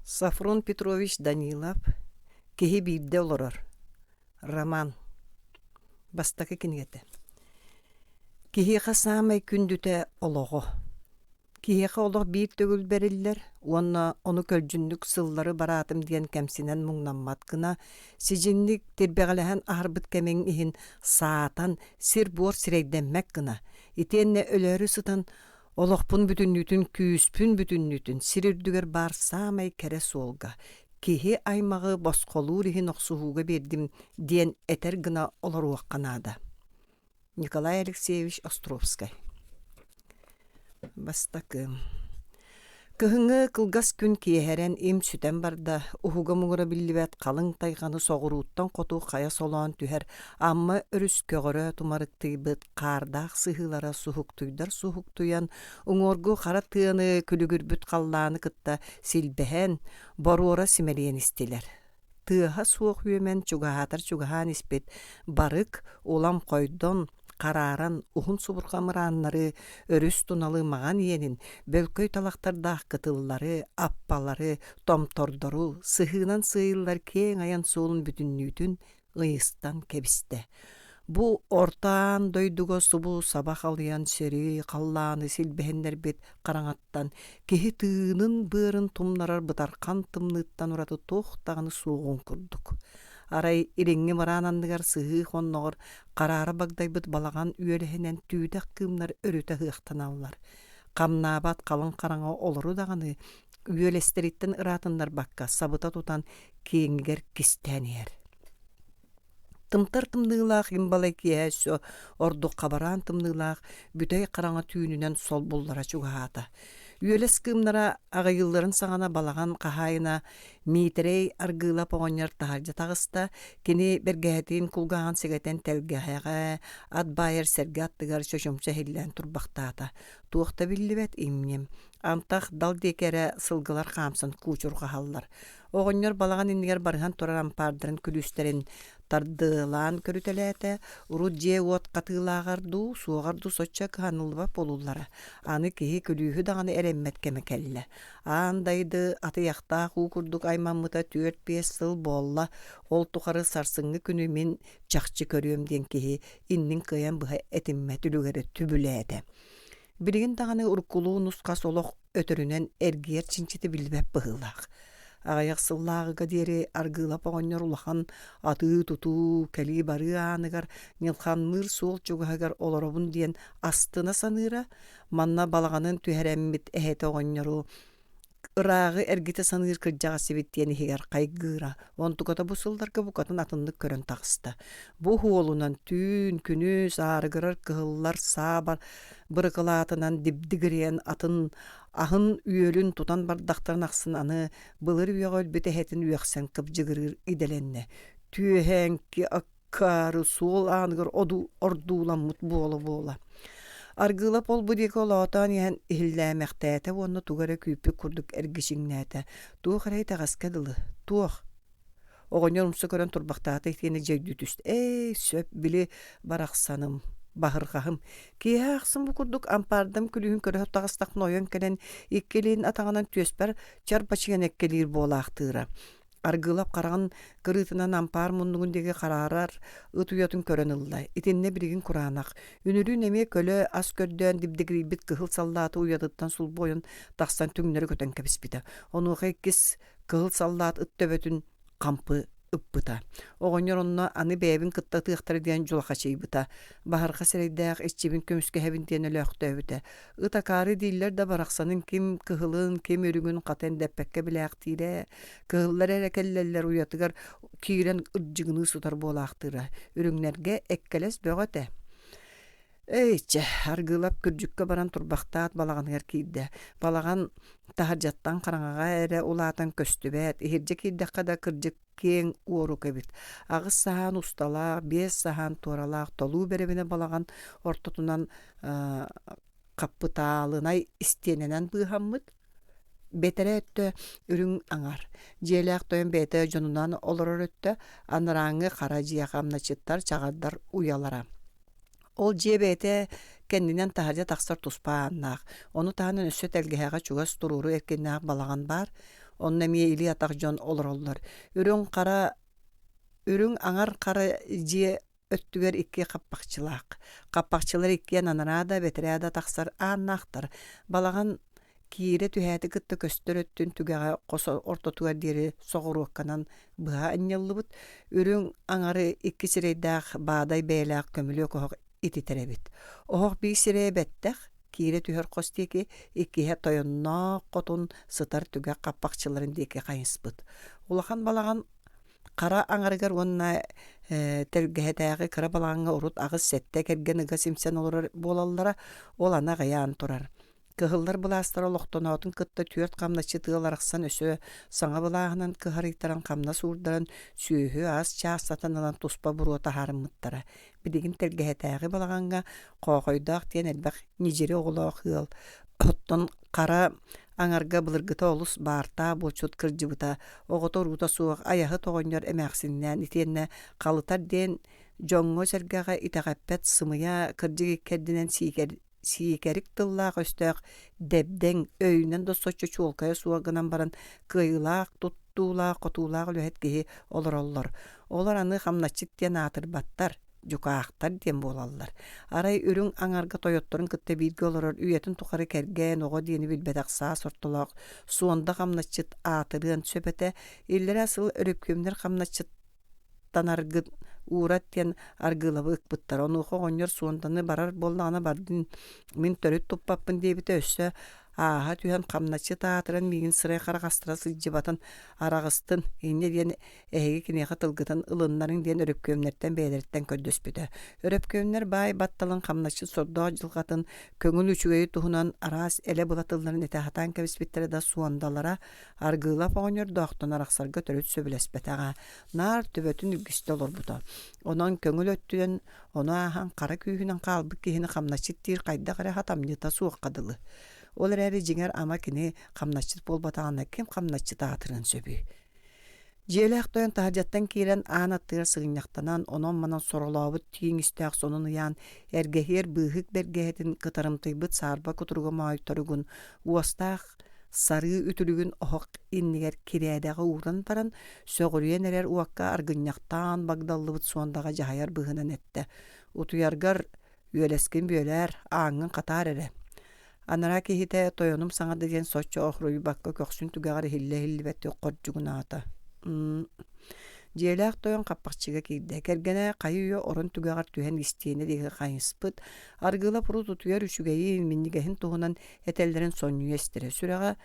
Сафрон Петрович Данилов киһи биирдэ олорор. Роман. Бастакы кинигете. Киһиэхэ саамай күндүтэ олоҕо. Киһиэхэ олох биир төгүл бериллер, уонна ону көлжүннүк сыллары бараатым диэн кэмсинэн муҥнаммат гына, сижинник тирбэҕэлэһэн аһарбыт кэмеҥ иһин саатан сир буор сирэйдэммэк гына. Итиэннэ өлөөрү сытан олохпун бүтүннүтүн, күүспүн бүтүннүтүн сирүрдүгэр баар саамай кэрэ суолга. Киһи аймагы босхолуур иһин охсуһууга биэрдим диэн этэр гына олоруахханаада. Николай Алексеевич Островский. Бастакы. Кыһыҥҥы кылгас күн киэһэрэн им сүтэн барда, уһуга муҥура биллибэт халыҥ тайҕаны соҕурууттан хоту хая солоон түһэр, амма өрүс көҕөрө тумарыктыйбыт каардаах сыһыылара суһуктуйан, уҥуоргу хара тыаны күлүгүрбүт халлааны кытта силбэһэн, боруора симэлиэн истилэр. Тыаһа суох үөмэн чугаһаан испит, барык улам хойдон карааран ухун субурхамырааннары өрүс туналы маҕан иэнин бөлкөй талахтардаах кытыллары, аппалары, томтордору, сыһыынан сыйыллар кээң аян суолун бүтүннүүтүн ыйыстан кэбистэ. Бу ортаан дойдуго субу сабах алыян сөрү, халлааны силбэһэннэр бит хараҥаттан, киһи тыынын быарын тумнарар бытархан тымныыттан ураты туохтаҕаны суоҕун курдук. Арай ириҥҥи мараананныгар сыһыы хонноҕор караара багдайбыт балаҕан үөлэһинэн түүдэх кыымнар өрүтэ ыахтаналлар. Хамнаабат халыҥ хараҥа олору даҕаны үөлэстэриттэн ыраатыннар бакка сабыта тутан киэҥигэр кистээниэр. Тымтар тымныылаах имбалай киэһэ ордук хабараан тымныылаах бүтэй хараҥа түүнүнэн сол буллара чугаһаата. Үөлэс кыымнара аҕайылларын саҥана балаҕан хаһаайына миитэрэй аргыылап оҕонньор таһардьа таҕыста, кини бэргэһэтиин кулгаһан сигэтэн тэлгэһэҕэ, ат баайар сэргэ аттыгар чочумча хиллээн турбахтаата. Туохта биллибэт имнем. Антах дал диэкэрэ сылгылар хаамсан куучурҕаһаллар. Оҕонньор балаҕан иннигэр барыһан турар ампаардарын күлүүстэрин тардыылаан көрүтэлээтэ, урут дьиэ уот катыылааҕарду, суоҕарду сочча кыһаныллыбап болуллара. Аны киһи күлүүһү даҕаны эрэммэт кэмэ Аан дайды атыйахтаах уу курдук аймаммыта 4-5 сыл буолла, ол тухары сарсыҥҥы күнү мин чахчы көрүөм диэн киһи инниң кыайан быһа этиммэ түлүгэрэ түбүлээтэ. Билигин даҕаны уркулуу нускас олох өтөрүнэн эргиэр чинчити билбэп быһыылаах. Аҕайах сыллааҕыга диэри аргыылап оҕонньор улахан атыы тутуу кэлии барыы ааныгар ньылханныыр суол чугаһыгар олоробун диэн астына саныыра, манна балаҕанын түһэрэммит эһэтэ оҕонньору ырааҕы эргите саныыр кырдьаҕа сибит диэн иһигэр хайгыыра. Онтуката бу сылларга букатын атыннык көрөн таҕыста. Бу хуолунан түүн күнү саарыгырар кыһыллар саабар бырыкылаатынан дибдигириэн атын аһын үөлүн тутан бардахтарын ахсын аны былыр үөҕөл бүтэһэтин үөхсэн кыбдьыгырыыр иделенне. Түөһэнки аккаары суол ааныгар ордууламмыт буола. Аргыылап ол будиэки олоотоон иһэн иһиллээмэхтээтэ уонна тугара күүппүк курдук эргичиҥнээтэ. Туох эрэй таҕаска дылы. Туох. Оҕонньор умса көрөн турбахтаата итиэни дьэгдүү түст. Сөп били барахсаным. Баһырҕаһым. Киэһэ ахсын бу курдук ампаардам күлүүһүн көрөһө таҕыстах нойон кэлэн иккелиин атаҕынан түөспэр чар бачыган эккелиир буолаахтыыра. Аргыылап хараҕын кырыытынан ампаар муннугун диэки хараарар ыт уйатын көрөн ылла. Итинне билигин кураанах. Үнүрүүн эмиэ көлө ас көрдөөн дибдигирийбит кыһыл саллааты уйатыттан сулбойун тахсан түҥнөрү көтөн кэбиспитэ. Онуоха иккис кыһыл саллаат ыт төбөтүн кампы ыппыта. Оҕонньор онно аны бэйэбин кытта тыахтары диэн дьулахачыйбыта. Баһарха сирэйдээх иччибин көмүскэһэбин диэн өлөөхтөөбүтэ. Ытакаары дииллэр да барахсанын ким кыһылын, ким өрүгүн хатен дэппэкке билээхтиирэ. Кыһыллар эрекеллэллэр уйатыгар киирэн ырдьыгыныы сутар буолаахтыыра. Үрүҥнэргэ эккелес бөҕөтэ. Эйчэ, аргыылап күрдьүккэ баран турбахтаат балаҕаныгар киирдэ. Балаҕан таһардьаттан хараҥаҕа эрэ улаатан көстүбэт, иһирдьэ киирдэххэ да кырдьык кең уору кэбит. Агыс саһаан усталаах, 5 саһаан туоралаах, толуу беребине балаҕан ортотунан каппытаалынай истиэнэнэн быыһаммыт. Бетере өттө үрүң аңар. Дьиэлээх тойон бээтэ дьонунан олорор өттө, анырааҥҥы хара дьиэхамначыттар чаҕардар уялара. Ол дьиэбээтэ кэннинэн таһардьа тахсар туспааннаах. Ону таһынан өссө тэлгэһэҕэ чугас туруру эркиннаах балаҕан бар. Onna mi ili ataq jon olorollar. Үрүң аңар қара жие өттүгер икки қаппақчылақ. Қаппақчылар иккиен анарада бетерада тақсар ааннақтар. Балаған киире түһәти кытты көстөр өттүн түгәгә қосо ортотугар дири соғуруокканан быһа анньаллыбыт. Үрүң аңары икки сирейдәк баадай бәйләк көмүлү кохок ититеребит. Охок бии сирейбеттәк киире түһөр қостеки иккиһе тойонно котун сытар түгә қаппақчыларын деки қайыспыт. Улахан балаған Қара аңарыгар онна тәргәһетәгы кыра балаңга урут агыс сетте керген ыга симсен олар болаллара ол ана гаян турар. Кыһыллар буластар олохтоноотун кытта түөрт камначы тыылараксан өсө саңа балаагынан кыһарыйтаран камна суурдаран сүүһү ас чаастатанан туспа буруота харыммыттара. Бидигин тәргәһетәгы балаганга коохойдаак тиен элбэх нижери оголоох ыал. Оттон кара аңарга былыргыта олус баарта болчут кыржыбыта огото рута суак аяһы тоҕонньор эмээхсиннээн итиэннэ халытар диэн жоҥҥо сэргэҕэ итаҕаппэт сымыйа кырдьык иккердинэн сиикэрик тыллаах өстөөх дэбдэҥ өйүнэн доссоччу чуолкайа суогынан баран кыйылаах туттуулаах котуулаах үлэһэт киһи олороллор. Олар аны хамначчык диэн аатырбаттар жукаахтар диэн буолаллар. Арай үрүң аңарга тойотторун кытта биирге олорор үйэтин тухары керген ого диэни билбетаксаа сортолоох суонда хамначчыт аатырыан сөпөтэ иллер асыл өрөпкөмнер хамначчыттанаргыт уурат диэн аргылабы ыкпыттар. Онуухо оҕонньор суонданы барар боллаҕына бардын мин төрүт туппаппын диэбитэ өссө ааха түһэн хамначчы таатыран миигин сырай харагастыра сылдьыбатын арагыстын инне диэн эһиги киниэхэ тылгытын ылыннарың диэн өрөпкөмнерден бээлерттен көрдөспүтэ. Өрөпкөмнер баай батталын хамначчы сордоо жылгатын көңүл үчүгөйү туһунан араас эле булатылларын этэхатаан кэбиспиттере да суондалара аргыылап оҕонньор доохтон арахсарга төрүт сөбүлэспэтэҕэ наар төбөтүн үлгүстэ олорбута. Онон көңүл өттүөн ону аахан кара күүһүнэн хаалбык киһини хамначчыт тиир хайда кара хатамньыта суоккадылы. Олар әрі жеңер ама кини хамначчыт болбатағана кем хамначчыт аатырын сөбү. Жиэлээх тойон таһырдьаттан киирэн аан аттыгар сыгыньяхтанан онон манан соролообут тииң истээх сонун ыяан эргэһиэр быыһык бэргэһэтин кытарымтыйбыт саарба кутуруга маайторугун уостаах сары үтүлүгүн охок иннигер кирээдэҕи ууран баран сөҕүрүйэн эрэр уакка аргыньяхтаан багдаллыбыт суондага жаһайар быһынан этте. Утуяргар үөлэскин бүөлэр ааҥҥын катаар эре. Анара кихите тойонум саңа деген соччо охруй бакка көксүн түгәгәр хилле-хиллебетти коржугунаата. Жиэлээх тойон каппакчыга киирдэ. Кэргэнэ кайыйо орон түгәгәр түһэн истиэне диге кайыспыт. Аргыла пуру тутуяр үчүгэйи миннигэһин туһунан этеллерин сонньу эстере. Сүрэҕэ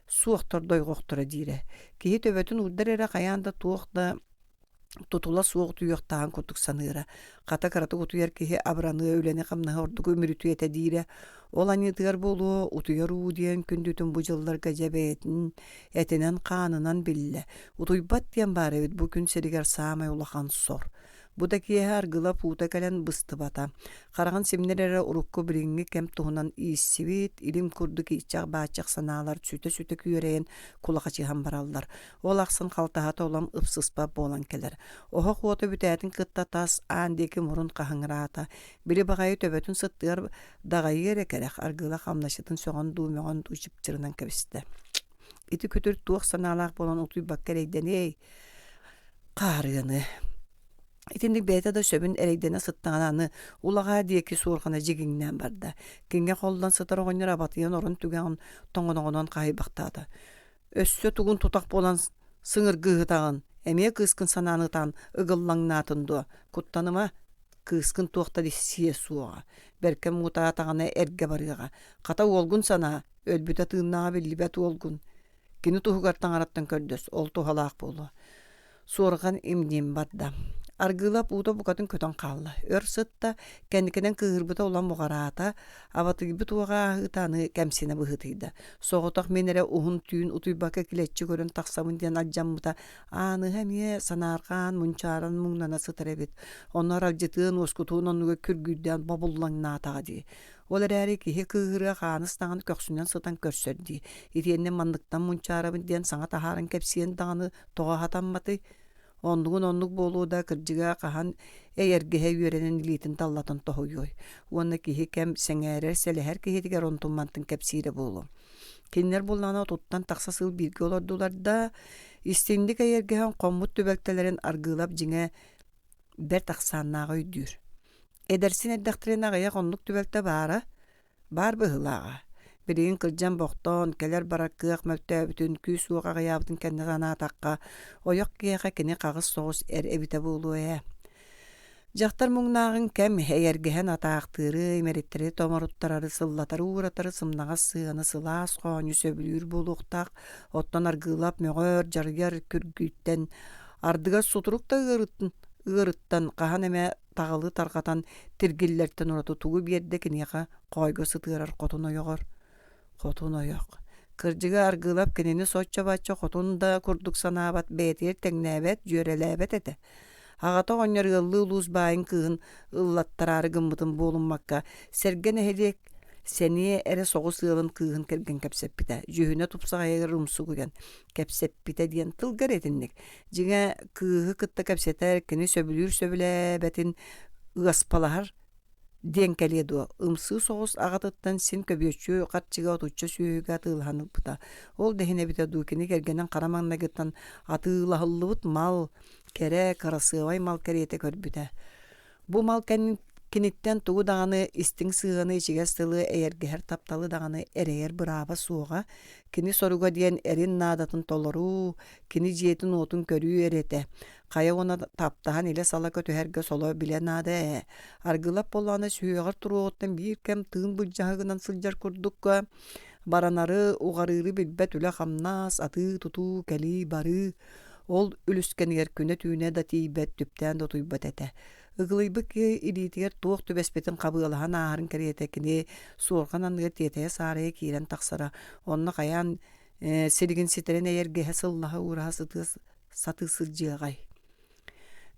суохтор дойгоохтора диире. Киһи төбөтүн урдар эре каяанда туохта тутула суох туйохтаан кутук саныыра. Ката караты утуяр киһи абраны өлени камнаһы ордугу мүрүтү эте диире. Ол анитыгар болуо утуяр уудиен күндүтүн бу жылларга жебеетин этинен каанынан билле. Утуйбат диэн бар эбит бу күн серигер саамай улахан сор. Бу да киэһэ аргыла пуута кэлэн быстыбата. Караган семнерере урукку бириңи кем туһунан ииссибит, илим курду кииччах баачах санаалар сүтө күйөрейен кулакачыхан бараллар. Ол аксын халтахата олам ыпсыспа болан келер. Охо куото бүтээtin кытта тас аандеки мурун кахаңыраата. Били багайы төбөтүн сыттыгар дагайы эрекерек аргыла хамнашытын соҕон дуумеҕон учипчырынан кэбисте. Ити көтөр туох санаалаах болан утуй баккерейден эй каарыаны. Итинник бэйта да сөбүн эрейдене сыттагананы улага диэки суоргана жигиңнэн барда. Кинге холдан сытар оҕонньор абатыйан орун түгэн тоҥоноҕонон кайбактаата. Өссө тугун тутак болан сыңыр гыһытагын, эмиэ кыыскын санаанытан ыгыллаңнаатын дуо. Куттаныма кыыскын туохта диссие суоҕа. Берке муутаатаҕына эрге барыаҕа. Хата уолгун санаа, өлбүтэ тыыннаҕа биллибэт уолгун. Кини туһугар таҥараттан көрдөс, ол туһалаах буолуо. Суорган имним барда. Аргылап ууда букатын көтөн қалла. Өр сытта кәнникенен кыһырбыта улан мұғараата, абатыгыбы туаға ытаны кәмсіне бұхытыйда. Соғытақ менере уһун түйін утуйбака килетчі көрін тақсамын ден аджаммыта аны хәмие санарған мұнчаран мұңнана сытаребет. Онар алжытыын оскутуын онуға күргүйден бабуллаңнаатаға дей. Олар әрі кихи кыһырыа хааныстағын көксүнен сытан көрсөрді. Итиенне мандықтан мұнчарабын ден саңа тахарын кәпсиен дағаны тоға хатамматы. Оннук болууда кырдьыга кахан эйэргэһэ үөрэнэн илиитин таллатын тоһуйой. Уонна киһи кэм сэҥээрэр сэлэһэр киһитигэр онтуммантын кэпсиире буолу. Кинилер буллана туттан такса сыл бирге олордулар да истиндик эйергеһен коммут түбәктелерин аргылап жиңе бер таксааннаага үйдүр. Эдерсин эддәхтерин агая конлук түбәкте бар быһылаага. Биригин кылжан боқтон, келер бараккыах мөлтөбүтүн, күүс уоға гаябытын кэнни гана атаққа, ойоқ кияқа кини қағыс соғыс эбите болуэ. Жақтар мұңнағын кәм эйергеһен атаақтыры, эмериттери томаруттарары, сыллатары уратары, сымнағас сыаны, сылаас қооню сөбүлүр болуқтақ, оттон аргылап мөғөр, жаргар, күргүйттен, ардыгас сутурук ырыттан, қахан эме тағылы тарқатан, тиргиллерттен урату тугу биерде кинеға қойго сытырар қотун ойоғор. Хотун ойоқ. Кыржыга аргылап кенени сочча бачча хотун да курдук санаабат бетер теңнәбет, жөреләбет эте. Ағата оңнер ыллы улуус байын кыын ыллаттарары гыммытын болунмакка, серген эхелек сені эре соғыс ылын кыын керген кепсеппите, жүйіне тупсаға егер умсу күген кепсеппите диен тылгар етінник. Жиңа кыығы кытта кепсетер, кені сөбілер бәтін ыаспалахар ден келеду. Умсы соғыс ағатыттан син көбөччү қатчыға отучча сүйіға тылғаны бұта. Ол дехіне біте дукені кергенен қараманна гыттан атылағылыбыт мал кере қарасывай мал кереті көрбіте. Бу мал кенеттен тугу дағаны истің сығаны ичиге стылы эйергер тапталы дағаны эрейер бұраба суға, кені соруға диен эрин надатын толору, кені жиетін отын көрүү эрете. Қая оны таптахан иле сала көтүһәргө соло биле нады. Аргылап боланы сүйөгөр туруоттан бир кем тыын бұджағығынан сылжар курдукка. Баранары уғарыры билбет үле хамнас, аты туту, кәли бары. Ол үліскенігер күні түйіне да тейбет түптен да туйбат әті. Ыгылайбык илитигер туох түбеспетін қабылахан ағарын кәретекіне суорған анығыр тетея сарая кейрен тақсара. Онны қаян сиригин ситерен әйергеhe сыллаға ураға саты сылжығай.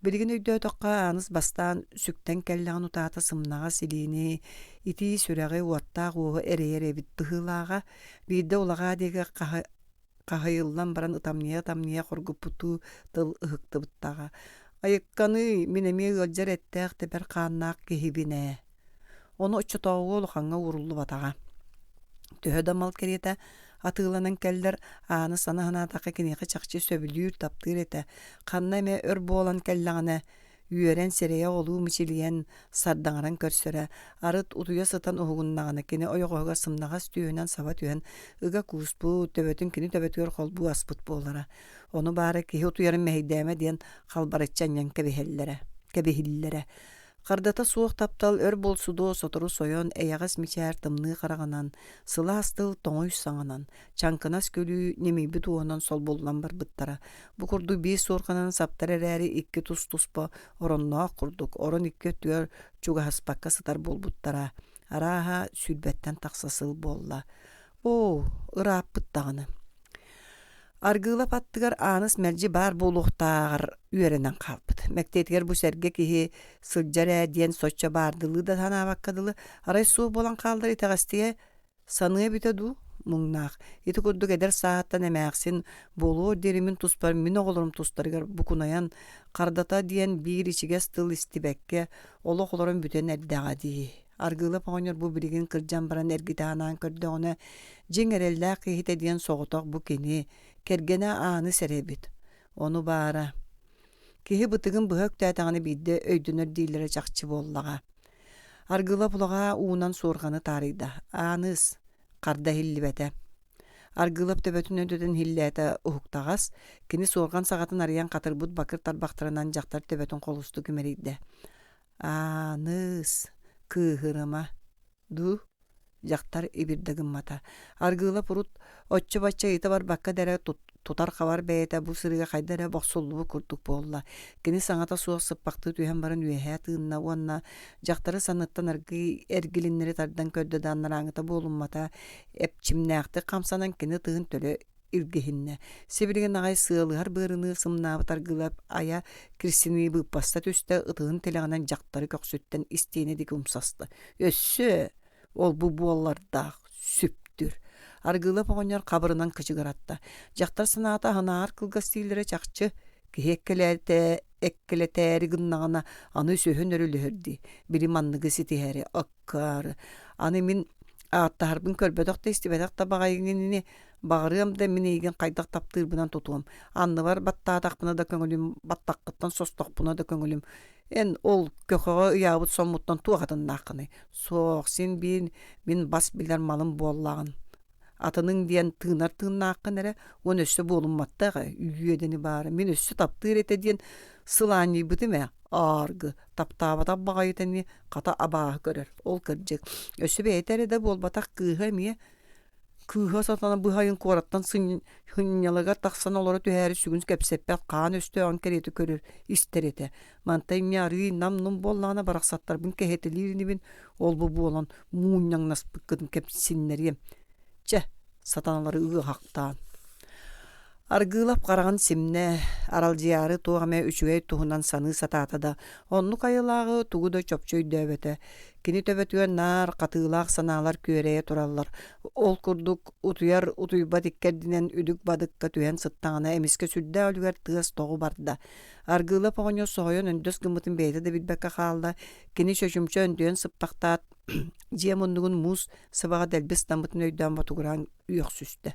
Билигин өйдө тоққа аныс бастан сүктен кәлләғын утаата сымнаға силини, ити сүрәғі уаттақ уғы әрейер әбіт бұғылаға, бейді олаға деге қағайылдан баран ытамния қорғы пұту тыл ұхықты бұттаға. Айыққаны минеме ғылжар әттәқ тепер қаннақ кехибіне. Оны ұтчы тоғы олықаңа урулу батаға. Төхөді мал кереті атыланан кәлдер аны санағына тақы кенеқі чақчы сөбілүйір таптыр еті. Қанна ме өр болан кәллағына үйерен серея олу мүчілген сардаңаран көрсөрі. Арыт ұтуя сытан ұғыннағына кені ойоғыға сымнағас түйінен саба түйен ұға куыспу төбетін кені төбетігер қолбу аспыт болара. Оны бары кеге ұтуярын мәйдәме ден қалбарытчаннан кәбехиллері. Қардата суық таптал өр болсудо сотору сойон әяғас мичәр тымны қарағанан, сыла астыл тоңой саңанан, чанкынас көлі немейбі туғанан сол болудан бар бұттара. Бұ құрду бейс орғанан саптар әрәрі икки тұс-тұспа оронна құрдық, орон икки өттігер чуға хаспаққа сытар бол бұттара. Араға сүлбәттен тақсасыл болла. О, ырап бұттағаны. Аргылап аттыгар аныс мәржі бар болуқтағыр үйерінен қалпыд. Мәктетігер бұ сәрге кеге сылжар әден соча бардылы да тана баққадылы. Арай суы болан қалдар етағастыға саныя бітеду мұңнақ. Еті күрдік әдер сағаттан әмәқсін болу деремін тұспар мен оғылырым тұстарығар бұкунаян қардата дейін бір ішіге стыл істібәкке олы қолырым бүтен әрдіға дейі. Аргылап оңыр бұ білген кыржан баран әргітағанан көрді оны жеңерелі қиғыт әден соғытақ бұ кені кергені аны сәребет. Оны бара. Кеге бұтығын бұғық тәтіғаны бейді өйдінір дейлері жақчы боллаға. Аргылап ұлаға уынан сорғаны тарыйда. Аныз қарда хиллі бәті. Аргылап төбөтін өндөден хиллі әті ұхықтағас, кені сорған сағатын ариян қатыр бұд бақыр тарбақтырынан жақтар төбөтін қолысты күмерейді. Аныз кыһырыма ду жақтар ибирдігін мата. Аргылап ұрут отчы-бачча ете бар баққа дәрі тутар қавар бәйеті бұл сырыға қайдары бақсолуы күрдік болла. Кені саңата суық сыппақты түйен барын үйәхә тыынна уанна жақтары саныттан әргіліннері тардан көрді даннар аңыта болынмата әпчімнәқті қамсанан кені тыын төлі иргехинне. Себірген ағай сığылығар бұрыны сымнабы таргылап ая кірсіні бұппаста төсті ұтығын телеғанан жақтары көксөттен істейіне декі ұмсасты. Өссі, ол бұл буаллардақ сүптір. Аргылап оғынер қабырынан кычыгаратта. Жақтар саната ханаар кылгастыйлары чақчы эккелетәрі гыннағына аны сөхін өрілі өрді. Білім аннығы сетихәрі, аққары. Аны мен Аттарбын көрбөдөх да истибедек да багайгынны багырым да минеген кайдак таптырбынан тутуам. Анны бар баттаатакпына да көңүлүм, баттаккыттан состокпуна да көңүлүм. Эн ол көкөгө ыябыт соммуттан туагатын нақыны. Соқ сен мен бас билер малым боллагын. Атының диен тыынар тыыннаақын эре, он өссө болумматтаға үйедені бары. Мен өссө таптыр ете диен сылани бітіме аргы. Таптабата бағайтыны қата абағы көрер. Ол кірджек. Өссө бәйтері де болбатақ кыға мие. Кыға сатана бұхайын қораттан хынялыға тақсан олары түхәрі сүгінс кәпсеппәт қаан өсті оң кереті көрер истер ете. Мантай мяры нам боллағына барақсаттар бұн кәхетелеріні бін ол бұл болан мұняң наспық кыдын кәпсинлерем. Че, сатаналары ұғы хақтан. Аргылап қараған симне арал жияры туғаме үчүгей туғынан саны сататада. Онну кайылағы туғыда чопчой дөбеті. Кені төбетуен нар қатылақ саналар көрее туралар. Ол күрдік утуяр утуйба диккердінен үдік бадыққа түйен сыттағына эмиске сүрді өлігер тығыз тоғы барды. Аргылап оғынyo соғайын өндөс гымытын бейді де білбәкке қалда. Кені шөшімші өндүйен сыптақтат. Жием ондығын мұз сыбаға дәлбіс дамытын өйден батуғыран үйек сүсті.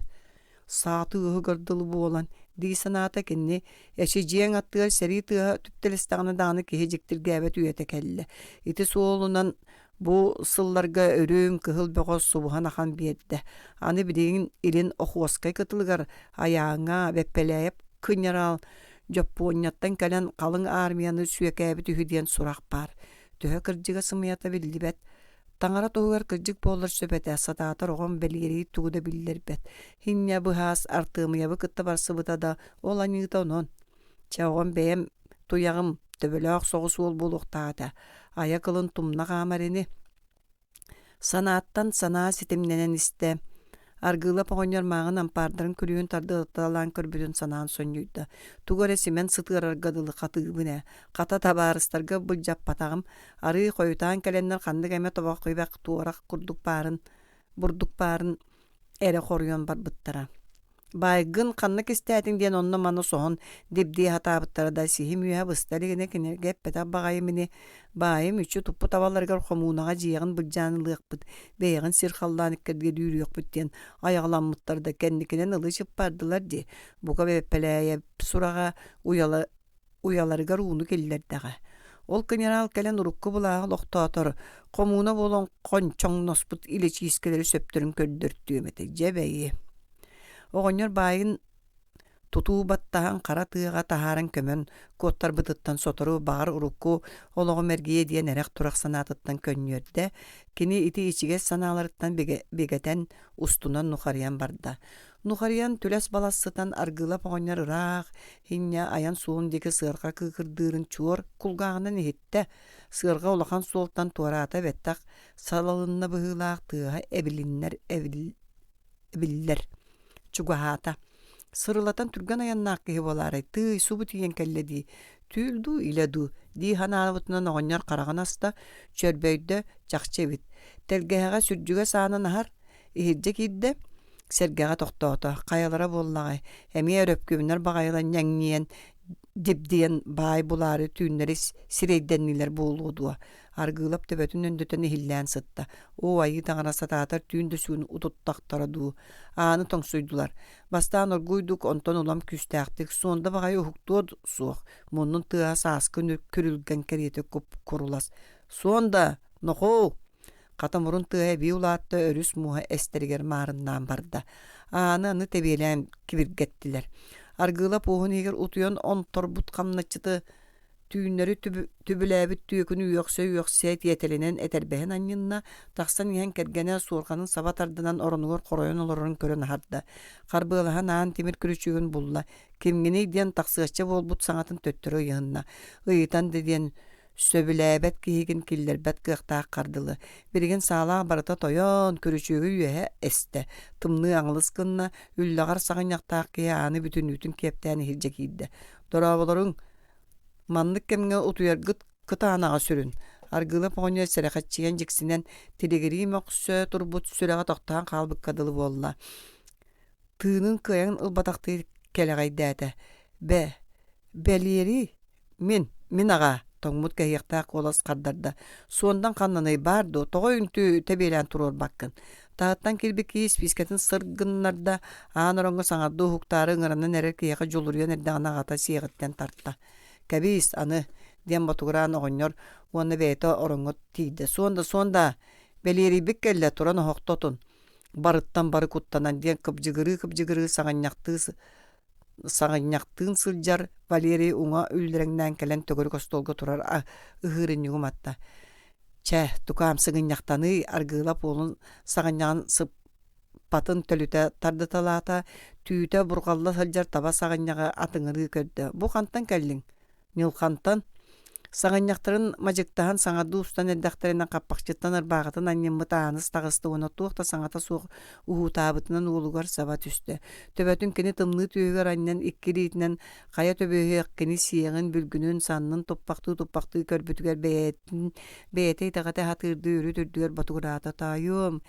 Saatı gırdılı bu olan. Di sanata kenni eşeceğin attığı seri tığa tüptelistağını dağını kehecektir gäbet üyete kelle. İti soğulunan bu sıllarga örüm kıhıl beğoz subuhan akan biyedde. Anı bideğin ilin okuoskay kıtılgar ayağına beppeleyip kınyaral Japonyattan kalen kalın armiyanı süyekäbet ühüdiyen surak bar. Tühe kırcıga sımıyata bildi bet. Tangara toğugar kırcık bollar söbete satatar oğan belgeri tuğda bildir bet. Hinnya bu has artığımıya bu kıtta barsı bıta da olan yığda onun. Çağın beyem tuyağım töbelağ soğus ol buluqtaada. Ayakılın tumna kamerini. Sanattan sana sitemlenen iste. Argılap oğanyar mağın ampardarın külüyün tardı ıttalan körbüdün sanağın sonyuydu. Tuğar esimen sıtır argadılı katığıbına. Kata tabarıstarga bıljap patağım. Arı koyutan kelenler kandık eme tobaq koybaq tuğarak burduk barın ere koruyon bar bıttara. Baygın kanlık istetin diyen onna manı soğun dibdi hata bıttara da sihim üye bıstari gene gep beta bağayımını bayım üçü tuppu tavalargar komunağa jiyağın bılcanılıq bıt beyğin sirxallan ikkerge dürüyük bütten ayağlanmıttar da kendikinen ılışıp bardılar di buga beppeleye surağa uyalargar uunu kelliler dağa. Ol general kelen urukku bulağı loqtator komuna bolon konçong nosput ileci iskeleri söptürün kördürttüğümete jebeyi. Oğonyor bayın tutuu battahan kara tığığa taharan kömön kottar bıtıttan sotoru bağır urukku oloğu mergiye diyen erek turak sanatıttan könniyörde kini iti içige sanalarıttan begeten ustunan nuhariyan barda. Nuhariyan tüles balassıtan argılap oğonyor ıraq hinnya ayan suğundaki sığırga kıkırdırın çuor kulgağının ehitte sığırga olakan soltan tuarata bettak salalınna bıhılaq tığığa ebililler. Çugahata. Sırılatan türgan ayannak kehi bolaray. Tıy subut yiyen kelledi. Tüldü iledu. Di hanavutuna noğonyar karaganasta çörböyde çakçevit. Telgehaga sürcüge sağına nahar. İhircek idde. Sergaga toqtoğuta. Kayalara bollagay. Emiye röpkümler bağayılan yangiyen dibdiyen bay bulari tüynleri sireydenliler boğuluğuduwa. Argılap töbötün öndöteni hillen sıtta. O ayı tağına satatar tüyünde suyunu ututtaqtaradı. Anı tongsuydular. Bastan orguyduk onton olam küstəqtik. Sonda bağayı uhuktuğud suq. Monun tığa saskı körülgen keriyete kurulas. Sonda noqo. Katamurun tığa bir ulatta örüs muha esteriger marından barda. Anı tebelem kibirgettiler. Argılap oğun eger utuyon on torbut kamnaçıtı tüyünleri tübüläbit tüyükünü üyökseyt yetelinen eterbehen anyınna taqsan yihen kergene sorganın sabat ardınan orunugur koroyon olorun körün harda. Karbılahan ağın temir kürüçügün bulla. Kimgini diyen taqsıqça bolbut sanatın töttürü yığınna. Iyıtan dediyen söbüläbet kihigin killerbet kıqtaq kardılı. Birgin sağlağı barata toyon kürüçügü üyehe este. Tımlı ağlıskınna üllağar sağın yaqtaq kihe anı bütün ütün kepteni hiljek idde. Dorabaların manlık kemge utuyar kıtağınağa sürün. Argılap oğunya sereqatçiyen jiksinen telegeri moqsö turbut süreğa toqtağın qalbık kadılı bolla. Tığının kıyağın ılbataqtı keleğaydätä. Beleri min ağa. Toңмут кәйіқтақ олас қардарда. Сондан қаннанай барды, тоғы үнті тәбелен тұрор баққын. Тааттан кирбики спискетін сыргыннарда аан саңарды хуктары ыңыраны нерер кияка жолурья нердағана гата сиегіттен тартта. Кәбис аны дем батуграан оғыннор уанны бейті ороңгот тиді. Сонда белери беккелле туран оқтотун. Барыттан бары куттанан ден кыпжыгыры сағынняқтын сылжар Валерий уңа үлдіріңнен кәлен төгір костолға турар ұғырын юғыматта. Чә, тұқам сығынняқтаны арғылап олын сағынняғын сыппатын төліті тарды талата, түйті бұрғалла сылжар таба сағынняға атыңыры көрді. Бұ қанттан кәлдің? Нил қанттан? Сағынняқтарын мажықтаған саңады ұстан әлдәқтерінен қаппақчыттан ұрбағытын аннемі тағаныз тағысты оны туақта саңата суық ұғу табытынан олуғар саба түсті. Төбәтін кені тымны түйігер аннен икки рейтінен қая төбеге кені сиеғін бүлгінін санның топпақты көрбітігер бәйетей тағаты хатырды үрі түрдігер батуғырата тайым.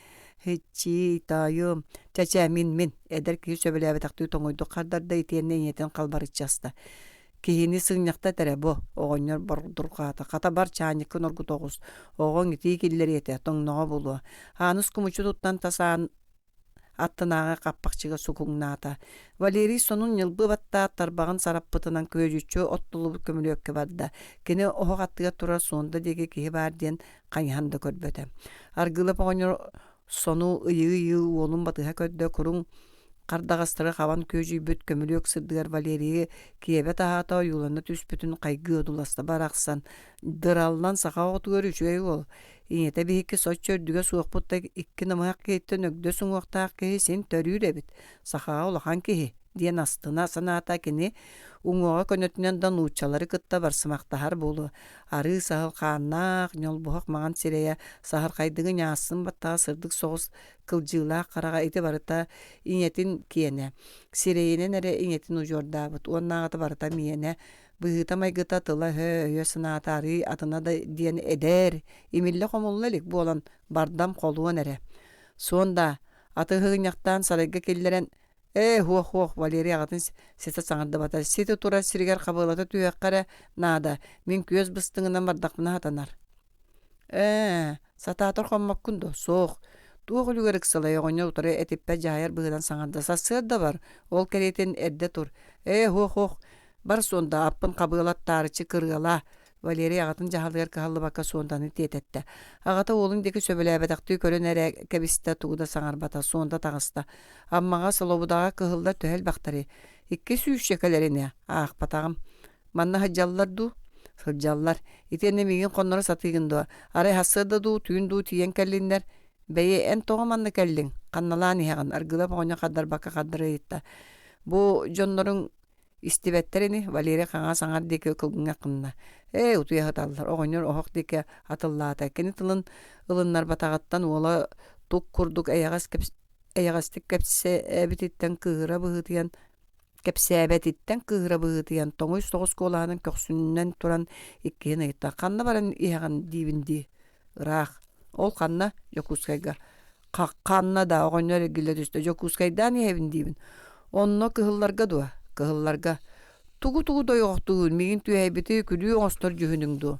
Хетчи тайым. Чача мен әдір кей сөбілі әбетақты тоңойды қардарда етеннен етін қалбарытчасты. Кихини сыгняқта тәрәбо, оғынер бұрдұрғата. Қата бар чаникын оргу тоғыз. Оғын ити келдер еті, тоңнуға болу. Аныс күмічі тұттан тасаан аттынаға қаппақчыға сұқыңната. Валерий сонун елбы батта тарбағын сараппытынан көжүчі оттылы көмілі өкке барды. Кені оғық аттыға тұра сонда деге кейі бар ден қайханды көрбөді. Аргылып оғынер сону ұйы олын батыға көдді күрің Қардағастыры қаван көжі бүт көмілі өксірдігер Валерийі киебе тағата юланы түспүтін қайғы өдуласта барақсан. Дыралынан сақа оғыты көрішуей ол. Инете бейкі соч чөрдіге суық бұтта ikki намақ кейттен өкді сұңуақтақ кейі сен төрүйір әбіт. Сақаға олақан кейі. Ден астына саната кені уңуға көнөтінен дануучалары кытта барсымақтахар болу. Ары сағыл қаннақ, нөл бұғық маған сирея сағыр қайдығы нясын баттаға сырдық соғыз кылжыла қараға еті барыта инетін киене. Сирейінен әрі инетін ұжорда бұд. Оннағаты барыта миене. Бұғыта майгыта тыла өйе сыната ары атына да диен эдер. Имиллі қомылылық болан бардам қолуын әрі. Сонда аты ғығыняқтан сарайға келдерен хух, Валерий ағатын сеті саңырды батар. Сеті тура сиргер қабылаты түйеққары нада. Мен көз бұстыңынан бардақпына атанар. Сататыр қоммақ күнді, соқ. Туғы үлгерік сылай оғыны ұтыры әтіппә жайыр бұғыдан саңырды. Сасыр да бар, ол кәрейтен әдді тұр. Хух, бар сонда аппын қабылат тарычы кырғала. Валерий ағатын жағалығыр қағалы баққа сонданы тететті. Ағата олың декі сөбілі әбәдіқті көрін әрі кәбісті туғыда саңар бата, сонда тағысты. Аммаға сылобудаға кығылдар төхел бақтары. Икке сүйіш шекелеріне, ақ батағым. Манна хаджаллар ду? Хаджаллар. Итенне меген қоннары сатығынды. Арай хасырда ду, түйін ду, тиен кәліндер. Бәйе ән тоға манны кәлін. Қанналан еғін, арғылап оғына қаддар баққа қаддары етті. Бұ жонларын истибеттерини Валерия қаңа саңар деке кылгыңа қынна. Утуя хаталлар. Оғыныр оғық деке атыллата. Кені тылын ылыннар батағаттан ола тук курдук әяғастық кәпсе әбітеттен кығыра бұғытыян кәпсе әбәтеттен кығыра бұғытыян тоңой соғыз колағының көксүннен туран иккен айта. Қанна баран ияған дейбінді ұрақ. Ол қанна жокускайға. Қанна да оғыныр гілі түсті. Жокускайдан иявін дейбін. Онно кығылларға дуа. Кығылларға тугу дойоқтуғын меген түйәйбеті күлі оңыстыр жүхініңді.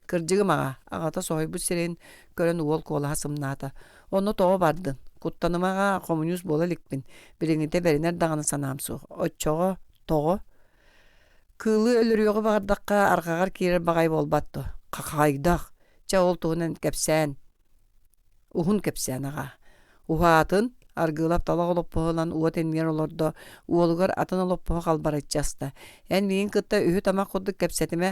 Кыржығы маға, ағата соғайбы сирен көрін уол қолаға сымната. Оны тоғы бардын. Құттанымаға коммунист бола лікпін. Біріңінде бәрінер дағаны санамсу. Отчоғы, тоғы. Кылы өліріоғы бағардаққа арқағар кейер бағай болбатты. Қақайдақ. Ча ол туғынан кәпсән. Ухын кәпсән аға. Ухатын аргылап талақ олоппығылан уат енген олорды, уолығар атын олоппығы қалбарытчасты. Ән мейін кытта үхі тамақ құдды кәпсәтіме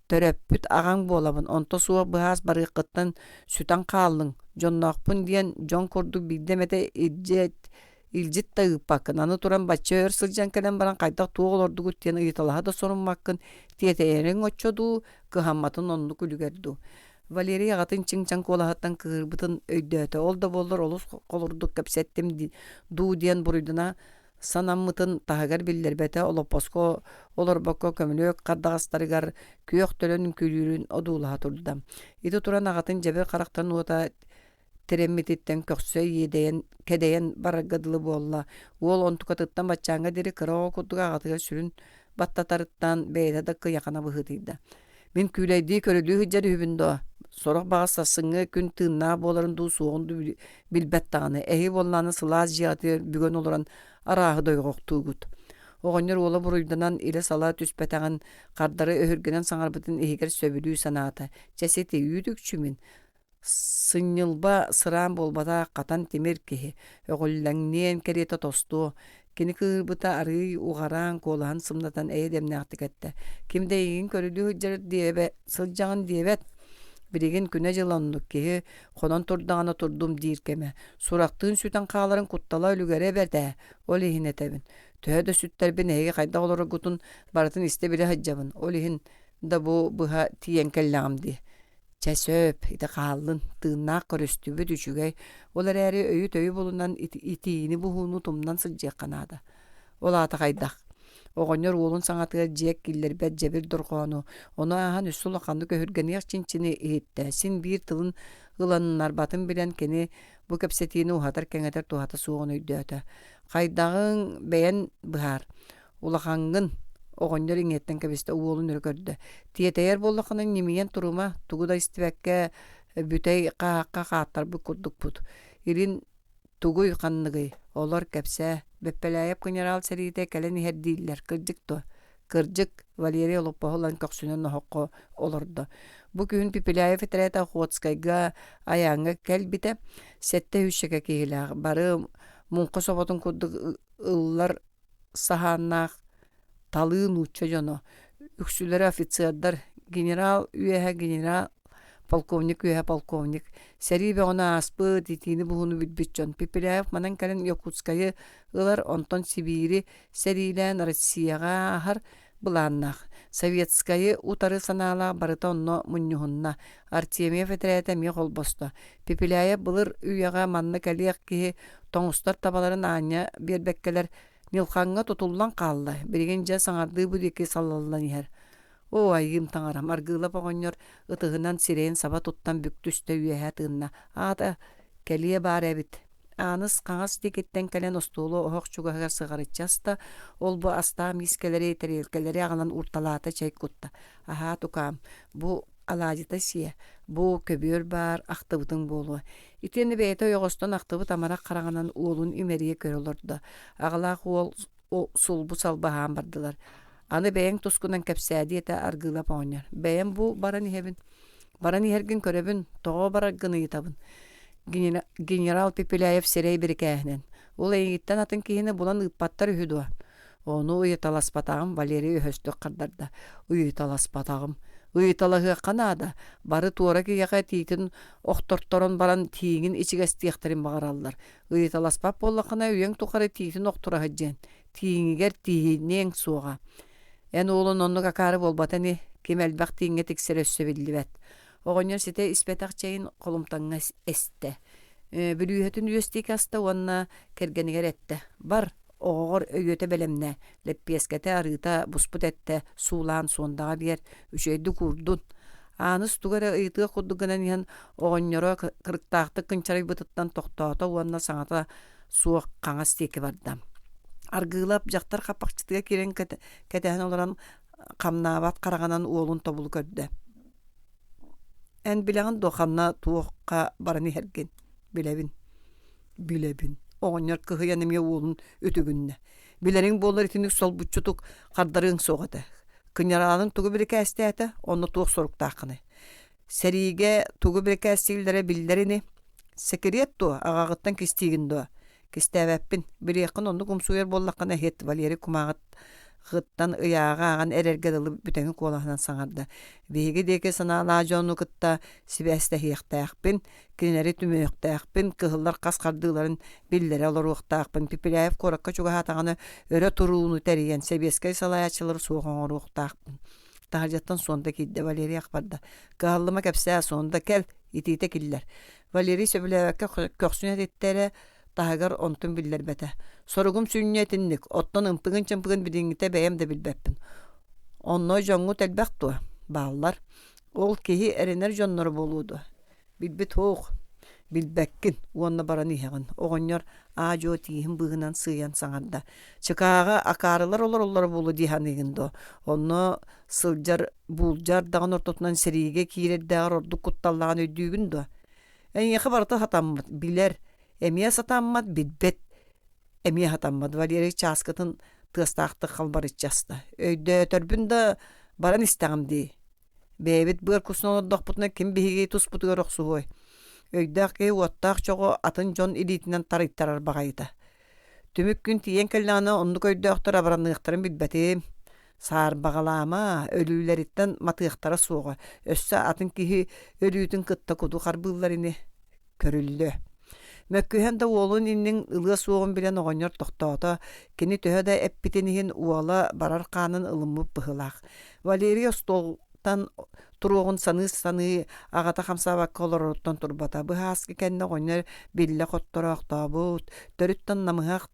төрөппүт ағаң болабын. Онто суа бұғас бары қыттан сүтан қалың. Жоннақпын дейін жон көрдік бігдемете илжет тағып Аны туран бачы өрсілжан кәлен баран қайтақ туғы олорды күттен ұйталаға да сорын баққын. Тиетеерің өтчоду, кыхамматын онны күлігерді. Валерий ағатын чың-чаң колағаттан кығырбытын өйдөті. Ол да болыр олыс қолырдық кәпсәттім ду дейін бұрыдына санаммытын тағығар білдербәті олопоско олорбақко көмілік қардағастарығар күйек төлінің күлірін одулаға тұрдым. Иді туран ағатын жабы қарақтан ота тереммитеттен көксөй едейін кәдейін барагадылы болла. Ол онтукатыттан бачаңға дері кырау күрдіға ағатыға сүрін баттатарыттан бәйді даққы яқана бұғытыйды. Мен күлейді көрілі хүджар үбінді. Soraq bağıssasıngı gün tığınna boların duu soğundu bilbet dağını. Ehi bollanı sılaz jiyatı bügön olaran arağı doygoqtuğut. Oğonyor ola buruydanan ile sala tüspetağın qardары öhürgenen saŋarbытын ehiger söbülüy sanata. Ceseti yüdükçümün. Сыннылба сыран болбата qatan темир киһи. Ögüllәңнен керете тосту. Кини кыырбыта арый угаран колаhan сымнатан эйдемнәктикетте. Кимде ийин көрүлүү жер диебе, сылжагын диебет. Биреген күнэ жыланлык киһи хонон турдагана турдум дииркеме. Сурактыын сүтен кааларын куттала үлүгере берде. Ол ихинетебин. Төһөдө сүттербин эги кайда олору гутун барытын исте биле хаджабын. Ол ихин да бу быха тиен келләгамди. Чәсөп, ите қалын, тыыннақ көрістүбі дүчүгей, олар әрі өйіт өйі болунан итиini бұхуну тумнан сылжек қанады. Ол аты қайдақ. Оғынер олын саңатыға жек киллер бәт жебір дұрғану, оны ахан үссул ақанды көхіргенек чинчini итті. Син бір тылын ыланын арбатын білен кені бұ көпсетиini ухатар кәңетер тухаты суғын өйдөті. Қайдағын бәйен бұхар. Улақаңын Оғоннор иңеттен кәбесті уолун өргөрді. Тиетейер боллақының немейен тұрума тугуда истібәкке бүтей қаққа қаттар бұ күрдік бұд. Ирин тугуй қаннығый, олар кәпсә, бәппәләйіп генерал сәрейте кәлен ихердейлер, кырдік то. Кырдік Валерий Олоппағылан көксінен нұхаққы олырды. Бұ күйін Пипеляев етерәті Хуотскайға аяңы кәлбіті сәтті үшшеге кейілі. Бары мұңқы соботын күрдік ұллар саханнақ талыын учча жоно. Үксүлері офицердар, генерал үйәһә генерал, полковник үйәһә полковник. Сәрибе она аспы титини бұғыны бүтбүтчон. Пипеляев манан кәлін Якутскайы ылар онтон Сибири сәрилән Россияға ахар бұланнақ. Советскайы утары санала барыта онно мұннюхынна. Артемьев етерәті ме қолбосты. Пипеляев бұлыр үйәға манны кәлияқ кеhe тоңыстар табаларын аня бербеккелер Нилханга тутуллан қалды. Береген жа саңарды бұл еке салалан ехер. О, айым таңарам. Аргылап оғыныр ұтығынан сирен саба туттан бүктүсті үйәе тығынна. Ата кәлие бар әбіт. Аныс қаңас декеттен кәлен остуылы оғық чуғағар сығарытчаста, ол бұ аста мискелері терелкелері ағынан урталата чай күтті. Аха, тұқам, бұ аладита сие, бұ көбір бар ақтыбытың болуы. Итені бәйті ойғыстан ақтыбыт амарақ қарағанан уолун имерие көрілірді. Ағылақ уол сулбу салбахан бардылар. Аны бәйін тұскынан кәпсәді еті аргылап оңыр. Бәйін бұ баран ихебін. Баран ихерген көребін, тоғы барар гыны етабын. Генерал Пипеляев серей бірікәхінен. Ол әйгіттен атын кейіні бұлан ұтпаттар үйдуа. Оны ұйыталаспатағым Валерий өстік қардарды. Ұйыталаспатағым. Ұйыталығы қанада. Бары туора кейеға тийтін оқтортторын баран тиіңін ичігәс тиектірін бағаралылар. Ұйыталаспап боллақына үйен тұқары тийтін оқтыра ғыджен. Тиіңігер тиінен суға. Ән олын онны қақары болбатаны кемелбақ тиіңе тексер өссі білді бәт. Оғынер сете испетақ чайын қолымтаңға әсті. Бүлүйетін үйестек асты онына кергенігер әтті. Бар, оғыр өйеті бәлемне. Леппескеті арыта бұспыт әтті. Сулан сондаға бер. Үшейді күрдун. Аныс тугары ыйтыға құддығынан ен оғынеру қырықтақты күнчарай бұтыттан тоқтауыта онына саңата суық қаңас текі бардам. Аргылап жақтар қапақчытыға керен кәтәхін оларан қамнабат қарағанан уолун тобыл көрді. Ән біләғін доқанна туыққа бараны әрген. Білебін. Оғынер кығы янеме уолун өтігінне. Білерің болар етінік сол бұтчутық қардарың соғады. Кыняралының туғы бір кәсті әті, оны туық сорықтақыны. Сәриге туғы бір кәстігілдері білдеріні. Секрет туы, ағағыттан кестігін дуы. Кестәвәппін, бір еқін онды құмсуер боллақына хет Валері күмағыттан ұяға аған әрергеділі бүтәңі қолағынан саңарды. Бейгі деке санала жону күтта сібәсті хияқтаяқпын, кенері түмеқтаяқпын, кығылар қасқардыларын білдері олар уқтаяқпын. Пипеляев қораққа чуға хатағаны өрі тұруыны тәреген, сәбескай салаячылар суған оры уқтаяқпын. Тағаржаттан сонда кейді Валері ақпарды. Кығылыма кәпсә сонда кәл, етейті келдер. Валері сөбіләвәкке көксүнет еттері тағығар онтun білдер бәті. Соругум сүннетінник, оттан ымпығын-чымпығын біліңгіте бәйім де білбәппін. Онно жоңғы тәлбәқ туа, бағылар. Ол кейі әрінер жоннары болуды. Білбіт оқ. bilbekkin uonna barani hegan ogonyor ajo tihim bığınan sığyan saŋarda çıkağa akarılar olur bulu dihanıgındo onno sıljar buljar dağın ortotunan serige kirer dağır orduk kuttallan ödügündo en yakı barata hatammat biler emiye satammat bitbet emiye hatammat valeri çaskatın tığıstaktı kalbar içjasta öйдө törbünda baran isteğim di bebit bır kusna oddok putna kim bihigi tusput göroksu hoy öйдәк уаттаах чоҕо атын дьон илиитинэн тарыйттарар баҕайыта. Түмүк күн тиийэн кэллэҕинэ оннук өйдөөхтөр абаранныахтарын билбэтим. Саар баҕалаама өлүүлэриттэн матыахтара суоҕа. Өссө атын киһи өлүүтүн кытта куду харбыыллар ини көрүллү. Мөккүһэн да уолун инниң ылыа суоҕун билэн оҕонньор тохтоото, кини төһө да эппитиниһин уола барар хаанын ылыммыp быһылаах. Валерий Остолтан туруғын саны ағата хамсабакка олороттон турбата. Быхааски кэнне оҕонньор биллэ хоттороохтообут, төрүттэн намыһах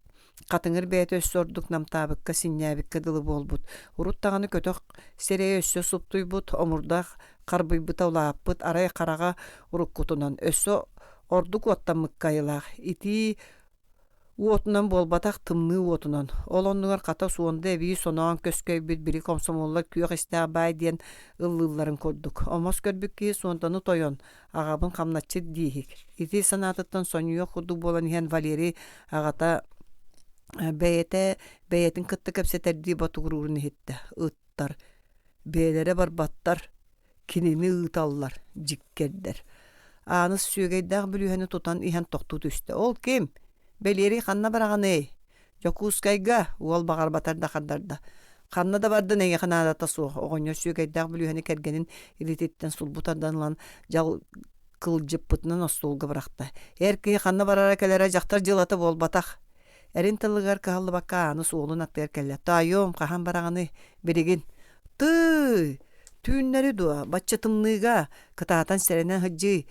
катыҥыр бэйэ өссөрдук намтаабыкка синнээбикке дылы буолбут. Уруттаҕаны көтөх серее өссө суптуйбут, омурдах харбыйбыта улааппыт, арай харага уруккутунан. Өссө ордук уоттаммыккайылаах. Ити уотунан болбатах тымны уотунан. Ол оннугар ката суонда эбии соноон көскөйбүт бiri комсомоллар күйөх истэбай диэн ыллыылларын көрдүк. Омос көрбүк ки суонтаны тойон агабын хамнатчы диихик. Ити санаатыттан соньуо хурдук болан иһэн Валерий агата бэйэтин кытты кэпсэтердии батугуруурун иһитте. Ыттар, бээлере барбаттар, кинини ыыталлар, жиккердер. Аныс сүүгейдээх бүлүһэни тутан иһэн тохтуу түстэ. Ол ким? Белери ханна бараганы. Жокускайга уол багар батарда хандарда. Ханна да барды неге ханада тасу. Оғоньор сүүгейдээх бүлүһэни кэргэнин илититтен сулбутарданлан жал кылжып пытынан остолга барахта. Эрки ханна барара келere жактар жылаты болбатах. Эрин тылыгар кахаллы бакка аныс уолун аттыгар келле. Тайом кахан бараганы берегин. Түүннери дуа бачча тымныга кытаатан серенен хыджы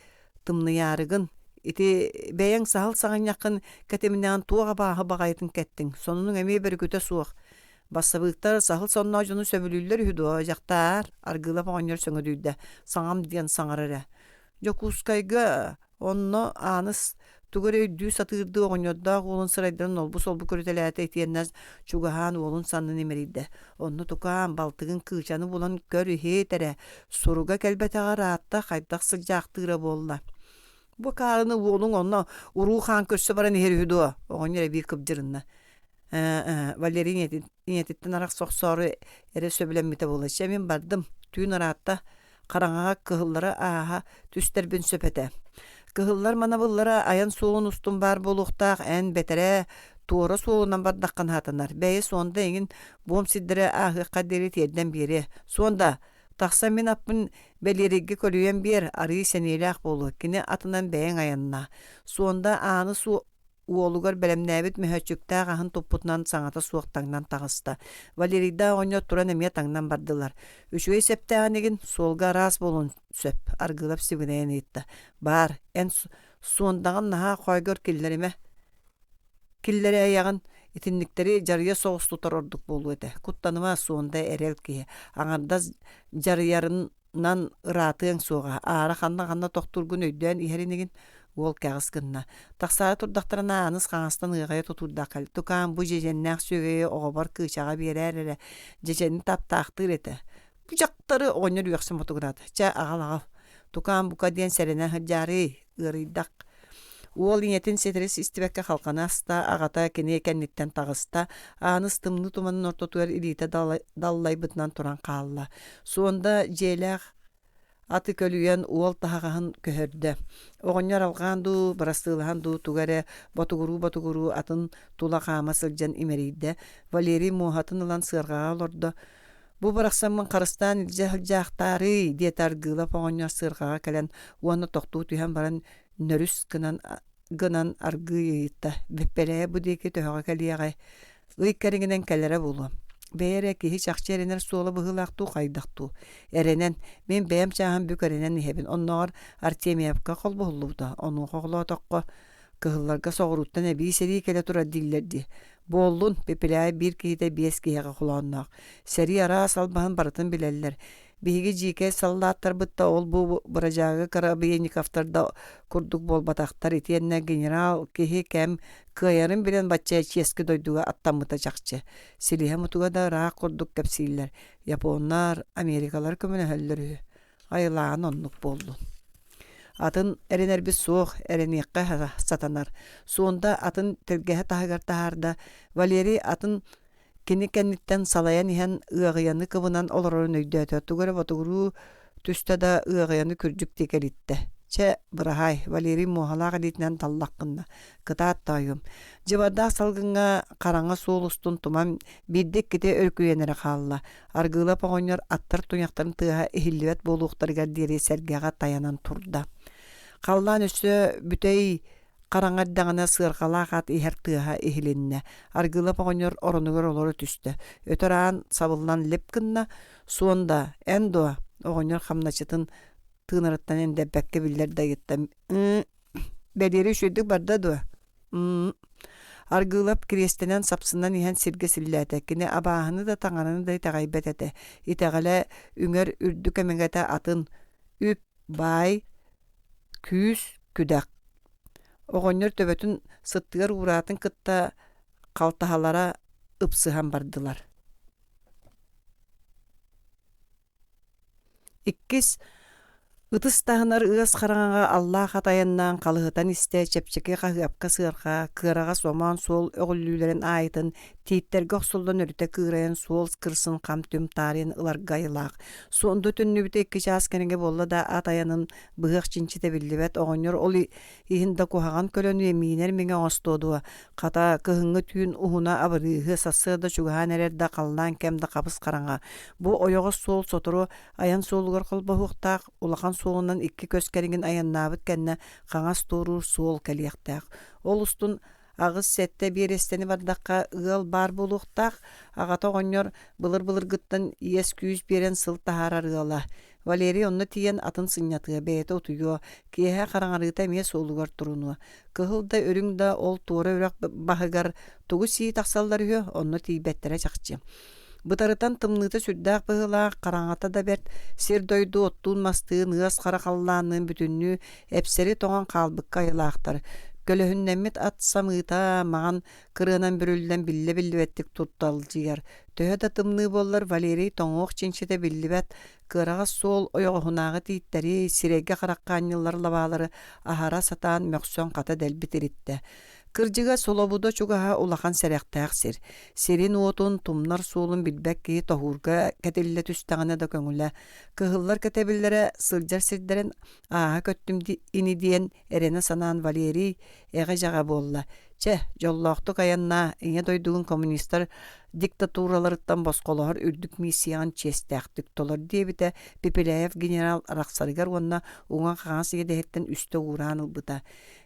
тымныярыгын ити бэйэң сахал саҕаньаххын кэтиминээн туоҕа бааһы баҕайытын кэттиҥ. Сонунуң эмиэ бөрүкүтэ суох. Бассабыыктар сахал сонноо дьону сөбүлүүллэр үһүдуо дьахтаар аргыылап оҕонньор сөҥөдүүдэ саҥам диэн саҥарара. Жокускайга онно аныс тугар өйдүү сатыырдыы оҕонньордаах уолун сырайдарын олбу-солбу көрүтэлээти итиэннээс чугаһаан уолун саннын имэрийдэ. Онно тукаан балтыгын кыычаны булан көр үһээтерэ суруга кэлбэтэҕэ раатта хайдах сылдьаахтыыра буолла. Бу каарыны уолуң онно уруу хаан көрсө баран иһэрүһүдуо оҕонньор эбии кыбдьырынна. Валерий инетиттен арах сохсоору эре сөбүлэммите булачча мен бардым. Түүн араатта хараҥаҕа кыһыллара ааһа түстербин сөпэте. Кыһыллар мана быллара аян суун устун бар болуктаах эн бетере туора суунан бардаккан хатанар. Бэйэ суонда эҥин буом сиддере аахыакка дери тиэрден биэри. Суонда тахса мен аппын белеригге көрүйен биэр арыы сенелээх болу. Кини атынан бэйэң аянна. Суонда ааны уолугар бэлэмнээбит möһөчүктаах аһын туппутунан саҥата суохтаңнан таҕыста. Валерийда оҕонньор туран эмиэ таҥнан бардылар. Үчүгэй сэптээҕинигин суолга араас болун сөп аргылап сибинэйэн ыытта. Баар эн суондаҕын наһаа хойгор киллэри айаҕын итинниктери жарыя соҕустутар ордук болуу эте. Куттаныма суонда эрэл киһи. Аҥарда жарыярынан ыраатыаң суоҕа. Аара ханна тохтургун өйдөөн иһэринигин уол кэҕис гынна. Тахсаара турдахтарына аныс хаҥастан ыаҕайа тутурдааккал. Тукаан бу жеженнээх сүөгэйэ оҕобор кыычаҕа биэрээрэре жеженни таптаахтыыр эте. Бу дьахтары оҕонньор үөксүм отугураат. Ча аҕал. Тукаан бука диэн сэрэнэн хыджаары ыарыйдах. Уол иñetin сетерес истибэкке халканаста аҕата кини кэнниттэн таҕыста аныс тымны туманын ортотугар илиите даллайбытынан туран хаалла. Суонда дьиэлээх аты көлүйэн уол таһаҕаһын көһөрдө. Оҕонньор алҕаан дуу, барастыылаһан дуу тугаре батугуруу атын тула хаама сылдьан имэрийдэ. Валерий муоһатын ылан сыарҕаҕа олордо. Бу барахсаммын харыстаан илдьэ сылдьаахтаары диэт аргыылап оҕонньор сыарҕаҕа кэлэн уонна тохтуу түһэн баран нөрүс гынан аргыйыйытта. Беппелээ бу диэки төһөҕө кэлиэҕэ. Ыйккэриҥинэн кэлэрэ булу. Бэйэрэ киһи чахчы эренэр суола быһыылаахтуу хайдахтуу. Эренэн мен бэйэм чааһан бүк эренэн иһэбин. Онноҕор Артемьевка холбуһуллубда. Онун хоголоотокко кыһылларга соҕуруттан эбии серии кэлэ тура диллэрди. Буоллун беппелээ биир киһитэ биэс киһиэҕэ холоонноох. Сери араас албаһын барытын билэллэр. Биһиги жике саллааттар бытта ол бу бырajagы Коробейниковтарда курдук болбатактар итиенне генерал киһи кэм кыайарын билен бачча чески дойдуга аттаммыта жакчы. Силиһе мутуга да раак курдук кэпсииллер. Японнар, Америкалар көмөнөһөллөрү. Айылаан оннук болду. Атын эренерби суох эрениекке сатанар. Суонда атын тергеһе таһыгар таһаарда Валерий атын кини кенниттен салаян иһэн ыагыяны кыбынан олорорун өйдөтө тугара ботугуру түстө да ыагыяны күрдүк текелитте. Че бырахай Валерий мохалаага дитинен таллаккынна кытаат тайым. Жыбарда салгынга караңа суолустун тумам биддик ките өркүенере хаалла. Аргыла погоньор аттар туяктарын тыга эхилливет болуктарга дири сергега таянан турда. Қаллан өссө бүтей қараңардағына сырғалағат ихер тыға ихиленне. Аргыла пағонер оронугар олары түсті. Өтіран сабылынан лепкінна, суонда әндо оғонер қамначытын тыынарыттан әнде бәкке білдер дайыттам. Бәдері үшөйдік барда дуа. Аргылап крестенен сапсынан иһэн сирге силләтә. Кине абаһыны да таңарыны да тағайбет әтә. Итәғалә үңер үрдік әмеңгәтә атын үп бай күс күдәк. Оғоннор төбөтүн сыттыгар уратын кытта калтаһалара ыпсыһан бардылар. Иккис ытыс таһынар ыас хараҥаға Аллаах атайаннаан калыһытан истэ чепчеке хаһыапка сыарха кыарага соман суол öҕүллүүлэрин аайытын тииттерге охсулдан өрүтэ кыырайан суол кырсын хам түм таарыйан ыларгайылаах. Суонду түннүбүтэ икки чаас кэнеге болла да атаянын быһыах чинчите биллибет оҕонньор ол иһинда куһаҕан көлөнү эмиинер миҥэ остоодуа хата кыһыҥҥы түүн уһуна абырыыһы сассыада чугаһаан эрэрдэ халлаан кэмдэ хабыс хараҥа. Бу ойоҕо суол сотору аян суолугар холбоһуохтаах улахан суолунан икки көскериңин аяннаабыт кэннэ хаҥас тууруур суол кэлиэхтээх. Ол устун агыс сетте биэрестени бардакка ыал бар булуохтаах агата оҕонньор былыр-былыргыттан иэс күүс биэрэн сыл таһаарар ыала. Валерий онно тиен атын сыннятыга бэйэтэ утуйуо киэһэ хараҥарыыта эмиэ суолугар турунуа. Кыһыл да өрүҥ да ол туора үрэх баһыгар тугу сии тахсаллар үһү онно тиийбэттерэ чахчы. Бытарытан тымныыта сүрдээх быһылаах караҥата да бэрт сир дойду оттуун мастыын ыас харахаллаанын бүтүннүү эпсери тоҕон хаалбыкка айылаахтар. Көлөһүннэммит ат самыыта маҕан кырыанан бүрүлдэн билле-биллибэттик тутталдьыйар. Төһө да тымныы боллар Валерий тоҥуох чинчите биллибэт кыараҕас суол ойоҕуһунааҕы тииттери сирэйгэ хараккаанньыллар лабаалары аһара сатаан мөхсөөн хата дэлбит иритте. Кырдьыга солобудо чугаһа улахан сэрэхтээх сир. Сирин уотун тумнар суолун билбэк киһи тоһуурга кэтиллэ түстэҕинэ да көҥүлэ. Кыһыллар кэтэбиллэрэ сылдьар сирдэрэн ааһа көттүм ини диэн эрэнэ санаан Валерий эҕэ дьаҕа буолла. Че, жоллоохтук аяннаа иҥэ дойдугун коммунисттар диктатураларыттан босқолоһор үрдүк миссиян честээхтик толор диэбитэ Пепеляев генерал арахсарыгар уонна уҥа хаҥас иэдэһиттэн үстө ураан ылбыта.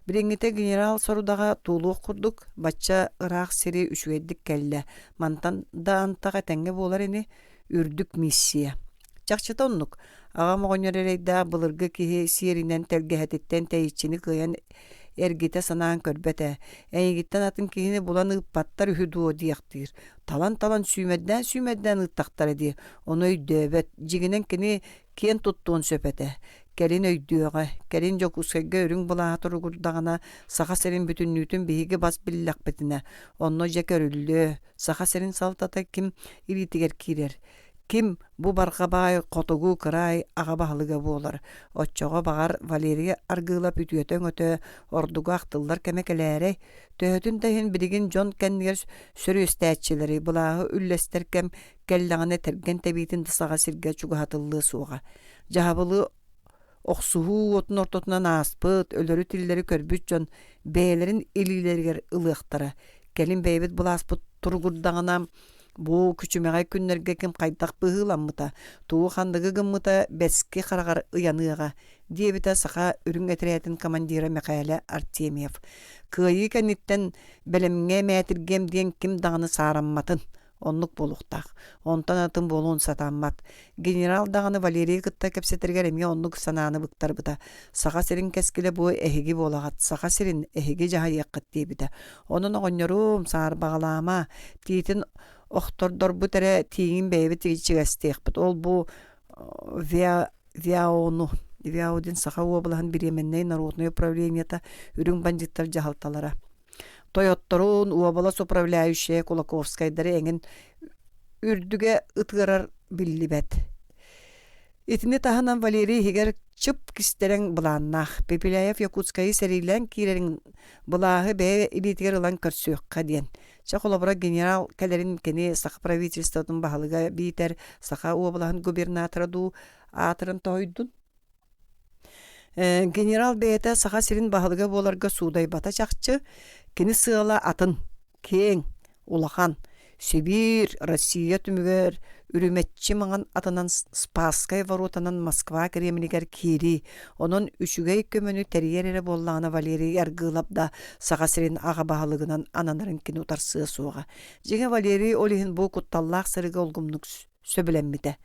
Бириҥҥите генерал сорудага туулуох курдук бачча ыраах сири үчүгэйдик кэллэ. Мантан да антаҕа тэҥҥэ буолар ини үрдүк миссия. Чахчыта оннук. Аҕам оҕонньор эрэйдээх былыргы киһи сиэринэн телгэһэтиттэн тэйиччини кыайан эргите санаан көрбөтэ. Эйигиттен атын киһини булан ыппаттар үһү дуо диэхтиир. Талан сүүмэддэн ыттахтар эди. Ону өйдөөбөт. Жигинен кини киэн туттуун сөпөтэ. Кэлин өйдөөҕө, кэлин жокускайга өрүң булааһа туругурдаҕына саха серин бүтүннүүтүн биһиги бас биллэхпэтинэ. Онно же көрүллөө. Саха серин салтата ким илитигэр киирэр. Ким бу бархабай котугу кырай агабаһылыга буолар. Оччоҕо баҕар Валерий аргыылап үтүөтөң өтө ордуга ахтыллар кэмекэлээре. Төһөтүн таһин билигин Дьон кэннигэр сөрүөстээччилери булааһы үллэстэр кэм кэллэҕинэ тэрген тэбиитин тысаҕа сиргэ чугаһатыллыы суоҕа. Дьаһабылы охсуһуу отун ортотунан ааспыт, өлөрү тиллери көрбүт Дьон бээлэрин илиилэригэр ылыахтара. Кэлин бэйбит булааспыт туругурдаҕына бу күчүмэҕэй күннэргэ ким хайдах быһыыламмыта, туу хандыгы гыммыта бэски харагар ыяныыга диэбитэ саха үрүҥ этирээттин командира Михаэля Артемьев. Кыайыы кэнниттэн бэлэмҥэ мээтиргэм диэн ким даҕаны саарамматын оннук болуктаах. Онтан атын болуун сатааммат. Генерал даҕаны Валерий кытта кэпсэтэригэр эмиэ оннук санааны быктарбыта. Саха сирин кэскилэ бу эһиги буолагат. Саха сирин эһиги дьаһайыаккыт диэбитэ. Онун оҕонньорум саар баҕалаама тиитин охтордор бу тэрэ тиигин бэйбит чигэстиэхпит. Ол бу Вяудин саха облахан биременней народное управлениета үрүң бандиттар жахалталара. Тойотторун уабалас управляющая Кулаковскайдары эңин үрдүге ытгырар биллибет. Итини таханан Валерий хигер чып кистерен буланнах. Пепеляев Якутскайы сәрилен кирерин булағы бәе илитигер ылан көрсөк каден. Чаколабыра генерал кәлерин кені сақа правительствотын бағалыға бейтер сақа уабалағын губернатора ду атырын тойдун. Генерал бәйті сақа сирин бағалыға боларга судай бата чақчы, кені сыала атын, кең, улахан, Сибирь, Россия түмігер, үріметчі маңан атынан Спасскай воротанан Москва кремлигер кири, онын үшігей көміні тәриерері боллағына Валерий яргылап да саға сирин аға бағалығынан ананарын кені утарсыға суға. Жеге Валерий олихин бұл құтталлақ сырығы олғымнық сөбіленмеді.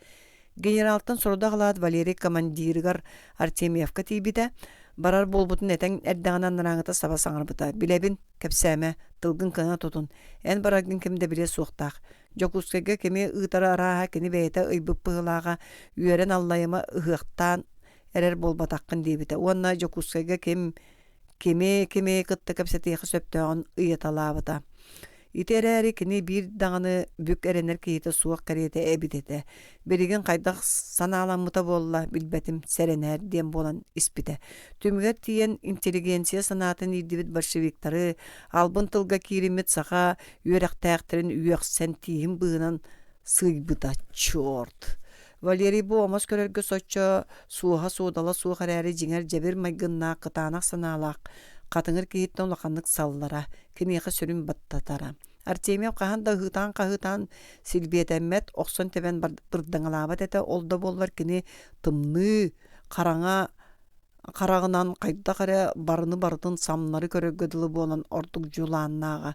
Генералтын сұруда қалады Валерий командирігар Артемьевка тейбіді, барар болбутун этең эрдәңнән нараңыта саба саңырбыта. Билебин кепсәме тылгын кына тотун. Эн барагын кемде биле суктак. Жокускага кеме ытара араха кени бейте ыйбып пыгылага үйрен аллайыма ыгыктан эрер болбатаккын дебите. Онна жокускага кеме кытты кепсәте сөптөгөн ыйталабыта. Итерәри кини бир даңаны бүк эренер кейте суак карете эбитете. Береген кайдак саналамыта болла билбетим серенер дем болан испите. Түмгер тиен интеллигенция санатын идибит большевиктары албын тылга киримет саха үйрәктәктерин үйәксән тиим быгынан сыйбыта чорт. Валерий бу омос көрөргө соччо суха судала сухарәри жиңер жебир майгынна кытанак саналак. Катыңыр кейттен лақанлық саллара, кенеқі сүрін баттатара. Артемьев қағанда ғытан силбетәммет оқсын тебен бұрдыңылабат әті олда болар кене тымны қарағынан қайда қара барыны бардын самнары көрігіділі болан ордық жуланнаға.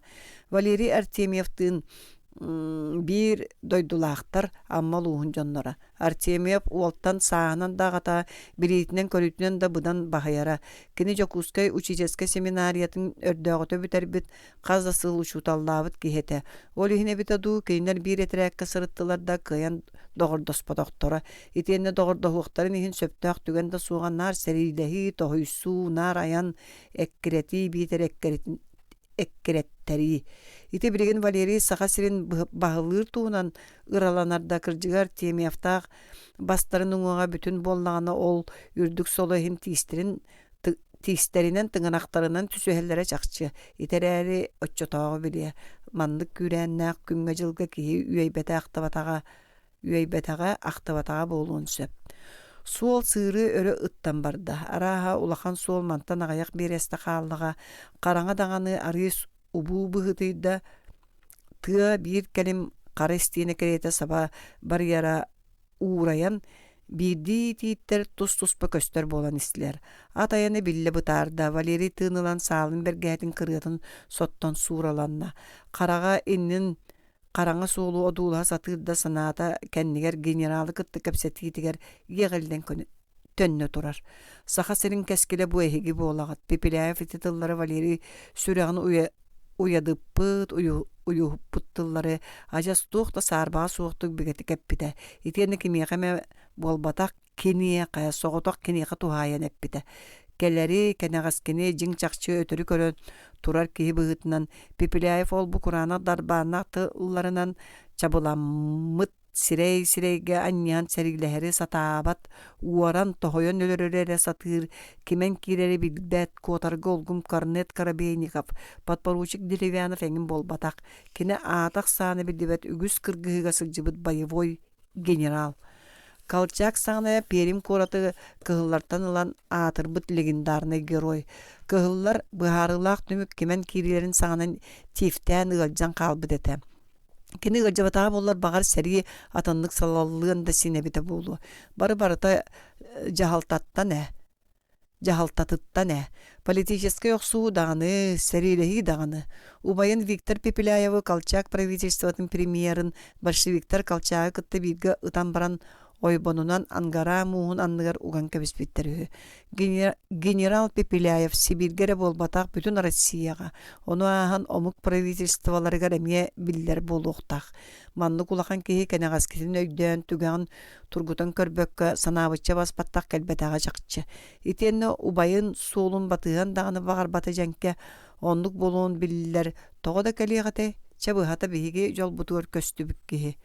Валерий Артемьевтің бир дойдулақтар аммал уғын жонлары. Артемьев уолттан сағынан дағата билетінен көрітінен да бұдан бағайара. Кені Жокускай учительский семинариятын өрдөғіті бітәрбіт қазда сыл ұшуталлабыт кейеті. Ол үйіне бітаду кейінер бір етірәккі сырыттыларда кыян доғырдоспадоқтора. Итенне доғырдоғықтарын ехін сөптөқ түгенді суғаннар сәрилдәхи тоғыйсу нар аян әккіреті бейтер эккереттери. Ити билеген Валерий саха сирин бағылыр туынан ыраланарда кыржыгар Артемьевтақ бастарын уңаға бүтін боллағаны ол үрдік солыхин тиістерінен тыңынақтарынан түсөһелләре чақчы. Итерәри отчотағы біле. Мандық күрәннәқ күнге жылға кейі үйәйбетаға ақтабатаға болуын сөп. Суол сыры өрі ыттан барды. Араха улахан суол мантан ағаяқ бересті қалыға. Қараңа дағаны арыс убу бұғытыйда тыа бір кәлім қары істейіне кереті саба бар яра уураян бирди тииттер тус-туспа көстер болан истилер. Атаяны билле бұтарда Валерий тыынылан салын бергәтін кырыатын соттон суураланна. Қараға иннин Қараңа соолу одуулаа сатырда санаата кәннигер генералы кытты кәпсетигитигер егелден төннө турар. Саха серин кәскеле бу эһиги болагат. Пепеляев ититыллары Валерий сүрәгын уядыппыт, уюппыттыллары ажас туохта саарбаа суохтук бигети кәппите. Итені кимиэхеме болбатак кение кая соғоток кениеха тухаян эппите. Келлери кенегаскене жиң чакчы өтөрү көрөн турар кии быгытынан Пепеляев ол бу курана дарбаанактыларынан чабыламмыт сирейге аннян сәригләһәре сатаабат уаран тохойон өлөрөрәре сатыр кимен кирери билбәт котарга олгум Корнет Карабейников подпоручик Деревянов эңин болбатак кине атак саны билбәт үгүс кыргыга сылжыбыт боевой генерал Колчак саңная Перим кораты кыһыллартан ылан атырбыт легендарный герой. Кыһыллар быһарылаах түмүк кемен кирилерин саңанан тифтән ылжан калбыт эте. Кини ылжабатаға боллар бағар сәрі атанлык салаллыын да синебите болу. Бары-барыта жахалтатыттан политический оқсуу дағаны, сәрилехи дағаны. Убайын Виктор Пепеляевы Колчак правительствотын премьерын большевиктар Колчагы кытты бирге ытан баран ойбонунан ангара муун анныгар уган кебиспиттер. Генерал Пепеляев Сибиргере болбатак бүтүн Россияга, ону ахан омук правительстволарыгар эмие биллер болуктак. Манны кулахан кихи кенегаскитин өйдөн түгөн тургутан көрбөккө санаабыча баспаттак келбетага жакчы. Итенне убайын суулун батыган даганы багар бата жанке онлук болуун биллер тогода келиягате чабыхата биһиги жол бутугар көстүбүк кихи.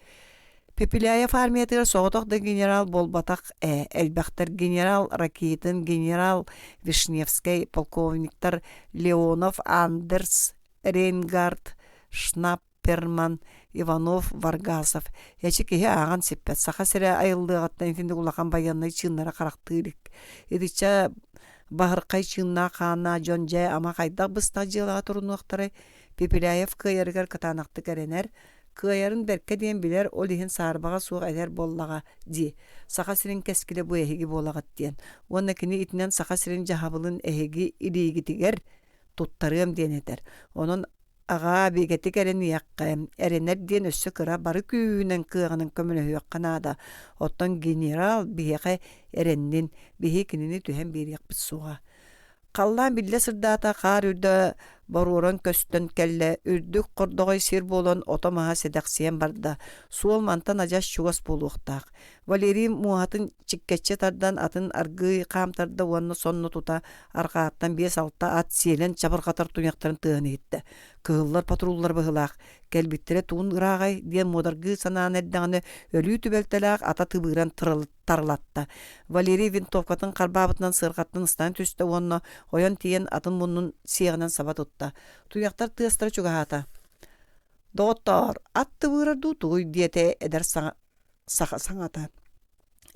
Пепеляев армиятыгар соғотоқта генерал болбатақ элбәқтер генерал Ракитин, генерал Вишневский, полковниктар Леонов, Андерс, Рейнгард, Шнапперман, Иванов, Варгасов. Ячы кеге аған сеппет. Сақа сірі айылдығаттан ефенді ұлақан баянны чыннара қарақтырық. Едіча бағырқай чынна қана жон жай ама қайдақ бұстақ жылаға тұрынуақтары Пепеляев күйергер катанақты кәренер. Кыайарын берке дейін білер, ол дейін сарбаға суық әдер боллаға ди. Сақа сирин кәскілі бұ әхеги болағат дейін. Онна кені итінен сақа сирин жағабылын әхеги илигітігер туттарым дейін әдер. Оның аға бегеті кәрін яққайым. Әренер дейін өссі кыра бары күйінен кыағының көмілі хүйаққанада. Оттан генерал бейеқі әреннен бейе кенені түйен берек біз суға. Қаллан білі сырдата қар үрді баруырын көстін кәлі үрдік құрдығай сир болын отамаға седақсиен барды. Суол мантан ажаш чуғас болуқтақ. Валерий муатын чиккетче тардан атын аргы қамтарды онны сонны тута арқааттан 5-6 ат селен чабырғатар туняқтарын тығын етті. Кығылар патруллар бұғылақ. Кәлбіттері туын ұрағай ден модаргы санаан әрдіғаны өлі түбелтелақ ата тыбыран тарылатты. Валерий винтовкатын қарбабытынан сырғаттын ыстан түсті онны ойын тиен атын мұнын сиғынан сабат ұтты. Туяқтар тығыстары чуғағата. Доғыттар, атты бұғырарду тұғый диете әдір саңата.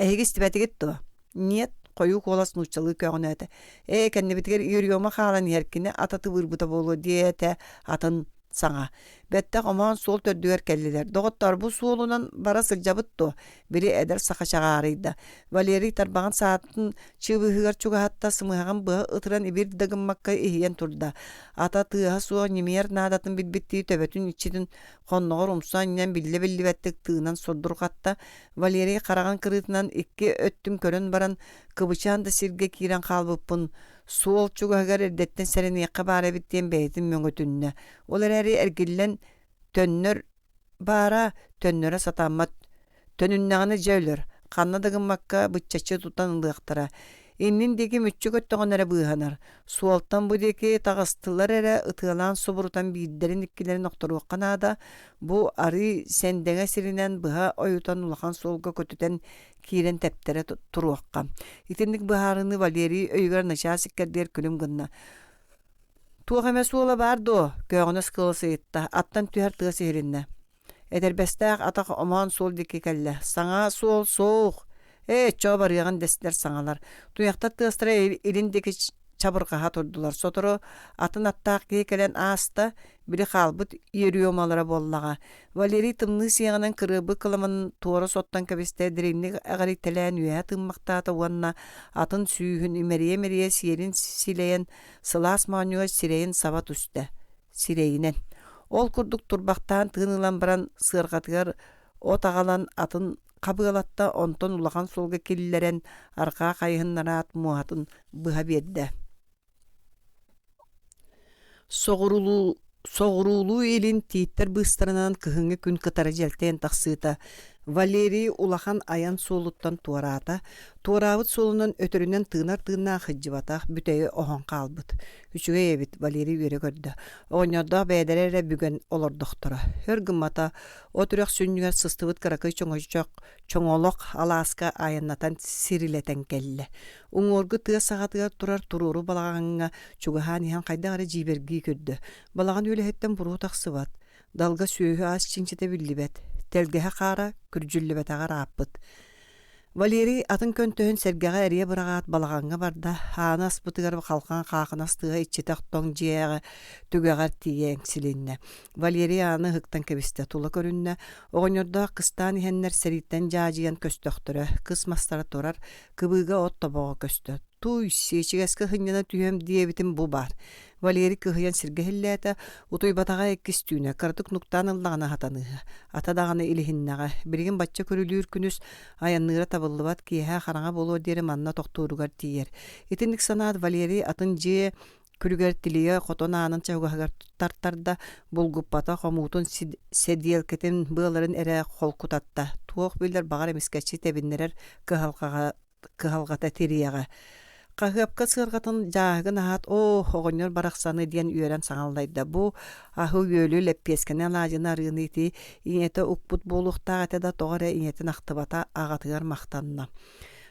Әйгі стебәті кетті. Нет, қойу қолас нұчалы көғын әті. Кәнне бітігер үйіргеума қалан еркіне ататы бұғырбыта болу диете атын саңа. Бәттәк оман сол төрдігер кәлілер. Доғыттар бұл суолунан бара сылжабытты. Бірі әдір сақашағарыйды. Валерий тарбаған саатын чыбығығар чуғатта сымығаған бұғы ұтыран ибір дығын маққа ихиен тұрда. Ата тыға суға немер надатын білбітті төбетін ичетін қоннығыр ұмсан инен білі бәттік тығынан сордыр қатта. Валерий қараған кырытынан икки өттім көрін баран кыбычанды сирге кирен қалбыппын. Суол чуғағар әрдеттен сәрін еққа бары біттен бәйтін мөңітінні. Олар әрі әргілен төннөр бара төннөрө сатамат. Төнүннәғаны жәулер. Қанна дығын маққа бұтчачы тұтан ұлықтыра. Иннин деки мүтчі көттіғын әрі бұғанар. Суалтан бұ деки тағыстылар әрі ұтылан сұбырутан бейдерін иккілерін оқтыруыққан ада, бұ ары сәндеге сирінен бұға ойутан ұлақан солға көтітен киірен тәптері тұруаққа. Итіндік бұғарыны Валерий өйгер начасиккердер күлім гынна. Туға әмәс ола бардо, көғінес қылысы етті, аттан түйер тығысы ерінне. Әдербәстәқ атақ оман сол деки кәлі. Саңа сол соқ. Чо барыған дәстер саңалар. Туяқта тығыстыра еліндегі чабырғаға тұрдылар. Сотыры атын аттақ кейкелен аста бірі қалбыт еріомалары боллаға. Валерий тымны сиғанын кырыбы қылымын туары соттан кәбесте дірейнік әғари тәлән үйә тыммақтаты уанна атын сүйігін имерие сиерін силейін сылас маңуға сирейін сабат үсті. Сирейінен. Ол күрдік тұрбақтан тығынылан баран сырғатығар отағалан атын қабығалатта онтон улахан солғы келілерен арқа қайығыннара муатын бұға берді. Соғырулу елін тейттер бұстарынан кығыңы күн қытары жәлтен тақсыта. Валерий улахан аян солуттан туарата, туарабыт солунан өтірінен тыынар қыджыбатақ бүтәйі оған қалбыт. Үчіге ебіт Валерий өре көрді. Оғынярда бәйдәрері бүгін олар доқтыра. Өргімата, отырық сүнігер сыстывыт қырақы чоңолық аласка аяннатан сирилетен келі. Оңорғы тыға сағатыға тұрар тұруру балағанға чуғахан ихан қайдағары жибергі көрді. Балаған өлі хеттен бұру тақсы бат. Далға сүйі аз чинчете білі бәт. Тәлгеһе қара күржүлі бәтағар аппыт. Валерий атын көнтөһін сәргеға әрие бұрағат балағанға барда, ханас бұтығар қалқан қақынастыға итчетақ тоң жияғы түгеғар тиең сілінне. Валерий аны хықтан кебісті тұлы көрінне, оғынырда қыстан ихеннер сәриттен жажиян көстөқтірі, қыс мастары тұрар, кыбыға от тобоға көстөт. туй сечигэске хыннана түйем диэбитим бу бар. Валерий кыһыян сиргэһиллээtä утуй батаға эккистүүнэ кырдык нуктаан ыллаҕына хатаныыһа атадағаны илиһиннэҕэ биригин бачча көрүлүүр күнүс аянныыра табыллыбат киэһэ хараҥа болуо диэри манна тохтууругар тиийэр. Итинник санаат Валерий атын дьиэ күрүгэр тилиэ хотон аанын чаугаһыгар туттартарда булгуппата хомуутун сэдиэлкетин быаларын эрэ холкутатта туох билэр багар эмискэчи тебиннерер кыһалҕата тириэҕэ. Кахыапка сыргатын жаагын аат оҕонньор барахсаны диэн үөрэн саҥаллайда бу аһы үөлү лэппиэскэнэ лаадьына арыыныйытыы иҥэтэ укпут буолуохтааҕа да тоҕо эрэ иҥэтин ахтыбата аҕатыгар махтанна.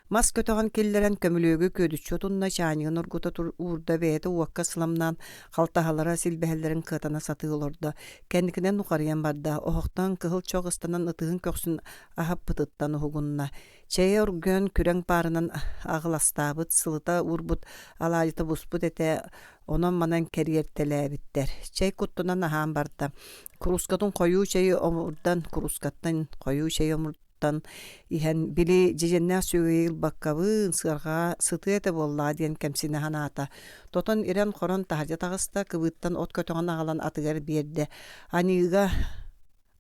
Мас көтөҕөн киллэрэн көмүлүөгү көдүччү тунна чааñыгын ургута уурда бэйэтэ уакка сыламнаан халтаһалара силбэһэллэрин кытана сатыылордо. Кэнникинэн нухарыйан барда оһохтон кыһыл чоҕустанан ытыһын көхсүн аһаппытыттан уһугунна. Чэйэ ургөн күрэң паарынан аҕыластаабыт сылыта урбут алаадьыта буспут этэ онон манан кэриэртэлээбиттэр. Чэй куттунан аһаан барда. Курускатын хойуу чэй омурдан курускаттан хойуу чэй омурдан иһэн били дьеженнээх сүгэйил баккабыын сыарҕаа сытыэте буоллаа диэн кэмсинэ ханаата. Тотон ирэн хорон таһырдьа таҕыста кыбыыттан от көтөҕөн аҕалан атыгар биэрдэ.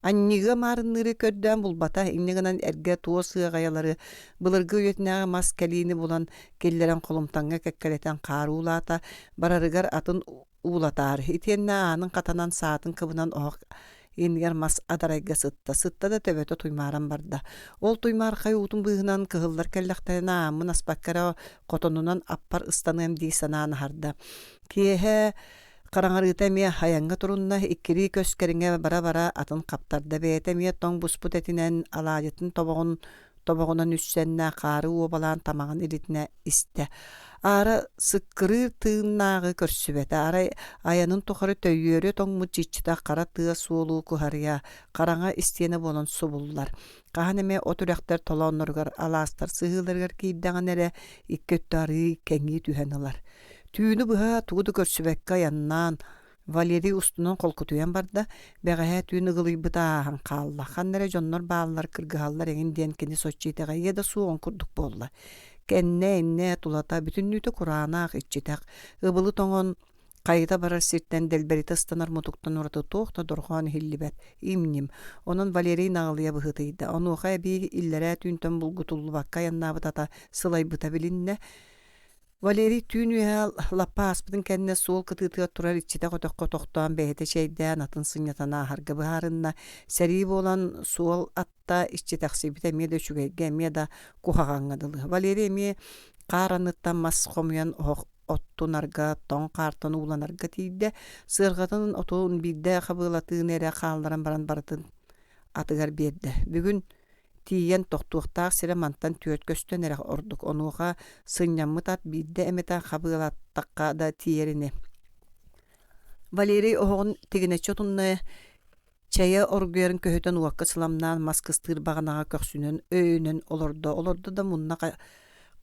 Аннига маарынныры көрдөөн булбата иннигынан эргэ туо сыаҕайалары былыргы үөтнээҕэ мас кэлиини булан киллэрэн холумтаңҥа кэккэлэтэн хааруулаата барарыгар атын уулатаар. Итиэннэ аанын катанан саатын кыбынан оһох иннигэр мас адарайга сытта да төбөтө туймааран барда. Ол туймаар хай уутун быыһынан кыһыллар кэллэхтэриэнэ ааммын аспаккара хотонунан аппар ыстаныам дии санааны харда. Киэһэ Караңарыта мия хаянга турунна иккири көскериңе бара-бара атын каптарда бэйэтэ мия тоң буспут этинэн алаадьытын тобоҕунан үссэннэ хаары уобалаан тамаҕын илитинэ истэ. Ара сыккырыыр тыыннааҕы көрсүбэтэ. Ара аянын тухары төйүөрү тоҥмут чиччита кара тыа суолуу куһарыйа караҥа истиэне болон субуллар. Каһан эмэ от үрээхтэр толоонноргар алаастар сыһыыларыгар киирдэҕин эрэ иккөттөөрии кэҥии түһэн ылар. Түүнү быһа тугуду көрсүбэккэ яннаан Валерий устунан холкутуян барда бэҕэһэ түүнү ылыйбытааһан хаалла. Ханнэре дьоннор бааллар кыргыһаллар эҥин диэн кини соччиитэҕэйэ да суоҕун курдук буолла. Кэннэ иннэ тулата бүтүннүүтэ кураanaах иччитэх ыбылы тоҥон кайыта барар сиртэн дэлбэрита ыстанар мутуктан ураты туохта дорҕоон хиллибэт имним. Онон Валерий наҕылыйа быһытыйда. Онуоха эбии иллэрэ түүнтэн булгутуллубакка яннаабытата сылайбыта билиннэ. Валерий түүнүһэ лаппа аспытын кэннэ суол кытыытыа турар иччитэ хотохко тохтоон бэйэтэ чэйдээн атын сынньатанаа харга быһаарынна сэрии буолан суол атта иччитахсибит эмиэ да үчүгэйгэ эмиэ да кухаҕаҥҥадылы. Валерий эмиэ каараныттан мас хомуйан оттунарга тоҥ хаартан ууланарга тиийдэ сыарҕатын отуун биирдэ хабыылатыын эрэ хаалларан баран барытын атыгар биэрдэ. Бүгүн тиийэн тохтуохтаах сире мантан түөт көстөн эрэ ордук. Онуоха сынньаммытат биирдэ эметэ хабыылаттакка да тиийэрине. Валерий оһоҕун тигинэччи тунна чэйэ оргуйарын көһөтөн уакка сыламнаан маскыстыыр баганаҕа көхсүнэн өйүнэн олордо да мунна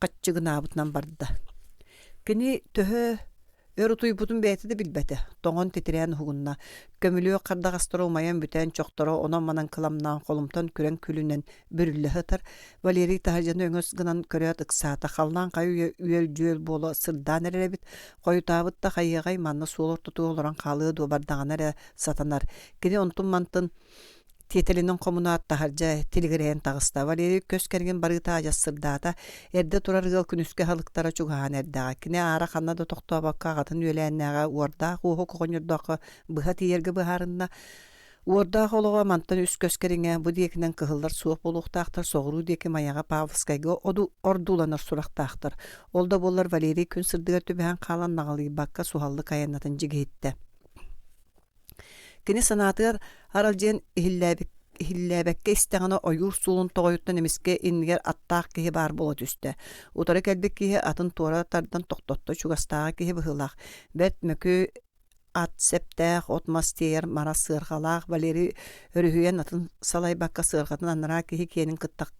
каччыгынаабытынан барда. Кини төһө өр утуйбутун бэйэти да билбэти. Тоҥон титирээн хугунна. Көмүлүө хардаҕастара умайан бүтэн чохторо онон манан кыламнаан холумтан күрэн күлүнэн бүрүллэ хытар. Валерий таһырдьаны өҥөс гынан көрөөт ыксаата. Халлаан хай үөл-дьүөл буоло сырдаан эрэребит. Хойутаабыт да хайыгай манна суолор тутуу олоран хаалыы дуо бардаҕан эрэ сатанар. Кини онтун мантын тиетелинен коммунаат таһардьа тилигирээн таҕыста. Валерий көскэригин барыыта ажассырдаата эрдэ турар ыал күнүскэ халыктара чугаһаан эрдэҕэ. Кини аара ханна да тохтообакка агатын үөлээннээҕэ уордаах уоһу коҕоньордоохха быһа тиийэргэ быһаарынна уордаах олоҕо мантан үс көскэриҥэ бу диэкинэн кыһыллар суох болуохтаахтар соҕуруу диэки маяҕа Павловскайга ордууланар сурахтаахтар. Ол да буоллар Валерий күн сырдыгар түбэһэн хаалан наҕалыйбакка суһаллык аяннатын жигиһитте. Кини санаатыгар аралдьыан иһиллээбэкке истэҕинэ ойуур суулун тоҕойуттан эмиске иннигэр аттаах киһи баар буола түстэ. Утары кэлбик киһи атын туора тардан тохтотто чугастааҕа киһи быһылаах. Бэт мөкү ат септээх отмас тиэйэр мара сыарҕалаах. Валерий өрүһүйэн атын салайбакка сыарҕатын аннараа киһи киэнин кыттак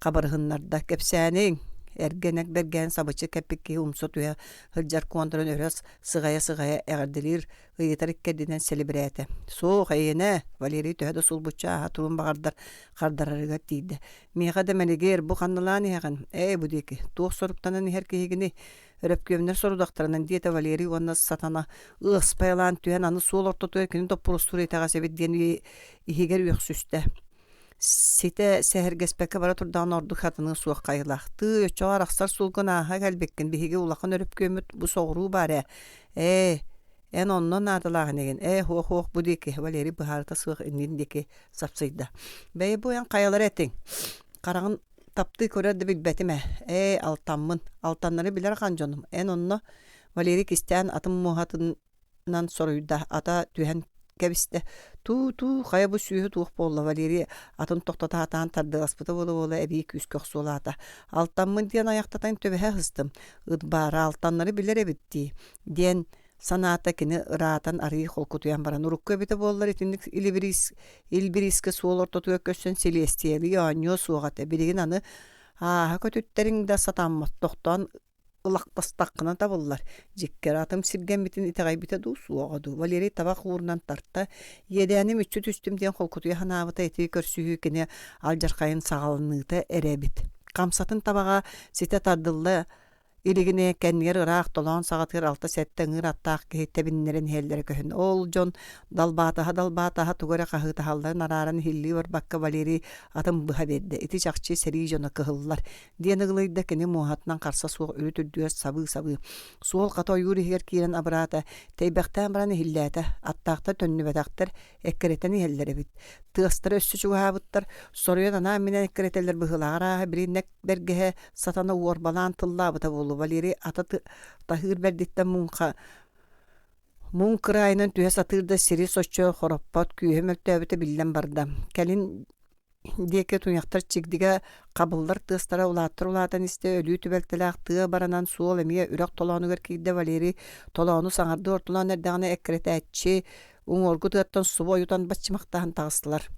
хабарыһыннарда. Кэпсээниң эргенек берген сабычы кеппикки умсу туя хылжар контрон өрөс сыгая эгердилир ыйытар иккединен селебирээте. Суох айына Валерий төһөдө сулбуча турун багардар кардарарыга тиийди. Мига да менегер бу канналаан яган. Бу деки туох соруктанан херкегини өрөпкөмнөр сорудактарынан диете Валерий онна сатана ыспайлан түен аны суол ортотуя кини доппурустур итага себедден ихигер үөксүстэ. Сите сехергеспекке бара турдан орду хатыны суох кайылахты өчөөр аксар сулгун аха келбеккен биһиге улакын өрөпкөмүт бу согуруу баре. Эн оннон аталагын еген. Хуох бу деки Валерий быһарыта сыгык иннин деки сапсыйда. Бэй бу ян кайалар этиң. Карагын тапты көрөдө билбетиме. Алтанмын. Алтаннары билер канжоным. Эн онно Валерий кистен атын мухатынан соруйда ата түһен кебисте. Ту кая бу сүйө туох болла Валерий атын токтата атан тардыгаспыты боло эби күскөк сулата. Алтанмын диен аяктатан төбөһө хыстым. Ыдбара алтаннары билер эбитти. Диен санаата кини ыраатан арый холкутуян баран урукка бите боллар итинник илбириске суол ортотуя көссөн селестиели яаньо суогата билигин аны көтүттериң да сатаммат токтон ылакпастаккына табыллар. Жиккер атым сирген битин итегай бите ду суогаду. Валерий табак уурунан тарта еденим үчү түстүм диен холкутуя ханаабыта эти көрсүһү кини алжаркайын сагалыныыта эребит. Камсатын табага сите тардылла Илигине кеннер ыраак толон сагатыр алта сеттен ыраттаак кехиттебиннерин хеллери көһүн. Ол жон далбаатаха тугара кахыта халларын арааран хилли бар бакка Валерий атын быха берди. Ити жакчы сери жона кыһыллар. Диэн ыгылыйда кини муахатынан карса суох өрү түрдүөр сабы. Суол ката юри хер киирен абраата тейбэхтэн бараны хиллээте аттаакта төннүбэтактар эккеретени хеллери бит. Тыастар өссү чугаабыттар соруян ана менен эккеретелер быһылагара бириннек бергеhe сатана уорбалаан тыллаабыта болу. Валерий ататы тахыр бердиттен мун кырайынан түһэ сатырда сири соччо хороппот күйе мөлтөбүтэ биллен барда. Келин диэке туняктар чигдиге кабыллар тыыстара улаатан исте өлүү түбэлтэлээх тыа баранан суол эмие үрек толоонугар кийде Валерий толоону саңарды ортулан эрдэгане эккеретээччи уңоргу тыаттан субу оютан баччымактаан тагыстылар.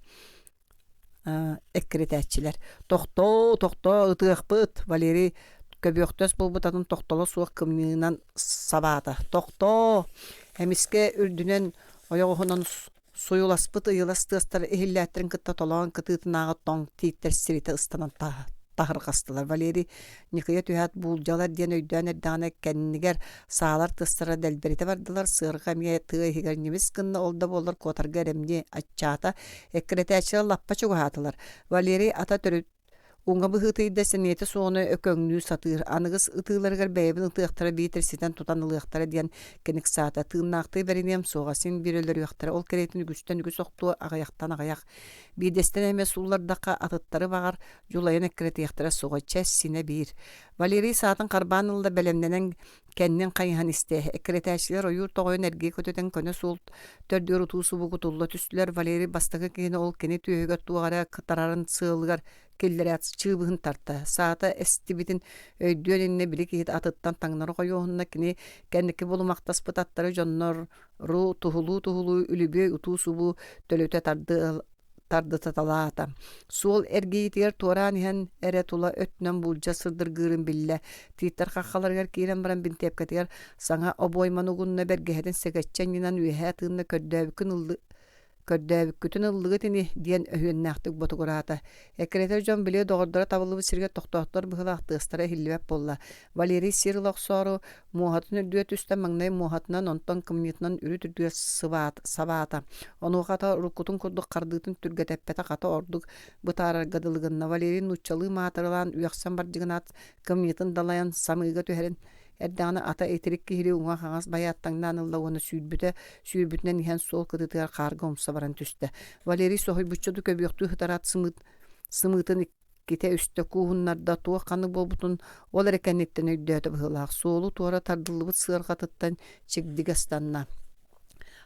Эккеретээччилер. Тохто ытыахпыт Валерий көбөктөс болбут атын тохтоло суак кымнынан сабаата. Тохто эмиске үрдүнен оёгунан суюласпыт ыйылас тыастар эхиллээтерин кытта толоон кытыытынаагы тоң тииттер сирите ыстанан тахыргастылар. Валерий никыя түһät булжалар диэн өйдөөн эрдэҕинэ кэннигэр саалар тыстара дэлберите бардылар. Сыырга эмиэ тыа ихигэр немис гынна олда боллар котарга эремни аччаата эккеретээчилер лаппа чугаатылар. Валерий ата төрүт Унга быһытыйда сенети соны өкөңнүү сатыр. Аныгыс ытыыларыгар бэйбин ытыактара биитер ситен тутан ылыактара диэн кеник саата. Тыыннаакты беринем суга син бирөлөр уяктара. Ол керейтин үгүстен үгүс октуу агаяктан агаяк. Бидестен эмес уллардака атыттары багар жулайын эккеретияктара суга чэс сине бир. Валерий саатын карбан ылда белемненен кеннен кайхан исте. Эккеретээчилер оюр тогойын эрги көтөтен көнө султ төрдүөр утуусу бугу тулла түстүлөр. Валерий бастагы кини ол кени түйөгө тугара кытарарын сыылыгар келлерят чыбыгын тарта. Саата эстибитин өйдүөнинне билик ит атыттан таңнары койоонна кини кенники болумактаспыт аттары жоннор ру тухулуу үлүбү утуусубу төлөтө тарды таталаата. Суол эргейтер туаран иһэн эре тула өтнөн булжа сырдыргырын билле. Тииттер хаккаларгар киирен баран бинтепкетигер саңа обойманугунна бергеһеден сегеччен гинан үэһэ тыынна көддөбүккүтүн ыллыгы тини диэн өһүөннээхтик ботугураата. Эккеретер жон биле доҕордора табылыбы сирге тохтоохтор быһылаахтыыстара хиллибэп болла. Валерий сирилохсоору муухатын үрдүө түстэ маңнай муухатынан онтон кымньытынан үрү түрдүө сабаата. Онуухата руккутун курдук кардыытын түргэтеппете ката ордук бытаараргадылыгынна Валерий нуччалыы маатырылаан үөхсэн бардьыгынаат кымньытын далайан самыыга түһэрин эрдэҕинэ ата этерик киһири уҥа хаҥас байааттаҥнаан ылла уону сүүрбүтүнэн иһэн суол кытытыгар хаарга умса баран түстэ. Валерий соһуйбуччуду көбүөхтүү хытараат сымыытын ките үстө куухуннарда туох ханы болбутун ол эрекенниттен өйдөөтө быһылаах. Суолу туора тардыллыбыт сыаргатыттан чигдигастанна.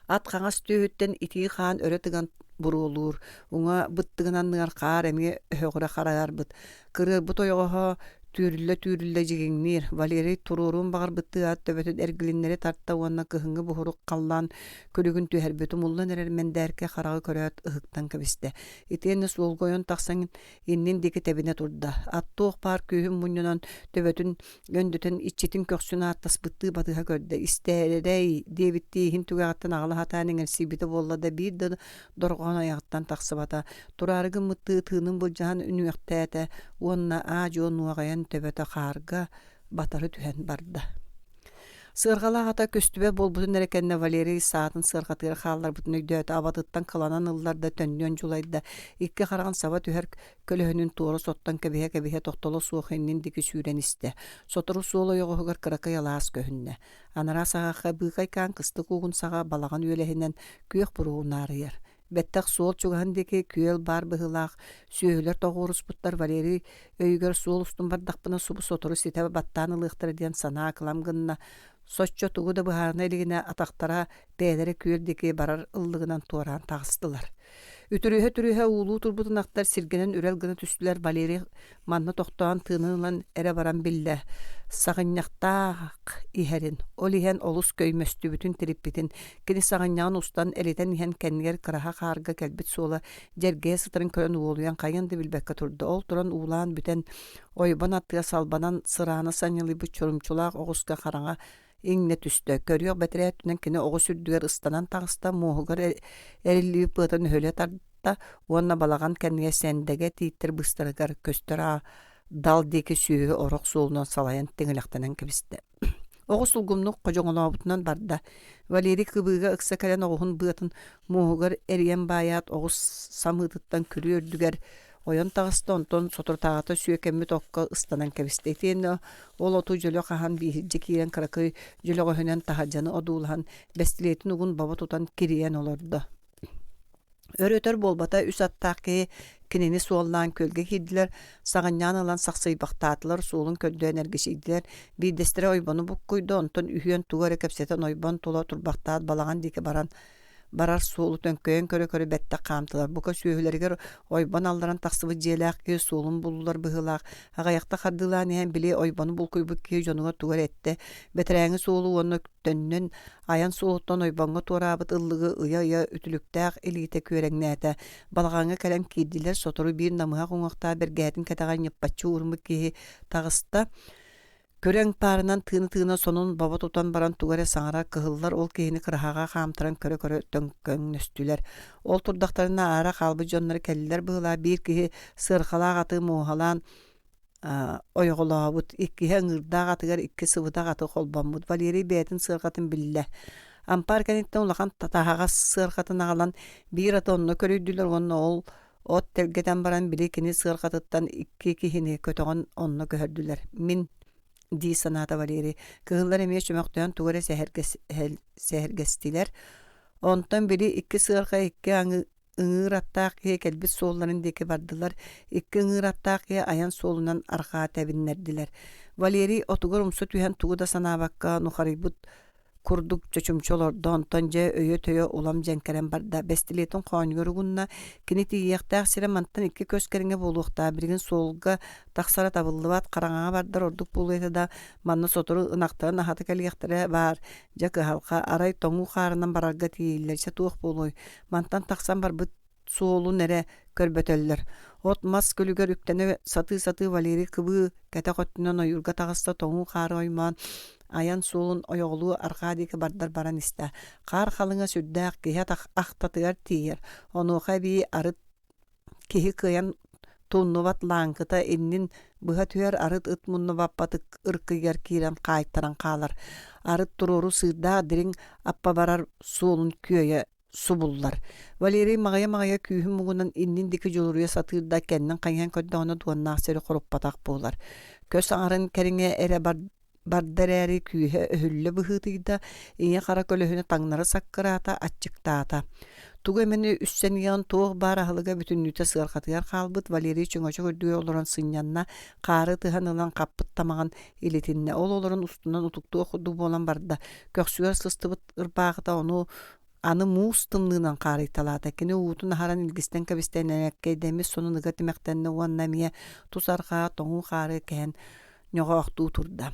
Ат хаҥас түүһүттэн итии хаан өрө тыган буруулуур. Уҥа быттыгынан ныар хаар эмиэ өһөҕүрэ хараарбыт. Кырыарбыт ойоҕоһо Türülle jigingmir. Valeri tururun bağır bıttığı at töbötün ergilinleri tartta uanna kıhıngı buhuruk kallan kölügün tüherbötü mullan erermen derke xarağı köröt ıhıktan kabiste. İtiyenni suol goyon taqsan innin diki tebine turda. Attuğ par kühün munyonan töbötün göndütün içitin köksüne attas bıttığı batığa körde. İsterey devitti hintugağıttan ağlı hatanın sibite bollada bir de dorğan ayağıttan taqsıbata. Turarıgın mıttığı tığının bulcahan ünüyaqtayata uanna ağacı onuğayan töböte xarga batarı tühen barda. Sırgalağa köstübe bolbutun erekenne Valeri saatın sırgatırı xallar butun öydöötü abatıttan kılanan ıllarda tönniyon julayda ikki xaragan saba tüher kölöhünün tuğru sottan kebihe tohtolo suuq ennin diki sүүren iste. Sotoru suolo yoğuğugar kıraka yalaas köhünne. Anara sağa bıqaykan kıstık uğun sağa balagan üyelehinen kүйek buruğun arıyar. Bettaq suol çugahandaki küel bar bıhılaq, süöhüler toğurus butlar Valeri öygör suol ustun bardaqpına subu sotoru sitebe battanı lıqtır diyen sana akılam gınna. Soçço tuğu da buharına eligine ataqtara değleri küerdeki barar ıllığından tuğran tağıstılar. Ütürühe uğulu turbutun aqtar sirgenen ürel gına tüstüler Valeri manna toqtoğan tığınılan ere baran bille. Sağınyaqtaq iherin, ol ihen olus köymöstü bütün trippitin, kini sağınyağın ustan eliten ihen kenniger kıraha qarga kelbit sola jergeye sıtırın kören uğuluyan kayındı bilbekka turdu. Ol turan uğulan büten oyban attıya salbanan sırağına sanyalı bu çorumçulaq oğuska qaranga İňne tüstü. Körüyor betere tünen kine oğu sürdüger ıstanan tağısta muğugar erilliği pıtan höle tarda onna balagan kenniye sendege tiyittir bыстырыгар köstara dal deki süyü orok suğundan salayan teňilektanan kibiste. Oğu sulgumluk kojoňolabutnan barda. Valeri kıbıga ıksa kalen oğun bıtın muğugar eriyen bayat oğu samıtıttan kürüyördüger oyon tağısta onton sotur tağıta süyekemmi tokka ıstanan kebiste. Etiyenni ol otu jölö qahan bihirce kiren kırakı jölö qohönen tahajanı odulhan bestiletin ugun baba tutan kiriyen olurdu. Örötör bolbata üs attaki kinini suollan kölge hidiler sağanyan alan saksıybaqtatılar suolun köldö energişiydiler bir destere oybonu bukkuydu onton ühyen tuğara kepseten oyban tola turbaqtaat balagan dike barar suolu tönköyen körö bette qamtılar. Buka süöhüleriger oyban allaran taqsıbı jelaq ki suolun buldular bıhılaq. Agayaqta xardılan hem bile oybanu bulkuybuk ki jonuga tugar ette. Beteräňi suolu onu tönnün ayan suoluttan oybanga torabıt ıllığı ıya ütülüktaq elite köreňnäte. Balagaňa kelem kiddiler sotoru bir namıha qoňaqta bergätin ketagan yappaçı urmuk ki tağısta kören parынан tığına sonun baba tutan baran tugare saňara kıhıllar ol kehini kırahaga hamtıran körö tönkönöstüler. Ol turdaktarına ara qalby jonları kelliler bıhla bir kihi sırxala atı muhalan oýgulabut ikki hengirda atıgar ikki sıvıda atı holbamut Valeri betin sırgatın bille. Ampar kenitten ulakan tatahaga sırgatın alan bir atonno körüydüler onu ol ot telgeden baran bilikini sırgatıttan ikki kihini kötögon onno köhördüler. Min di sanata Valeri. Kıhıllar emeye çömöktüyen tuğara sehergestiler. Ondan biri iki sığırka iki ıngır attaq kelbit soğulların deki bardılar. İki ıngır attaq ayan soğulunan arka tebinlerdiler. Valeri otugur umsu tühen tuğu da sana bakka nuharibut kurduk çöçümçolor dontonca öyö töyö ulam jenkeren barda bestiletin qoňurugunna kiniti ýaqtaq siremantan iki köskeriňe boluqta birgin solga taqsara tabıllybat qaraňa bardar orduk buluýda da manna sotoru ynaqtary nahaty kelýäktire bar jaky halka aray toňu qaryndan bararga tiýillerçe tuğ boluy mantan taqsan bar bu soğulu nere körbötöller. Ot mas kölüger üktene satı Valeri kıbı kete qottunan oyurga tağısta toňu qary oyman ayan soğulun oyoğluğu arkadiki bardar baran iste. Qar xalıňa süddäq kihe aqtatyar tiýer. Onu xabi arıt kihi kıyan tunnubat lankıta ennin bıha tüyer arıt ıtmunnu bappatık ırkıger kiren qaytaran qalar. Arıt tururu sığda dirin appa barar soğulun köye subullar. Valeri magaya kühüm mugunan innin diki joluruya satırda kennin qayan ködde ona duannaaq seri qorup batak bolar. Kös arın keriňe ere bardarari kühe öhülle bıhıtıyda iňe qara kölöhüne taňnara sakkırata atçıktata. Tugu meni üssen yan tuğ barahalıga bütünlüte sığarqatyar qalbyt Valeri çöňöçe gördüğü olaran sınyanna qары tıhanılan qappıt tamagan ilitinne ol olaran ustundan utuktu okudu bolan barda köksüger sıstybyt ırpaqda onu Anı muus tımlığından qarıytalata. Kini uutun haran ilgisten kabisten enekkeydemis sonu nıgatimektenni uannamiye tusarqa toğun qarı kehen ñoğoqtuu turda.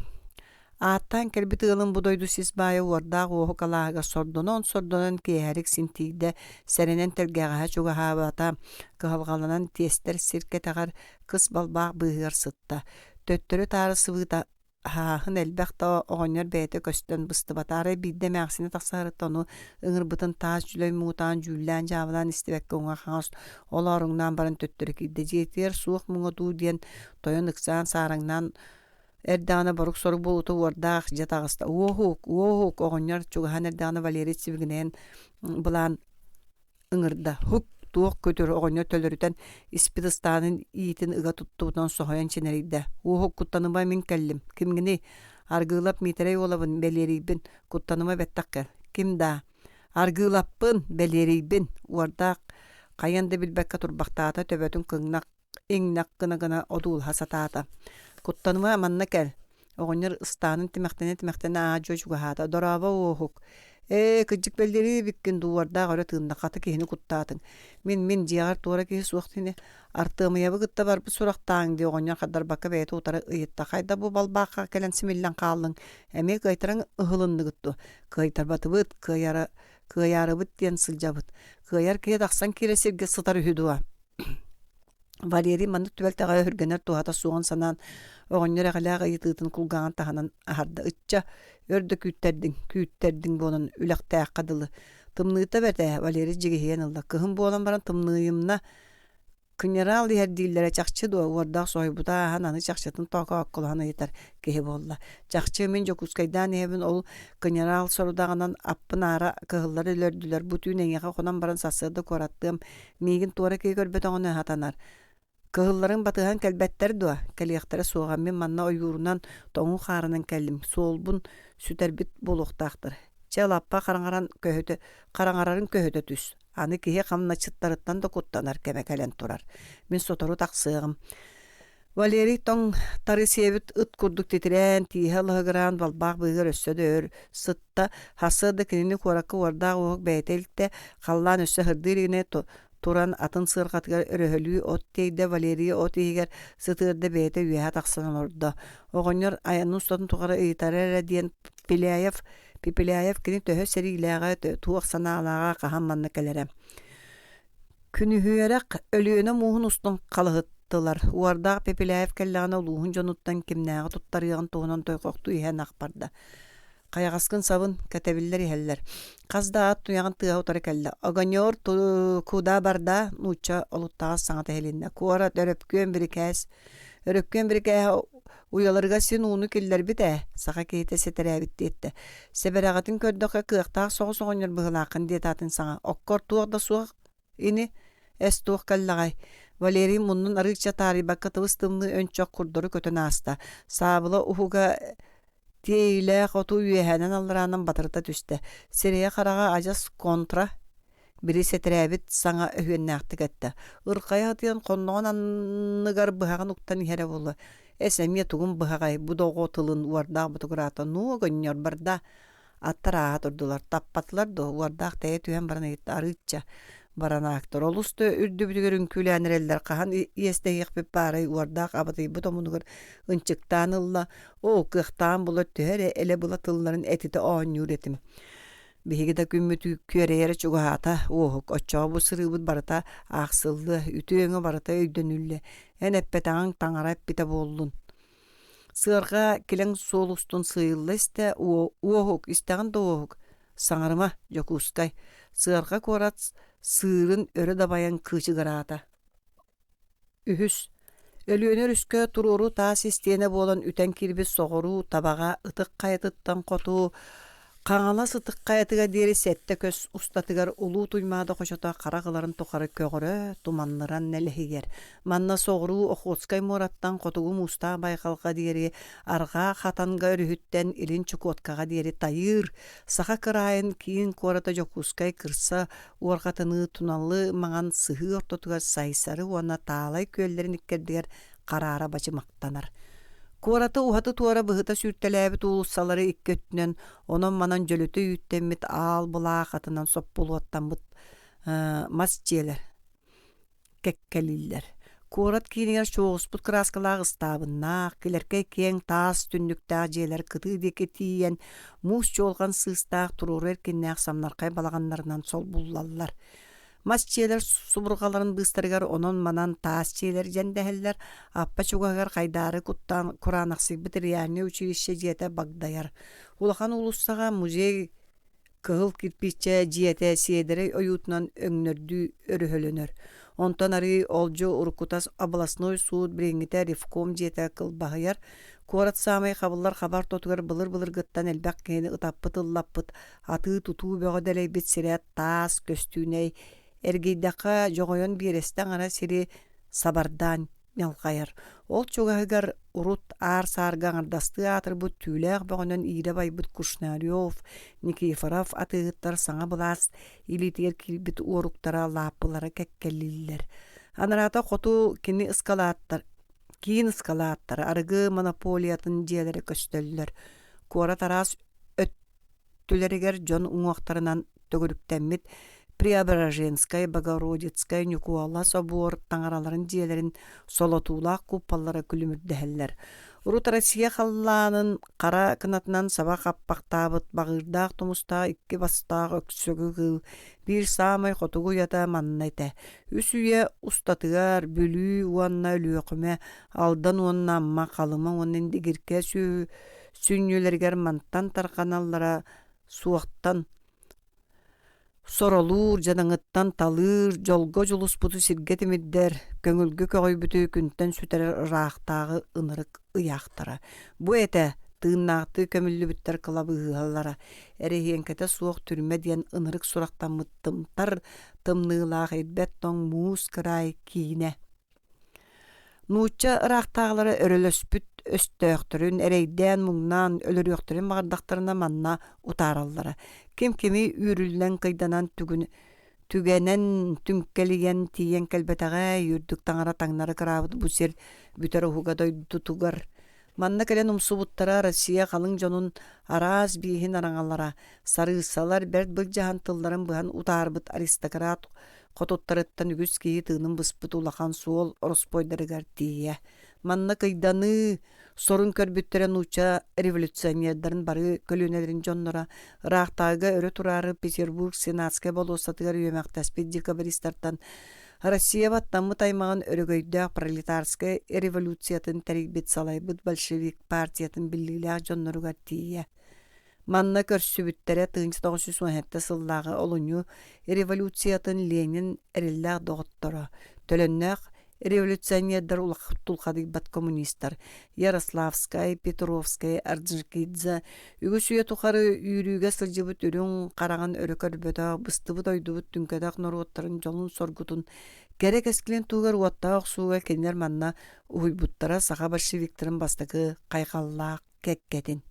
Aattan kelbit ılın budoydu sis baya uardaq oğu kalaaga sordonon keherik sintigde serenen telgeğaha çuga habata kıhalgalanan tester sirke tağar kız balbaq bıhır sıtta. Töttörü tarı sıvıda haahın elbaqta oğonyor beyte köstön bısты batara bidde məxsini taqsarıt onu ıngır bıtın taas jülöy muğutan jüllän javılan istibekke oğa xaas olarundan baran töttörü kidde jetiyer suuq muğu duu diyen toyon ıksan sarangnan Erdana baruk soru bulutu wardaq jatagısta. Oğuk oğonyor çugahan Erdana Valeri Sivginen bulan ıngırda. Huk tuğuk kötür oğonyor tölörüten İspidistan'ın iyitin ıga tuttuğundan soğuyan çeneriydi. Oğuk kuttanıma min kellim. Kimgini argılap mitrey olabın beleribin kuttanıma bettakkel. Kim da argılapın beleribin wardaq qayandı bilbekka turbaqtaata töbötün kıngnak ingnak gına odul hasataata. Kuttanıma manna kel. Oğonyor ıstanın timektene ağacı çugahata. Doraba oğuk. Kıcık belleri bikkin duvarda gara tığında katı kehini kuttatın. Min ciğer tuğra kehi suuqtini. Artığımı yabı gıtta bar bu suraqtağın diye oğonyor kadar baka beyti utara ıyıtta. Kayda bu balbaqa kelen simillen kaldın. Emi kaytaran ıhılındı gıttu. Kaytar batı bıt, kıyarı bıt diyen sılca bıt. Kıyar keye daqsan kire sevge sıtarı hüdüva. Valeri manık tübelteğe hürgener tuhata suğan sanan oğonyor ağalağa yıtığıtın kulgağın tahanan aharda ıtça örde küütterdin boğunun ülaqtağ qadılı. Tımnığıta berde Valeri jigihiyen ılda. Kıhın boğulan baran tımnığımna kınyara her dillere çaqçı doğa vardaq soybuda hananı çaqçıtın toqa oqqulağına yeter kehi bolla. Çaqçı min jokuskaydan evin ol kınyara sorudağынан appın ara kıhılları lördüler. Bu tüyün engeqa konan baran sasırdı korattığım migin tuğra kehi körbet oğunu hatanar. Kıhılların batıhan kelbetler doğa. Keliyaqtara soğan min manna oyurunan toğun xarının kellim. Solbun süterbit boluqtaqtır. Çalappa qarangararın köhötö tüs. Anı kihe qamna çıttarıttan da kuttanar kemekelen turar. Min sotoru taqsığım. Valeri ton tarı sevit ıt kurduk titiren tihe lığıran balbaq bığır össödör. Sıtta hasıda kinini korakı vardaq oğuk beytelikte qallan össö hırdirine turan atın sırqatıgar öröhölüyü ot teyde Valeri ot eğer sıtırda beyte üyeha taqsanan orda. Oğonyor ayanın ustadın tuqara ıytarara diyen Pipilayev kini töhö serilağa tuğaq sanalağa qahan manna kelere. Күнү hüyerek ölüyöne muhun ustun qalıhıttılar. Uardaq Pipilayev kellağına uluğun jonutten kimnağı tuttarıyan tuğunan toyqoqtu ihan aqparda. Qayaqaskın sabın katebiller iheller. Qazda at tuyağın tığa utarı kelle. Aganyor kuda barda nuça oluttağı sana tehelinne. Kuara öröpkön biri kəs. Öröpkön biri kəs uyalarga sin unu killer bide. Sağa kehite setere bitti etti. Seberağatın kördöke kığıqtağ soğu soğunyor bığılaqın diye tatın sana. Okkor tuğda suğ ini es tuğ kallagay. Valeri munnun arıqça taribakka tıvıstımlı ön çok kurdoru kötü nasta. Sabıla uhuga Tiyle qotu üyehenen aldıranan batırta düştü. Seriye qarağa ajas kontra biri seterabit sana öhünnäqtik etti. Irqaya hatiyan qonnoğun anныгар bıhağın uqtan ihere bolu. Esemiye tuğun bıhağay bu doğu tılın vardaq butuqurata nuğu gönyor barda attara durdular. Tappatlar da vardaq teye tüyen barana gitti arıqça. Barana aktör. Olustu ürdü bütügörün külänireller qahan iyeste yıqbip baray vardaq abatay bu tomunugur ınçıktan ılla o qıqtan bulat tühere ele bulatılların etiti oğun yüretim. Bihigida gümmütü köreyere çuğahata oğuk oçağı bu sırıbıt barata ağsıldı ütüğünü barata öydönülle en eppetağın tangarayıp bite bollun. Sığırga kilen solustun sıyıllı iste oğuk isteğin de oğuk sanarıma jokuskay sığırga korat sığırın örü dabayan kıçı garata. Ühüs. Ölüönөр üskö tururu taas isteyene bolan üten kirbis soğuru tabağa ıtık kayatıttan kotu Qaňala sytyk gaýatyga deri sette kös ustatygar ulu tuýmada goşata qaraqylaryň tokary kögüre tumanlaran nelehiger. Manna soğru Oxotskay Murattan qotugu Musta Baykalga deri arga xatanga örühütten ilin çukotkaga deri tayır. Saha kıraýyn kiin korata Jokuskay kırsa uargatyny tunallı maňan syhy ortotuga saýsary ona taalay köllerin ikkerdiger qarara baçy maktanar. Kuorata uhаты туара быһыта сүртэлээбит улуссалары иккөттүнэн, онон манан жөлөтө үүттэммит аал былаах атынан соппулуаттаммыт мас дьиэлэр, кэккэлиллэр. Куорат киинигэр чоҕуспут краскалаах ыстаабыннаах, килэркэй киэң таас түннүктээх дьиэлэр кытыы диэки тиийэн, муус чуолган сыыстаах туруурэр киннээх самнархай балаганнарынан сол буллаллар. Мас дьиэлэр субургаларын быыстарыгар онон манан таас дьиэлэр дьэндэһэллэр, аппа чугаһыгар хайдаары куттаан кураанахсыйбыт реальный училище дьиэтэ багдайар. Улахан улуссаҕа музей кыһыл кирпиччэ дьиэтэ сиэдэрэй ойуутунан өҥнөрдүү өрүһөлөнөр. Онтон ары олдьо Уркутас областной суд бириҥҥитэ ревком дьиэтэ кылбаһыйар, куорат саамай хабыллар хабар тотугар былыр гыттан элбэх киһини ытаппыт ыллаппыт, атыы тутуу бөҕөдэлэйбит сирэ таас көстүүнэй эргийдэххэ жоҕойон биэрэстэн ара сири сабардаан мялҕайар. Ол чугаһыгар урут аар саарга аҥардастыы аатырбыт түүлээх бөҕөнөн иирэ байбыт Кушнарёв, Никифоров атыыттар саҥа былаас илиитигэр киирбит уоруктара лааппылара кэккэллиллэр. Анараата хоту кини киин ыскалааттар арыгы монополиятын дьиэлэри көстөллөр. Куора тараас өттүлэригэр дьон уҥуохтарынан төгүрүктэммит Преображенская, Богородицкая, Нюкуала собор таңараларын дьиэлэрин солотуулаах куппаллара күлүмүрдэһэллэр. Урут Россия халлаанын кара кынатынан саба хаппактаабыт багырдаах тумустаа икки бастаах өксөгү гыл бир саамай хотугу ята маннайта. Үс үйе устатыгар бүлүү уанна өлүөкүмэ алдан уанна амма калыма уаннын дигирке сүннүлэригэр мантан тарканаллара суактан соролуур жанаңыттан талыыр жолго жулуспуту сиргетимиддер көңүлгү көҕөйбүтү күнтэн сүтэр ыраахтаагы ынырык ыяахтара. Бу эте тыыннаахты көмүллүбүттер кылабыыһаллара. Эрехиэнкэтэ суох түрмэ диэн ынырык сурахтаммыт тымтар тымныылаах эдбэт тоң муус кырай киине. Нуучча ыраахтааҕылары өрөлөспүт өстөөхтөрүн эрэйдээн муҥнаан өлөрүөхтөрүн маҕардахтарына манна утаараллара. Ким-кими үүрүллэн кыйданан түгэнэн түҥкэлийэн тиийэн кэлбэтэҕэ юрдук таҥара таҥнары кыраабыт бу сир бүтэр уһуга дойдутугар. Манна кэлэн умсубуттара Россия халыҥ дьонун араас бииһин араҥалара. Сарыыссалар бэрт былдьаһан тылларын быһан утаарбыт аристократ хотуттарыттан үгүс киһи тыынын быспыт улахан суол ораспойдарыгар тиийэ. Манна кыйданы сорун көрбүттөрө нууча революционердарын бары көлүнэлерин дьоннора ыраахтаага өрө турары Петербург сенатская болуостатыгар үөмэхтэспит декабристартан Россия баттаммы таймаган өрөгөйдөөх пролетарская революциятын тәригбит салайбыт большевик партиятын биллилээх дьонноругар тиийэ. Манна көрсүбүттэрэ 1917 сыллаагы олунью революциятын Ленин эриллээх доҕотторо төлөннөөх революционердар улахтулхадыйбат коммунисттар Ярославская, Петровская, Орджоникидзе үгүс үйэ тухары үүрүүгэ сылдьыбыт үрүң караҕан өрө көрбөтөөх быстыбыт ойдубут түнкэдээх норуоттарын жолун соргутун керек эскилен тугар уоттаах сууга кинилэр манна уһуйбуттара саха большевиктарын бастакы кайхаллаах кэккэтин.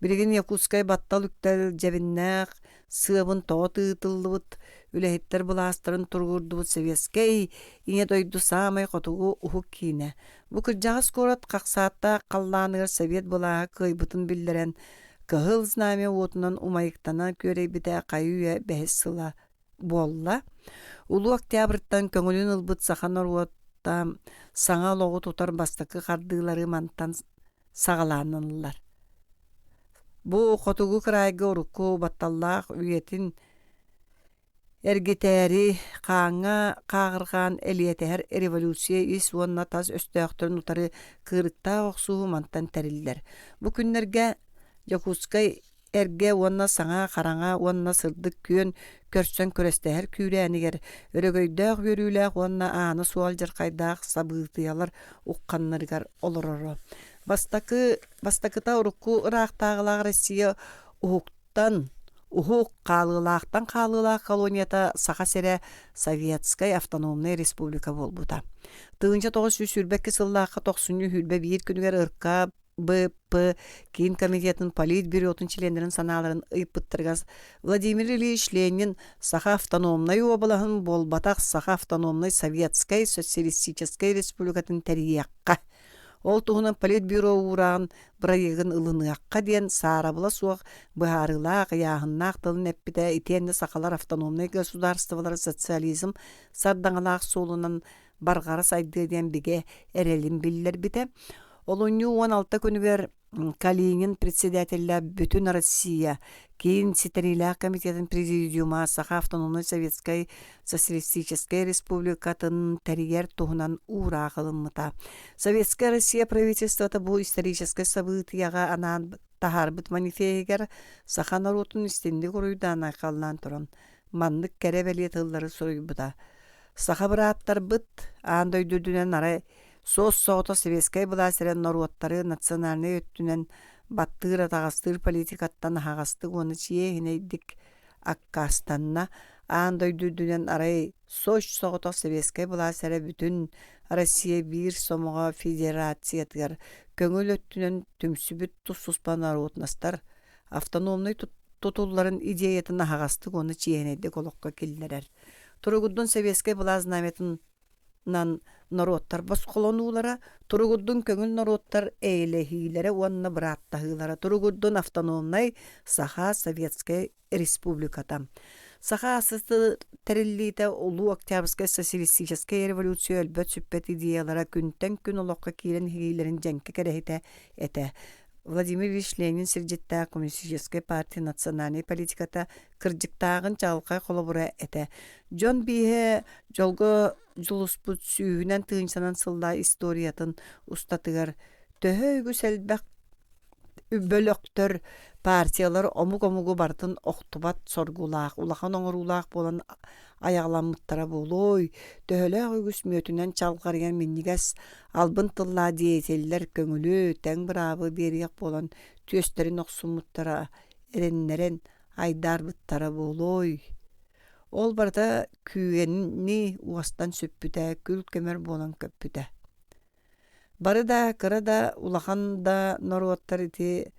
Билигин Якутская баттал үктэл жебиннээх сыабын тоҕо тыытыллыбыт үлэһиттэр былаастарын тургурдубут советскэй ине дойду саамай хотугу уһук киине. Бу кырдьаҕас куорат хахсаатта халлааныгар совет былааһа кыайбытын биллэрэн кыһыл знамя уотунан умайыктана күөрэйбитэ хайыыа бэһис сыла буолла. Улуу октябрьтан көҥүлүн ылбыт сахан оруотта саҥа олоҕу тутар бастакы хардыылары мантан саҕалааныллар. Бу хотугу кырайга урукку батталлаах үйетин эргитээри кааҥа каагыргаан элиэтэһэр революция ис уонна тас өстөөхтөрүн утары кыырыктаа охсуу мантан тэриллэр. Бу күннэргэ Якутскай эрге уонна саҥа хараҥа уонна сырдык күөн көрсөн көрөстэһэр күүрээнигэр өрөгөйдөөх үөрүүлээх уонна ааны суал жаркайдаах сабыытыялар укканнарыгар олороро. Бастакыта урукку ыраахтааҕылаах Россия уһук каалыылаахтан каалыылаах колонията саха сере Советская автономная республика болбута. Тыынча 900 сыллаахха 90 хүрбэ биир күнүгэр ырка БП кийин комитетин политбюротун членерин санааларын ыйппыттыргас Владимир Ильич Ленин саха автономный обалаһын болбатах саха автономный Советская социалистическая республикатын тәрийякка Ол туһунан политбюро ураан бырайыгын ылыныакка диэн саарабыла суох быһаарылаах яаһыннаах тылын эппите итиэнне сахалар автономный государстволар социализм сардаҥалаах суолунан баргара сайды диэн биге эрелин биллербите. Олунню 16 күнүгер Калинин председателя Бүтүн Россия, кейін Сетерилях комитетин президиума Саха автономной Советской Социалистической Республикатын тәригер туһунан уураагылыммыта. Советская Россия правительството бу историческое событияга анаан тахарбыт манифегер Саха народун истинди куруйдаан айкаллаан туран. Маннык керебели тыллары суруйбута. Саха бырааттар быт аандай дүрдүнен арай Сос соғыта Советскай бұласырен народтары национальный өттінен баттыра тағастыр политикаттан хағасты оны чие хинейдік аккастанна аандай дүрдүнен арай Сос соғыта Советскай бұласыры бүтін Россия бир сомуға федерациятығар көңіл өттінен түмсүбіт тұссуспа народнастар автономный тутулларын идеятына хағасты оны чие хинейдік олыққа келдерер. Тургуддун Советскай бұлазнаметін народтар басқолонуулара, туругуддун көңүл народтар эйлехилere уанна браттахылара, туругуддун автономный Саха Советская Республиката. Саха асысты териллите улуу Октябрьская социалистическая революция өлбөт сүппет идеялара күнтен күн олоққа киирен хигилерин женке керехите эте. Владимир Ильич Ленин сиржиттаа Коммунистической партия национальный политиката кырдьыктаагын чалкай колобура эте. Жон бихе жолго жулуспут сүүнен тыынсанан сылла историятын устатыгар төһөйгү сэлбэк бөлөктөр партиялар омуг-омугу бартын оқтубат соргулаах, улахан оңорулаах болан аяғламыттара болой, төһөлөөх үгүс мөтүнен чалгарген миннигес албын тылла диетеллер көңүлү тең бырабы бериек болан түөстерин оксумуттара эреннерен айдарбыттара болой. Ол барда күйенни уастан сөппүтэ, күл көмөр болан көппүтэ. Бары да, кыра да, улахан да народтар ити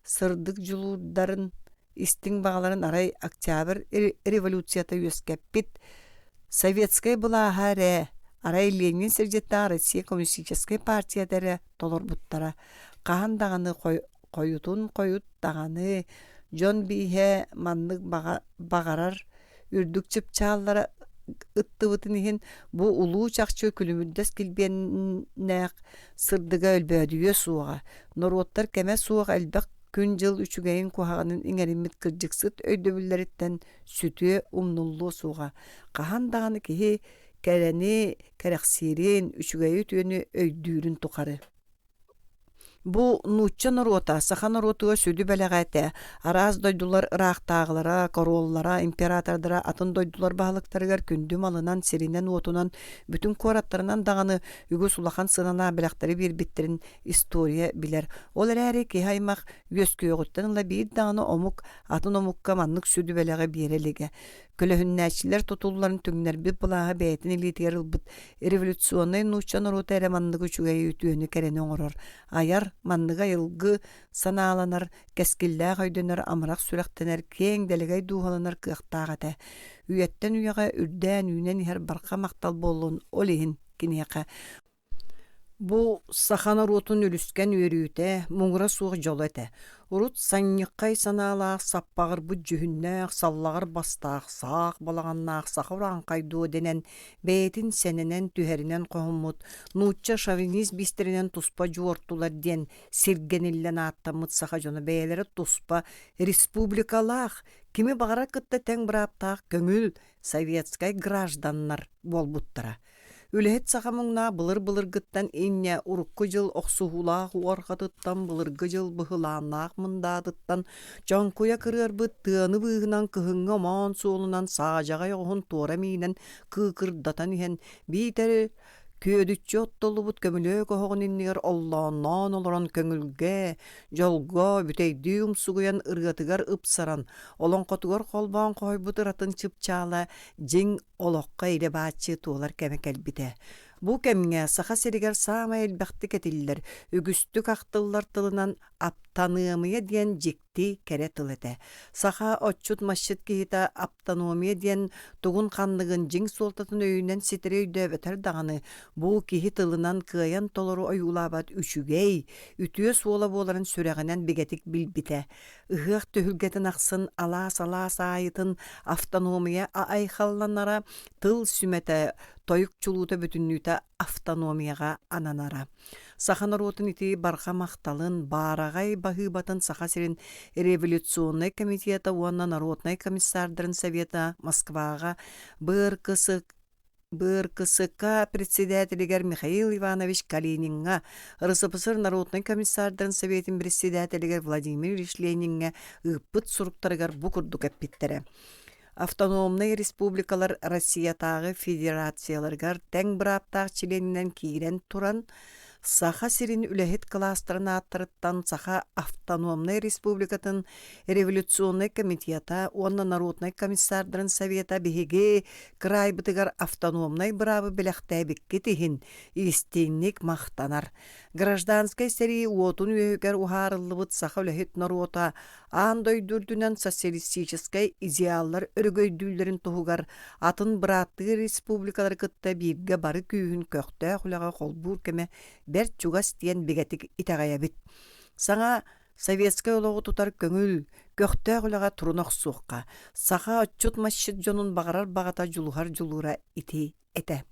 сырдык жулударын, истиң бағаларын арай Октябрь революцията өскеппит. Советская была харе, арай Ленин сиржетта Россия Коммунистическая партия дәрі толорбуттара. Қахан дағаны қойутун қойут дағаны, жон бейхе маннык бағарар, үрдік чыпчаллара ыттыбытын ихин бу улуу чакчы күлүмүддес килбеннэк сырдыга өлбөдүгө суога. Народтар кеме суога элбек күн жыл үчүгейин кухаганын иңеримит кырдьыксыт өйдөбүллериттен сүтүө умнуллуу суога. Кахан даганы кихи керени керексирин үчүгейи түйөнү өйдүүрүн тукары. Бу нучча народа, Саха народуга сөдү бәләгәте, араз дойдулар ырақтағылара, короллара, императордара, атын дойдулар бағылықтарығар күнді малынан, серинен, отунан, бүтін кораттарынан дағаны үгі сулахан сынана бәләқтары бір біттерін история білер. Ол әрі кейхаймақ өскөй оғыттаныла бір дағаны омук, атын омукка маннық сөдү бәләға береліге. Көлөһүннәчилер тутулларын түңнер бит булаға бәйтін илетер бұд революционный нучча народа әрі маннығы үчүгәй үтүөнү кәрені оңырор. Аяр манныга йылгы санааланар, кәскилләг өйдөнөр, амырақ сүрәктенер, кең дәлегәй дуһаланар кыяқтағаты. Үйеттен үйеға үрдән үйнен ихер барқа мақтал болуын олейін кенеқа. Бу Сахана ротун үліскен өрүйте, мұңыра суғы жол әті. Урут санныққай саналақ, саппағыр бұд жүхіннәқ, саллағыр бастақ, сақ балағаннақ, сақыран қайду денен, бәйтін сененен түхерінен қоғымыд, нұтча шовинист бистерінен туспа жуортулар ден, сергеніллен аттамыд сақа жоны бәйлері туспа республикалақ, кими бағара кытта тәң бұраптақ көңіл советскай гражданнар болбуттара. Үлэхет сахамыңна былыр-былыр гыттан инне урукку жыл оқсуғулақ уарғатыттан былыргы жыл бұхыланақ мындадыттан жанкуя кырырбыт тыаны бұғынан кыхыңға ман суолунан саажағай оғын туора мейнен кыкырдатан ихен бейтері көдүтчі оттолубут көмілі көғығын иннігер Аллаанан оларан көңілге, жолға, бүтейді умсугуян ыргатыгар ыпсаран, олон қотугар қолбан қойбут ыратын чыпчала, жин олоққа ире бачы туолар кәмекел бите. Бу кемге саха серигер сама элбәхти кетиллер, үгүстүк ақтыллар тылынан аптанымыя диен итти кере тылыты. Саха отчут машчыт кихита автономия диен тугун ханныгын жиң солтатын өйүнен ситире өйдөбөтөр даганы бу кихи тылынан кыян толору оюлабат үчүгей, үтүө суола боларын сүрәгенен бигетик билбите. Ыгык төхүлгетін ақсын алас айытын автономия айхалланара тыл сүмете тойук чулута бүтүннүтэ автономияга ананара. Сахан ротын ити барха мақталын, барагай бахыбатын саха сирин революционный комитета уанна народный комиссардарын совета Москвага БРКСК председателигер Михаил Иванович Калининга, РСФСР народный комиссардарын советин председателигер Владимир Ильич Ленинга ыппыт суруктарыгар букурдук эппиттере. Автономный республикалар Россиятағы федерацияларгар тәң бір аптақ членінен кейрен туран, Саха сирин үләхет кластерын аттырыттан Саха автономный республикатын революционный комитета, онна народный комиссардарын совета бігеге край бытыгар автономный бравы біләқтәбікке тихин истейнік мақтанар. Гражданской сери уотун үйегер ухарылы бұт Саха үләхет народа андой дүрдінен социалистической идеаллар өргөйдүлерин туһугар атын быратты республикалар кытта бирге бары күйін көқтә құлаға қолбур кеме бер чугас тиен бигетик итагая бит. Саңа советская олоғы тутар көңіл көқтә құлаға турунақ суққа. Саха отчут машит жонун бағарар бағата жулухар жулура ити эте.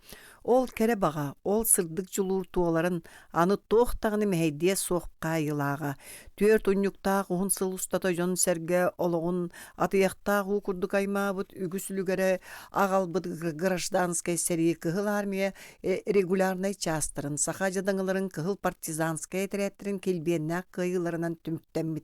Ол кәре баға, ол сырдық жулур туаларын аны тоқтағыны мәйдия соққа йылаға. Төрт ұнюқтақ ұғын сыл ұстата жон сәрге олығын атыяқтақ ұқырдық аймабыт үгісілігері ағалбыт гражданскай сәрі кығыл армия регулярнай частырын, саха жадаңыларын кығыл партизанскай тәрәттерін келбеннәк күйыларынан түміктен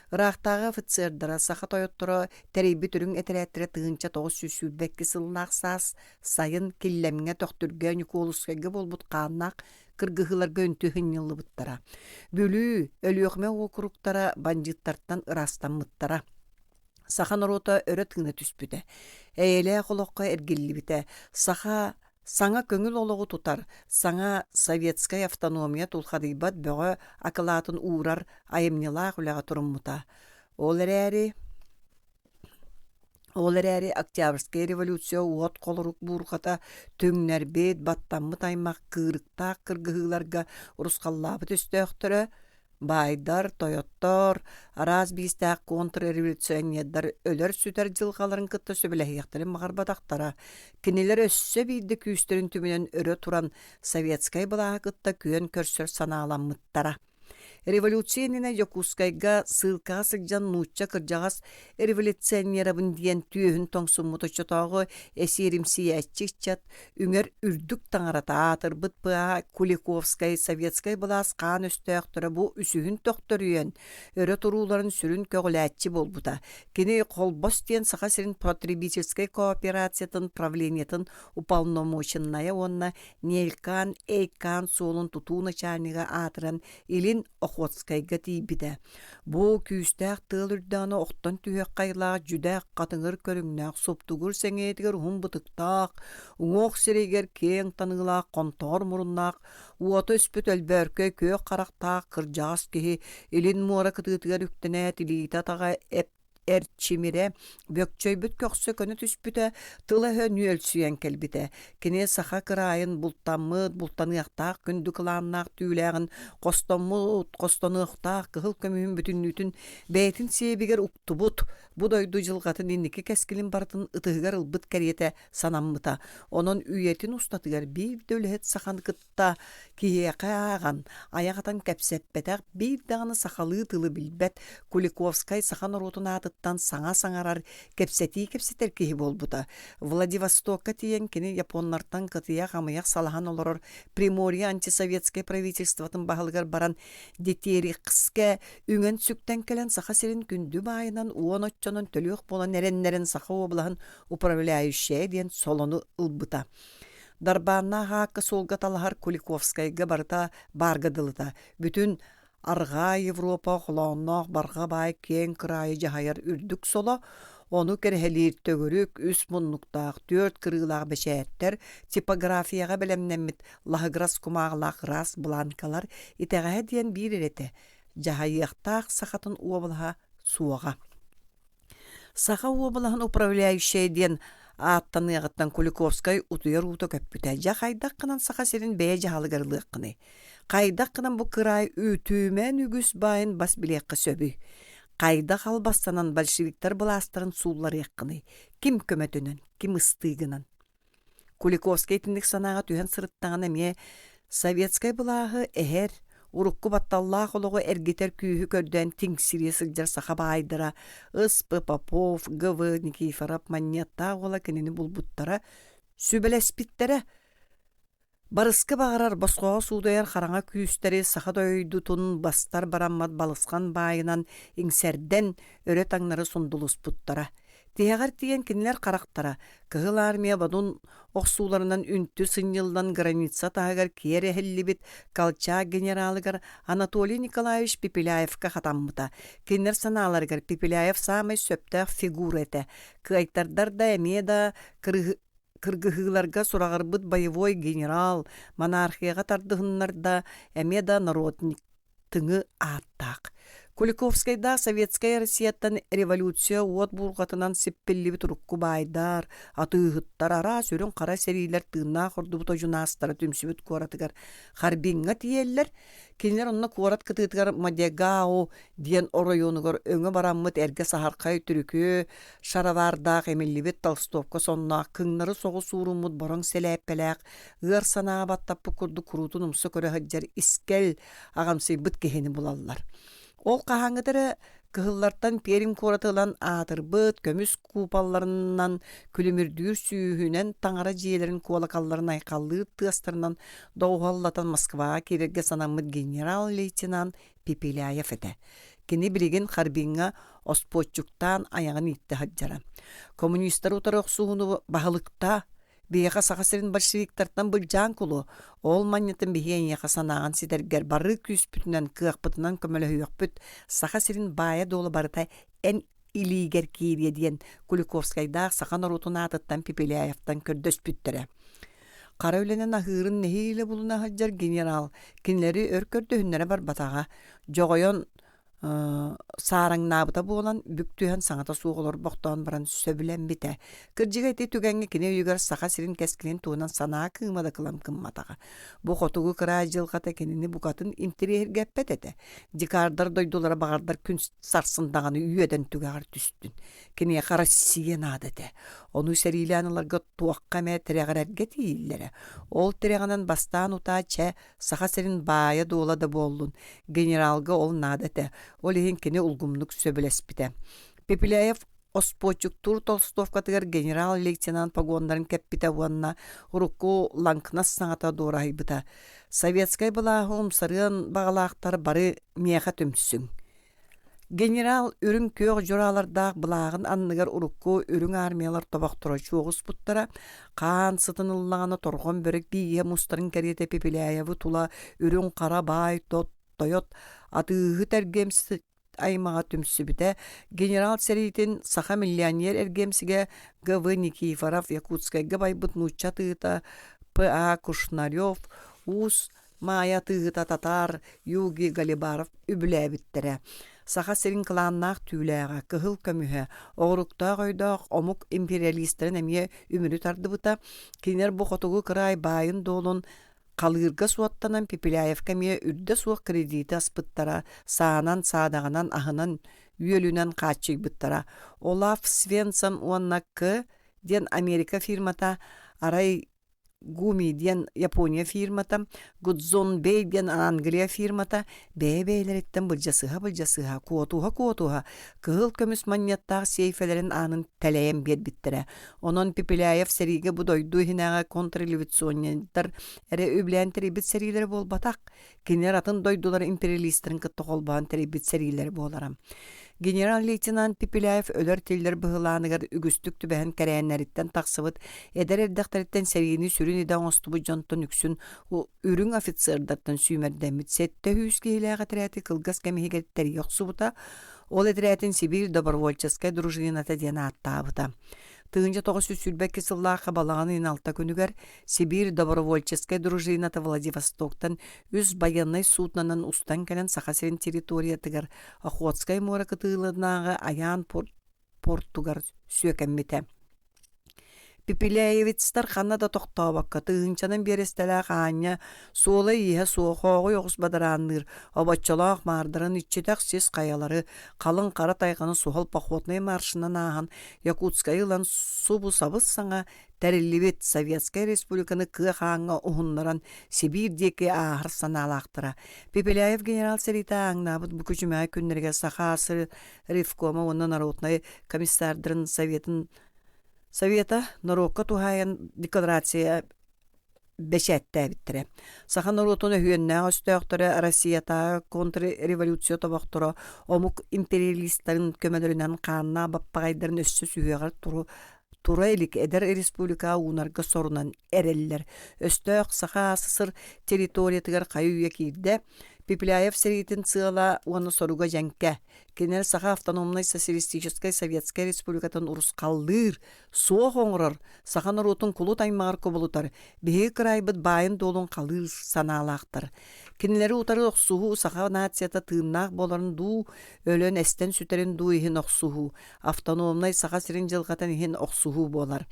Рахтағы офицердара саха тойоттора тәрейбі түрін әтірәттірі тығынча 900 сылнақ сас сайын келлеміңе тоқтүрге Николускайға болбут қаннақ кыргыхылар гөнтү хыннылы бұттара. Бөлі өліөқме округтара бандиттарттан ырастан мұттара. Саха норота өрі тыңна түспіді. Әйелі қолыққа әргелі біті. Саңа көңіл олығы тұтар, саңа советская автономия тұлқадыйбат бөғі акылатын уырар айымнела құлаға тұрыммыта. Ол әрі Октябрьская революция уот қолырук бұрғата төңнер бет баттаммыт аймақ кырықтақ кыргығыларға ұрысқаллабыт өстіқтірі, Байдар, Тойоттор, араз бейістәк контрреволюционердар өлер сүтер жылғаларын кытта сөбіләхияқтарын мағарбадақтара. Кенелер өссө бейді күйістерін түмінен өрі туран советскай бұлаға кытта күйен көрсөр саналаммыттара. Революциянина Якускайга сылка сылжан нучча кыржағас революционерабын диен түйін тоңсуммуты чотағы эсеримси әтчикчат үңер үрдік таңарата атыр бұтпыға Куликовскай советскай бұлас қан өстіяқтыры бұ үсігін тоқтырыйен өрі тұруларын сүрін көгіләтчі болбыта. Кені қолбос диен сақа сирин потребительской кооперациятын правлениятын уполномоченная онна Нелькан, Эйкан солын туту начальниға атыран илин Охотскайга тейбіді. Бұ күйістәк тыл үрдіғаны оқтан түйек қайлақ жүдәк қатыңыр көріңнәк соптуғыр сәңетігер ұн бұтықтақ, ұңоқ серегер кең танығылақ контор мұрыннақ, уаты үспіт әлбәркі көк қарақтақ кыржағыз кеге елін мұра кытығытығар үктінәт илейті атаға әрчимире бөкчөйбүт көксө көні түспүтэ тылыһы нүйөлсүйен келбите. Кене саха кырайын бултаммыт, бултаныяқтақ, күнді кыланнақ түйіләғін, қостаныяқтақ, кығыл көмүйін бүтіннүтін, бәйтін себегер уктубут, будойду жылғатын иннекі кәскілін бартын ытығығар ылбыт кәриеті санаммыта. Онын үйетін ұстатығар бір дөліхет сахан кытта киеқі аған, аяғатан кәпсеппетәқ бір дағаны сақалы тылы білбәт, Куликовскай сахан ротын атыттан саңа-саңарар кепсетер киһи болбута. Владивостокка тиен кини японнартан кытыя хамыяк салахан олорор Приморье антисоветское правительствотын бағылгар баран детери қыске үңен сүктен келен саха сирин күнді байынан уон отчонын төлөк болан эреннерин саха облағын управляющая ден солону ылбыта. Дарбанна хаакка солга талахар Куликовскайга барта баргадылыта. Бүтүн Арга Европа холоннох барга бай кен крайы жахайар үрдүк соло, onu керхелир төгөрүк үс муннуктаах 4 кырыылаах бешээттер типографияга белемнеммит лахыграс кумаалаах рас бланкалар итегаһа диэн биир эрете жахайыахтаах сахатын уобалха суаға. Саха уобалахан управляющая диэн аттаныагыттан Куликовскай утуяр уто көппүтэ. Жа хайдақ қынан саха серин бәе жағалығарлыққыны. Қайдақ қынан бұ кырай үтүүмэн үгіс байын бас билеққы сөбі. Қайдақ албастанан большевиктар бұластарын суулар яққыны. Ким көмөтінен, ким ыстыгынан. Куликовскай тіндік санаға түйен сырыттағына ме советскай бұлағы әхер урукку батталлах олығы әргетер күйі көрден теңсірие сылжар саха байдыра, Ыспы, Попов, Гывы, Никифоров, Маннетта ола кенені бұлбуттара, сүбелеспиттері. Барысқы бағарар босқоға судайар қараңа күйістері саха дойдутун бастар бараммат балысқан байынан еңсерден өрі таңнары сундулус бұттара. Тиягар тиен кинилер қарақтара, кығыл армия бадун оқсуларынан үнті сынйылдан граница тағығар кері хеллибит Колчак генералыгар Анатолий Николаевич Пепеляевка хатаммыта. Кинилер саналаргар Пепеляев самай сөптәқ фигура әті. Кайтардар да әме да кыргыһыыларга сурағарбыт боевой генерал, монархияға тардығыннар да әме да народник тыңы аттақ. Куликовскайда Советская Россияттан революция от бурғатынан сеппелли турукку байдар, атыгыттар ара сөрін қара серилер тыынна құрдубыто жунастары түмсібіт куаратыгар. Харбинга тиеллер, кенлер онна куарат кытыгар Мадегао диен орайонугар өңі бараммыт әрге сахарқай түрікі, шаравардақ эмеллибет Толстовка сонна, кыңнары соғы сурумут борың селәппеләк, ғыр санаға баттаппы күрді күрутын ұмсы көрі хаджар искел ағамсый бұт кехені бұлалылар. Ол қағаңыдыры кығыллартан перим коратылан атырбыт, көміс купалларынан, күлімірдүр сүйінен таңара жиелерін куалакалларын айқаллы тыстарынан доғаллатан Москваға керерге санамыд генерал-лейтенант Пепеляев еті. Кені білеген Харбинға оспотчуктан аяғын итті хаджара. Коммунистар утары оқсуғыны бағылықта бейеға сақасырын большевиктартан бұл жан күлі, ол маннетін бейен еға санаған сидергер бары күспүтінен кыақпытынан көмілі үйіқпүт, сақасырын бая долы барытай ән илигер кейрие дейін Куликовскайда сақан орутын атыттан Пепеляевтан көрдөс бүттірі. Қара өлінен ахырын нехейлі бұлына хаджар генерал, кенлері өр көрді хүннері бар батаға, жоғайон сарang набыта болан бүктүйен саңата суғылыр боқтауын баран сөбілен біті. Кіржігі әте түгенге кене үйгер сақа сирин кәскілен туынан санаа кыңмады кылам кымматаға. Бұ қотуғы кыра жылғата кенені бұқатын интерьер гәппет әті. Дикардар дойдулары бағардар күн сарсындағаны үйеден түгәғар түстін. Кене қара сиген адыды. Оны сәриляныларға туаққа мә тірәғар әрге тейілері. Ол тірәғанан бастан ұта чә сақа сирин бая доолады болдun. Генералға ол надыды. Олеген кене улгумнук сөбілеспіті. Пепеляев оспочуктур Толстовкатыгар генерал-лейтенант погондарын кәппіті уанна урукку ланкнас саңата дорайбыта. Советскай бұлағы умсарыған бағалақтар бары мияға төмсүң. Генерал үрін көк жұралардағы бұлағын анныгар урукку үрін армиялар тобақтыра чоғыз бұттара қан сытынылағаны торғын бөрік бейе мұстарын кәрете Пепеляевы тула үрін қара бай тойот атыгы тәргемсі аймаға түмсібіті генерал сәрейтін саха миллионер әргемсіге Г.В. Никифоров Якутскайға байбыт нуча тыыта П.А. Кушнарев Ус Мая тыыта татар Юги Галибаров үбіләбіттірі. Саха сәрін қыланнақ түйләға кығыл көмігі оғырықтақ ойдақ омық империалистерін әмие үмірі тарды бұта кенер бұқытығы қырай байын долын қалырға суаттанан Пепеляев кәме үрді суық кредиті аспыттара, саанан садағанан ахынан үйелінен қачыг бұттара. Олаф Свенсон уаннаққы ден Америка фирмата, арай Гуми ден Япония фирмата, Гудзон Бей ден Англия фирмата, бәй-бәйлереттен бұлжасыға, куотуға, кығыл көміс маньяттағы сейфелерін анын тәләйен бет біттірі. Онын Пепеляев сәриге бұдойду хинаға контрреволюционер әрі өблән тәребет сәрилері бол батақ. Кенер атын дойдулар империалистерін кітті қолбаған тәребет сәрилері боларам. Генерал-лейтенант Пепеляев өлөр телдер бұғыланығыр үгістік түбәхін кәрәйінлеріттен тақсывыт, әдір әрдіқтарыттен сәрейіні сүрін едан остубы жонтын үксін үрің офицердаттан сүймердәміт сәтті хүйіскейліға тірәті қылғас кәмегеттері yoqсубыта, ол әдірәтін Сибир добровольческай дружината дена аттабыта. Тыынча тоҕус сүлбекки сыллаахха балаҕаны алта күнүгэр Сибирь добровольческая дружината Владивостоктан үс военный суднанан устан кэлэн сахасырын территориятыгар Охотскай мора кытыылынаага аяан португар сүөкэммите. Пипиляевицтар ханна да тохтобакка тыынчанын берестелээх ааньа суола иһэ суохоогу йоҕус бадараанныыр обоччолоох маардарын иччитэх сис каялары калын кара тайганы суохол походный маршынан аахан Якутскай ылан субу сабыс саҥа тәриллибит Советская Республиканы кыах ааҥҥа уһуннаран Сибирь диэки аахар санаалаахтара. Пипиляев генерал Серита аңнаабыт бу күчүмээй күннэргэ сахаасы Ревкома онна народный комиссардарын Совета Норуокка тухайан декларация бешәттәбиттере. Саха Норуотуна хүөннää өстөөхтөрө Россиятаа контрреволюция тобохторо омук империалисттарын көмөлөрүнөн хаанна баппагайдарын өссө сүйөгөр тура элик эдер республика уунарга сорунан эреллер. Өстөөх саха асысыр территориятыгар кайуя киирде Пипиляев серитин цыала уаны соруга жәңке. Кенер саха автономной социалистической Советская Республикатын урус қаллыр, суох оңырыр, саха нұрутын кулу таймағар көбілутар, бейі кырайбыт байын долун қалыр саналақтыр. Кенелері утары оқсуғу саха нацията тыыннақ боларын ду, өлен әстен сүтерін ду ихин оқсуғу, автономной саха сирин жылғатын ихин оқсуғу болар.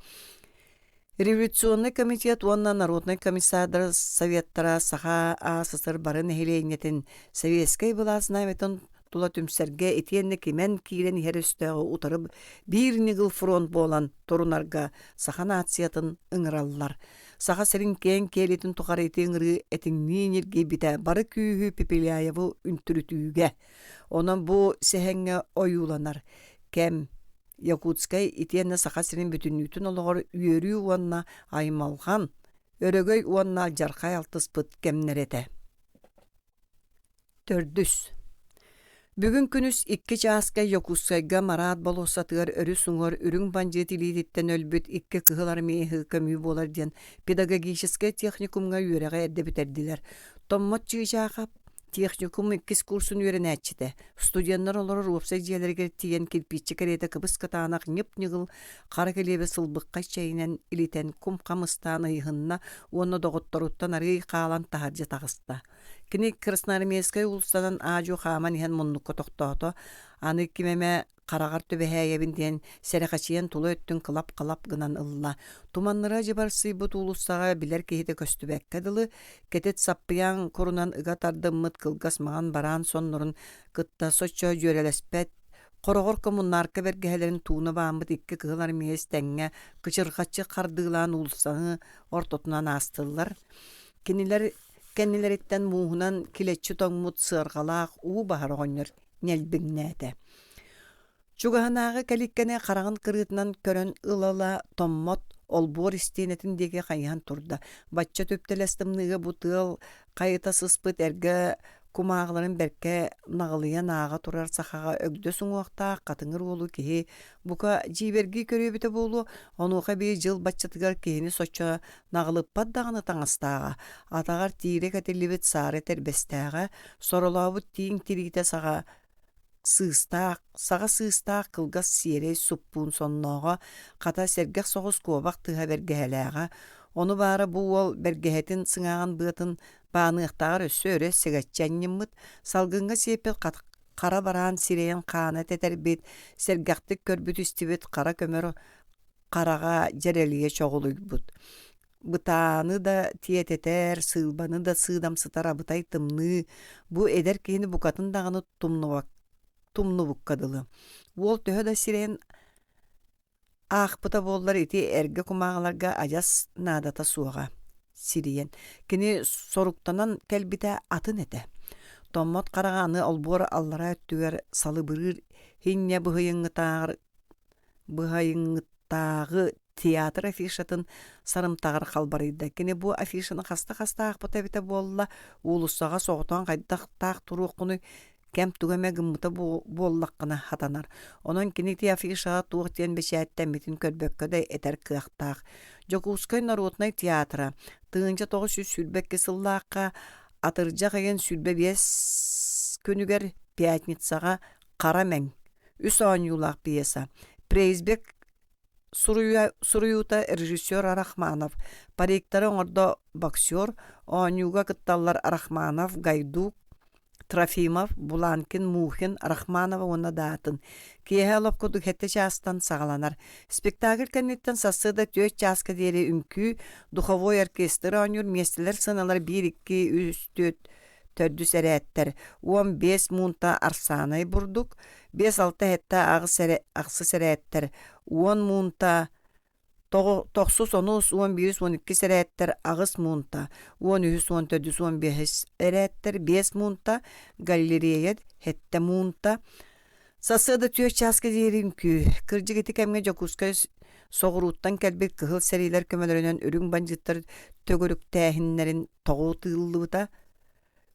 Революционный комитет уонна народный комиссардар советтара саха АССР барын эхилейнетин советскай былаасынайметин тула түмсерге этиенне кимен киирен ихерестөөгө утарып бир нигыл фронт болан торунарга саха нациятын ыңыраллар. Саха сирин кен келитин тухар этиңыры этиңнинирге бите бары күүхү Пипиляеву үнтүрүтүүгэ. Онан бу сехеңге оюланар. Кем Якутскай итиенне сахасырын бүтүннүтүн олоғыр үйөрүү уанна аймалған, өрөгөй уанна жарқай алтыспыт кемнерете. Төрдүс. Бүгүн күнүс 2 чааска Якутскайга мараат болосатыгар өрү суңор үрүң банжетилииттен өлбүт 2 кыһылар мейхы көмүү болар диен педагогический техникумга үйөрөҕө эрде битердилер. Томмот чыычаахап техникум 2 курсын үйренәчите. Студенттар олар руопсай жиелерге тиен кирпичи керете кыбыс катаанак неп-нигыл кара келебе сылбыкка чейнен илитен кум камыстан ыйхынна уонна доготторуттан ары каалан тахаржа тагыста. Кини Красноармейская улустанан аажу хааман иһэн муннукка тохтоото аны кимеме карагар төбэһээйэбин диэн сэрэхачиен тула өттүн кылап гынан ылла. Туманныра жыбар сыйбыт улуссаға билер кихите көстүбэкке дылы, кетет саппыян корунан ыга тардыммыт кылгас маған баран соннорун кытта соччо жөрелеспет, корогор коммунарка бергеһелерин тууна баамбыт 2 кыһылар миэс тәңҥэ кычырхачы кардыылаан улуссаğı ортотунан астыллар. Кеннилериттен муухунан килеччи тоҥмут сыаргалаах уу баһароҕонньор нэлбиҥнээте. Чугаһанааҕы кэликкэне харагын кырыытынан көрөн ылала томмот олбуор истиэнэтин диэки хайыһан турда. Бачча төптэлэстымныыга бу тыал кайыта сыспыт эргэ кумааҕыларын берке наҕылыйан ааҕа турар сахаҕа өгдө суҥуохтаах катыҥыр уолу киһи бука дьииберги көрүөбүтэ буолу онуоха бии жыл баччатыгар киһини соччо наҕылыппат даҕаны таҥастааҕа атаҕар тиире кэтиллибит саары тербестээҕэ соролообут тииҥ тириите саҕа сыыстаах кылгас сиэрэй суппуун сонноого хата сэргэх соҕус куобах тыһа бэргэһэлээҕэ ону баара бу уол бэргэһэтин сыҥааган быатын бааныахтаҕар өссө өрө сэгаччанньыммыт салгынга сиэппит кара бараан сирэйэн хаана тэтэрбит сэргэхтик көрбүт истибит кара көмөр карага жерелие чоҕулуйбут. Бытааны да тиэтетер, сыылбаны да сыыдамсытар абытай тымны, бу эдер киһини букатын даҕаны тумнубуккадылы. Уол төһө да сирэйэн аахпыта буоллар ити эргэ кумааҕаларга ажас наадата суоҕа сириен. Кини соруктанан кэлбитэ атын эте. Томмот карагааны олбуор аллара өттүгэр салы бырыр хинне быһайыҥҥытааҕы театр афишатын сарымтаҕар халбарыйда. Кини бу афишаны хаста аахпыта бите буолла уулуссаҕа соҕотоон хайдахтаах туруоккуну кэм тугаме гыммыта буоллаккына хатанар. Онон кинити афишаға туох тиен бешээттэммитин көрбөккөдэй этер кыахтаах. Жокускай народный театра тыынча 900 сүлбекке сыллаакка атыржак эген сүлбе 5 күнүгер пятницаға кара мэң үс оон юлаах пьеса. Преизбек Суруюта режиссер Арахманов, париктары оңордо боксер, оонюга кытталлар Арахманов, Гайдук, Трофимов, Буланкин, Мухин, Рахманова уна датын. Киэһэ олопкудук хэтте чаастан сагаланар. Спектакль кэнниттен сассыда төт чааска диэри үмкүү, духовой оркестр оонюр местелер сыналар 1-2 үстөт төрдүс эрээттер. 15 муунта арсанай бурдук, 5-6 хэтте агсы серээттер. 10 муунта 9-11-12 серээттер агыс муунта, 13-14-15 эрээттер, 5 муунта галерея хетте муунта. Сасыда түйө часка диэрин күү, кырдьыгыты кэмге жокускай соғыруттан кэлбит кыһыл сэрилер көмөлөрүнөн үрүң банжыттар төгөрүктээхиннерин тоҕуу тыыллыбыта,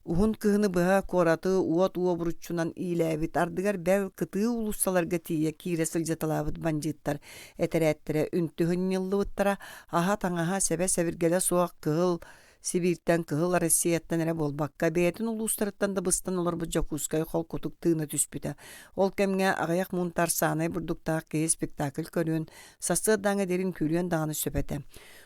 Ухун кыһыны быһа кораты уот уобуруччунан иилээбит ардыгар бэл кытыы улуссаларга тиийэ киирэ сылдьаталаабыт банжыттар этерээттэрэ үнтү хынньыллыбыттара аһа таҥаһа сэбэ сэбиргэлэ суох кыһыл Сибиртэн кыһыл Россияттан эрэ болбакка бэйэтин улуустарыттан да быстан олорбут жокускай холкутук тыына түспүтэ. Ол кэмҥэ аҕыйах муунтар саанай бурдуктаах киһи спектакль көрүөн сассыырдааңа дерин күлүөн даҕаны сөбэтэ.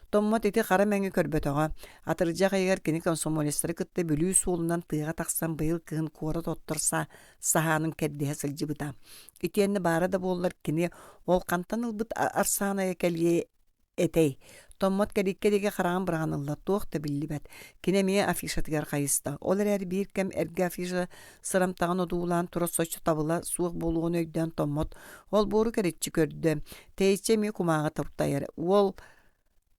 Томмот ити хара мэҥи көрбөтөҕө атырдьах эйигэр кини комсомолистары кытта бүлүү суулунан тыыға тахсан быйыл кыһын куора тотторса саһаанын кэрдэһэ сылдьыбыта. Итиэнни баара да буоллар кини ол хантан ылбыт арсааная кэлии этей. Томмот кэликке диге хараҕан быраҕанылла туох да биллибэт. Кини эмиэ афишатыгар хайыста. Ол эрэр биир кэм эргэ афиша сырамтаҕан одуулаан тура соччу табыла суох болуҕун өйдөөн Томмот ол буору кэриччи көрдө. Тэйиччи эмиэ кумааҕа туртайар.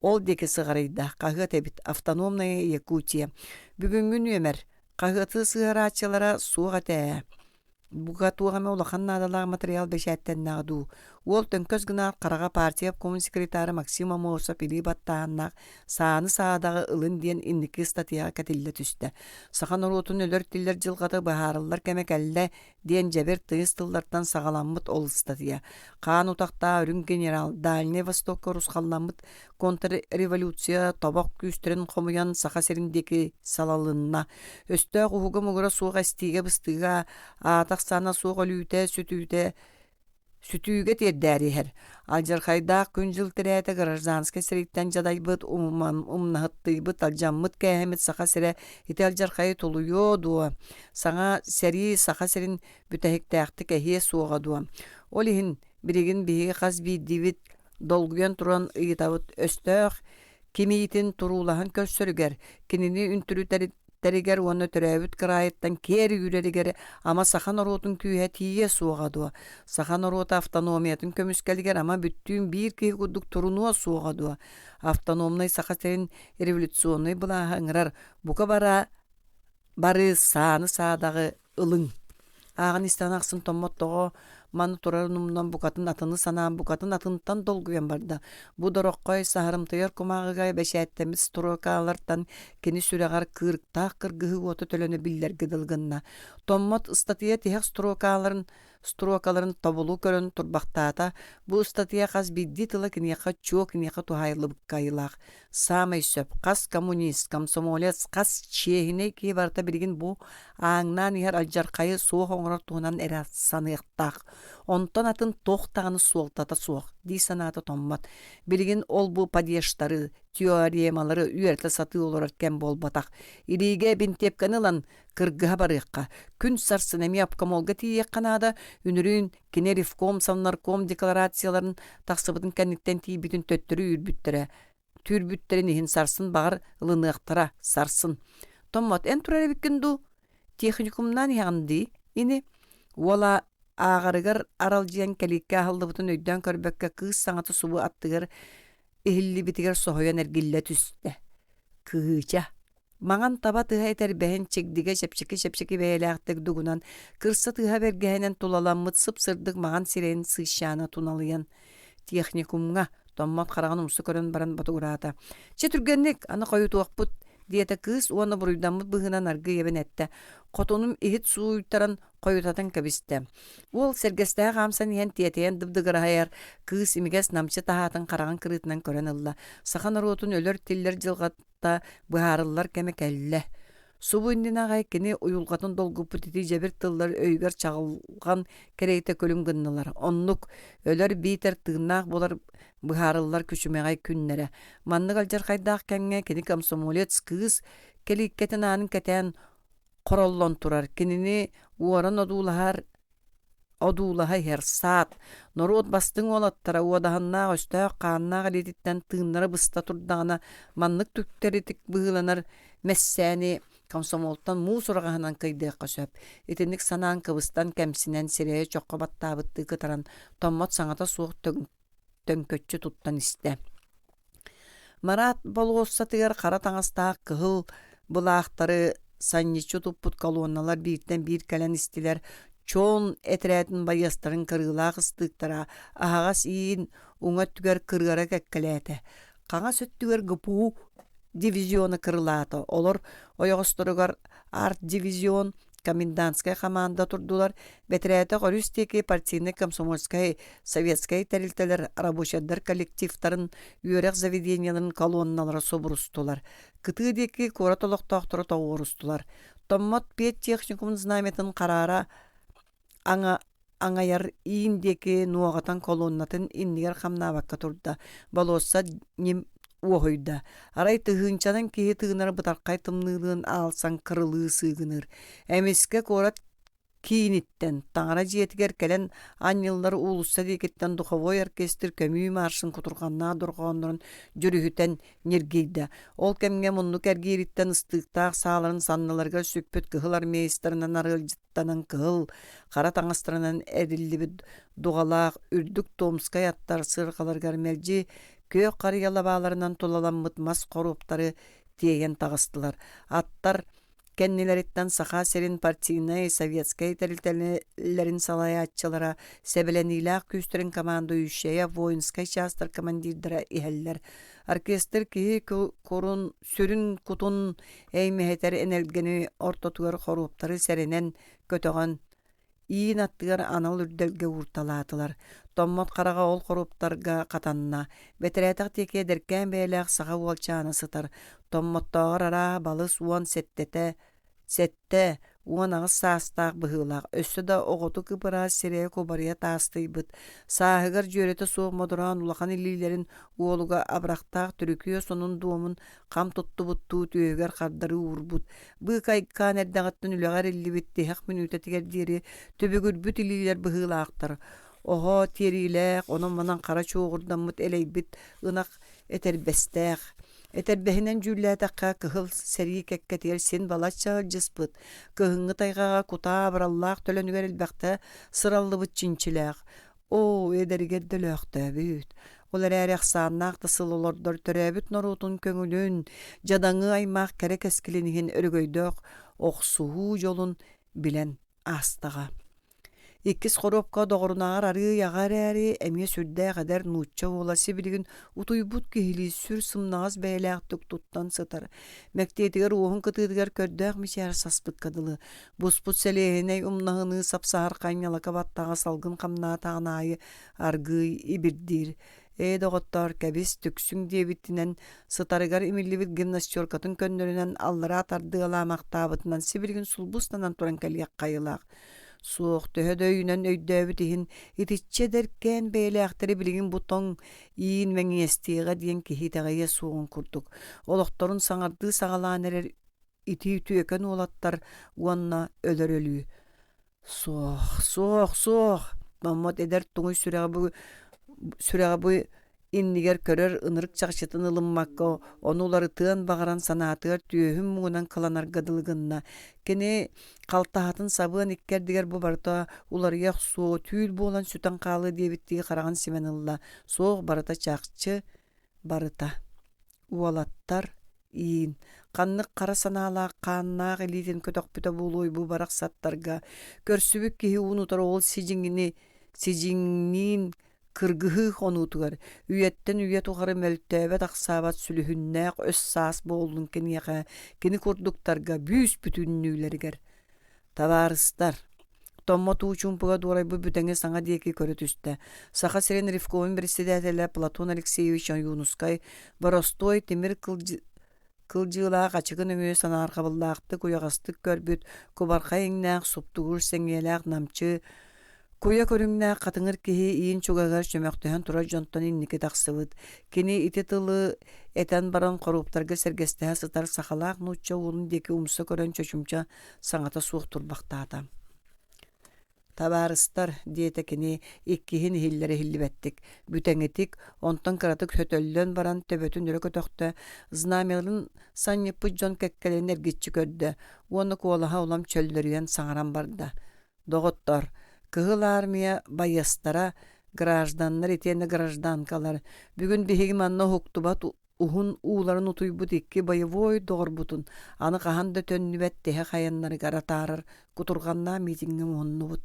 Ол деки сыгарыйда кагыт эбит автономная Якутия. Бүгүнгүн өмер кагыты сыгараачылара суга тээ. Буга тугаме улаханнадалаа материал бешәттеннагду. Ол төнкөс гына карага партия коммун секретары Максим Амосов пили баттааннак сааны саадагы ылын диен инники статьяга катилле түстө. Сахан орутун өлөр тиллер жылгаты баһарыллар кемекелле диен жебер тыйыс тыллардан сагаламмыт ол статья. Каан утакта өрүн генерал Дальний Востокко русхалламмыт контрреволюция тобок күстөрүн комуян саха сериндеки салалынна. Өстө гугу мугура суга стиге быстыга атаксана суга лүйте Сүтүүгэ тердәрихер. Алжархайдаах күн жылтырээте гражданский сириттен жадайбыт умнахыттыйбыт алжаммыт кээхемит саха сире ити алжархайы тулуйо дуа. Саңа сери саха сирин бүтэхиктээхти кэхие суоға дуа. Олихин биригин биһиги хас бииддибит долгуян туран ыйтабыт өстөөх кимиитин турулаһын көрсөрүгер. Кинини үнтүрү Тәригер оны төрәбіт кырайыттан кері үрерігері, ама сахан оротын күйе тие суғадуа. Сахан ороты автономиятын көміскәлігер, ама бүттүүн бір кей күдік турунуа суғадуа. Автономный сахатерин революционный бұла аңырар. Бұқа бары саны саадағы ылың. Ағын истан ақсын томмоттоғы маны турарынымнан букатын атыны санаан букатын атынтан долгуян барда. Бу дороккой сахарымтыгар кумагыгай бәшәттеміз турокалартан кени сүрәгар кырыктаах кыргыһы оты төлөнө биллер гыдылгынна. Томмот статья тиһэх строкаларын табылу көрөн турбактаата. Бу статья хас бидди тыла кинеха чуок кинеха тухайлы кайылах. Самый сөп кас коммунист, комсомолец, кас чехине ки барта билгин бу аңнан ихер алжаркайы суох оңрор туунан эре саныктак. Онтон атын тохтағаны суолтата суох, дей санаты томмат. Билгин ол бу падештары, теоремалары үйерті саты олар кәм болбатақ. Ириге бинтепканылан кыргыға барыққа. Күн сарсын әме апкамолға тиек қанада, үнірін кенерифком, самнарком декларацияларын тақсыбытын кәнниттен тей бүтін төттірі үрбүттірі. Түрбүттерин ихин сарсын бағыр ылынықтара сарсын. Томмат, ән турары біккінду техникумнан яғынды, ини ола ағарыгар аралжиян кәликке ахылдыбытын өйден көрбәкке кыз саңаты субу аттыгар ихилли битигер соһойан эргилле түсті. Кыыча. Маңан таба тыға етер бәхен чекдіге шепшеки бәйеләқтік дугунан кырсы тыға бергәхенен тулаламмыт сып-сырдық маған сирен сыйшана туналыян. Техникумға томмат қараған умсы көрін баран бату ұрата. Четүргенник, аны қойу туақпыт. Диэта кыз уаны буруйдаммыт быһынан аргы ебен этте. Котонум ихит сууйттаран койутатын кабисте. Ол сергестää хамсан иен тиетен дыбдыгырайар кыз имигес намчы тахатын караган кырытынан көрөн ылла. Сахан ротун өлөр тиллер жылгатта быһарыллар кемекелле. Субуйнинагай кини уюлгатын долгуппутити жебир тыллар өйгөр чагылган керейте көлүм гыннылар. Оннук өлөр битер тыыннаах болар быхарыллар күчүмегай күннере. Маннык алжар хайдаах кемге кини комсомолец кыыс келиккетин анын кетен короллон турар. Кинини уоран одуулаһа hersaat. Нору отбастың олаттара уодаһаннаах өстөөх хааннаах илититтэн тыыннары быста турдағына маннык түктеритик быһыланар мэссээни комсомолтан муу сурагаһынан кыйдыакка сөп. Итинник санаан кыбыстан кэмсинэн сирэйэ чоққа баттаабытты кытаран томмот саҥата суох төҥкөччү туттан истэ. Марат болуоссатыгар хара таҥастаах кыһыл былаахтары санниччу туппут колонналар бииртен биир кэлэн истилэр чоон этерэтин байыстарын кырыылаах ыстыктара аһагас иин уҥа түгэр кырыара кэккэлээте. Хаҥа сөттүгэр гыпуу дивизиона кырылаата. Олор ойоҕосторугар арт-дивизион комендантская команда турдулар. Бетерээте хорюстеки партийный комсомольская советская тәрилтелер рабочайдар коллективтарын үөрэх заведенияларын колонналары собурустулар. Кытыыдеки куора толохтоохтору тоҕуорустулар. Томмот пиет техникум знаметин караара аңаяр ииндеки нуоҕатан колоннатын иннигер хамнаабакка турда. Болуосса ним уохойда. Арай тыһыынчанан киһи тыынар бытаркай тымныылыын аалсан кырылыы сыыгыныр. Эмиске куорат кииниттен таҥара дьиэтигэр кэлэн анньыллар уулусса диэкиттэн духовой оркестр көмүү маршын кутурганнаа дурҕооннорун жүрүһүтэн ньиргийда. Ол кэмҥэ муннук эргиириттэн ыстыыктаах сааларын санналарга сүппүт кыһыл армейстарынан арыылдьыттанан кыһыл хара таҥастарынан эриллибит дуҕалаах үрдүк Томскай аттар сыырҕаларгар мэлдьи көөх харыйалабааларынан тулаламмыт мас хоруптары тиэйэн таҕыстылар. Аттар кэннилэриттэн саха серин партийный советскай тәрилтэллэрин салайааччылара сэбэлэниилээх күүстэрин командующая воинскай частар командирдара иһэллэр. Оркестр киһи курун сүрүн кутун эймэһэтэр энэлгени ортотугар хоруптары сэринэн көтөҕөн иин аттыгар анал үрдэлгэ уурталаатылар. Томмот қараға ол хоруптарга катанна. Бетерэтэх текие деркэн бэйлээх саха уолчаана сытар. Томмоттоҕор араа балыс уон сетте уон агыс саастаах быһыылаах. Өссө да оҕоту кыпыраа сирэйэ кубарыйа таастыйбыт. Сааһыгар дьүөретэ суох модураан улахан илиилэрин уолуга абырахтаах түрүкүө сонун дуомун хам туттубуттуу түөһүгэр хардарыы уурбут. Быы кайыккаан эрдэҕиттэн үлэҕэр иллибит тиһэх минута тигэр диэри төбүгүрбүт илиилэр быһыылаахтар. Оһо тиэрилээх, онон манан хара чуугурдаммыт элейбит ынах этербэстээх. Этербэһинэн дьүүллээтэххэ кыһыл сэрии кэккэтиэр син балачча ылдьыспыт. Кыһыҥҥы тайҕаҕа кутаа бараллаах төлөнүгэр илбэхтэ сыраллыбыт чинчилээх. Эдэригэр дөлөөхтөөбүт. Ол эрээриэх сааннаах тасыл олордор төрөөбүт норуутун көҥүлүн жадаҥы аймаах кэрэ кэскилинигин өрөгөйдөөх охсуһуу жолун билэн аастаҕа. Иккис хоропка доҕорунааҕар арыы яҕар ээри эмиэ сүрдээ кэдэр нуучча уоласы билигин утуйбут киһилии сүр сымнаҕас бэйэлээх тук туттан сытар. Мэктиэтигэр уоһун кытыытыгар көрдөөх мичээр саспыт кадылы. Буспут сэлээһинэй умнаһыны сапсаһар хайнялака баттаҕа салгын хамнаатаҕынаайы аргыый ибирдиир. Доҕоттор кэбис түксүң диэбиттинэн сытарыгар имиллибит гимнастёркатын көннөрүнэн аллара тардыалаамахтаабытынан сибилигин сулбустанан туран кэлиэк хайылаах. Суох төһөдөйүнэн өйдөөбүт иһин итиччэ деркэн бэйэлээхтери билигин бутоҥ иин мэҥиэстиэҕэ диэн киһитэҕэйэ суоҕун курдук. Олохторун саҥардыы саҕалаан эрэр итии түөкэн уолаттар уонна өлөрөлүү. Суох. Маммот эдэр туҥуй сүрэҕэ буй иннигэр көрөр ынырык чахчытын ылыммакка ону уларытыан бағаран санаатыгар түөһүм муунан кыланаргадылыгынна. Кини калтаһатын сабыан иккердигер бу барыта уларыйах суо түүл буолан сүтэн хаалы диэбиттиги хараган симен ылла. Суох барыта чахчы барыта. Уолаттар иин. Ханнык хара санаалаах хааннаах илиитин көтөхпүтэ буулуй бу барах саттарга. Көрсүбүк киһи уунутар ол сижиңнин кыргыһыых онуутугар. Үйэттэн үйэт ухары мөлтөөбөт ахсаабат сүлүһүннээх өс саас боолун кениэхэ кини курдуктарга бүүс бүтүннүүлэригэр. Табаарыстар. Томмот уучумпуга дуорайбы бүтэҥи саҥа диэки көрөтүстэ. Саха сирен Ревкомын председателя Платон Алексеевич Юнускай Боростой Кылжыылаах ачыгын өҥүө санаархабыллаахты куяҕастык көрбүт, кубарха иҥнээх суптугуур сэҥиэлээх намчы, куя көрүҥнээх хатыҥыр киһи иин чугагар чөмөхтөһөн тура дьонтон инники тахсыбыт. Кини ити тылы этэн баран хоруптарга сэргэстэһэ сытар сахалаах нуучча уурун диэки умса көрөн чөчүмча саҥата суох турбахтаата. Табаарыстар диэте кини иккиһин иһиллэри иһиллибэттик, бүтэҥитик, онтон кыратык хөтөллөн баран төбөтүн өрө көтөхтө, знамеларын санньыппыт дьон кэккэлэн эргиччи көрдө, уонна куолаһа улам чөллөрүөн саҥаран барда. Доҕоттор, кыһыл армия байыстара гражданнар итиэнэ гражданкалар бүгүн биһиги манна хуктубат уһун ууларын утуйбут икки боевой доҕорбутун, аны хаһан да төннүбэт тэһэ хайаннарыгар атаарар кутурганнаа митиҥҥэ муһуннубут.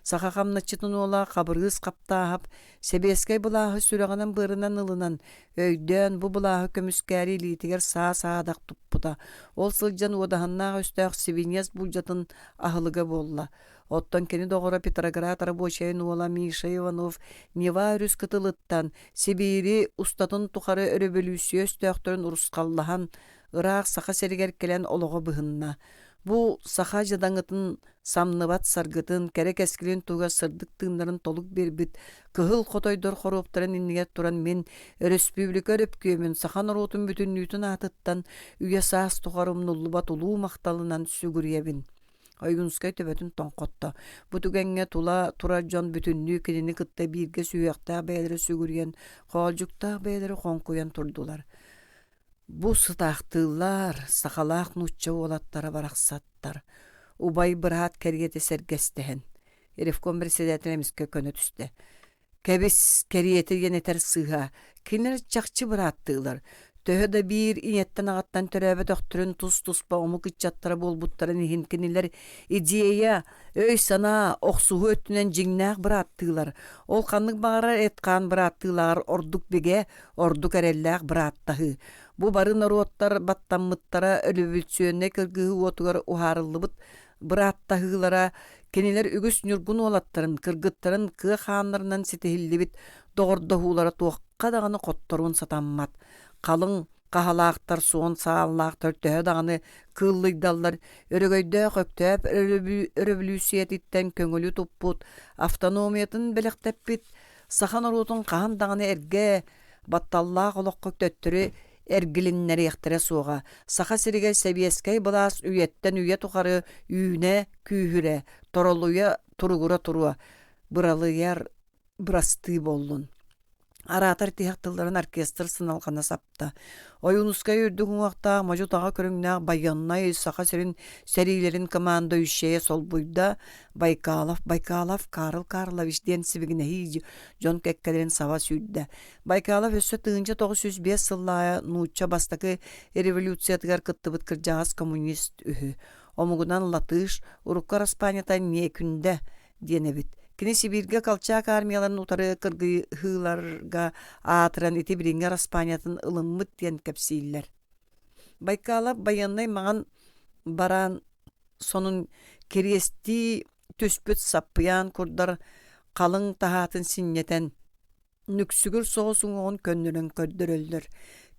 Саха хамначчытын уола хабырыыс хаптаахап, себиэскэй былааһы сүрэҕинэн быарынан ылынан, өйдөөн бу былааһы көмүскээри илиитигэр саа-саадах туппута. Ол сылдьан уодаһаннаах өстөөх Сибиньяс булдьатын аһылыга буолла. Оттон кини доҕора Петроград рабочайын уола Миша Иванов Нева үрүс кытылыттан Сибири устатын тухары революция өстөөхтөрүн урускаллаһан ыраах саха сэригэр келэн олоҕо быһынна. Бу саха жадаҥытын самныбат саргытын кэрэ кэскилин туга сырдык тыыннарын толук бербит, кыһыл хотойдор хоруоптарын иннигэр туран мен республика өпкүөмүн сахан оруутун бүтүннүүтүн аатыттан үйэ саас тухарым нуллубат улуу макталынан сүгүрүйэбин. Ойгунскай төбөтүн тоңкотто. Бу түгәңҥэ тура дьон бүтүннүү кинини кытта бииргэ сүүэхтээх бэйэлэри сүгүрүйэн, хоолдьуктаах бэйэлэри хоңкуйан турдулар. Бу сытаахтыыллар сахалаах нуучча уолаттара барахсаттар. Убай быраат кэригэти сэргэстэһэн. Ревком председатель эмискэ көнө түстэ. Кэбис кэригэти янетер сыыха. Кинер чахчы бырааттыылар. Төһө да биир иñеттен аҕаттан төрөөбөт өхтүрүн тус-туспа омук ыччаттара буолбуттарын иһинкинилэр идея, өй санаа, охсуһу өттүнэн дьиҥнээх бырааттыылар. Ол ханнык баҕарар эткаан бырааттыылаар ордук бигэ, ордук эрэллээх бырааттаһы. Бу бары наруоттар баттаммыттара өлөбүлсүөнэ кыргыһы уотугар ухаарыллыбыт бырааттаһыылара кинилэр үгүс ньургун уолаттарын, кыргыттарын кыа хааннарынан ситиһиллибит доҕордоһуулара туохха даҕаны хотторуун сатаммат. Қалың қаһалаақтар суон сааллаақтар төһө даҕаны кыыллыйдаллар өрөгөйдөөх өктөөп революциятиттен көңүлү туппут, автономиятын белэхтэппит, сахан оруутун хаан даҕаны эргэ батталлаах олоххо төттөрү эргилиннэриэхтерэ суоҕа. Саха сиригэр себиэскэй былаас үйэттэн үйэ тухары үүнэ күүһүрэ, торолуя туругура туруа, быралыйар бырастыы боллун. Аратар тиһактылларын оркестр сыналгана сапта. Ойунускай үрдүгүн уақта мажутаға көрүңнәг байоннай саха сирин сәрилерин команда үшшее сол буйда Байкалов Карл Карлович ден сибигинеһи Жон кеккелерин сава сүйдді. Байкалов өссө тыынча 905 сыллая нуучча бастакы революциятыгар кыттыбыт кыржагас коммунист үһү. Омугунан латыш урукка Распаниятан не күндө диенебит. Кини Сибирге калчаак армияларын утары кыргыһыыларга аатыран ити бириңе Распаниятын ылыммыт диэн кэпсииллэр. Байкалов байаннай маҕан баран сонун кириэсти түспүт саппыян курдар қалың таһаатын синнетен нүксүгүр соҕусуҥоҕун көннөрөн көрдөрөллөр.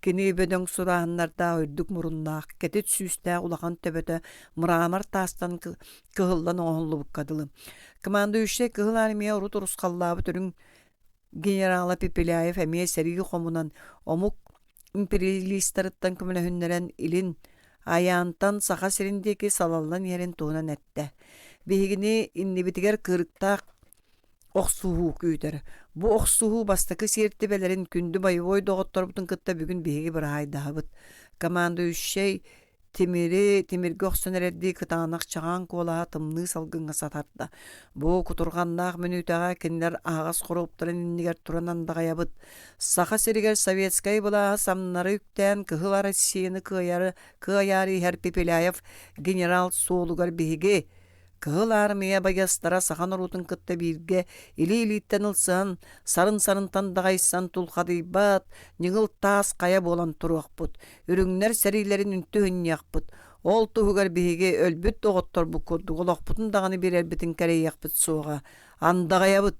Кини бөдөң сурааннарда өрдүк муруннаах кетит сүүстää улахан төбөтө мыраамар таастан кыһыллан оһоллубуккадылы. Командующий кыһыл армия урут урускаллаабы төрүң генерала Пепеляев эмиэ сэрии хомунан омук империалисттарыттан көмөлөһүннэрэн илин аяантан саха сириндеки салаллан ерин туунан этте. Биһигини иннибитигер кырыктаах охсуһуу күүтөр. Бу охсуһуу бастакы сиэртибэлэрин күндү боевой доҕотторбутун кытта бүгүн биһиги бырайдаһыбыт. Командующий тимирге охсон эрэрдии кытаанах чаҕаан куолаһа тымныы салгыҥҥа сатарда. Бу кутурганнаах мүнүүтэҕэ кинилэр ааҕас хоруоптарын иннигэр туран андаҕайабыт. Саха сиригэр советскай былааһы самнары үктээн кыһыл Россияны кыайаары иһэр Пепеляев генерал суолугар биһиги кыһыл армия байастара сахан оруутун кытта бииргэ или-илииттэн ылсыан сарын-сарынтан даҕайсан тулхадыйбат ньыҥыл таас хая буолан туруахпут. Үрүҥнэр сэрилэрин үнтү хынньыахпыт. Ол туһугар биһиги өлбүт доҕотторбут курдук олохпутун даҕаны биэрэрбитин кэрэйиэхпит суоҕа. Андаҕайабыт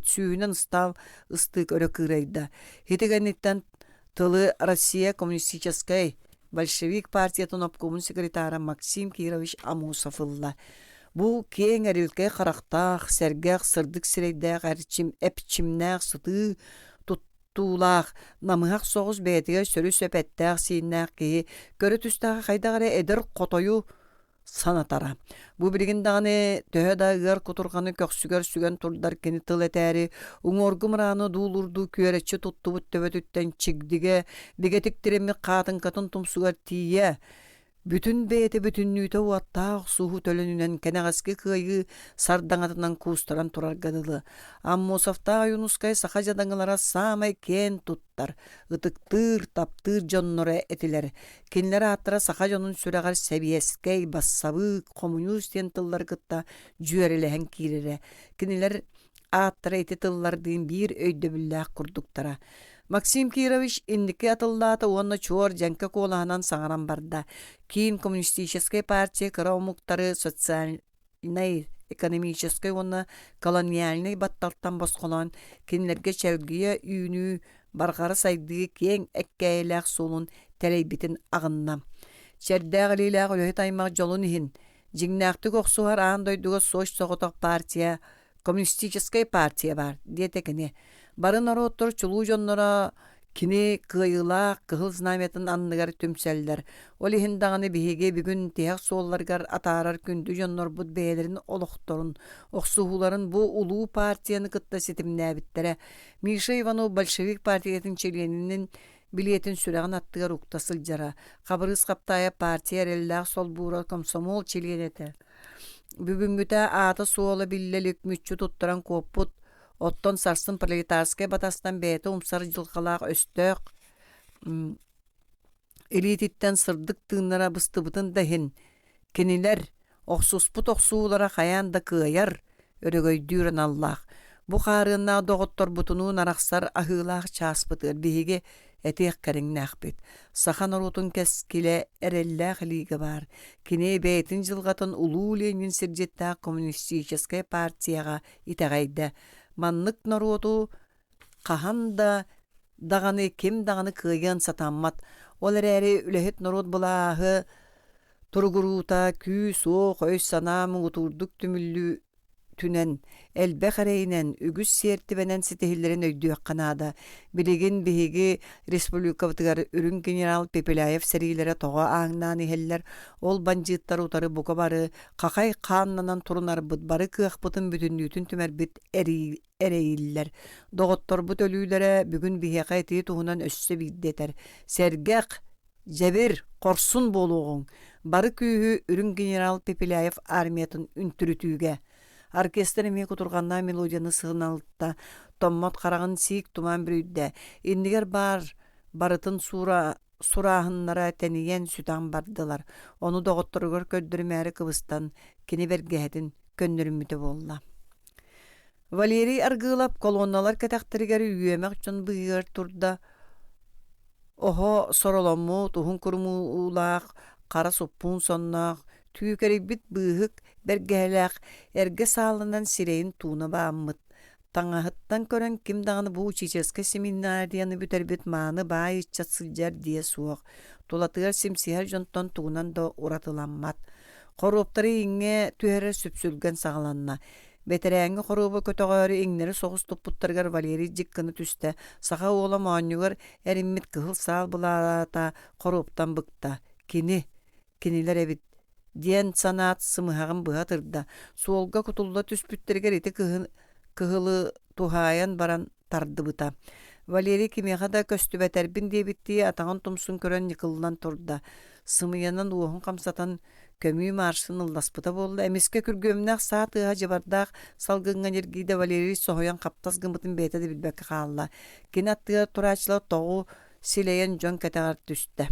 сүүнэн ыстаал ыстыык өрө кыырайда. Хитигэнниттэн Тылы Россия Коммунистической Большевик партиятын обкомун секретары Максим Кирович Амусов ылла. Бу кең әрілке қарақтақ, сәргәқ, сырдық сірейдәқ, әрчим, әпчимнәқ, сыты, туттулақ, намығақ соғыз бәйтіге сөрі сөпәттәқ, сейіннәқ кейі, көрі түстәға қайдағары әдір қотойу санатара. Бу билигин даганы төһө дагыгар кутурганы көксүгөр сүгөн турдар кени тыл этери уңоргу мыраны дуулурду күөречи туттубут төбөтүттен чигдиге бигетиктиреми катын катын тумсугар тие бүтүн бэйэти бүтүннүүтө уаттаах суху төлөнүнен кенегаски кыйы сардаңатынан куустаран тураргадылы. Аммосовтаа юнускай саха жадаңылара самай кен туттар. Ытыктыр, таптыр жонноре этилер. Кинлер аттара саха жонун сүрагар себиескей, бассабы, коммунистен тыллар кытта жүйерелеген кирере. Кинилер аттара эти тыллардын бир өйдө биллах курдуктара. Максим Кирович индики атыллаата уонна чуор жанка колаһынан саҥаран барда. Кийин Коммунистическая партия кыраумуктары социальный, экономической уонна колониальный батталтан босқолан кинилерге чәлгүйе үйүнүү баргары сайдыы кең эккәйләк солун тәлейбитин агынна. Чәрдәгиләк өлөһөт аймак жолун иһин. Жиңнәхтүк оксуһар аан дойдуга соч соҕотох партия, Коммунистическая партия бар, диетекене. Бары народтор чулуу жоннора кини кыйылаак кыһыл знаметин анныгар түмсэллер. Ол иһин даганы биһиге бүгүн тиһэх суолларгар атаарар күндү жоннорбут бээлерин олохторун, оксуһуларын бу улуу партияны кытта ситимнээбиттере. Миша Иванов большевик партиятын членинин билетин сүрәгін аттыгар укта сылжара. Кабырыс каптая партия реллах сол бура комсомол членете. Бүгүнгүтэ аата суола биллелик мүччү туттаран коппут оттон сарсын пролетарская батастан бәйті умсар жылқалақ өстөк элититтен сырдык тыыннара быстыбытын дахин. Кенилер оксуспут оксуулара хаян да кыаяр өрөгөйдүүрен Аллах. Бу харыынна доғоттор бутунуун арақсар ахылақ чааспытыр биһиге этиэх кэриңнээхпит. Сахан орутун кэскиле эреллээх лига бар. Кине бэйтин жылгатын улуу Ленин сиржеттää Коммунистическая партияга итэгайда. Маннык народу қаханда дағаны кем дағаны кыйган сатаммат. Олар әрі үлэхет народ бұлағы тургурута күй соқ өй сана мұғытурдық түмілі түнен, әлбәқ әрейінен, үгіс сертібенен сетехілерін өйдіғ қанада. Білеген бігі республика бұтығар үрін генерал Пепеляев сәрилері тоға аңнан ихеллер, ол банжиттар утары бұқа бары, қақай қаннанан тұрынар бұд бары кыақ бұтын бүтіннютін түмәр біт әрейілер. Доғыттар бұт өлілері бүгін бігі қайты туғынан өссі биддетер. Сәргәқ, жәбір, қорсын болуғын. Бары күйі үрін генерал Пепеляев армиятын үнтүрүтүүге. Оркестр эме кутурганна мелодияны сыгыналытта, томмот карагын сийик туман бүрүйдө. Индигер барытын сураахыннара тениен сүтаң бардылар. Ону доғотторгор көддүрмәри кыбыстан кини бергеһетин көннөрүмүтө болла. Валерий аргылап колонналар катактырыгар үйөмөк чон быйыр турда. Охо сороломму тухун курмуулаак, кара суппун соннаак, түйкәрі бит бұғық бәргәләқ әрге салынан сирейін туына бааммыт. Таңағыттан көрін кім дағаны бұл чеческі семинарияны бүтер бит маны бай чатсылжар дие суық. Тулатығар семсияр жонтон туынан да уратыламмат. Қороптары еңе түйәрі сүпсүлген сағаланна. Бетерәңі қорубы көтіғары еңнері соғыз тұппыттарғар Валерий жиккіні түсті. Саға ола мауынығыр әріммет кығыл сал бұлата қороптан бұқта. Кенилер әбіт. Диен санат сымыхағын бұғатырда. Суолга кутулда түспүттергер еті кығылы тухаян баран тарды бұта. Валерий кемеға да көсті бәтәрбін дебітті атаған тұмсын көрін никылынан тұрда. Сымыянан уғын қамсатан көмүй маршын ұлдаспыта болды. Әмеске күргөмнақ саат ыға жабардақ салғынған ергейді Валерий соғаян қаптас гымытын бәйтеді білбәкі қалла. Кен аттыға тұрачылы тоғу силейен жон кәтәғар түсті.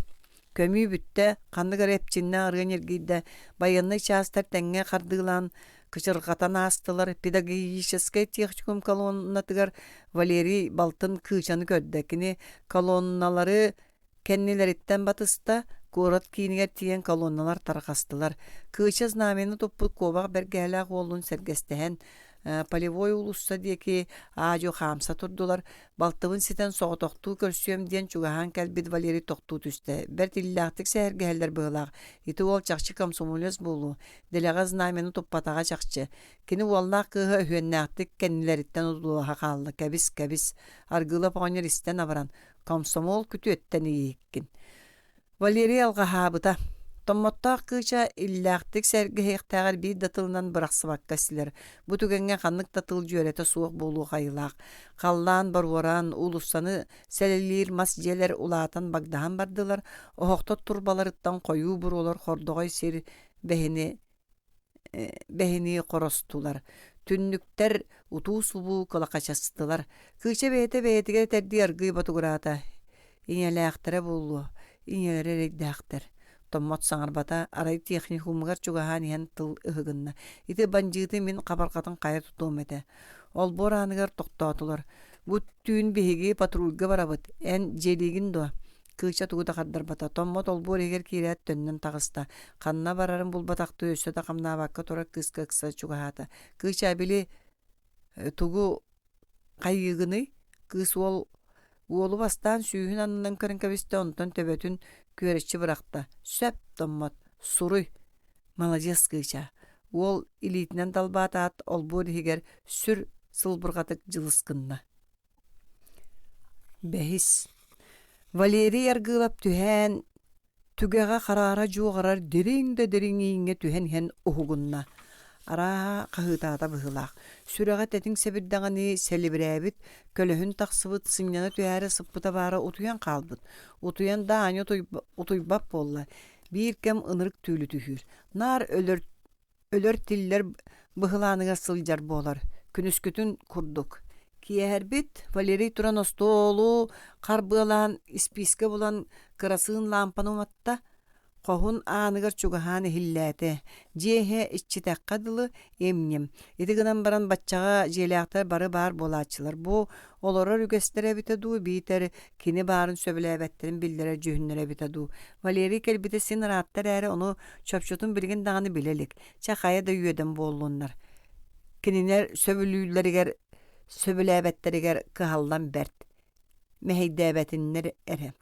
Көмүй бүтті, қандығыр әпчинна арған ергейді, байынны частар тәңге қардығылан, кычырғатан астылар, педагогическай техникум колоннатығар Валерий Балтын кычаны көрді. Кені колонналары кәннелеріттен батыста, город кейінігер тиен колонналар тарқастылар. Кычы знамені топпыл кобақ бәргәләқ олын сәргестіген полевой улусса диэки аажу хаамса турдулар. Балтыбын ситен соҕотохтуу көрсүөм диэн чугаһаан кэлбит Валерий тохтуу түстэ. Бэрт иллээхтик сэһэргэһэллэр быһылаах. Ити уол чахчы комсомолец буолу. Делега знамену туппатаға чахчы. Кини уоллаах кыыһа үһүөннээхтик кэннилэриттэн удулаха хаалла. Кэбис. Аргыла поҕоньор истэн абаран. Комсомол күтү өттэн ииккин. Валерий алгаһаабыта. Томмоттаах кыыча иллээхтик сэргэһиэхтээҕэр биир датылынан бырахсыбакка силэр. Бу түгэҥҥэ ханнык датыл дьүөрэтэ суох буолуу хайылаах. Халлаан баруаран улуссаны сэлэлиир мас дьиэлэр улаатан багдаһан бардылар. Оһохтот турбаларыттан хойуу буруулар хордоҕой сир бэһини коростулар. Түннүктэр утуу субуу кылакачастылар. Кыыча бэйэтэ тэрдии аргыы батугураата. Иñэлээхтэрэ буоллу. Иñэлэрэ эрэйдээхтэр. Томмот саңарбата арай техникумгар чугаһаан иһэн тыл ыһыгынна. Ити банжыыты мин хабаргатын кайа тутуум этэ. Ол борааныгар тохтоотулар. Бу түүн биһиги патрульга барабыт. Эн желигин дуа. Кыыча тугута хардарбата. Томмот ол боригер киирээт төннөн тагыста. Ханна барарын булбатакты өссө да камнаабакка тура кыска чугаһаата. Кыыча били тугу кайыгыны кыс уолу бастаан сүүһүн аннан көрөнкөбүстө онтон төбөтүн күөрэччи быракта. Сөп томмот, суруй. Молодец кыыча. Уол илиитинен талбаатаат олбуор хигер сүр сылбыргатык жылыскынна. Бэхис. Валерий аргылап түһэн түгэҕэ хараара жуоҕарар дириң ииҥҥэ түһэн иһэн уһугунна. Араа хаһыытаата быһылаах. Сүрэҕэ тэтиҥ сэбирдэҕини сэлибирээбит, көлөһүн тахсыбыт сынньана түһээри сыппыта баара утуйан хаалбыт. Утуйан дааñы утуйбап буолла. Биир кэм ынырык түүлү түһүүр. Наар өлөр тиллэр быһылааныгар сылдьар буолар. Күнүскүтүн курдук. Киэһэрбит Валерий туран остоолу харбыалаан исписке булан кырасыын лампаны уматта. Қоһун aanыгар чугаһаан иһиллээте. Дьиэһэ иччитэххэ дылы эмнем. Ити гынан баран баччаҕа дьиэлээхтэр бары баар буолааччылар. Бу олорор үгэстэрэ дуу биитэр кини баарын сөбүлээбэттерин биллэрэ дьүһүннэрэ дуу. Валерий кэлбитэ син ырааттар ээри ону чопчутун билигин даҕаны билэлик. Чахайа да үөдэн буоллуннар. Кининер сөбүлээбэттеригэр кыһаллан бэрт. Мэһэйдээбэтиннэр эре.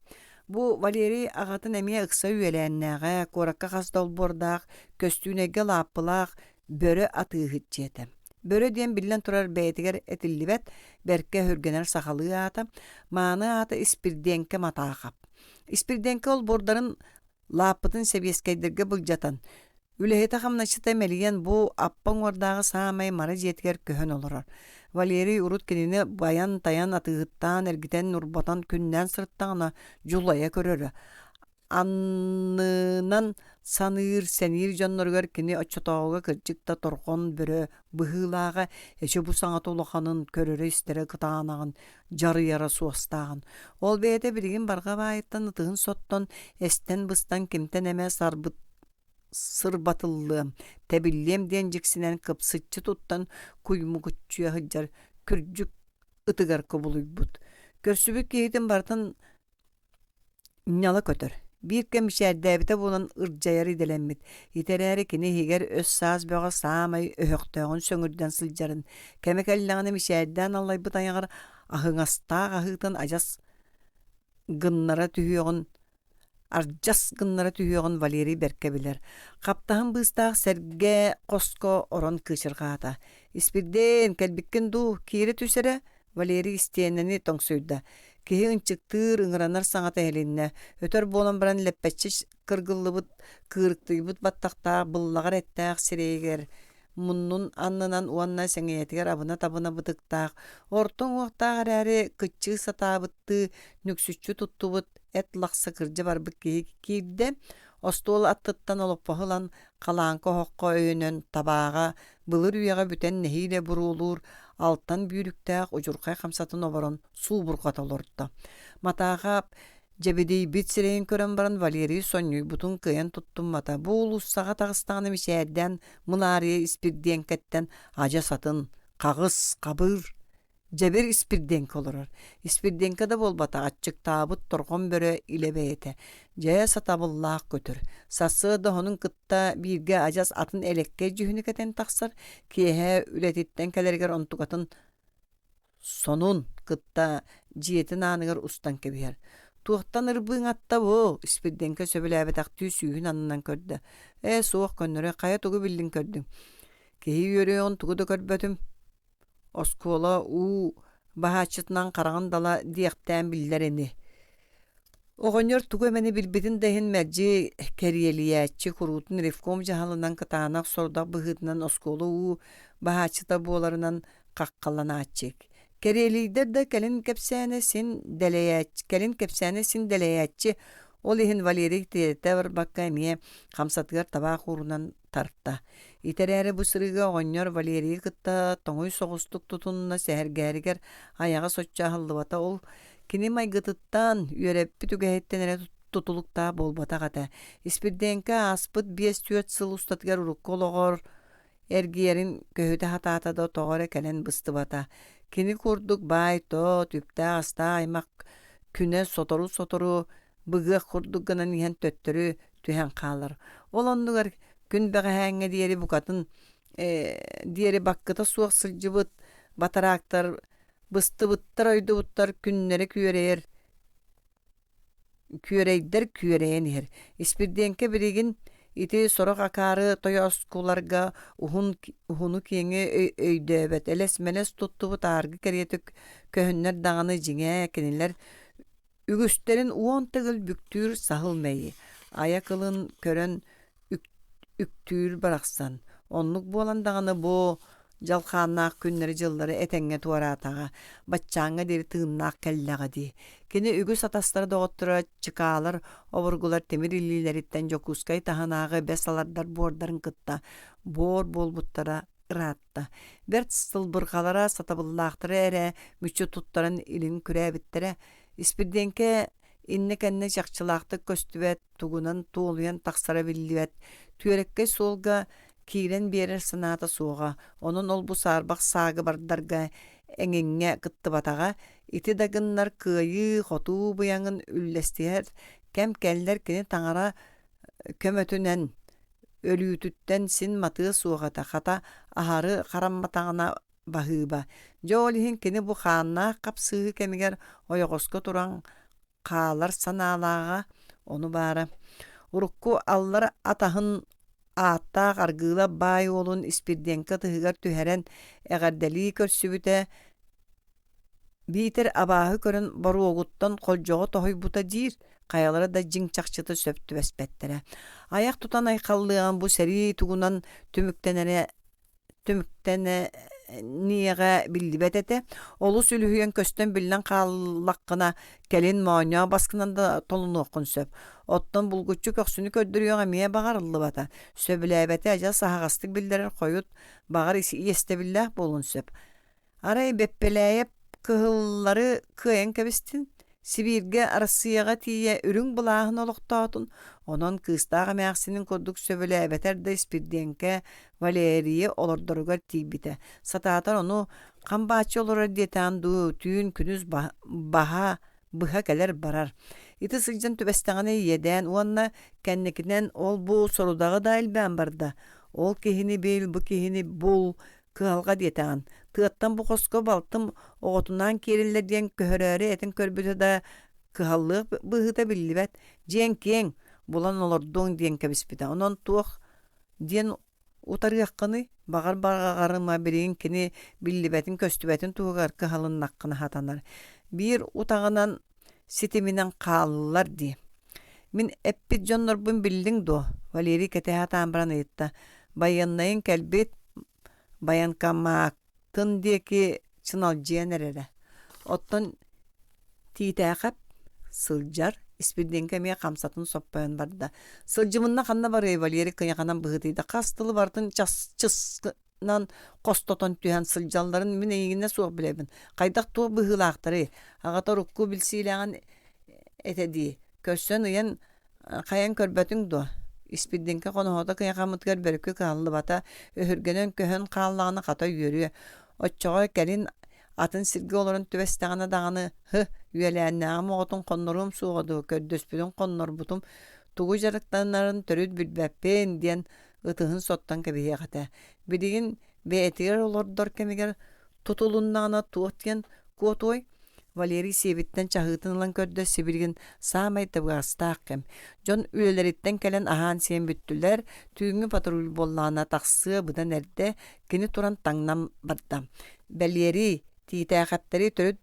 Бу Валерий агатын эмиэ ыкса үөлээннээҕэ, куоракка хас долбордаах, көстүүнэйгэ лааппылаах, бөрө атыыһыт дьиэтэ. Бөрө диэн биллэн турар бэйэтигэр этиллибэт, бэркэ хүргэнэр сахалыы аата, мааны аата испирдиэнкэ матаахап. Испирдиэнкэ ол бордарын лааппытын себиэскэйдэргэ былдьатан. Үлэһэтэ хамначыта мэлийэн бу аппаң уордааҕы саамай мара дьиэтигэр көһөн олорор. Валерий урут кинини баян таян атыыттаан эргитен нурботан күннэн сырыттаҕына жулая көрөрө. Аннынан сәнир дьонноргар кини оччотоҕуга кырдьыкта торхон бөрө быһыылааҕа эче бу саҥата улаханын көрөрө истэрэ кытаанаҕын жарыйара суостааҕын. Ол бэйэтэ билигин барга баайыттан ытыһын соттон эстен быстан кимтен эмэ сырбатыллыам, тэбиллиэм диэн дьиксинэн кыпсыччы туттан куймугуччуя хыдьар күрдьүк ытыгар кобулуйбут. Көрсүбүк киһитин бартын ньала көтөр. Биир кэмишээрдээбитэ буолан ырдьайар иделэммит. Итерээри кини хигэр өс саас бөҕө саамай өһөхтөҕүн сөҥүрдэн сылдьарын. Кэмекэллэҕини мишээрдээн аллайбыт аяҕар аһыҥастаах аһыытан арджас гыннара түйүөҕүн Валерий бэркэ билэр. Хаптаһын быыстаах сэргэ хоско орон кыычыргаата. Испирден кэлбиккен дуу киири түсэрэ Валерий истиэннэни тоҥсуйда. Киһи ынчыктыыр ыҥыранар саҥата элиннэ. Өтөр буолан баран лэппэччи кыргыллыбыт, кыырыктыйбыт баттахтаах быллагар эттээх сирэйгэр. Муннун аннынан уанна сэҥэйэтигэр абына табына бытыктаах. Ортоң уохтаах эрээри кыччыы сатаабытты нүксүччү туттубут эт лахса кырдьа барбыт киирдэ. Остуол аттыттан олоппоһулан калаан коһокко өйөнөн табааға былыр үйэҕэ бүтэн нэһиилэ буруулуур алтан бүүрүктээх ужурхай хамсатын оборон суу бургата олордо. Матааға жебедей бит сирэйин көрөн баран Валерий сонньуй бутун кыйан туттуммата. Бу улуссаҕа тагыстаҕына мишээрдэн мылаарыйа испирдиэнкэттэн ажа сатын, кагыс, кабыр Жабер испирденке олорор. Испирденке да болбата аччык таабыт торгон бөрө илебейте. Жая сатабыллаах көтөр. Сасы да honun кытта бирге ажас атын элекке жүхүнүкетен тахсар, киэһэ үлетиттен келергер онтугатын сонун кытта жиетин аныгар устан кебиер. Туохтан ырбыың атта бу, испирденке сөбүлээбэтак түү сүүһүн анынан көрдө. Суох көннөрө кая тугу биллин көрдүң. Кеһи үөрөөн тугу да көрбөтүм. Оскола у баһаачытынан караҕын дала диэхтээн биллэрини. Оҕонньор тугу эмени билбитин дэһин мэрдьи кэриэлиээччи хуруутун ревком жаһалынан кытаанах сордах быһыытынан оскола у баһаачыта буоларынан каккалланааччык. Кэриэлийдэр да келин кэпсээне син дэлэйээччи ол иһин Валерий тиэтэ барбакка эмиэ хамсатыгар табаах уурунан тарта. Итерээри бу сырыга оҕонньор Валерий кытта тоҥуй соҕустук тутунна сэһэргээригэр аяҕа соччааһыллыбата ол кини майгытыттан үөрэппит үгэһиттэнэрэ тутулуктаа болбатаҕата. Испирденке ааспыт 5-4 сыл устатыгар урукка олоҕор эргиэрин көһүтэ хатаата да тоҕор экэлэн быстыбата. Кини курдук баай то түптää астаа аймак күнэ сотору быгыах курдук гынан иһэн төттөрү түһэн хаалар. Ол оннугар күн бэҕэһээҥҥэ диэри букатын диэри баккыта суох сылдьыбыт батараактар быстыбыттар ойдубуттар күннэри күөрэйэн иһэр. Испирденке биригин ити сорох акаары тойоскуларга уһуну киэҥи өйдөөбөт элес-мэлес туттубут ааргы кэриэтик көһүннэр даҕаны дьиҥэ кинилэр үгүстэрин уон тыгыл бүктүүр саһылмайы. Ая кылын көрөн үктүүр барахсан. Оннук буолан даҕаны бу жалхааннаах күннэри дьыллары этэҥҥэ туараатаҕа, баччааҥҥа диэри тыыннаах кэллэҕэ дии. Кини үгүс атастара доҕоттура чыкаалар, обургулар темир иллиилэриттэн дьокуускай таһынааҕы бэс алардар буордарын кытта, буор буолбуттара ыраатта. Бэрт сылбырҕалара сатабыллаахтара эрэ мүччү туттарын илин күрээбиттерэ, испирденке инне кэнне чахчылаахтык көстүбэт, тугунан туулуян тахсара биллибэт, түөреккэй суолга киирэн биэрэр санаата суоҕа, онон ол бу саарбах саагы бардарга эҥиҥҥэ кыттыбатаҕа, ити дагыннар кыайыы хотуу буяҥын үллэстиэр кэм кэллэр кини таҥара көмөтүнэн өлүүтүттэн син матыы суоҕата хата аһары харамматаҕына баһыыба. Дьоол иһин кини бу хааннаах капсыыһы кэмигэр ойоҕоско туран хаалар санаалааҕа ону баара. Урукку аллар атаһын ааттаах аргыыла баай уолун испирденке тыһыгар түһэрэн эҕэрдэлии көрсүбүтэ биитэр абааһы көрөн боруогуттан холдьоҕо тоһойбута диир, каялары да дьиҥчахчыты сөптүбэспэттэрэ. Аях тутан айхаллыаан бу сэрии тугунан түмүктэнэниэҕэ биллибэтэте, олус үлүһүйэн көстөн биллэн хааллаххына кэлин мооньоо баскынан да толунуоххун сөп. Оттон булгуччу көхсүнү көрдүрүөҕэ миэ баҕарыллыбата. Сөбүлээбэти ажа саһаҕастык биллэрэр хойут баҕар иэстэбиллээх буолун сөп. Арай бэппэлээйэп кыһыллары кыайан кэбистин Сибирге арасыяға тие үрүң булааһын олохтоотун, онон кыыстааға мээхсинин курдук сөбүлээбэтэр да испирденке Валерия олордоругар тиибите. Сатаатар ону камбаачы олорор диэтаанду түүн күнүс быха келер барар. Ити сылдьан түбэстэҕини иэдээн уонна кэнникинэн ол бу сорудагы да илбээн барда. Ол киһини бил, бу киһини бул кыалга диэтаан. Тыаттан бу хоско балтым оҕотунан киэриллэр диэн көһөрөөрү этин көрбүтэ да кыһаллык быһыта биллибэт. Диэн киэң булан олордуң диэн кэбиспитэ. Онон туох диэн утарыаххыны багар багарыма бириин кини биллибэтин көстүбэтин туһугар кыһалыннаккына хатанар. Бир утағынан ситиминен хааллар ди. Мин эппит дьоннорбун биллиң до. Валерий кэтэһэ таамбаран ыйытта. Байаннайын кэлбит баянкамаактын диэки чыналдьыан эрэрэ. Оттон тиитээхэп сылдьар испирденке мие хамсатын соппойон барда. Сылдьымынна ханна бары Валерий кыняханан быһытыйда. Кастылы бартын чысынан костотон түһэн сылдьалларын мин эйигинне суох билэбин. Кайдах туох быһылаахтары. Агата рукку билсиилэҕин этэди. Көрсөн ыйан хаян көрбөтүң до. Испирденке коноһота кыяхамыткар берекке кааллыбата өһүргөнөн көһөн хааллааны хата үөрүө. Оччоҕо кэлин атын сирге олорун төбестегана даганы үелээннээҕэ моҕотун хонноруум суоҕду көрдөспүтүн хоннорбутум тугу жарыктаннарын төрүт билбэппин диэн ытыһын соттан кэбиһиэхэтэ. Билигин бээтигэр олордор кэмигэр тутулуннаана туох диэн куотуой Валерий сиэбиттэн чаһыытын ылан көрдө сибиригин саамай табыастаах кэм. Дьон үлэлэриттэн кэлэн аһаан сиэн бүттүлэр түүҥү патруль боллаана тахсыа быдан эрдэ кини туран таңнам барда. Валерий тиитээхэттери төрүт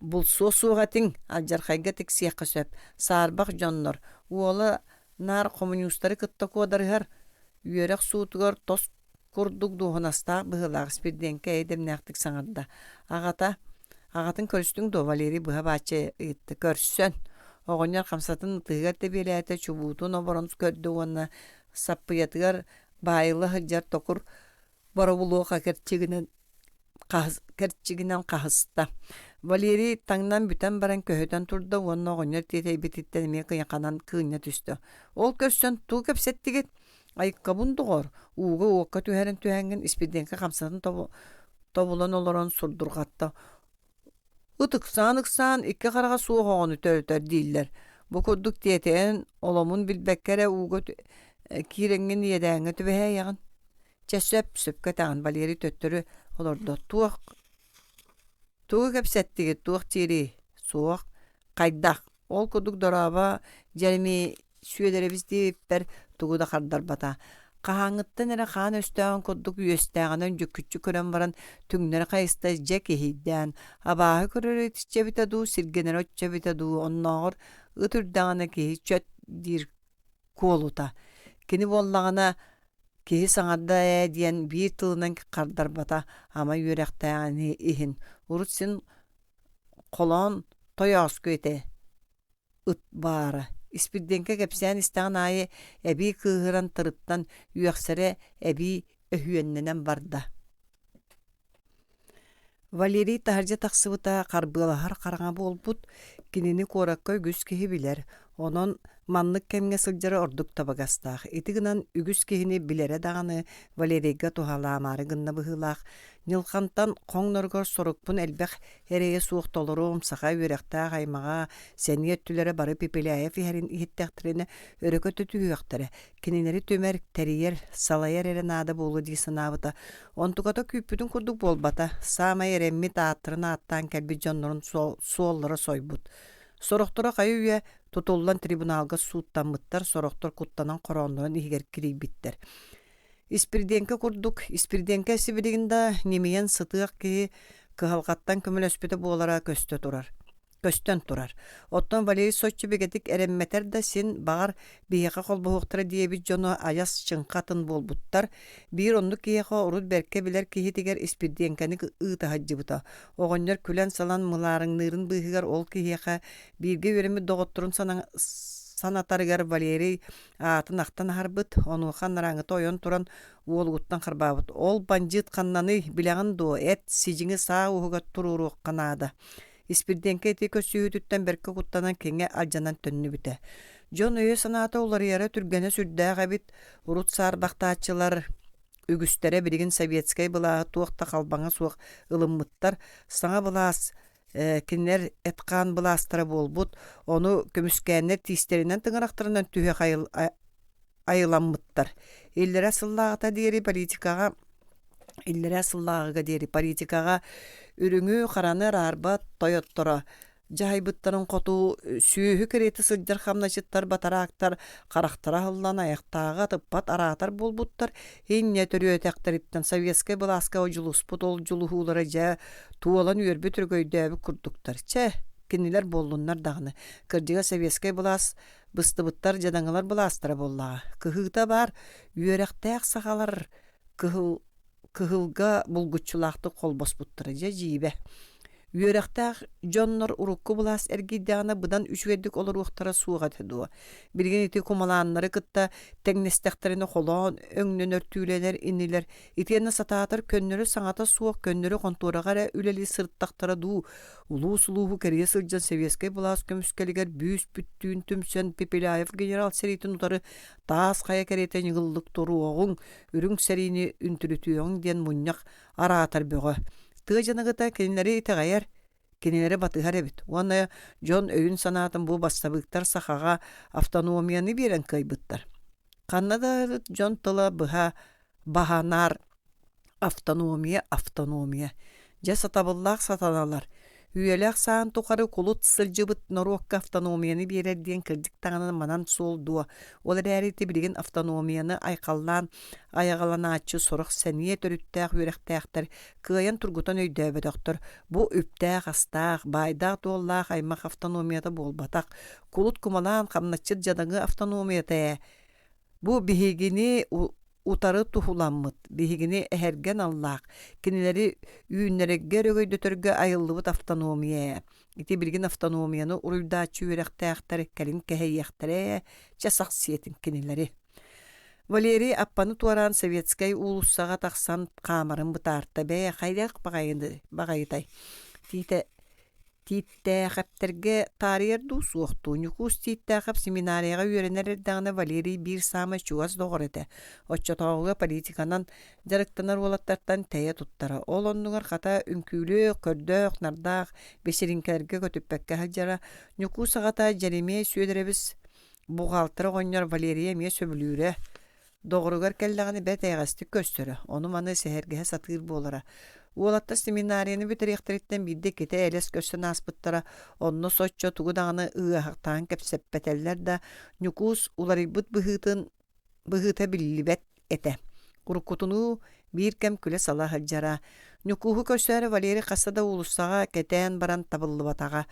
булсуо суоҕатиҥ алдьархайга тиксиэххэ сөп. Саарбах дьоннор. Уола наар коммунистары кытта куодарыһар үөрэх суутугар тос курдук дуохунастаах быһылаах спирдиэнkä эйдэмнээхтик саҥарда. Агатын көрүстүң до Валерий быһа баача көрссөн. Оҕонньор хамсатын тыыгар тебиэлээте чубуутун оборон көрдө уонна саппыйатыгар баайылы хылдьар токур боробулуоха керчигинен каһыста. Валерий таңнан бүтэн баран көһөтөн турда уонна оҕонньор тиэтэйбититтэн эмиэ кыйаканан кыыññа түстө. Ол көрсөн туу кэпсэттигит айыккабун дугор ууга уокка түһэрэн түһэҥҥин испирдиэнkä хамсатын тобулан олорон сурдургатта. Ытыксаан икки харага суох оҕону төрөтөр дииллэр. Бу курдук тиэтээн оломун билбэккэрэ ууга киирэҥҥин иэдээҥҥэ түбэһээйэҕин. Сөпкө тагын Валерий төттөрү олордо тугу кэпсэттигит туох тиири суох хайдах. Ол курдук дорааба Jeremy сүөлэребис дииппер тугу да хардарбата. Каһааңыттан эрэ хаан өстөөн курдук үөстээҕинэн жүккүччү көрөн баран түҥнэр хайыста дьэ киһииддээн абааһы көрөрү итиччэбитэ дуу сиргэнэр оччэбитэ дуу онноогор ытырдаҕына киһи чөт диир куолута. Кини буоллаҕына киһи саҥарда диэн биир тылынан хардарбата ама үөрэхтээҕини иһин. Урут син холоон тоyoos күөтэ ыт баара. Испирдиэнkä кэпсээн истэҕин аайы эбии кыыһыран тырыттан үөхсэрэ эбии өһүөннэнэн барда. Валерий таһырдьа тахсыбыта харбыалаһар хараҥа буолбут кинини куоракка үгүс киһи билэр. Онон маннык кэмҥэ сылдьары ордук табагастаах. Ити гынан үгүс киһини билэрэ даҕаны Валерийга туһалаамаары гынна быһыылаах. Ньылхантан хоҥноргор сорукпун элбэх эрэйэ суох толоруум саха үөрэхтээх аймаҕа сэниэ өттүлэрэ бары Пипиляев иһэрин иһиттээхтэринэ өрөкө төтүһүөхтэрэ. Кинилэри түмэр тэрийэр салайар эрэ наада буолу дии санаабыта. Онтугата күүппүтүн курдук буолбата. Саамай эремми тааттырын ааттаан кэлби дьоннорун суоллара сойбут. Сорохтора хайы үе тутуллан трибуналга сууттаммыттар сорохтор куттанан корооннорун иһигэр кирийбиттер. Испирдиэнkä курдук, испирдиэнkä сибилигинда немиен сытыак киһи кыһалгаттан көмөлөспүтэ буолара көстөн турар. Оттон Валерий соччу бигетик эремметер да син багар биһиэхэ холбоһуохтара диэбит дьоно аяс чыҥхатын буолбуттар. Биир оннук киһиэхэ урут бэркэ билэр киһи тигэр испирдиэнkäни ыытаһаджыбыта. Оҕонньор күлэн салан мылаарыҥныырын быыһыгар ол киһиэхэ бииргэ үөрэми доҕотторун санатарыгар Валерий аатын ахтан харбыт, онухан нараңыты ойон туран уолгуттан харбабыт. Ол бандит ханнаны билэҕин дуо эт сижиңи саа уһуга туруруох канаада. Испирдиэнkä ити көсүүтүттэн берке куттанан кеңе алжанан төннүбүтэ. Дьон өйө санаата уларыйара түргэнэ сүрдээҕэбит урут саарбахтаачылар үгүстэрэ билигин советскай былааһы туохта халбаҥа суох ылыммыттар саҥа былаас кинилэр эткаан былаастара буолбут, ону көмүскээннэр тиистеринэн тыҥарахтарынан түһэ айыламмыттар. Иллэрэ сыллааҕыга диэри политикаға үрүҥүү хараны арарба тойоттора. Жайбыттарын хоту сүүһү керети сылдьар хамначыттар батараактар харахтара хыллан аяктаага тыппат араатар болбуттар. Хинне төрүөтэхтериптен советская былааска ожулуспут ол жулуһуулара жа туолан үөрбү түргөйдөөбү курдуктар. Кинилер боллуннар дагыны. Кырдыга советская былаас быстыбыттар жадаңалар былаастара боллаа. Кыһыыта бар үөрэхтээх сахалар кыһылга булгуччулаахты колбоспуттара жиибе. Үөрэхтээх дьоннор урукку былаас эргиддэҕина быдан үчүгэддик олоруохтара суuга төдуо. Билген ити кумалааннары кытта теңнестехтерини холоон өҥнөн өртүүлэлэр иннилэр. Итиэнна сатаатар көннөрү саҥата суох көннөрү контуурагара үлели сырттахтара дуу. Улуу-сулууһу кэрие сылдьан советскай былаас көмүскэлигэр бүүс бүттүүн түмсөн Пипиляев генерал серитин утары таас хая кэриэтэ ньыгыллык туруоҕуҥ үрүҥ серини үнтүрүтүөҕүҥ диэн мунньах араатар бөҕө. Тыа жанагыта кинилери тагайар, кинилери батыгар эбит. Уонна Джон өйүн санаатын бу бастабыктар сахага автономияны берен кайбыттар. Каннада Джон тыла быха баханар автономия. Жа сатабыллаах сатаналар. Үйелек саан тухары кулут сылжыбыт Норуокка автономияны берер диен кырдик таңынан манан солдуа. Олар әріті білген автономияны айқаллан, аяғаланаачы сорық сәния төріттәқ үйректәқтір, кыайан тургутан өйдөбөдөқтір. Бу үптәқ, астақ, байдақ туоллақ аймақ автономията болбатақ. Кулут кумалан қамнатчыд жадаңы автономията. Бу бігігіні утары тухуламмыт, бігігіні әхерген аллақ, кенелері үйіннерегер өгөйдөтөргө айыллыбыт автономия. Ити билген автономияны уруйдачы үйректәқтір, кәлін кәхейяқтірі, жасақ сиетін кенелері. Валерий аппаны туаран советскай улуссаға тақсан қамарын бұтарты бәе қайдақ бағайытай. Титтәхәптерге тарыерду суохту. Нюкус титтәхәп семинарияға үйренердәңі Валерий бір самы чуаз доғыр еті. Отчатауғы политиканан жарықтанар олаттартан тәйе туттара. Ол оннығыр қата үнкүлі, көрдіқ, нардақ, бесерінкелерге көтіппәкке хаджара. Нюкус ағата жареме сөйдеребіз бұғалтыры ғоньор Валерия ме сөбілуірі. Доғырығар кәлләғаны бәт әйғасты көстірі. Оны маны сәхәргеге сатыр болара. Уолатта семинарияны бүтеректериттен бидде кете әлес көстен аспыттара, онно соччо тугудағаны ыахақтан кәпсеппетеллер да нюкус уларыбыт быхыта биллибет эте. Курукутуну бир кәм күле сала хаджара. Нюкуху көстері Валерий қасада улуссаға кетен баран табыллыбатаға.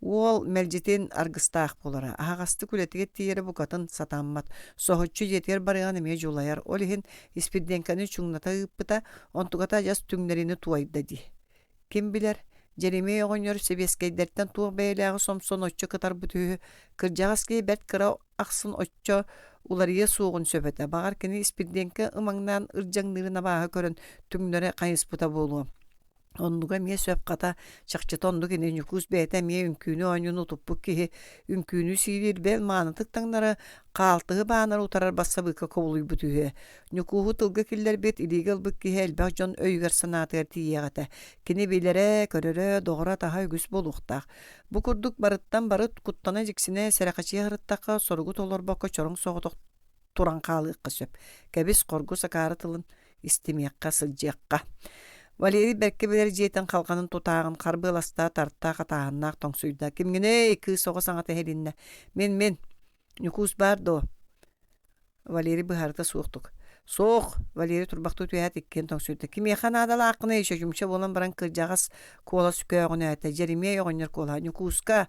Ол мәлжетен аргыстақ болара. Ағасты күлетіге тиері бұқатын сатаммат. Соғытчы жетер барыған еме жолайар. Олихин испидденканы чуңната ұппыта, онтуғата жас түңнеріні туайды ди. Кем білер? Жереме оғынер себескейдерттен туғы бәйләғы сомсон отчы қытар бұтығы. Кыржағаскей бәт кыра ақсын отчы улария суғын сөбеті. Бағар кені испидденкі ымаңнан ыржаңнырына баға көрін түңнері қайыс бұта болуы. Оннуга мие сөп қата шақчыта онну кені нүкус бәйті мие үнкүйіні ойнуны тұппық кеге үнкүйіні сүйдер бәл маңытық таңнары қалтығы бағанар ұтарар баса бұққа қобылуй бұтуге. Нүкуғы тұлғы келдер бет илегел бұқ кеге әлбәқ жон өйгер санатығар тиегіті. Кені бейлері, көрері, доғыра таға үгіс болуқтақ. Бұ күрдік барыттан барыт құттана жексіне сәрақачия ғырыттаққа сорғы толыр баққа чорың соғытық туран қалыққа сөп. Кәбіс қорғы сақары тылын істемеққа сылжеққа. Валерий бәрке білер жейтін қалғанын тұтағын қарбы ласта тартта қатағыннақ тоңсуйда. Кемгіне кі соғы саңаты хелінне. Мен, нүкус бардо. Валерий бұхарыта суықтық. Соқ, Валерий тұрбақты түйәт еккен тоңсуйда. Кеме қанадалы ақыны еші жұмша болан баран кіржағас кола сүкі оғын әті. Жереме оғынер кола. Нүкуска.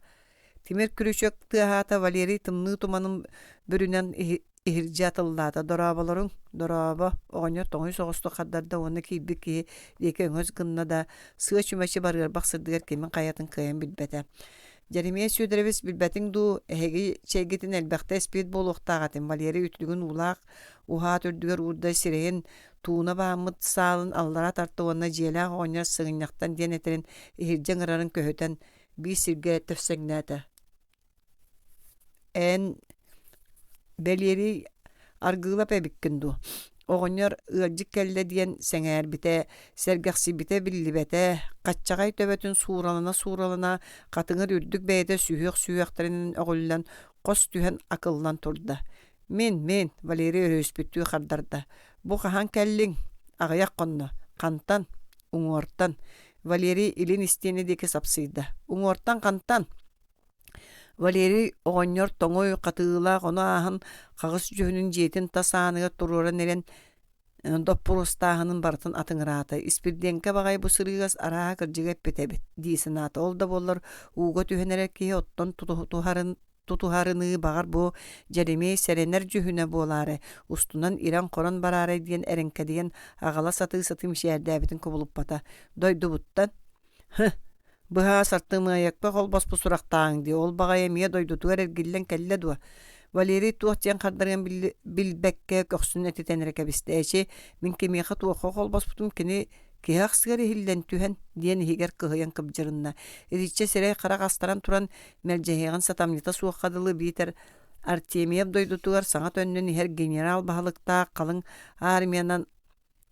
Темір күрішек тұғата Валерий тымны тұманың бүрінен Ихиржатыллата дорабаларың, дораба, оғанер тоңой соғысты қаддарда оны кейбі кей деке өңіз гынна да сыға чүмәші барғар бақсырдығар кемен қаятын қайын білбәті. Жаремия сөйдіребіз білбәтің ду әхеге чәйгетін әлбәқті әспет болуқтағатын. Валерий үтілігін улақ, ұхат үрдігер урда сирейін туына бағымыт салын аллара тарты оны желақ оғанер сығыняқтан ден етерін ихиржен ұрарын көхетен бей сірге төфсәңнәті. Белери аргылап эбиккенду. Оғынер ылжик кәлі диен сәңәр бите, сәргәқси бите білібәті, қатчағай төбәтін суралана, қатыңыр үрдік бәйді сүйек-сүйектірінің оғылдан қос түйен ақылдан тұрды. Мен, Валерий өрөспүттүү қардарда. Бұ қахан кәлің, ағаяқ қонны, қантан, ұңортан. Валерий илин істені деке сапсыйды. Ұңортан, қантан. Валерий оғынер тоңой қатыла ғона ағын қағыс жөнін жетін тасанығы тұруран әрен доппұрыстағының бартын атыңыраты. Испирденке бағай бұ сырығыз араға кіржіге петебет дейсін аты. Ол да болар уға түйенер кей оттан тутухарыны бағар бұ жеремей сәренер жүхіне болары. Устунан Иран қоран барары дейін әрінке дейін ағала сатым шәрді әбітін көбіліп бата. Дойды бұттан. Бұға сартымы аяқпа қол бас бұ сұрақтағың де. Ол бағай әмия дойдутуғар әргілден кәлі дуа. Валерий туақтен қардарған білбәкке көқсін әтетенірі кәбісті әші. Мен кемеға туаққа қол бас бұтым кені кеяқсығары хилден түхен дейін хигер кығыян кыбжырынна. Эдиче серей қарақ астаран тұран мәржәйған сатамнита суаққадылы бейтер Артемиев дойдутуғар саңат өннен хер генерал бағылықта қалың армиянан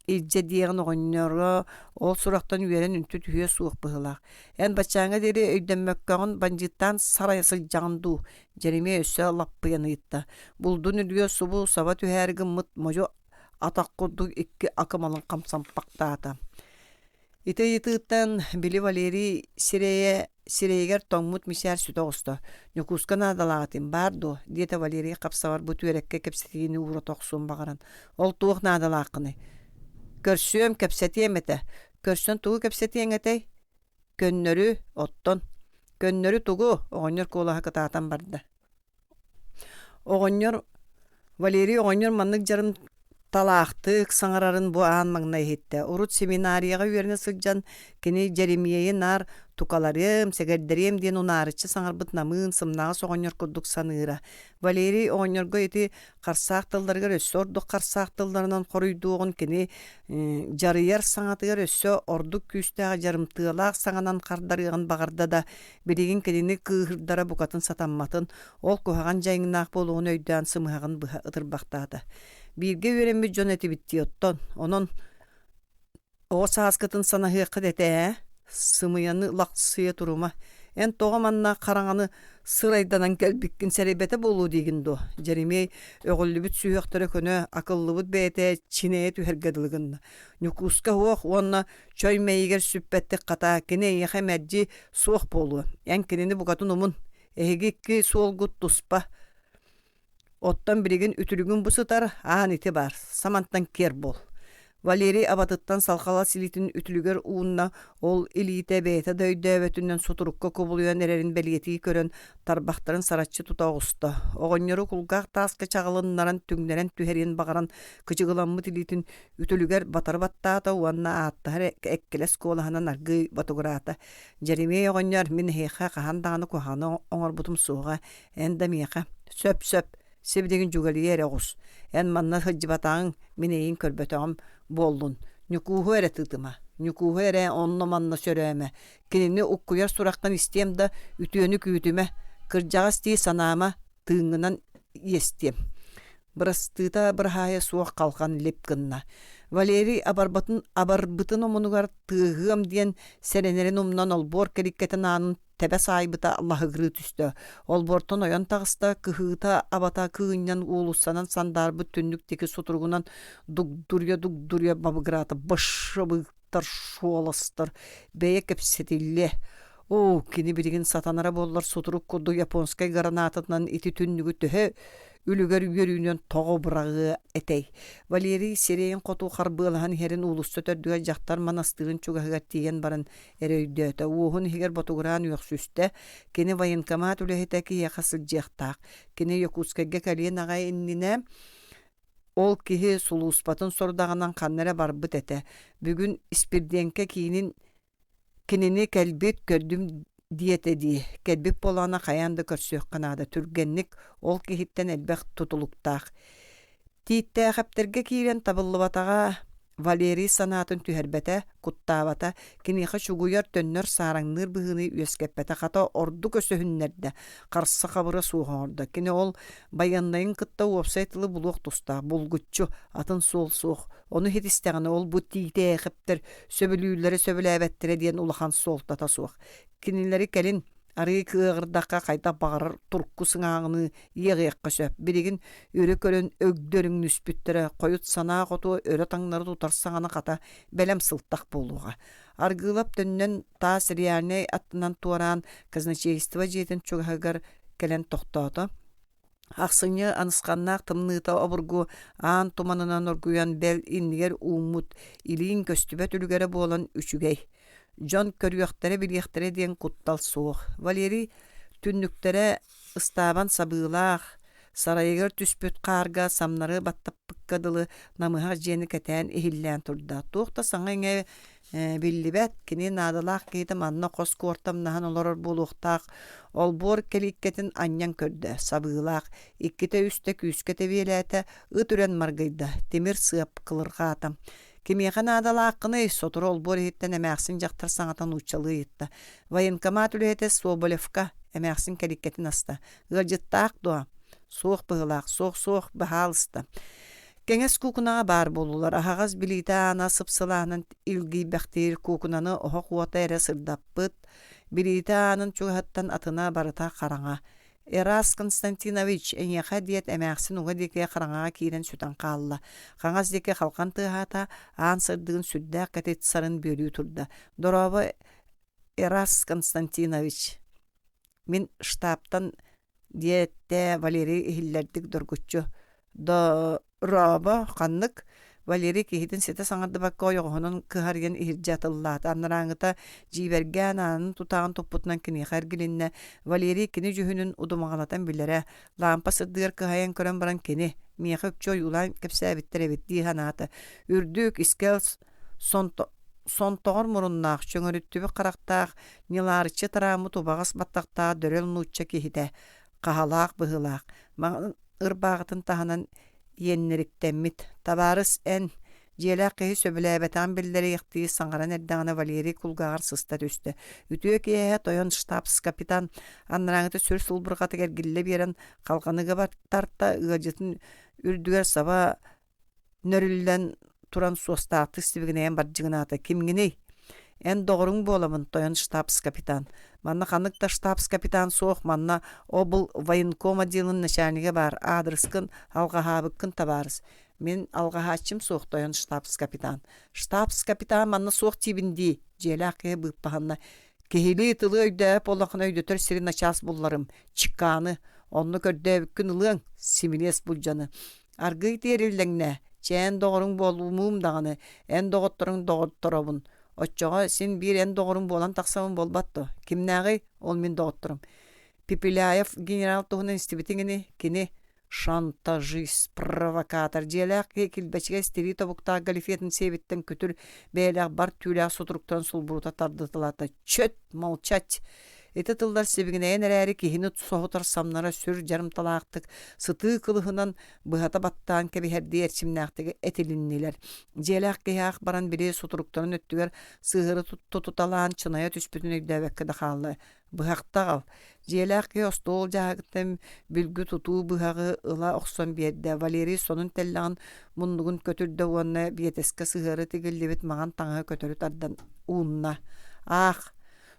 илже диэгин оҕонньоро ол сурахтан үөрен үнтү түһүө суох быһылаах. Эн бачааҥҥа диэри өйдэммөккөҕүн бандьыттаан сарай сылдьаҕын дуу, Жеремия өссө лаппыйаныйытта. Булдун үлүө субу саба түһээри гыммыт можо атах курдук икки акымалын хамсампактаата. Итыйытыыттан били Валерий сирэйигэр тоҥмут мисээр сүтэ оҕусто. Ньукууска наадалаҕатым баар дуо, диэtä Валерий хапсабар бу түөрекке кэпсэтигини ууру тохсуун баҕаран. Ол туох наадалааххыны. Көрсүөм кэпсэтиэм этэ. Көрсөн тугу кэпсэтиэң этэй. Көннөрү оттон. Көннөрү тугу оҕонньор куолаһа кытаатан барда. Валерий оҕонньор маннык жарым талаахтык саҥарарын бу аан маҥна иһитте. Урут семинарияга үөрэнэ сылдьан кини Жеремияйы наар тукаларым, сэгэрдэрим диэн унаарыччы саҥарбыт намыын сымнаҕа соҕонньор курдук саныыра. Валерий оҕонньорго ити харсаах тылларыгар өссө ордук харсаах тылларынан хоруйдууҕун кини жарыйар саҥатыгар өссө ордук күүстээҕэ жарымтыалаах саҥанан хардарыаҕын баҕарда да билигин кинини кыыһырдара букатын сатамматын ол куһаҕан дьайҥнаах болуҕун өйдөөн сымыһаҕын быһа ытырбахтаата. Биирге үөрэмми дьон этибитти оттон. Онон оҕо сааскытын санаһыаххыт этэ, сымыяны лахсыйа турума. Эн тоҕо манна хараҥаны сырайданан кэлбиккин сэрибэтэ болуу диигин дуо. Жеремей öҕүллүбүт сүүһөхтөрө көнө акыллыбыт бээтэ чинэйэ түһэргэдылыгынна. Ньукууска хуох уонна чөй мэйигэр сүппэттик хата кини ийэхэ мэджи суох болуу. Эн кинини букатын умун эһигикки суолгут туспа. Оттан билигин үтүлүгүн бусытар аан ити бар. Самантан кер бол. Валерий абатыттан салхала силитин үтүлүгөр уунна ол илиите бэйэтэ дөйдөбөтүнөн сутурукка кубулуян эрерин белиетии көрөн тарбахтарын сараччы тутоҕусто. Оҕонньору кулгаах тааска чаҕылыннаран түҥнэрэн түһэрин баҕаран кычыгыламмыт илиитин үтүлүгөр батарбаттаата уанна ааттаһар эккелес куолаһынан аргый батугураата. Жеремия оҕонньор мин хэйхэ хаһан даҕаны куһааны оҥорбутум суоҕа эн да миэхэ сөп сибдигин жугалие эрэгус. Эн манна хыджыбатаан минейин көрбөтөҕüm боллун. Ньукууһу эрэ тытыма. Ньукууһу эрэ онно манна сөрөөмэ. Кинини уккуяр сурахтан истиэм да үтүөнү күүтүмэ. Кырдьаҕас тии санаама тыыңҥынан иэстиэм. Бырастыыта бырахаайа суох халхан леп гынна. Валерий абарбытын омунугар тыыһыам диэн сэрэнэрин умнан олбор кериккетин аанын тэбэ саайбыта Аллаһыгырыы түстө. Олбортон ойон тагыста кыһыыта абата кыыыннан уулуссанан сандарбыт түннүк тики сутургунан дугдурья бабыгыраата башыбыктар шуоластар бэйэ кэпсетилле. Кини билигин сатанара боллар сутурук курду японскай гранататынан ити түннүгү төһө үлүгөр үөрүүнөн тоҕо бырагы этей. Валерий сирэйин хоту харбыалаһан херин уулусса төрдүгө жактар манастырын чугаһыгар тиийэн баран эрөйдөөтө. Уоһун хигер ботугураан үөхсүстэ кини военкомат үлэһитэ киһи хасылдьыахтаах. Кини Якутскайга кэлиэн аҕай иннине ол киһи сулууспатын сордағынан ханнара барбыт эте. Бүгүн испирдиэнке кинини кэлбит көрдүм диэте дии. Кэлбит болана хайанды көрсөөх канаада түргенник ол киһиттен элбэх тутулуктаах. Тииттээ хаптерге киирен табыллыбатаға Валерий санаатын түһэрбэтэ, куттаабата, киниха чугуяр төннөр саараңныр быһыны үөскеппэтэ хата орду көсөһүннэрдэ, қарсы қабыры суғанорда. Кини ол баяннайын кытта уопсайтылы булуох туста, булгутчу, атын суол суох. Оны хетистеғаны ол бу тиитээ хэптер сөбілүүлері сөбіләбәттірі диен улахан суолтата суох. Кинилери келин арый кыағырдаққа қайта бағарыр турку сыңағыны еғиаққа сөп. Бірігін өрі көрін өгдөрің нүспүттірі қойыт санаа қоту өрі таңнары тұтарсаңаны қата бәлем сылттақ болуға. Аргылап төннен таас реальный аттынан туаран казначейство жетін чуғағығар келен тоқтауды. Ақсыны анысқаннақ тымныыта обыргу аан туманынан оргуян бәл иннигер уумут илиин көстүбет үлгері болан үчүгей. Жон көрүөхтәрі билиэхтәрі диэн куттал суох. Валерий түннүктәрі ыстаабан сабыылаах, сарайыгар түспүт қарға самнары баттаппыккадылы намыға жені кәтән эхиллән турда. Туохта саңа биллибет кини надалаах кейті манна қос куортамнахан олорор болуқтақ. Олбор келиккетін аньян көрді, сабыылаах. Иккіте үсті күйскеті веләті үтүрен маргайда, темир сыап қылырға атам. Кемехан адалааққыны сотыр олбор еттен әмәқсін жақтар саңатан учалы етті. Военкомат үлеті Соболевка әмәқсін келиккетін аста. Ғыржыттақ дуа. Соқ бұғылақ, соқ бұғалысты. Кеңес кукунаға бар болулар. Ахагас билите ана сыпсыланын илги бәхтер кукунаны оха куата эре сырдаппыт. Билите анын чугаттан атына барыта қараңа. Эрас Константинович эңеха диет эмәксин уга деке қараңаға киирен сүтан қалла. Қаңас деке халқан тыхата аан сырдығын сүддәк кәтет сарын бөлүү турда. Дорова Эрас Константинович. Мен штабтан диетте Валерий Ихиллердик доргуччу. Дорова қаннык Валерий кихитин сете саңарды бакка ойоғынан кыхарген ихиржатыллаат. Аннараңыта жиберген анын тутағын топпутынан кini харгилинне Валерий кини жүхүнүн удумағалатан билere. Лампа сырдығыр кыхайын көрөн баран кини. Миэхі өпчой улан кепсәбиттер эбитти ханаата. Үрдүк искел сонтоғыр мұрыннақ, чөңөрүттүбі қарақтақ, ниларычы тарамы тубағас баттақта дөрел нучча кихите. Қахалақ бұғылақ. Мағын ырбағытын таханан еннериктеммит. Табарыс эн желақ кеһи сөбіләбетан білдері яқты саңғаран әрдағына Валерий Кулгағар сыста түсті. Үтіе кеһе тойон штабс капитан аннараңыты сүр сылбырғаты кәргілі берін қалғаныға бар тарта ұғажытын үрдігер саба нөрілден туран суостақты стивігінен бар жығыната. Кимгіней? Эн доғырың боламын тойон штабс капитан. Манна қанықта штабс капитан соқ, манна обыл военком отделын начальниге бар. Адрескін алғахабыққын табарыз. Мен алғахачым соқ тойон штабс капитан. Штабс капитан манна соқ тибінді. Желақы бұппағанна. Кехили тылы өйдәп, олақын өйдетір сірі начас бұлларым. Чикканы. Онны көрдәбіккін ылың. Симилес бұлжаны. Аргый терілдіңне. Чән доғырың болуымым дағаны. Ән доғыттырың доғыттырабын. Отчоға сен бір ән доғырың болан тақсамын болбатты. Кімнәғи? Ол мен доғыттырым. Пипиляев генерал тұғының істебетіңіне кені шантажист, провокатор, желәқ кекілбәчіге стери тобықта галифетін себеттен көтір бәйләқ бар түйләқ сотыруқтан сұлбырута тардытылаты. Чөт, молчать. Эти тылдар себігінен әрі кехіні соғытар самнара сүр жарымталақтық, сыты қылығынан бұғата баттан кәбіхерді әрчімнәқтігі әтіліннелер. Желәқ кехақ баран бірі сотыруқтарын өттігер сығыры тұтуталан чыная түспітін өйдәвәккі дақалы. Бұғақта қал. Желәқ ке остол жағыттым бүлгі тұту бұғағы ұла оқсан берді. Валерий сонын тәлләғын мұндығын көтірді оңына бетескі сығыры тегілдебет маған таңы көтіріт аддан уынна. Ақ!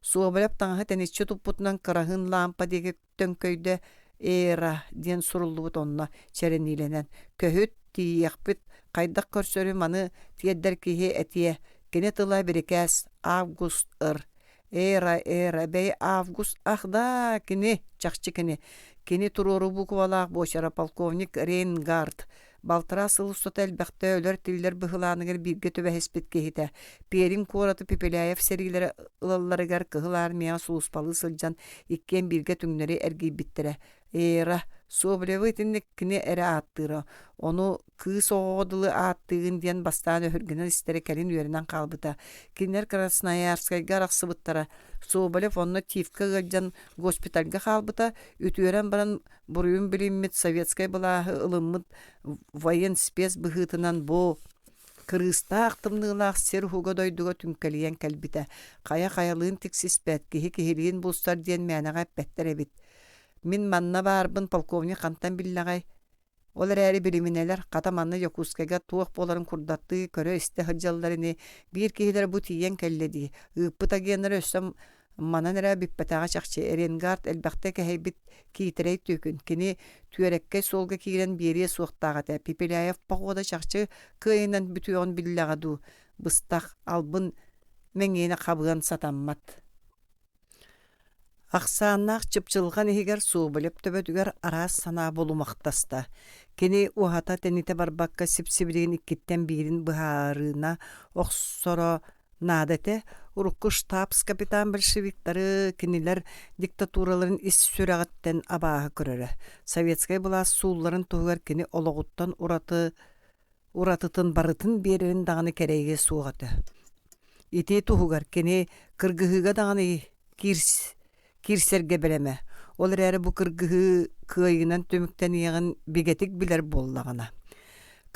Суобалап таңға тәнесчі тұппутынан қырағын лампа деге төнкөйді эра ден сұрылуыт онына чәренеленен. Көхіт тиекпіт қайдақ көрсөрі маны тиеддер кейе әтие. Кене тыла бірекәс август ыр. Эра бәй август ахда кене чақчы кене. Кене тұрору бұқывалақ бошара полковник Рейнгард. Балтыра сылыстот әлбәқті өлер тиллер бұғыланығыр бірге төбә хеспет кейті. Перин қораты Пепеляев сәргілері ылаларығар кығылар мея сұлыспалы сылжан еккен бірге түңнері әргей біттірі. Эра, суобылевы тіннік кіне әрі аттыры. Оны кыз оғыдылы аттығын ден бастан өхіргінен істері кәрін үйерінен қалбыта. Кинер Красноярскайға рақсыбыттара. Суобылев оны тивкі ғылжан госпитальға қалбыта. Үтуерен баран бұрыйын біліммет советскай бұлағы ылыммыт воен спец бұғытынан бұл. Кырыста ақтымнығылақ сер хуға дойдуға түмкәліен кәлбіті. Қая-қаялығын тіксіспәт, кехи-кехилігін бұлстар ден мәніға бәттер әбіт. Мен манна барбын полковник қантан біллағай. Олар әрі білімінелер қата манны Якутскайға туық боларын күрдатты көрі істі хыджаларыны бір кейлер бұ тиен кәлледі. Үппыта генер өссім манан әрі біппатаға шақчы. Ренгард әлбәқті кәйбіт кейтірей төкін. Кені түйерекке солғы кейлен бере суықтағаты. Пепеляев пағуада шақчы күйінен бүтіуін біллағаду. Бұстақ албын мәңгені қабыған сатаммат. Ақсаннақ чыпчылған егер су біліп төбөдігер арас сана болумақтаста. Кені уғата тәнеті барбаққа сіп-сібірген иккеттен берін бұхарына оқсоро надеті ұрыққы штабс капитан большевиктары кенелер диктатураларын ис сүрағыттен абағы көрірі. Советскай бұла суыларын тұғығар кені олығыттан ұратытын барытын берерін дағаны кәрейге суғаты. Ете тұғығар кені кыргығыға дағаны кирсерге білеме. Олар әрі бұ кыргығы күйінен төміктен еғін бегетік білер боллағына.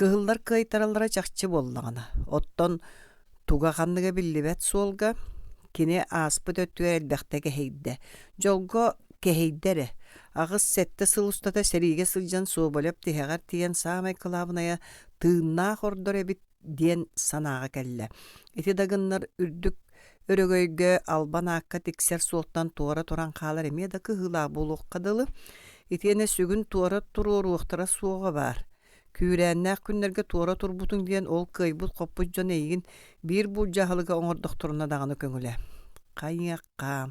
Кығылдар күй таралара чақчы боллағына. Оттон туға қанныға білібәт солға кене аспыт өттіге әлбәқті кәхейді. Жолға кәхейдері. Ағыс сәтті сылыстата сәриге сылжан суобалеп тихәгәр тиен самай кылабыная тыынна хордор эбит диен санаға кәлле. Ити дагыннар үрдүк өрөгөйгө албан акка тиксер суоттан туора туран қалар эме да кыһыла болуq кадылы. Итиэне сүгүн туора туруоруохтара суоға бар. Күрәннәк күннәргә туора турбутун диен ол кыйбут коппут жон эйгин бир бул жахылыга оңордохторуна даганы көңүле. Кайякка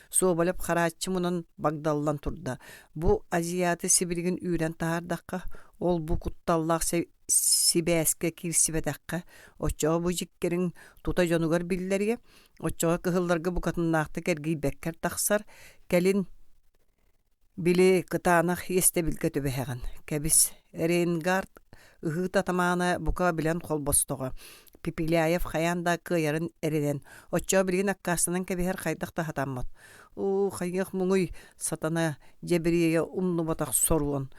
суобалеп харааччы мунун багдаллан турда. Бу азиаты сибиригин үйрен таардакка ол бу кутталлах сибээске кирсибедакка оччоо бу жиккерин тута жонугар биллерге оччоо кыһылларга бу катыннаакта кергий беккер тахсар келин били кытаанах естебилге төбэһэгэн кэбис Рейнгард ыһыта тамаана бука билен холбостого Пипиляев хаянда кыярын эриден оччоо билигин аккаасынан кэбиһэр хайдах тахатаммат хайых муңуй сатана жебирие умнубатах соруон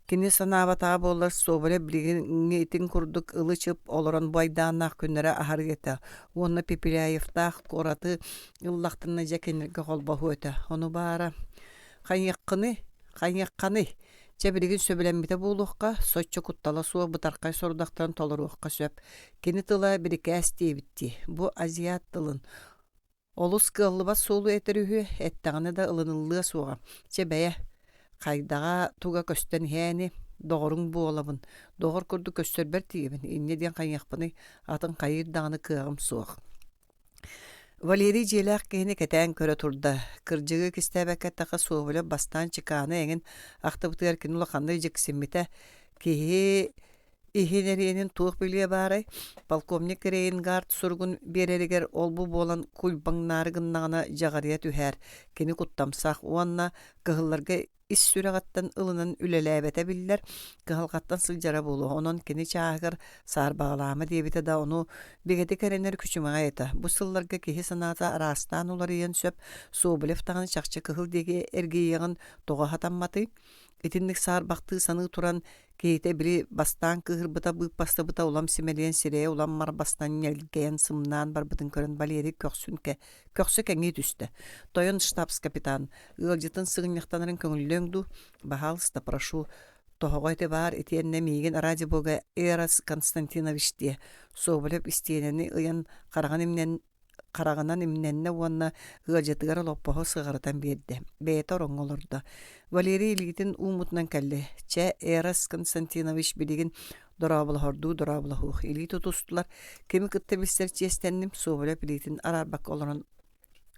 кини санаабатаа болар соболе билигин итин курдук ылычып олорон байдааннаах күннөрө ахаргета уонна Пипиляевтаах кораты ыллахтынна жакенерге холбоху өтө ону баара хайякканы Чебиригин сөбелембите булуққа, соччо куттала суа бутарқай сорудақтан толоруаққа сөп. Кені тыла бірікәс дейбітті. Бу азиат тылын. Олус кыллыба солу әтірігі, әттіғаны да ылынылыға суға. Чебәе, қайдаға туға көстен хәні, доғырың бу олабын. Доғыр күрді көстер бәр тегебін. Инне ден қайяқпыны атын қайырдағаны кығым суық. Валерий Желях кені кәтән көрі турда. Кыржығы кістәбәкә тақы суғылы бастан чықаны әңін ақтыбытығар кені ұлақанды жексімметі кейі ихенеренін туық білге барай. Полковник Рейнгард сұрғын берерігер олбу болан күлбаңнарығыннағына жағария түхәр. Кені құттамсақ уанна кығыларға ис сүрәғаттан ылынан үлеләбәті білдер. Кығылғаттан сылжара болу. Онын кені чағығыр сар бағаламы дебіті да оны бігеті кәренер күчіміға еті. Бұ сылларға кехі саната арастан олар ен сөп суобылев тағын шақчы кығыл деге әргейеғін тоға хатамматы. Итинник сар бақты саны туран кейте бiri бастан кыһырбыта быппастыбыта улам симелиен сирее улам мар бастан нелгейен сымнан барбытын көрін Валерий көксі кәңей түсті. Тойон штабс-капитан ылжытын сығыняқтанырын көңіллөңді бағалыста прошу тоғойты бар етенне мейген радиобога Эрас Константинович де соғылып істейнені ұян қарағанан имненне уанна ылжытығар лоппоғы сығарытан берді. Бейті орын олырды. Валерий Ильитин умутнан кәлі. Чә Эрас Константинович білігін дұрабылахух. Илит тұтыстылар. Кемі кітті білсер честеннім соғылып Илитин арарбак олырын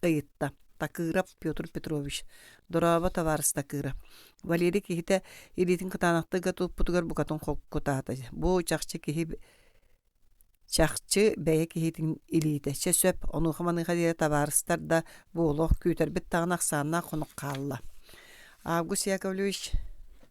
ұйытта. Такырап Петр Петрович. Дұраба таварыс такыра. Валерий кейті Илитин кытанақты ғатып бұтығар бұқатын қолқ көтаты. Бұ Чақчы бәйе кейтін илейді. Чә сөп, оны қыманыға дейі табарыстар да болуқ күйтер біт тағын ақсанына қонық қалла. Август Яковлевич,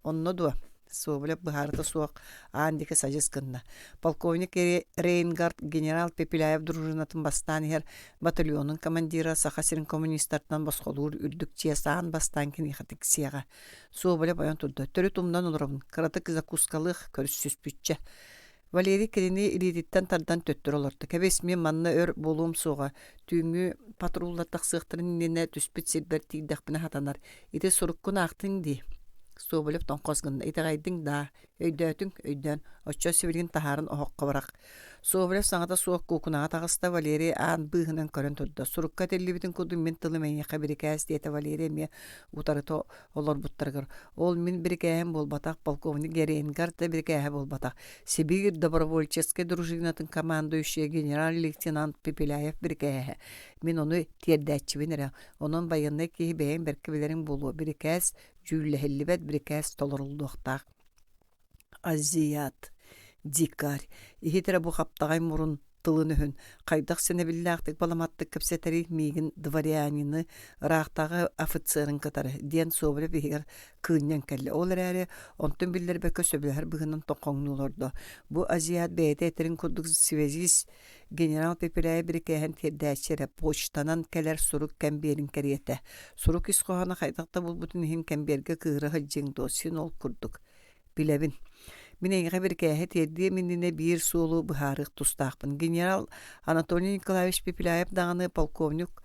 онны дуа. Собылып бұхарыты суақ андекі сажескінна. Полковник Рейнгард генерал Пепеляев дружинатын бастан ер батальонын командира Сахасирин коммунистартынан басқолуыр үрдік чесаан бастан кен иқатық сияға. Собылып ойын тұрды. Түрі тұмдан олырабын. Қыратық закускалық көріссіз бүтчі. Валерий келini илититтен тардан төттөр олорды. Кәбес мен манна өр болуым суға. Түйіңі патруллаттақ сықтырын нене түспет сербер тигдақпына хатанар. Ите сұрыққын ақтың дей. Су біліп тонқозғында. Ите ғайдың да. Өйдөтің өйден. Очо севілген тахарын оғыққа барақ. Су біліп саңата суық көкунаға тағыста Валерий аан бұғынан көрін тұрды. Сұрыққа телі бітін көдің мен тылы мәне қабірі кәс дейті Валерий ме ұтарыты олар бұттырғыр. Ол мен бір кәйім болбатақ, полковник Рейнгард да бір кәйі болбатақ. Сибир добровольческий дружинатын командующий генерал-лейтенант Пепеляев бір кәйі. Мен оны тердәтчі бенері. Оның байынны кейі бәйін бәркі білерін болу. Бір кәс жүлі хеллібет, бір кәс толырылдықтақ. Азият. Дикар. Ихитері бұ қаптағай мұрын тылын үхін. Қайдақ сені білләқтік баламаттық көпсетері мейгін дворянины рақтағы офицерін катары. Ден собылы бігер күйінен кәлі. Олар әрі онтын білдер бәкі сөбілер бұғынан тоқоңны олырды. Бұ азиат бәйті әтерін күрдік связис генерал Пепеляев бір кәйін тердәчері почтанан кәлер сұрук кәмберін кәриеті. Сұрук ісқоғаны қайдақта бұл бұтын хин кәмберге күйірі ғылжың досын ол күрдік. Біләбін. Мен әйіға бір кәйі терді меніне бір солу бұхарық тұстақпын. Генерал Анатолий Николаевич Пепеляев дағаны полковник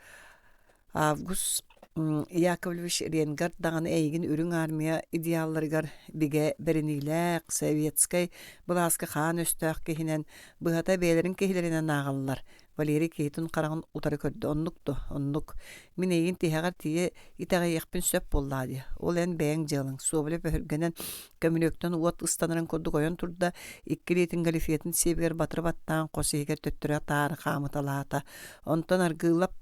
Август Яковлевич Ренгард даганы эйгин үрүң армия идеалларыгар биге беринилэк советскай былааска хаан өстөөх кихинен быһата бээлерин кихилеринен агаллар. Валерий Кейтун карагын утары көрдө оннук. Мен эйгин тиһагар тие итагайыхпин сөп боллаады. Ол эн бэйэн жылың суобле бөхөргенен көмүнөктөн уот ыстанарын курдук ойон турда иккилетин галифиетін себигер батыр баттаан косигер төттөрө тары хамыталаата. Онтон аргылап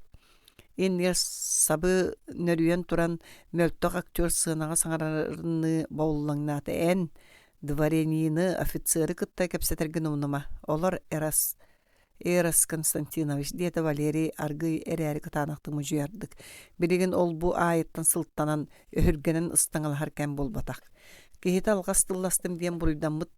Иннер сабы нөрүен туран мөлтөк актер сыынага саңарарыны боллаңнаты эн дворянины офицеры кытта кепсетерген умнума. Олар Эрас Константинович диэте Валерий аргый эрээри кытаанакты мужуярдык. Билигин ол бу айыттан сылттанан өһүргенен ыстаңалахар кэм болбатак. Кихите алгас тылластым диэн буруйданмыт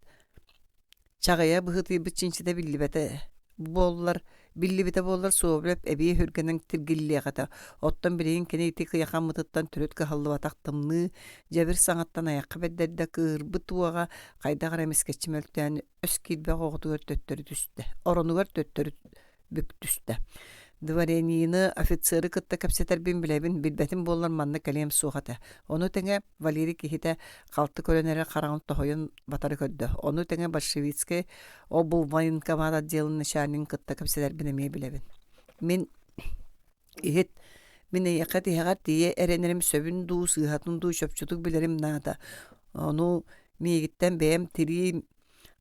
чагая быһыты бичинчиде биллибете боллар биллибите боллар суоблеп эби хүргенен тиргиллиэгата оттон бирин кенети кыякаммытыттан түрөткө халлыбатак тымны жабир саңаттан аякка беддерде кырбы туага кайдагар эмескечи мөлтөөн өскилбе оготугөр төттөрү түстө оронугар төттөрү бүк түстө дворянины офицеры кытта капсетер билебин билбетин боллар манна калем сугата. Ону теңе Валерий кихите калты көрөнөрө караган тохойон батары көддө. Ону теңе большевистский обл военкомат отделын начальник кытта капсетер билебин. Мен якат ягат дие эренерим сөбүн дуу сыйхатын дуу чөпчүтүк билерим наата. Ону мегиттен бэм тири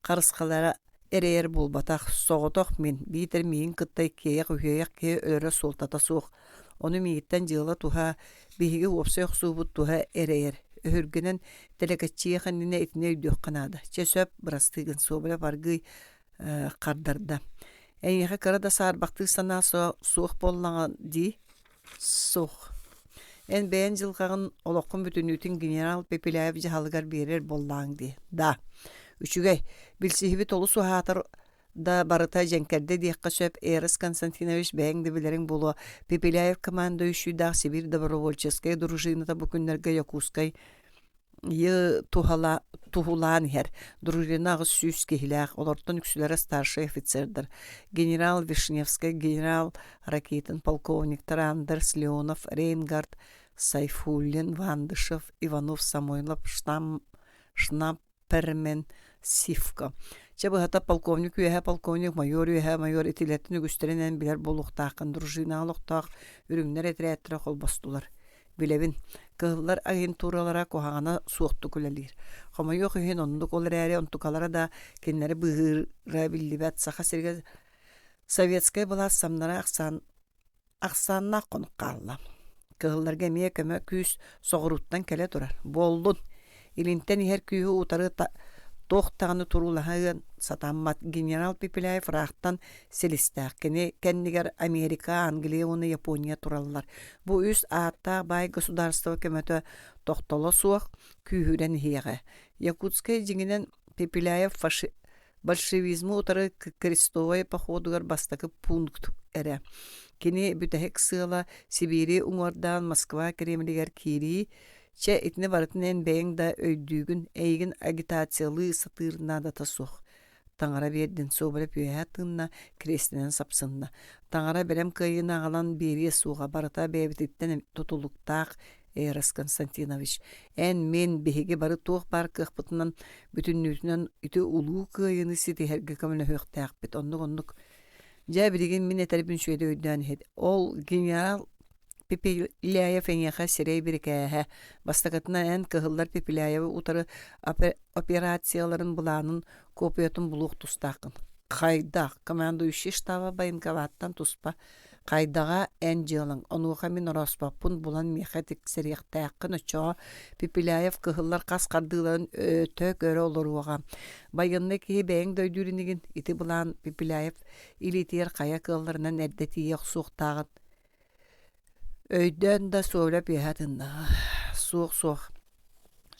карыскалара эрээр булбатах соғотох мен битер миин кыттай кеяк үйеяк ке өрө султата суох. Ону мииттен жылы туха биһиги уопсоох суубут туха эрээр. Өһүргенен телекачияхан нине итне үйдөх канада. Чесөп брастыгын собыра баргый кардарда. Эйяха карада саарбакты сана суох боллаңа ди суох. Эн бээн жылгагын олоққын бүтүнүтүн генерал Пепеляев жахалыгар берер боллаң ди. Да. Үчүгэй, билсиһиби толу суһаатар да барыта женкерде диэкка сөп Эрас Константинович бэйэҥ дебилериҥ булуа Пепеляев командующийдаах Сибирь добровольческая дружината бу күннерге Якутскай тухулаан иһэр. Дружина агыс сүүс киһилээх, олортон үксүлэрэ старший офицердар. Генерал Вишневская, генерал Ракитин, полковниктар Андерс Леонов, Рейнгард, Сайфуллин, Вандышев, Иванов, Самойлов, Шнаппермен, Сивка. Чабыһата полковник үеһэ, полковник майор үеһэ, майор итилеттин үгүстеринен билер болуктаакын дружинаалыктаак үрүңнер этирээттире холбостулар. Билебин, кыһыллар агентуралара кохагана суокту күлэлир. Хомойох үһин оннук олар эри онтукалара да кеннери быһыра биллибет саха сирге советская была самнара аксанна конуккаалла. Кыһылларга эмиэ көмө күс соҕуруттан келе турар. Болдун. Илинтен ихер күйү утары тохтаны турулаһын сатаммат генерал Пепеляев рахтан селистаах кеннигер Америка, Англия, уны Япония тураллар. Бу үс аатта бай государство көмөтө тохтоло суох күйүрен хиэҕэ. Якутскай жиңинен Пепеляев большевизму утары крестовый походугар бастакы пункт эре. Кини бүтэхек сыала Сибири уңордан Москва Кремлигер кири Че итне барытын бэйэн да өйдүүгүн эйгин агитациялы сатырына да тасух. Таңара бердин собалеп үйәтынна крестинен сапсынна. Таңара берем кайын ағалан бери суға барыта бәбітіттен тутулуктақ Эрас Константинович. Эн мен беге бары тоқ бар кықпытынан бүтіннүтінен үті улуу кайыны сеті herge көміні хөқтәқ бет. Оннук. Жа біреген мен әтәрбін шөйді өйден еді. Ол генерал Пепеляев эңеха сирей бирикэһэ. Бастакатына эн кыһыллар Пепеляев утары операцияларын булаанын копиятын булух тустаакын. Хайдах командующий штаба военкоматтан туспа. Хайдага эн жылың. Онуха мен ороспаппын булан мехатик сирияқтаакын очоо Пепеляев кыһыллар кас кардыыларын өтөк өрө олоруага. Байынны киһи бэйэң дөйдүүрүнигин ити булаан Пепеляев илитиер кая кыһылларынан эрдетиек суохтаагын Өйдөн да сөйлөп яһатында. Суох.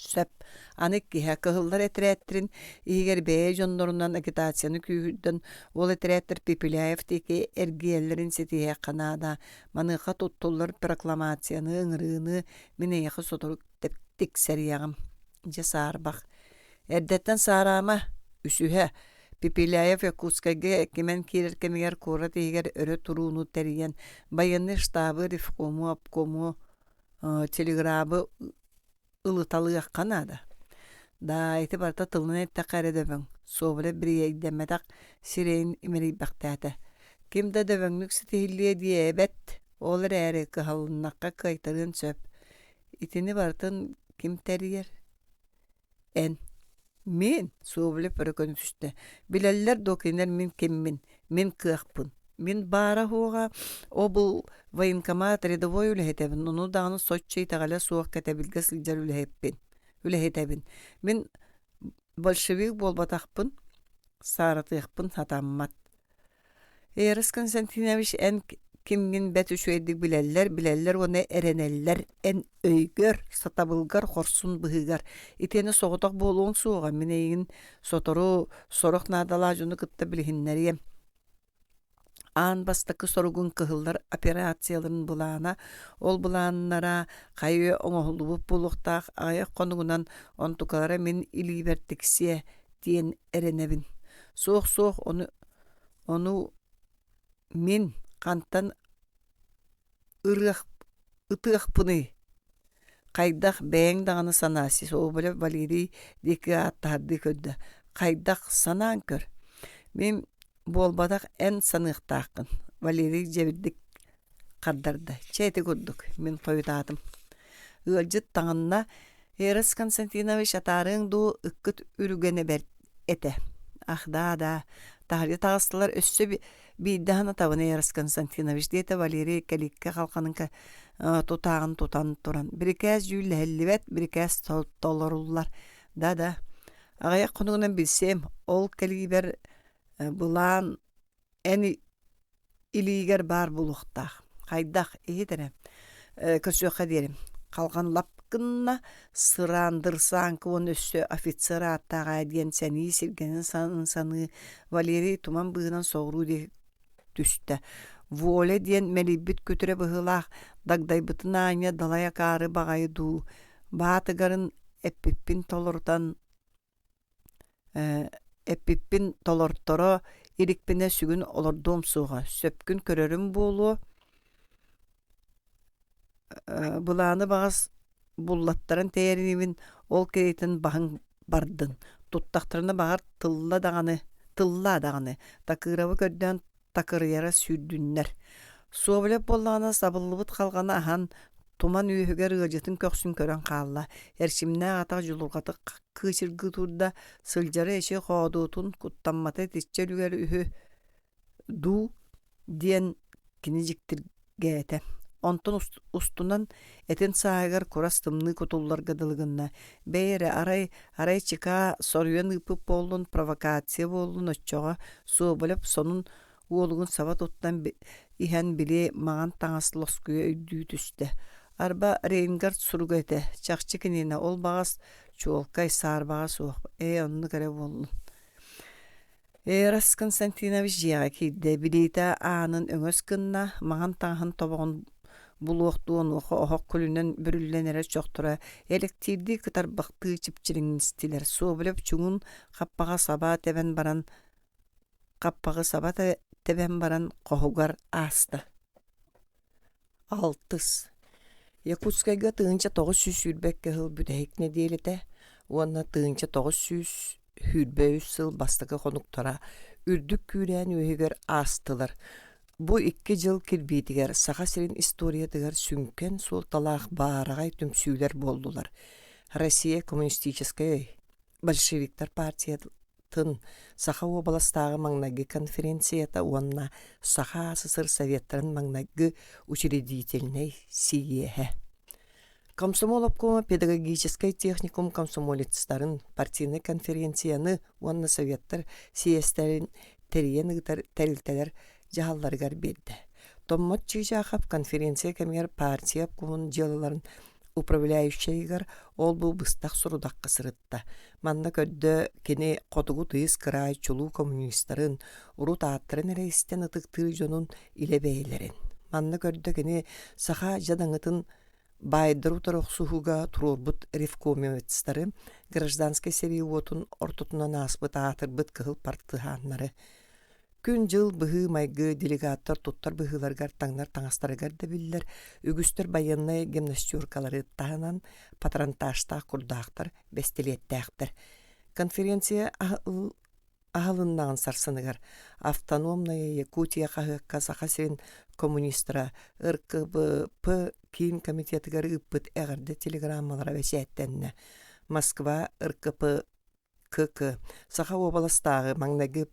Сөп. Анык киһэ кыһыллар этирээттирин иһигер бэйэ жондорунан агитацияны күүрдөн ол этирээттир Пепеляев теки эргиэллерин сетиһэ канаада маныха туттуллар прокламацияны ыңырыыны минэйэхэ соторук тексерияғым. Жасаарбах. Эрдеттен саарама үсүһэ Пепеляев Якутскайга кемен кирер кемигер кора тегер өрө турууну терген байынны штабы рифкому обкому телеграбы ылыталыах канада. Да ити барта тылын этте каредебен. Собре бирейдемедак сирейн имерийбактаата. Кимде дөбөңнүк ситихиллие диэбет. Олар әрі кыһалыннакка кайтарын сөп. Итини бартын ким терьер? Эн. Мен собре пөрөкөнү түстө. Билеллер докинер мен киммин. Мен кыахпын. Мен бара хуга обул военкомат рядовой үлэхетебин. Ону дағаны соччей тағаля суақ кәтәбілге сылжар үлэхетебин. Мен большевик болбатақпын. Саратыяқпын хатаммат. Эрес Константинович эн кимгин бәт үшөйдік билеллер оны эренеллер, эн өйгөр, сатабылгар, хорсун быһыгар. Итені соғытақ болуын суға, мен ейгін сотору сорық надала жуны кытта білігіннерем. Ан бастакы соругун кыһыллар операцияларын булаана, ол булааннара хайы оңоһулубуп булуқтақ аяқ қонугунан онтукалара мен илибертиксие диен эренебин. Соқ оны мен қантан ытыахпыны қайдақ бәйң дағаны санаси. Сол біле Валерий декі аттарды көдді. Қайдақ санаан көр. Мен болбадақ ән санықтақын. Валерий жебірдік қаддарды. Чәйті көддік. Мен қойдадым. Үлжіт таңынна Эрес Константинович атарың ду үккіт үрігені бәр әті. Да. Тағыры тағыстылар өссі бейдіғана табыны Эрес Константинович дейті Валерий кәлікке қалқанын тұтағын тұран. Бірікәз жүйілі әлібет, бірікәз толырулар. Да. Ағаяқ құнығынан білсем, ол кәлігер бұлан әні илігер бар бұлықтақ. Қайдақ егедірі. Көсөқа дерім. Қалған лапқынна сырандырсан куон өссө офицера аттаға әден сәні сілгенін саны Валерий туман бұғынан соғыру де түсті. Воле ден мәлібіт көтірі бұғылақ дағдайбытын айне далая кары бағайы ду. Батығарын әппіппін толорторо ирикпіне сүгін олырдом суға. Сөпкін көрерім болу. Бұланы бағас бұллаттарын тәйерінемін ол керейтін бағын бардын. Туттақтарына бағар тылла дағаны. Такырабы көрден такырыяра сүрдүннер. Суабылеп боллағына сабылыбыт қалғаны ахан туман үйігер ғыжетін көксін көрен қалла. Әршіміне атақ жылуғаты кычыргы турда сылжары эші қоғадуытын құттамматы тесчер үйер үйі ду ден кені жіктіргеті. Онтон устунан этен саагар курастымны кутуллар гадылгынна. Бейре арай чика сорюен ыпып болун, провокация болун оччоға суу болып сонун уолугун сабат оттан ихан биле маған таңас лоскуя өйдүү түсті. Арба рейнгард суругайты, чақчы кенена ол бағас чуолкай саар бағас оқ. Онны кәрі болун. Эрес Константинович жиға кейді билейті анын өңөс кынна маған таңын тобығын булуқтуын оқ күлінен бүрілленері жоқтыра. Электирді кытар бақты чіпчіріңін стилер. Су біліп чүңін қаппаға саба тебен баран қоғугар асты. Алтыс. Якутскайга тыынча 900 үрбәкке хыл бүдәйікне дейліті. Уанна тыынча 900 хүрбәйүс сыл бастығы қонуқтара. Үрдік күрән өйгер астылар. Бу 2 жыл кирбейтигер саха сирин историятыгар сүнкен сол талақ барағай түмсүйлер болдулар. Россия коммунистическая большевиктар партиятын саха областағы маңнагы конференцията уанна саха СССР советтарын маңнагы учредительный сиехе. Комсомол обкома педагогический техникум комсомолецтарын партийный конференцияны уанна советтар сиестерин терен тәрілтелер жағаларғар берді. Томмот Чижахов конференция кемер партия куын жылыларын управляющийгар ол бұл бұстақ сұрудаққа сырытта. Манна көдді кені қотығу тыйыз кырай чулу коммунистарын, ұрут аттырын әрейстен ытықтыр жонун илебейлерін. Манна көдді кені саха жадаңытын байдыру тұрықсуғыға тұрурбыт ревкомиветстары, гражданский сериотын ортутынан аспыт атырбыт кығыл партыханнары. Күн жыл быһы майгы делегаттар туттар быһыларгар таңнар таңастарыгар да биллер. Үгүстер баяннай гимнастюркалары таханан патронташтаа курдаактар бестелеттээхтер. Конференция аһылыннаан сарсыныгар автономная Якутия каһыакка сахасирин коммунистра РКБП кийин комитетигер ыппыт эгерде телеграммалара весиэттенне. Москва РКП КК саха областагы маңнагы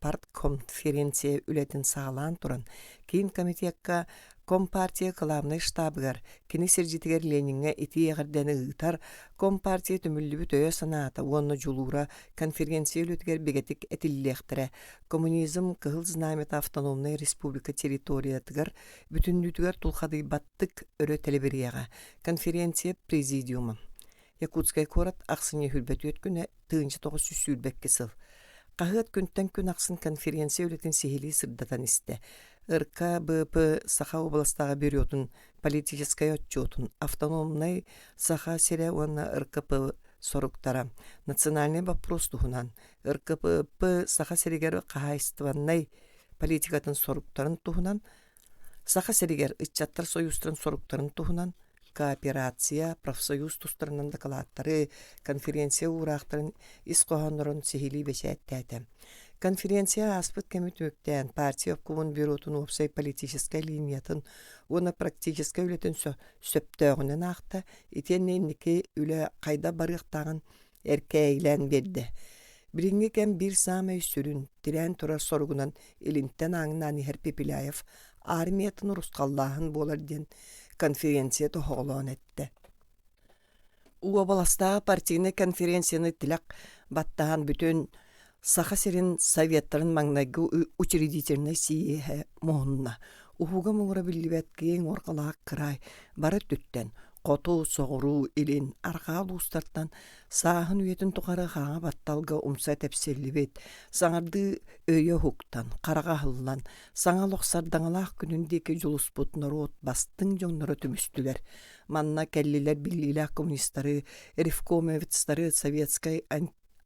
партконференция үлетин саалаан туран кийин комитетка Компартия главный штабыгар кини сержитигер Ленинге ити эгердени ыытар Компартия түмүллүбүт өйө санаата уонна жулуура конференция үлетигер бегетик этиллиэхтере коммунизм кыһыл знамет автономная республика территориятыгар бүтүннүтүгер тулхадый баттык өрө телебириэга конференция президиума Якутскай корат ақсыне хүлбәт өткүнә тыынчы 900 сүлбәкке сыл. Қағыт күнттен күн ақсын конференция үлетін сихили сырдатан исте. РКБП Саха областағы беретун политической отчетун автономный Саха сере уанна РКП соруктара национальный вопрос тухунан РКП Саха серегер қағайстваннай политикатын соруктарын тухунан Саха серегер итчаттар союзтарын соруктарын тухунан кооперация, профсоюз тустарынан докладтары, конференция урақтарын исқоғанырын сихили бешәттәді. Конференция аспыт кәмітөктен партия обкомын бюротун опсай политическай линиятын, оны практическай үлетін сөптөғінен ақты, итенненнеке үлі қайда барықтағын әркәйлән берді. Бірінгі кәм бір самай сүрін, тирән тұрар соргунан илинттен аңынан Ихер Пепеляев армиятын русқаллағын боларден конференция тоғылуан етті. Уабаластағы партийны конференцияны тілек баттаған бүтін Саха серин советтарын маңнайгы учредительный сие моғынна. Ухуга мұңыра білібәт кейін орқалақ қырай бары түттен. Қоту, соғыру, илин, арқал ұстарттан сағын үйетін тұқары қаңа батталға умсай тәпселі бет. Саңарды өйе хуқтан, қараға хыллан, саңа лоқсардаңалақ күніндегі жұлыс бұтнары от бастың жоңнары түмістілер. Манна кәллилер білілі коммунистары, ревкомовецтары, советскай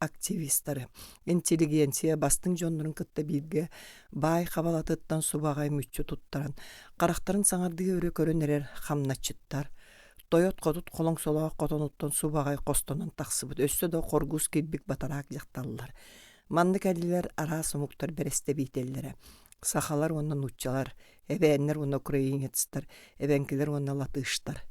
активистары, интеллигенция бастың жонларын кытта бирге бай қабалатыттан субағай мүтчі туттаран, қарақтарын саңарды өрі көрінерер хамначыттар, тойот қотут қолың солаға қотонуттан субағай қостанын тақсыбыд, өссі да қоргуз келбік батарақ жақталылар. Манны кәлілер ара сомуктар бересте бейтеллері. Сахалар оннан ұтчалар, әбәннер онна украинецтар, әбәнкелер онна латыштар.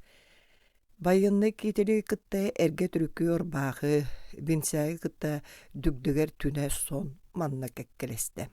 Байынны кетелі кытта әрге түріккер бағы, бенсяғы кытта дүгдігер түне сон манна кәккелесті.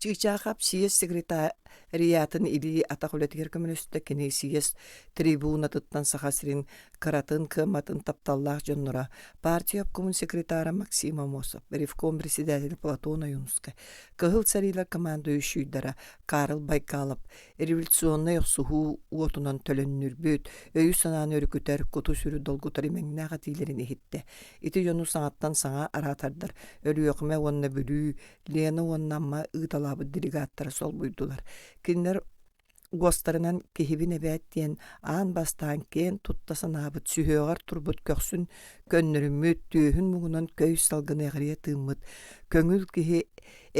Чичахап съезд секретариатын или атақулетігер коммунисті кені съезд трибуна тұттан сахасырин каратын кыматын тапталлақ жоннора партия обкомун секретара Максим Амосов, ревком председатель Платона Юнска, кығыл царилар командующийдара Карл Байкалов, революционный ұқсуғу уотунан төлөннүр бүт, өйі санан өрікітер құту сүрі долгутар емеңнәға тилерін ехетті. Ити жону саңаттан саңа аратардар, өлі өқіме онна бүлі, лені оннамма ұйталабы делегаттары сол бұйдулар. Кинлер уостарынан кехибин эбәттен аан бастан кен туттасын абыт сүйеғар турбут көксүн көннөрүмөт түйүн мугунан көй салгын эгрие тыммыт көңүл кихи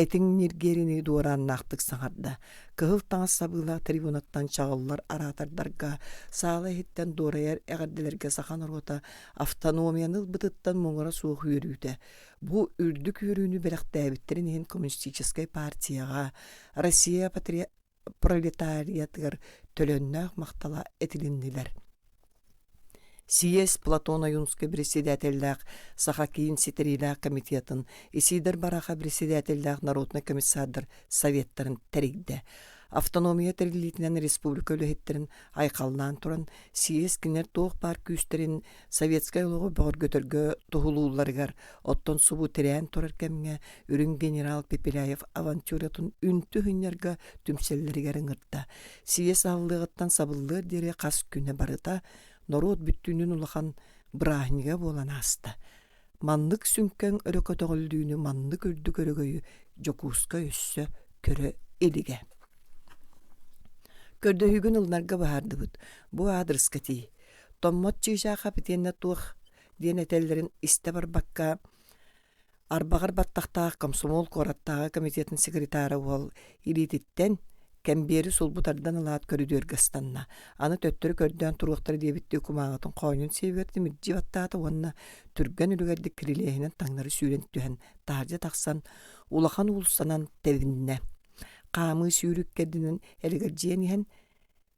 этиң ниргерини дуоран нактык саңарда кыгыл таңас сабыла трибунаттан чагыллар аратардарга саалы хиттен дораяр эгерделерге сахан орота автономияныл бытыттан муңара суох үйрүүтэ бу үрдүк үйрүүнү берактээбиттерин коммунистической партияга Россия пролетариятыгар төлөннәк мақтала этилиннилер. Съезд Платона Юнска председателләк Саха кийин сетериләк комитетын, Исидер Бараха председателләк Народный комиссардар советтарын тәригде. Автономия терилитинен республика өлөһеттерин айқалынан туран съезд кинер тоқ бар күстерин советскай олығы бағыр көтөргө тухулууларыгар оттон субу терән турар кемге үрін генерал Пепеляев авантюратын үнті хүннерге түмселлерігер ыңыртта. Съезд аллығыттан сабыллы дере қас күні барыта народ бүттүүнүн улахан брахнига болан аста. Манлык сүнкен өрөкө тоголдүүнү манлык үрдүк өрөгөйү жокууска өссө көрө элиге. Көрдөһүгүн ылнарга баардыбыт. Бу адрыска тии. Томмот чыжаха битенне тух денетеллерин исте барбакка Арбағар баттақтағы комсомол қораттағы комитетін секретары ол илититтен кәмбері сулбутардан алаат көрүдөр гастанна. Аны төттөрү көрдөн туруктар дебитти кумагатын койнун себерди миржи баттааты онна түргөн үлгерди кирилеһинен таңнары сүүрен түһен тааржа таксан улахан улустанан тебинне. Қамы сүүрүк кединен элигерджиенихен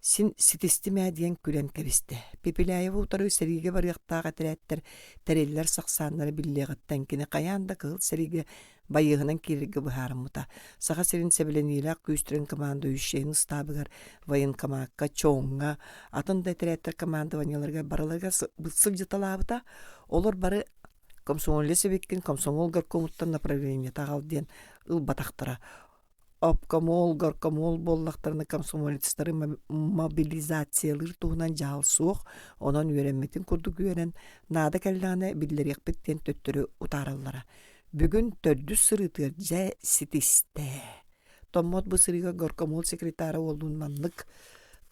син ситистимэ диэн күлэн кэбисте. Пепелаева утары сәриге барыяқтаға тәрәттер тәреллер сақсаннары биллеғаттан кені қаянда кығыл сәриге байығынан керігі бұхарымыта. Саға сәрін сәбіленейлі күстірін команда үйшейін ұстабығар военкомакка, чоңға, атында тәрәттер командованияларға барыларға бұтсыл жыталабыта, олар бары комсомолле себеккен комсомол горкомуттан направление тағалден ыл батақтыра. Обкомол, горкомол боллақтарыны комсомолецтары мобилизациялыр туғынан жал суық, онан үйренметін күрдік үйрен, нады кәлләғаны білдерек біттен төттірі ұтаралары. Бүгін төрді сырытыр жә ситисте. Томмот бұл сырыға горкомол секретары олуын манлық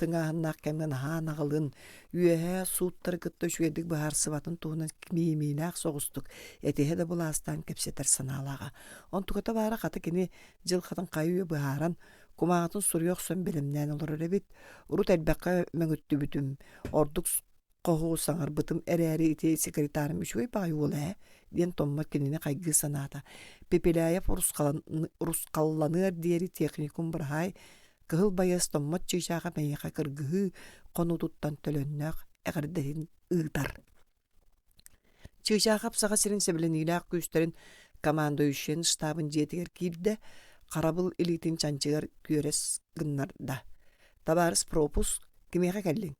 тыңағыннақ кәмген haan ағылын, үйәе суыттары күтті шүйедік бұхар сыватын туғынан меймейнақ соғыстық, әтеге де бұл астан кепсетер саналаға. Он тұғыта бары қаты кені жыл қатын қайуы бұхаран, кумағатын сұрыйоқ сөн білімнен олар өребет, ұрут әлбәққа мәңітті бүтім, ордық қоғу саңар бұтым әрі ете секретарым үшуй бағай ол ден томмат кеніне қайғы саната. Пепелаев ұрысқалланыр дері техникум бірхай, Кығыл байыз томмат чыжаға мәйеға кіргігі қону тұттан төлөннәқ әғірдерін ұйтар. Чыжаға псаға сірін сәбілін илақ күстерін команда үшен штабын жетігер кейді қарабыл элитин чанчығар көрес гыннарда. Табарыс пропуск кемеға кәлін.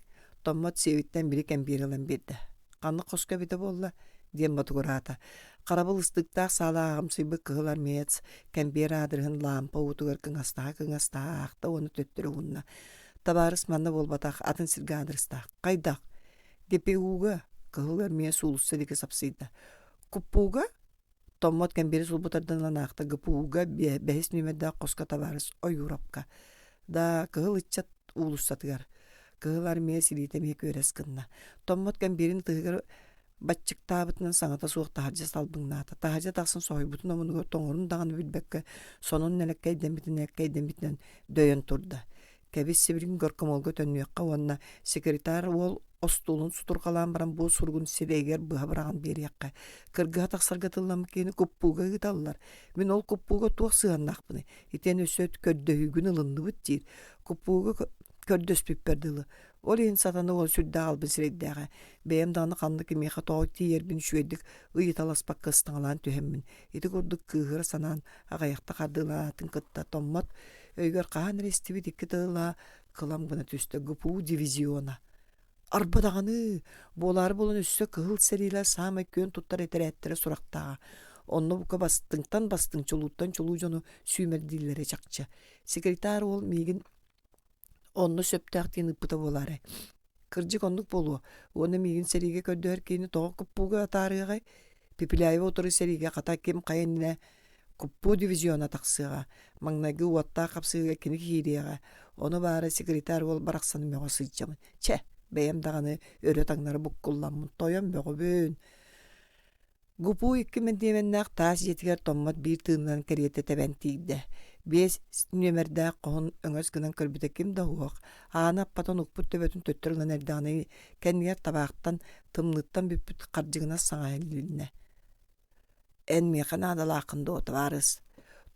Томмат севиттен бірі кәмберілін берді. Қанны қосқа беті болла дем батығырата. Қарабыл ыстықтақ салағым сүйбі кығылар мец, кәмбер адырығын лампа ұтығыр кыңастақта оны төттірі ұнна. Табарыс манна болбатақ атын сіргі адырыстақ. Қайдақ? ГПУ-ға кығылар мец ұлысы декі сапсыйды. Күппуға? Томмат кәмбері сұлбытардан ланақта ГПУ-ға бәхес нөмерді қосқа табарыс ойурапқа. Да кығыл үтчат ұлысатығар. Кығылар мец илетеме көрес кынна. Томмат кәмберін тығыр Батчык табытынан саңата суық тахаджа салбыңната. Тахаджа тақсын сойбутын омынығы тоңырын дағаны білбәкке сонын нәләккәйден бітін дөйін тұрды. Кәбіс себірін горкомолға төнмеққа онына секретар ол остулын сутурқалан баран бұл сұрғын селегер бұға біраған береққа. Кырғыға тақсарға тылламы кені күппуға ғыталылар. Мен ол күппуға туақ сығаннақпыны. Итен өсөт көрдігін ылынды бұт дейір. Күппуға көрдөс пипперділі. Ол ең сатаны ол сүрді албын сірейдіға. Бәйім даны қанды кемеға тоғы тиербін шүйедік ұйыталаспақ қыстыңалан түйеммін. Еті көрдік күйгір санан ағаяқта қардылатын қытта томмат. Өйгер қаған рестіві деккі тыла қылам ғына түсті ГПУ дивизиона. Арбадағаны болары болын өссі қығыл сәрилер самай көн тұттар етер әттері сұрақтаға. Онны бұқа бастыңтан бастың чолуттан чолу жону сүймерділері жақчы. Секретар ол мейгін Онны сөптәқтен ұппыта болары. Кыржик оннық болу. Оны мейгін сәриге көрдер кейіні тоғы күппуға атарыға. Пепелаева отыры сәриге қата кем қайынына күппу дивизиона тақсыға. Маңнағы уатта қапсыға кені кейдеға. Оны бары секретар ол барақсаны меға сыйчамын. Чә, бәйім дағаны өрі таңнары бұққылламын. Тойам бөғі бөн. Гупу 2000 тас жетігер томмат бір тыңынан кәреті тәбән тейді. Бес нөмерді қоғын өңіз гынан көрбіті кім да уақ. Ана патон ұқпыт төбетін төттірілін әрдіғаны кәнігер табақтан тымлыттан бүппіт қаржығына саңайлыліне. Ән меқан адал ақынды оты барыз.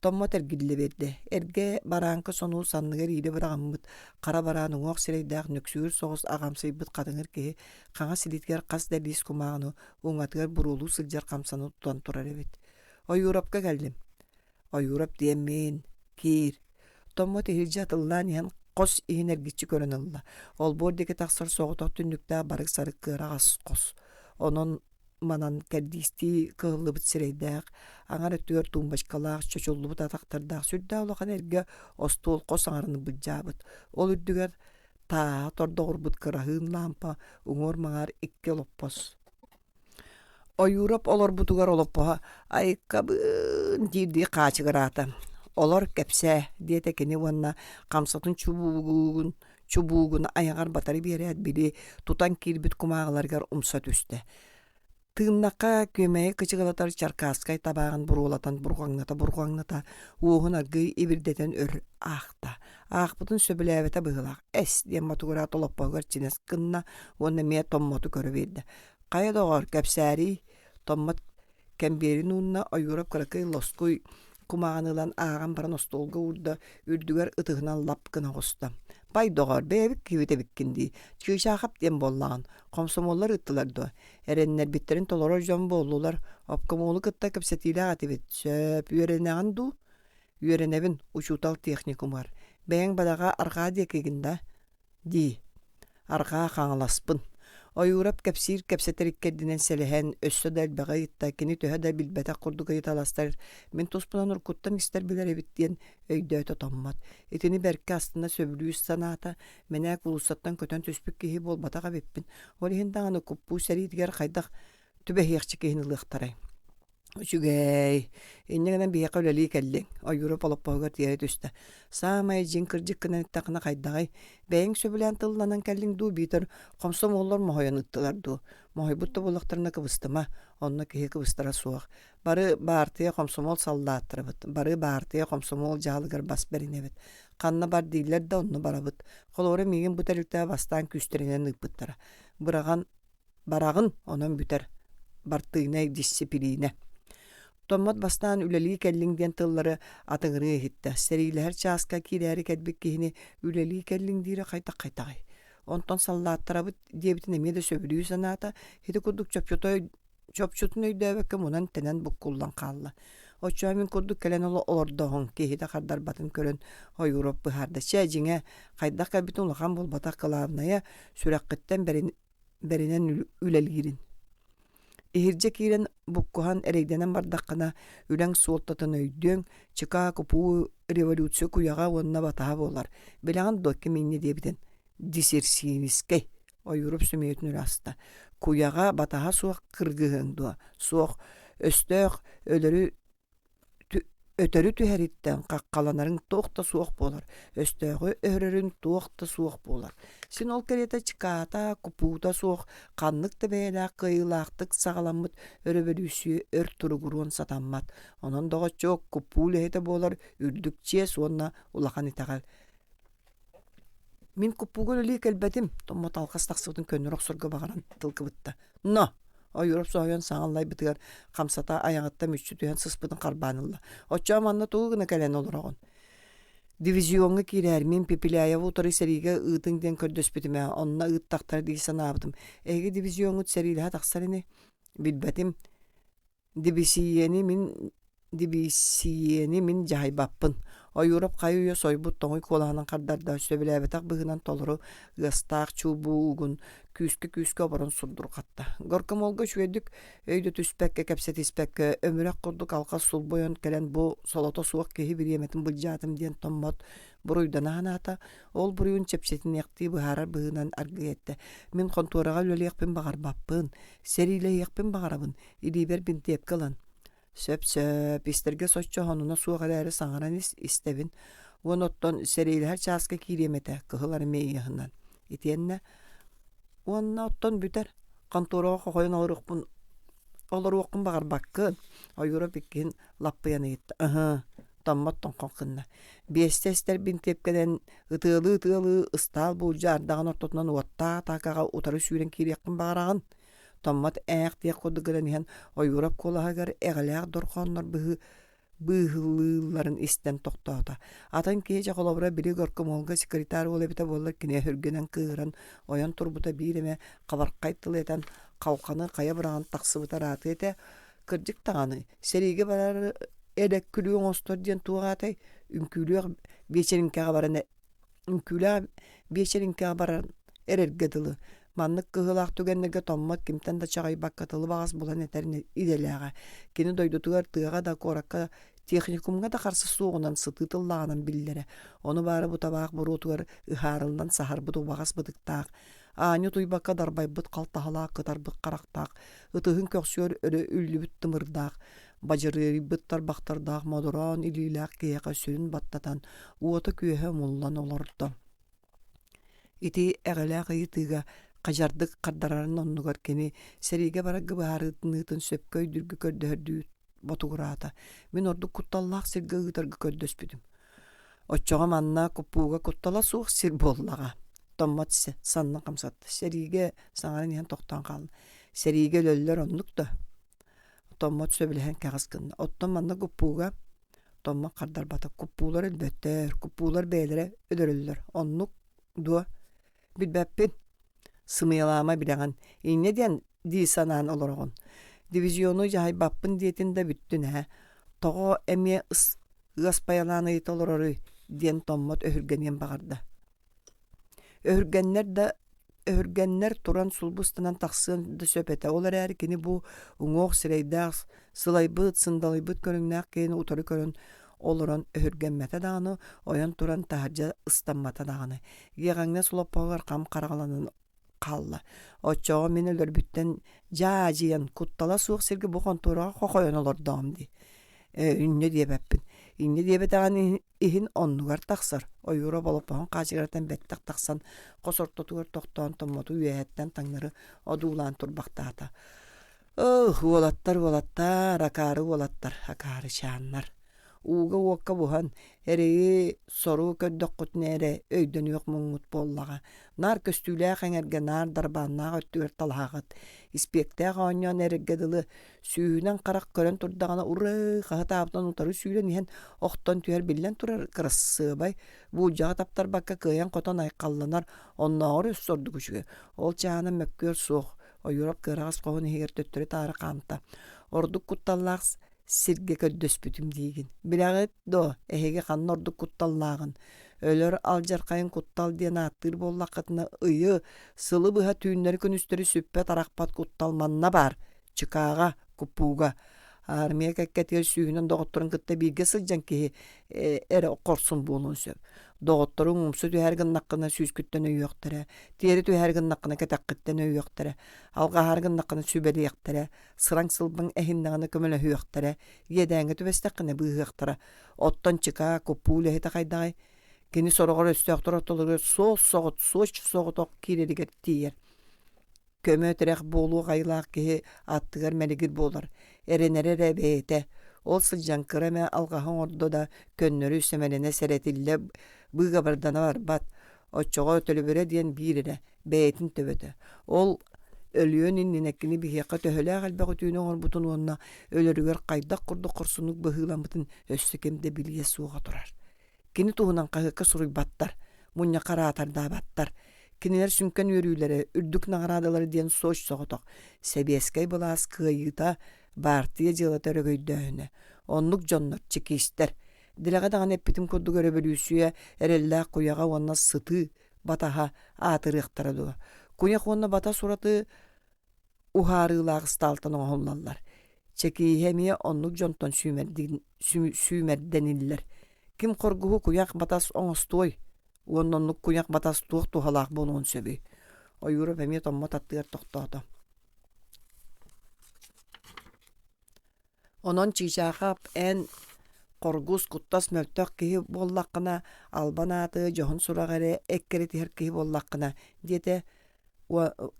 Томмат әргілі берді. Әрге баранқы сону санныгер үйді бірағамбыт. Қара бараның оқ сірейдіғ нөксүйір соғыз ағамсай бұт қадыңыр кеге қаңа сілеткер қас дәлес күмағыны оңатығар бұролу сылжар қамсаны тұтан тұрар әбет. Ой Европқа кәлдім. Ой Европ деймен, кейір. Томмат әргі атылдан ең қос ең әргітші көрін алла. Ол бордеке тақсыр соғытақ түндікті барық сарық қыра қас қос. Оның манан кәддисті қығылы бұт сірейдіғ, аңар өттігер туымбашқалақ, чөчолы бұт атақтырдақ, сүрді олаған әрге остуыл қос аңарыны бұт жабыт. Ол үттігер таа тордоғыр бұт қырағын лампа, ұңыр маңар икке лоппос. Ой Европ олар бұтығар олоппа, айқабын дейді қачығырата. Олар кәпсә, дейті кені онна қамсатын чубуғын аяғар батары бері әдбілі тұтан келбіт күмағыларғар ұмса түсті. Тыыннакка көмәйе кычыгалатар Чаркаскай табагын бургаңната уохун аргый ибирдетен өр ахта. Ахпытын сөбіләбеті бұғылақ. Әс ден матугура толоппағыр чинес кынна, онна мия томмоту көрібейді. Қая доғар кәпсәрі томмот кәмберін уынна ойурап кыракай лоскуй кумағанылан аған баран остолға урда үрдігер ытығынан лап кына қоста. Бай доғар бәйбік кевете біккінді. Чыгышақап ден боллаған. Комсомоллар ыттыларды. Әреннер біттерін толорор жон болулар. Опкомолы кытта кәпсетілі ағатыбет. Сөп үйеренеған ду. Үйеренебін учутал техникум бар. Бәйін бадаға арға декегінда. Ди. Арға қаңыласпын. Ойурап кәпсир кәпсетериккердінен сәліхән өссі дәл бәға етті, кені төһә дәл білбәті құрдығы еталастар. Мен тұспынан ұркуттан істер білер әбіттен өйді өті томмат. Етіні бәркі астында сөбілуіз саната, мәнәк ұлысаттан көтен төспік кейі бол батаға беппін. Олығын дағаны күппу сәрейдігер қайдақ түбе хеқчі кейін ұлықтарай. Үчүгэй, иннегенен бияқа өлелі кәллең, ойурап олып бағығар тиері түсті. Самай жин кыржик кынан иттақына қайдағай, бәйін сөбілен тылланан кәллең ду бейтір, қомсом олар мохойын ыттылар ду. Мохой бұтты болықтарына кыбыстыма, онына кейі кыбыстыра суақ. Бары бартыя қомсомол саллаттыры бұд, бары бартыя қомсомол жағылығыр бас бәріне бұд. Қанна бар дейлер да онны бара бұд. Қолоры меген бұтәрілті бастан күстерінен ұппыттара. Барағын онын бүтер, бартығына дисциплине. Томмат бастан үлелі кәллиңден тыллары атыңыры хитті. Сәрейлер часка кирәрі кәдбек кейіне үлелі кәллиңдері қайта-қайтағай. Онтон саллаттыра бұд дебітін әмеді сөбілі саната, хеті күрдік чөпчүтін өйдәбәкі мұнан тәнен бұқ құлдан қалды. Очуа мен күрдік кәлен олы олордоғын, кейхеті қардар батын көрін ойырып бұхарды. Чәжіңе қайдақ кәбітін ұлған бол батақ қылабыная сүрәққіттен бәрінен үлелгерін. Ихирже кирен буккухан эрейденен бардаққына үләң суолтатын өйдөң чыка купуу революция куяға онына батаға болар. Белаған докке менне дебітен дисерсиинискей ойырып сүмейтін үраста. Куяға батаға суақ кыргығын дуа. Суақ өстөк өтөрі түхәриттен қаққаланарын тоқта суақ болар. Өстөгі өрірін тоқта суақ болар. Син ол керета чиката, купута суақ, қанныкты бәйді қиылақтық сағаламыд өрөбөлүсі өр тұрғыруын сатаммат. Онын доға чоқ купулы хеті болар, үрдікче суынна улақан итағал. Мен купугөл өлі кәлбәдім, томмат алқастақсығдың көніріқ сұрғы бағаран тылқы бұтты. Но! Ойырып соғын саңалай бітігер қамсата аяғатта мүшчі түйен сыспыдың қарбанылы. Отча манна туғына кәлен olur оғын. Дивизионға кирәр мен пепеляя вутары сәриге ұйтыңден көрдөс бітіме, онына ұйттақтар дейсен абыдым. Әге дивизионғы сәриліға тақсарыны білбәтім. Дибисиені мен жай баппын. Ойырып қайуя сойбут тоңой колағынан қардарда сөбіләбетақ бұғынан толыру ғыстақ чулбу ұғын күйіске обырын сұрдыр қатта. Горкам олғы шөйдік өйді түспәкке кәпсетіспәкке өмірек құрдық алқа сұл бойын кәлен бұл солото суық кейі бір еметін бұл жатым ден томмат бұруйдан ағаната. Ол бұруйын чепсетін еқті бұхарар бұғынан арғы етті. Мен контураға өлі еқпен бағар баппын, сәрилі еқпен бағарабын, илибер бін теп кылын. Сөп, истерге соччо хонуна суғалары саңаран истебін. Он оттон сәрейлер часка киремете, кығылары мейіғынан. Итенне, онна оттон бүтер, контураға қойын олар оқын бағар баққын. Ойыры беккен лаппыяны етті. Томматтон қонқынна. Бестестер бін тепкеден ытылы ыстал бұл жардағын ортотынан уатта тақаға утары сүйрен киреккін бағарағын. Томмат әқтек қодығырын ен ойырап қолағығар әғіләқ дұрқанлар бұғылыларын істен тоқтауыда. Атын кейче қолабыра білі көркім олға секретар ол әбіті болар кіне хүргенен кығырын оян тұрбыта бейреме қабарқайттыл етен қауқаны қая бұраған тақсыбыта раты ете кірдік тағаны. Сәреге барар әдәк күлуің остор ден туғатай үмкүліғ бешерінкеға барар әрергеділі. Маннык кыһылаах түгеннеге томмат кимтен да чагай баккатылы багас булан этерин иделяга. Кини дойдутугар тыга да коракка техникумга да карсы сугунан сытытыллаганан биллере. Оны бары бутабаак бурутугар ыхарылдан сахар буту багас быдыктаак. Аню туйбакка дарбай бут калтахалаак кытар бык карактаак. Ытыгын көксүөр өрө үллүбүт тымырдаак. Бажыры быттар бактардаак модурон илилаак кияка сүрүн баттатан. Уота күйөһө муллан олордо. Ити әгәләгы тыга Qajardık qardarарын onnugar keni seriге baragı baharıtınıtın söpköy dürgü kördördüğü botugurata. Min ordu kuttallaq sirge ıtargı kördöspüdüm. Oçoğa manna kupuga kuttala suq sir bollaga. Tommat sanna qamsat. Seriге sаңарын yan toqtan qalın. Seriге löller onnuk da. Tommat söbilehen kağıskınna. Ottan manna kupuga tomma qardar bata. Kupular elbetler. Kupular beylere ödörüller. Onnuk dua. Bilbäppin. Sımıyalama bileğen. İnne diyen di sanan oloroğun. Divizyonu jahay bappın diyetinde büttün ha. Toğu emiye ıspayalanı it olororu diyen tommat öhürgenyen bağırdı. Öhürgenler turan sulbustanan taqsın da söpete. Olar erkini bu uŋoq sireyda sılaybıt, sındalıybıt körüngnak keni utarı körün oloron öhürgenmete dağını, oyan turan taharca ıstanmata dağını. Yeğenine sulapağlar qam qarağalanın qalla. Oçoğa min ölür bütten jajiyan kuttala suuq sirgi bu kontorağa qoqoyan olur dağımdi. Ünne diye beppin. Ünne diye betağın ihin onnugar taqsar. O yura bolup bağın qaçıgaratan bettak taqsan qosortotugar toqtan tommotu üyehetten tanları oduulan turbaqtaata. Volattar, akarı volattar, akarı şanlar. Uga wokka buhan ereyi soru köddökkut nere öydön yok mumut bollaga. Nar köstüyle qenerge nar darbanna öttüger talhaqat. İspekte qanyan ergedılı sүйүнен qaraq körön turdağına urrı qahataptan utarı sүйүlen ihen oqtan tüyer billen turar qırıssıbay. Bu jağa taptar bakka kıyan qotan ayqallanar onnağır össordu küçüge. Ol çağına mökkör soğuk. O Europ qırağız qoğun heger töttürü tarı qamta. Orduk kuttallağız sirge köddöspütüm diýigin. Bilaget do ehege qanın orduk kuttallağın. Ölөр aljarqayın kuttal diyen attır bollaqatına ıyı sılı bıha tüynleri künüsteri süppe taraqpat kuttalmanna bar. Çıkağa, kupuga. Armiya kekketir sүйүнен doqottorun kıtta bilge sılcan ki ere qorsun bulun söp. Doqottorun umsu tühergin naqqına süskütten öýöktire. Tieri tühergin naqqına ketaqqitten öýöktire. Alga hargin naqqına sübeli yaqtire. Sıraň sılbın ehinnağına kömele höýöktire. Yedäňe tübesteqqine bıhıqtire. Ottan çıka kupule heta qaydağay. Kini sorogor östöktür otolur soğut kireliger tiyer. Kömöterek bolu gaylaq ki attıgar meligir bolar. Erenere rebeyete. Ol sılcan kırame algahın ordo da könnörü üstemelene seretille bıga bardana var bat. Oçoğa ötölübüre diyen birire. Beytin töböte. Ol ölüyön inninekini bir hiyaka töhöle galbaq ötüyünü on butun onna ölürüger qaydak kurdu kursunuk bıhılamıtın östökemde bilye suğa turar. Kini tuğunan qahıqqa suruy battar. Munya qaratar da battar. Kiniler sünken yörüylere, ürdük nagradaları diyen soç soğutok. Sebeskay bulas kıyıta bartıya jıla törögöydöğüne. Onluk jonlar çekişter. Dilaga dağın eppitim kurdu görebelüsüye erellâ kuyaga onna sıtı bataha atırıqtara duğa. Kuyak onna bata suratı uharılağı staltan oğullallar. Çekihemiye onluk jonton sümerdeniller. Kim korguhu kuyak batas oňostoy. Ononluk kuyak batas tuq tuhalaq bolun söbi. O yürüp emi tomma tattıgar toqtata. Onon çiçaqap en korgus kuttas möltök kihi bollaqına albanatı johun suragare ekkereti her kihi bollaqına diyete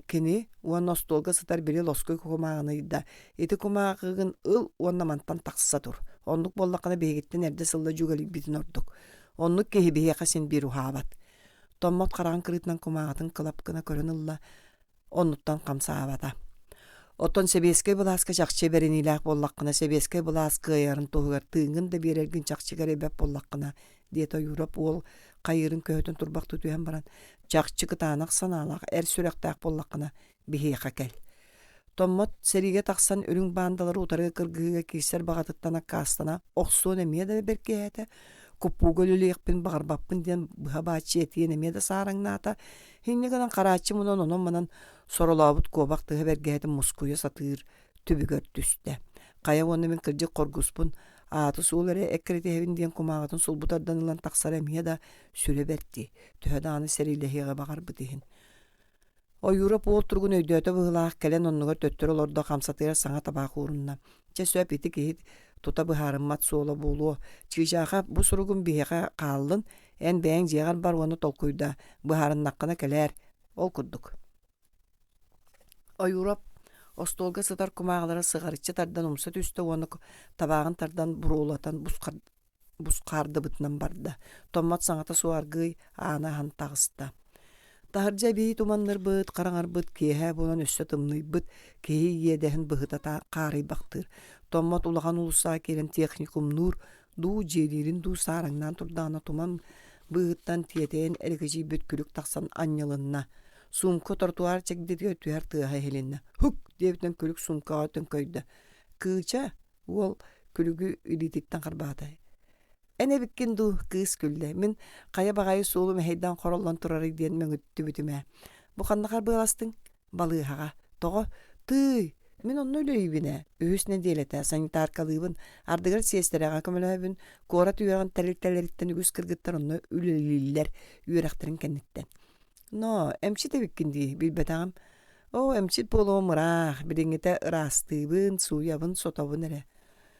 kini nostolga sıtar biri loskoy kumağını da. Eti kumağın onnamantan taqsa tur. Onluk bollaqına beğetti nerede sılda jugali bitin orduk. Onluk kehi behe qasin bir uhabat. Tommot qarağın kırıtnan kumağatın kılapkına körünülla onnuttan qamsa abada. Oton sebeskay bulaska çaqçı berenilaq bollaqına sebeskay bulaska yarın tuğgar tığın da berergin çaqçı garebep bollaqına diyeta Europ ol qayırın köhötün turbaq tutuyan baran çaqçı kıtanaq sanalaq er süraqtaq bollaqına behe qakal. Tommot serige taqsan ölüň bandaları utarga kırgıga kiser bagatıttana kastana oqsuun emiye da berkehete kupu gölüleyekpin bağırbappın diyen bıhabatçı etiyen emiye da sarangnaata hinni gadan qaraçı munan onon manan sorolabut kobaqtığı bergehetin muskuya satır tübügör tüste. Qaya onu min kırcı korguspun atı suuları ekkreti hevin diyen kumağatın sulbutardan ilan taqsar emiye da süre berdi. Tühedağını serilehiye bağar bıdihin. O Europ oturgun öydöte bıhılaq kelen onnugar töttür olorda qamsatıra sana tabaq uğrunna. Çe söp iti kehit tuta bıharımmat soğla bolu. Çiğjaqa bu surugun biheqa qallın en beğen jeğar bar onu tolkuyda bıharın naqqına keler. Ol kurduk. ойурап остолга сытар кумагалара сыгарычы тардан умса түстө оны табагын тардан бурулатан бускарды бытынан барды. Томмат саңата суаргый аана хан тагыста. Тахаржа бей туманныр быт, караңар быт, кеһә болан өссө тымный быт, кеһи иедәһин быһытата карый бактыр. Томмат улаган улуса келен техникум нур, ду жеририн ду сараңнан турдаана туман быһыттан тиетен эргежи бүткүлүк таксан аннялынна. Сумка тротуар чекдеге түһәр тыһа хеленна. Хук дебитен күлүк сумка атын көйдө. Кыча ол күлүгү илитиктен карбатай. Эне биккен ду кыз күлдө. Мен кая багай суулу мехейдан короллон турары диен мен үттү бүтүмө. Бу ханнакар быаластың балыыга. Того ты мен онно лөйбине. Өсүнө делете санитаркалыбын ардыгар сестерага көмөлөбүн. Кора түйөргөн тәрелтелерден үгүс кыргыттар онно үлелилер үйрәктерин кеннеттен. Но, эмчи тебиккинди билбетагам. О, эмчи поломырах, бидиңете ырастыбын, суябын, сотабын эре.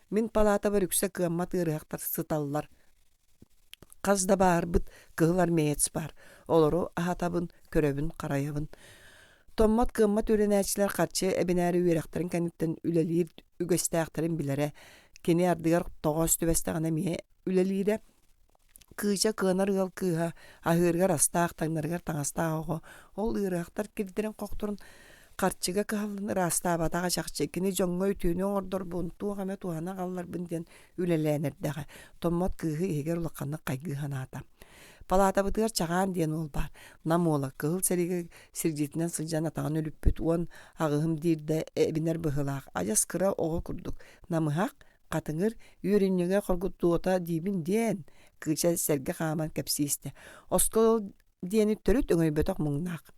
Мен палата бар үксө кыаммат ырыактар сыталлар. Казда бар быт кыылар меец бар. Олору ахатабын, көрөбүн, караябын. Томмат кыаммат өренәчләр катчы эбинәри үйрәктерин кеннеттен үлелир үгөстәктәрин билере. Кени ардыгар тогос төбәстәгәнә мие үлелире. Кыжа кынар гал кыга ахыргар астак таңнаргар таңастагы ол ырактар кирдерен коктурун карчыга калын раста батага жакчекини жоңгой түүнү ордор бунту гаме туана галлар бинден үлеләнердәге томмот кыгы эгер улакканны кайгыханата палата бытыр чаган ден ол бар намола кыл сериге сиржитинен сылжана таган өлүппүт уон агыгым дирде бинер быгылак ажас кыра ого курдук намыхак катыңыр үйреннеге коргуттуота дибин ден кыча серге хаман кепсисте. Оскол диени төрөт өңөйбөтөк муңнак.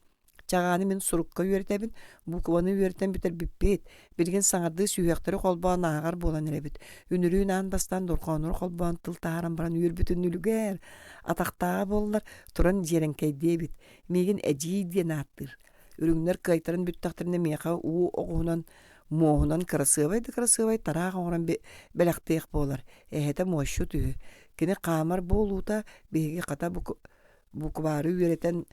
Чаганы мен сурукка үйрөтөбүн, букваны үйрөтөн битер биппет. Билген саңарды сүйөктөрү колбоон агар болан элебит. Үнүрүүн ан бастан дорконур колбоон тылтааран баран үйрбүтүн үлүгөр. Атактаа боллар туран жеренкей дебит. Меген эжи диен аттыр. Үрүңнөр кайтарын бүттактырны меха уу огунан моһунан красивый тарага оран белактык болар. Эхете мошу түү. Кини камар болута беги ката буквары үйрөтен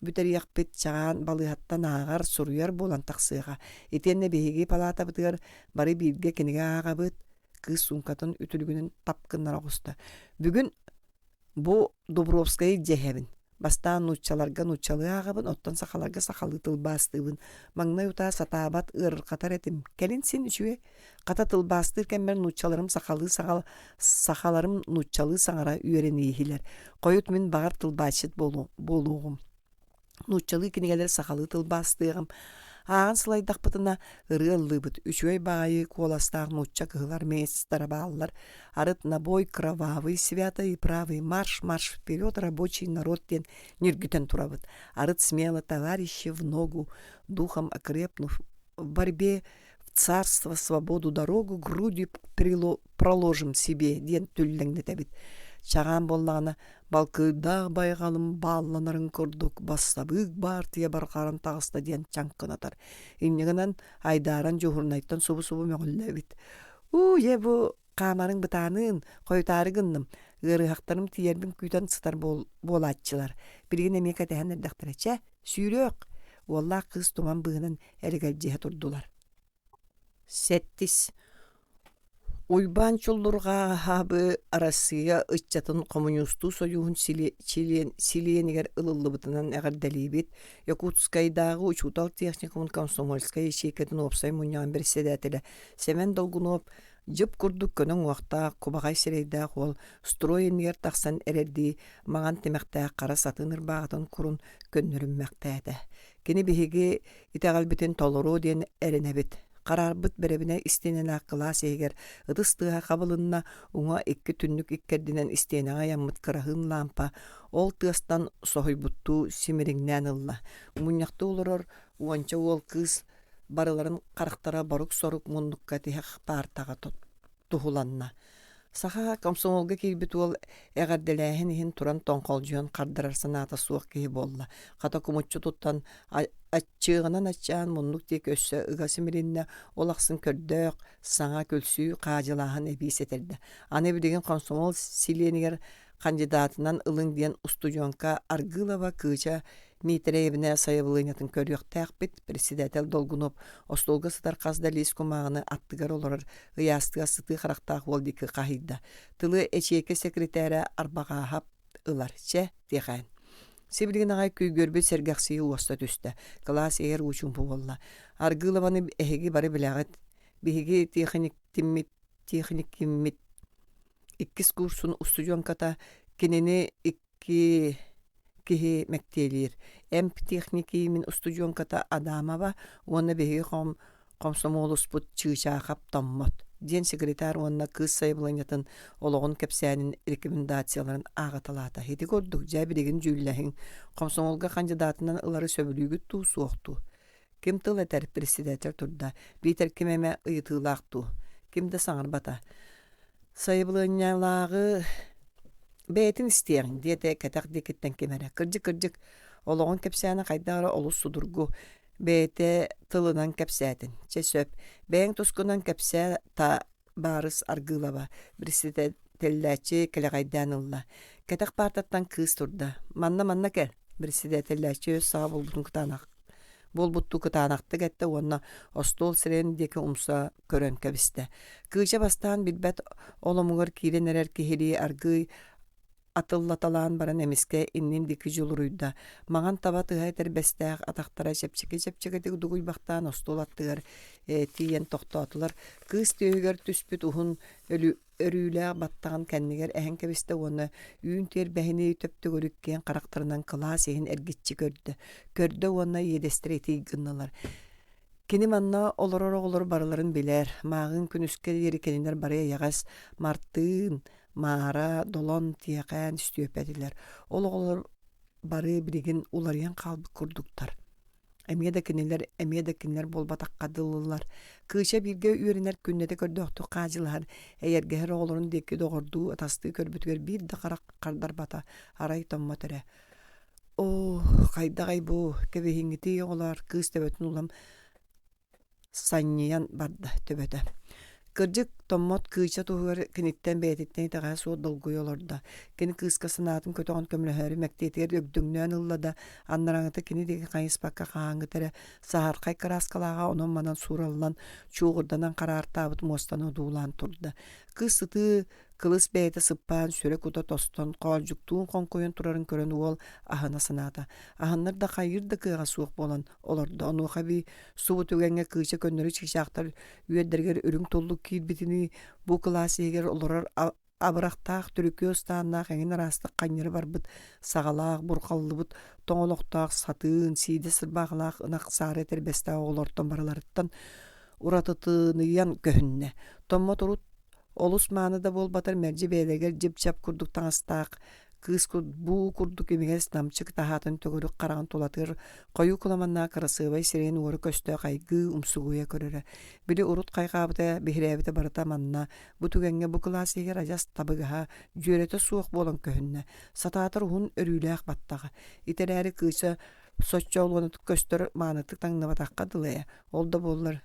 бүтер якпет чаган балыаттан агар суруяр болан таксыга. Этенне беги палата бытыр бары бирге киниге агабыт кыз сумкатын үтүлгүнүн тапкыннар агуста. Бүгүн бу Дубровская жехебин. Бастан нучаларга нучалы агабын, оттан сакаларга сакалы тылбастыбын. Маңнай ута сатабат ыр катар этим. Келин сен үчүе ката тылбастыр кембер нучаларым сакалы сакаларым нучалы саңара үйренейхилер. Коют мен багар тылбачыт болугум. Нучалы кинегелер сакалы тылбастыгым. Ағын сылайдақ бұтына ырылы бұт. Үшөй бағайы коластағын ұтча кығылар месістара бағалар. Арыт набой кровавый, святый и правый, марш вперед, рабочий народ ден нергютен турабыт. Арыт смело товарищи в ногу, духом окрепнув, в борьбе в царство, свободу, дорогу, грудью проложим себе, ден түлләңді тәбіт. Чаған боллағына балкыдағы байғалым балланарын көрдік, бастабық бар тие барқарын тағыста ден чаңқынатар. Иннегінен айдаран жуғырнайттан субы-субы мөғілі бит. Бұ қамарың бұтанын қойтары гынным. Ғырғақтарым тиербін күйтен сытар болатчылар. Бірген емек әтәхін әрдіқтір әчә, сүйрек. Олла қыз туман бұғынан әрігәл жеге тұрдылар. Сәттіс. Уйбан чуллурга хабы Россия ыччатын коммунисту союзун силенигер ылылыбытынан эгер далибит Якутскайдагы учутал техникумун комсомольская ячейкадан опсай муньян берседателе Семен Долгунов жып курдук көнөң уақта кубагай серейда ол строенер таксан эрерди маған темекте кара сатыныр багатын курун көннөрүм мактады. Кени биһиги итагал битен толору ден эренебит. Карарбыт беребіне истенен ақыла сейгер, ыдыстыға қабылынна уңа 2 түннік иккердінен истенеға яммыт кырахын лампа, ол тыстан соғойбутту симириңнен ылла. Мұнyaқты олырыр, уанча ол кыз барыларын қарықтара барук-сорук мұндыққа тиғақ партаға тухуланна. Саха комсомолга кийбит ол эгерделэхин ихин туран тоңқолжуон қардырар санаата суық кей болла. Қата кумутчу туттан аччыгынан аччаан муннук тек өссө ыгасымиринне олақсын көрдөк саңа көлсүү қажылахан эбис этерді. Аны билеген комсомол силенигер кандидатынан ылың диен устудионка Аргылова кыча Митреевне сайыбылынятын көрүөктәк бит председатель Долгунов остолга сытар казда лис кумагыны аттыгар олорар ыястыга сыты характаах волдики кахида. Тылы эчеке секретаря арбагаахап ылар че тихан. Сибилген агай күйгөрбү сергаксыйы уоста түстө. Класс эгер учун болла. Аргылабаны эһиги бары билагыт. Биһиги техник киммит иккис курсын устудионката кинени икки киһи мектелир. Техники мин устудионката Адамова, уонна биһиги комсомолуспут чыычаахап томмот. Ден секретар уонна кыз сайбыланятын ологон кепсәнин рекомендацияларын агаталата. Хети көрдүк, жабиреген жүлләһин комсомолга кандидатынан ылары сөбүлүгүт туу суокту. Ким тыл этер председатель турда, битер кимеме ыйтылаакту. Кимде саңар бата. Сайбыланялаагы бәйтін істең, дете кәтәк декеттен кемәрі. Кыржык олоғын кәпсәні қайдары олыс судыргу бәйті тылынан кәпсәтін. Чесөп, бәйін тұскынан кәпсә та барыс аргылава. Бірісі тәлләчі кәлі қайдан ұлла. Кәтәк партаттан кыз тұрда. Манна кәл. Бірісі тәлләчі саға болбутту кытаанақты кәтті онна остол сірен декі умса көрін кәбісті. Кыжа бастан билбәт олымығыр кирен әрер кехери аргый атыллаталаан баран эмиске иннин дики жолуруйда. Маған таба тыгай тербестәк атақтара чепчеке дугуй бақтан остол аттыгар тиен тоқтатылар. Кыз түйгер түспүт ухун өрүләк баттаған кәннигер әһен кәбісті оны үйін тер бәхіне төпті көріккен қарақтарынан класс ехін әргетчі көрді. Көрді оны едестір етей гынналар. Кені манна олар барыларын білер. Мағын күніске ері кенінер барая яғас мартын, мара, долон тияқан үстүйөпәділер. Олар бары біреген улариян қалбы күрдіктар. Әмеда кинелер болбатаққа дылылар. Кыша бирге үйренер күннеде көрдөқту қажылар. Әйергер оғылырын декі доғырду атасты көрбітігер бір да қардар бата арай томма түрі. О, қайдағай бұ, кәбехіңгіті оғылар кыз төбетін улам санниян барды төбеті. Кыржык томмот кыйча туһугар киниттен бээтиттен таға суо долгуй олорда. Кини кыыска сынаатын көтөҕөн көмөлөһөрү мектиэтигер өкдөңнөөн ыллада аннараңыты кини деги кайыспакка кааҥҥытары саһаркай кыраскалаага онон манан суураллан чуугурданан караартаабыт мостан удуулаан турда. Кыз сыты кылыс бэйэте сыппаан сүрэ кута тостон коолжуктуун конкойон турарын көрөн уол аһына сынаата. Аһыннар да хайыр да кыыга суох болан олорда. Онуха би субу түгенге кыйча көннөрү чыгчаактар үйэддергер үрүң толлук киирбитини бу класс егер олорор абырақтаақ түрікке ұстанақ әңін арастық қанері барбыт сағалақ, бұрқаллыбыт, тоңолоқтақ, сатын, сейді сырбағылақ, ынақ сары тербестағы олортон бараларыттан ұратытыныян көхінне. Томма тұрут олус маны да бол батар мәржі бәйлегер жіп-жап күрдік таңыстақ, кыз бу курдук эмигес намчык тахатын төгөрүк караган тулатыр кою куламанна карасыбай сирен уору көстө кайгы умсугуя көрөрө бири урут кайгабыта бихиребите барата манна бу түгенге бу классыгер ажас табыга жөрөтө суок болон көхүннө сатаатыр хун өрүлээх баттага итерээри кыйса соччоолуну көстөр маанытык таңнабатакка дылыя ол да боллар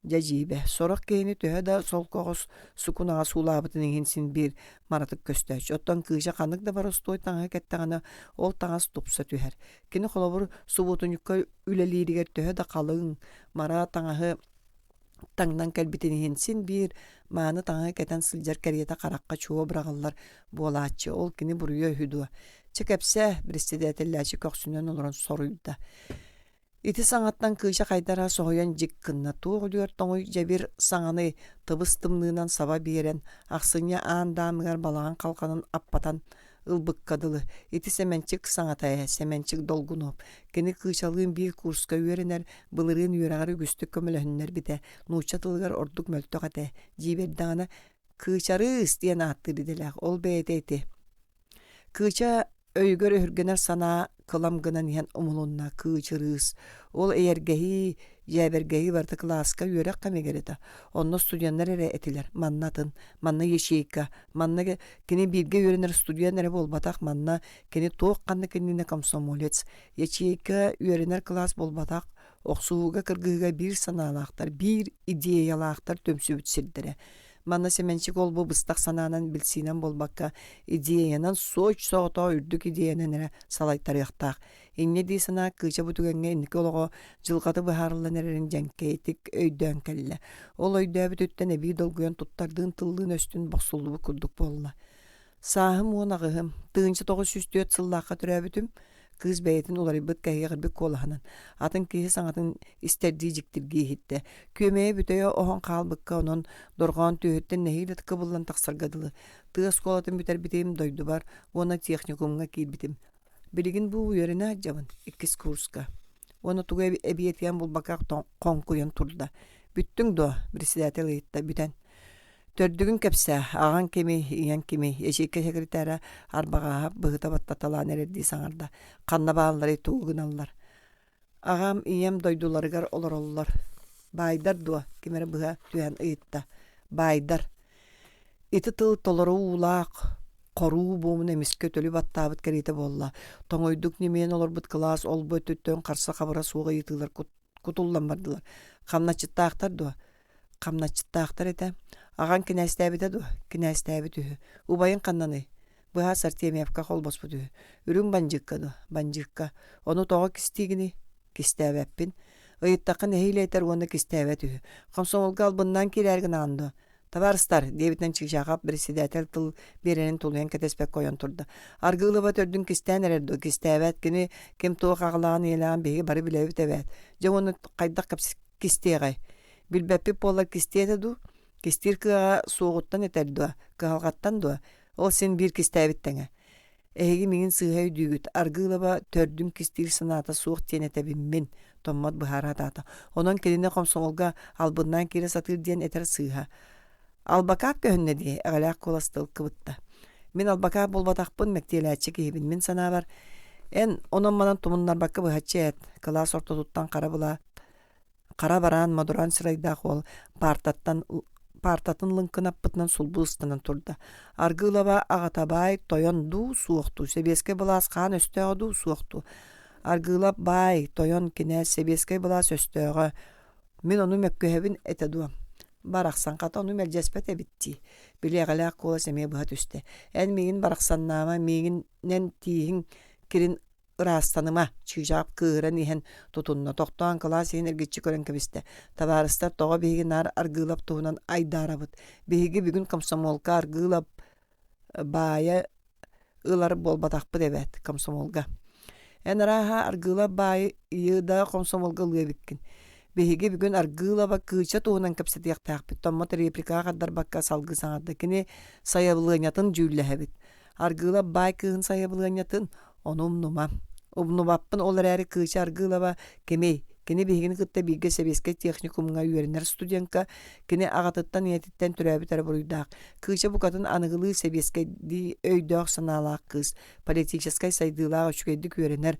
жажибе сорок кейни төһө сол когос сукунага суулаабытын иңинсин бир маратык көстөч оттон кыжа канык да бар остой таңа кеттагана ол таңас тупса түһэр кини холобур субутунюкка үлелиригер төһө да калың мара таңаһы таңнан кэлбитин иңинсин бир мааны таңа кетен сылжар кэриэте каракка чуо бырагаллар буолааччы ол кини буруйа хүдуа чекепсе председателлячы көксүнөн олорон соруйда ити саңаттан кыжа кайдара соһуян жиккынна туоғулуер тоңой жабир саңаны тыбыс-тымныынан саба биерен ахсыня аандаамыгар балаган калканын аппатан ылбыккадылы ити семенчик саңатая семенчик долгуноп кини кыычалыын бир курска үеренер былырыын үерагар үгүстүк көмөлөһүннер бите нууча тылыгар ордук мөлтөк ате жибердагана кыычарыс диэн ааттырыделах ол бээтети кыыча өйгөр өргөнөр санаа кылам гынан иһэн умулунна кыычырыс ол эйергеһи жэбергеһи барты класска үөрек камегереда онно студенттер эре этилер манна ячейка манна кини бирге үөренер студенттер болбатак манна кини тоок канны кинине комсомолец ячейка үөренер класс болбатак оксууга кыргыга бир санаалаактар бир идеялаактар төмсүбүт сирдере манна семенчик ол бу быстак санаанан билсинен болбакка идеянан соч соото үрдүк идеянан эре салайтарыактаак Инне ди сана кыча бутугенге инники олого жылгаты бахарылан эрерин жанкейтик өйдөн келле. Ол өйдөө бүтүттен эби долгуян туттардын тыллын өстүн босулуу курдук болла. Саахым уонагыхым тыынчы 904 сыллаакка төрөбүтүм. Кыз бәйтін олар бит кәйгір бік колаханан. Атын кейі саңатын истерді жіктіргі хитті. Көмейі бүтөйі оған қалбыққа онын дорған түйеттен нәхейлет кыбылан тақсаргадылы. Тыас колатын бүтер бітейім дойду бар, оны техникумға кейл бітім. Білігін бұл үйеріне аджабын, 2 курска. Оны туға әбиетіян бұл бақақ қонқуян тұрда. Бүттің до, председатель етті бүтен. Төрдүгүн кепсе, аған кеми, иян кеми, ешекке секретары арбаға бұғыта баттаталан әрерді саңарда. Қанна бағалары туғын алылар. Ағам иям дойдуларығар олар. Байдар дуа, кемері бұға түйен ұйытта. Байдар. Иті тыл толыру улақ, қору буымын емеске төлі баттабыт кәреті болла. Тоңойдық немен олар бұт класс, ол бұт өттен қарсы қабыра суға етілер, кутуллан бардылар. Қамначыттақтар дуа. Қамначыттақтар еті. Аған кинәстәбіті ду, кинәстәбіті. Убайын қаннаны. Бұға сартемевка қол бос бұды. Үрін банжыққа ду, банжыққа. Оны тоға кістігіні, кістәбәппін. Ұйыттақын әйілетер оны кістәбәті. Комсомолға албыннан келерген анды. Табарыстар, дебітнен чықшағап председатель тыл беренін тулуян кәтеспек қойын тұрды. Арғылы бат өрдің кістән әрерді. Кістәбәт кені кем тоғы қағылаған елаған бейгі бары біләбіт әбәт. Жа оны қайдақ кістеғай. Білбәппі полар кістеті ду. Кистиркыға соғыттан етерді, кығалғаттан дуа, ол сен бір кистәбіттәңі. Әйгі меңін сыға өйдігіт, арғылыба төрдің кистир сыната соғ тен етәбін мен, томмат бұхарат ата. Онан келіне қомсоңылға албыннан кері сатыр ден етер сыға. Албақақ көхінне де, әғалақ қоластыл кыбытта. Мен албақақ болбатақпын мәктеләтші кейбін мен сана бар. Ән онан манан тумыннар бақы бұхатшы әт, қылас орта тұттан қара бұла. Қара баран, мадуран сырайдақ ол, партатын лынкын аппытынан сулбыстынан тұрды. Аргылаба ағатабай тойон ду суықту, себеске бұлас қан өстеға ду суықту. Аргылап бай тойон кіне себеске бұлас өстеға. Мен оны мәккөһебін әті дуам. Барақсан қата оны мәлжеспет әбітті. Білеғалақ қола сәме бұғат өсті. Ән мейін барақсаннама, мейіннен тейін керін ырастаныма чыжап кыыран иһен тутунна тоқтоан кылаас иһин эргичи көрөн кебисте. Табарыстар тоҕо биһиги нар аргыылап туһунан айдаарабыт. Биһиги бүгүн комсомолка аргыылап баая ылар болбатахпыт эбет комсомолга. Энарааха аргыылап баая ыйыда комсомолга ылыабиккин. Биһиги бүгүн аргыылаба кыыча туһунан кепсетиэхтаахпыт. Томмот репликага каддар бакка салгы саҥарда кини сайабылыаñатын жүүллэһэбит. Аргыылап баай кыыһын сайабылыаñатын онум нума. Обнубаппын олар әрі кыыча аргылаба кемей. Кені бігін кытта биге себеске техникумға үйерінер студентка кені ағатыттан етіттен түрәбітер бұруйдақ. Кыыча бұқатын анығылы себеске ди өйдіғ саналақ кыз. Политическай сайдылақ өчкейдік үйерінер.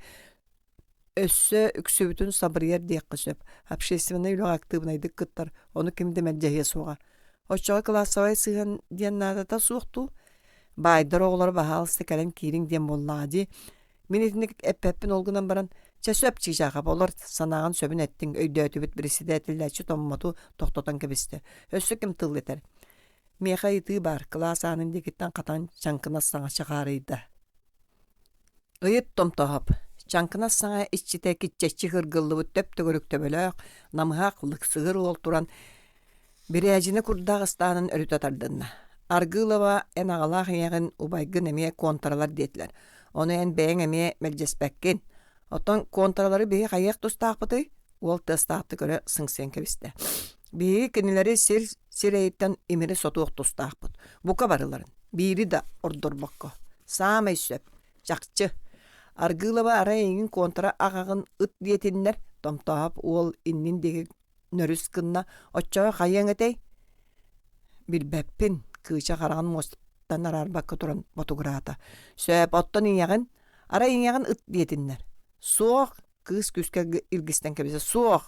Өссі үксөбітін сабырияр дейк қысып. Общественный үліғ активнайдық кыттар. Оны кімді мәлжәйе соға. Оччаға классавай сыған ден надата суқту. Байдар оғылар бағалысты кәлін кейрін ден боллады. Минетіндік әппәппін олғынан баран чәсөп чижағап олар санаған сөбін әттің өйді өтібіт председателләчі томмату тоқтотан кебісті. Өссі кім тыл етер. Меха еті бар, класс анын декеттен қатан чанкынас саңа шығарыйды. Үйет томтоғып, чанкынас саңа ішчіте кетчәчі ғырғылы бұт төп түгірікті бөліқ, намыға қылық сығыр ол туран бір әжіні күрдағыстанын өріт атардынна. Аргылова ән ағалақ еғін убайгын әме контралар детлер. Оны ән бәйін әме мәлжеспәккен. Отон контралары бейі қайық тұстақпыты, ол тұстақты көрі сыңсен кебісті. Бейі кенелері сирейттен емері сотуық тұстақпыт. Бұқа барыларын. Бейірі да ордыр баққа. Самай сөп, жақчы. Аргылова ара еңін контра ағағын ұт детінлер. Томтағып ол иннин деге нөріс кынна. Отчаға қайын әтей. Білбәппін. Кыыча қараған мосттан арар баққа тұран ботуграта. Сөп оттан иңяғын, ара иңяғын ұт детінлер. Соқ, кыз күске илгістен кебесе, соқ.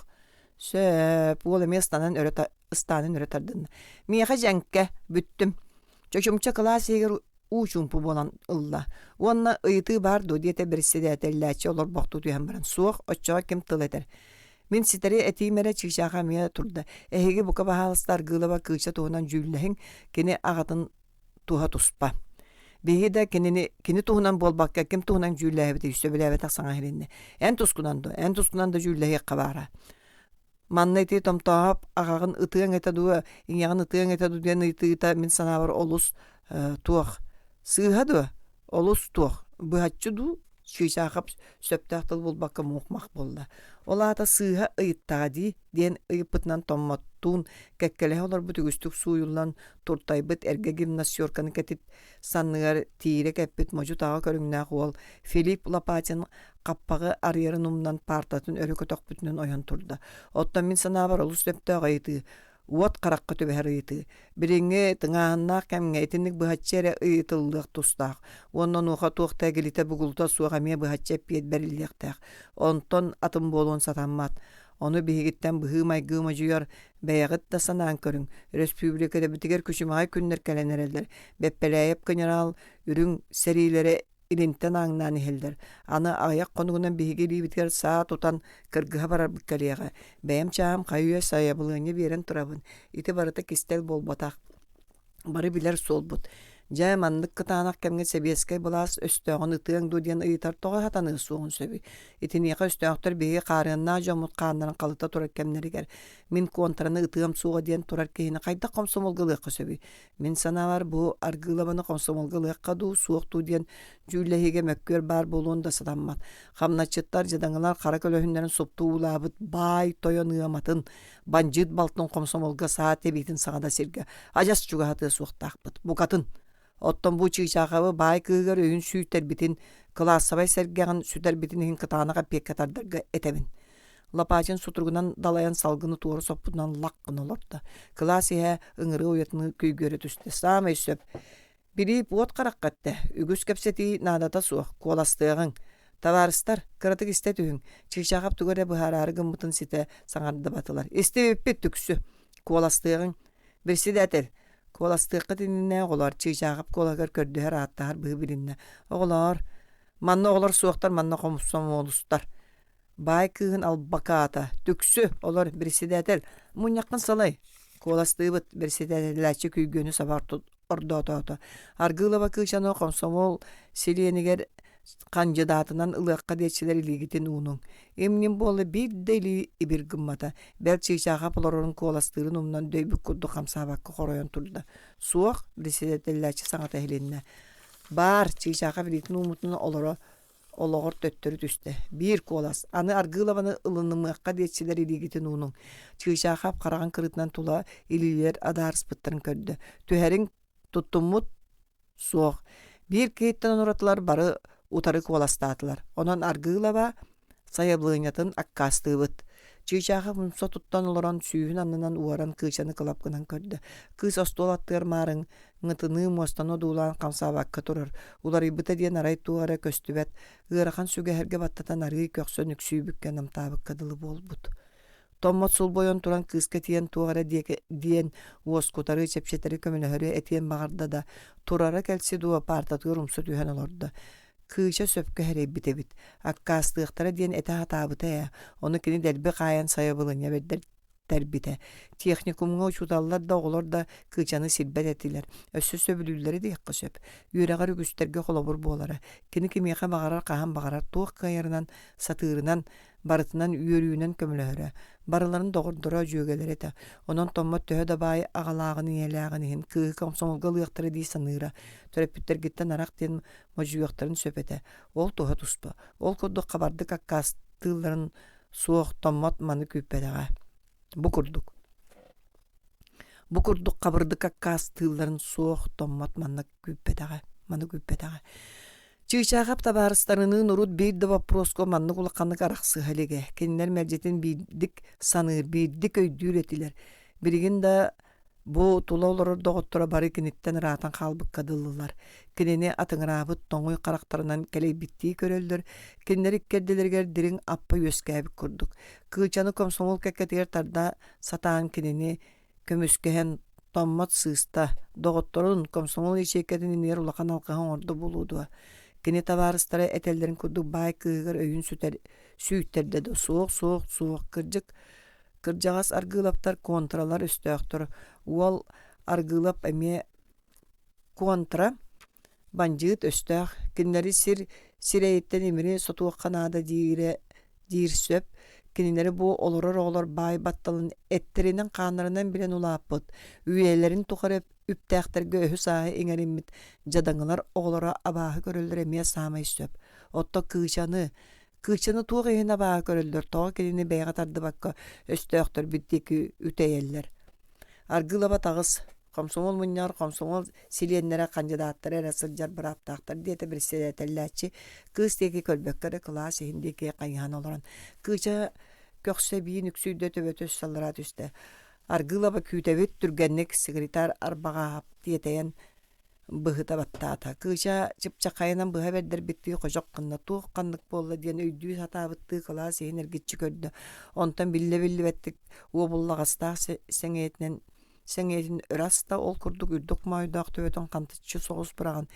Сөп, ол еме ыстанын өретардын. Мияға жәңке бүттім. Чөчімчі класс егер учумпу болан ылла. Онна ұйты барду дете бірседі әтелләчі олар боқту түйен баран. Соқ, отчаға кем тыл етер. Мен ситари этимере чигшаға мия турда. Эһиги бука баһалыстар гылаба кыыча туһунан жүүллэһин кини агатын туһа туспа. Behi de kini tuhunan bolbakka kim tuhunan jüllehebeti üstöbelebeti sağa hirinne. En tuskunan da jüllehi qabara. Mannayti tomtap agağın ıtığın etaduwa, iňağın ıtığın etadu diyen ıtıta min sanabar olus tuaq. Sığhadu olus tuaq. Bu hatçudu şişaqap söptähtil bolbakka muqmaq bolda. Olata sığha ıйыттadi diyen ıйыпытынан tommattun kekkelehe olar bu tügüstük suyullan turtaybıt erge gimnastiyorkanı ketit sanныгар tiirek eppit moju tağa körüngnäq ol. Filip Lapatin kappağı arıyarın umdan partatın örü kötök bütünün oyan turda. Ottan min sanabar olus söptäq ayıtı. Uot qarakka tübäher ıйыты. Biriňe tıňahanna kemňe etinlik bıhatçere ıйытылдык tustaq. Ondan oha tuaqta gelite bugulta suğa me bıhatçe piyet berilliqtaq. Onton atım bolon satanmat. Onu bihigitten bıhımay gımacıyor. Beyagıt da sanan körün. Respublikada bitiger küçümay günler kelenerelder. Beppelayep general ürün serilere ilinten ağından ihelder. Ana ayak konuğundan bihigeli bitiger saat tutan kırgıha barar bıkkaliyaga. Beyem çağım kayuya sayabılığını veren turabın. İti barıta kistel bol batak. Bari biler sol but. Jamanlık kıtanak kemge sebiyeskay bulas östağın ıtığın dudiyan ıйытар toğa hatanı suğun söbi. İtiniyaqa östağıtlar beyi qaryanna jomut qandaran qalıta turar kemneriger. Min kontrаны ıtığım suğa diyen turar kehini qayda komsomolgılıqqa söbi. Min sanavar bu argılamanı komsomolgılıqqa du suğuk dudiyan jüllehige mökkör bar boluğunda satanmat. Xamnaçıtlar jadаңalar qara kölöhünlerin suptu ulabıt bay toyon ıyamatın. Banjid baltın komsomolga saat ebitin sağda sirge. Ajas çugahatı suğuqtaqbıt. Bukatın. Otton bu çiğçağabı bay kığır öğün süyter bitin, kılas sabay sergeğin süter bitin hin kıtağına pek katardarga etebin. Lapacın suturgunan dalayan salgını tuğru soppundan lakkın olurdu. Kılas ihe ıngırı uyatını köy göre düştü. Sağmay söp. Biri buot karakkatte, ügüs kepseti nadata suğ, kolastığın. Tavaristar, kıratık istetüğün. Çiğçağab tügöre buhararı gımbıtın site sanardı batılar. İstevip tüksü, kolastığın. Birisi de etel. Kolastıqqa dinine olar çiğçağıp kolagar kördüher attahar bığı bilinne. Olar, manna olar suaqtar, manna qomussam olustar. Bay kığın albakata, tüksü olar birisi de etel. Munyaqın salay. Kolastığı bıt birisi de etellaçı küygönü sabar orda oto. Argıla bakışan o komsomol siliyeniger kandidatından ılıqqa deçiler iligitin unun. Emnin bolu bir deli ibir gımmata. Bel çiğçağa polorun kolastığın umdan döybük kurdu kamsabakka koroyan turda. Suaq residetellaçı sanata helinne. Bar çiğçağa bilitin umutunu olor töttürü düştü. Bir kolas. Anı argılavanı ılınımıqqa deçiler iligitin unun. Çiğçağa qarağan kırıtından tula ililer adar spıttırın kördü. Tüherin tuttumut suaq. Bir keyitten oratılar barı utarı kolastatılar. Onan argılava sayablığınyatın akkastığı bıt. Çiğçağı mümsa tuttan oloran süyün anından uvaran kıçanı kılapkınan kördü. Kız ostolattığır marın ngıtını mostan odulan kamsabakka turur. Ular ibıta diyen aray tuğara köstübet. Gırakan süge herge battatan argı köksön üksüyü bükken amtabıkka dılı bol but. Tommot sul boyon turan kız ketiyen tuğara diyen uos kutarı çepşeteri kömülehörü etiyen bağırda da turara kelsi duva partatı rumsu tühen olurdu. Kıça söpkü herey bitebit. Akkastığıqtara diyen ete hatabıta ya. Onu kini delbi qayan sayabılın ya bedder terbite. Teknikumga uçudallar da oğlar da kıçanı silbet etiler. Össü söbülülleri de yıqqı söp. Yüreğar ügüsterge kolobur boğalara. Kini kimiyaqa bağarar qahan bağarar. Tuğ kayarından, satırından, barıtından, yürüyünen kömülöhöre. Barıların doğurdura jögeler ete. Onun tommat töhö da bayi ağalağını yelağını hin. Kığı komsomolgalı yaqtırı dey sanıra. Törepütter gitten arak den moju yaqtırın söpete. Ol tuha tuspa. Ol koddu qabardık akkastığların soğuk tommat manı küppedağa. Bu kurduk. Bu kurduk qabırdık akkastığların soğuk tommat manı küppedağa. Manı küppedağa. Çiğçağap tabarıslarının urut bir de vaprosko manlı kulakkanlık araqsı halege. Kendiler mercetin bildik sanır, bildik öydüğür etiler. Birigin de bu tula olur doğuttura bari kinitten ratan kalbık kadıllılar. Kinini atın rabıt toңuy karaktarından keley bittiği köröldür. Kinler ikkerdilerger dirin appa yöskäbik kurduk. Kıçanı komsomol keketiyer tarda satan kinini kömüskehen tommat sığısta. Doğutturun komsomol içeketin iner ulakan alkahan orada buludu. Kini tabarыстara etellerin kurdu bay kığır öyün süyütterde de soğuk kırcağız argılaptar kontralar üstöktür. Uol argılap eme kontra Банжыт өстөх кинleri сирейттен имири сотуок канада диир сөп кинилери бу олор бай батталын эттеринен канарынан билен улааппыт үйелерин тухарып үптääхтерге өһү сааһы иңериммит жадаңылар оголора абааһы көрөлдөр эмиэ саамай сөп отто кыычаны туох иһин абааһы көрөлдөр тоҕо кинини бэйэҕэ тардыбакка өстөөхтөр биттики үтэйэллер аргылаба тагыс комсомол мунньар комсомол силиэннэре кандидаттары эрэ сылдьар быраптаахтар диэтэ билсиэтэллээччи кыыс диэки көлбөккөрө класс иһин диэки кайыһан олорон кыыча көхсө биин үксүүдө төбөтөс саллара түстэ аргылаба күүтэбит түргэнник секретарь арбагаап диэтэйэн быһыта баттаата кыыча чыпчакайынан быһа бердер битти кожок кынна туох каннык болла диэн өйдүү сатаабытты класс иһин эргиччи көрдө онтон билле-биллибэттик уобуллагастаах сеңетин ыраста ол курдук үрдүк майдаах төбөтөн кантыччы соҕус быраган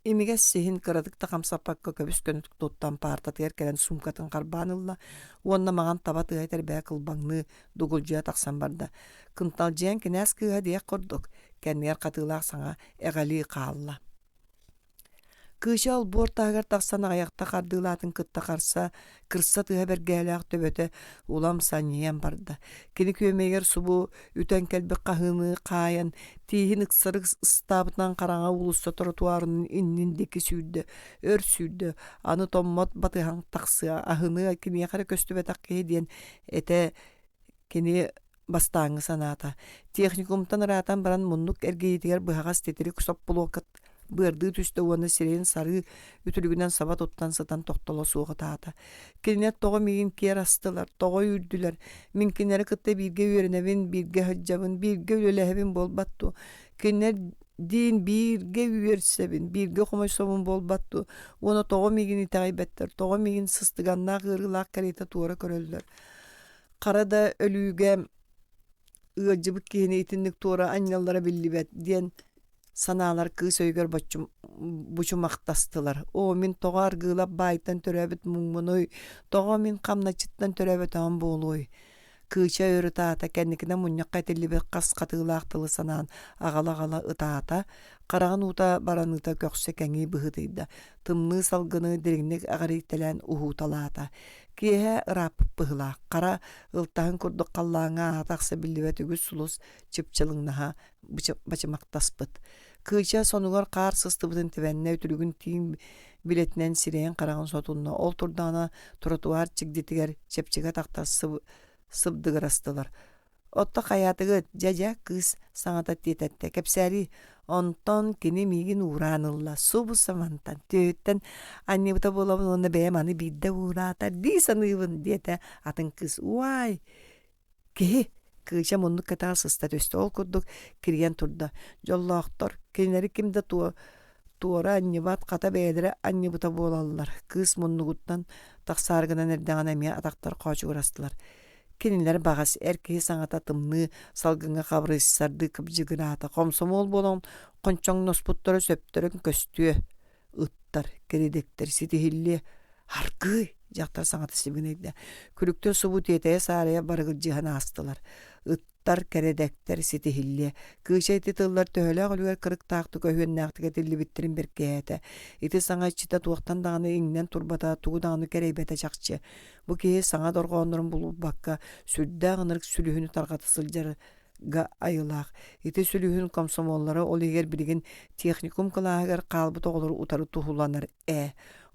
имигес сиһин кырадык тахамсаппакка көбүс көнүк туттан партатыгар келен сумкатын карбаанылла уонна маҕан таба тыһа тербээ кылбаҥны дугулдьуа тахсан барда кынталдьыан кинээс кыыһа диэк курдук кэннигэр катыылаах саҥа эҕэлии хаалла кыыча ол буортаагар тахсан аҕайахта хардыылаатын кытта кырса тыһа бергэлээх төбөтө улам санньыйан барда кини күөмэйгэр субу үтэн кэлбик хаһыыны хаайан тииһин ыксарык ыстаабытынан хараҥа улусса тротуарынын иннин дики сүүрдэ өр сүүрдэ аны томмот батыһаҥ тахсыа аһыны киниэхэрэ көстүбэтэх киһи диэн этэ кини бастааҥҥы санаата техникумтан ыраатан баран муннук эргиитигэр быһаҕас титири кусоп булуоккат быардыы түстө уонна сирэйин сары үтүлүгүнэн саба туттан сытан тохтоло суоҕа таата килинет тоҕо миигин киэр астылар тоҕо үрдүлэр минкиннери кытта бииргэ үөрэнэбин бииргэ хаджабын бииргэ үлэлэһэбин буолбатту киннер диин бииргэ үөрсэбин бииргэ хомойсобун буолбатту уона тоҕо миигин итэҕэйбэттэр тоҕо миигин сыстыганнаах ыарыылаах кэриитэ туора көрөллөр хара да өлүүгэ ыаджыбык киһини итинник туора анньаллара биллибэт диэн санаалар кыыс өйгөр бучумактастылар. Мин тоҕо аргыылап баайтан төрөбүт муңмуной, тоҕо мин камначыттан төрөбүт аан буолуй. Кыыча өрү таата кэнникине мунньакка этиллибет кас катыылаактылы санаан агала ытаата, караган ута бараныта көксө кэҥии быһытыйда, тымныы салгыны диригник агарийтэлэн уһууталаата. Киэһэ ыраппыт быһылаах, кара ылтаһын курдук халлааҥа аатахса биллибет үгүс сулус чыпчылыҥнаһа бачымактаспыт. Кыыча сонугар каар сыстыбытын тибэннэ өтүлүгүн тиим билетинен сирэйэн караган сотунна ол турдаана тротуар чигдитигэр чепчиге тахта сыбдыгырастылар. Отто хаятыгыт жажа кыз саңата тиететте кепсәри онтон кини мигин уранылла субу самантан төттен аннибыта болабын онна бәйманы бидде урата ди саныйбын диете атын кыз уай ке кыыча муннук ката сыста төстө ол курдук кирген турда жоллоохтор кинери кимде туора аннибат ката бәйдере аннибыта болаллар кыз муннугуттан таксаргынан эрдәгән эмия атактар кочугурастылар. Кинилер багас эркеһи саңата тымны салгыңа хабрыссарды кыпжыгыраата комсомол болон кончоң носпуттары сөптөрүн көстүө ыттар кередектер ситихилли аркы жактар саңата сибинейде күрүктөр субут этее саарыя барыгылжыгана астылар ыттар кередектер ситихилли кыычайты тыллар төһөлөг үлүгер кырыктаакты көһүөннаактыга тиллибиттерин беркээте ити саңаччыта туактан даганы иңнен турбата тугу даганы керейбете чакчы бу кии саңа доргоонорун булбакка сүрдäэгынырык сүлүһүнү таргаты сылдьарга айылаах ити сүлүһүн комсомоллары ол эгер билигин техникум кылаагар каалбыт оҕолору утары тухуланар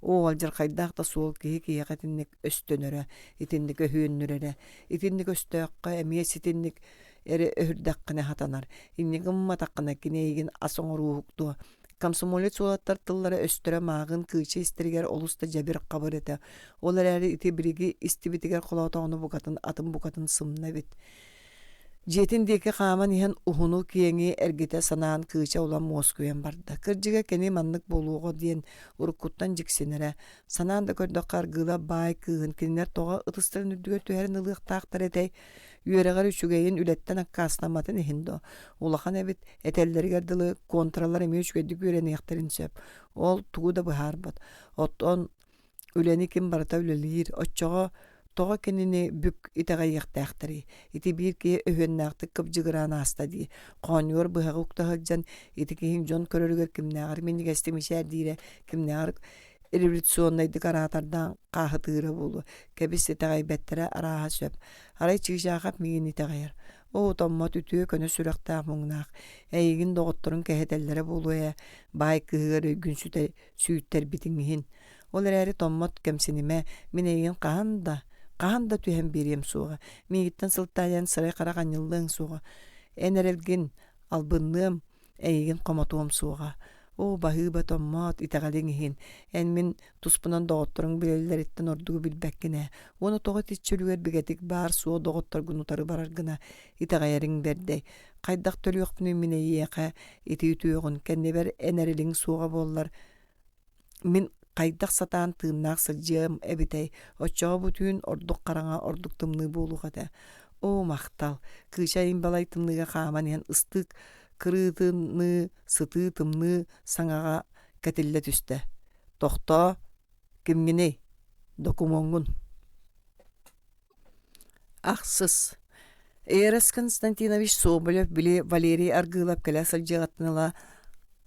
ол жаркайдаакта суол кии катинник өстөнөрө итинник өһүөннүрэрэ итинник өстөөхкө эмиэ ситинник эре өһүрдэккине хатанар инник ымматаккына кинейигин асоҥоруухтуа комсомолец улаттар тыллары өстөрө маагын кыыча истиригер олуста жабир кабыр эте ол эрээри ити бириги истибитигер колоотоону букатын атын букатын сымна бит Жетин деке хааман иһэн ухуну киэҥи эргите санаан кыыча улан Москвен барда. Кырдьыга кени маннык болуого диэн уруккуттан жиксинере. Санаан да көрдөккө аргыла баай кыыһын кинилер тоҕо ытыстарын үрдүгөр түһэрин ылыахтаахтар этей үөрэгэр үчүгэйин үлэттэн аккааснаматын иһиндо. Улахан эбит этэллэригэр дылы контралар эми үчүгэдик үөрэниэхтерин сөп. Ол тугу да быһаарбат. Оттон үлэни ким барыта үлэлиир. Оччоҕо тоҕо кинини бүк итаҕайыахтаахтари ити биир киһи өһүөннээхтик кыбдьыгыраан ааста дии хоонньуор быһаҕа уктаһылдьан ити киһин дьон көрөрүгэр кимнээҕэр миннигэстимичээр диирэ кимнээҕэр революционнайдык араатардаан хаахытыыра буолу кэбис итаҕайбэттэрэ арааһа сөп арай чыгыжаахап миигин итаҕайар томмот үтүө көнө сүрэхтээх муҥнаах эйигин доҕотторун кэһэтэллэрэ буолуйа баай кыһыгар үгүн сүүттэр битиҥиһин ол эрээри томмот кэмсинимэ мин эйигин хаһан да түһэн бириэм суоҕа миигиттэн сылтаайан сырай хара хаанньыллыаҥ суоҕа энэрэлгин албынныам эйигин хомотуом суоҕа баһыыба томмот итаҕалиҥиһин эн мин туспунан доҕотторуҥ билэллэриттэн ордугу билбэккинэ уону тоҕо тиччүлүгэр бигэтик баар суо доҕотторгун утары барар гына итаҕайарыҥ бэрдэй хайдах төлүөхпүнү мин эйиэхэ ити үтүөҕүн кэннибэр энэрилиҥ суоҕа буоллар мин хайдах сатаан тыыннаах сылдьыам эбитэй оччоҕо бутүүн ордук хараҥа ордук тымныы буолуҕата махтал кыыча имбалай тымныыга хааман иһэн ыстык кырыытыны сытыы тымныы саҥаҕа кэтиллэ түстэ тохтоо кимҥинэй докумоҥҥун ахсыс Эрас Константинович Соболев били Валерий Аргылап кэлэ сылдьыҕаттыныла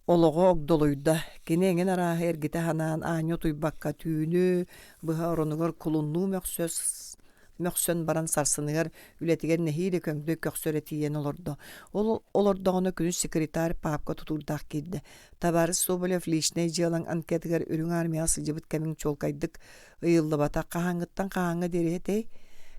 олоҕо огдолуйда кини эҥин арааһы эргитэ ханаан аанньа туйбакка түүнү быһа оронугар кулуннуу мөхсөн баран сарсыныгар үлэтигэр нэһиилэ көҥдө көхсөрэ тиийэн олордо ол олордоҕоно күнүс секретарь папка тутурдаах киирдэ Табарыс Соболев личный дьиэлаң анкетыгар үрүҥ армия сылдьыбыт кэмиҥ чуолкайдык ыйыллыбата хаһаҥҥыттан хаһаҥҥа диэриэтэй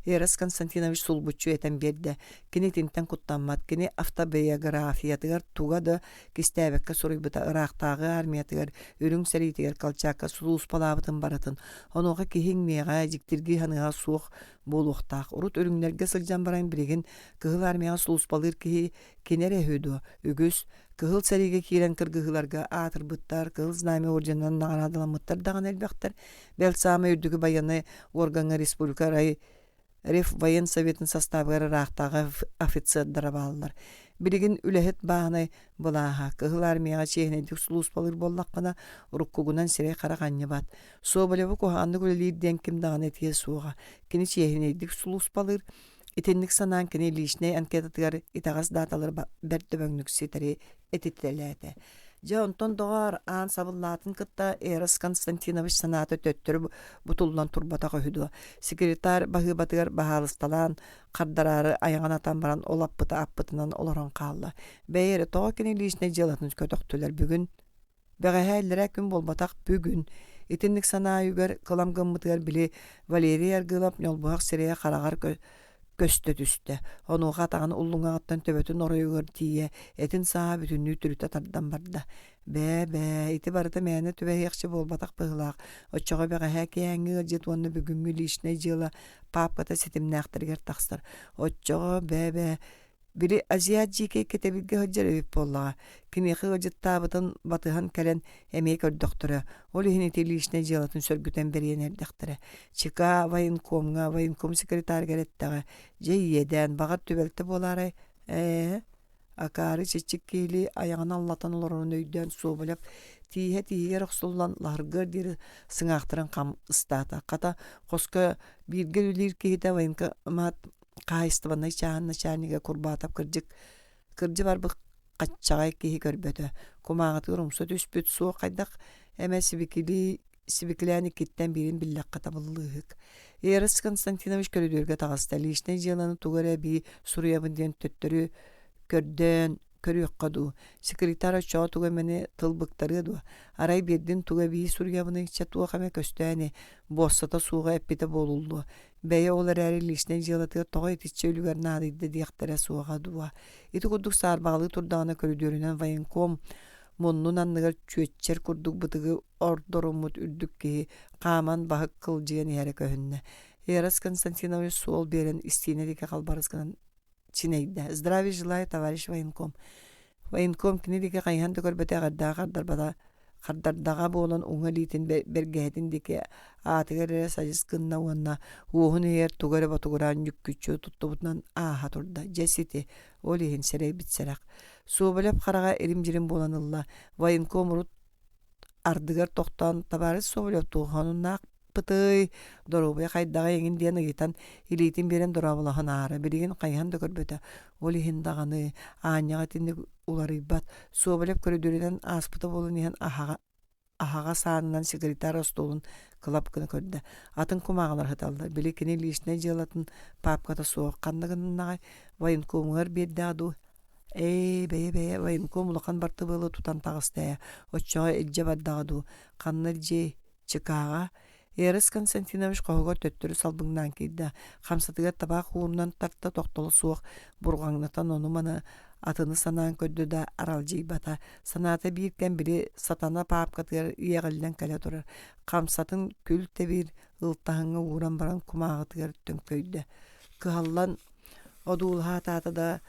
Эрас Константинович сулбуччу этэн биэрдэ кини тинтэн куттаммат кини автобиографиятыгар туга да кистээбэккэ суруйбыта ыраахтааҕы армиятыгар үрүҥ сэриитигэр калчаакка сулууспалаабытын баратын онуоха киһиҥ миэҕэ дьиктирги ханыга суох буолуохтаах урут өрүҥнэргэ сылдьан баран билигин кыһыл армияга сулууспалыыр киһи кинэр эһүдү үгүс кыһыл сэриигэ киирэн кыргыһыларга аатырбыттар кыһыл знамя орденынан наҕарадаламмыттар даҕаны элбэхтэр Белсаама үрдүгү байаны органга республика Реф воен советін составыгар рахтаға офицердара балылар. Билигин үлэхет бааны булааха кыһыл армияга чиэхинэдик сулуус балыр боллаққана уруккугунан сирэй харағанньы бат. Соболеву куханны күлэлиирден ким даганы тие суоға. Кини чиэхинэдик сулуус балыр итинник санаан кини личный анкетатыгар итагас даталар бэрдэбөңнүк ситери этиттелээте. Жа онтон доғар аан сабыллаатын кытта Эрас Константинович санаты төттөрү бутуллан турбатаға хүдуа. Секретарь баһыыбатыгар баһалысталаан қардарары аяңанатан баран олаппыта аппытынан олорон қалла. Бәйері тоға кені личный делатын көтөктүлер бүгүн. Бәғәһәлләрә күн болбатақ бүгүн. Итинник санаа югар кыламгыммытыгар били Валерий Аргылап нёлбуақ сирея қарағар көстө түстө. Онуға тағын уллуңағаттан төбөтін оройығыр тие, этин саа бүтінні түріті тардан барда. Бә, ити барыта мәне төбе яқшы болбатақ бұғылақ. Очоға бәғәһә кәңі жет оны бүгінгі лишнай жылы папката сетімнәқтіргер тақстар. Очоға бә, бiri Азиат жеке кетебилге хөджер өйіп боллаға. Кінеқі ғыжыттабытын батыған кәлін әмей көрдіқтірі. Ол үйінеті лишнай жылатын сөргітен берген әрдіқтірі. Чика военком секретар кәреттіға. Жей еден бағар төбелті болары. Акары чечік кейлі аяғын аллатан оларын өйден Соболев тиге рұқсылдан ларғыр дері сыңақтырын қам ұстата. Қата қосқа біргел үлер кейді военкомат қайыстыбанай чаан начальнига курбатап кыржы бар бұл қатчағай кейі көрбөді. Кумағаты ұрымсы түспөт суы қайдақ әмә сибикіләні кеттен берін білләқ қатабылығық. Эрас Константинович көрідерге тағасты. Личный жыланы туғыры бей Суруябынден төттірі көрден көріөк қаду. Секретар очоға туға мәне тылбықтары ду. Арай берден туға бей Суруябыны içe туға қаме көстәне боссата суға әппеті болулду. Бәйе олар әрі личный жылатыға тоға етіче өлігер надыйды дияқтары суға дуа. Ити күрдік сарбағылы турдағына көрідерінен военком мұннын анныгар чөтчер күрдік бұтығы ордорумут үрдік кейі қаман бағық қылжыған әрі көхінне. Эрас Константинович суол берен истине деке қалбарызғынан чинейді. Здравия желаю, товарищ военком. Военком кіне деке қайханды көрбәті қардардаға болан уңа литин бергәдин деке атыгары сажис кынна уанна уғын ер тугары батугыран юккүчө туттубутнан аха турда. Жесити олихин серей битсерак. Соболев қараға эрим-жирим боланылла. Военком рут ардыгар тоқтан Табарыс Соболев туғанынақ пытый доробая кайдага еңин диэн ыйтан илитин берен дорабылахан аары билигин кайхан да көрбөтө ол иһин даганы ааньяга тинник уларыйбат суобалеп көрүдүрүнен ааспыта болун иһин ахага саанынан секретарь столун кылап кына көрдө атын кумагалар хыталды били кини лишне жылатын папката суох канныгыннагай военкомугар бердааду бе военком улахан барты было тутан тагыстая оччога элже баддагаду канныр же чыкаага Эрес Константинович кого төттөрү салбыңнан кийди. Хамсатыга табак уурунан тарта токтолу суох бургаңнатан ону мана атыны санаан көддү да аралжый бата. Санаата биркен бири сатана паапкатыр иегалден кале турар. Камсатын күл тебир ылтахыңа ууран баран кумаагытыгар төңкөйдү. Кыаллан одуулха таатада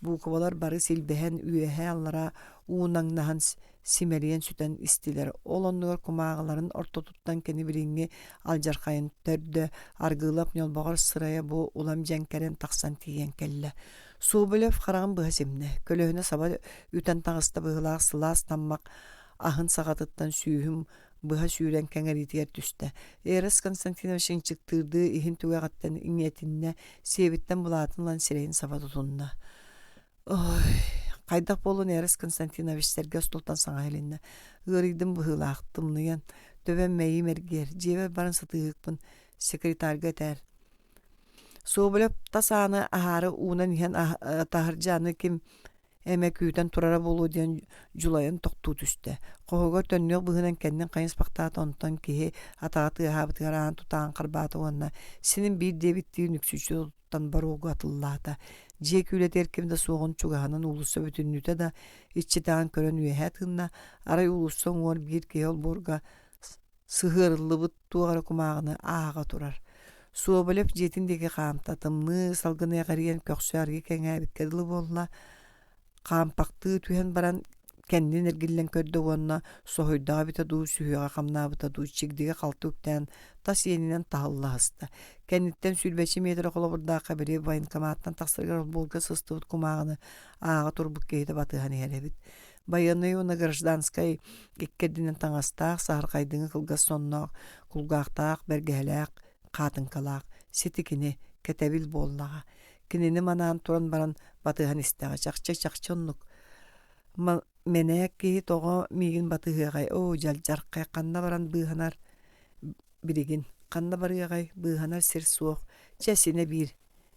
буукабалар бары силбэхэн үөһэ аллара уунаңнаһан симериен сүтен истилер. Ол оннугар кумаагаларын ортотуттан кени бириңи алжархайын төрдө аргылап ньолбогор сырая бу улам жәңкерен тахсан тиен келле. Суубелев хараган быһасимне. Көлөһүнө саба үтен тагыста быһылаах сылаас таммак ахын сагатыттан сүүһүм быһа сүүрен кеңеритиер түстэ. Эрес Константинович чыктырды ихин тугагаттан иңетинне себиттен булаатынлан сирейин саба тутунна. Ой, кайдак болун Эрес Константинович Сергей Столтан саңа элинне. Гырыйдым быһылаактымныян төбен мэйи мергер жебе барын сатыгыкпын секретарга тер. Суубелеп тасааны ахары уунан иһен тахыржаны ким эме күүтен турара болуу диэн жулайын токтуу түстэ. Кохого төннөк быһынан кеннен кайын спактаат онтон киһи атааты хабытыгараан тутаан карбааты уонна синин бир дебиттии нүксүчү туттан баруугу атыллаата. Же күлетер кимде суогун чугаһанын улуса бүтүннүтэ да иччитаан көрөн үөһэ тынна арай улуссаң уор бир кеол борга сыһырылыбыт тугара кумаагыны аага турар. Суобалеп жетиндеги каамтатымны салгыны гарыен көксүарги кеңээбиккедылы болла каампакты түһен баран кеннин эргиллен көрдө уонна сохойдаа бита дуу сүйөга камнаабыта дуу чигдиге калтууктан тас енинен тахыллаһыста. Кенниттен сүлбечи метр колобурдаакка бири военкоматтан тахсыргар болга сыстыбыт кумаагыны аага турбук кейде батыхан эребит. Баянный уна гражданскай иккединен таңастаах сааркайдыңы кылгас сонноох кулгаактаах бергээлээх каатынкалаах ситикини кетебил боллага. Кинини манаан туран баран батыхан истеға чакча-чакчоннук. Менек ки того мигин батыгай жалжаркай канна баран быһанар биригин канна барыгай быһанар сер суох чесине бир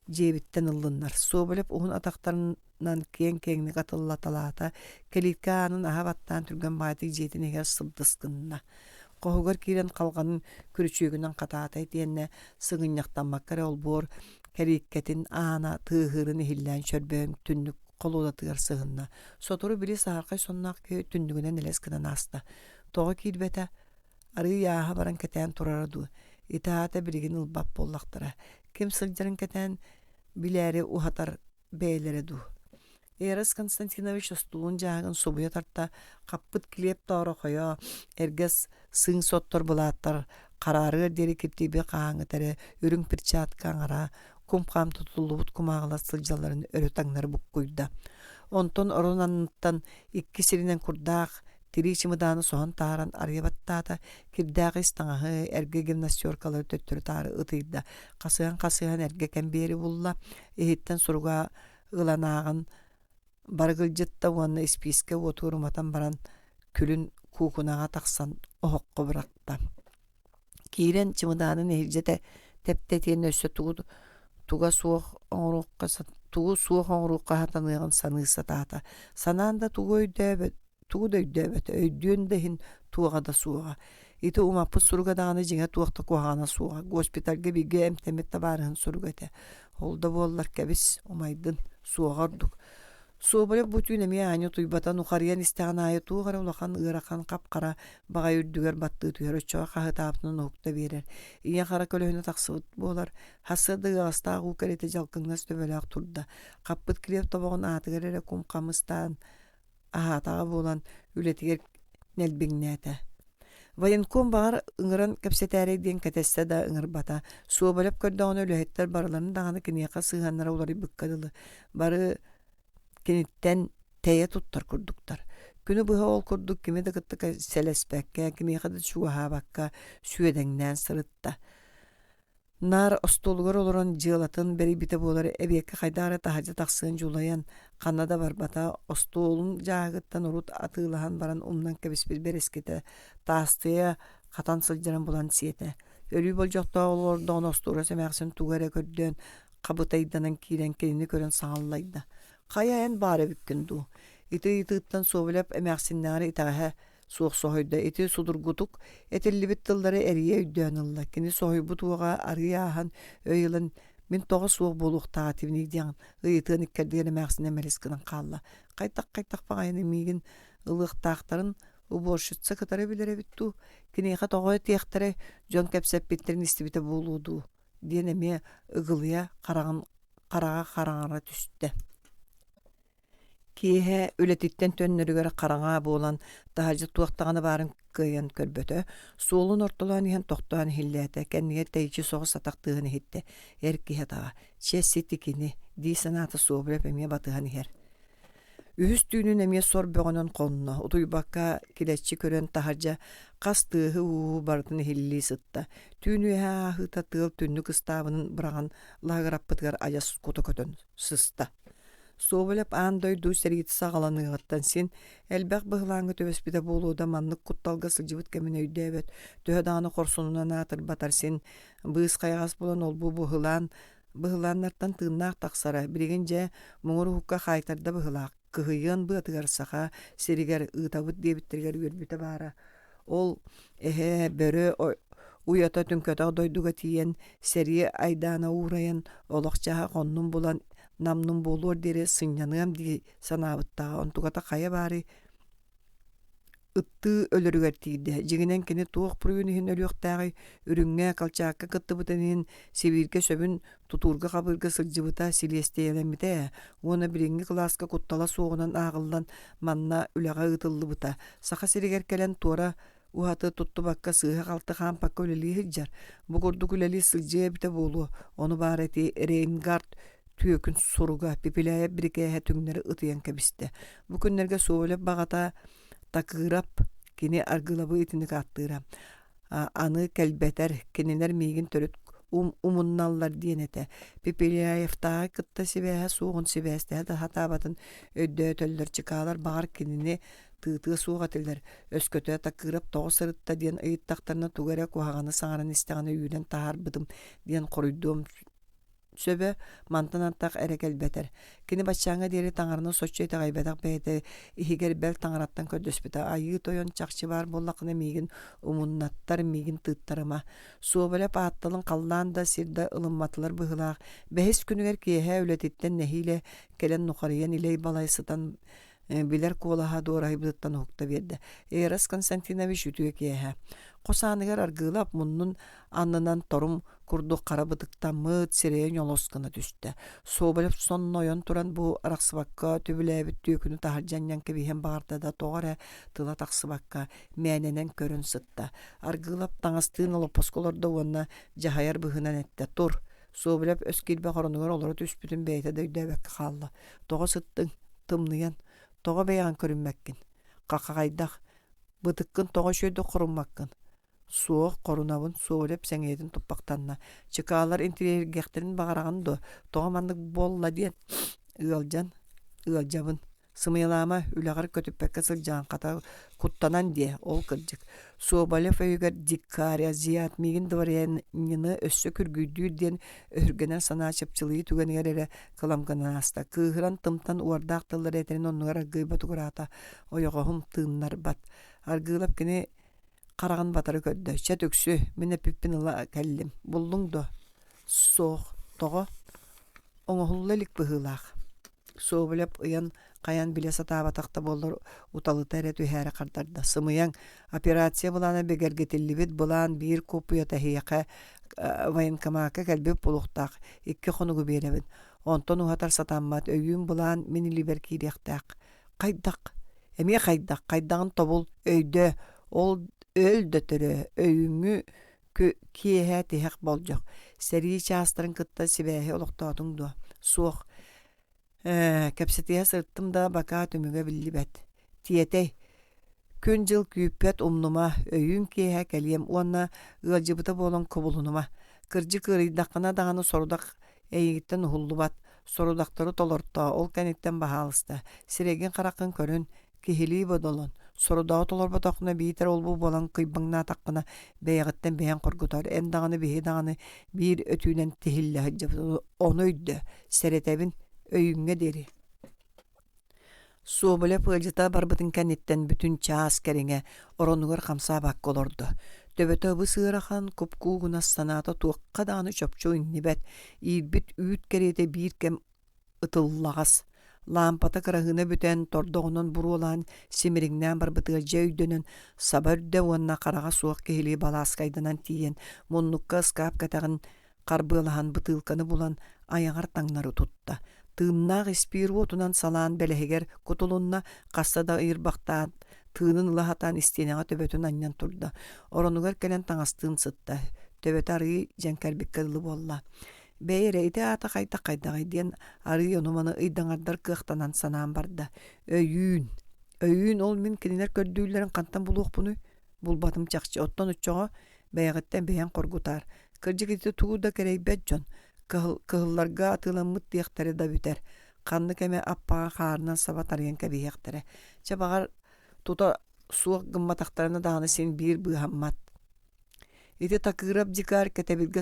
жебиттен ыллыннар соболеп уун атактарынан кең-кеңни катыллаталаата келиткаанын ахабаттан түргөн баатык жетинеге сылдыскынна кохогор кирен калганын күрүчүгүнөн катаатай тиенне сыгыньяктанмаккара олбор кериккетин аана тыыгырын ихиллэн чөрбөөн түннүк колуолатыгар сыгынна. Сотору били сааркай соннаак түндүгүнен элескинен аста. Тоҕо киирбэtä ары яаһа баран кэтэн турараду. Итаата билигин ылбап боллактара. Ким сылдьарын кэтэн билээри ухатар бээлереду. Эрес Константинович стулун жаагын собуя тарта каппыт килеп тоорохойо эргес сың соттор булааттар карары дери киптиби кааңытары үрүң перчаткаңара кумкам тутулубут кумагалар сылжаларын өрө таңнары буккуйда. Онтон оронанныттан икки сиринен курдаах тири чымыдааны соһон тааран арыябаттаата кирдээҕи истаҥаһы эрге гимнастеркалары төттөрү таары ытыйда. Касыан эрге кэмбиэри булла иһиттен суруга ыланаагын баргылжытта уонна списке отуруматан баран күлүн куукунага таксан оһокко быракта. Киирен чымыдаанын эхилжете тептетиен өссө тугу суох оңрукка хатаныгын саныыса таата. Санаанда тугу дөйдөбөт өйдүөн дехин тугада суога. Ити умаппыт суругадааны жиңе туакта куагана суога. Госпитальга биге эмтемет табаарыһын суругате. Холда боллар кебис умайдын суогардук. Суобалеп бутүнеме аñu туйбатан ухарыян истеганаайы тугара улахан ыарахан капкара бага үрдүгер батты түгөр чоо кахытаапнын укта берер. Ия кара көлөһүнө таксыбыт болар. Хасыды астагы керете жалкыңнас төбөлөк турда. Каппыт килеп тобогун аатыгер эре кум камыстан аатага болан үлетигер нелбиңнәте. Военком багар ыңыран кепсетәрейден кәтәсә да ыңырбата. Суобалеп көрдөгөн өлөһеттер барыларын даганы кинияка сыганнара улары быккадылы. Бары кенеттен тәйе туттар курдуктар. Күнү быһа ол курдук кими да кытта селеспекке, кими кыды шуаһабакка сүөдеңнән сырытта. Нар остолгор олорон дьыалатын бери бите буолар эбиэкке хайдаара таһырдьа тахсыын жулайан ханнада барбата остуолун жаагыттан урут атыылаһан баран умнан кэбиспит береските таастыа хатан сылдьаран булан сиэтэ. Өрүү болдьохтоо олордоон остуура сэмээхсин тугара көрдөөн кабытайданан киирэн кинини көрөн саҥаллайда. Хайаан баара бүккүн дуу. Ити-итыыттан суобулап эмээхсиннээри итаҕаһа суох соһойда ити судургутук этиллибит тыллары эрие өйдөөнылла. Кини соһойбут уоҕа арыйааһан өйылан мин тоҕо суох болуох таативник диэҥ ыйытыан иккердигэр эмээхсинэ мэлискынан хаалла. Кайтах паҕайаны миигин ылыахтаахтарын убуоршутса кытары билэребит дуу. Киниэхэ тоҕо тиэхтэрэ дьон кэпсэппиттерин истибитэ буолуудуу диэн эмиэ ыгылыа хараҕа хараҥара түстэ. Киэһэ үлэтиттэн төннөрүгөр хараҥаа буолан таһырдьа туохтаҕына баарын кыйан көрбөтө, суолун ортолоон иһэн тохтоон хиллээте, кэнниге тэйичи соҕус сатахтыыһын иһитте. Эр киһэ таҕа, чэс ситикини, дии санаата суобулап эмиэ батыһан иһэр. Үһүс түүнүн эмиэ сор бөҕөнөн хонно, утуйбакка килэччи көрөн таһырдьа хас тыыһы уу бартын хиллии сытта. Түүнүэһэ аахыта тыал түннү кыстаабынын быраҕан лагараппытыгар ажас куту көтөн сыста. Суобулап аан дойдуу сэригити саҕаланыыҕыттан син элбэх быһылааҥҥа төбөспүтэ буолууда маннык кутталга сылдьыбыт кэмин өйдөөбөт, төһө даҕаны хорсунунан аатырбатар син быыс хайаҕас булан олбу быһылааннартан тыыннаах тахсара, билигин дьэ муҥуру хукка хаайтарда быһылаах, кыһыйыан быатыгар саха сиригэр ыытабыт диэбиттэригэр үөрбүтэ баара. Ол бөрө уйата түнкөтөҕ дойдуга тиийэн сэрии айдаана уурайан олохчаһа хоннун булан намнун буолуор диэри сынньаныам дии санаабыттаҕа онтугата хая баары ыттыы өлөрүгэр тиийдэ. Дьигинэн кини туох буруйун иһин өлүөхтээҕи үрүҥҥэ калчаакка кыттыбытын сибииргэ сөбүн тутуурга хабырга сылдьыбыта силиэстиэлэммитэ, уона бириҥҥи кылааска куттала суоҕунан ааҕыллан манна үлэҕэ ыытыллыбыта. Саха сиригэр кэлэн туора уһаты туттубакка сыыһа халты хаампакка үлэлии сылдьар. Бу курдук үлэлии сылдьыа эбитэ буолуо. Ону баара эти Рейнгард түөкүн суруга пипилээйэ бирикээһэ түҥнэри ытыйан кэбистэ. Бу күннэргэ суолеп баҕата такыырап кини аргылабы итинник ааттыыра. Аны кэлбэтэр кинилэр миигин төрүт умунналлар диэнэтэ. Пипилээйэфтааҕы кытта сибээһэ суоҕун сибээстэһэ да хатаабатын өйдөөтөллөр чыкаалар баҕар кинини тыытыы суоҕатыллар. Өскөтө такыырап тоҕо сырытта диэн ыйыттахтарына тугара куһаҕаны саҥаран истэҕинэ үүнэн таарбытым диэн хоруйдуом сөбө мантанантак эрекелбетер. Кини баччаңа диэри таҥарына соччой таҕайбатах бэйэтэ иһигэр бэл таҥараттан көрдөспүтэ. Айыы тойон чахчы бар боллакына миигин умуннаттар миигин тыыттарыма. Суобалап аатталын халлаан да сирда ылымматылар быһылаах. Бэһис күнүгэр киэһэ үлэтиттэн нэһиилэ келэн нухарыйан илэй балайсытан билэр куолаһа дуорайбыттан ухта биэрдэ. Эрас Константинович үтүө киэһэ. Қосааныгар аргылап муннун аннынан торум курдук карабытыктан мыт сирэйэн олоскына түстэ. Суобалап соннойон туран бу арахсыбакка түбүлээбит түйөкүнү таһырдьанньан кебиһэн баҕардада тоҕора тыла тахсыбакка мээнэнэн көрөн сытта. Аргылап таҥастыын олопосколордо уонна жаһайар быһынан этте тур. Суобалап өскилбэ хоронугар олоро түспүтүн бэйэтэ дөйдөбэкке хаалла. Тоҕо сыттың тымныйан тоҕо бэйэҕин көрүммэккин. Какагайдах бытыккын тоҕо шөйдө хоруммаккын. Суох корунабын суолеп сеңейтин туппактанна. Чыкаалар интерьергехтерин багараган до. Тоҕо маннык болла диэн ыалжабын. Сымыйлаама үлэгэр көтүппекке сылдьаан ката куттанан дие ол кырдьык. Суобалев өйгөр диккария зият мигин дворянины өссө күргүйдүү диэн өргенер санаа чепчылыы түгенигер эре кыламганаста. Кыыһыран тымтан уардаак тыллар этерин оннугар аргыйба тугураата ойоҕоһум тыыннар бат. Аргыылап кини караган батары көддө. Чат өксү мине пиппин ыла кэллим. Буллуң до соох тоҕо оҥоһуллалик быһыылаах. Суобалеп ыян каян биле сатаабатахта боллор уталыта эре түһээри кардарда. Сымыяң операция булана бегергетиллибит булаан биир копуйата хияка военкомака кэлбеп булуктаах. Икки хонугу беребит. Онтон ухатар сатаммат өйүн булаан минилибер кириэхтаах. Кайдак. Эмие кайдак. Кайдагын тобул өйдө ол өлдөтөрө өйүңү киэһэ тиһэк болжок. Сэрии чаастарын кытта сибээһи олохтоотуң дуо. Суох кэпсэтиэ сырттым да бака түмүгө биллибет. Тиэтей Күн жыл күйіппет умнума, өйін кейе кәлием уанна ылжыбыта болон кобулунума. Кыржы кырыйдаққына дағаны сорудақ әйгіттен ұхуллубат, сорудақтары толорта, ол кәнеттен бағалыста. Сиреген қарақын көрін, кехилии бодолон. Сорудағы толорбатақына бейтер олбу болан кыйбаңна таққына бәйғіттен бәйін қоргутар. Ән дағаны бейі дағаны бір өтүүнен тихиллі хыджабы. Оны өйді, сәретәбін өйінге дері. Суобылы пылжыта барбытын кәнеттен бүтін час кәріңе оронуғар қамса бақ колорду. Төбөтө бу сыырахан купкуугуна саната туаққа дағаны чөпчө иннибет, ирбит үйт керете бир кем ытыллағас. Лампата кырағына бүтен тордоғынан буруолан семириңнен барбытыға жөйдөнін сабырды уанна қараға суақ кехили баласкайданан тиен мұннукка скап катағын қарбылахан бытылканы булан аяғар таңнары тутта. Тыымнақ испир отунан салаан бәләхегер кутулунна қассада ирбақтан тыынын лахатан истенеға төбөтін аннан турда. Оронугар кәлен таңастын сытта. Төбөт арый жәнкәрбек кылы болла. Бәйірі әйті ата қайта-қайдағай ден арый онуманы ыйдаңардар кықтанан санаан барда. Өйін ол мен кенелер көрдүйлерін қантан бұлуқ бұны. Бұл батым чақчы оттан ұтчоға бәйғіттен бәйін қоргутар. Кыржы кеті туғуда керейбет жон. Кығылларға атылан мұт дейқтері да бүтер. Қанны кәме аппаға қарынан сабат арген кәбей ектері. Чабағар тута суық гымматақтарына дағаны сен бір бұғаммат. Еті тақырап дикар кәтәбілге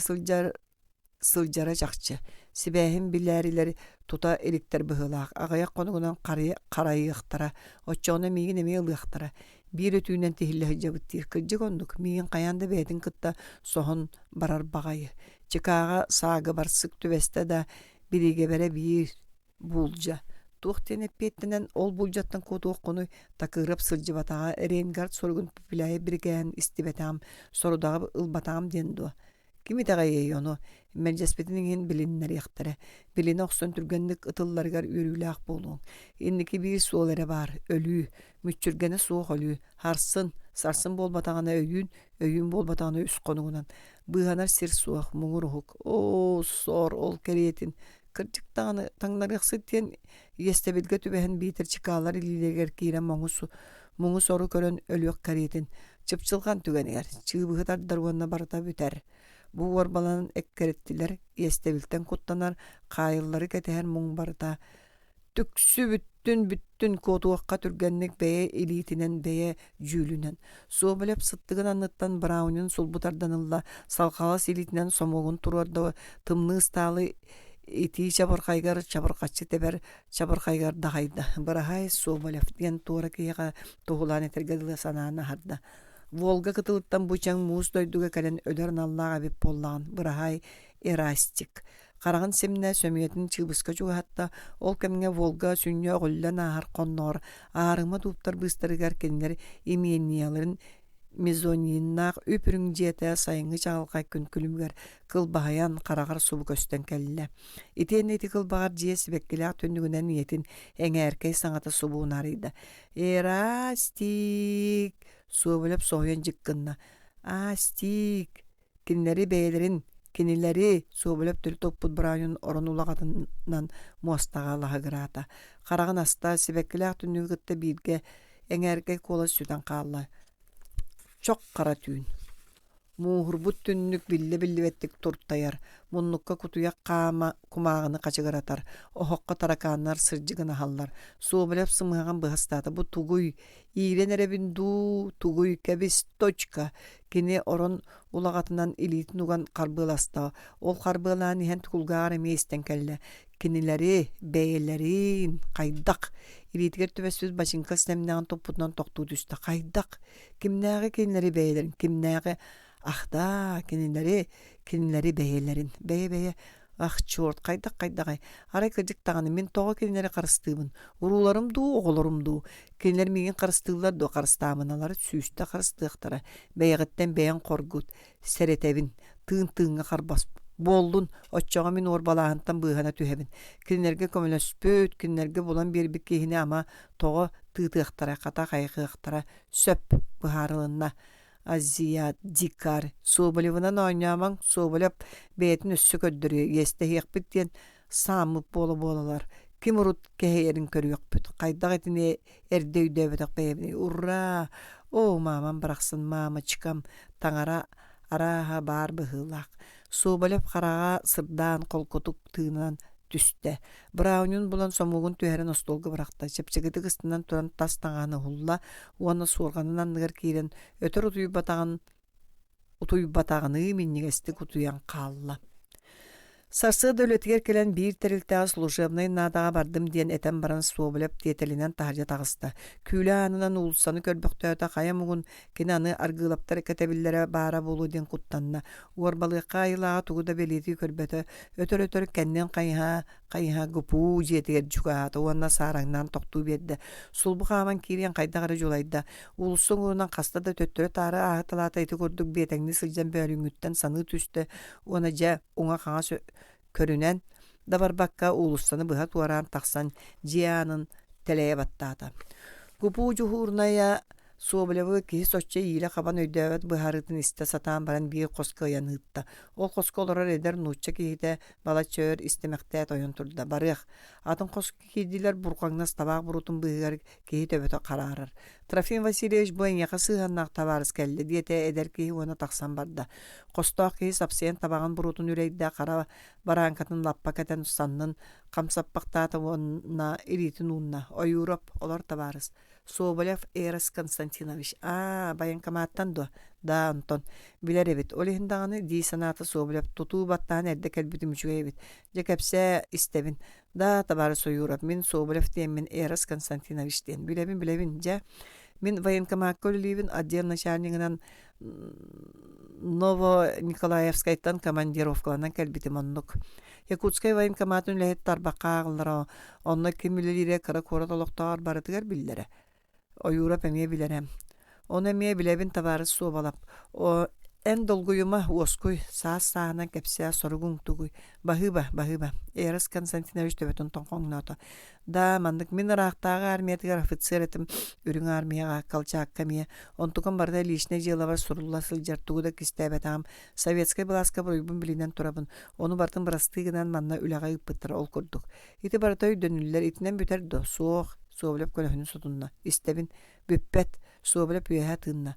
сылжара жақчы. Сібәхін біләрілері тута эліктер бұғылақ. Ағаяқ қонығынан қарайы ықтара. Отчоғына мейін әмей ұлықтара. Bir ötüğünden tehille hıcabıttır. Kırcık onduk. Miyin kayanda beytin kıtta soğun barar bağayı. Çıkağa sağı bar sık tüveste da birige bere bir bulca. Tuğten eppettinen ol bulcattan koduğu konu takırıp sılcı batağa Reingard sorgun popülayı birgeyen istibetam sorudağı ılbatağım dendi. Kimi tağayı onu? Mercespetinin bilinler yaktara. Bilin oqsun türgenlik ıtıllargar ürüylaq bolun. Indiki bir suoları var. Ölü. Müçürgene soğuk ölü. Harsın. Sarsın bol batağına öyün bol batağına üst konuğunan. Bığanar sir soğuk. Muğuruhuk. O sor ol kereyetin. Kırcık tağlar yaqsıtyen yestebilge tübehen bitir çıkalar ilileger kiren muğu soru körön ölüyok kereyetin. Çıpçılgan tügeneger. Çığbıhıtar darvanna barata büter. Bu varbalanın ekkerettiler, yestebilten kutlanar, kayılları keteher muğbarda. Tüksü bütün kotuğakka türgenlik beye elitinen beye jülünen. Soğbalep sıttığın anıttan Brown'un sulbutardanılla salkalas elitinen somoğun turarda tımlı ıstalı iti çabarkaççı teber çabarkaygar dağayda. Barahay soğbalep diyen tuğra kiyağa toğulan etergedili sanağına harda. Volga kıtılıttan buçan muğuz doyduga kalen ödern Allah'a bip bollağın bırahay erastik. Qarağın semine sömüyetin çığbıska çoğu hatta ol kemine Volga sünye oğullan ağır qonnor. Ağrıma duptar bıstarıgar kendileri emiyeniyaların mezoniyinnaq öpürün jete sayıngı çağılqay gün külümger kılbahayan qarağar subu kösten kelle. Iten eti kılbağar jesi bekkilaq tönügünen niyetin enge erkey sanata subuğun arıydı. Erastik. Suğa bölüp soğuyan cıkkınna. Astik. Kinleri beylerin, kinileri suğa bölüp tülü topput Brown'un oran ulağatından muastağa lağı gırata. Qarağın asta sibekkileğ tünü gıtta birge engerge kola süden qalla. Çok qara tüyn. Muğurbut tünnük billi vettik turttayar. Munnukka kutuyak kumağını kaçıgıratar. Ohoqqa tarakanlar sırcıgına hallar. Suğa bölüp sımığan bıhastata. Bu tuguy. İren erebindu tuguy kebis toçka. Kine oron ulağatından ilitin ugan karbılasta. Ol karbılan ihen tukulgar meisten kelle. Kinileri, beylerin, kaydak. İlitiger tüvesüz başınka semnağın toputdan toktu düştü. Kaydak. Kimnäge kinileri beylerin, kimnäge ahda kinileri beylerin. Beye. Ah çort kaydak. Aray kırcık tağını men toğa kinileri karıstığımın. Urularım du, oğlarım du. Kiniler megen karıstığılar du karıstamınaları süste karıstığıqtara. Beyagitten beyan korgut. Seretevin. Tığın karbas. Boldun. Otçağa men orbalağıntan bığana tühebin. Kinilerge kömülöspöt. Kinilerge bulan bir kehine ama toğa tığıqtara, kata kayıqtara. Söp bıharılığına. Azia, dikar, soğbalevından oynayamam, soğbalep beytin üssü köddürüyor. Yeste hekbit diyen samıp bolalar. Kim urut keheyerin körüyokput. Qaydak etini erde üdebetek beyebini. Urra! O mamam bıraksın mama çıkam. Tangara araha bar bıhılak. Sobalep qarağa sırdan kolkotuk tığınan түстэ. Брауниун булан сомугун түһэрэн остолга быракта. Чепчегити кыстынан туран тас таңаны хулла, уана суорганынан ныгар киирен өтөр утуйбатаганы миннигестик утуян қалла. Сарсы дөлөтгер келен бир терилтää служебный надага бардым диен этен баран суоблеп тиетелинен тахаржа тагыста. Күлө анынан улуссаны көрбөктөөтө кая мугун кинаны аргылаптар кетебиллере бара болуу ден куттанна. Уорбалыкка айылага тугуда белити көрбөтө өтөр кеннен кайха гупу жетигер жугаата уанна саараңнан токтуу берди. Сулбука аман кирен кайдагары жолайда. Улустун уунан каста да төттөрө тары ааталаата ити көрдүк бетеңни сылжан бөлүңүттен саны түстө. Уана жа уңа каңа көрүнен дабарбакка улустаны быха туаран таксан жианын телее баттаата. Гупу жухурная Суоблевы киһи сочча иилэ хабан өйдөбөт быһарытын истэ сатаан баран биир хоско ыйаныытта. Ол хоско олорор эдер нуучча киһитэ бала чөөр истемэхтэät ойон турда. Барыах, атын хоско киһидилэр бурхаңнас табаах бурутун быһыгар киһи төбөтө караарар. Трофим Васильевич буэҥҥэхэ сыыһаннаах табаарыс кэлли диэтэ эдер киһи уона тахсан барда. Хостоох киһи сапсыйан табаган бурутун үрэйдэ кара бараанкатын лаппа кэтэн саннын хамсаппахтаата уонна иритин уунна. Ойуроп олор табаарыс. Соболев Эрас Константинович. Военкоматтан да Антон. Билер эбит. Олиһиндаганы дии санаата Соболев тутуу баттаан эрде келбитим үчүгэй эбит. Жекепсе истебин. Да табары союрап. Мин Соболев диэн мин Эрас Константинович диэн. Билебин. Же мин военкоматка өлүбүн отдел начальнигинен Ново-Николаевскайттан командировкаланан келбитим оннук. Якутскай военкоматын лэхет тарбакка агыллара. Онна кимилилире кыра кора толоктоор барытыгар биллере. Ойура пемие билерем. Оны мие билебин табарыс суобалап. О эн долгуюма уоскуй саас-саана кепсия соругун тугуй. Бахыба. Эрас Константинович төбөтөн тоңкоңноото. Да мандык мин рахтага армиятыгар офицер этим үрүң армияга колчакка мие. Онтукан барда личный делова сурулла сылжар тугуда кистебетам. Советская бласка буйбун билинен турабын. Оны бартын брастыгынан манна үлага ыппыттар ол курдук. Ити барда өйдөнүллер итинен бүтер до суох. Суоблеп көлөһүнү сутунна. Истебин бүппет суоблеп үйәһә тынна.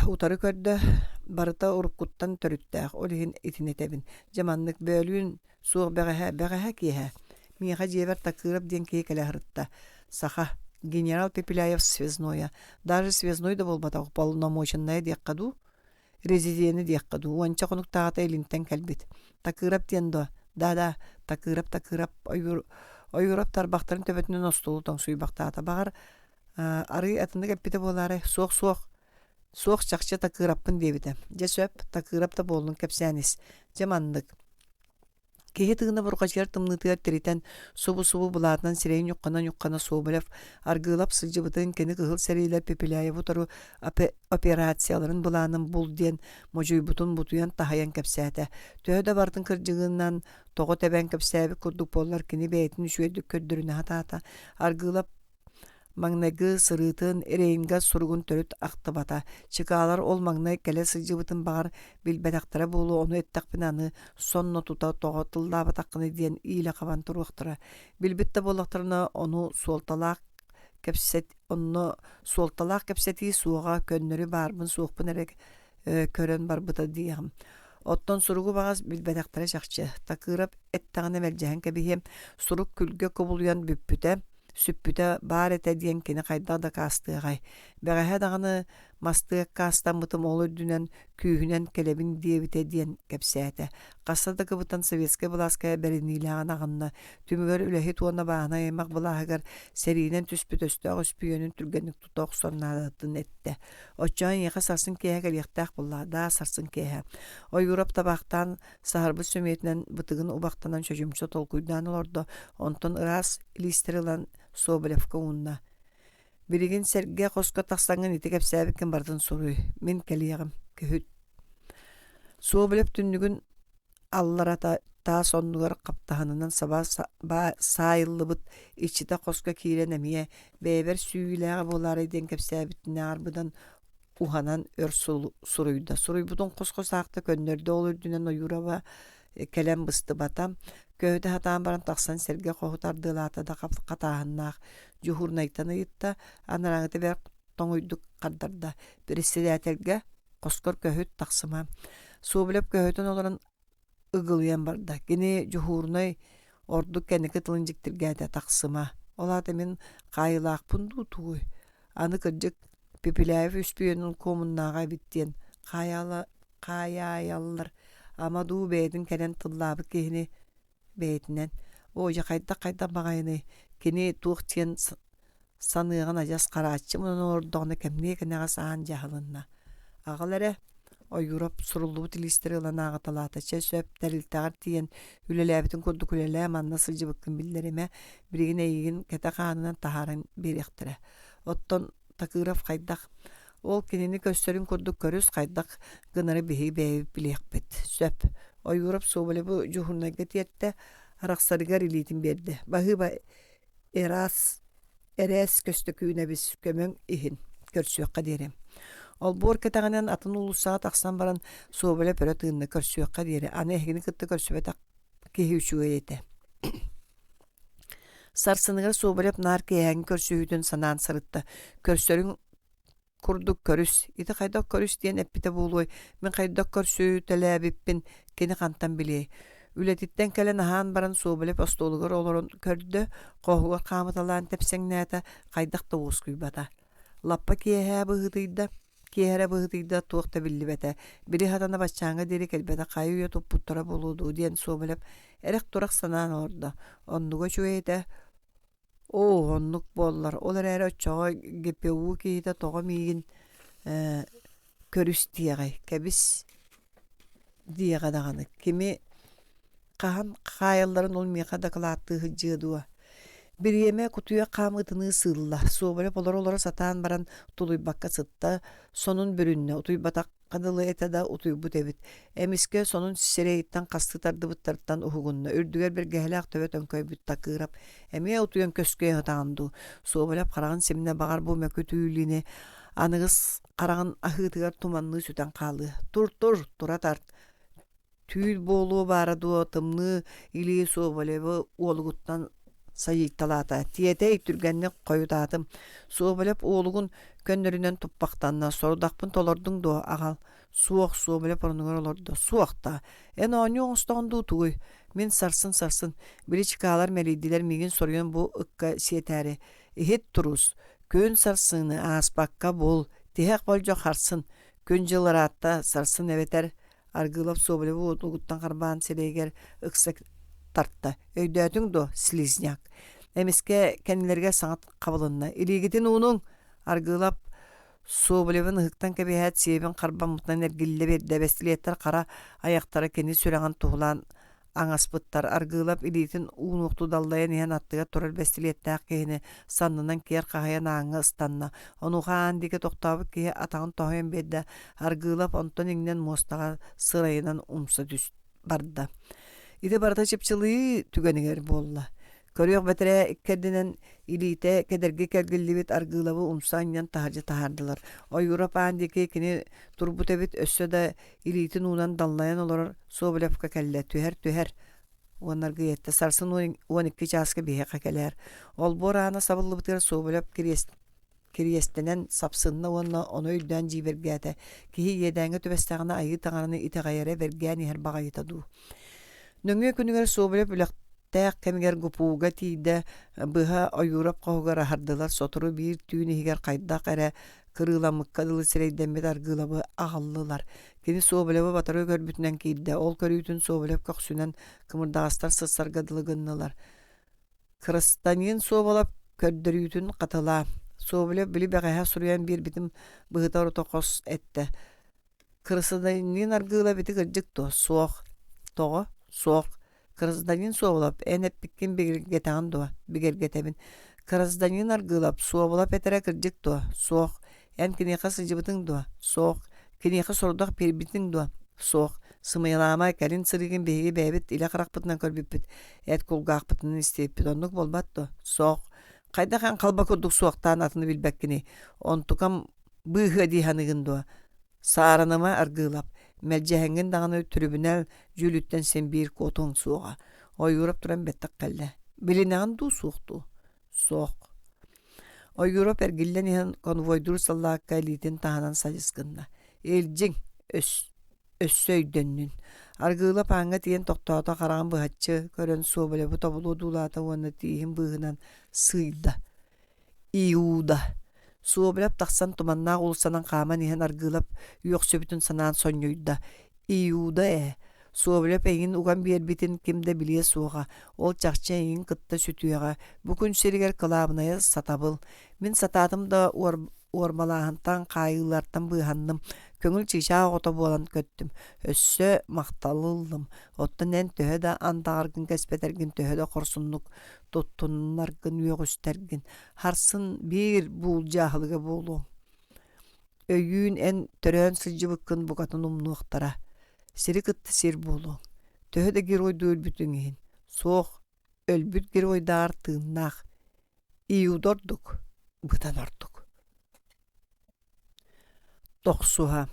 Утары көрдө барыта уруккуттан төрүттәк. Олиһин итинетебин. Жаманнык бөлүн суох бәгәһә киһә. Миха жебер такырып ден кей кәләһрытта. Саха генерал Пепеляев связное. Даже связной да болбата полномоченная дияккаду. Резидиені дияккаду. Уанча конук тагата элинтен кәлбит. Такырып дендо. Да, такырып ойурап тарбақтарын төбөтүнөн остолу тоң суйбактаата багар ары атында кеппите болары суох чакча такыраппын дебите. Же сөп такырап да болдун кепсәнис. Жамандык. Кеһи тыгына бургачар тымнытыгар теритен субу булатынан сирейин юккана Соболев аргылап сылжыбытын кени кыгыл сәрейлер Пепеляев утару операцияларын буланын бул ден можуйбутун бутуян тахаян кепсәте. Төһөдө бартын кыржыгынан того тебен кепсәбі курдук боллар кени бәйтін үшөйдік көддөрүнө хатаата аргылап маңнайгы сырытын эрейинга сургун төрүт актыбата. Чыкаалар ол маңнай келе сылжыбытын багар билбетактара болу ону эттакпин аны сонно тута того тылдаабатаккыны диен ийле кабан туруктара. Билбитте болактарына ону суолталаак кепсети суога көннөрү барбын суукпун эрек көрөн барбыта диям. Оттон суругу багас билбетактара жакчы. Такырап эттагына велжеһен кебиһем сурук күлгө кобулуян бүппүтэ сүппүтэ бар эте диен кени кайдада кастыгай. Бэгэһэ даганы мастык кастамытым олу дүнен күүһүнен келебин диебите диен кепсээте. Кассада кыбытан советская блаская бериниляган агынна түмүгөр үлэхи туона баана эмак булаһыгар серинен түспүтөстөг өспүйөнүн түргенник тутоок соннаатын этте. Очоон яха сарсын кеһэ келиэхтээх булла да сарсын кеһэ. Ойуроп табактан сахарбы сөметинен бытыгын убактанан чөжүмчө толкуйдан олордо онтон ырас илистерилан Соболевка уунна. Биригин серге қосқа тақсаңын ити кепсәбіккен бардын соруй. Мен кәлиягым көхүт. Соболев түннүгүн аллара та соннугар қаптағанынан саба сайыллыбыт ичита қосқа киирен әмие бәйбер сүйіләға болары ден кепсәбітіне арбыдан уханан өр суруйда. Суруйбутун қосқа сақты көннөрді олыр дүнен ойураба kelem bıstı batam. Köyde hatan baran taksan serge kohutardığılata da katahınnak. Juhurnaytanı yitta anarağıda ver toңuyduk kardarda. Birisi däterge koskor köhüt taksıma. Subilep köhütün olan ıgılıyan barda. Gene juhurnay orduk keneki tılıncıktırgäde taksıma. Ola demin kayılaq pundu tuğuy. Anı kırcık pipilävi üspüyönün komunnağa bittiyen kayayallar. Ama duu beydin kenen tıllabı kehini beydinden. Oja kayda bagayını kene tuğtiyen sanığın ajas karaçı bunun ordağını kemneye kenega sağın jahılınna. Ağalara o Europ surullu tilisteri olan ağatalata söp daliltagar tiyen üleläbitin kurduk üleläm nasıl jıbıkkın billerime birigin eýigin kete kanынан taharın beriktire. Otton takıraf kaydak ol kenini kösterin kurduk körüs kaydak gınarı bihi beyip bilekbet. Söp o Europ sobale bu juhurna getiyette araksarıgar ilitin berdi. Bahıba eres köstöküne biz kömön ihin körsüyök kaderim. Ol bor ketaganan atın ulusağa taksan baran sobale pöre tığınna körsüyök kaderi. Ana ehgini kıttı körsübetak kehi üçüge yete. Sarsınıgar sobalep nar keyhängin körsühüdün sanan sarıtta. Körsörün kurduk körüs. Iti kaydak körüs diyen epite buluy. Min kaydak körsühü telebippin keni kantan biley. Ületitten kelen ahan baran sobalep ostolugar olorun kördü. Qohugar kamatalan tepsen näta kaydak da osküy bata. Lappa keyhä bıhıdıyda. Kiyere bıhıdıyda tuğda billi bete. Biri hatana başçanga deri kelbete kayuya topputtora boludu diyen sobalep. Erek durak sanan orada. Onnuga çüveyde. Onnuk bollar. Olar ere çoğa gepewu ki de toğa migin körüs diyegay. Kebis diyegay dağını. Kimi kahan kayalların olmaya da kılattığı hıccıdıwa. Bir yeme kutuya kamıtını sığılla. Soğubale bolar olara satan baran tuluy bakka sıtta. Sonun bürünne. Utuy batak kadılı ete da utuy bu devit. Emiske sonun sireyitten kastı tardı bıttarıttan uhugunna. Ürdüger bir gehlak tövet önköy büt takırap. Emiye utuyan köskeye hıtandu. Soğubale karağın semine bağar bu mökü tüylüğüne. Anığız karağın ahıtıgar tumanlığı süten kalı. Tur, tura tart. Tüyl bolu baradı o tımlı ili soğubale bu olguttan sayıktalata. Tiyete iktürgenni koyudadım. Soğubalep oğlugun könnörünen tuppaktanna sorudakpın tolordun do ağal. Suoq soğubalep onunar olordu. Suoqta. En onu oğustandu tuğuy. Min sarsın. Biri çıkalar meliydiler migin soruyon bu ıkka siyeteri. İhit turuz. Kön sarsını asbakka bol. Tihek bolca harsın. Kön jılaratta sarsın eveter. Argılap soğubalep oğulguttan karban seleyger ıksak tartta. Öydötün do slizняк. Emiske kendilerge sanat kabılınna. İligitin onun argılap soğubalevin ıhıktan kebehet sebin karban mutlan ergille bir debestiliyetter kara ayaktara kendi süreğen tuğulan aŋaspıttar. Argılap iligitin uğunuktu dallayan ihan attıga turar bestiliyettä kehine sannınan kiyer kahayan aŋa ıstanna. Onu haan dike toktabı kehe atağın tohayan bedde argılap onton iňnen mostaga sırayınan umsa düst barda. İde barda çepçılığı tügeniger bolla. Körüyor betere ikkerdinen ilite kederge kelgillibit argılabı umsanyan taharca tahardılar. O Europa andiki kini turbut ebit össö da ilitin unan dallayan olur sobilefka kelle tüher. Onlar gıyette sarsın 12 çaska bihe kakeler. Ol borana sabıllı bıtır sobilef kiriyestenen sapsınna onu ülden jibergete. Kihi yedenge tübestağına ayı tağanını ite gayere vergeni her bagayita du. Nöngö күнүгер sobilep ülektäk kemiger gupuga tide bıha ayurap qoğugara hardılar soturu bir tüyünü higer kaydak ere kırılamık kadılı sireyden bedar gılabı ağallılar. Kini sobilepi batarı görbütünen kiyde ol körüytün sobilep köksünen kımırdağıstar sıtsar gadılı gınnalar. Kırıstanyin sobalap kördürüytün katıla. Sobilep bili beğeha suruyan bir bitim bıhıtar otokos etti. Kırıstanyin argıla biti gırcık to soğuk toğu. Soğuk. Kırızdanın soğulap en hep bikin bigergetan doğa. Bigergetebin. Kırızdanın argılap soğulap etere kırcık doğa. Soğuk. En kineka sıcıbıtın doğa. Soğuk. Kineka sorudak pirbitin doğa. Soğuk. Sımıyalama kelin sırıgın behi bebit ila kırak bıtından körbüpüt. Et kulgaq bıtından isteyip onluk bolbat doğa. Soğuk. Kayda kan kalba kurduk soğuktan atını bilbekkini. Ontukam bıhı dihanıgın doğa. Sağranıma argılap. Melcehengin dağını tribünel jülütten sen bir kotun suğa. Oyurup duran bettek kelle. Bilinağın du suğdu. Soğuk. Oyurup ergillen ihan konvoydur sallakka elitin tahanan sayısgında. Elcin össöydönnün. Argıla panga tiyen toktata karan bıhatçı. Körön su böyle bu tabulu dulata wana tiyin bıhınan sıyda. İyuda. Su böyle taksan tumanna ulsanan kaman ihan argılap yok söbütün sanan sonyoyda. İyuda. Su böyle pengin ugan bir bitin kimde biliye suğa. Ol çakça egin kıtta sütüyağa. Bugün seriger kılabınaya satabıl. Min satadım da ormalağıntan kayılardan bıhandım. Köngül çişağı ota bolan köttüm. Össö maktalıldım. Ottan en töhe de andağırgın kespetergin töhe de korsunluk. Tuttunlargın yok üstergin. Harsın bir bul cahılıga bulu. Öyün en törön sıcı bıkkın bu katın umluqtara. Siri kıttı sir bulu. Töhe de gir oydu ölbütün ehin. Soğuk ölbüt gir oyda artığınnak. İyi udorduk. Bıtan orduk. Toqsuha.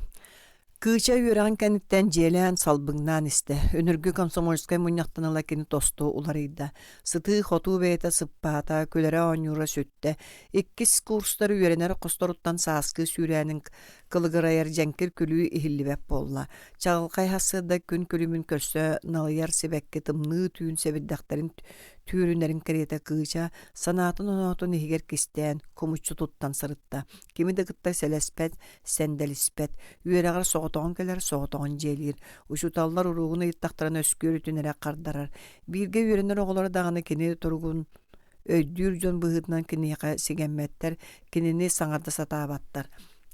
Kıça yören kenitten jelen salbıngnan iste. Önürgü komsomolskay munyaqtan alakini tostu ularıyda. Sıtı xotu beyta sıppata, kölere onyura sütte. İkkis kursları yöreneri kostoruttan saskı sürənin kılıgırayar jenkir külüyü ihillibep bolla. Çağılqay hası da gün külümün körsö nalayar sebekki tımnığı tüyün sebiddaktarin tüyürünlerin kerete kıça sanatın onotun ihiger kisten komuşçu tuttan sarıtta. Kimi de gıtta selespet, sendel ispet. Üyereğer soğutuğun keler soğutuğun jelir. Uşutallar uruğunu ittaqtaran öskürü tünere kardarar. Birge üyerenler oğuları dağını kini turgun öydür jön bıhıdnan kiniye sigemmetler, kinini sanarda satabattar.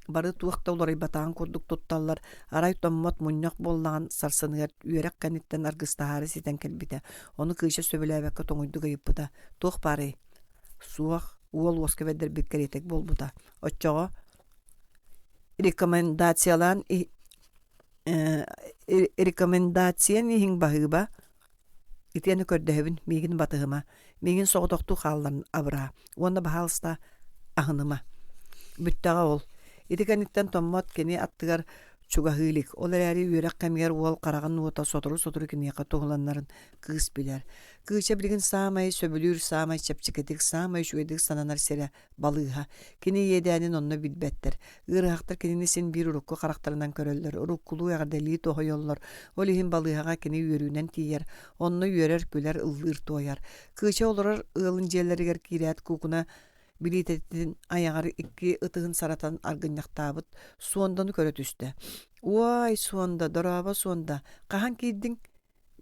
Bары туақта олар батаан курдук тутталлар арай томмот муньяк боллаан сарсыныгар үерек каниттен аргыстаары ситен келбите. Оны кыйша сөбеләбәккә тоңойдуга йыппыта. Туох бары. Суах уол воскеведер биккеретек болбута. Отчого рекомендациyan иһин баһыыба итени көрдөһөбүн мигин батыһыма мигин соҕотохту хаалларын абыра уонна баһаалыста аһыныма бүттаҕа ол итикениттен томмот кини аттыгар чугаһыылик ол эрээри үөрек кемигер уол караган нуота сотору киниэка туһуланнарын кыыс билэр кыыча билигин саамай сөбүлүүр саамай чепчикетик саамай шуэдик сананар сере балыыха кини иэдээнин онно билбэттер ыырыахтар кинини син бир урукку характарынан көрөллөр уруккулуу эгерделии тоһойоллор ол иһин балыыхага кини үөрүүнэн тиийэр онно үөрэр күлэр ыллыыр туойар кыыча олорор ыалын дьиэлэригэр киирээт куукуна билитеттин аяғары икки ытыгын саратан аргыньяктаабыт суондону көрө түстэ. Уай суонда, дораба суонда. Кахан кийдиң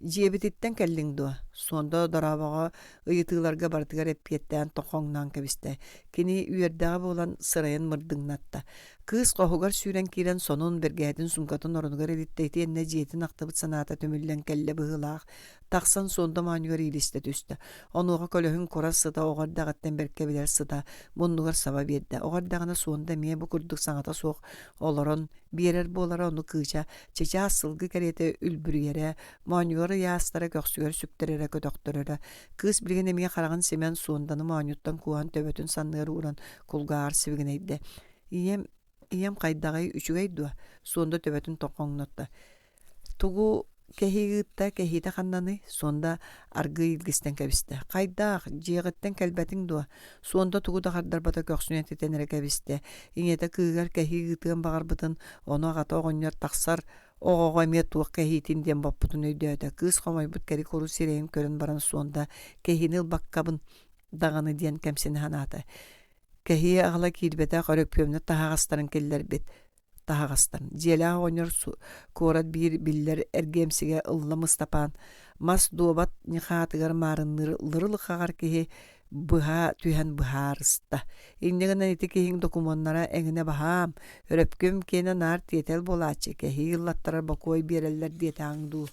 жиэбититтен келлиң дуа. Суонда дорабаға ыйытыыларга бартыгар эппиеттен тоқоңнан кебисте. Кини үйердäge болан сырайын мырдыңнатта. Кыз қоһугар сүүрен кирен сонун бергäдин сумкатын орунугар элиттейти энне жиэтин актыбыт санаата төмүллен келле быһылаах. Тахсан сонда маанюгар илисте түстө. Онуга көлөһүн кора сыта оҕардагаттен берке билер сыта. Мундугар саба биэдде. Оҕардагана суонда мие бу курдук саҥата суох олорон биэрер буолара ону кыыча чечаа сылгы керете үлбүрүере маанюгар яастара көксүгөр сүктерере көтөктөрөрө. Кыз билген эмиге караган семен суонданы маанюттан куан төбөтүн санныгар уран кулгаар сибигинейде. Ием кайдагай үчүгэй дуа суонда төбөтүн тоқоңнотта. Тугу кехигытта кехите ханнаны сонда аргы илгистен кебисте. Кайдаах жиэгеттен келбетиң дуа. Сонда тугу да хардарбата көксүнен тетенере кебисте. Иңете кыыгар кехигытын багарбытын ону агата оҕонньор тахсар оҕоҕо эмиэ туох кехитин диэн баппутун өйдөөтө. Кыыс хомойбут кери кору сирэйин көрөн баран сонда кехинил баккабын даганы диэн кемсини ханаата. Кехие агла киирбете көрөкпөмнө тахагастарын келлер бит. Тахагастарын. Жиэлээх оñор куорат бир биллер эргемсиге ылламыс тапан. Мас дуобат нихаатыгар маарынныры лырылыхагар кеһи быһа түйэн быһаарыста. Иннегенен ити кеһиң документнара эҥине баһаам. Өрөпкөм кена нар тиетел болаачы. Кеһи ыллаттарар бакуой биэреллер диэтааҥдуу.